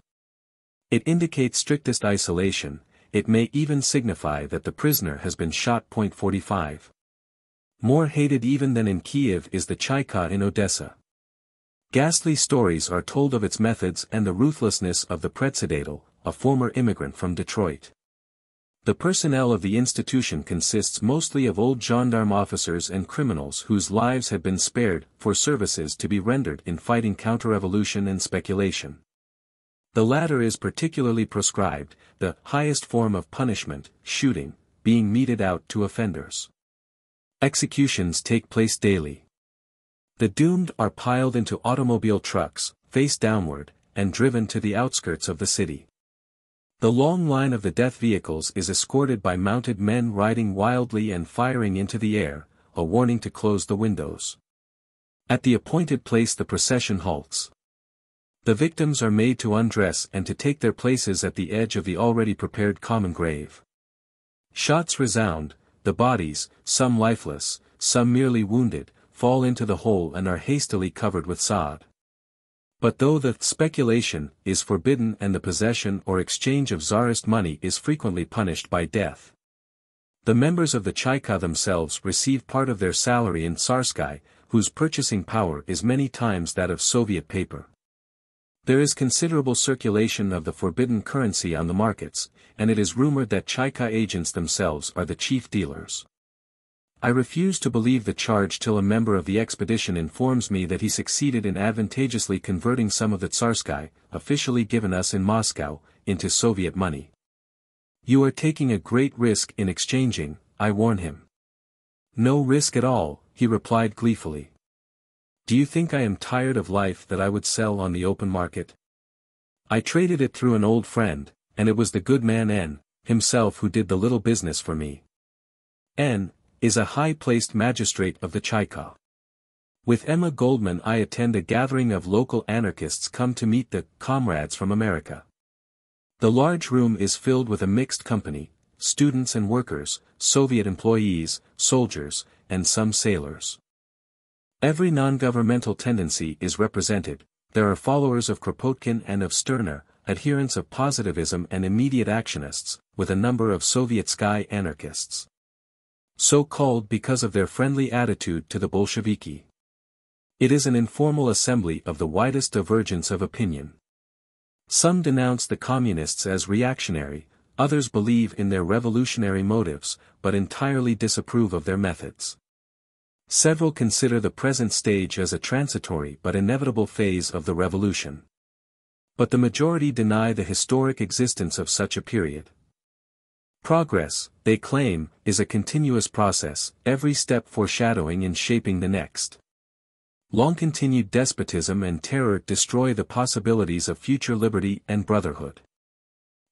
It indicates strictest isolation, it may even signify that the prisoner has been shot. 45. More hated even than in Kiev is the Chayka in Odessa. Ghastly stories are told of its methods and the ruthlessness of the Predsedatel, a former immigrant from Detroit. The personnel of the institution consists mostly of old gendarme officers and criminals whose lives have been spared for services to be rendered in fighting counter-revolution and speculation. The latter is particularly proscribed, the highest form of punishment, shooting, being meted out to offenders. Executions take place daily. The doomed are piled into automobile trucks, face downward, and driven to the outskirts of the city. The long line of the death vehicles is escorted by mounted men riding wildly and firing into the air, a warning to close the windows. At the appointed place the procession halts. The victims are made to undress and to take their places at the edge of the already prepared common grave. Shots resound, the bodies, some lifeless, some merely wounded, fall into the hole and are hastily covered with sod. But though the speculation is forbidden and the possession or exchange of czarist money is frequently punished by death, the members of the Chayka themselves receive part of their salary in Tverskaya, whose purchasing power is many times that of Soviet paper. There is considerable circulation of the forbidden currency on the markets, and it is rumored that Chayka agents themselves are the chief dealers. I refuse to believe the charge till a member of the expedition informs me that he succeeded in advantageously converting some of the Tverskaya, officially given us in Moscow, into Soviet money. You are taking a great risk in exchanging, I warn him. No risk at all, he replied gleefully. Do you think I am tired of life that I would sell on the open market? I traded it through an old friend, and it was the good man N. himself who did the little business for me. N. is a high-placed magistrate of the Chayka. With Emma Goldman I attend a gathering of local anarchists come to meet the comrades from America. The large room is filled with a mixed company, students and workers, Soviet employees, soldiers, and some sailors. Every non-governmental tendency is represented, there are followers of Kropotkin and of Stirner, adherents of positivism and immediate actionists, with a number of Sovietskaya anarchists. So called because of their friendly attitude to the Bolsheviki. It is an informal assembly of the widest divergence of opinion. Some denounce the communists as reactionary, others believe in their revolutionary motives, but entirely disapprove of their methods. Several consider the present stage as a transitory but inevitable phase of the revolution. But the majority deny the historic existence of such a period. Progress, they claim, is a continuous process, every step foreshadowing and shaping the next. Long-continued despotism and terror destroy the possibilities of future liberty and brotherhood.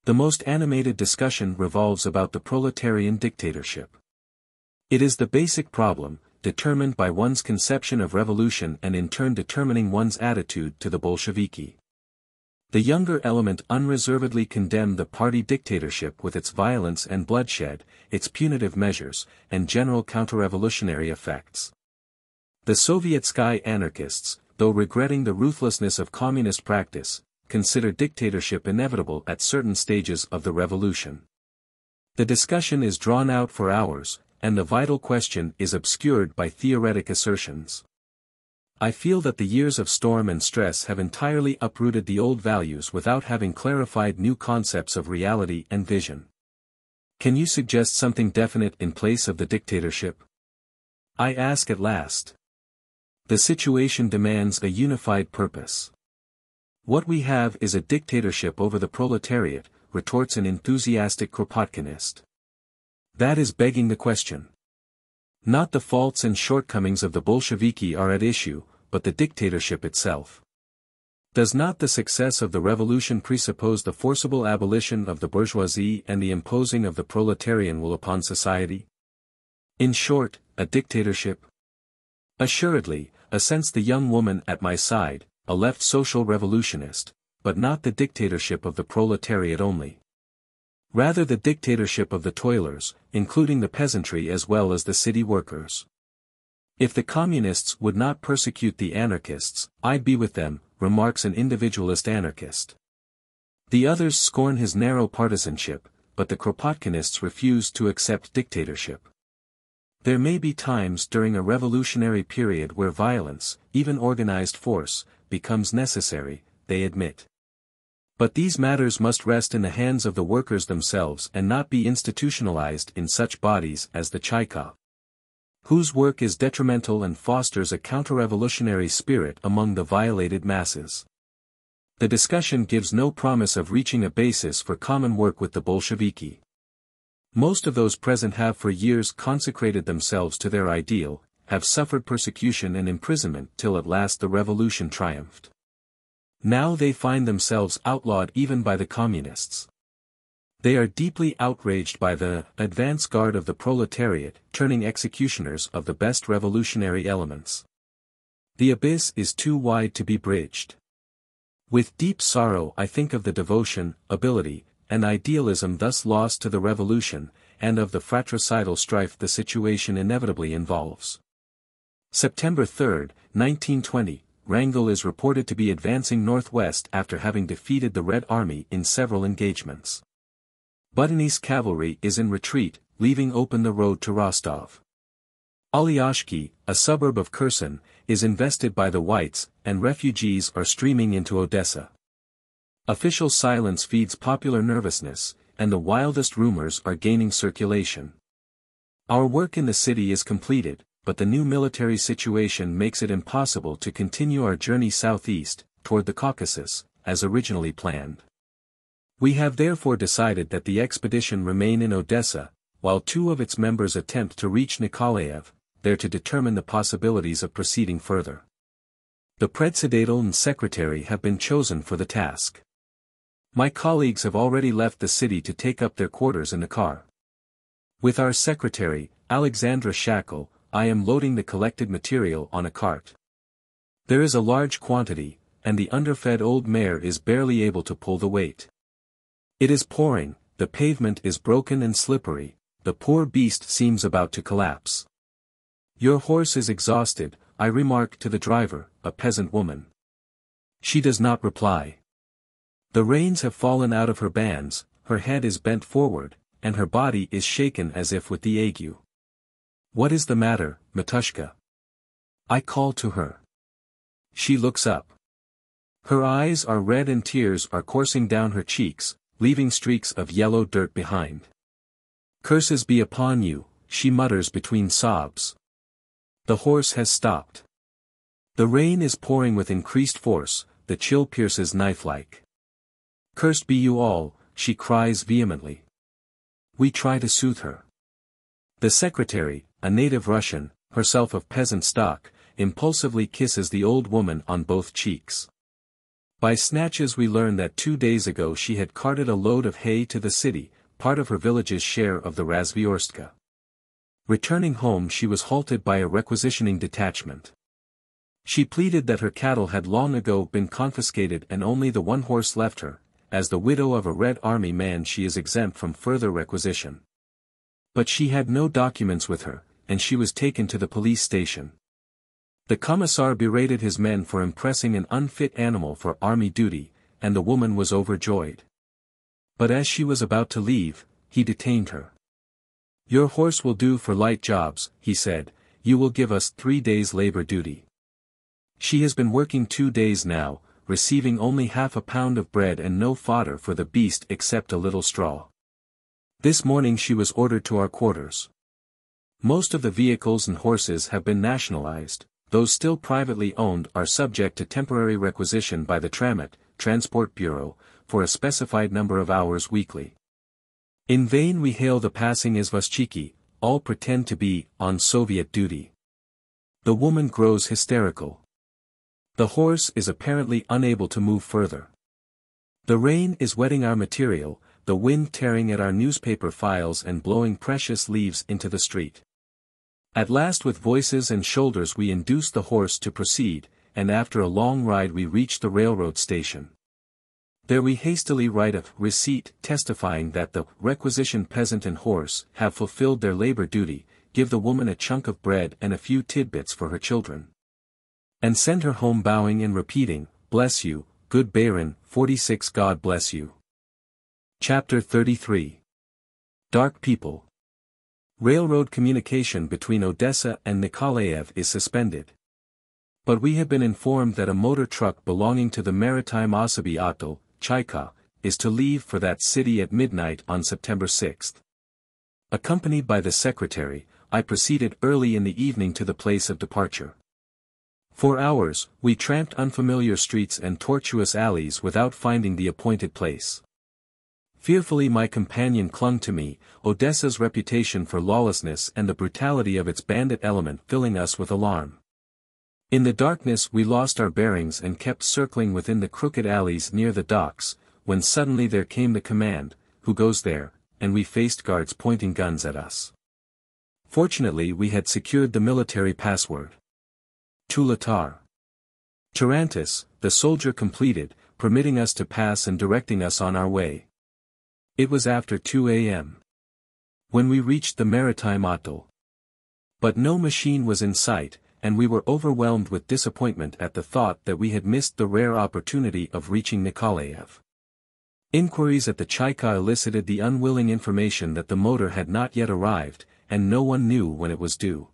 The most animated discussion revolves about the proletarian dictatorship. It is the basic problem, determined by one's conception of revolution and in turn determining one's attitude to the Bolsheviki. The younger element unreservedly condemn the party dictatorship with its violence and bloodshed, its punitive measures, and general counter-revolutionary effects. The Sovietskaya anarchists, though regretting the ruthlessness of communist practice, consider dictatorship inevitable at certain stages of the revolution. The discussion is drawn out for hours, and the vital question is obscured by theoretic assertions. I feel that the years of storm and stress have entirely uprooted the old values without having clarified new concepts of reality and vision. Can you suggest something definite in place of the dictatorship? I ask at last. The situation demands a unified purpose. What we have is a dictatorship over the proletariat, retorts an enthusiastic Kropotkinist. That is begging the question. Not the faults and shortcomings of the Bolsheviki are at issue, but the dictatorship itself. Does not the success of the revolution presuppose the forcible abolition of the bourgeoisie and the imposing of the proletarian will upon society? In short, a dictatorship? Assuredly, assents the young woman at my side, a left social revolutionist, but not the dictatorship of the proletariat only. Rather the dictatorship of the toilers, including the peasantry as well as the city workers. If the communists would not persecute the anarchists, I'd be with them, remarks an individualist anarchist. The others scorn his narrow partisanship, but the Kropotkinists refuse to accept dictatorship. There may be times during a revolutionary period where violence, even organized force, becomes necessary, they admit. But these matters must rest in the hands of the workers themselves and not be institutionalized in such bodies as the Chicherin, whose work is detrimental and fosters a counter-revolutionary spirit among the violated masses. The discussion gives no promise of reaching a basis for common work with the Bolsheviki. Most of those present have for years consecrated themselves to their ideal, have suffered persecution and imprisonment till at last the revolution triumphed. Now they find themselves outlawed even by the communists. They are deeply outraged by the advance guard of the proletariat, turning executioners of the best revolutionary elements. The abyss is too wide to be bridged. With deep sorrow I think of the devotion, ability, and idealism thus lost to the revolution, and of the fratricidal strife the situation inevitably involves. September 3, 1920, Wrangel is reported to be advancing northwest after having defeated the Red Army in several engagements. Budinny's cavalry is in retreat, leaving open the road to Rostov. Alyashki, a suburb of Kherson, is invested by the Whites, and refugees are streaming into Odessa. Official silence feeds popular nervousness, and the wildest rumors are gaining circulation. Our work in the city is completed, but the new military situation makes it impossible to continue our journey southeast, toward the Caucasus, as originally planned. We have therefore decided that the expedition remain in Odessa, while 2 of its members attempt to reach Nikolaev, there to determine the possibilities of proceeding further. The Predsedatel and Secretary have been chosen for the task. My colleagues have already left the city to take up their quarters in the car. With our secretary, Alexandra Shackle, I am loading the collected material on a cart. There is a large quantity, and the underfed old mare is barely able to pull the weight. It is pouring, the pavement is broken and slippery, the poor beast seems about to collapse. Your horse is exhausted, I remark to the driver, a peasant woman. She does not reply. The reins have fallen out of her bands, her head is bent forward, and her body is shaken as if with the ague. What is the matter, Matushka? I call to her. She looks up. Her eyes are red and tears are coursing down her cheeks, leaving streaks of yellow dirt behind. Curses be upon you, she mutters between sobs. The horse has stopped. The rain is pouring with increased force, the chill pierces knife-like. Cursed be you all, she cries vehemently. We try to soothe her. The secretary, a native Russian, herself of peasant stock, impulsively kisses the old woman on both cheeks. By snatches we learn that 2 days ago she had carted a load of hay to the city, part of her village's share of the Razvyorstka. Returning home she was halted by a requisitioning detachment. She pleaded that her cattle had long ago been confiscated and only the one horse left her. As the widow of a Red Army man she is exempt from further requisition. But she had no documents with her, and she was taken to the police station. The commissar berated his men for impressing an unfit animal for army duty, and the woman was overjoyed. But as she was about to leave, he detained her. Your horse will do for light jobs, he said, you will give us 3 days labor duty. She has been working 2 days now, receiving only half a pound of bread and no fodder for the beast except a little straw. This morning she was ordered to our quarters. Most of the vehicles and horses have been nationalized, those still privately owned are subject to temporary requisition by the Tramet, Transport Bureau, for a specified number of hours weekly. In vain we hail the passing izvoshchiki, all pretend to be on Soviet duty. The woman grows hysterical. The horse is apparently unable to move further. The rain is wetting our material, the wind tearing at our newspaper files and blowing precious leaves into the street. At last with voices and shoulders we induce the horse to proceed, and after a long ride we reach the railroad station. There we hastily write a receipt testifying that the requisitioned peasant and horse have fulfilled their labor duty, give the woman a chunk of bread and a few tidbits for her children. And send her home bowing and repeating, bless you, good Baron, 46 God bless you. Chapter 33. Dark People. Railroad communication between Odessa and Nikolaev is suspended. But we have been informed that a motor truck belonging to the Maritime Osoby Atol, Chaika, is to leave for that city at midnight on September 6. Accompanied by the secretary, I proceeded early in the evening to the place of departure. For hours, we tramped unfamiliar streets and tortuous alleys without finding the appointed place. Fearfully my companion clung to me, Odessa's reputation for lawlessness and the brutality of its bandit element filling us with alarm. In the darkness we lost our bearings and kept circling within the crooked alleys near the docks, when suddenly there came the command, who goes there, and we faced guards pointing guns at us. Fortunately we had secured the military password. To Latar. Tarantus, the soldier completed, permitting us to pass and directing us on our way. It was after 2 a.m. when we reached the Maritime Atol. But no machine was in sight, and we were overwhelmed with disappointment at the thought that we had missed the rare opportunity of reaching Nikolaev. Inquiries at the Chaika elicited the unwilling information that the motor had not yet arrived, and no one knew when it was due.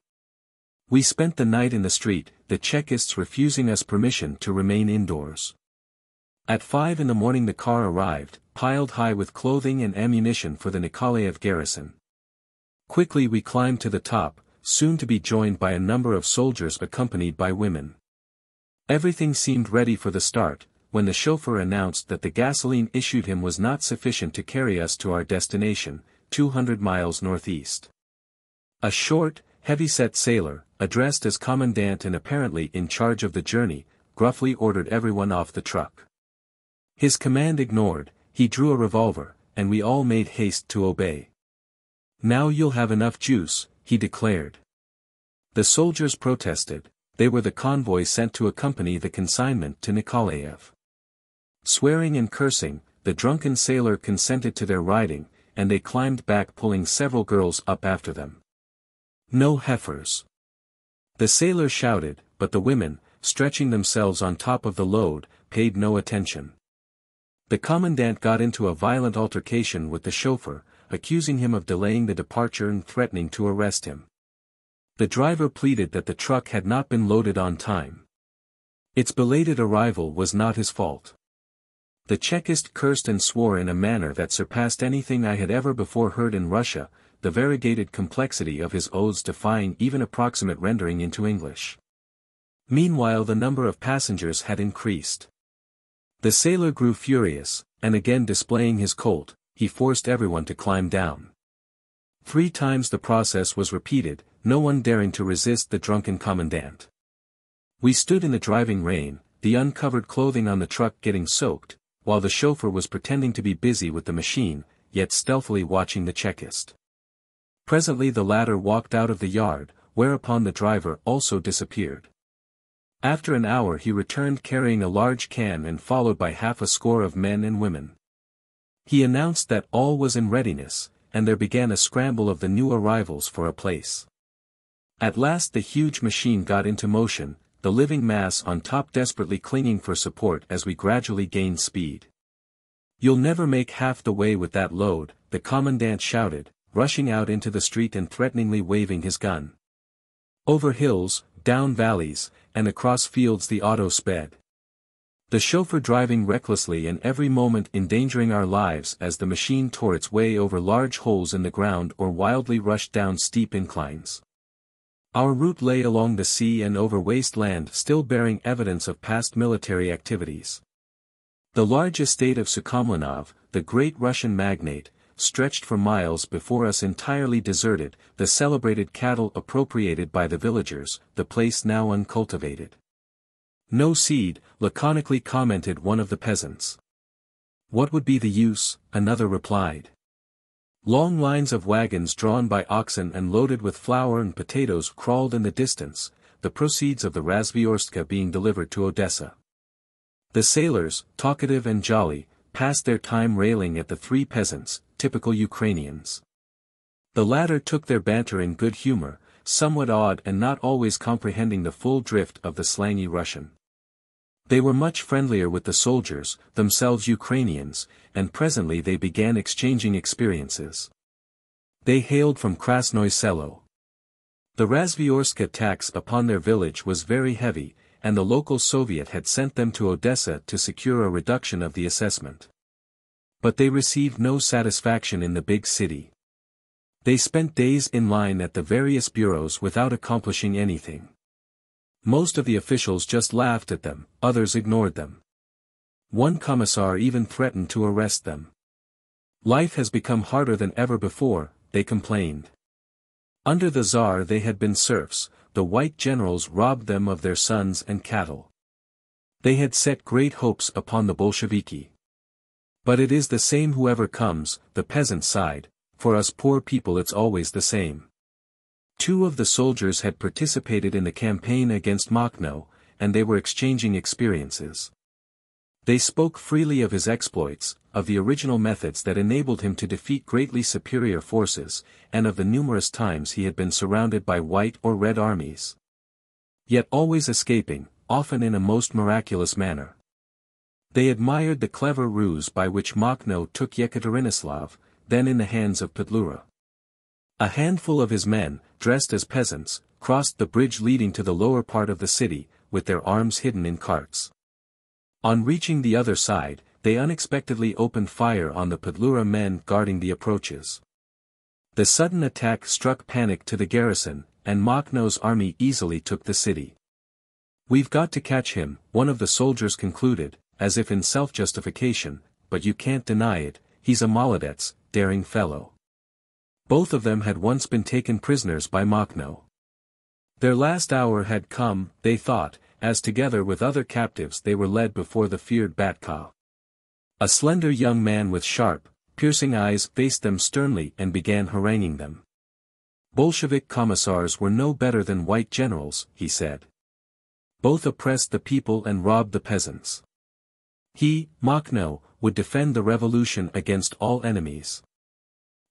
We spent the night in the street, the Chekists refusing us permission to remain indoors. At 5 in the morning the car arrived, piled high with clothing and ammunition for the Nikolaev garrison. Quickly we climbed to the top, soon to be joined by a number of soldiers accompanied by women. Everything seemed ready for the start, when the chauffeur announced that the gasoline issued him was not sufficient to carry us to our destination, 200 miles northeast. A short, heavy-set sailor, addressed as commandant and apparently in charge of the journey, gruffly ordered everyone off the truck. His command ignored, he drew a revolver, and we all made haste to obey. Now you'll have enough juice, he declared. The soldiers protested, they were the convoy sent to accompany the consignment to Nikolaev. Swearing and cursing, the drunken sailor consented to their riding, and they climbed back pulling several girls up after them. No heifers. The sailor shouted, but the women, stretching themselves on top of the load, paid no attention. The commandant got into a violent altercation with the chauffeur, accusing him of delaying the departure and threatening to arrest him. The driver pleaded that the truck had not been loaded on time. Its belated arrival was not his fault. The Chekist cursed and swore in a manner that surpassed anything I had ever before heard in Russia, the variegated complexity of his oaths defying even approximate rendering into English. Meanwhile the number of passengers had increased. The sailor grew furious, and again displaying his Colt, he forced everyone to climb down. 3 times the process was repeated, no one daring to resist the drunken commandant. We stood in the driving rain, the uncovered clothing on the truck getting soaked, while the chauffeur was pretending to be busy with the machine, yet stealthily watching the Chekist. Presently the latter walked out of the yard, whereupon the driver also disappeared. After an hour he returned carrying a large can and followed by half a score of men and women. He announced that all was in readiness, and there began a scramble of the new arrivals for a place. At last the huge machine got into motion, the living mass on top desperately clinging for support as we gradually gained speed. "You'll never make half the way with that load," the commandant shouted, rushing out into the street and threateningly waving his gun. Over hills, down valleys, and across fields the auto sped. The chauffeur driving recklessly and every moment endangering our lives as the machine tore its way over large holes in the ground or wildly rushed down steep inclines. Our route lay along the sea and over waste land still bearing evidence of past military activities. The large estate of Sukhomlinov, the great Russian magnate, stretched for miles before us entirely deserted, the celebrated cattle appropriated by the villagers, the place now uncultivated. "No seed," laconically commented one of the peasants. "What would be the use?" another replied. Long lines of wagons drawn by oxen and loaded with flour and potatoes crawled in the distance, the proceeds of the Razvyorska being delivered to Odessa. The sailors, talkative and jolly, passed their time railing at the 3 peasants, typical Ukrainians. The latter took their banter in good humor, somewhat odd and not always comprehending the full drift of the slangy Russian. They were much friendlier with the soldiers, themselves Ukrainians, and presently they began exchanging experiences. They hailed from Krasnoye Selo. The Razvyorska tax upon their village was very heavy, and the local Soviet had sent them to Odessa to secure a reduction of the assessment. But they received no satisfaction in the big city. They spent days in line at the various bureaus without accomplishing anything. Most of the officials just laughed at them, others ignored them. One commissar even threatened to arrest them. "Life has become harder than ever before," they complained. Under the Tsar they had been serfs, the white generals robbed them of their sons and cattle. They had set great hopes upon the Bolsheviki. "But it is the same whoever comes," the peasants sighed, "for us poor people it's always the same." 2 of the soldiers had participated in the campaign against Makhno, and they were exchanging experiences. They spoke freely of his exploits, of the original methods that enabled him to defeat greatly superior forces, and of the numerous times he had been surrounded by white or red armies. Yet always escaping, often in a most miraculous manner. They admired the clever ruse by which Makhno took Yekaterinoslav, then in the hands of Petlura. A handful of his men, dressed as peasants, crossed the bridge leading to the lower part of the city, with their arms hidden in carts. On reaching the other side, they unexpectedly opened fire on the Petlura men guarding the approaches. The sudden attack struck panic to the garrison, and Makhno's army easily took the city. "We've got to catch him," one of the soldiers concluded, as if in self-justification, "but you can't deny it, he's a Molodets, daring fellow." Both of them had once been taken prisoners by Makhno. Their last hour had come, they thought, as together with other captives they were led before the feared Batkov. A slender young man with sharp, piercing eyes faced them sternly and began haranguing them. Bolshevik commissars were no better than white generals, he said. Both oppressed the people and robbed the peasants. He, Makhno, would defend the revolution against all enemies.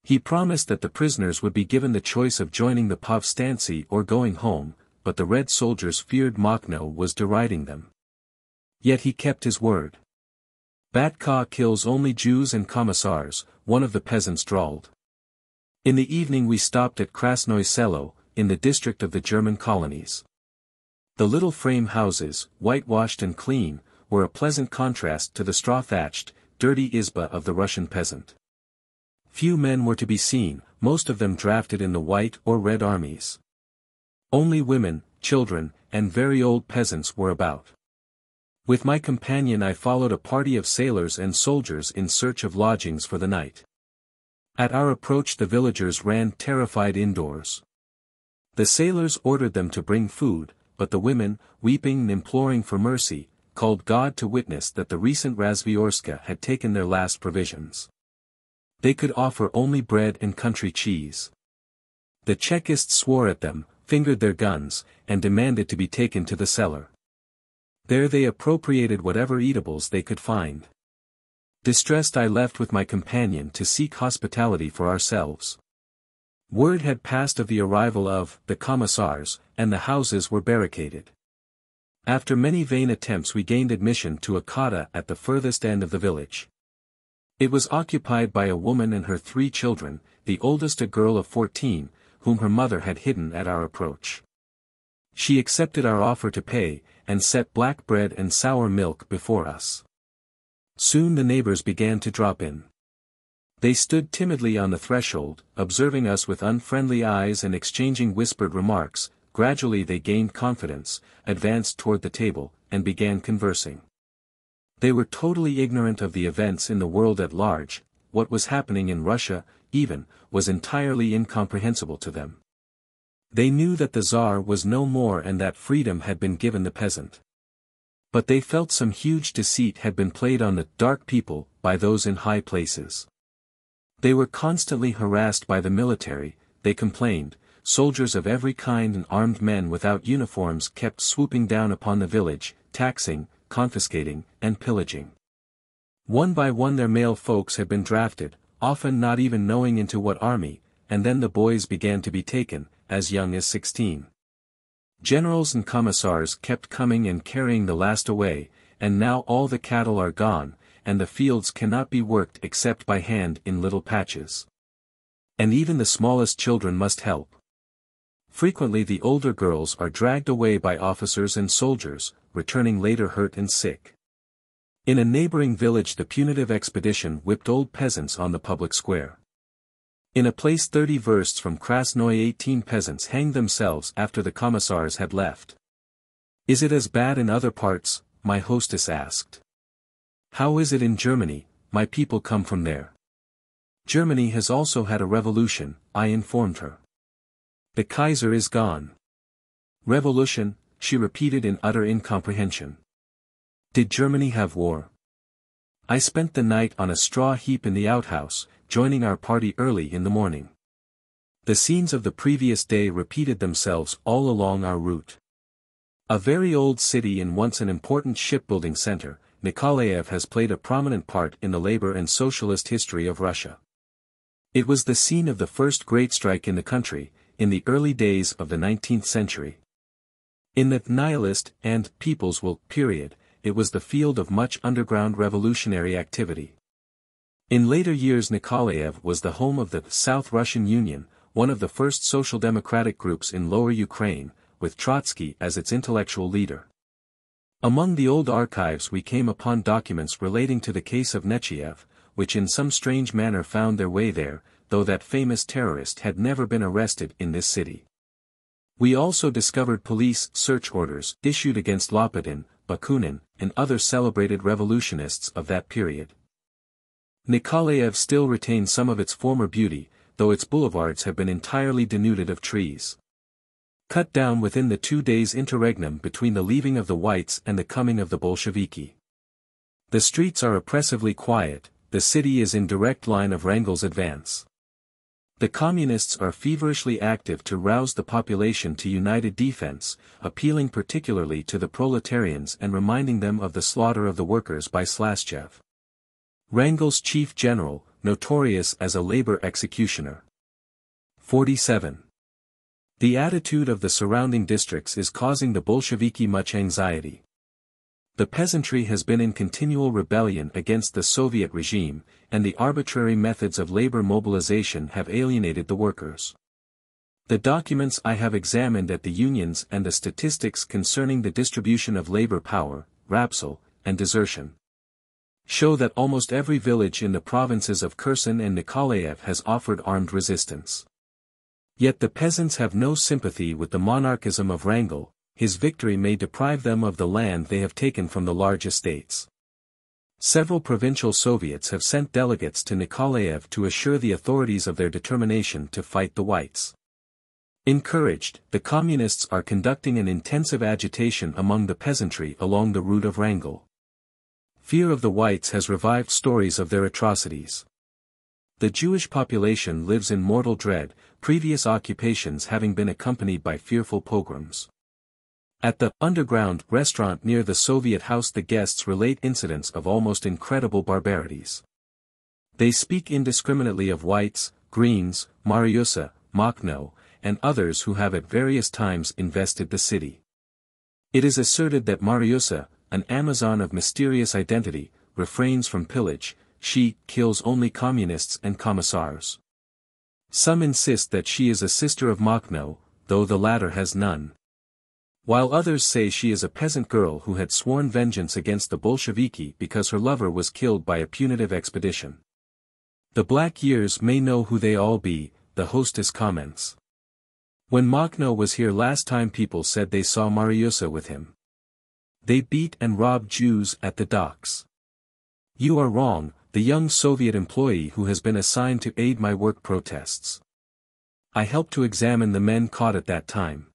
He promised that the prisoners would be given the choice of joining the Povstancy or going home, but the Red soldiers feared Makhno was deriding them. Yet he kept his word. Batka kills only Jews and commissars, one of the peasants drawled. In the evening we stopped at Krasnoye Selo, in the district of the German colonies. The little frame houses, whitewashed and clean, were a pleasant contrast to the straw-thatched, dirty izba of the Russian peasant. Few men were to be seen, most of them drafted in the White or Red armies. Only women, children, and very old peasants were about. With my companion I followed a party of sailors and soldiers in search of lodgings for the night. At our approach the villagers ran terrified indoors. The sailors ordered them to bring food, but the women, weeping and imploring for mercy, called God to witness that the recent Razvyorska had taken their last provisions. They could offer only bread and country cheese. The Chekists swore at them, fingered their guns, and demanded to be taken to the cellar. There they appropriated whatever eatables they could find. Distressed I left with my companion to seek hospitality for ourselves. Word had passed of the arrival of the commissars, and the houses were barricaded. After many vain attempts we gained admission to a khata at the furthest end of the village. It was occupied by a woman and her 3 children, the oldest a girl of 14, whom her mother had hidden at our approach. She accepted our offer to pay, and set black bread and sour milk before us. Soon the neighbors began to drop in. They stood timidly on the threshold, observing us with unfriendly eyes and exchanging whispered remarks. Gradually they gained confidence, advanced toward the table, and began conversing. They were totally ignorant of the events in the world at large. What was happening in Russia, even, was entirely incomprehensible to them. They knew that the Tsar was no more and that freedom had been given the peasant. But they felt some huge deceit had been played on the dark people by those in high places. They were constantly harassed by the military, they complained. Soldiers of every kind and armed men without uniforms kept swooping down upon the village, taxing, confiscating, and pillaging. One by one their male folks had been drafted, often not even knowing into what army, and then the boys began to be taken, as young as 16. Generals and commissars kept coming and carrying the last away, and now all the cattle are gone, and the fields cannot be worked except by hand in little patches. And even the smallest children must help. Frequently the older girls are dragged away by officers and soldiers, returning later hurt and sick. In a neighboring village the punitive expedition whipped old peasants on the public square. In a place 30 versts from Krasnoye 18 peasants hanged themselves after the commissars had left. Is it as bad in other parts? My hostess asked. How is it in Germany? My people come from there. Germany has also had a revolution, I informed her. The Kaiser is gone. Revolution, she repeated in utter incomprehension. Did Germany have war? I spent the night on a straw heap in the outhouse, joining our party early in the morning. The scenes of the previous day repeated themselves all along our route. A very old city and once an important shipbuilding center, Nikolaev has played a prominent part in the labor and socialist history of Russia. It was the scene of the first great strike in the country, in the early days of the 19th century. In the nihilist and people's will period, it was the field of much underground revolutionary activity. In later years Nikolaev was the home of the South Russian Union, one of the first social democratic groups in Lower Ukraine, with Trotsky as its intellectual leader. Among the old archives we came upon documents relating to the case of Nechayev, which in some strange manner found their way there, though that famous terrorist had never been arrested in this city. We also discovered police search orders issued against Lopudin, Bakunin, and other celebrated revolutionists of that period. Nikolaev still retains some of its former beauty, though its boulevards have been entirely denuded of trees. Cut down within the 2 days interregnum between the leaving of the Whites and the coming of the Bolsheviki. The streets are oppressively quiet, the city is in direct line of Wrangel's advance. The communists are feverishly active to rouse the population to united defense, appealing particularly to the proletarians and reminding them of the slaughter of the workers by Slashev. Wrangel's chief general, notorious as a labor executioner. 47. The attitude of the surrounding districts is causing the Bolsheviki much anxiety. The peasantry has been in continual rebellion against the Soviet regime, and the arbitrary methods of labor mobilization have alienated the workers. The documents I have examined at the unions and the statistics concerning the distribution of labor power, rapsal, and desertion show that almost every village in the provinces of Kherson and Nikolaev has offered armed resistance. Yet the peasants have no sympathy with the monarchism of Wrangel. His victory may deprive them of the land they have taken from the large estates. Several provincial Soviets have sent delegates to Nikolaev to assure the authorities of their determination to fight the Whites. Encouraged, the Communists are conducting an intensive agitation among the peasantry along the route of Wrangel. Fear of the Whites has revived stories of their atrocities. The Jewish population lives in mortal dread, previous occupations having been accompanied by fearful pogroms. At the underground restaurant near the Soviet house the guests relate incidents of almost incredible barbarities. They speak indiscriminately of Whites, Greens, Mariusa, Makhno, and others who have at various times invested the city. It is asserted that Mariusa, an Amazon of mysterious identity, refrains from pillage. She kills only communists and commissars. Some insist that she is a sister of Makhno, though the latter has none. While others say she is a peasant girl who had sworn vengeance against the Bolsheviki because her lover was killed by a punitive expedition. The Black Years may know who they all be, the hostess comments. When Makhno was here last time people said they saw Mariusa with him. They beat and robbed Jews at the docks. You are wrong, the young Soviet employee who has been assigned to aid my work protests. I helped to examine the men caught at that time.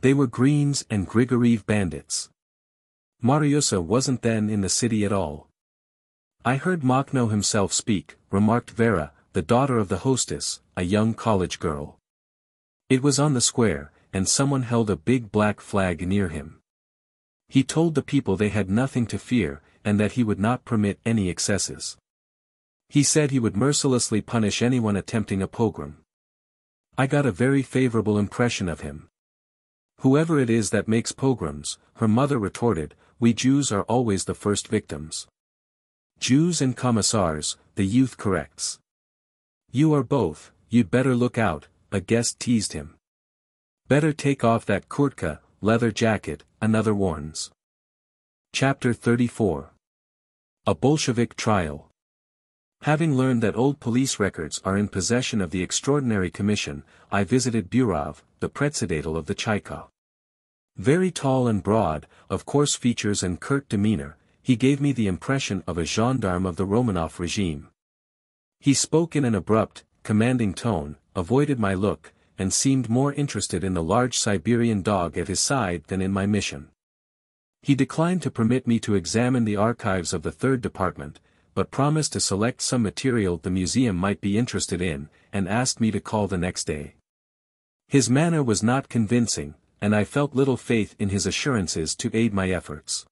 They were Greens and Grigoriev bandits. Mariusa wasn't then in the city at all. I heard Makhno himself speak, remarked Vera, the daughter of the hostess, a young college girl. It was on the square, and someone held a big black flag near him. He told the people they had nothing to fear, and that he would not permit any excesses. He said he would mercilessly punish anyone attempting a pogrom. I got a very favorable impression of him. Whoever it is that makes pogroms, her mother retorted, we Jews are always the first victims. Jews and commissars, the youth corrects. You are both, you'd better look out, a guest teased him. Better take off that kurtka, leather jacket, another warns. Chapter 34. A Bolshevik Trial. Having learned that old police records are in possession of the Extraordinary Commission, I visited Burov, the Predsedatel of the Chaika. Very tall and broad, of coarse features and curt demeanor, he gave me the impression of a gendarme of the Romanov regime. He spoke in an abrupt, commanding tone, avoided my look, and seemed more interested in the large Siberian dog at his side than in my mission. He declined to permit me to examine the archives of the Third Department, but promised to select some material the museum might be interested in, and asked me to call the next day. His manner was not convincing, and I felt little faith in his assurances to aid my efforts.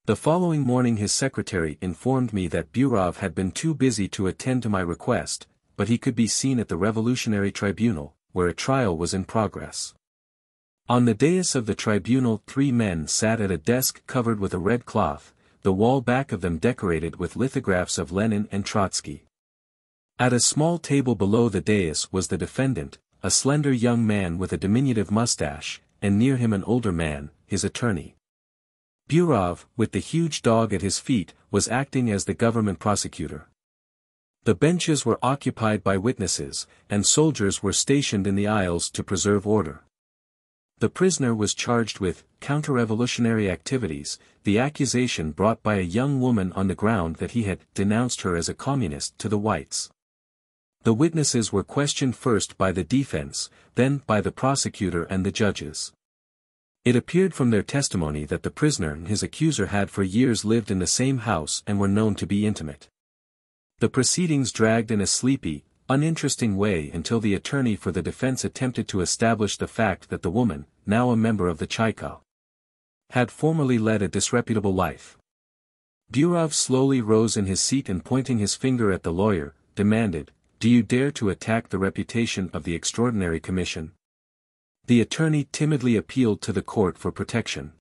The following morning his secretary informed me that Burov had been too busy to attend to my request, but he could be seen at the Revolutionary Tribunal, where a trial was in progress. On the dais of the tribunal 3 men sat at a desk covered with a red cloth, the wall back of them decorated with lithographs of Lenin and Trotsky. At a small table below the dais was the defendant, a slender young man with a diminutive mustache, and near him an older man, his attorney. Burov, with the huge dog at his feet, was acting as the government prosecutor. The benches were occupied by witnesses, and soldiers were stationed in the aisles to preserve order. The prisoner was charged with counter-revolutionary activities, the accusation brought by a young woman on the ground that he had denounced her as a communist to the Whites. The witnesses were questioned first by the defense, then by the prosecutor and the judges. It appeared from their testimony that the prisoner and his accuser had for years lived in the same house and were known to be intimate. The proceedings dragged in a sleepy, uninteresting way until the attorney for the defense attempted to establish the fact that the woman, now a member of the Chaika, had formerly led a disreputable life. Burov slowly rose in his seat and pointing his finger at the lawyer, demanded, "Do you dare to attack the reputation of the Extraordinary Commission?" The attorney timidly appealed to the court for protection.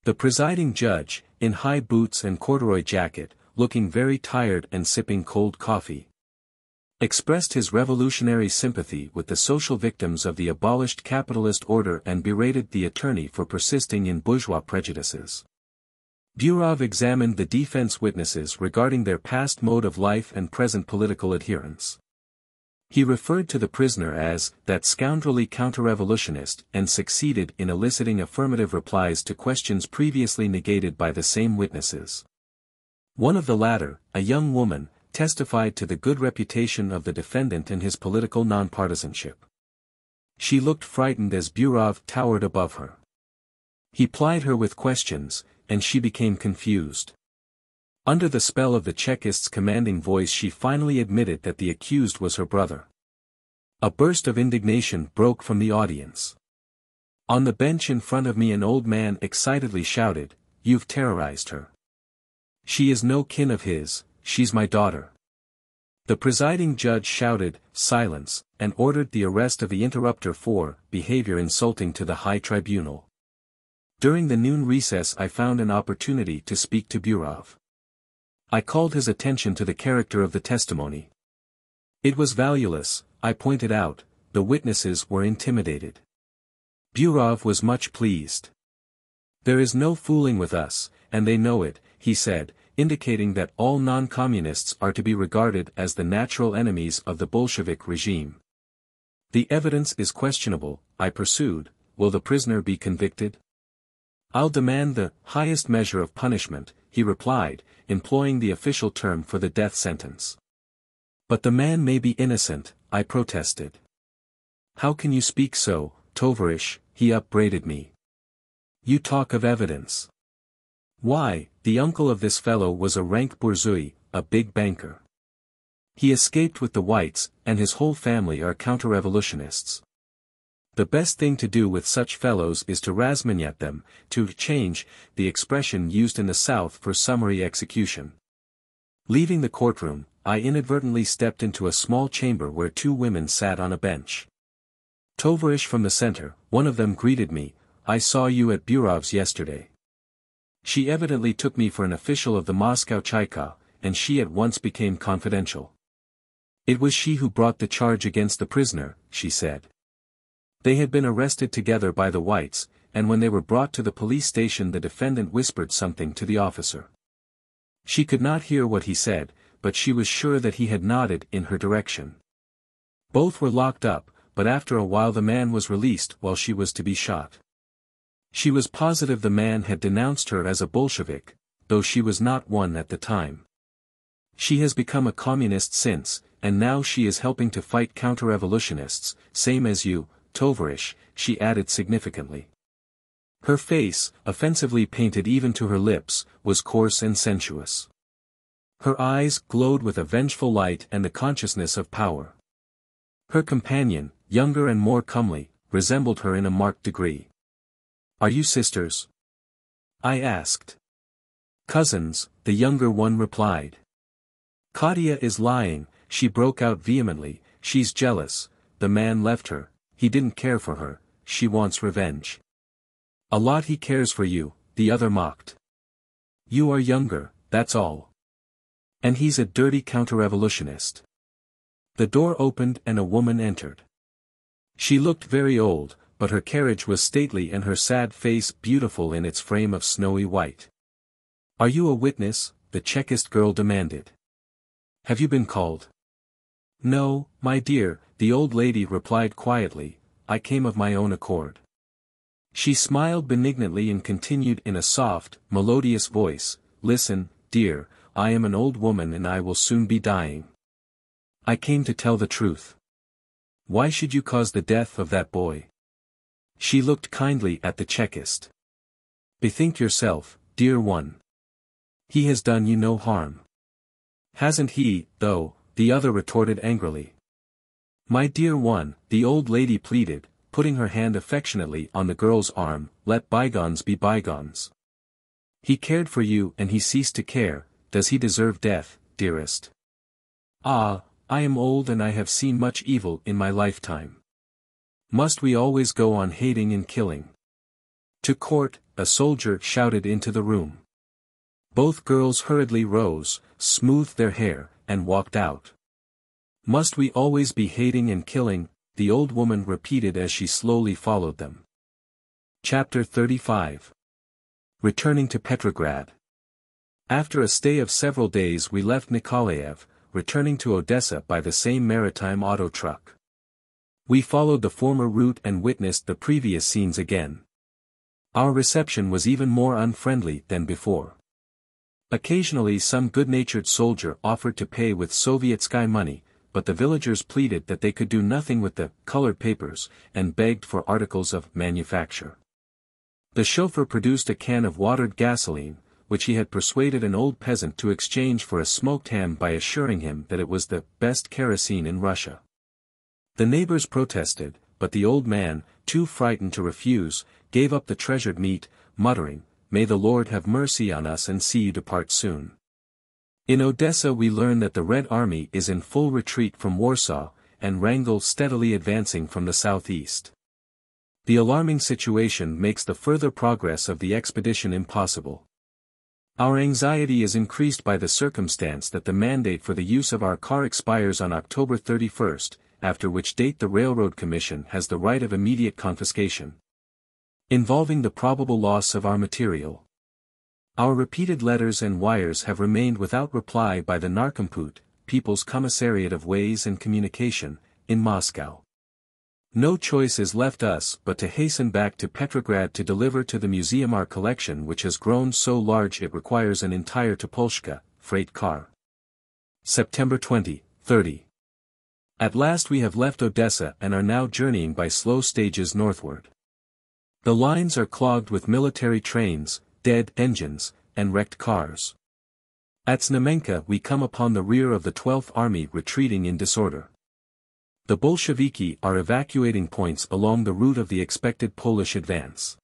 The presiding judge, in high boots and corduroy jacket, looking very tired and sipping cold coffee, expressed his revolutionary sympathy with the social victims of the abolished capitalist order and berated the attorney for persisting in bourgeois prejudices. Burov examined the defense witnesses regarding their past mode of life and present political adherence. He referred to the prisoner as that scoundrelly counter-revolutionist and succeeded in eliciting affirmative replies to questions previously negated by the same witnesses. One of the latter, a young woman, testified to the good reputation of the defendant and his political nonpartisanship. She looked frightened as Burov towered above her. He plied her with questions, and she became confused. Under the spell of the Chekist's commanding voice she finally admitted that the accused was her brother. A burst of indignation broke from the audience. On the bench in front of me an old man excitedly shouted, "You've terrorized her. She is no kin of his, she's my daughter." The presiding judge shouted, "Silence," and ordered the arrest of the interrupter for behavior insulting to the high tribunal. During the noon recess I found an opportunity to speak to Burov. I called his attention to the character of the testimony. It was valueless, I pointed out, the witnesses were intimidated. Burov was much pleased. "There is no fooling with us, and they know it," he said, indicating that all non-communists are to be regarded as the natural enemies of the Bolshevik regime. "The evidence is questionable," I pursued. "Will the prisoner be convicted?" "I'll demand the highest measure of punishment," he replied, employing the official term for the death sentence. "But the man may be innocent," I protested. "How can you speak so, Tovarish?" he upbraided me. "You talk of evidence. Why, the uncle of this fellow was a rank bourgeois, a big banker. He escaped with the whites, and his whole family are counter-revolutionists. The best thing to do with such fellows is to razmenyat them, to change the expression used in the South for summary execution." Leaving the courtroom, I inadvertently stepped into a small chamber where two women sat on a bench. Tovarish from the center, one of them greeted me, "I saw you at Burov's yesterday." She evidently took me for an official of the Moscow Cheka, and she at once became confidential. "It was she who brought the charge against the prisoner," she said. "They had been arrested together by the whites, and when they were brought to the police station the defendant whispered something to the officer. She could not hear what he said, but she was sure that he had nodded in her direction. Both were locked up, but after a while the man was released while she was to be shot. She was positive the man had denounced her as a Bolshevik, though she was not one at the time. She has become a communist since, and now she is helping to fight counter-revolutionists, same as you, Tovarish," she added significantly. Her face, offensively painted even to her lips, was coarse and sensuous. Her eyes glowed with a vengeful light and the consciousness of power. Her companion, younger and more comely, resembled her in a marked degree. "Are you sisters?" I asked. "Cousins," the younger one replied. "Katya is lying," she broke out vehemently, "she's jealous, the man left her, he didn't care for her, she wants revenge." "A lot he cares for you," the other mocked. "You are younger, that's all. And he's a dirty counter-revolutionist." The door opened and a woman entered. She looked very old, but her carriage was stately and her sad face beautiful in its frame of snowy white. "Are you a witness?" the Chekist girl demanded. "Have you been called?" "No, my dear," the old lady replied quietly, "I came of my own accord." She smiled benignantly and continued in a soft, melodious voice, "Listen, dear, I am an old woman and I will soon be dying. I came to tell the truth. Why should you cause the death of that boy?" She looked kindly at the Chekist. "Bethink yourself, dear one. He has done you no harm." "Hasn't he, though?" the other retorted angrily. "My dear one," the old lady pleaded, putting her hand affectionately on the girl's arm, "let bygones be bygones. He cared for you and he ceased to care, does he deserve death, dearest?" "Ah, I am old and I have seen much evil in my lifetime. Must we always go on hating and killing? To court, a soldier shouted into the room. Both girls hurriedly rose, smoothed their hair, and walked out. "Must we always be hating and killing?" the old woman repeated as she slowly followed them. Chapter 35. Returning to Petrograd. After a stay of several days we left Nikolaev, returning to Odessa by the same maritime auto truck. We followed the former route and witnessed the previous scenes again. Our reception was even more unfriendly than before. Occasionally some good-natured soldier offered to pay with Soviet sky money, but the villagers pleaded that they could do nothing with the colored papers, and begged for articles of manufacture. The chauffeur produced a can of watered gasoline, which he had persuaded an old peasant to exchange for a smoked ham by assuring him that it was the best kerosene in Russia. The neighbors protested, but the old man, too frightened to refuse, gave up the treasured meat, muttering, "May the Lord have mercy on us and see you depart soon." In Odessa we learn that the Red Army is in full retreat from Warsaw, and Wrangel steadily advancing from the southeast. The alarming situation makes the further progress of the expedition impossible. Our anxiety is increased by the circumstance that the mandate for the use of our car expires on October 31st, after which date the Railroad Commission has the right of immediate confiscation, involving the probable loss of our material. Our repeated letters and wires have remained without reply by the Narkomput, People's Commissariat of Ways and Communication, in Moscow. No choice is left us but to hasten back to Petrograd to deliver to the museum our collection, which has grown so large it requires an entire Topolska freight car. September 20, 30. At last we have left Odessa and are now journeying by slow stages northward. The lines are clogged with military trains, dead engines, and wrecked cars. At Znamenka we come upon the rear of the 12th Army retreating in disorder. The Bolsheviki are evacuating points along the route of the expected Polish advance.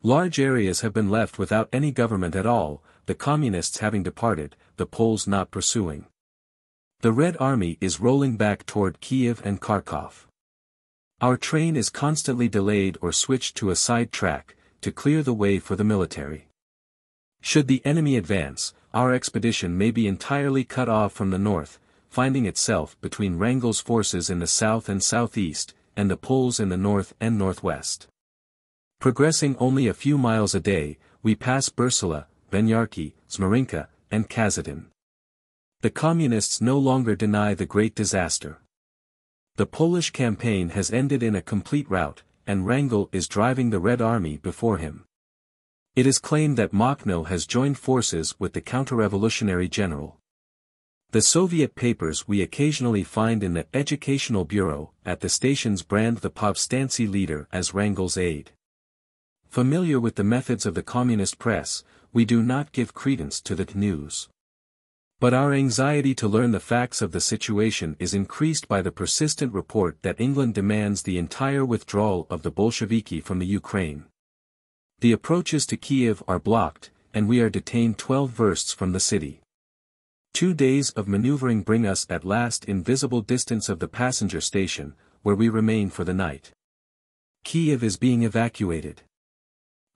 Large areas have been left without any government at all, the Communists having departed, the Poles not pursuing. The Red Army is rolling back toward Kiev and Kharkov. Our train is constantly delayed or switched to a side track, to clear the way for the military. Should the enemy advance, our expedition may be entirely cut off from the north, finding itself between Wrangel's forces in the south and southeast, and the Poles in the north and northwest. Progressing only a few miles a day, we pass Bersela, Benyarki, Zmarinka, and Kazadin. The Communists no longer deny the great disaster. The Polish campaign has ended in a complete rout, and Wrangel is driving the Red Army before him. It is claimed that Makhno has joined forces with the counter-revolutionary general. The Soviet papers we occasionally find in the Educational Bureau at the stations brand the Povstancy leader as Wrangel's aide. Familiar with the methods of the communist press, we do not give credence to the news. But our anxiety to learn the facts of the situation is increased by the persistent report that England demands the entire withdrawal of the Bolsheviki from the Ukraine. The approaches to Kiev are blocked, and we are detained 12 versts from the city. 2 days of maneuvering bring us at last in visible distance of the passenger station, where we remain for the night. Kiev is being evacuated.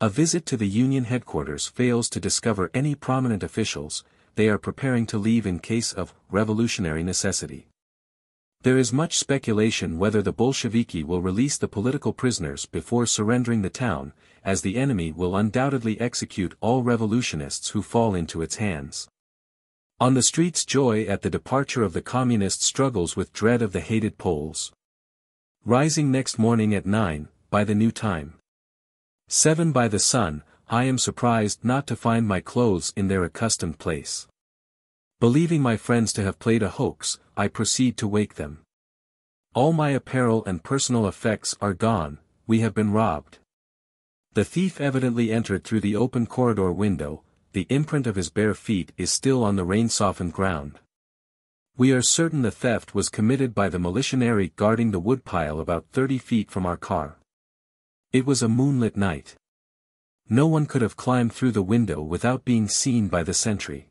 A visit to the Union headquarters fails to discover any prominent officials. They are preparing to leave in case of revolutionary necessity. There is much speculation whether the Bolsheviki will release the political prisoners before surrendering the town, as the enemy will undoubtedly execute all revolutionists who fall into its hands. On the streets joy at the departure of the communists struggles with dread of the hated Poles. Rising next morning at 9, by the new time. 7 by the sun, I am surprised not to find my clothes in their accustomed place. Believing my friends to have played a hoax, I proceed to wake them. All my apparel and personal effects are gone, we have been robbed. The thief evidently entered through the open corridor window, the imprint of his bare feet is still on the rain-softened ground. We are certain the theft was committed by the militianary guarding the woodpile about 30 feet from our car. It was a moonlit night. No one could have climbed through the window without being seen by the sentry.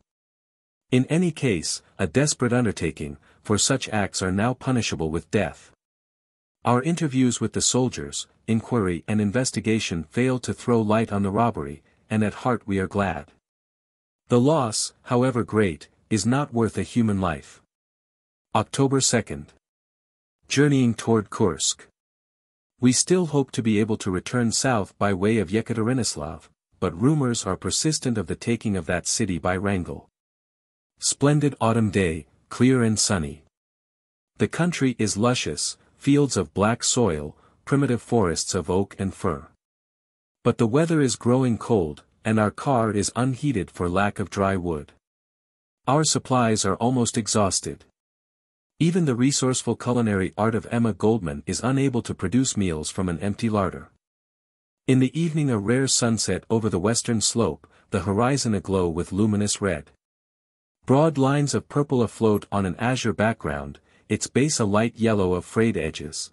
In any case, a desperate undertaking, for such acts are now punishable with death. Our interviews with the soldiers, inquiry and investigation failed to throw light on the robbery, and at heart we are glad. The loss, however great, is not worth a human life. October 2nd. Journeying toward Kursk. We still hope to be able to return south by way of Yekaterinoslav, but rumors are persistent of the taking of that city by Wrangel. Splendid autumn day, clear and sunny. The country is luscious, fields of black soil, primitive forests of oak and fir. But the weather is growing cold, and our car is unheated for lack of dry wood. Our supplies are almost exhausted. Even the resourceful culinary art of Emma Goldman is unable to produce meals from an empty larder. In the evening a rare sunset over the western slope, the horizon aglow with luminous red. Broad lines of purple afloat on an azure background, its base a light yellow of frayed edges.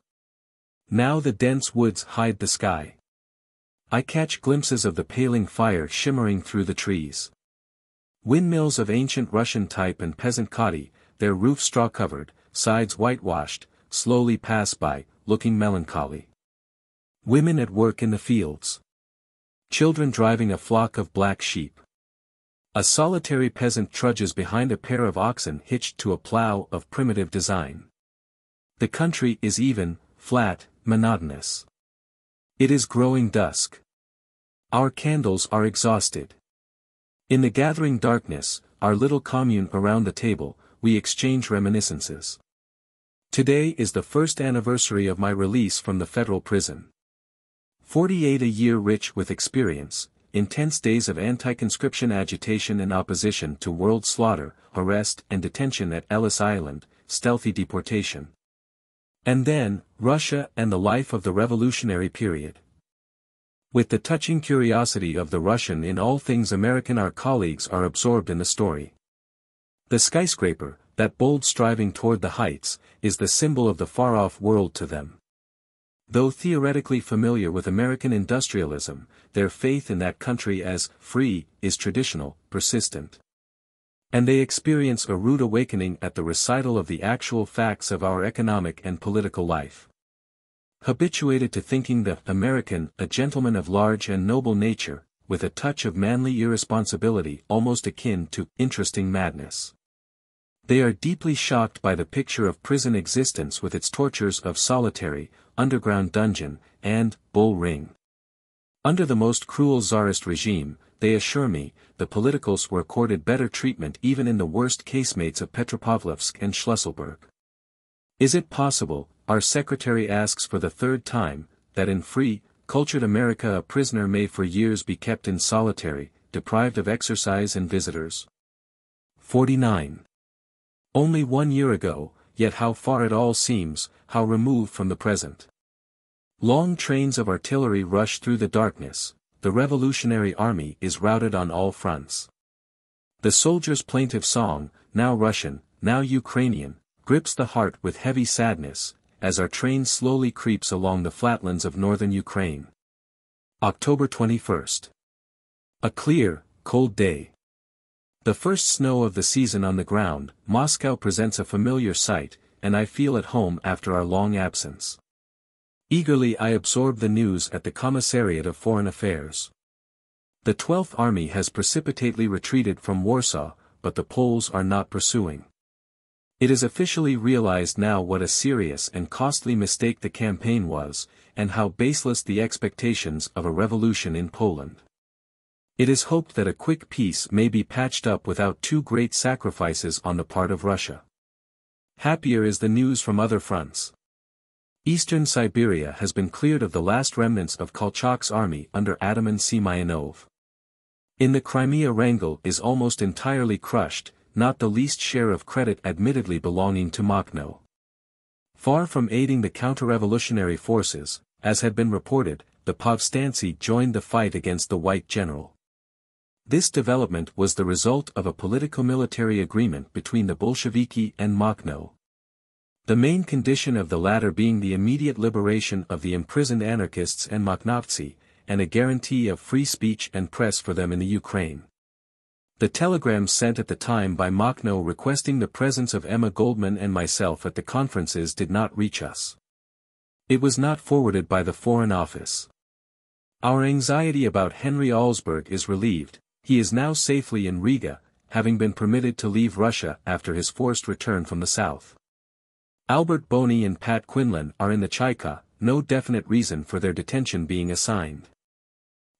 Now the dense woods hide the sky. I catch glimpses of the paling fire shimmering through the trees. Windmills of ancient Russian type and peasant khadi, their roofs straw-covered, sides whitewashed, slowly pass by, looking melancholy. Women at work in the fields. Children driving a flock of black sheep. A solitary peasant trudges behind a pair of oxen hitched to a plow of primitive design. The country is even, flat, monotonous. It is growing dusk. Our candles are exhausted. In the gathering darkness, our little commune around the table, we exchange reminiscences. Today is the first anniversary of my release from the federal prison. 48 a year rich with experience, intense days of anti-conscription agitation and opposition to world slaughter, arrest and detention at Ellis Island, stealthy deportation. And then, Russia and the life of the revolutionary period. With the touching curiosity of the Russian in all things American, our colleagues are absorbed in the story. The skyscraper, that bold striving toward the heights, is the symbol of the far-off world to them. Though theoretically familiar with American industrialism, their faith in that country as free is traditional, persistent. And they experience a rude awakening at the recital of the actual facts of our economic and political life. Habituated to thinking the American a gentleman of large and noble nature, with a touch of manly irresponsibility almost akin to interesting madness. They are deeply shocked by the picture of prison existence with its tortures of solitary, underground dungeon, and bull ring. Under the most cruel czarist regime, they assure me, the politicals were accorded better treatment even in the worst casemates of Petropavlovsk and Schlüsselburg. Is it possible, our secretary asks for the third time, that in free, cultured America a prisoner may for years be kept in solitary, deprived of exercise and visitors? 49. Only 1 year ago, yet how far it all seems, how removed from the present. Long trains of artillery rush through the darkness, the revolutionary army is routed on all fronts. The soldier's plaintive song, now Russian, now Ukrainian, grips the heart with heavy sadness, as our train slowly creeps along the flatlands of northern Ukraine. October 21st. A clear, cold day. The first snow of the season on the ground, Moscow presents a familiar sight, and I feel at home after our long absence. Eagerly I absorb the news at the Commissariat of Foreign Affairs. The 12th Army has precipitately retreated from Warsaw, but the Poles are not pursuing. It is officially realized now what a serious and costly mistake the campaign was, and how baseless the expectations of a revolution in Poland. It is hoped that a quick peace may be patched up without too great sacrifices on the part of Russia. Happier is the news from other fronts. Eastern Siberia has been cleared of the last remnants of Kolchak's army under Ataman Semyonov. In the Crimea Wrangel is almost entirely crushed, not the least share of credit admittedly belonging to Makhno. Far from aiding the counter-revolutionary forces, as had been reported, the Povstanci joined the fight against the White General. This development was the result of a politico-military agreement between the Bolsheviki and Makhno. The main condition of the latter being the immediate liberation of the imprisoned anarchists and Makhnovtsi, and a guarantee of free speech and press for them in the Ukraine. The telegrams sent at the time by Makhno requesting the presence of Emma Goldman and myself at the conferences did not reach us. It was not forwarded by the Foreign Office. Our anxiety about Henry Alsberg is relieved. He is now safely in Riga, having been permitted to leave Russia after his forced return from the south. Albert Boney and Pat Quinlan are in the Chayka, no definite reason for their detention being assigned.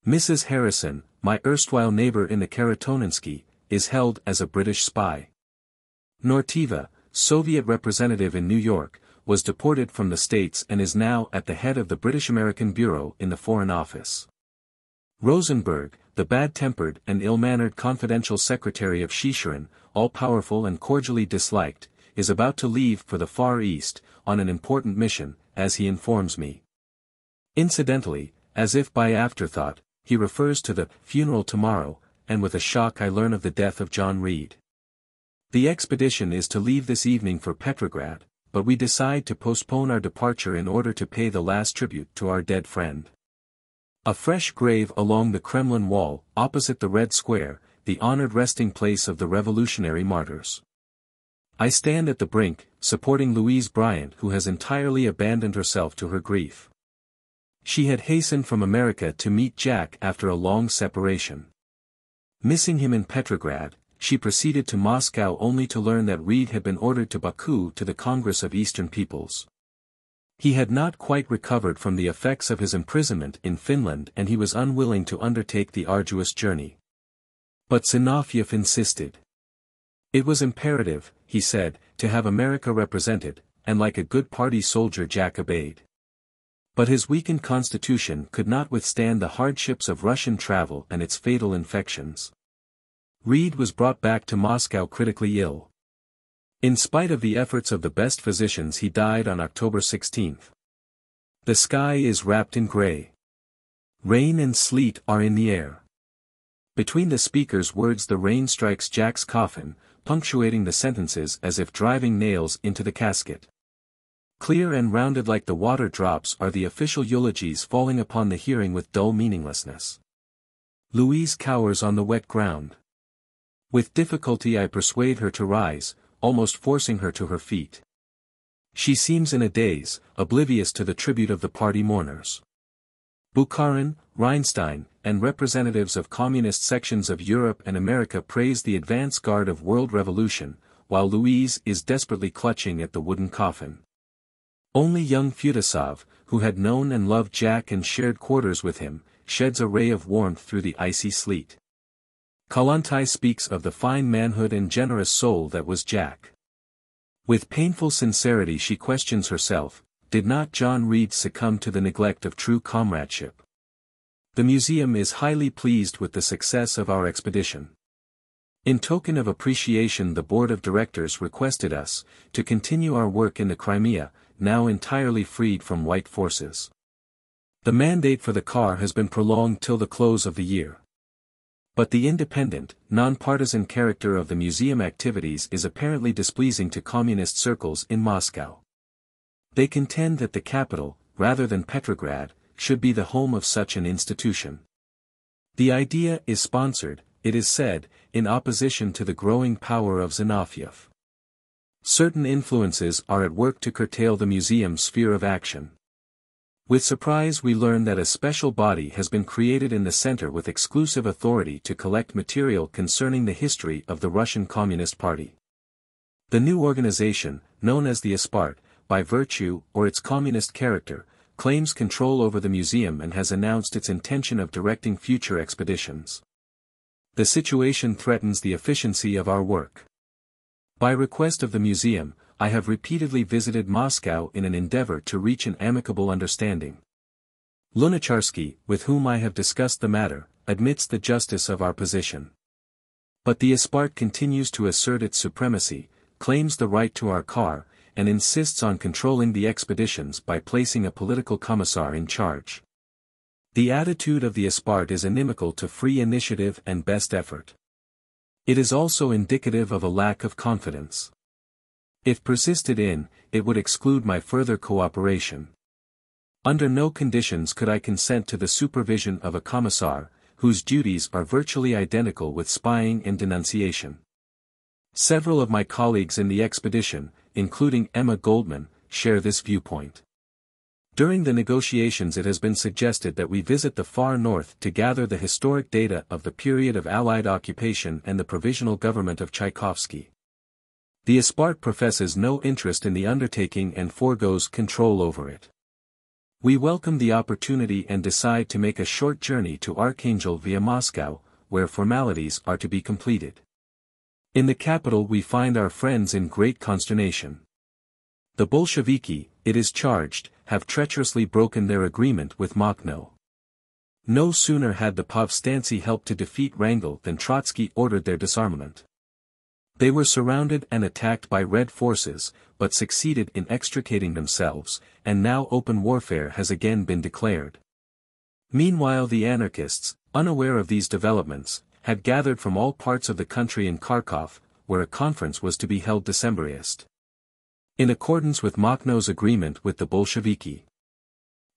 Mrs. Harrison, my erstwhile neighbor in the Karatoninsky, is held as a British spy. Nortiva, Soviet representative in New York, was deported from the States and is now at the head of the British-American Bureau in the Foreign Office. Rosenberg, the bad-tempered and ill-mannered confidential secretary of Chicherin, all-powerful and cordially disliked, is about to leave for the Far East, on an important mission, as he informs me. Incidentally, as if by afterthought, he refers to the funeral tomorrow, and with a shock I learn of the death of John Reed. The expedition is to leave this evening for Petrograd, but we decide to postpone our departure in order to pay the last tribute to our dead friend. A fresh grave along the Kremlin wall, opposite the Red Square, the honored resting place of the revolutionary martyrs. I stand at the brink, supporting Louise Bryant, who has entirely abandoned herself to her grief. She had hastened from America to meet Jack after a long separation. Missing him in Petrograd, she proceeded to Moscow only to learn that Reed had been ordered to Baku to the Congress of Eastern Peoples. He had not quite recovered from the effects of his imprisonment in Finland and he was unwilling to undertake the arduous journey. But Zinoviev insisted. It was imperative, he said, to have America represented, and like a good party soldier Jack obeyed. But his weakened constitution could not withstand the hardships of Russian travel and its fatal infections. Reed was brought back to Moscow critically ill. In spite of the efforts of the best physicians, he died on October 16. The sky is wrapped in gray. Rain and sleet are in the air. Between the speaker's words the rain strikes Jack's coffin, punctuating the sentences as if driving nails into the casket. Clear and rounded like the water drops are the official eulogies falling upon the hearing with dull meaninglessness. Louise cowers on the wet ground. With difficulty I persuade her to rise, almost forcing her to her feet. She seems in a daze, oblivious to the tribute of the party mourners. Bukharin, Reinstein, and representatives of communist sections of Europe and America praise the advance guard of world revolution, while Louise is desperately clutching at the wooden coffin. Only young Feodosov, who had known and loved Jack and shared quarters with him, sheds a ray of warmth through the icy sleet. Kollontai speaks of the fine manhood and generous soul that was Jack. With painful sincerity she questions herself, did not John Reed succumb to the neglect of true comradeship? The museum is highly pleased with the success of our expedition. In token of appreciation the board of directors requested us to continue our work in the Crimea, now entirely freed from white forces. The mandate for the car has been prolonged till the close of the year. But the independent, non-partisan character of the museum activities is apparently displeasing to communist circles in Moscow. They contend that the capital, rather than Petrograd, should be the home of such an institution. The idea is sponsored, it is said, in opposition to the growing power of Zinoviev. Certain influences are at work to curtail the museum's sphere of action. With surprise we learn that a special body has been created in the center with exclusive authority to collect material concerning the history of the Russian Communist Party. The new organization, known as the Espart, by virtue or its communist character, claims control over the museum and has announced its intention of directing future expeditions. The situation threatens the efficiency of our work. By request of the museum, I have repeatedly visited Moscow in an endeavor to reach an amicable understanding. Lunacharsky, with whom I have discussed the matter, admits the justice of our position. But the Espart continues to assert its supremacy, claims the right to our car, and insists on controlling the expeditions by placing a political commissar in charge. The attitude of the Espart is inimical to free initiative and best effort. It is also indicative of a lack of confidence. If persisted in, it would exclude my further cooperation. Under no conditions could I consent to the supervision of a commissar, whose duties are virtually identical with spying and denunciation. Several of my colleagues in the expedition, including Emma Goldman, share this viewpoint. During the negotiations it has been suggested that we visit the far north to gather the historic data of the period of Allied occupation and the provisional government of Tchaikovsky. The Espart professes no interest in the undertaking and forgoes control over it. We welcome the opportunity and decide to make a short journey to Archangel via Moscow, where formalities are to be completed. In the capital we find our friends in great consternation. The Bolsheviki, it is charged, have treacherously broken their agreement with Makhno. No sooner had the Povstanci helped to defeat Wrangel than Trotsky ordered their disarmament. They were surrounded and attacked by Red forces, but succeeded in extricating themselves, and now open warfare has again been declared. Meanwhile the anarchists, unaware of these developments, had gathered from all parts of the country in Kharkov, where a conference was to be held Decemberist. In accordance with Makhno's agreement with the Bolsheviki.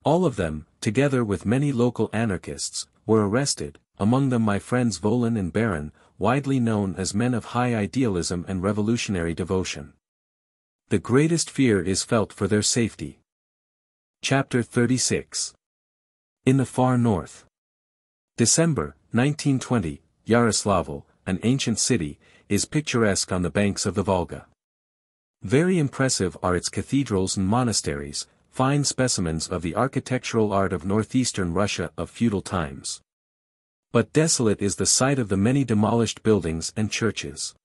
All of them, together with many local anarchists, were arrested, among them my friends Volin and Baron, widely known as men of high idealism and revolutionary devotion. The greatest fear is felt for their safety. Chapter 36. In the far north. December, 1920, Yaroslavl, an ancient city, is picturesque on the banks of the Volga. Very impressive are its cathedrals and monasteries, fine specimens of the architectural art of northeastern Russia of feudal times. But desolate is the sight of the many demolished buildings and churches.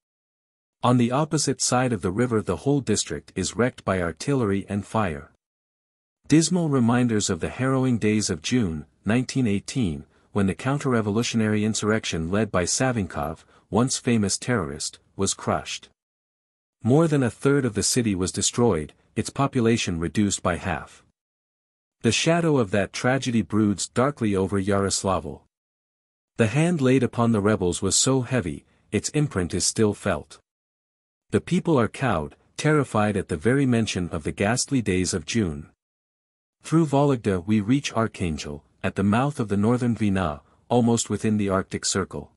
On the opposite side of the river the whole district is wrecked by artillery and fire. Dismal reminders of the harrowing days of June, 1918, when the counter-revolutionary insurrection led by Savinkov, once famous terrorist, was crushed. More than a third of the city was destroyed, its population reduced by half. The shadow of that tragedy broods darkly over Yaroslavl. The hand laid upon the rebels was so heavy, its imprint is still felt. The people are cowed, terrified at the very mention of the ghastly days of June. Through Vologda we reach Archangel, at the mouth of the northern Dvina, almost within the Arctic Circle.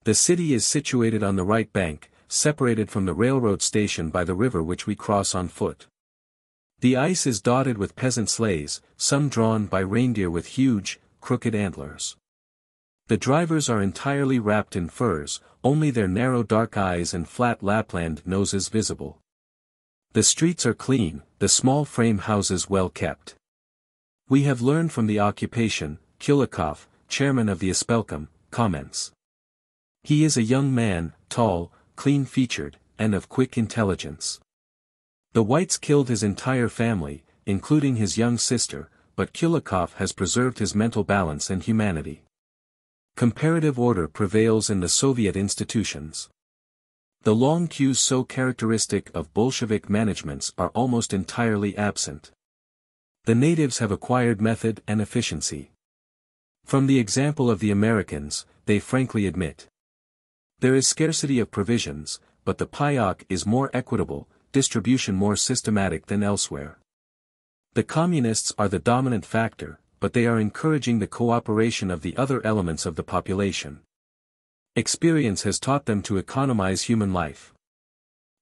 The city is situated on the right bank, separated from the railroad station by the river which we cross on foot. The ice is dotted with peasant sleighs, some drawn by reindeer with huge, crooked antlers. The drivers are entirely wrapped in furs, only their narrow dark eyes and flat Lapland noses visible. The streets are clean, the small frame houses well kept. We have learned from the occupation, Kulikov, chairman of the Espelkom, comments. He is a young man, tall, clean-featured, and of quick intelligence. The whites killed his entire family, including his young sister, but Kulikov has preserved his mental balance and humanity. Comparative order prevails in the Soviet institutions. The long queues so characteristic of Bolshevik managements are almost entirely absent. The natives have acquired method and efficiency. From the example of the Americans, they frankly admit. There is scarcity of provisions, but the payok is more equitable, distribution more systematic than elsewhere. The communists are the dominant factor, but they are encouraging the cooperation of the other elements of the population. Experience has taught them to economize human life.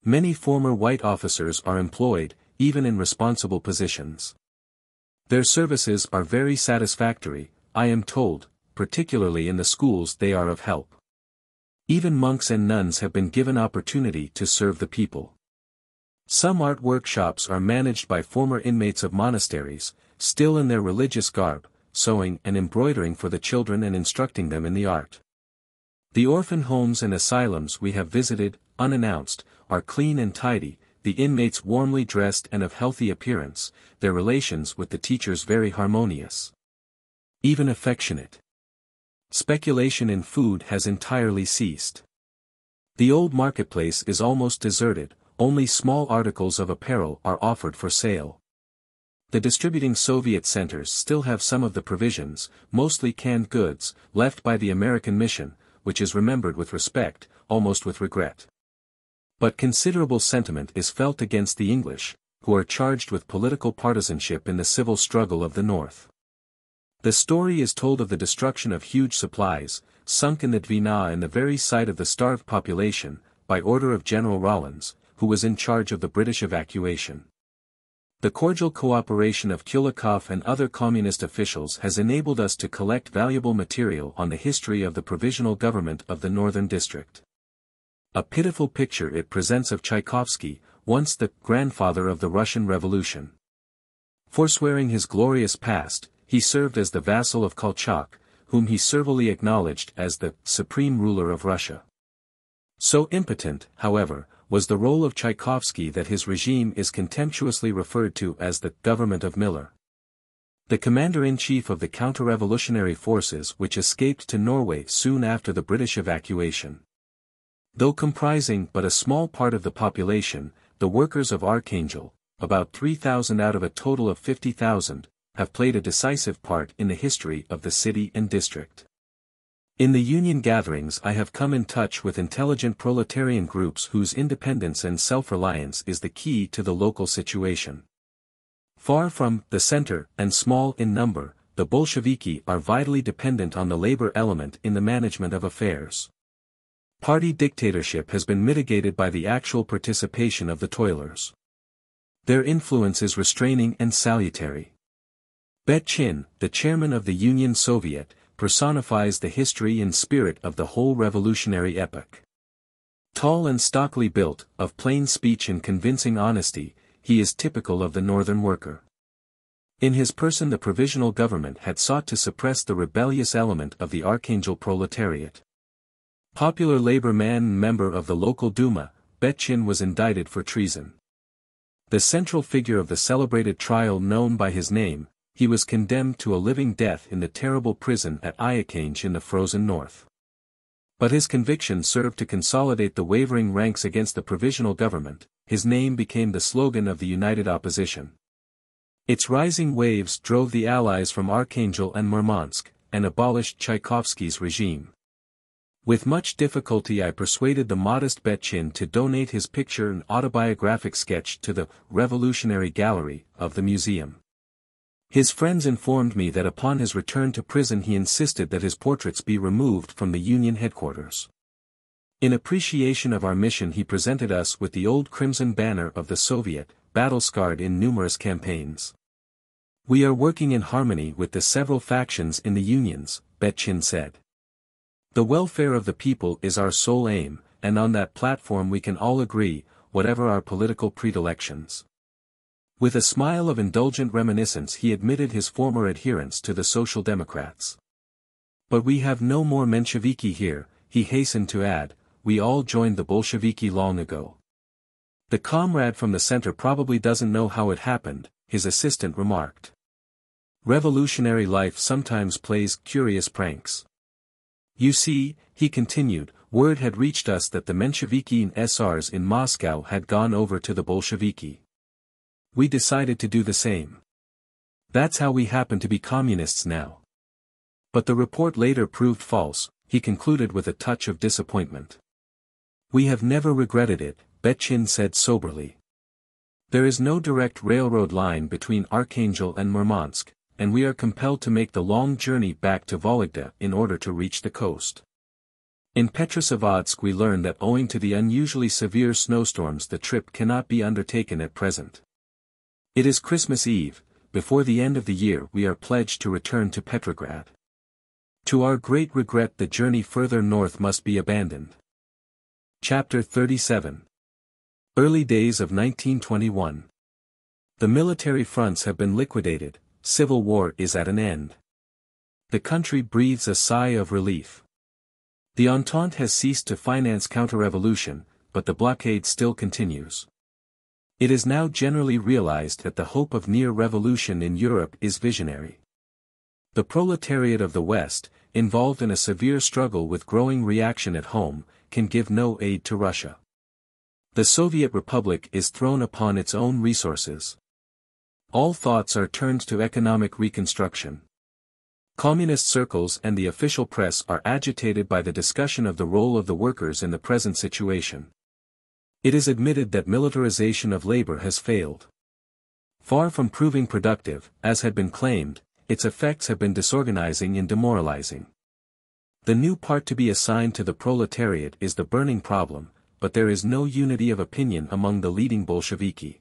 Many former white officers are employed, even in responsible positions. Their services are very satisfactory, I am told, particularly in the schools they are of help. Even monks and nuns have been given opportunity to serve the people. Some art workshops are managed by former inmates of monasteries, still in their religious garb, sewing and embroidering for the children and instructing them in the art. The orphan homes and asylums we have visited, unannounced, are clean and tidy, the inmates warmly dressed and of healthy appearance, their relations with the teachers very harmonious. Even affectionate. Speculation in food has entirely ceased. The old marketplace is almost deserted, only small articles of apparel are offered for sale. The distributing Soviet centers still have some of the provisions, mostly canned goods, left by the American mission, which is remembered with respect, almost with regret. But considerable sentiment is felt against the English, who are charged with political partisanship in the civil struggle of the North. The story is told of the destruction of huge supplies, sunk in the Dvina in the very sight of the starved population, by order of General Rawlins, who was in charge of the British evacuation. The cordial cooperation of Kulikov and other communist officials has enabled us to collect valuable material on the history of the provisional government of the Northern District. A pitiful picture it presents of Tchaikovsky, once the grandfather of the Russian Revolution. Forswearing his glorious past, he served as the vassal of Kolchak, whom he servilely acknowledged as the supreme ruler of Russia. So impotent, however, was the role of Tchaikovsky that his regime is contemptuously referred to as the government of Miller. The commander-in-chief of the counter-revolutionary forces which escaped to Norway soon after the British evacuation. Though comprising but a small part of the population, the workers of Archangel, about 3,000 out of a total of 50,000, have played a decisive part in the history of the city and district. In the union gatherings I have come in touch with intelligent proletarian groups whose independence and self-reliance is the key to the local situation. Far from the center and small in number, the Bolsheviki are vitally dependent on the labor element in the management of affairs. Party dictatorship has been mitigated by the actual participation of the toilers. Their influence is restraining and salutary. Betchin, the chairman of the Union Soviet, personifies the history and spirit of the whole revolutionary epoch. Tall and stockily built, of plain speech and convincing honesty, he is typical of the northern worker. In his person the provisional government had sought to suppress the rebellious element of the Archangel proletariat. Popular labor man and member of the local Duma, Betchin was indicted for treason. The central figure of the celebrated trial known by his name, he was condemned to a living death in the terrible prison at Archangel in the frozen north. But his conviction served to consolidate the wavering ranks against the provisional government. His name became the slogan of the united opposition. Its rising waves drove the Allies from Archangel and Murmansk, and abolished Tchaikovsky's regime. With much difficulty I persuaded the modest Betchin to donate his picture and autobiographic sketch to the Revolutionary Gallery of the museum. His friends informed me that upon his return to prison he insisted that his portraits be removed from the Union headquarters. In appreciation of our mission he presented us with the old crimson banner of the Soviet, battle-scarred in numerous campaigns. We are working in harmony with the several factions in the unions, Betchin said. The welfare of the people is our sole aim, and on that platform we can all agree, whatever our political predilections. With a smile of indulgent reminiscence he admitted his former adherence to the Social Democrats. But we have no more Mensheviki here, he hastened to add, we all joined the Bolsheviki long ago. The comrade from the center probably doesn't know how it happened, his assistant remarked. Revolutionary life sometimes plays curious pranks. You see, he continued, word had reached us that the Mensheviki and SRs in Moscow had gone over to the Bolsheviki. We decided to do the same. That's how we happen to be communists now. But the report later proved false, he concluded with a touch of disappointment. We have never regretted it, Betchin said soberly. There is no direct railroad line between Archangel and Murmansk, and we are compelled to make the long journey back to Vologda in order to reach the coast. In Petrosavadsk we learned that owing to the unusually severe snowstorms the trip cannot be undertaken at present. It is Christmas Eve, before the end of the year we are pledged to return to Petrograd. To our great regret the journey further north must be abandoned. Chapter 37. Early days of 1921. The military fronts have been liquidated, civil war is at an end. The country breathes a sigh of relief. The Entente has ceased to finance counter-revolution, but the blockade still continues. It is now generally realized that the hope of near revolution in Europe is visionary. The proletariat of the West, involved in a severe struggle with growing reaction at home, can give no aid to Russia. The Soviet Republic is thrown upon its own resources. All thoughts are turned to economic reconstruction. Communist circles and the official press are agitated by the discussion of the role of the workers in the present situation. It is admitted that militarization of labor has failed. Far from proving productive, as had been claimed, its effects have been disorganizing and demoralizing. The new part to be assigned to the proletariat is the burning problem, but there is no unity of opinion among the leading Bolsheviki.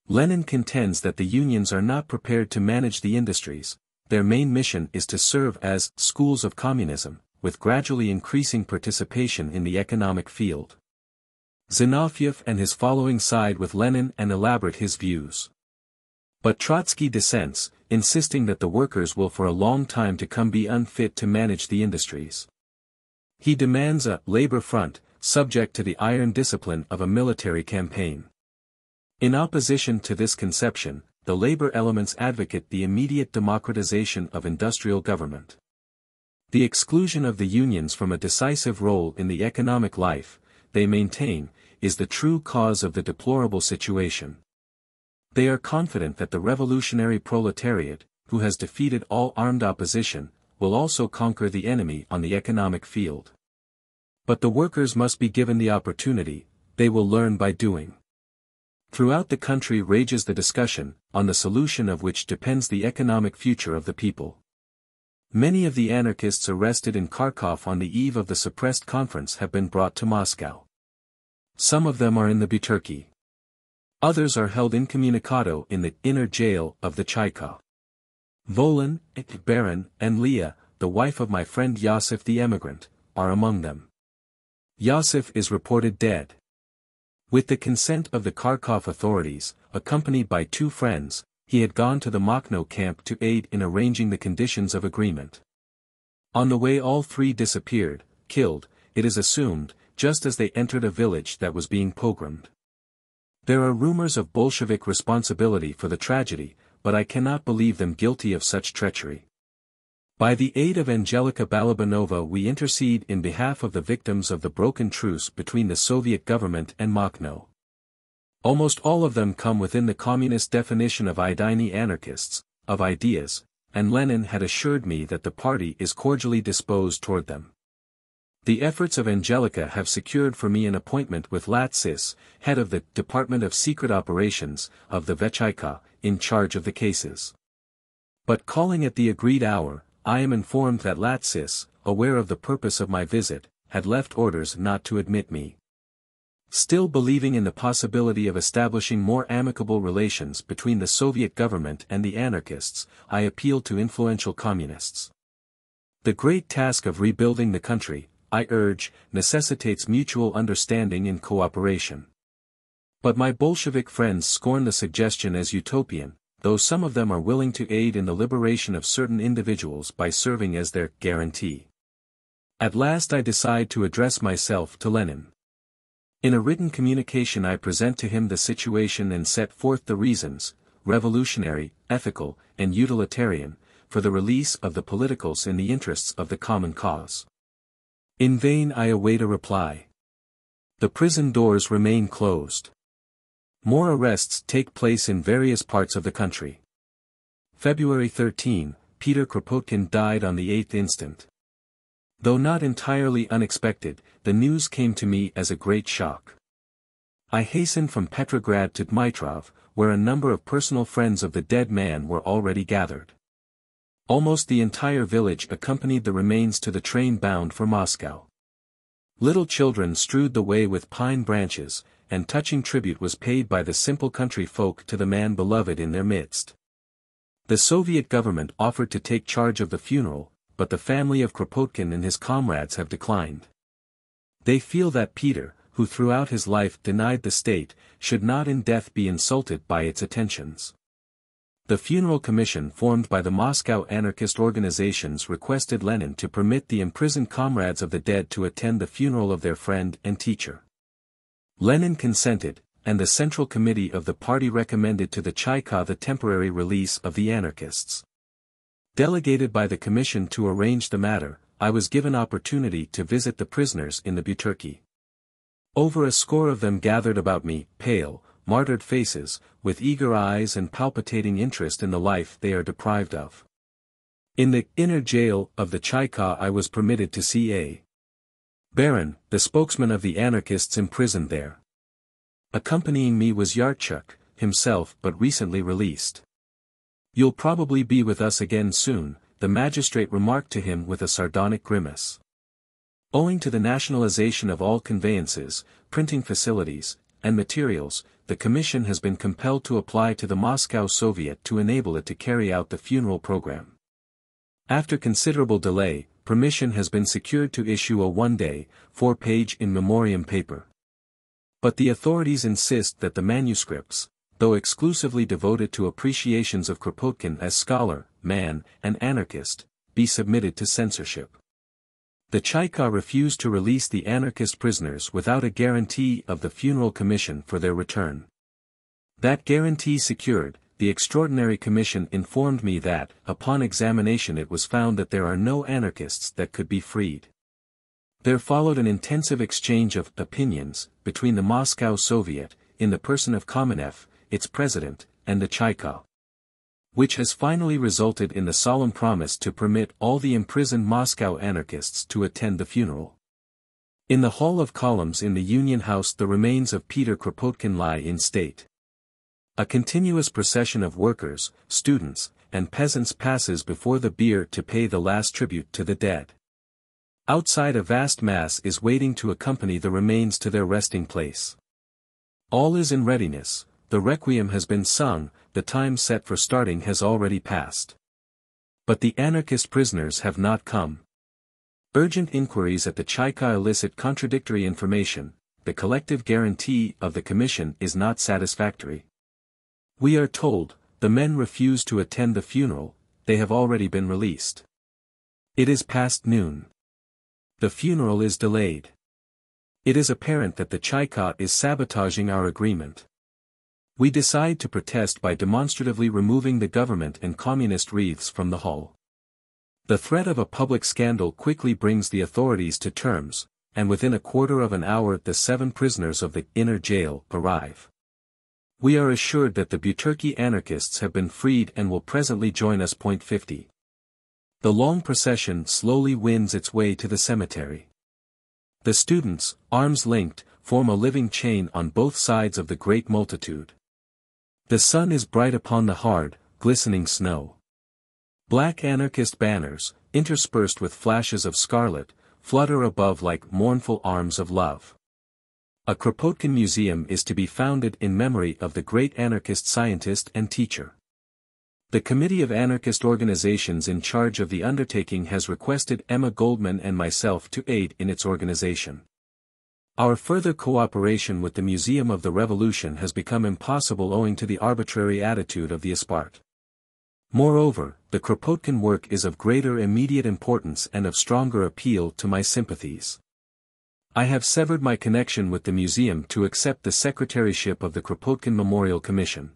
Lenin contends that the unions are not prepared to manage the industries. Their main mission is to serve as schools of communism, with gradually increasing participation in the economic field. Zinoviev and his following side with Lenin and elaborate his views. But Trotsky dissents, insisting that the workers will for a long time to come be unfit to manage the industries. He demands a labor front, subject to the iron discipline of a military campaign. In opposition to this conception, the labor elements advocate the immediate democratization of industrial government. The exclusion of the unions from a decisive role in the economic life, they maintain, is the true cause of the deplorable situation. They are confident that the revolutionary proletariat, who has defeated all armed opposition, will also conquer the enemy on the economic field. But the workers must be given the opportunity, they will learn by doing. Throughout the country rages the discussion, on the solution of which depends the economic future of the people. Many of the anarchists arrested in Kharkov on the eve of the suppressed conference have been brought to Moscow. Some of them are in the Buturki. Others are held incommunicado in the inner jail of the Chaika. Volin, Baron, and Leah, the wife of my friend Yossif the emigrant, are among them. Yossif is reported dead. With the consent of the Kharkov authorities, accompanied by two friends, he had gone to the Makhno camp to aid in arranging the conditions of agreement. On the way all three disappeared, killed, it is assumed, just as they entered a village that was being pogromed. There are rumors of Bolshevik responsibility for the tragedy, but I cannot believe them guilty of such treachery. By the aid of Angelica Balabanova we intercede in behalf of the victims of the broken truce between the Soviet government and Makhno. Almost all of them come within the communist definition of idini anarchists, of ideas, and Lenin had assured me that the party is cordially disposed toward them. The efforts of Angelica have secured for me an appointment with Latsis, head of the Department of Secret Operations, of the VIII, in charge of the cases. But calling at the agreed hour, I am informed that Latsis, aware of the purpose of my visit, had left orders not to admit me. Still believing in the possibility of establishing more amicable relations between the Soviet government and the anarchists, I appealed to influential communists. The great task of rebuilding the country, I urge, necessitates mutual understanding and cooperation. But my Bolshevik friends scorn the suggestion as utopian, though some of them are willing to aid in the liberation of certain individuals by serving as their guarantee. At last I decide to address myself to Lenin. In a written communication I present to him the situation and set forth the reasons, revolutionary, ethical, and utilitarian, for the release of the politicals in the interests of the common cause. In vain I await a reply. The prison doors remain closed. More arrests take place in various parts of the country. February 13, Peter Kropotkin died on the 8th instant. Though not entirely unexpected, the news came to me as a great shock. I hastened from Petrograd to Dmitrov, where a number of personal friends of the dead man were already gathered. Almost the entire village accompanied the remains to the train bound for Moscow. Little children strewed the way with pine branches, and touching tribute was paid by the simple country folk to the man beloved in their midst. The Soviet government offered to take charge of the funeral, but the family of Kropotkin and his comrades have declined. They feel that Peter, who throughout his life denied the state, should not in death be insulted by its attentions. The funeral commission formed by the Moscow anarchist organizations requested Lenin to permit the imprisoned comrades of the dead to attend the funeral of their friend and teacher. Lenin consented, and the Central Committee of the party recommended to the Chaika the temporary release of the anarchists. Delegated by the commission to arrange the matter, I was given opportunity to visit the prisoners in the Buturki. Over a score of them gathered about me, pale, martyred faces, with eager eyes and palpitating interest in the life they are deprived of. In the inner jail of the Chaika I was permitted to see a Baron, the spokesman of the anarchists imprisoned there. Accompanying me was Yarchuk, himself but recently released. "You'll probably be with us again soon," the magistrate remarked to him with a sardonic grimace. Owing to the nationalization of all conveyances, printing facilities, and materials, the Commission has been compelled to apply to the Moscow Soviet to enable it to carry out the funeral program. After considerable delay, permission has been secured to issue a one-day, 4-page in memoriam paper. But the authorities insist that the manuscripts, though exclusively devoted to appreciations of Kropotkin as scholar, man, and anarchist, be submitted to censorship. The Cheka refused to release the anarchist prisoners without a guarantee of the funeral commission for their return. That guarantee secured, the Extraordinary Commission informed me that, upon examination it was found that there are no anarchists that could be freed. There followed an intensive exchange of opinions between the Moscow Soviet, in the person of Kamenev, its president, and the Cheka, which has finally resulted in the solemn promise to permit all the imprisoned Moscow anarchists to attend the funeral. In the Hall of Columns in the Union House the remains of Peter Kropotkin lie in state. A continuous procession of workers, students, and peasants passes before the bier to pay the last tribute to the dead. Outside a vast mass is waiting to accompany the remains to their resting place. All is in readiness, the requiem has been sung, the time set for starting has already passed. But the anarchist prisoners have not come. Urgent inquiries at the Cheka elicit contradictory information, the collective guarantee of the Commission is not satisfactory. We are told, the men refuse to attend the funeral, they have already been released. It is past noon. The funeral is delayed. It is apparent that the Cheka is sabotaging our agreement. We decide to protest by demonstratively removing the government and communist wreaths from the hall. The threat of a public scandal quickly brings the authorities to terms, and within a quarter of an hour the 7 prisoners of the inner jail arrive. We are assured that the Buturki anarchists have been freed and will presently join us. 50. The long procession slowly wins its way to the cemetery. The students, arms linked, form a living chain on both sides of the great multitude. The sun is bright upon the hard, glistening snow. Black anarchist banners, interspersed with flashes of scarlet, flutter above like mournful arms of love. A Kropotkin museum is to be founded in memory of the great anarchist scientist and teacher. The Committee of Anarchist Organizations in charge of the undertaking has requested Emma Goldman and myself to aid in its organization. Our further cooperation with the Museum of the Revolution has become impossible owing to the arbitrary attitude of the Espart. Moreover, the Kropotkin work is of greater immediate importance and of stronger appeal to my sympathies. I have severed my connection with the museum to accept the secretaryship of the Kropotkin Memorial Commission.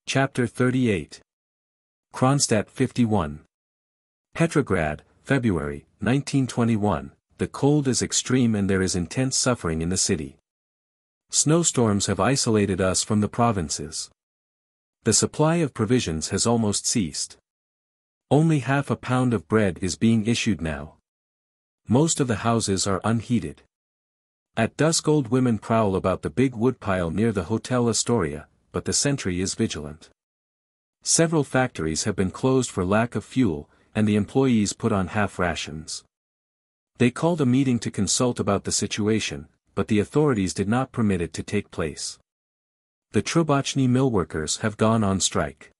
Chapter 38. Kronstadt 51. Petrograd, February, 1921. The cold is extreme and there is intense suffering in the city. Snowstorms have isolated us from the provinces. The supply of provisions has almost ceased. Only half a pound of bread is being issued now. Most of the houses are unheated. At dusk old women prowl about the big woodpile near the Hotel Astoria, but the sentry is vigilant. Several factories have been closed for lack of fuel, and the employees put on half rations. They called a meeting to consult about the situation, but the authorities did not permit it to take place. The Trubachny millworkers have gone on strike.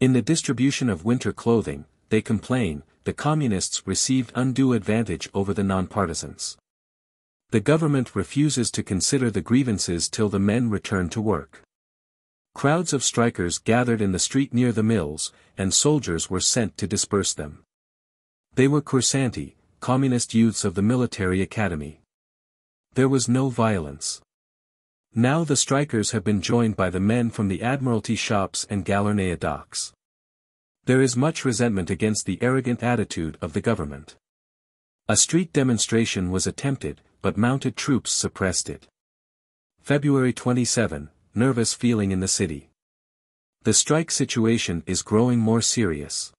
In the distribution of winter clothing, they complain, the communists received undue advantage over the nonpartisans. The government refuses to consider the grievances till the men return to work. Crowds of strikers gathered in the street near the mills, and soldiers were sent to disperse them. They were cursanti, communist youths of the military academy. There was no violence. Now the strikers have been joined by the men from the Admiralty shops and Galernaia docks. There is much resentment against the arrogant attitude of the government. A street demonstration was attempted, but mounted troops suppressed it. February 27, nervous feeling in the city. The strike situation is growing more serious.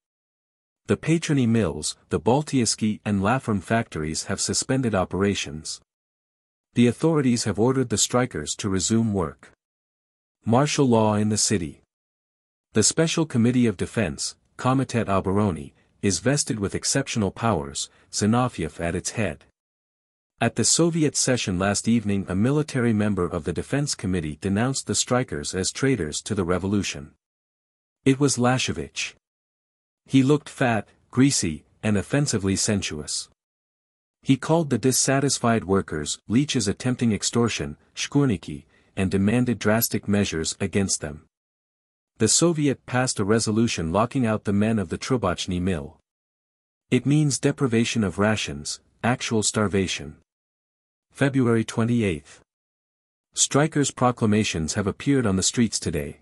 The Patrony mills, the Baltievsky and Lafram factories have suspended operations. The authorities have ordered the strikers to resume work. Martial law in the city. The Special Committee of Defense, Komitet Obrony, is vested with exceptional powers, Zinoviev at its head. At the Soviet session last evening, a military member of the Defense Committee denounced the strikers as traitors to the revolution. It was Lashevich. He looked fat, greasy, and offensively sensuous. He called the dissatisfied workers leeches attempting extortion, shkurniki, and demanded drastic measures against them. The Soviet passed a resolution locking out the men of the Trubachny mill. It means deprivation of rations, actual starvation. February 28. Strikers' proclamations have appeared on the streets today.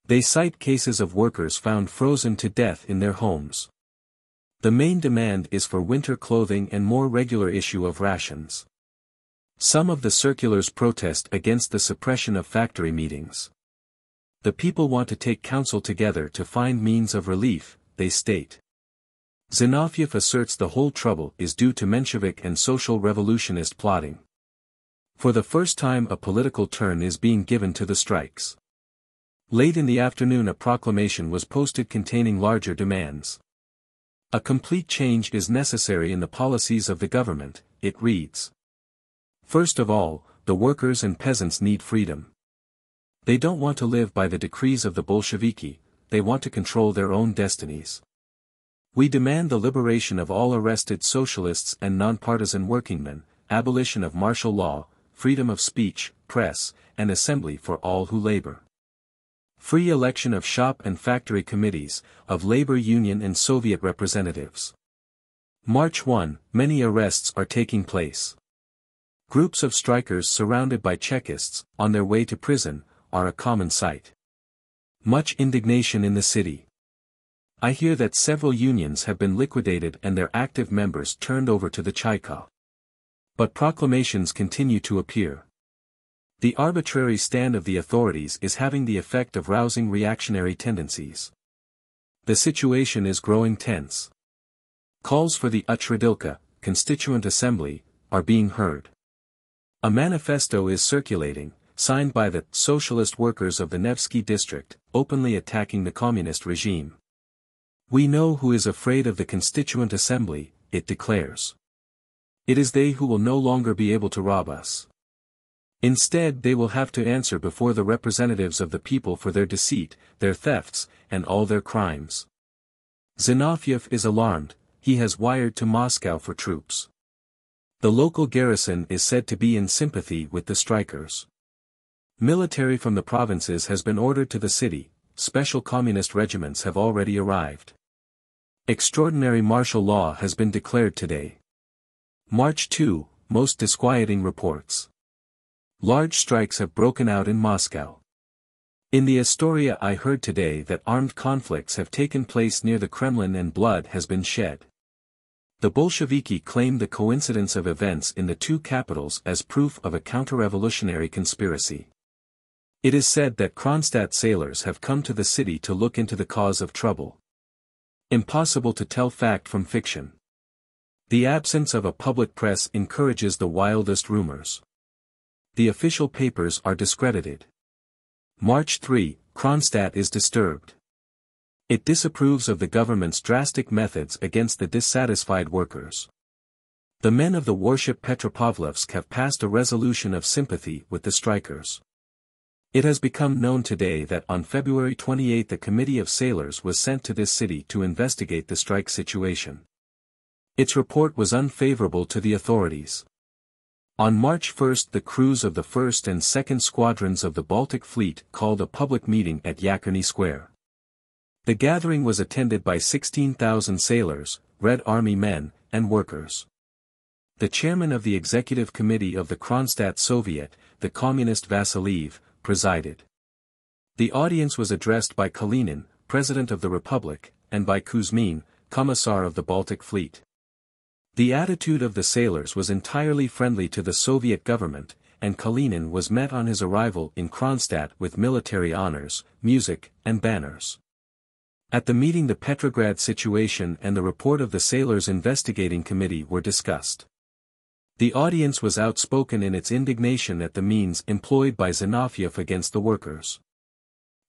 They cite cases of workers found frozen to death in their homes. The main demand is for winter clothing and more regular issue of rations. Some of the circulars protest against the suppression of factory meetings. The people want to take counsel together to find means of relief, they state. Zinoviev asserts the whole trouble is due to Menshevik and social revolutionist plotting. For the first time a political turn is being given to the strikes. Late in the afternoon a proclamation was posted containing larger demands. A complete change is necessary in the policies of the government, it reads. First of all, the workers and peasants need freedom. They don't want to live by the decrees of the Bolsheviki, they want to control their own destinies. We demand the liberation of all arrested socialists and nonpartisan workingmen, abolition of martial law, freedom of speech, press, and assembly for all who labor. Free election of shop and factory committees, of labor union and Soviet representatives. March 1, many arrests are taking place. Groups of strikers surrounded by Chekists, on their way to prison, are a common sight. Much indignation in the city. I hear that several unions have been liquidated and their active members turned over to the Chaika. But proclamations continue to appear. The arbitrary stand of the authorities is having the effect of rousing reactionary tendencies. The situation is growing tense. Calls for the Utradilka, Constituent Assembly, are being heard. A manifesto is circulating, signed by the socialist workers of the Nevsky district, openly attacking the communist regime. We know who is afraid of the Constituent Assembly, it declares. It is they who will no longer be able to rob us. Instead they will have to answer before the representatives of the people for their deceit, their thefts, and all their crimes. Zinoviev is alarmed, he has wired to Moscow for troops. The local garrison is said to be in sympathy with the strikers. Military from the provinces has been ordered to the city, special communist regiments have already arrived. Extraordinary martial law has been declared today. March 2, most disquieting reports. Large strikes have broken out in Moscow. In the Astoria I heard today that armed conflicts have taken place near the Kremlin and blood has been shed. The Bolsheviki claim the coincidence of events in the two capitals as proof of a counter-revolutionary conspiracy. It is said that Kronstadt sailors have come to the city to look into the cause of trouble. Impossible to tell fact from fiction. The absence of a public press encourages the wildest rumors. The official papers are discredited. March 3, Kronstadt is disturbed. It disapproves of the government's drastic methods against the dissatisfied workers. The men of the warship Petropavlovsk have passed a resolution of sympathy with the strikers. It has become known today that on February 28 a committee of sailors was sent to this city to investigate the strike situation. Its report was unfavorable to the authorities. On March 1 the crews of the 1st and 2nd Squadrons of the Baltic Fleet called a public meeting at Yakarny Square. The gathering was attended by 16,000 sailors, Red Army men, and workers. The chairman of the executive committee of the Kronstadt Soviet, the communist Vasiliev, presided. The audience was addressed by Kalinin, President of the Republic, and by Kuzmin, Commissar of the Baltic Fleet. The attitude of the sailors was entirely friendly to the Soviet government, and Kalinin was met on his arrival in Kronstadt with military honors, music, and banners. At the meeting the Petrograd situation and the report of the Sailors Investigating Committee were discussed. The audience was outspoken in its indignation at the means employed by Zinoviev against the workers.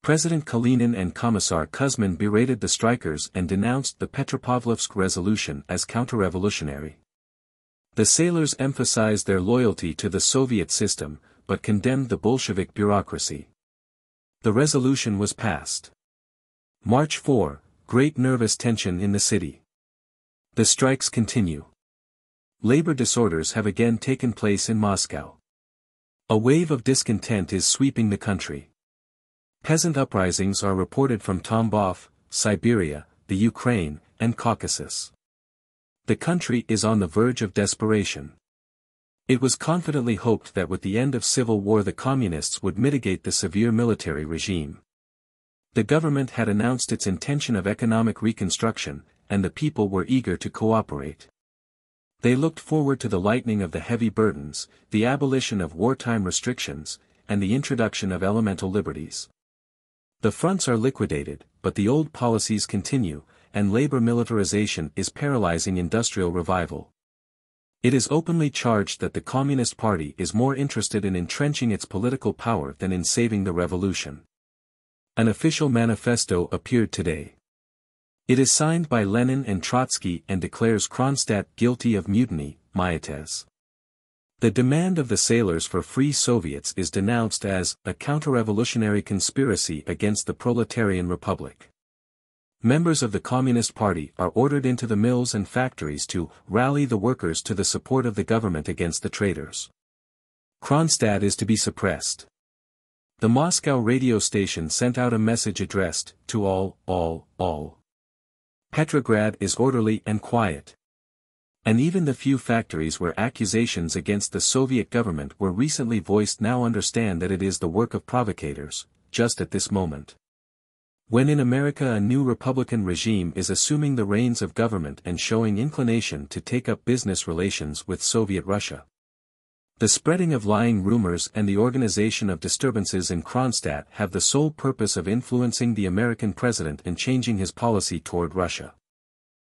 President Kalinin and Commissar Kuzmin berated the strikers and denounced the Petropavlovsk resolution as counter-revolutionary. The sailors emphasized their loyalty to the Soviet system, but condemned the Bolshevik bureaucracy. The resolution was passed. March 4, great nervous tension in the city. The strikes continue. Labor disorders have again taken place in Moscow. A wave of discontent is sweeping the country. Peasant uprisings are reported from Tambov, Siberia, the Ukraine, and Caucasus. The country is on the verge of desperation. It was confidently hoped that with the end of civil war the communists would mitigate the severe military regime. The government had announced its intention of economic reconstruction, and the people were eager to cooperate. They looked forward to the lightening of the heavy burdens, the abolition of wartime restrictions, and the introduction of elemental liberties. The fronts are liquidated, but the old policies continue, and labor militarization is paralyzing industrial revival. It is openly charged that the Communist Party is more interested in entrenching its political power than in saving the revolution. An official manifesto appeared today. It is signed by Lenin and Trotsky and declares Kronstadt guilty of mutiny, Myates. The demand of the sailors for free Soviets is denounced as a counter-revolutionary conspiracy against the proletarian republic. Members of the Communist Party are ordered into the mills and factories to rally the workers to the support of the government against the traitors. Kronstadt is to be suppressed. The Moscow radio station sent out a message addressed to all. Petrograd is orderly and quiet. And even the few factories where accusations against the Soviet government were recently voiced now understand that it is the work of provocators, just at this moment. When in America a new Republican regime is assuming the reins of government and showing inclination to take up business relations with Soviet Russia. The spreading of lying rumors and the organization of disturbances in Kronstadt have the sole purpose of influencing the American president and changing his policy toward Russia.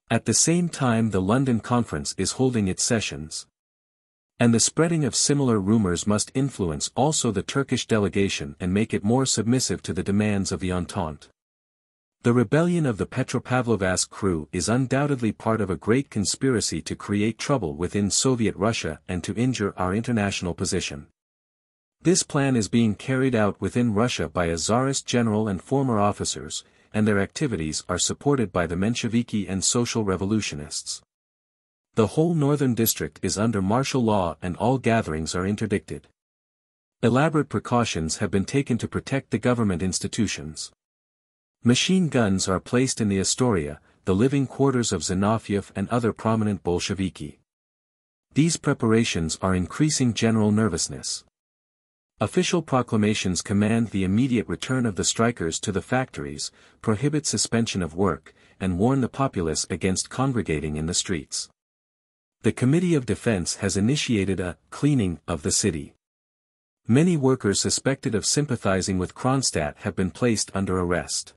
At the same time the London Conference is holding its sessions. And the spreading of similar rumors must influence also the Turkish delegation and make it more submissive to the demands of the Entente. The rebellion of the Petropavlovsk crew is undoubtedly part of a great conspiracy to create trouble within Soviet Russia and to injure our international position. This plan is being carried out within Russia by a Tsarist general and former officers, and their activities are supported by the Mensheviki and social revolutionists. The whole northern district is under martial law and all gatherings are interdicted. Elaborate precautions have been taken to protect the government institutions. Machine guns are placed in the Astoria, the living quarters of Zinoviev and other prominent Bolsheviki. These preparations are increasing general nervousness. Official proclamations command the immediate return of the strikers to the factories, prohibit suspension of work, and warn the populace against congregating in the streets. The Committee of Defense has initiated a cleaning of the city. Many workers suspected of sympathizing with Kronstadt have been placed under arrest.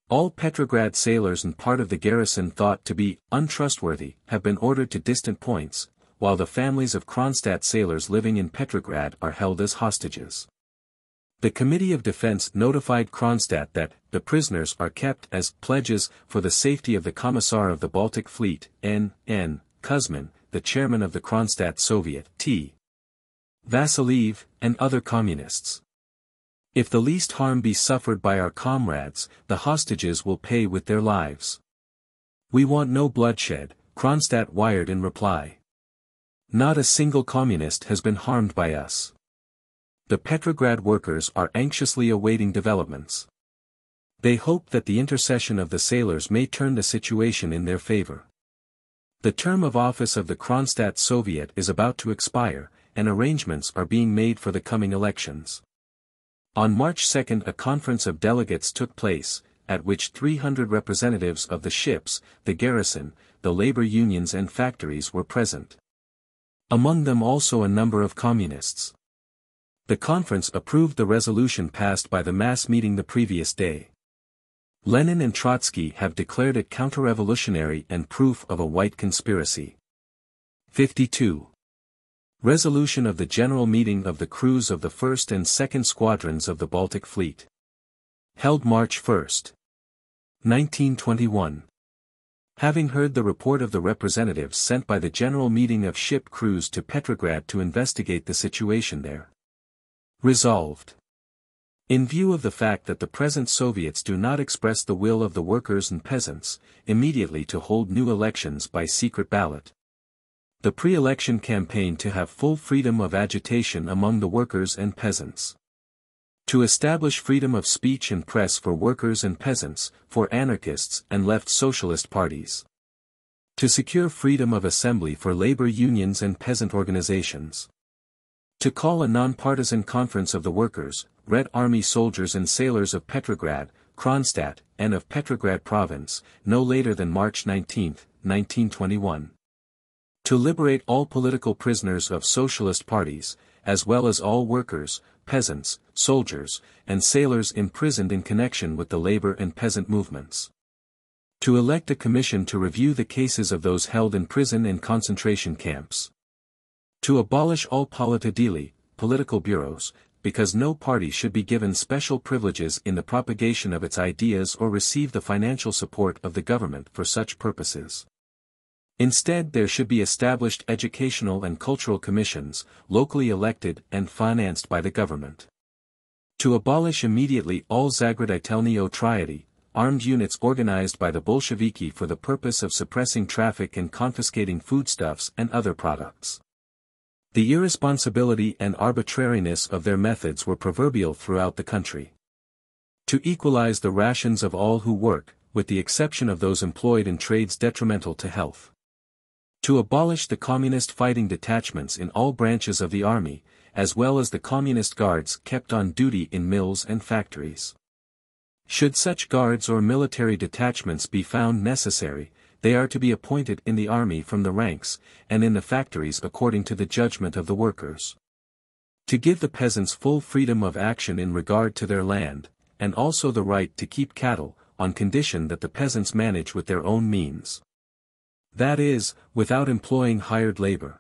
All Petrograd sailors and part of the garrison thought to be untrustworthy have been ordered to distant points, while the families of Kronstadt sailors living in Petrograd are held as hostages. The Committee of Defense notified Kronstadt that the prisoners are kept as pledges for the safety of the Commissar of the Baltic Fleet, N. Kuzmin, the chairman of the Kronstadt Soviet, T. Vasiliev, and other communists. If the least harm be suffered by our comrades, the hostages will pay with their lives. We want no bloodshed, Kronstadt wired in reply. Not a single communist has been harmed by us. The Petrograd workers are anxiously awaiting developments. They hope that the intercession of the sailors may turn the situation in their favor. The term of office of the Kronstadt Soviet is about to expire, and arrangements are being made for the coming elections. On March 2 a conference of delegates took place, at which 300 representatives of the ships, the garrison, the labor unions and factories were present. Among them also a number of communists. The conference approved the resolution passed by the mass meeting the previous day. Lenin and Trotsky have declared it counter-revolutionary and proof of a white conspiracy. 52. Resolution of the General Meeting of the crews of the 1st and 2nd Squadrons of the Baltic Fleet. Held March 1. 1921. Having heard the report of the representatives sent by the General Meeting of ship crews to Petrograd to investigate the situation there. Resolved. In view of the fact that the present Soviets do not express the will of the workers and peasants, immediately to hold new elections by secret ballot. The pre-election campaign to have full freedom of agitation among the workers and peasants. To establish freedom of speech and press for workers and peasants, for anarchists and left socialist parties. To secure freedom of assembly for labor unions and peasant organizations. To call a non-partisan conference of the workers, Red Army soldiers and sailors of Petrograd, Kronstadt, and of Petrograd province, no later than March 19, 1921. To liberate all political prisoners of socialist parties, as well as all workers, peasants, soldiers, and sailors imprisoned in connection with the labor and peasant movements. To elect a commission to review the cases of those held in prison and concentration camps. To abolish all politodeli, political bureaus, because no party should be given special privileges in the propagation of its ideas or receive the financial support of the government for such purposes. Instead, there should be established educational and cultural commissions, locally elected and financed by the government. To abolish immediately all Zagraditelny Otriety, armed units organized by the Bolsheviki for the purpose of suppressing traffic and confiscating foodstuffs and other products. The irresponsibility and arbitrariness of their methods were proverbial throughout the country. To equalize the rations of all who work, with the exception of those employed in trades detrimental to health. To abolish the communist fighting detachments in all branches of the army, as well as the communist guards kept on duty in mills and factories. Should such guards or military detachments be found necessary, they are to be appointed in the army from the ranks, and in the factories according to the judgment of the workers. To give the peasants full freedom of action in regard to their land, and also the right to keep cattle, on condition that the peasants manage with their own means. That is, without employing hired labor.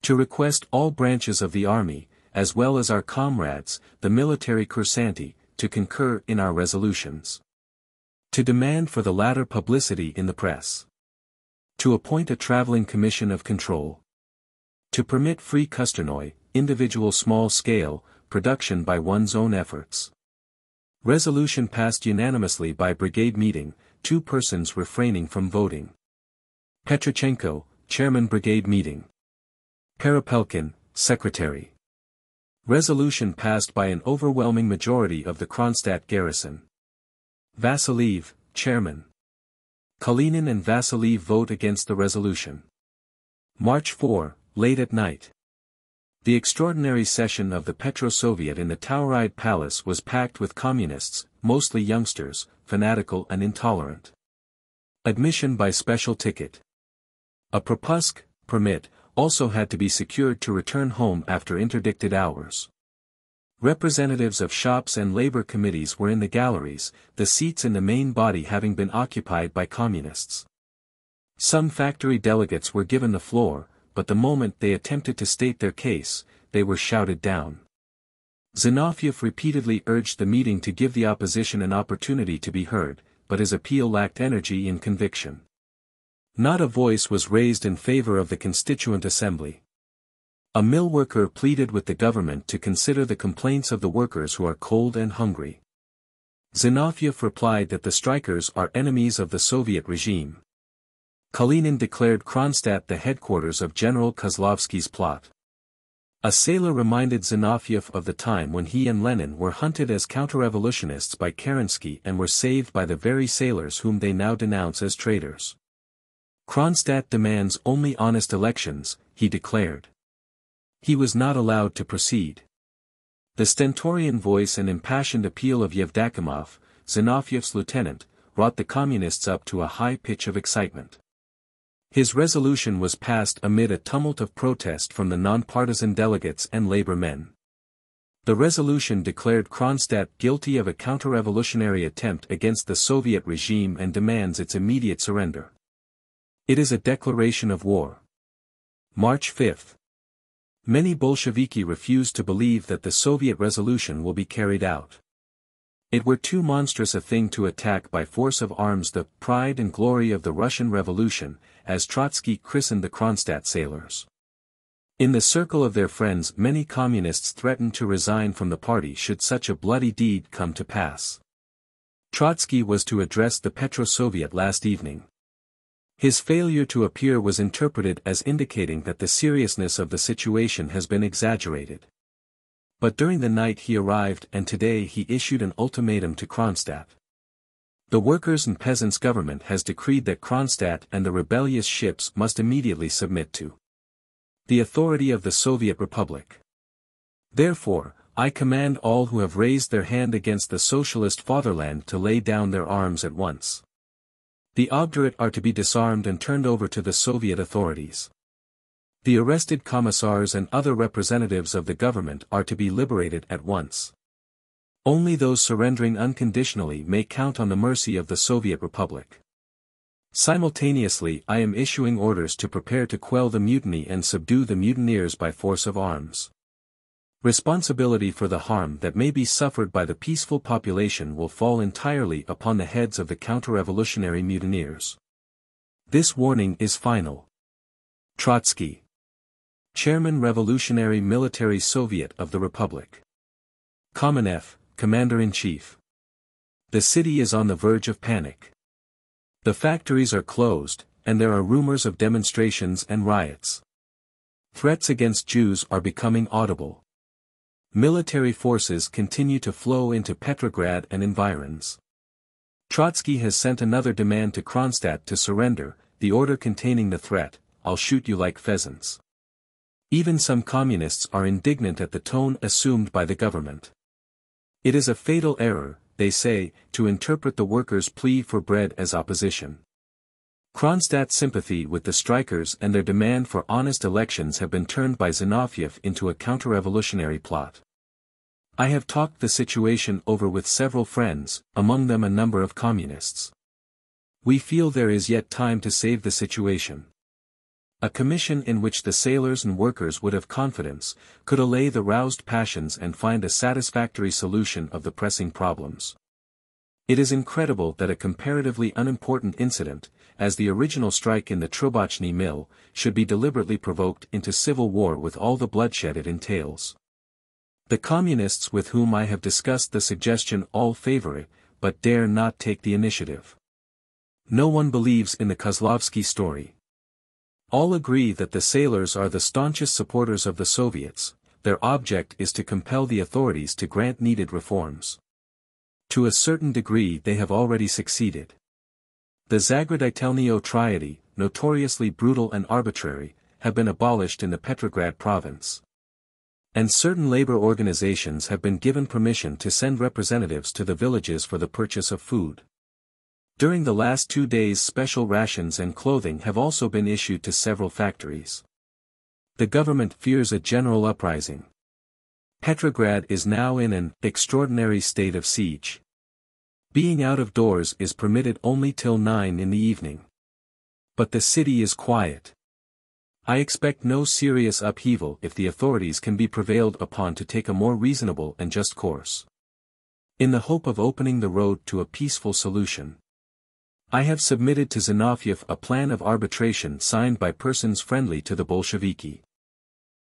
To request all branches of the army, as well as our comrades, the military cursanti, to concur in our resolutions. To demand for the latter publicity in the press. To appoint a traveling commission of control. To permit free Kusternoi, individual small-scale, production by one's own efforts. Resolution passed unanimously by brigade meeting, 2 persons refraining from voting. Petrochenko, Chairman Brigade Meeting. Perepelkin, Secretary. Resolution passed by an overwhelming majority of the Kronstadt garrison. Vasiliev, Chairman. Kalinin and Vasiliev vote against the resolution. March 4, late at night. The extraordinary session of the Petro-Soviet in the Tauride Palace was packed with communists, mostly youngsters, fanatical and intolerant. Admission by special ticket. A propusk, permit, also had to be secured to return home after interdicted hours. Representatives of shops and labor committees were in the galleries, the seats in the main body having been occupied by communists. Some factory delegates were given the floor, but the moment they attempted to state their case, they were shouted down. Zinoviev repeatedly urged the meeting to give the opposition an opportunity to be heard, but his appeal lacked energy and conviction. Not a voice was raised in favor of the Constituent Assembly. A mill worker pleaded with the government to consider the complaints of the workers who are cold and hungry. Zinoviev replied that the strikers are enemies of the Soviet regime. Kalinin declared Kronstadt the headquarters of General Kozlovsky's plot. A sailor reminded Zinoviev of the time when he and Lenin were hunted as counter-revolutionists by Kerensky and were saved by the very sailors whom they now denounce as traitors. Kronstadt demands only honest elections, he declared. He was not allowed to proceed. The stentorian voice and impassioned appeal of Yevdokimov, Zinoviev's lieutenant, wrought the communists up to a high pitch of excitement. His resolution was passed amid a tumult of protest from the non-partisan delegates and labor men. The resolution declared Kronstadt guilty of a counter-revolutionary attempt against the Soviet regime and demands its immediate surrender. It is a declaration of war. March 5. Many Bolsheviki refuse to believe that the Soviet resolution will be carried out. It were too monstrous a thing to attack by force of arms the pride and glory of the Russian Revolution, as Trotsky christened the Kronstadt sailors. In the circle of their friends many communists threatened to resign from the party should such a bloody deed come to pass. Trotsky was to address the Petro-Soviet last evening. His failure to appear was interpreted as indicating that the seriousness of the situation has been exaggerated. But during the night he arrived and today he issued an ultimatum to Kronstadt. The workers' and peasants' government has decreed that Kronstadt and the rebellious ships must immediately submit to the authority of the Soviet Republic. Therefore, I command all who have raised their hand against the socialist fatherland to lay down their arms at once. The obdurate are to be disarmed and turned over to the Soviet authorities. The arrested commissars and other representatives of the government are to be liberated at once. Only those surrendering unconditionally may count on the mercy of the Soviet Republic. Simultaneously I am issuing orders to prepare to quell the mutiny and subdue the mutineers by force of arms. Responsibility for the harm that may be suffered by the peaceful population will fall entirely upon the heads of the counter-revolutionary mutineers. This warning is final. Trotsky, Chairman Revolutionary Military Soviet of the Republic. Kamenev, Commander-in-Chief. The city is on the verge of panic. The factories are closed, and there are rumors of demonstrations and riots. Threats against Jews are becoming audible. Military forces continue to flow into Petrograd and environs. Trotsky has sent another demand to Kronstadt to surrender, the order containing the threat, "I'll shoot you like pheasants." Even some communists are indignant at the tone assumed by the government. It is a fatal error, they say, to interpret the workers' plea for bread as opposition. Kronstadt's sympathy with the strikers and their demand for honest elections have been turned by Zinoviev into a counter-revolutionary plot. I have talked the situation over with several friends, among them a number of communists. We feel there is yet time to save the situation. A commission in which the sailors and workers would have confidence, could allay the roused passions and find a satisfactory solution of the pressing problems. It is incredible that a comparatively unimportant incident, as the original strike in the Trobochny mill, should be deliberately provoked into civil war with all the bloodshed it entails. The communists with whom I have discussed the suggestion all favor it, but dare not take the initiative. No one believes in the Kozlovsky story. All agree that the sailors are the staunchest supporters of the Soviets, their object is to compel the authorities to grant needed reforms. To a certain degree they have already succeeded. The Zagraditelnio Triady, notoriously brutal and arbitrary, have been abolished in the Petrograd province. And certain labor organizations have been given permission to send representatives to the villages for the purchase of food. During the last 2 days special rations and clothing have also been issued to several factories. The government fears a general uprising. Petrograd is now in an extraordinary state of siege. Being out of doors is permitted only till 9 in the evening. But the city is quiet. I expect no serious upheaval if the authorities can be prevailed upon to take a more reasonable and just course. In the hope of opening the road to a peaceful solution, I have submitted to Zinoviev a plan of arbitration signed by persons friendly to the Bolsheviki.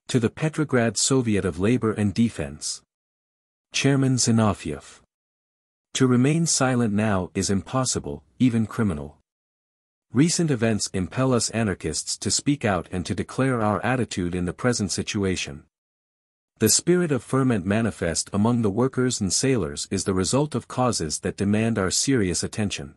To the Petrograd Soviet of Labor and Defense. Chairman Zinoviev. To remain silent now is impossible, even criminal. Recent events impel us anarchists to speak out and to declare our attitude in the present situation. The spirit of ferment manifest among the workers and sailors is the result of causes that demand our serious attention.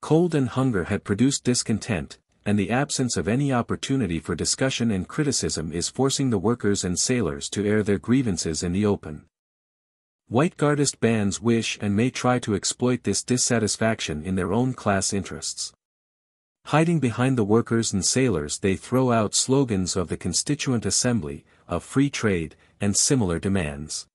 Cold and hunger had produced discontent, and the absence of any opportunity for discussion and criticism is forcing the workers and sailors to air their grievances in the open. White-Guardist bands wish and may try to exploit this dissatisfaction in their own class interests. Hiding behind the workers and sailors they throw out slogans of the Constituent Assembly, of free trade, and similar demands.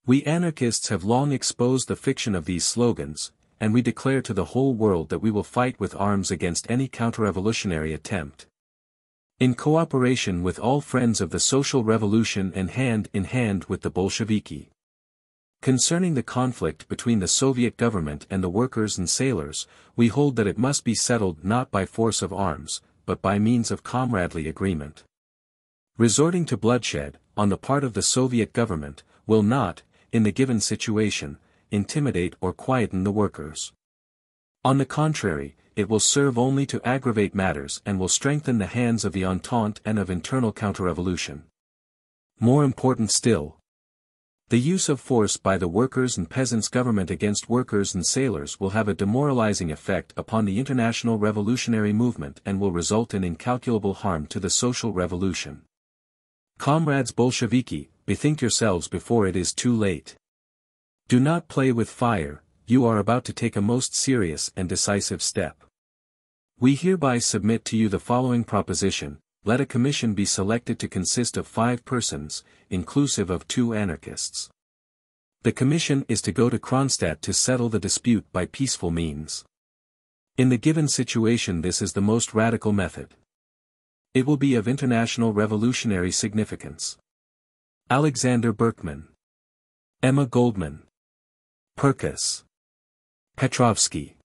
We anarchists have long exposed the fiction of these slogans, and we declare to the whole world that we will fight with arms against any counter-revolutionary attempt. In cooperation with all friends of the social revolution and hand in hand with the Bolsheviki. Concerning the conflict between the Soviet government and the workers and sailors, we hold that it must be settled not by force of arms, but by means of comradely agreement. Resorting to bloodshed, on the part of the Soviet government, will not, in the given situation, intimidate or quieten the workers. On the contrary, it will serve only to aggravate matters and will strengthen the hands of the Entente and of internal counter-revolution. More important still, the use of force by the workers' and peasants' government against workers and sailors will have a demoralizing effect upon the international revolutionary movement and will result in incalculable harm to the social revolution. Comrades Bolsheviki, bethink yourselves before it is too late. Do not play with fire, you are about to take a most serious and decisive step. We hereby submit to you the following proposition: let a commission be selected to consist of 5 persons, inclusive of 2 anarchists. The commission is to go to Kronstadt to settle the dispute by peaceful means. In the given situation this is the most radical method. It will be of international revolutionary significance. Alexander Berkman. Emma Goldman. Purkis. Petrovsky.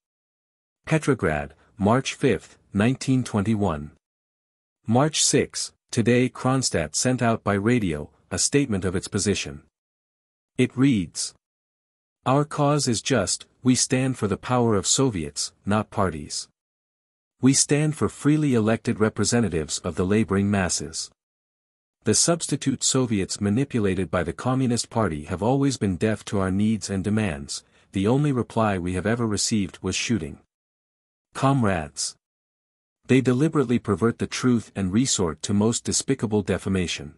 Petrograd, March 5, 1921. March 6, today Kronstadt sent out by radio, a statement of its position. It reads: Our cause is just, we stand for the power of Soviets, not parties. We stand for freely elected representatives of the laboring masses. The substitute Soviets manipulated by the Communist Party have always been deaf to our needs and demands, the only reply we have ever received was shooting. Comrades. They deliberately pervert the truth and resort to most despicable defamation.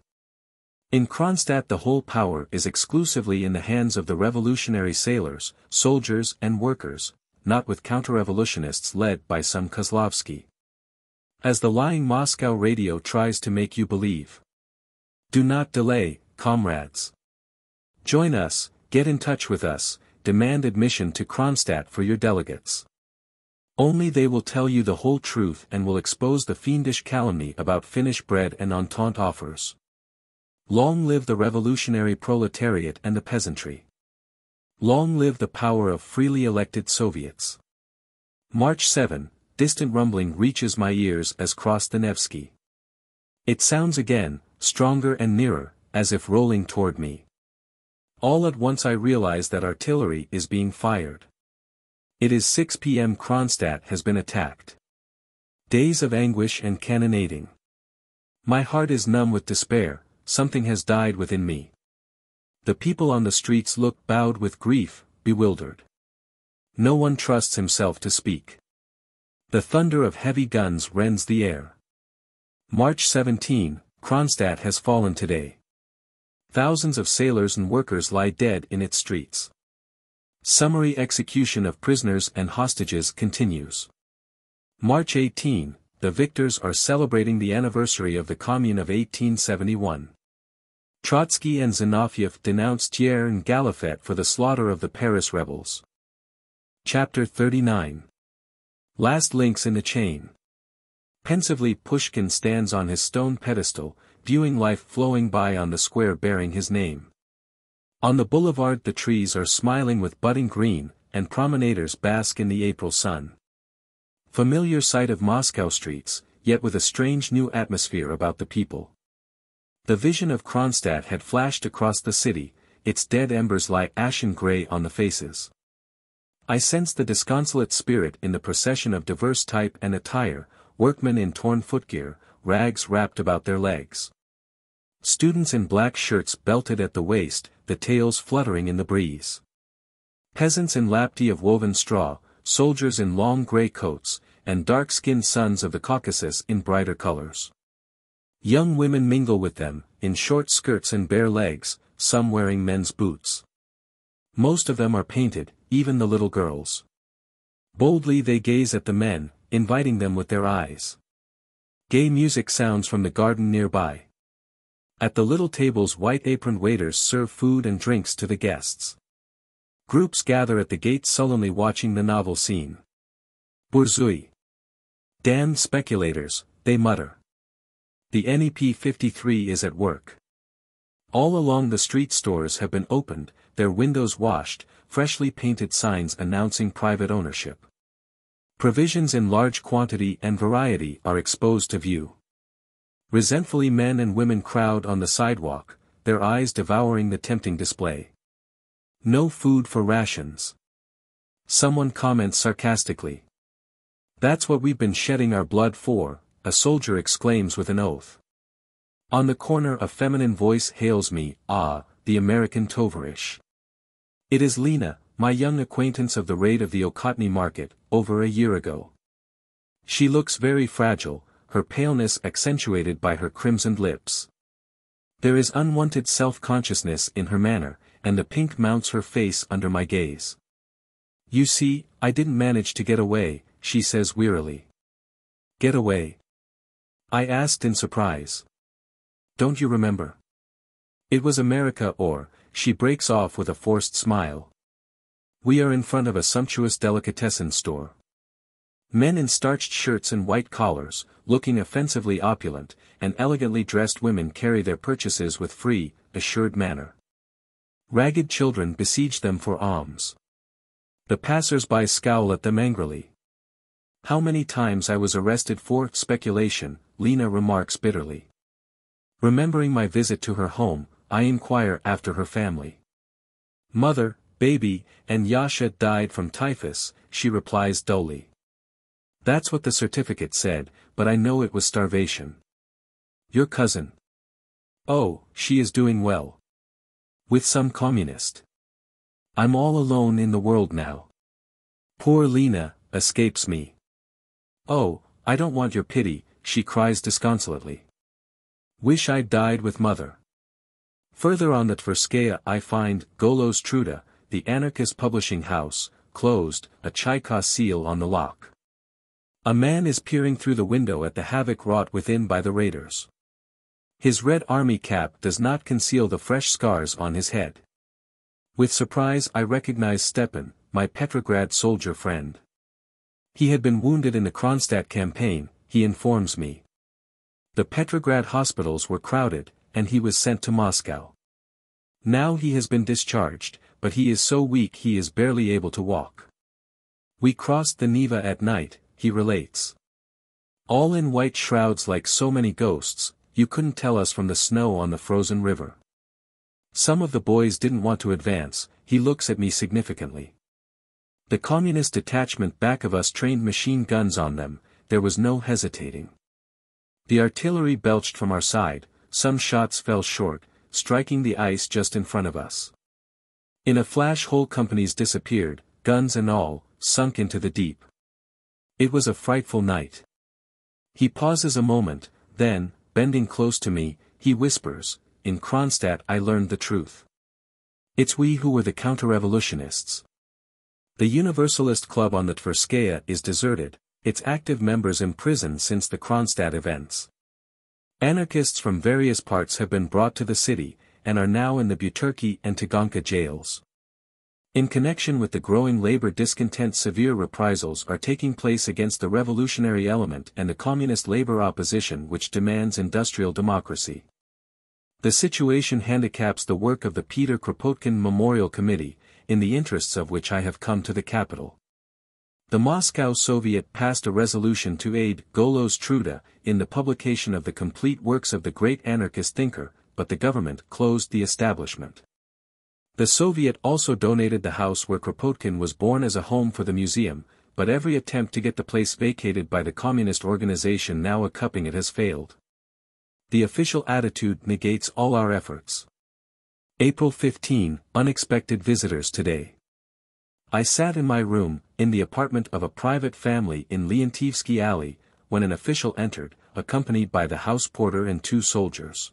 In Kronstadt the whole power is exclusively in the hands of the revolutionary sailors, soldiers and workers, not with counter-revolutionists led by some Kozlovsky. As the lying Moscow radio tries to make you believe. Do not delay, comrades. Join us, get in touch with us, demand admission to Kronstadt for your delegates. Only they will tell you the whole truth and will expose the fiendish calumny about Finnish bread and Entente offers. Long live the revolutionary proletariat and the peasantry. Long live the power of freely elected Soviets. March 7, distant rumbling reaches my ears as crossed the Nevsky. It sounds again, stronger and nearer, as if rolling toward me. All at once I realize that artillery is being fired. It is 6 p.m. Kronstadt has been attacked. Days of anguish and cannonading. My heart is numb with despair, something has died within me. The people on the streets look bowed with grief, bewildered. No one trusts himself to speak. The thunder of heavy guns rends the air. March 17, Kronstadt has fallen today. Thousands of sailors and workers lie dead in its streets. Summary execution of prisoners and hostages continues. March 18, the victors are celebrating the anniversary of the Commune of 1871. Trotsky and Zinoviev denounce Chicherin and Karakhan for the slaughter of the Paris rebels. Chapter 39. Last links in the chain. Pensively Pushkin stands on his stone pedestal, viewing life flowing by on the square bearing his name. On the boulevard the trees are smiling with budding green, and promenaders bask in the April sun. Familiar sight of Moscow streets, yet with a strange new atmosphere about the people. The vision of Kronstadt had flashed across the city, its dead embers lie ashen grey on the faces. I sense the disconsolate spirit in the procession of diverse type and attire, workmen in torn footgear, rags wrapped about their legs. Students in black shirts belted at the waist, the tails fluttering in the breeze. Peasants in lapti of woven straw, soldiers in long grey coats, and dark-skinned sons of the Caucasus in brighter colors. Young women mingle with them, in short skirts and bare legs, some wearing men's boots. Most of them are painted, even the little girls. Boldly they gaze at the men, inviting them with their eyes. Gay music sounds from the garden nearby. At the little tables white-aproned waiters serve food and drinks to the guests. Groups gather at the gate sullenly watching the novel scene. Bourgeois. Damned speculators, they mutter. The NEP 53 is at work. All along the street stores have been opened, their windows washed, freshly painted signs announcing private ownership. Provisions in large quantity and variety are exposed to view. Resentfully men and women crowd on the sidewalk, their eyes devouring the tempting display. No food for rations. Someone comments sarcastically. "That's what we've been shedding our blood for," a soldier exclaims with an oath. On the corner a feminine voice hails me, "Ah, the American tovarish." It is Lena, my young acquaintance of the raid of the Ochotny market, over a year ago. She looks very fragile, her paleness accentuated by her crimsoned lips. There is unwanted self-consciousness in her manner, and the pink mounts her face under my gaze. "You see, I didn't manage to get away," she says wearily. "Get away?" I asked in surprise. "Don't you remember? It was America or," she breaks off with a forced smile. We are in front of a sumptuous delicatessen store. Men in starched shirts and white collars, looking offensively opulent, and elegantly dressed women carry their purchases with free, assured manner. Ragged children besiege them for alms. The passers-by scowl at them angrily. "How many times I was arrested for speculation," Lena remarks bitterly. Remembering my visit to her home, I inquire after her family. "Mother, baby, and Yasha died from typhus," she replies dully. "That's what the certificate said, but I know it was starvation." "Your cousin?" "Oh, she is doing well. With some communist. I'm all alone in the world now." "Poor Lena," escapes me. "Oh, I don't want your pity," she cries disconsolately. "Wish I'd died with mother." Further on the Tverskaya I find Golos Truda, the anarchist publishing house, closed, a Chaika seal on the lock. A man is peering through the window at the havoc wrought within by the raiders. His red army cap does not conceal the fresh scars on his head. With surprise I recognize Stepan, my Petrograd soldier friend. He had been wounded in the Kronstadt campaign, he informs me. The Petrograd hospitals were crowded, and he was sent to Moscow. Now he has been discharged, but he is so weak he is barely able to walk. "We crossed the Neva at night," he relates. "All in white shrouds like so many ghosts, you couldn't tell us from the snow on the frozen river. Some of the boys didn't want to advance," he looks at me significantly. "The communist detachment back of us trained machine guns on them, there was no hesitating. The artillery belched from our side, some shots fell short, striking the ice just in front of us. In a flash whole companies disappeared, guns and all, sunk into the deep. It was a frightful night." He pauses a moment, then, bending close to me, he whispers, "In Kronstadt I learned the truth. It's we who were the counter-revolutionists. The Universalist club on the Tverskaya is deserted, its active members imprisoned since the Kronstadt events. Anarchists from various parts have been brought to the city, and are now in the Buturki and Taganka jails. In connection with the growing labor discontent severe reprisals are taking place against the revolutionary element and the communist labor opposition which demands industrial democracy. The situation handicaps the work of the Peter Kropotkin Memorial Committee, in the interests of which I have come to the capital. The Moscow Soviet passed a resolution to aid Golos Truda in the publication of the complete works of the great anarchist thinker, but the government closed the establishment. The Soviet also donated the house where Kropotkin was born as a home for the museum, but every attempt to get the place vacated by the communist organization now occupying it has failed. The official attitude negates all our efforts. April 15, unexpected visitors today. I sat in my room, in the apartment of a private family in Leontievsky Alley, when an official entered, accompanied by the house porter and 2 soldiers.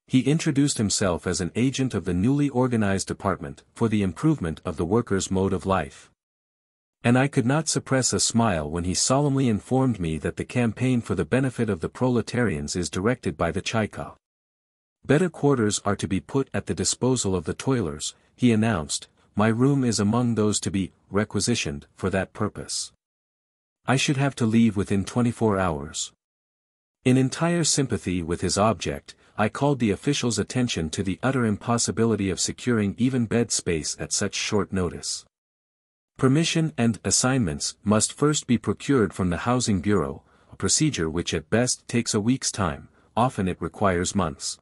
He introduced himself as an agent of the newly organized department for the improvement of the workers' mode of life. And I could not suppress a smile when he solemnly informed me that the campaign for the benefit of the proletarians is directed by the Chaika. Better quarters are to be put at the disposal of the toilers, he announced. My room is among those to be requisitioned for that purpose. I should have to leave within 24 hours. In entire sympathy with his object, I called the officials' attention to the utter impossibility of securing even bed space at such short notice. Permission and assignments must first be procured from the Housing Bureau, a procedure which at best takes a week's time, often it requires months.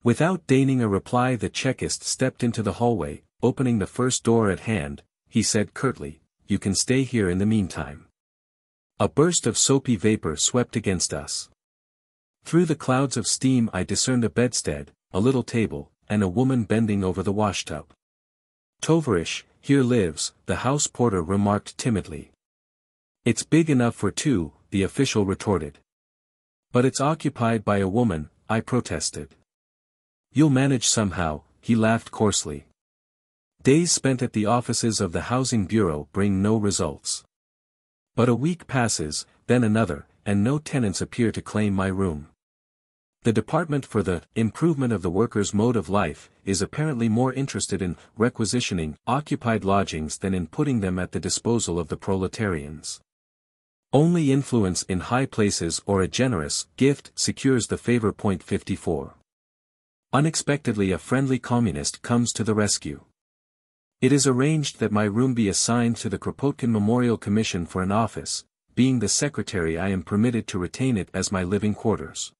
Without deigning a reply, the Chekist stepped into the hallway, opening the first door at hand. He said curtly, "You can stay here in the meantime." A burst of soapy vapor swept against us. Through the clouds of steam I discerned a bedstead, a little table, and a woman bending over the washtub. "Tovarish, here lives," the house porter remarked timidly. "It's big enough for two," the official retorted. "But it's occupied by a woman," I protested. "You'll manage somehow," he laughed coarsely. Days spent at the offices of the Housing Bureau bring no results. But a week passes, then another, and no tenants appear to claim my room. The Department for the Improvement of the Workers' Mode of Life is apparently more interested in requisitioning occupied lodgings than in putting them at the disposal of the proletarians. Only influence in high places or a generous gift secures the favor. 54. Unexpectedly a friendly communist comes to the rescue. It is arranged that my room be assigned to the Kropotkin Memorial Commission for an office. Being the secretary, I am permitted to retain it as my living quarters.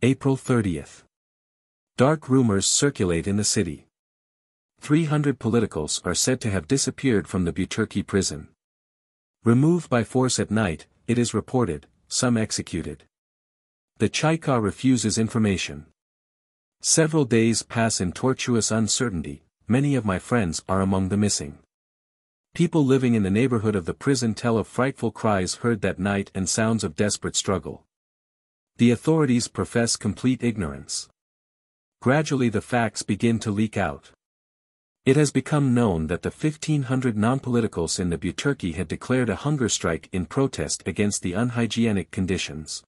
April 30th. Dark rumors circulate in the city. 300 politicals are said to have disappeared from the Butyrki prison. Removed by force at night, it is reported, some executed. The Chaika refuses information. Several days pass in tortuous uncertainty. Many of my friends are among the missing. People living in the neighborhood of the prison tell of frightful cries heard that night and sounds of desperate struggle. The authorities profess complete ignorance. Gradually the facts begin to leak out. It has become known that the 1,500 non-politicals in the Butyrki had declared a hunger strike in protest against the unhygienic conditions.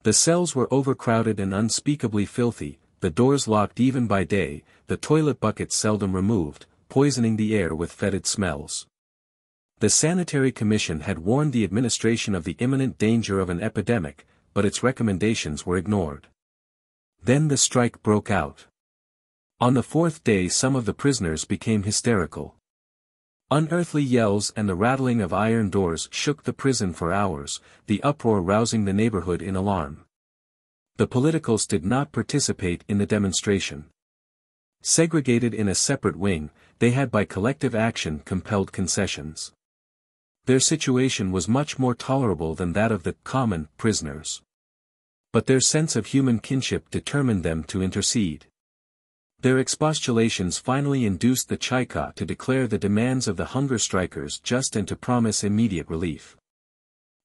The cells were overcrowded and unspeakably filthy, the doors locked even by day, the toilet buckets seldom removed, poisoning the air with fetid smells. The Sanitary Commission had warned the administration of the imminent danger of an epidemic, but its recommendations were ignored. Then the strike broke out. On the fourth day some of the prisoners became hysterical. Unearthly yells and the rattling of iron doors shook the prison for hours, the uproar rousing the neighborhood in alarm. The politicals did not participate in the demonstration. Segregated in a separate wing, they had by collective action compelled concessions. Their situation was much more tolerable than that of the common prisoners. But their sense of human kinship determined them to intercede. Their expostulations finally induced the Chaika to declare the demands of the hunger strikers just and to promise immediate relief.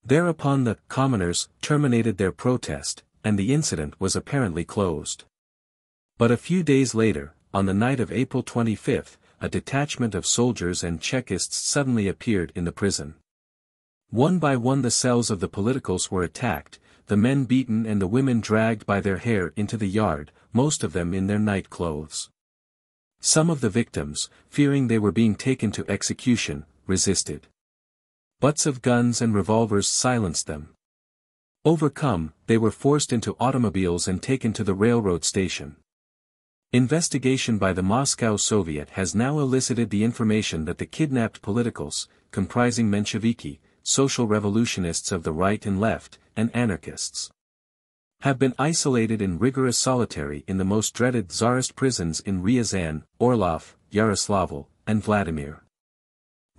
Thereupon the commoners terminated their protest, and the incident was apparently closed. But a few days later, on the night of April 25, a detachment of soldiers and Chekists suddenly appeared in the prison. One by one the cells of the politicals were attacked, the men beaten and the women dragged by their hair into the yard, most of them in their night clothes. Some of the victims, fearing they were being taken to execution, resisted. Butts of guns and revolvers silenced them. Overcome, they were forced into automobiles and taken to the railroad station. Investigation by the Moscow Soviet has now elicited the information that the kidnapped politicals, comprising Mensheviki, social revolutionists of the right and left, and anarchists, have been isolated in rigorous solitary in the most dreaded Tsarist prisons in Ryazan, Orlov, Yaroslavl, and Vladimir.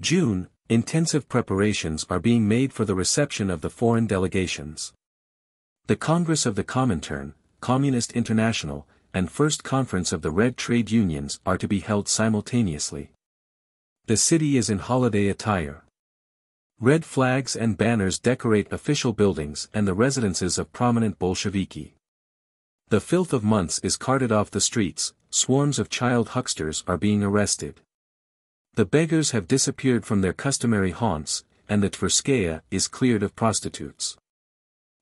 June, intensive preparations are being made for the reception of the foreign delegations. The Congress of the Comintern, Communist International, and First Conference of the Red Trade Unions are to be held simultaneously. The city is in holiday attire. Red flags and banners decorate official buildings and the residences of prominent Bolsheviki. The filth of months is carted off the streets, swarms of child hucksters are being arrested. The beggars have disappeared from their customary haunts, and the Tverskaya is cleared of prostitutes.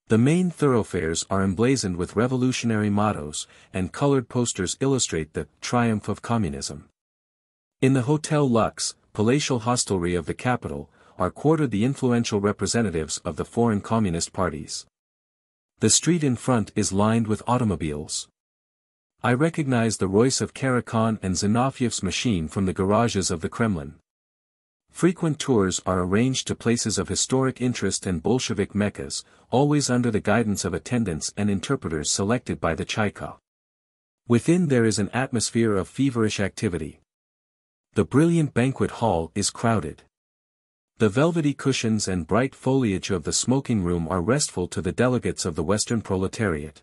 The main thoroughfares are emblazoned with revolutionary mottos, and colored posters illustrate the triumph of communism. In the Hotel Lux, palatial hostelry of the capital, are quartered the influential representatives of the foreign communist parties. The street in front is lined with automobiles. I recognize the Royce of Karakhan and Zinovyev's machine from the garages of the Kremlin. Frequent tours are arranged to places of historic interest and Bolshevik meccas, always under the guidance of attendants and interpreters selected by the Chayka. Within there is an atmosphere of feverish activity. The brilliant banquet hall is crowded. The velvety cushions and bright foliage of the smoking room are restful to the delegates of the Western proletariat.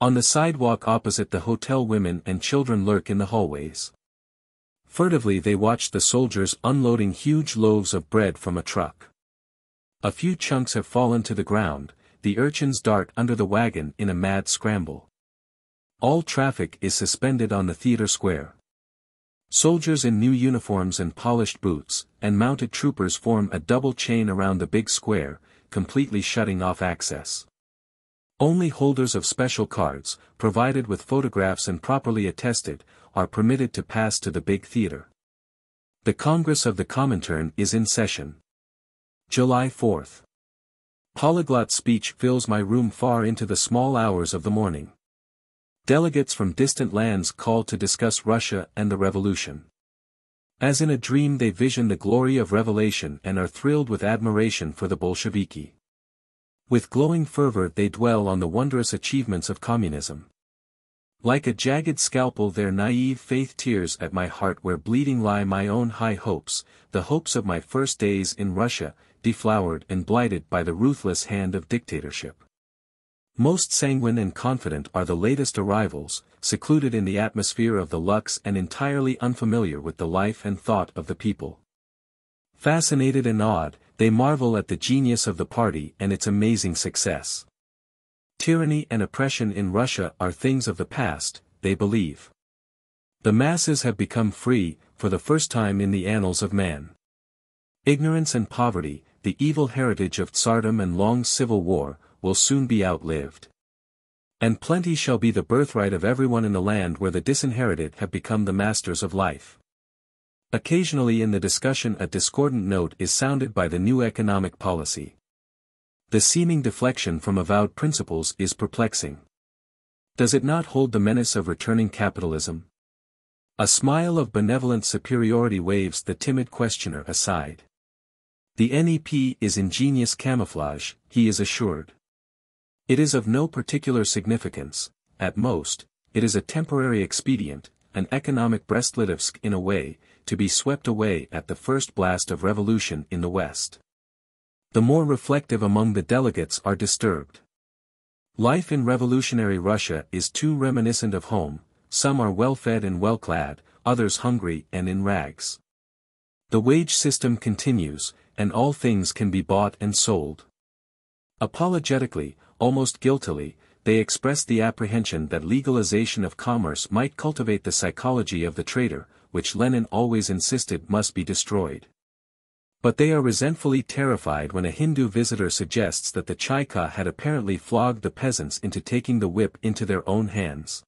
On the sidewalk opposite the hotel, women and children lurk in the hallways. Furtively they watch the soldiers unloading huge loaves of bread from a truck. A few chunks have fallen to the ground, the urchins dart under the wagon in a mad scramble. All traffic is suspended on the theater square. Soldiers in new uniforms and polished boots, and mounted troopers form a double chain around the big square, completely shutting off access. Only holders of special cards, provided with photographs and properly attested, are permitted to pass to the big theater. The Congress of the Comintern is in session. July 4th. Polyglot speech fills my room far into the small hours of the morning. Delegates from distant lands call to discuss Russia and the revolution. As in a dream they vision the glory of revelation and are thrilled with admiration for the Bolsheviki. With glowing fervor they dwell on the wondrous achievements of communism. Like a jagged scalpel their naive faith tears at my heart where bleeding lie my own high hopes, the hopes of my first days in Russia, deflowered and blighted by the ruthless hand of dictatorship. Most sanguine and confident are the latest arrivals, secluded in the atmosphere of the Lux and entirely unfamiliar with the life and thought of the people. Fascinated and awed, they marvel at the genius of the party and its amazing success. Tyranny and oppression in Russia are things of the past, they believe. The masses have become free, for the first time in the annals of man. Ignorance and poverty, the evil heritage of Tsardom and long civil war, will soon be outlived. And plenty shall be the birthright of everyone in the land where the disinherited have become the masters of life. Occasionally in the discussion a discordant note is sounded by the new economic policy. The seeming deflection from avowed principles is perplexing. Does it not hold the menace of returning capitalism? A smile of benevolent superiority waves the timid questioner aside. The NEP is ingenious camouflage, he is assured. It is of no particular significance, at most, it is a temporary expedient, an economic Brest-Litovsk in a way, to be swept away at the first blast of revolution in the West. The more reflective among the delegates are disturbed. Life in revolutionary Russia is too reminiscent of home, some are well-fed and well-clad, others hungry and in rags. The wage system continues, and all things can be bought and sold. Apologetically, almost guiltily, they express the apprehension that legalization of commerce might cultivate the psychology of the trader, which Lenin always insisted must be destroyed. But they are resentfully terrified when a Hindu visitor suggests that the Chayka had apparently flogged the peasants into taking the whip into their own hands.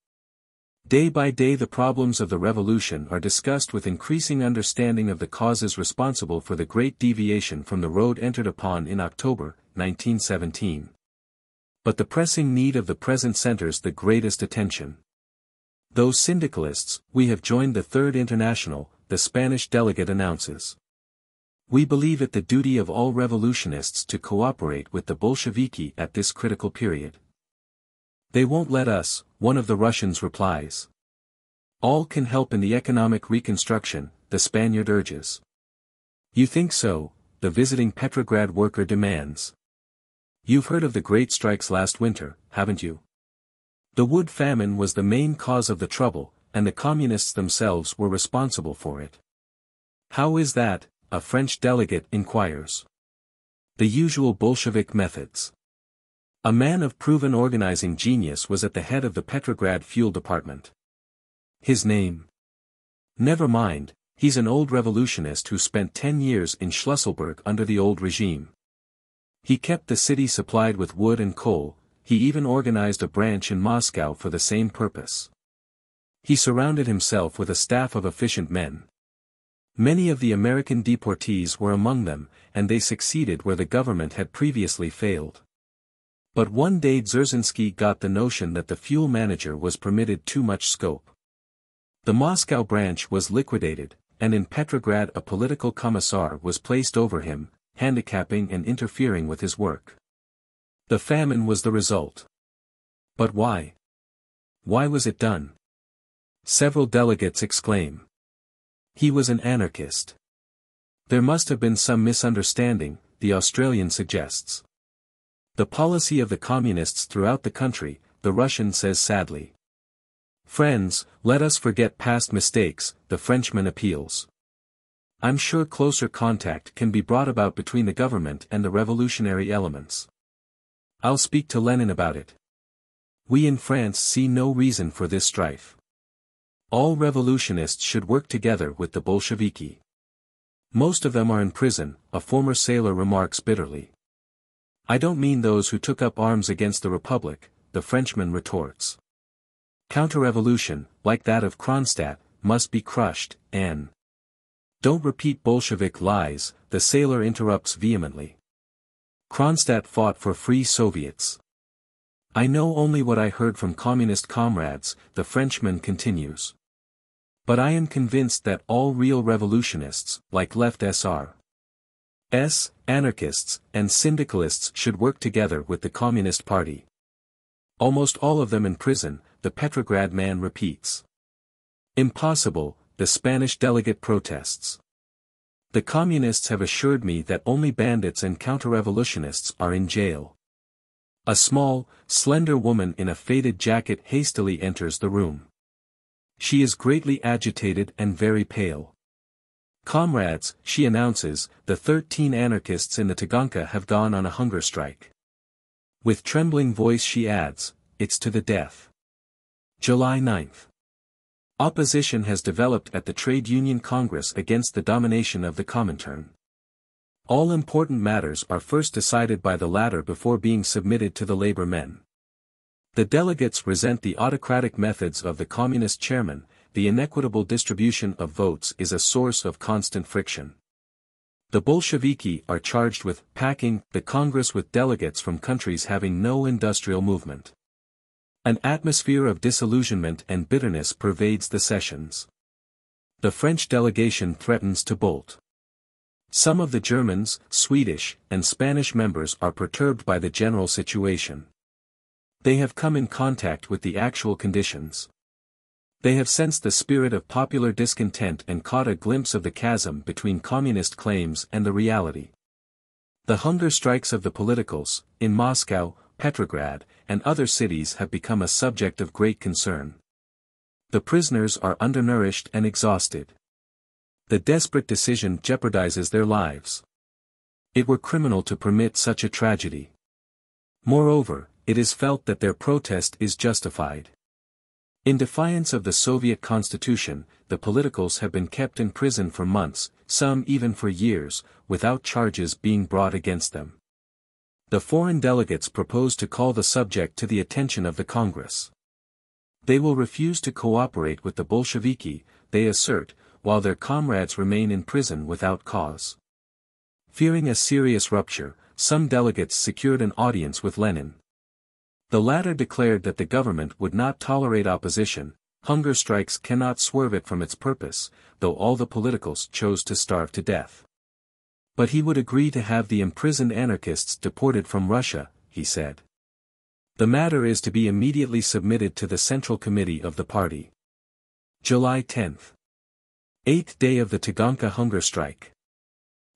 Day by day the problems of the revolution are discussed with increasing understanding of the causes responsible for the great deviation from the road entered upon in October, 1917. But the pressing need of the present centers the greatest attention. Those syndicalists, we have joined the Third International, the Spanish delegate announces. We believe it the duty of all revolutionists to cooperate with the Bolsheviki at this critical period. They won't let us, one of the Russians replies. All can help in the economic reconstruction, the Spaniard urges. You think so, the visiting Petrograd worker demands. You've heard of the great strikes last winter, haven't you? The wood famine was the main cause of the trouble, and the communists themselves were responsible for it. How is that? A French delegate inquires. The usual Bolshevik methods. A man of proven organizing genius was at the head of the Petrograd fuel department. His name? Never mind, he's an old revolutionist who spent 10 years in Schlüsselburg under the old regime. He kept the city supplied with wood and coal, he even organized a branch in Moscow for the same purpose. He surrounded himself with a staff of efficient men. Many of the American deportees were among them, and they succeeded where the government had previously failed. But one day Dzerzhinsky got the notion that the fuel manager was permitted too much scope. The Moscow branch was liquidated, and in Petrograd a political commissar was placed over him, handicapping and interfering with his work. The famine was the result. But why? Why was it done? Several delegates exclaim. He was an anarchist. There must have been some misunderstanding, the Australian suggests. The policy of the communists throughout the country, the Russian says sadly. Friends, let us forget past mistakes, the Frenchman appeals. I'm sure closer contact can be brought about between the government and the revolutionary elements. I'll speak to Lenin about it. We in France see no reason for this strife. All revolutionists should work together with the Bolsheviki. Most of them are in prison, a former sailor remarks bitterly. I don't mean those who took up arms against the Republic, the Frenchman retorts. Counter-revolution, like that of Kronstadt, must be crushed, and don't repeat Bolshevik lies, the sailor interrupts vehemently. Kronstadt fought for free Soviets. I know only what I heard from communist comrades, the Frenchman continues. But I am convinced that all real revolutionists, like left SR, anarchists, and syndicalists should work together with the Communist Party. Almost all of them in prison, the Petrograd man repeats. Impossible, the Spanish delegate protests. The communists have assured me that only bandits and counter-revolutionists are in jail. A small, slender woman in a faded jacket hastily enters the room. She is greatly agitated and very pale. Comrades, she announces, the 13 anarchists in the Taganka have gone on a hunger strike. With trembling voice she adds, it's to the death. July 9. Opposition has developed at the Trade Union Congress against the domination of the Comintern. All important matters are first decided by the latter before being submitted to the labor men. The delegates resent the autocratic methods of the communist chairman. The inequitable distribution of votes is a source of constant friction. The Bolsheviki are charged with packing the Congress with delegates from countries having no industrial movement. An atmosphere of disillusionment and bitterness pervades the sessions. The French delegation threatens to bolt. Some of the Germans, Swedish, and Spanish members are perturbed by the general situation. They have come in contact with the actual conditions. They have sensed the spirit of popular discontent and caught a glimpse of the chasm between communist claims and the reality. The hunger strikes of the politicals, in Moscow, Petrograd, and other cities have become a subject of great concern. The prisoners are undernourished and exhausted. The desperate decision jeopardizes their lives. It were criminal to permit such a tragedy. Moreover, it is felt that their protest is justified. In defiance of the Soviet constitution, the politicals have been kept in prison for months, some even for years, without charges being brought against them. The foreign delegates propose to call the subject to the attention of the Congress. They will refuse to cooperate with the Bolsheviki, they assert, while their comrades remain in prison without cause. Fearing a serious rupture, some delegates secured an audience with Lenin. The latter declared that the government would not tolerate opposition. Hunger strikes cannot swerve it from its purpose, though all the politicals chose to starve to death. But he would agree to have the imprisoned anarchists deported from Russia, he said. The matter is to be immediately submitted to the Central Committee of the party. July 10. 8th day of the Taganka hunger strike.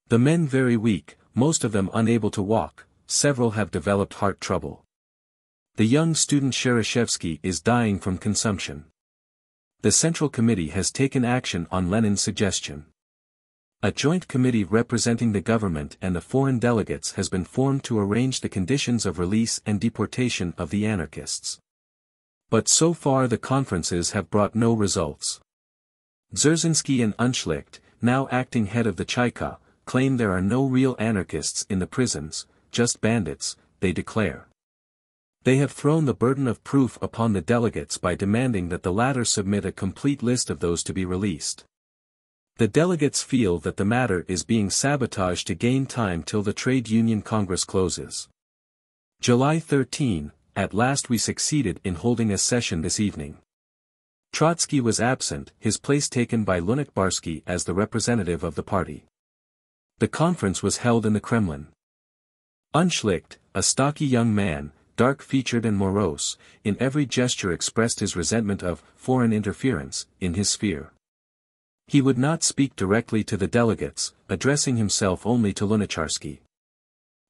The men very weak, most of them unable to walk, several have developed heart trouble. The young student Shereshevsky is dying from consumption. The Central Committee has taken action on Lenin's suggestion. A joint committee representing the government and the foreign delegates has been formed to arrange the conditions of release and deportation of the anarchists. But so far the conferences have brought no results. Dzerzhinsky and Unschlicht, now acting head of the Chaika, claim there are no real anarchists in the prisons, just bandits, they declare. They have thrown the burden of proof upon the delegates by demanding that the latter submit a complete list of those to be released. The delegates feel that the matter is being sabotaged to gain time till the Trade Union Congress closes. July 13, at last we succeeded in holding a session this evening. Trotsky was absent, his place taken by Lunatbarsky as the representative of the party. The conference was held in the Kremlin. Unschlicht, a stocky young man, dark-featured and morose, in every gesture expressed his resentment of foreign interference in his sphere. He would not speak directly to the delegates, addressing himself only to Lunacharsky.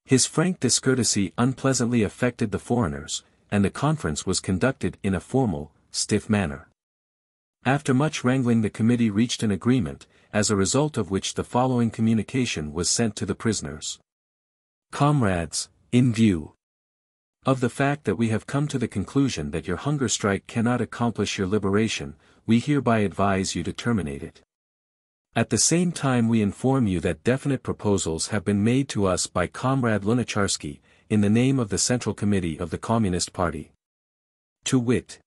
His frank discourtesy unpleasantly affected the foreigners, and the conference was conducted in a formal, stiff manner. After much wrangling the committee reached an agreement, as a result of which the following communication was sent to the prisoners. Comrades, in view of the fact that we have come to the conclusion that your hunger strike cannot accomplish your liberation, we hereby advise you to terminate it. At the same time we inform you that definite proposals have been made to us by Comrade Lunacharsky, in the name of the Central Committee of the Communist Party. To wit,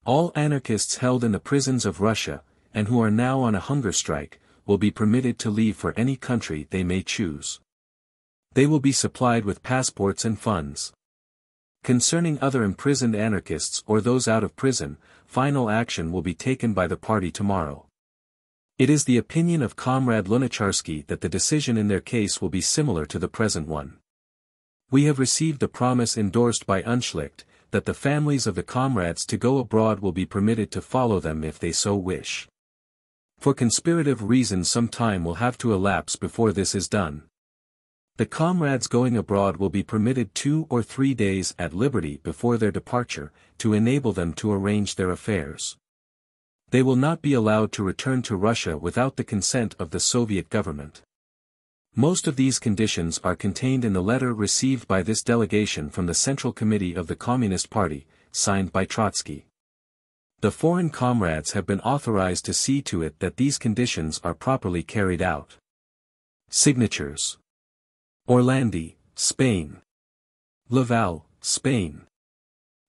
all anarchists held in the prisons of Russia, and who are now on a hunger strike, will be permitted to leave for any country they may choose. They will be supplied with passports and funds. Concerning other imprisoned anarchists or those out of prison, final action will be taken by the party tomorrow. It is the opinion of Comrade Lunacharsky that the decision in their case will be similar to the present one. We have received the promise endorsed by Unschlicht, that the families of the comrades to go abroad will be permitted to follow them if they so wish. For conspirative reasons some time will have to elapse before this is done. The comrades going abroad will be permitted 2 or 3 days at liberty before their departure, to enable them to arrange their affairs. They will not be allowed to return to Russia without the consent of the Soviet government. Most of these conditions are contained in the letter received by this delegation from the Central Committee of the Communist Party, signed by Trotsky. The foreign comrades have been authorized to see to it that these conditions are properly carried out. Signatures: Orlandi, Spain. Laval, Spain.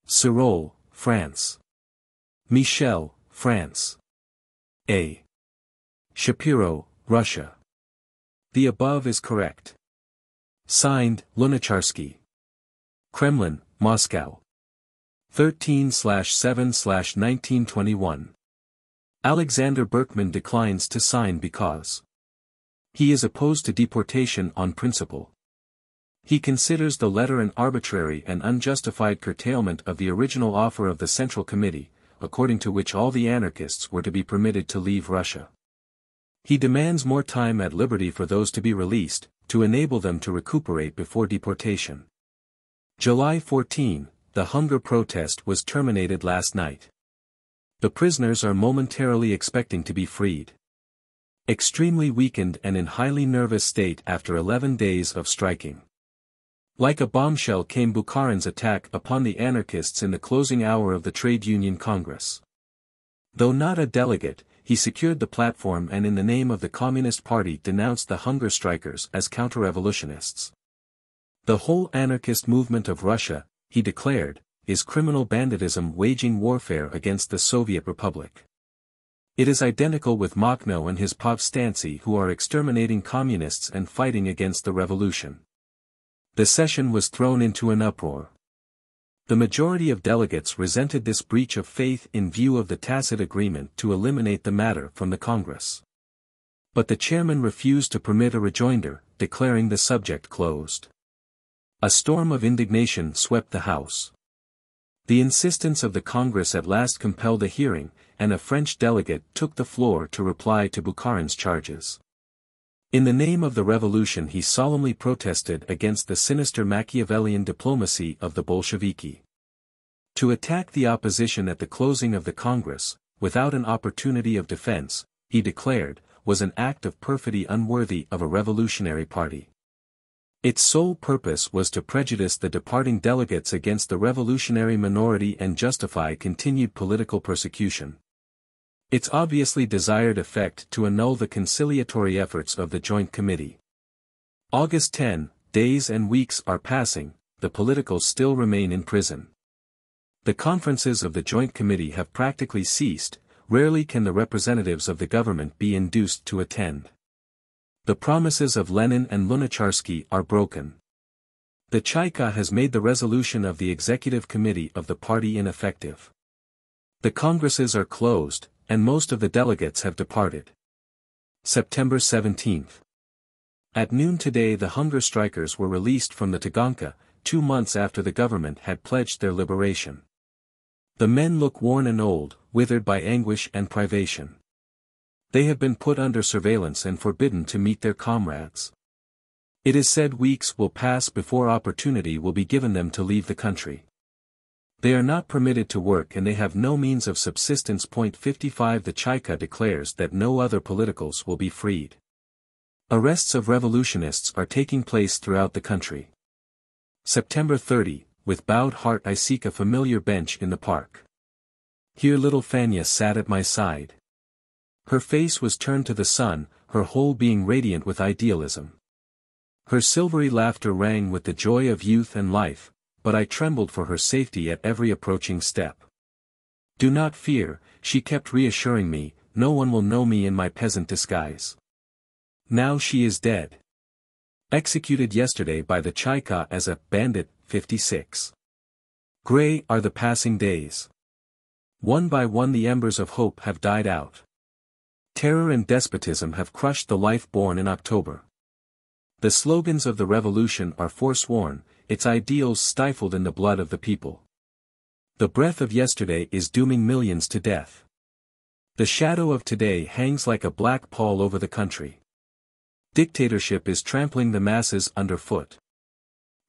Sirol, France. Michel, France. A. Shapiro, Russia. The above is correct. Signed, Lunacharsky. Kremlin, Moscow. 13/7/1921. Alexander Berkman declines to sign because he is opposed to deportation on principle. He considers the letter an arbitrary and unjustified curtailment of the original offer of the Central Committee, according to which all the anarchists were to be permitted to leave Russia. He demands more time at liberty for those to be released, to enable them to recuperate before deportation. July 14, the hunger protest was terminated last night. The prisoners are momentarily expecting to be freed. Extremely weakened and in highly nervous state after 11 days of striking. Like a bombshell came Bukharin's attack upon the anarchists in the closing hour of the Trade Union Congress. Though not a delegate, he secured the platform and in the name of the Communist Party denounced the hunger strikers as counter-revolutionists. The whole anarchist movement of Russia, he declared, is criminal banditism waging warfare against the Soviet Republic. It is identical with Makhno and his povstanci who are exterminating communists and fighting against the revolution. The session was thrown into an uproar. The majority of delegates resented this breach of faith in view of the tacit agreement to eliminate the matter from the Congress. But the chairman refused to permit a rejoinder, declaring the subject closed. A storm of indignation swept the House. The insistence of the Congress at last compelled a hearing, and a French delegate took the floor to reply to Bukharin's charges. In the name of the revolution he solemnly protested against the sinister Machiavellian diplomacy of the Bolsheviki. To attack the opposition at the closing of the Congress, without an opportunity of defense, he declared, was an act of perfidy unworthy of a revolutionary party. Its sole purpose was to prejudice the departing delegates against the revolutionary minority and justify continued political persecution. Its obviously desired effect to annul the conciliatory efforts of the Joint Committee. August 10, days and weeks are passing, the politicals still remain in prison. The conferences of the Joint Committee have practically ceased, rarely can the representatives of the government be induced to attend. The promises of Lenin and Lunacharsky are broken. The Chaika has made the resolution of the executive committee of the party ineffective. The congresses are closed, and most of the delegates have departed. September 17. At noon today the hunger strikers were released from the Taganka, 2 months after the government had pledged their liberation. The men look worn and old, withered by anguish and privation. They have been put under surveillance and forbidden to meet their comrades. It is said weeks will pass before opportunity will be given them to leave the country. They are not permitted to work and they have no means of subsistence. 55 The Chaika declares that no other politicals will be freed. Arrests of revolutionists are taking place throughout the country. September 30, with bowed heart I seek a familiar bench in the park. Here little Fanya sat at my side. Her face was turned to the sun, her whole being radiant with idealism. Her silvery laughter rang with the joy of youth and life, but I trembled for her safety at every approaching step. Do not fear, she kept reassuring me, no one will know me in my peasant disguise. Now she is dead. Executed yesterday by the Chaika as a bandit. 56. Grey are the passing days. One by one the embers of hope have died out. Terror and despotism have crushed the life born in October. The slogans of the revolution are forsworn, its ideals stifled in the blood of the people. The breath of yesterday is dooming millions to death. The shadow of today hangs like a black pall over the country. Dictatorship is trampling the masses underfoot.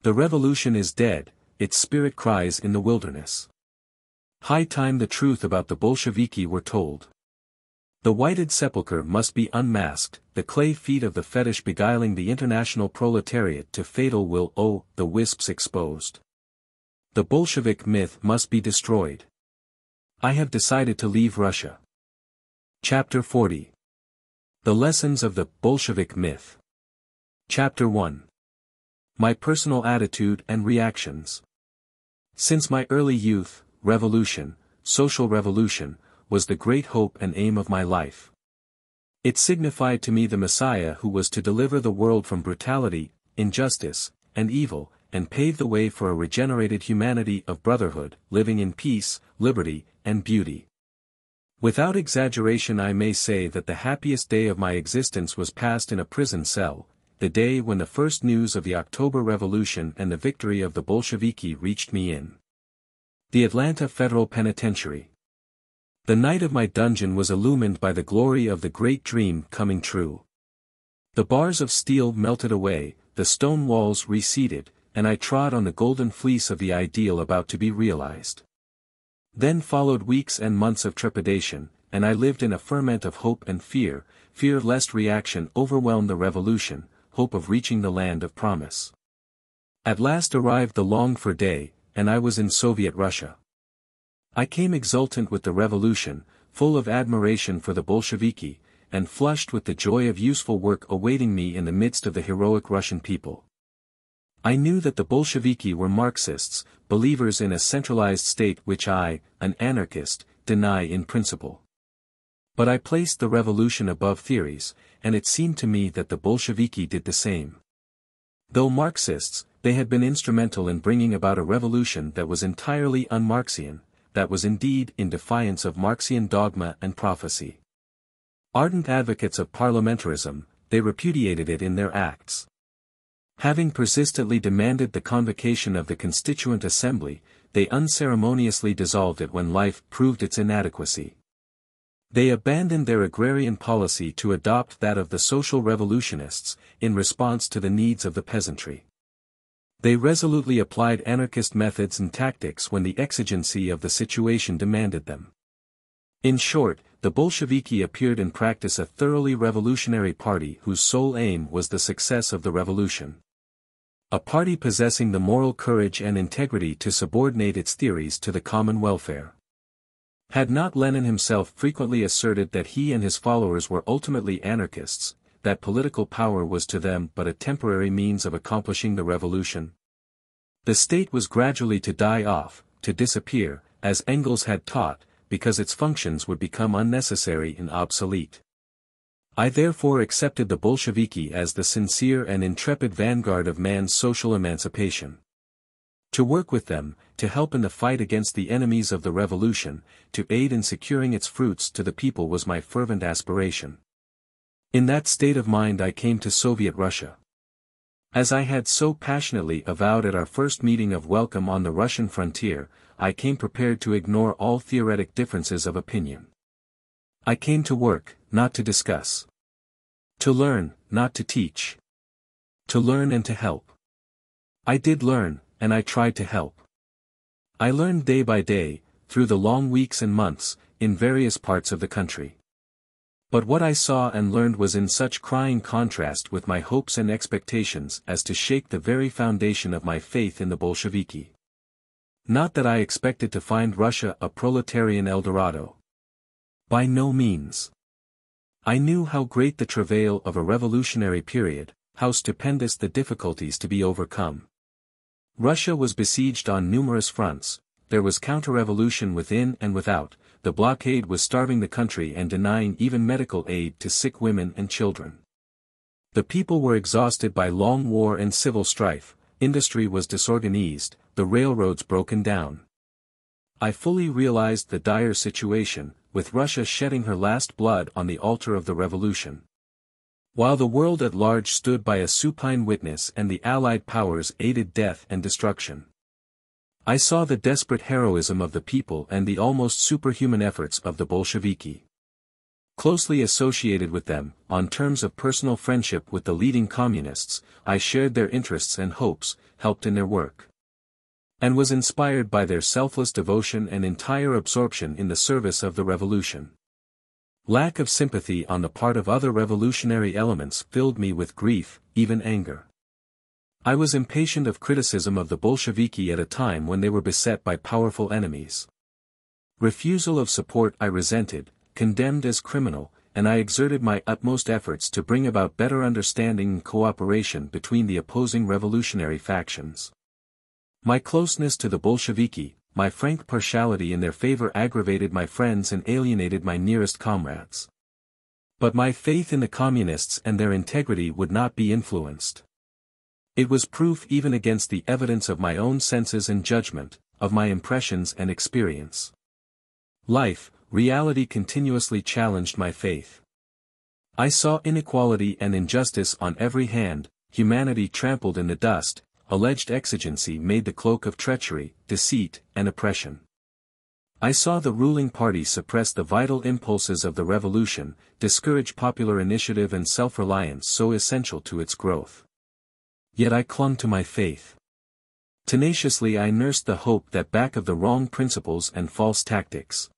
The revolution is dead, its spirit cries in the wilderness. High time the truth about the Bolsheviki were told. The whited sepulchre must be unmasked, the clay feet of the fetish beguiling the international proletariat to fatal will, the wisps exposed. The Bolshevik myth must be destroyed. I have decided to leave Russia. Chapter 40. The Lessons of the Bolshevik Myth. Chapter 1. My personal attitude and reactions. Since my early youth, revolution, social revolution, was the great hope and aim of my life. It signified to me the Messiah who was to deliver the world from brutality, injustice, and evil, and pave the way for a regenerated humanity of brotherhood, living in peace, liberty, and beauty. Without exaggeration I may say that the happiest day of my existence was passed in a prison cell, the day when the first news of the October Revolution and the victory of the Bolsheviki reached me in the Atlanta Federal Penitentiary. The night of my dungeon was illumined by the glory of the great dream coming true. The bars of steel melted away, the stone walls receded, and I trod on the golden fleece of the ideal about to be realized. Then followed weeks and months of trepidation, and I lived in a ferment of hope and fear lest reaction overwhelm the revolution, hope of reaching the land of promise. At last arrived the longed-for day, and I was in Soviet Russia. I came exultant with the revolution, full of admiration for the Bolsheviki, and flushed with the joy of useful work awaiting me in the midst of the heroic Russian people. I knew that the Bolsheviki were Marxists, believers in a centralized state which I, an anarchist, deny in principle. But I placed the revolution above theories, and it seemed to me that the Bolsheviki did the same. Though Marxists, they had been instrumental in bringing about a revolution that was entirely un-Marxian, that was indeed in defiance of Marxian dogma and prophecy. Ardent advocates of parliamentarism, they repudiated it in their acts. Having persistently demanded the convocation of the Constituent Assembly, they unceremoniously dissolved it when life proved its inadequacy. They abandoned their agrarian policy to adopt that of the social revolutionists, in response to the needs of the peasantry. They resolutely applied anarchist methods and tactics when the exigency of the situation demanded them. In short, the Bolsheviki appeared in practice a thoroughly revolutionary party whose sole aim was the success of the revolution. A party possessing the moral courage and integrity to subordinate its theories to the common welfare. Had not Lenin himself frequently asserted that he and his followers were ultimately anarchists, that political power was to them but a temporary means of accomplishing the revolution? The state was gradually to die off, to disappear, as Engels had taught, because its functions would become unnecessary and obsolete. I therefore accepted the Bolsheviki as the sincere and intrepid vanguard of man's social emancipation. To work with them, to help in the fight against the enemies of the revolution, to aid in securing its fruits to the people was my fervent aspiration. In that state of mind I came to Soviet Russia. As I had so passionately avowed at our first meeting of welcome on the Russian frontier, I came prepared to ignore all theoretic differences of opinion. I came to work, not to discuss. To learn, not to teach. To learn and to help. I did learn, and I tried to help. I learned day by day, through the long weeks and months, in various parts of the country. But what I saw and learned was in such crying contrast with my hopes and expectations as to shake the very foundation of my faith in the Bolsheviki. Not that I expected to find Russia a proletarian El Dorado. By no means. I knew how great the travail of a revolutionary period, how stupendous the difficulties to be overcome. Russia was besieged on numerous fronts, there was counter-revolution within and without, the blockade was starving the country and denying even medical aid to sick women and children. The people were exhausted by long war and civil strife, industry was disorganized, the railroads broken down. I fully realized the dire situation, with Russia shedding her last blood on the altar of the revolution. While the world at large stood by a supine witness and the Allied powers aided death and destruction. I saw the desperate heroism of the people and the almost superhuman efforts of the Bolsheviki. Closely associated with them, on terms of personal friendship with the leading communists, I shared their interests and hopes, helped in their work. And was inspired by their selfless devotion and entire absorption in the service of the revolution. Lack of sympathy on the part of other revolutionary elements filled me with grief, even anger. I was impatient of criticism of the Bolsheviki at a time when they were beset by powerful enemies. Refusal of support I resented, condemned as criminal, and I exerted my utmost efforts to bring about better understanding and cooperation between the opposing revolutionary factions. My closeness to the Bolsheviki, my frank partiality in their favor aggravated my friends and alienated my nearest comrades. But my faith in the communists and their integrity would not be influenced. It was proof even against the evidence of my own senses and judgment, of my impressions and experience. Life, reality continuously challenged my faith. I saw inequality and injustice on every hand, humanity trampled in the dust, alleged exigency made the cloak of treachery, deceit, and oppression. I saw the ruling party suppress the vital impulses of the revolution, discourage popular initiative and self-reliance so essential to its growth. Yet I clung to my faith. Tenaciously I nursed the hope that back of the wrong principles and false tactics,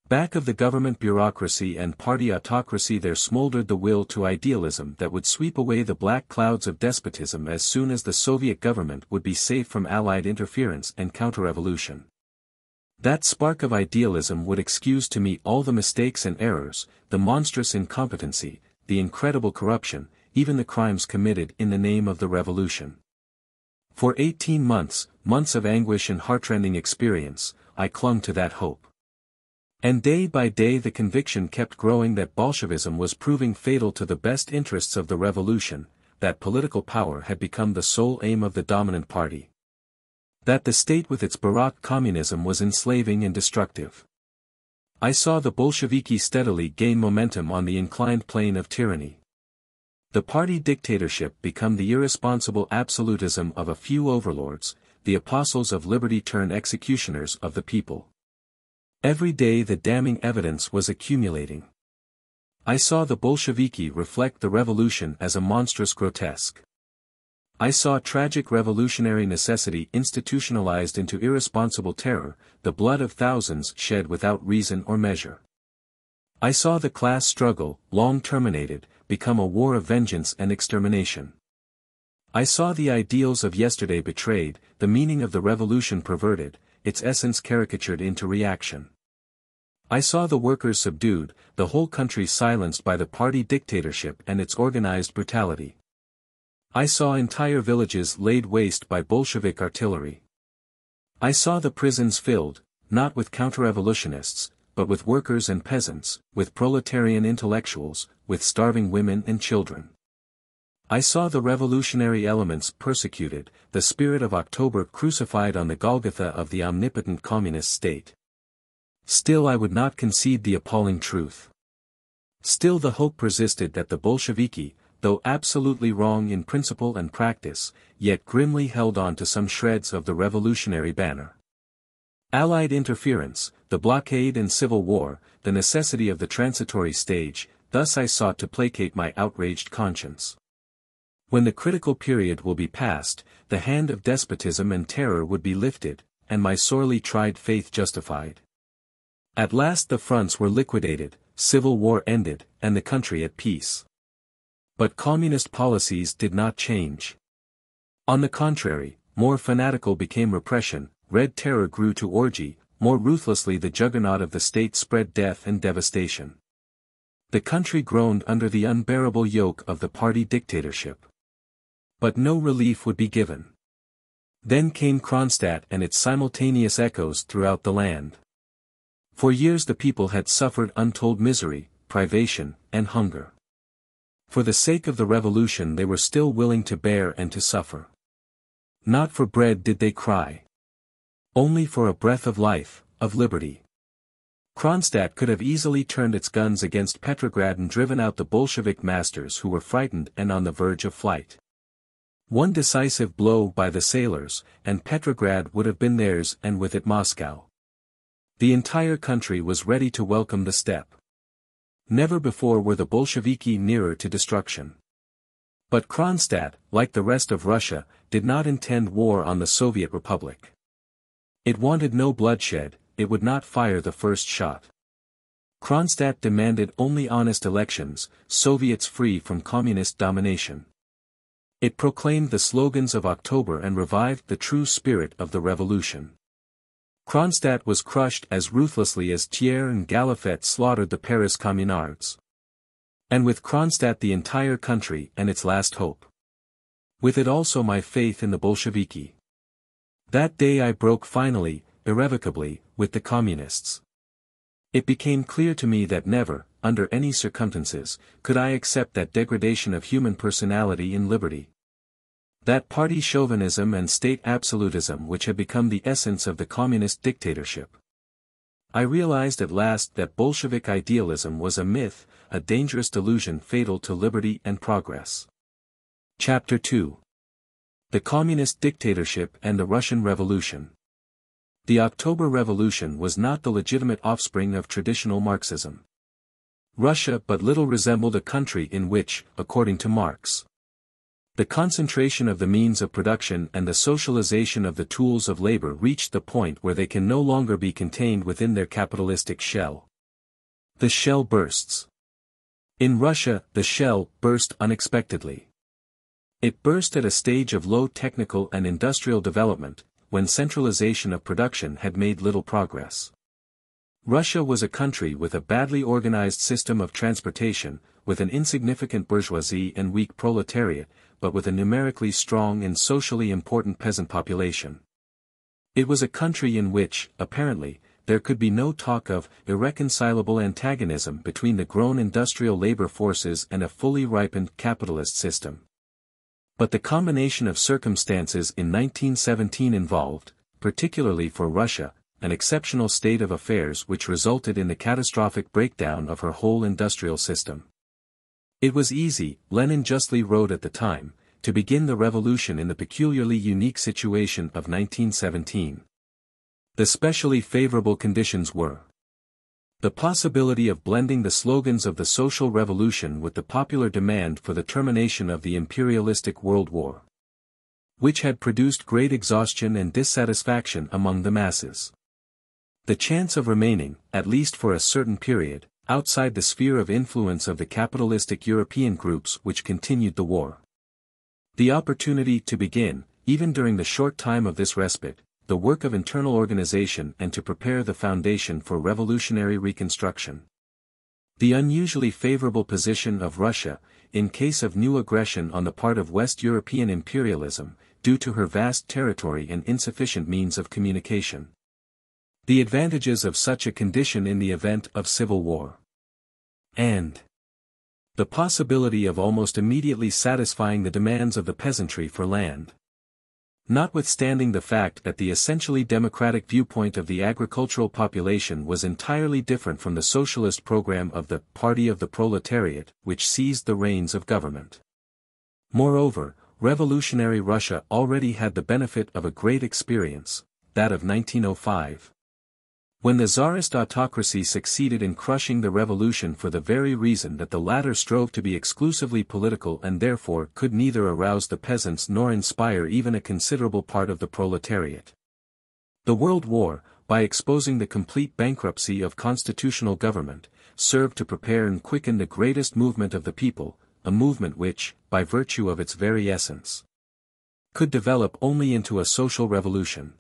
back of the government bureaucracy and party autocracy there smoldered the will to idealism that would sweep away the black clouds of despotism as soon as the Soviet government would be safe from Allied interference and counter-revolution. That spark of idealism would excuse to me all the mistakes and errors, the monstrous incompetency, the incredible corruption, even the crimes committed in the name of the revolution. For 18 months, months of anguish and heartrending experience, I clung to that hope. And day by day the conviction kept growing that Bolshevism was proving fatal to the best interests of the revolution, that political power had become the sole aim of the dominant party. That the state with its Baroque communism was enslaving and destructive. I saw the Bolsheviki steadily gain momentum on the inclined plane of tyranny. The party dictatorship become the irresponsible absolutism of a few overlords, the apostles of liberty turned executioners of the people. Every day the damning evidence was accumulating. I saw the Bolsheviki reflect the revolution as a monstrous grotesque. I saw tragic revolutionary necessity institutionalized into irresponsible terror, the blood of thousands shed without reason or measure. I saw the class struggle, long terminated, become a war of vengeance and extermination. I saw the ideals of yesterday betrayed, the meaning of the revolution perverted, its essence caricatured into reaction. I saw the workers subdued, the whole country silenced by the party dictatorship and its organized brutality. I saw entire villages laid waste by Bolshevik artillery. I saw the prisons filled, not with counter-revolutionists, but with workers and peasants, with proletarian intellectuals, with starving women and children. I saw the revolutionary elements persecuted, the spirit of October crucified on the Golgotha of the omnipotent communist state. Still I would not concede the appalling truth. Still the hope persisted that the Bolsheviki, though absolutely wrong in principle and practice, yet grimly held on to some shreds of the revolutionary banner. Allied interference, the blockade and civil war, the necessity of the transitory stage, thus I sought to placate my outraged conscience. When the critical period will be past, the hand of despotism and terror would be lifted, and my sorely tried faith justified. At last the fronts were liquidated, civil war ended, and the country at peace. But communist policies did not change. On the contrary, more fanatical became repression, red terror grew to orgy, more ruthlessly the juggernaut of the state spread death and devastation. The country groaned under the unbearable yoke of the party dictatorship. But no relief would be given. Then came Kronstadt and its simultaneous echoes throughout the land. For years the people had suffered untold misery, privation, and hunger. For the sake of the revolution they were still willing to bear and to suffer. Not for bread did they cry. Only for a breath of life, of liberty. Kronstadt could have easily turned its guns against Petrograd and driven out the Bolshevik masters who were frightened and on the verge of flight. One decisive blow by the sailors, and Petrograd would have been theirs and with it Moscow. The entire country was ready to welcome the step. Never before were the Bolsheviki nearer to destruction. But Kronstadt, like the rest of Russia, did not intend war on the Soviet Republic. It wanted no bloodshed, it would not fire the first shot. Kronstadt demanded only honest elections, Soviets free from communist domination. It proclaimed the slogans of October and revived the true spirit of the revolution. Kronstadt was crushed as ruthlessly as Chicherin and Karakhan slaughtered the Paris communards. And with Kronstadt the entire country and its last hope. With it also my faith in the Bolsheviki. That day I broke finally, irrevocably, with the communists. It became clear to me that never, under any circumstances, could I accept that degradation of human personality in liberty. That party chauvinism and state absolutism which had become the essence of the communist dictatorship. I realized at last that Bolshevik idealism was a myth, a dangerous delusion fatal to liberty and progress. Chapter 2. The Communist Dictatorship and the Russian Revolution. The October Revolution was not the legitimate offspring of traditional Marxism. Russia but little resembled a country in which, according to Marx, the concentration of the means of production and the socialization of the tools of labor reached the point where they can no longer be contained within their capitalistic shell. The shell bursts. In Russia, the shell burst unexpectedly. It burst at a stage of low technical and industrial development, when centralization of production had made little progress. Russia was a country with a badly organized system of transportation, with an insignificant bourgeoisie and weak proletariat, but with a numerically strong and socially important peasant population. It was a country in which, apparently, there could be no talk of irreconcilable antagonism between the grown industrial labor forces and a fully ripened capitalist system. But the combination of circumstances in 1917 involved, particularly for Russia, an exceptional state of affairs which resulted in the catastrophic breakdown of her whole industrial system. It was easy, Lenin justly wrote at the time, to begin the revolution in the peculiarly unique situation of 1917. The specially favorable conditions were the possibility of blending the slogans of the social revolution with the popular demand for the termination of the imperialistic world war, which had produced great exhaustion and dissatisfaction among the masses. The chance of remaining, at least for a certain period, outside the sphere of influence of the capitalistic European groups which continued the war. The opportunity to begin, even during the short time of this respite, the work of internal organization and to prepare the foundation for revolutionary reconstruction. The unusually favorable position of Russia, in case of new aggression on the part of West European imperialism, due to her vast territory and insufficient means of communication. The advantages of such a condition in the event of civil war. And the possibility of almost immediately satisfying the demands of the peasantry for land. Notwithstanding the fact that the essentially democratic viewpoint of the agricultural population was entirely different from the socialist program of the Party of the Proletariat, which seized the reins of government. Moreover, revolutionary Russia already had the benefit of a great experience, that of 1905. When the Tsarist autocracy succeeded in crushing the revolution for the very reason that the latter strove to be exclusively political and therefore could neither arouse the peasants nor inspire even a considerable part of the proletariat. The World War, by exposing the complete bankruptcy of constitutional government, served to prepare and quicken the greatest movement of the people, a movement which, by virtue of its very essence, could develop only into a social revolution.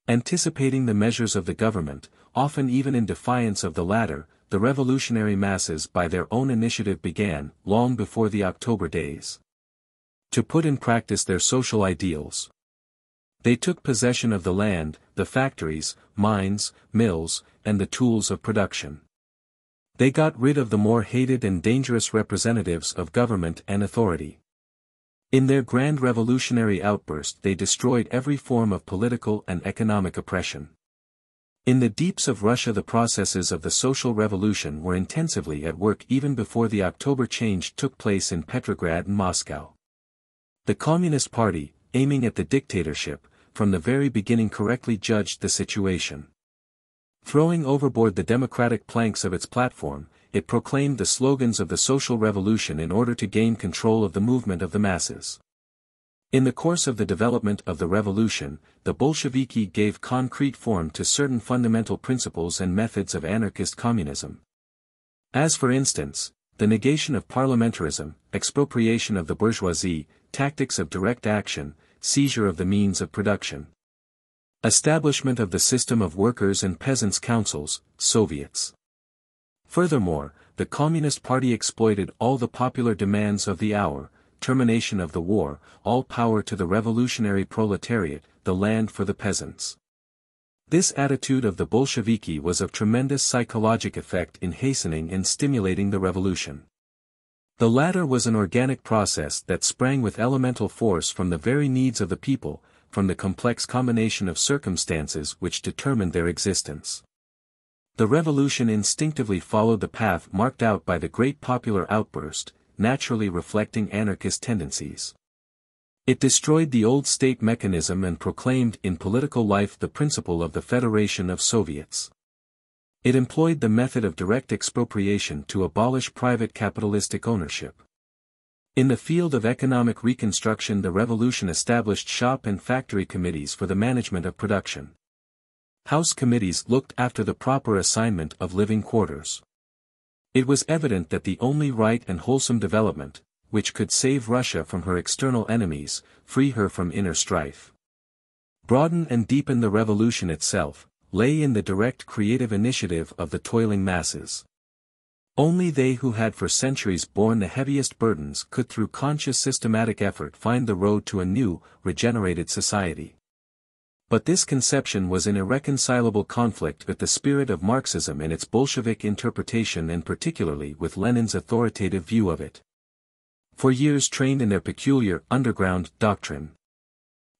Anticipating the measures of the government, often even in defiance of the latter, the revolutionary masses by their own initiative began, long before the October days, to put in practice their social ideals. They took possession of the land, the factories, mines, mills, and the tools of production. They got rid of the more hated and dangerous representatives of government and authority. In their grand revolutionary outburst they destroyed every form of political and economic oppression. In the deeps of Russia the processes of the social revolution were intensively at work even before the October change took place in Petrograd and Moscow. The Communist Party, aiming at the dictatorship, from the very beginning correctly judged the situation. Throwing overboard the democratic planks of its platform, it proclaimed the slogans of the social revolution in order to gain control of the movement of the masses. In the course of the development of the revolution, the Bolsheviki gave concrete form to certain fundamental principles and methods of anarchist communism. As for instance, the negation of parliamentarism, expropriation of the bourgeoisie, tactics of direct action, seizure of the means of production. Establishment of the system of workers' and peasants' councils, Soviets. Furthermore, the Communist Party exploited all the popular demands of the hour, termination of the war, all power to the revolutionary proletariat, the land for the peasants. This attitude of the Bolsheviki was of tremendous psychologic effect in hastening and stimulating the revolution. The latter was an organic process that sprang with elemental force from the very needs of the people, from the complex combination of circumstances which determined their existence. The revolution instinctively followed the path marked out by the great popular outburst, naturally reflecting anarchist tendencies. It destroyed the old state mechanism and proclaimed in political life the principle of the Federation of Soviets. It employed the method of direct expropriation to abolish private capitalistic ownership. In the field of economic reconstruction the revolution established shop and factory committees for the management of production. House committees looked after the proper assignment of living quarters. It was evident that the only right and wholesome development, which could save Russia from her external enemies, free her from inner strife, broaden and deepen the revolution itself, lay in the direct creative initiative of the toiling masses. Only they who had for centuries borne the heaviest burdens could through conscious systematic effort find the road to a new, regenerated society. But this conception was in irreconcilable conflict with the spirit of Marxism in its Bolshevik interpretation and particularly with Lenin's authoritative view of it. For years trained in their peculiar underground doctrine,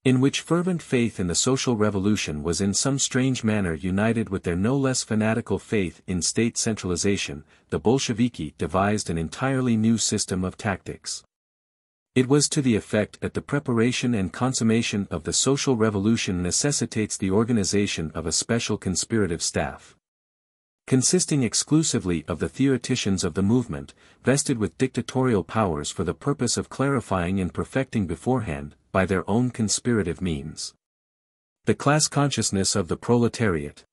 in which fervent faith in the social revolution was in some strange manner united with their no less fanatical faith in state centralization, the Bolsheviki devised an entirely new system of tactics. It was to the effect that the preparation and consummation of the social revolution necessitates the organization of a special conspirative staff, consisting exclusively of the theoreticians of the movement, vested with dictatorial powers for the purpose of clarifying and perfecting beforehand, by their own conspirative means, the class consciousness of the proletariat.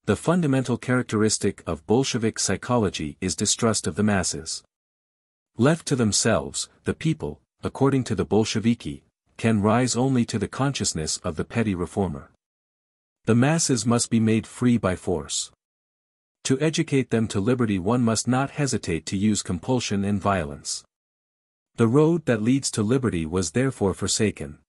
The fundamental characteristic of Bolshevik psychology is distrust of the masses. Left to themselves, the people, according to the Bolsheviki, can rise only to the consciousness of the petty reformer. The masses must be made free by force. To educate them to liberty one must not hesitate to use compulsion and violence. The road that leads to liberty was therefore forsaken.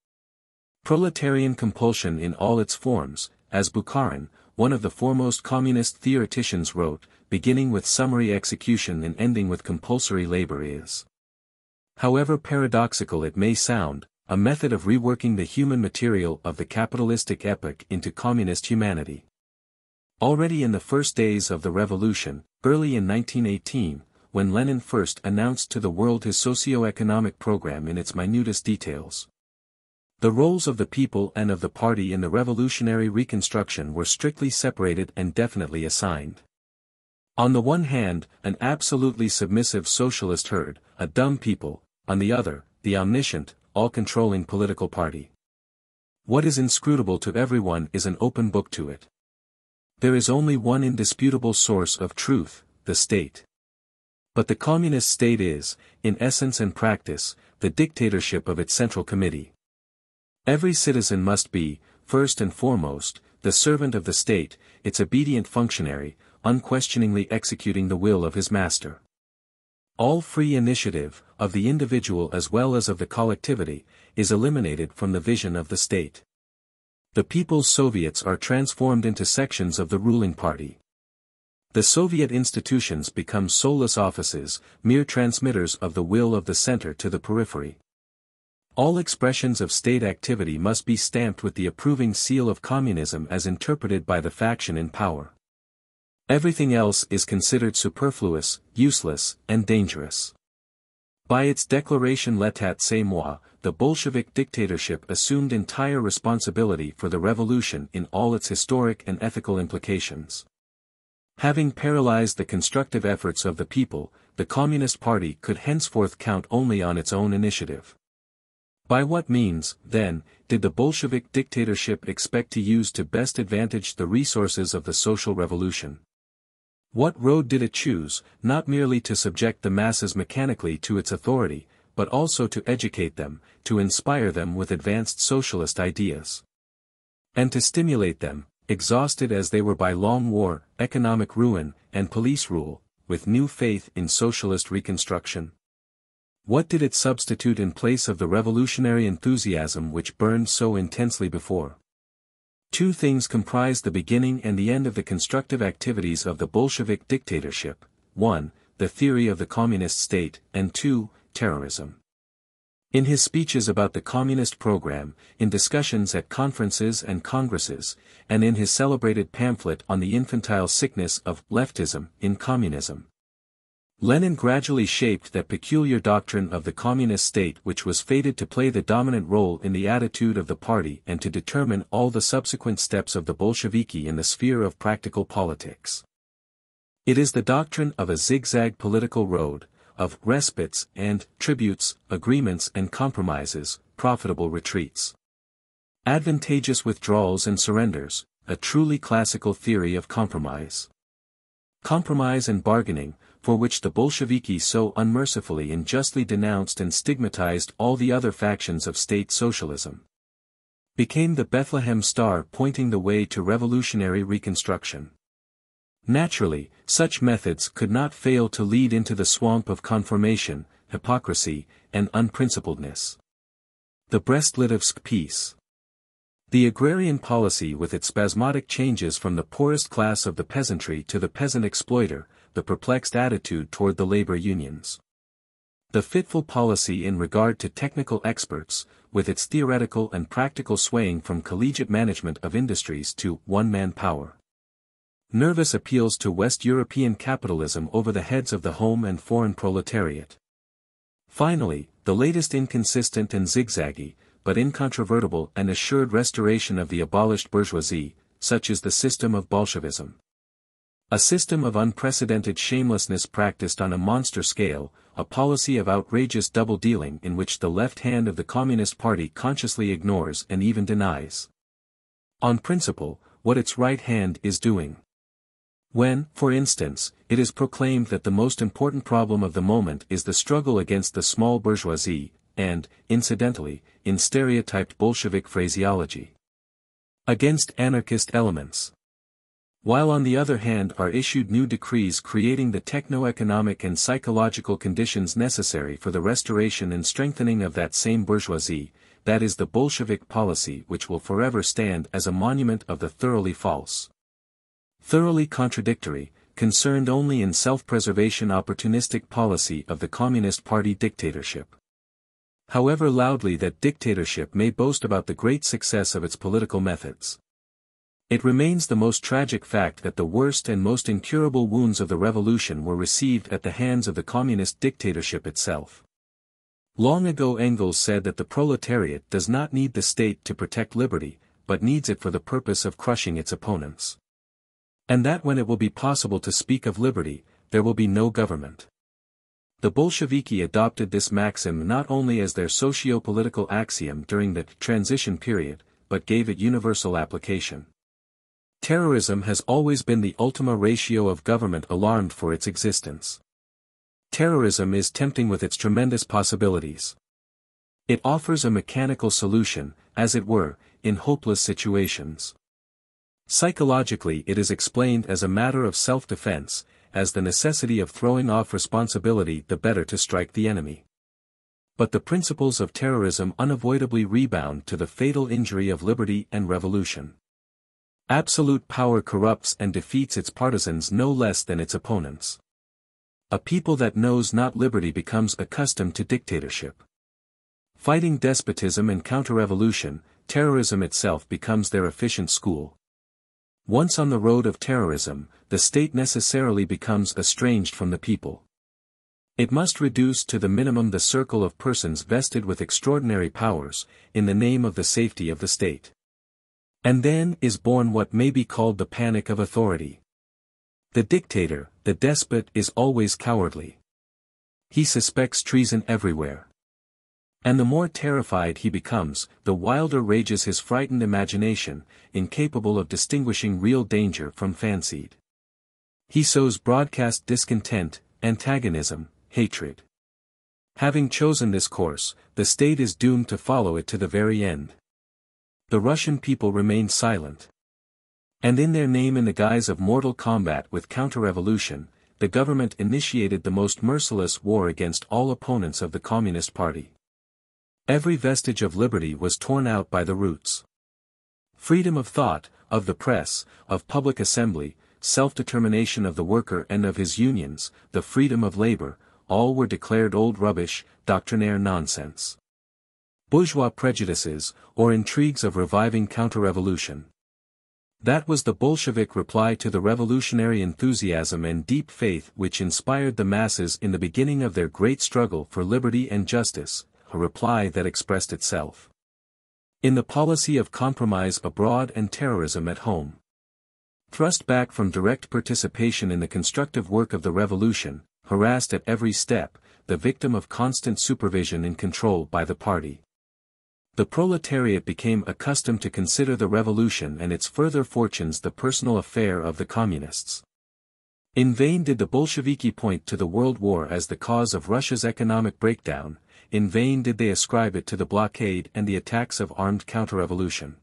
Proletarian compulsion in all its forms, as Bukharin, one of the foremost communist theoreticians wrote, beginning with summary execution and ending with compulsory labor is, however paradoxical it may sound, a method of reworking the human material of the capitalistic epoch into communist humanity. Already in the first days of the revolution, early in 1918, when Lenin first announced to the world his socio-economic program in its minutest details, the roles of the people and of the party in the revolutionary reconstruction were strictly separated and definitely assigned. On the one hand, an absolutely submissive socialist herd, a dumb people; on the other, the omniscient, all-controlling political party. What is inscrutable to everyone is an open book to it. There is only one indisputable source of truth, the state. But the communist state is, in essence and practice, the dictatorship of its central committee. Every citizen must be, first and foremost, the servant of the state, its obedient functionary, unquestioningly executing the will of his master. All free initiative, of the individual as well as of the collectivity, is eliminated from the vision of the state. The People's Soviets are transformed into sections of the ruling party. The Soviet institutions become soulless offices, mere transmitters of the will of the center to the periphery. All expressions of state activity must be stamped with the approving seal of communism as interpreted by the faction in power. Everything else is considered superfluous, useless, and dangerous. By its declaration L'État c'est moi, the Bolshevik dictatorship assumed entire responsibility for the revolution in all its historic and ethical implications. Having paralyzed the constructive efforts of the people, the Communist Party could henceforth count only on its own initiative. By what means, then, did the Bolshevik dictatorship expect to use to best advantage the resources of the social revolution? What road did it choose, not merely to subject the masses mechanically to its authority, but also to educate them, to inspire them with advanced socialist ideas, and to stimulate them, exhausted as they were by long war, economic ruin, and police rule, with new faith in socialist reconstruction? What did it substitute in place of the revolutionary enthusiasm which burned so intensely before? Two things comprised the beginning and the end of the constructive activities of the Bolshevik dictatorship: 1, the theory of the communist state, and 2, terrorism. In his speeches about the communist program, in discussions at conferences and congresses, and in his celebrated pamphlet on the infantile sickness of leftism in communism, Lenin gradually shaped that peculiar doctrine of the communist state which was fated to play the dominant role in the attitude of the party and to determine all the subsequent steps of the Bolsheviki in the sphere of practical politics. It is the doctrine of a zigzag political road, of respites and tributes, agreements and compromises, profitable retreats, advantageous withdrawals and surrenders, a truly classical theory of compromise. Compromise and bargaining, for which the Bolsheviki so unmercifully and justly denounced and stigmatized all the other factions of state socialism, became the Bethlehem star pointing the way to revolutionary reconstruction. Naturally, such methods could not fail to lead into the swamp of conformation, hypocrisy, and unprincipledness. The Brest-Litovsk Peace. The agrarian policy with its spasmodic changes from the poorest class of the peasantry to the peasant exploiter, the perplexed attitude toward the labor unions. The fitful policy in regard to technical experts, with its theoretical and practical swaying from collegiate management of industries to one-man power. Nervous appeals to West European capitalism over the heads of the home and foreign proletariat. Finally, the latest inconsistent and zigzaggy, but incontrovertible and assured restoration of the abolished bourgeoisie, such is the system of Bolshevism. A system of unprecedented shamelessness practiced on a monster scale, a policy of outrageous double-dealing in which the left hand of the Communist Party consciously ignores and even denies, on principle, what its right hand is doing. When, for instance, it is proclaimed that the most important problem of the moment is the struggle against the small bourgeoisie, and, incidentally, in stereotyped Bolshevik phraseology, against anarchist elements. While on the other hand are issued new decrees creating the techno-economic and psychological conditions necessary for the restoration and strengthening of that same bourgeoisie, that is the Bolshevik policy which will forever stand as a monument of the thoroughly false thoroughly contradictory, concerned only in self-preservation opportunistic policy of the Communist Party dictatorship. However loudly that dictatorship may boast about the great success of its political methods, it remains the most tragic fact that the worst and most incurable wounds of the revolution were received at the hands of the communist dictatorship itself. Long ago Engels said that the proletariat does not need the state to protect liberty, but needs it for the purpose of crushing its opponents. And that when it will be possible to speak of liberty, there will be no government. The Bolsheviki adopted this maxim not only as their socio-political axiom during the transition period, but gave it universal application. Terrorism has always been the ultima ratio of government alarmed for its existence. Terrorism is tempting with its tremendous possibilities. It offers a mechanical solution, as it were, in hopeless situations. Psychologically it is explained as a matter of self-defense, as the necessity of throwing off responsibility the better to strike the enemy. But the principles of terrorism unavoidably rebound to the fatal injury of liberty and revolution. Absolute power corrupts and defeats its partisans no less than its opponents. A people that knows not liberty becomes accustomed to dictatorship. Fighting despotism and counter-revolution, terrorism itself becomes their efficient school. Once on the road of terrorism, the state necessarily becomes estranged from the people. It must reduce to the minimum the circle of persons vested with extraordinary powers, in the name of the safety of the state. And then is born what may be called the panic of authority. The dictator, the despot is always cowardly. He suspects treason everywhere. And the more terrified he becomes, the wilder rages his frightened imagination, incapable of distinguishing real danger from fancied. He sows broadcast discontent, antagonism, hatred. Having chosen this course, the state is doomed to follow it to the very end. The Russian people remained silent. And in their name, in the guise of mortal combat with counter-revolution, the government initiated the most merciless war against all opponents of the Communist Party. Every vestige of liberty was torn out by the roots. Freedom of thought, of the press, of public assembly, self-determination of the worker and of his unions, the freedom of labor, all were declared old rubbish, doctrinaire nonsense. Bourgeois prejudices, or intrigues of reviving counter-revolution. That was the Bolshevik reply to the revolutionary enthusiasm and deep faith which inspired the masses in the beginning of their great struggle for liberty and justice, a reply that expressed itself in the policy of compromise abroad and terrorism at home. Thrust back from direct participation in the constructive work of the revolution, harassed at every step, the victim of constant supervision and control by the party, the proletariat became accustomed to consider the revolution and its further fortunes the personal affair of the communists. In vain did the Bolsheviki point to the World War as the cause of Russia's economic breakdown, in vain did they ascribe it to the blockade and the attacks of armed counter-revolution.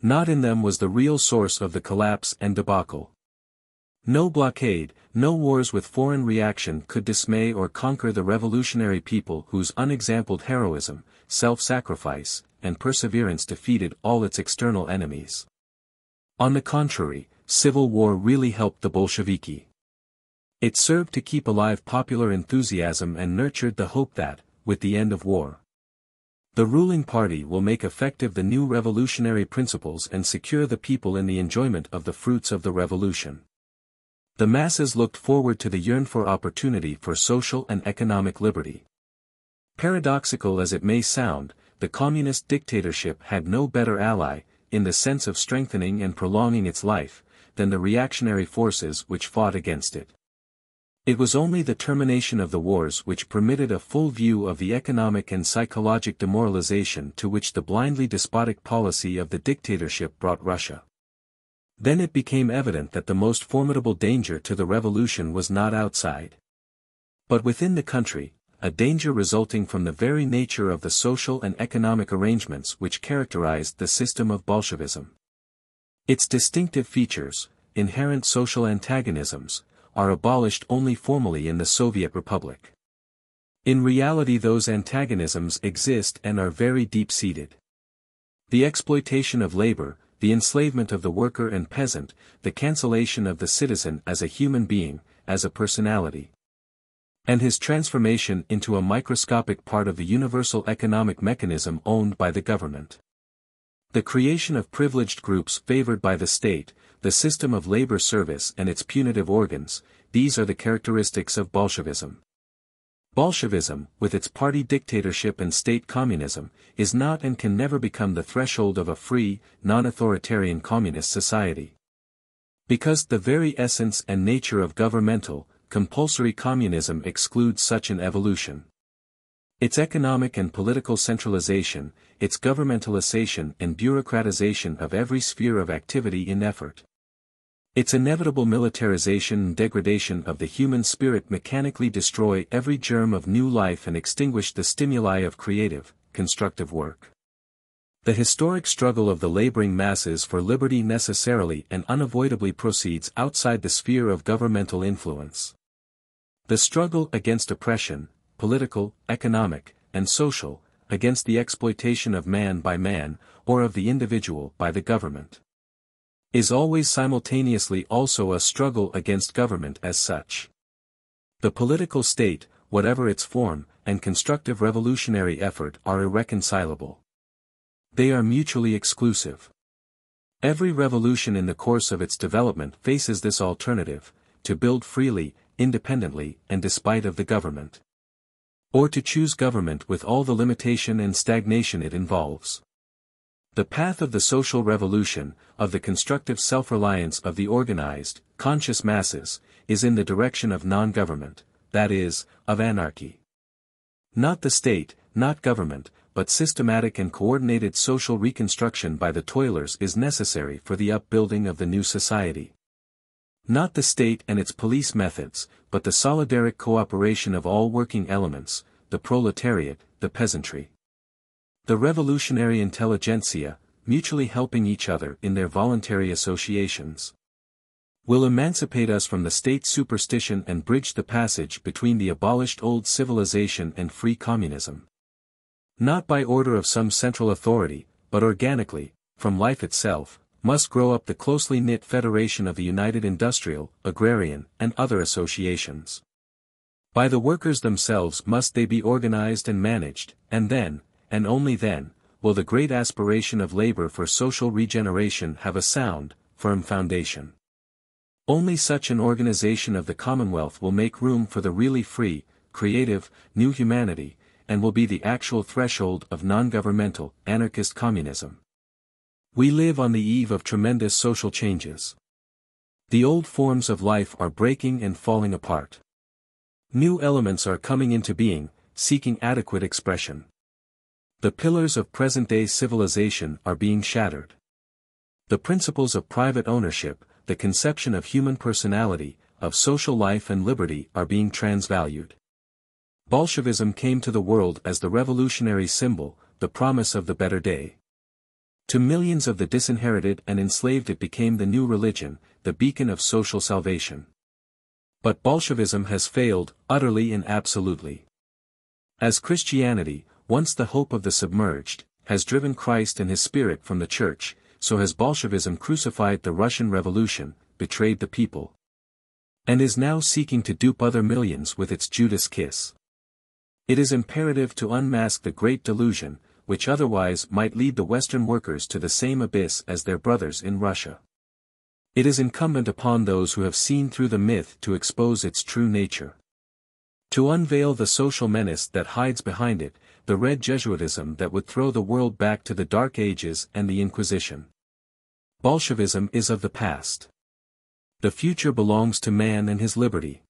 Not in them was the real source of the collapse and debacle. No blockade, no wars with foreign reaction could dismay or conquer the revolutionary people whose unexampled heroism, self-sacrifice, and perseverance defeated all its external enemies. On the contrary, civil war really helped the Bolsheviki. It served to keep alive popular enthusiasm and nurtured the hope that, with the end of war, the ruling party will make effective the new revolutionary principles and secure the people in the enjoyment of the fruits of the revolution. The masses looked forward to the yearned for opportunity for social and economic liberty. Paradoxical as it may sound, the communist dictatorship had no better ally, in the sense of strengthening and prolonging its life, than the reactionary forces which fought against it. It was only the termination of the wars which permitted a full view of the economic and psychologic demoralization to which the blindly despotic policy of the dictatorship brought Russia. Then it became evident that the most formidable danger to the revolution was not outside, but within the country, a danger resulting from the very nature of the social and economic arrangements which characterized the system of Bolshevism. Its distinctive features, inherent social antagonisms, are abolished only formally in the Soviet Republic. In reality those antagonisms exist and are very deep-seated. The exploitation of labor, the enslavement of the worker and peasant, the cancellation of the citizen as a human being, as a personality, and his transformation into a microscopic part of the universal economic mechanism owned by the government. The creation of privileged groups favored by the state, the system of labor service and its punitive organs, these are the characteristics of Bolshevism. Bolshevism, with its party dictatorship and state communism, is not and can never become the threshold of a free, non-authoritarian communist society. Because the very essence and nature of governmental, compulsory communism excludes such an evolution. Its economic and political centralization, its governmentalization and bureaucratization of every sphere of activity in effort. Its inevitable militarization and degradation of the human spirit mechanically destroy every germ of new life and extinguish the stimuli of creative, constructive work. The historic struggle of the laboring masses for liberty necessarily and unavoidably proceeds outside the sphere of governmental influence. The struggle against oppression, political, economic, and social, against the exploitation of man by man, or of the individual by the government, is always simultaneously also a struggle against government as such. The political state, whatever its form, and constructive revolutionary effort are irreconcilable. They are mutually exclusive. Every revolution in the course of its development faces this alternative, to build freely, independently, and despite of the government. Or to choose government with all the limitation and stagnation it involves. The path of the social revolution, of the constructive self-reliance of the organized, conscious masses, is in the direction of non-government, that is, of anarchy. Not the state, not government, but systematic and coordinated social reconstruction by the toilers is necessary for the upbuilding of the new society. Not the state and its police methods, but the solidaric cooperation of all working elements, the proletariat, the peasantry, the revolutionary intelligentsia, mutually helping each other in their voluntary associations, will emancipate us from the state superstition and bridge the passage between the abolished old civilization and free communism. Not by order of some central authority, but organically, from life itself, must grow up the closely knit federation of the united industrial, agrarian, and other associations. By the workers themselves must they be organized and managed, and then, and only then, will the great aspiration of labor for social regeneration have a sound, firm foundation. Only such an organization of the Commonwealth will make room for the really free, creative, new humanity, and will be the actual threshold of non-governmental, anarchist communism. We live on the eve of tremendous social changes. The old forms of life are breaking and falling apart. New elements are coming into being, seeking adequate expression. The pillars of present-day civilization are being shattered. The principles of private ownership, the conception of human personality, of social life and liberty are being transvalued. Bolshevism came to the world as the revolutionary symbol, the promise of the better day. To millions of the disinherited and enslaved it became the new religion, the beacon of social salvation. But Bolshevism has failed, utterly and absolutely. As Christianity, once the hope of the submerged, has driven Christ and his spirit from the church, so has Bolshevism crucified the Russian Revolution, betrayed the people, and is now seeking to dupe other millions with its Judas kiss. It is imperative to unmask the great delusion, which otherwise might lead the Western workers to the same abyss as their brothers in Russia. It is incumbent upon those who have seen through the myth to expose its true nature. To unveil the social menace that hides behind it, the red Jesuitism that would throw the world back to the Dark Ages and the Inquisition. Bolshevism is of the past. The future belongs to man and his liberty.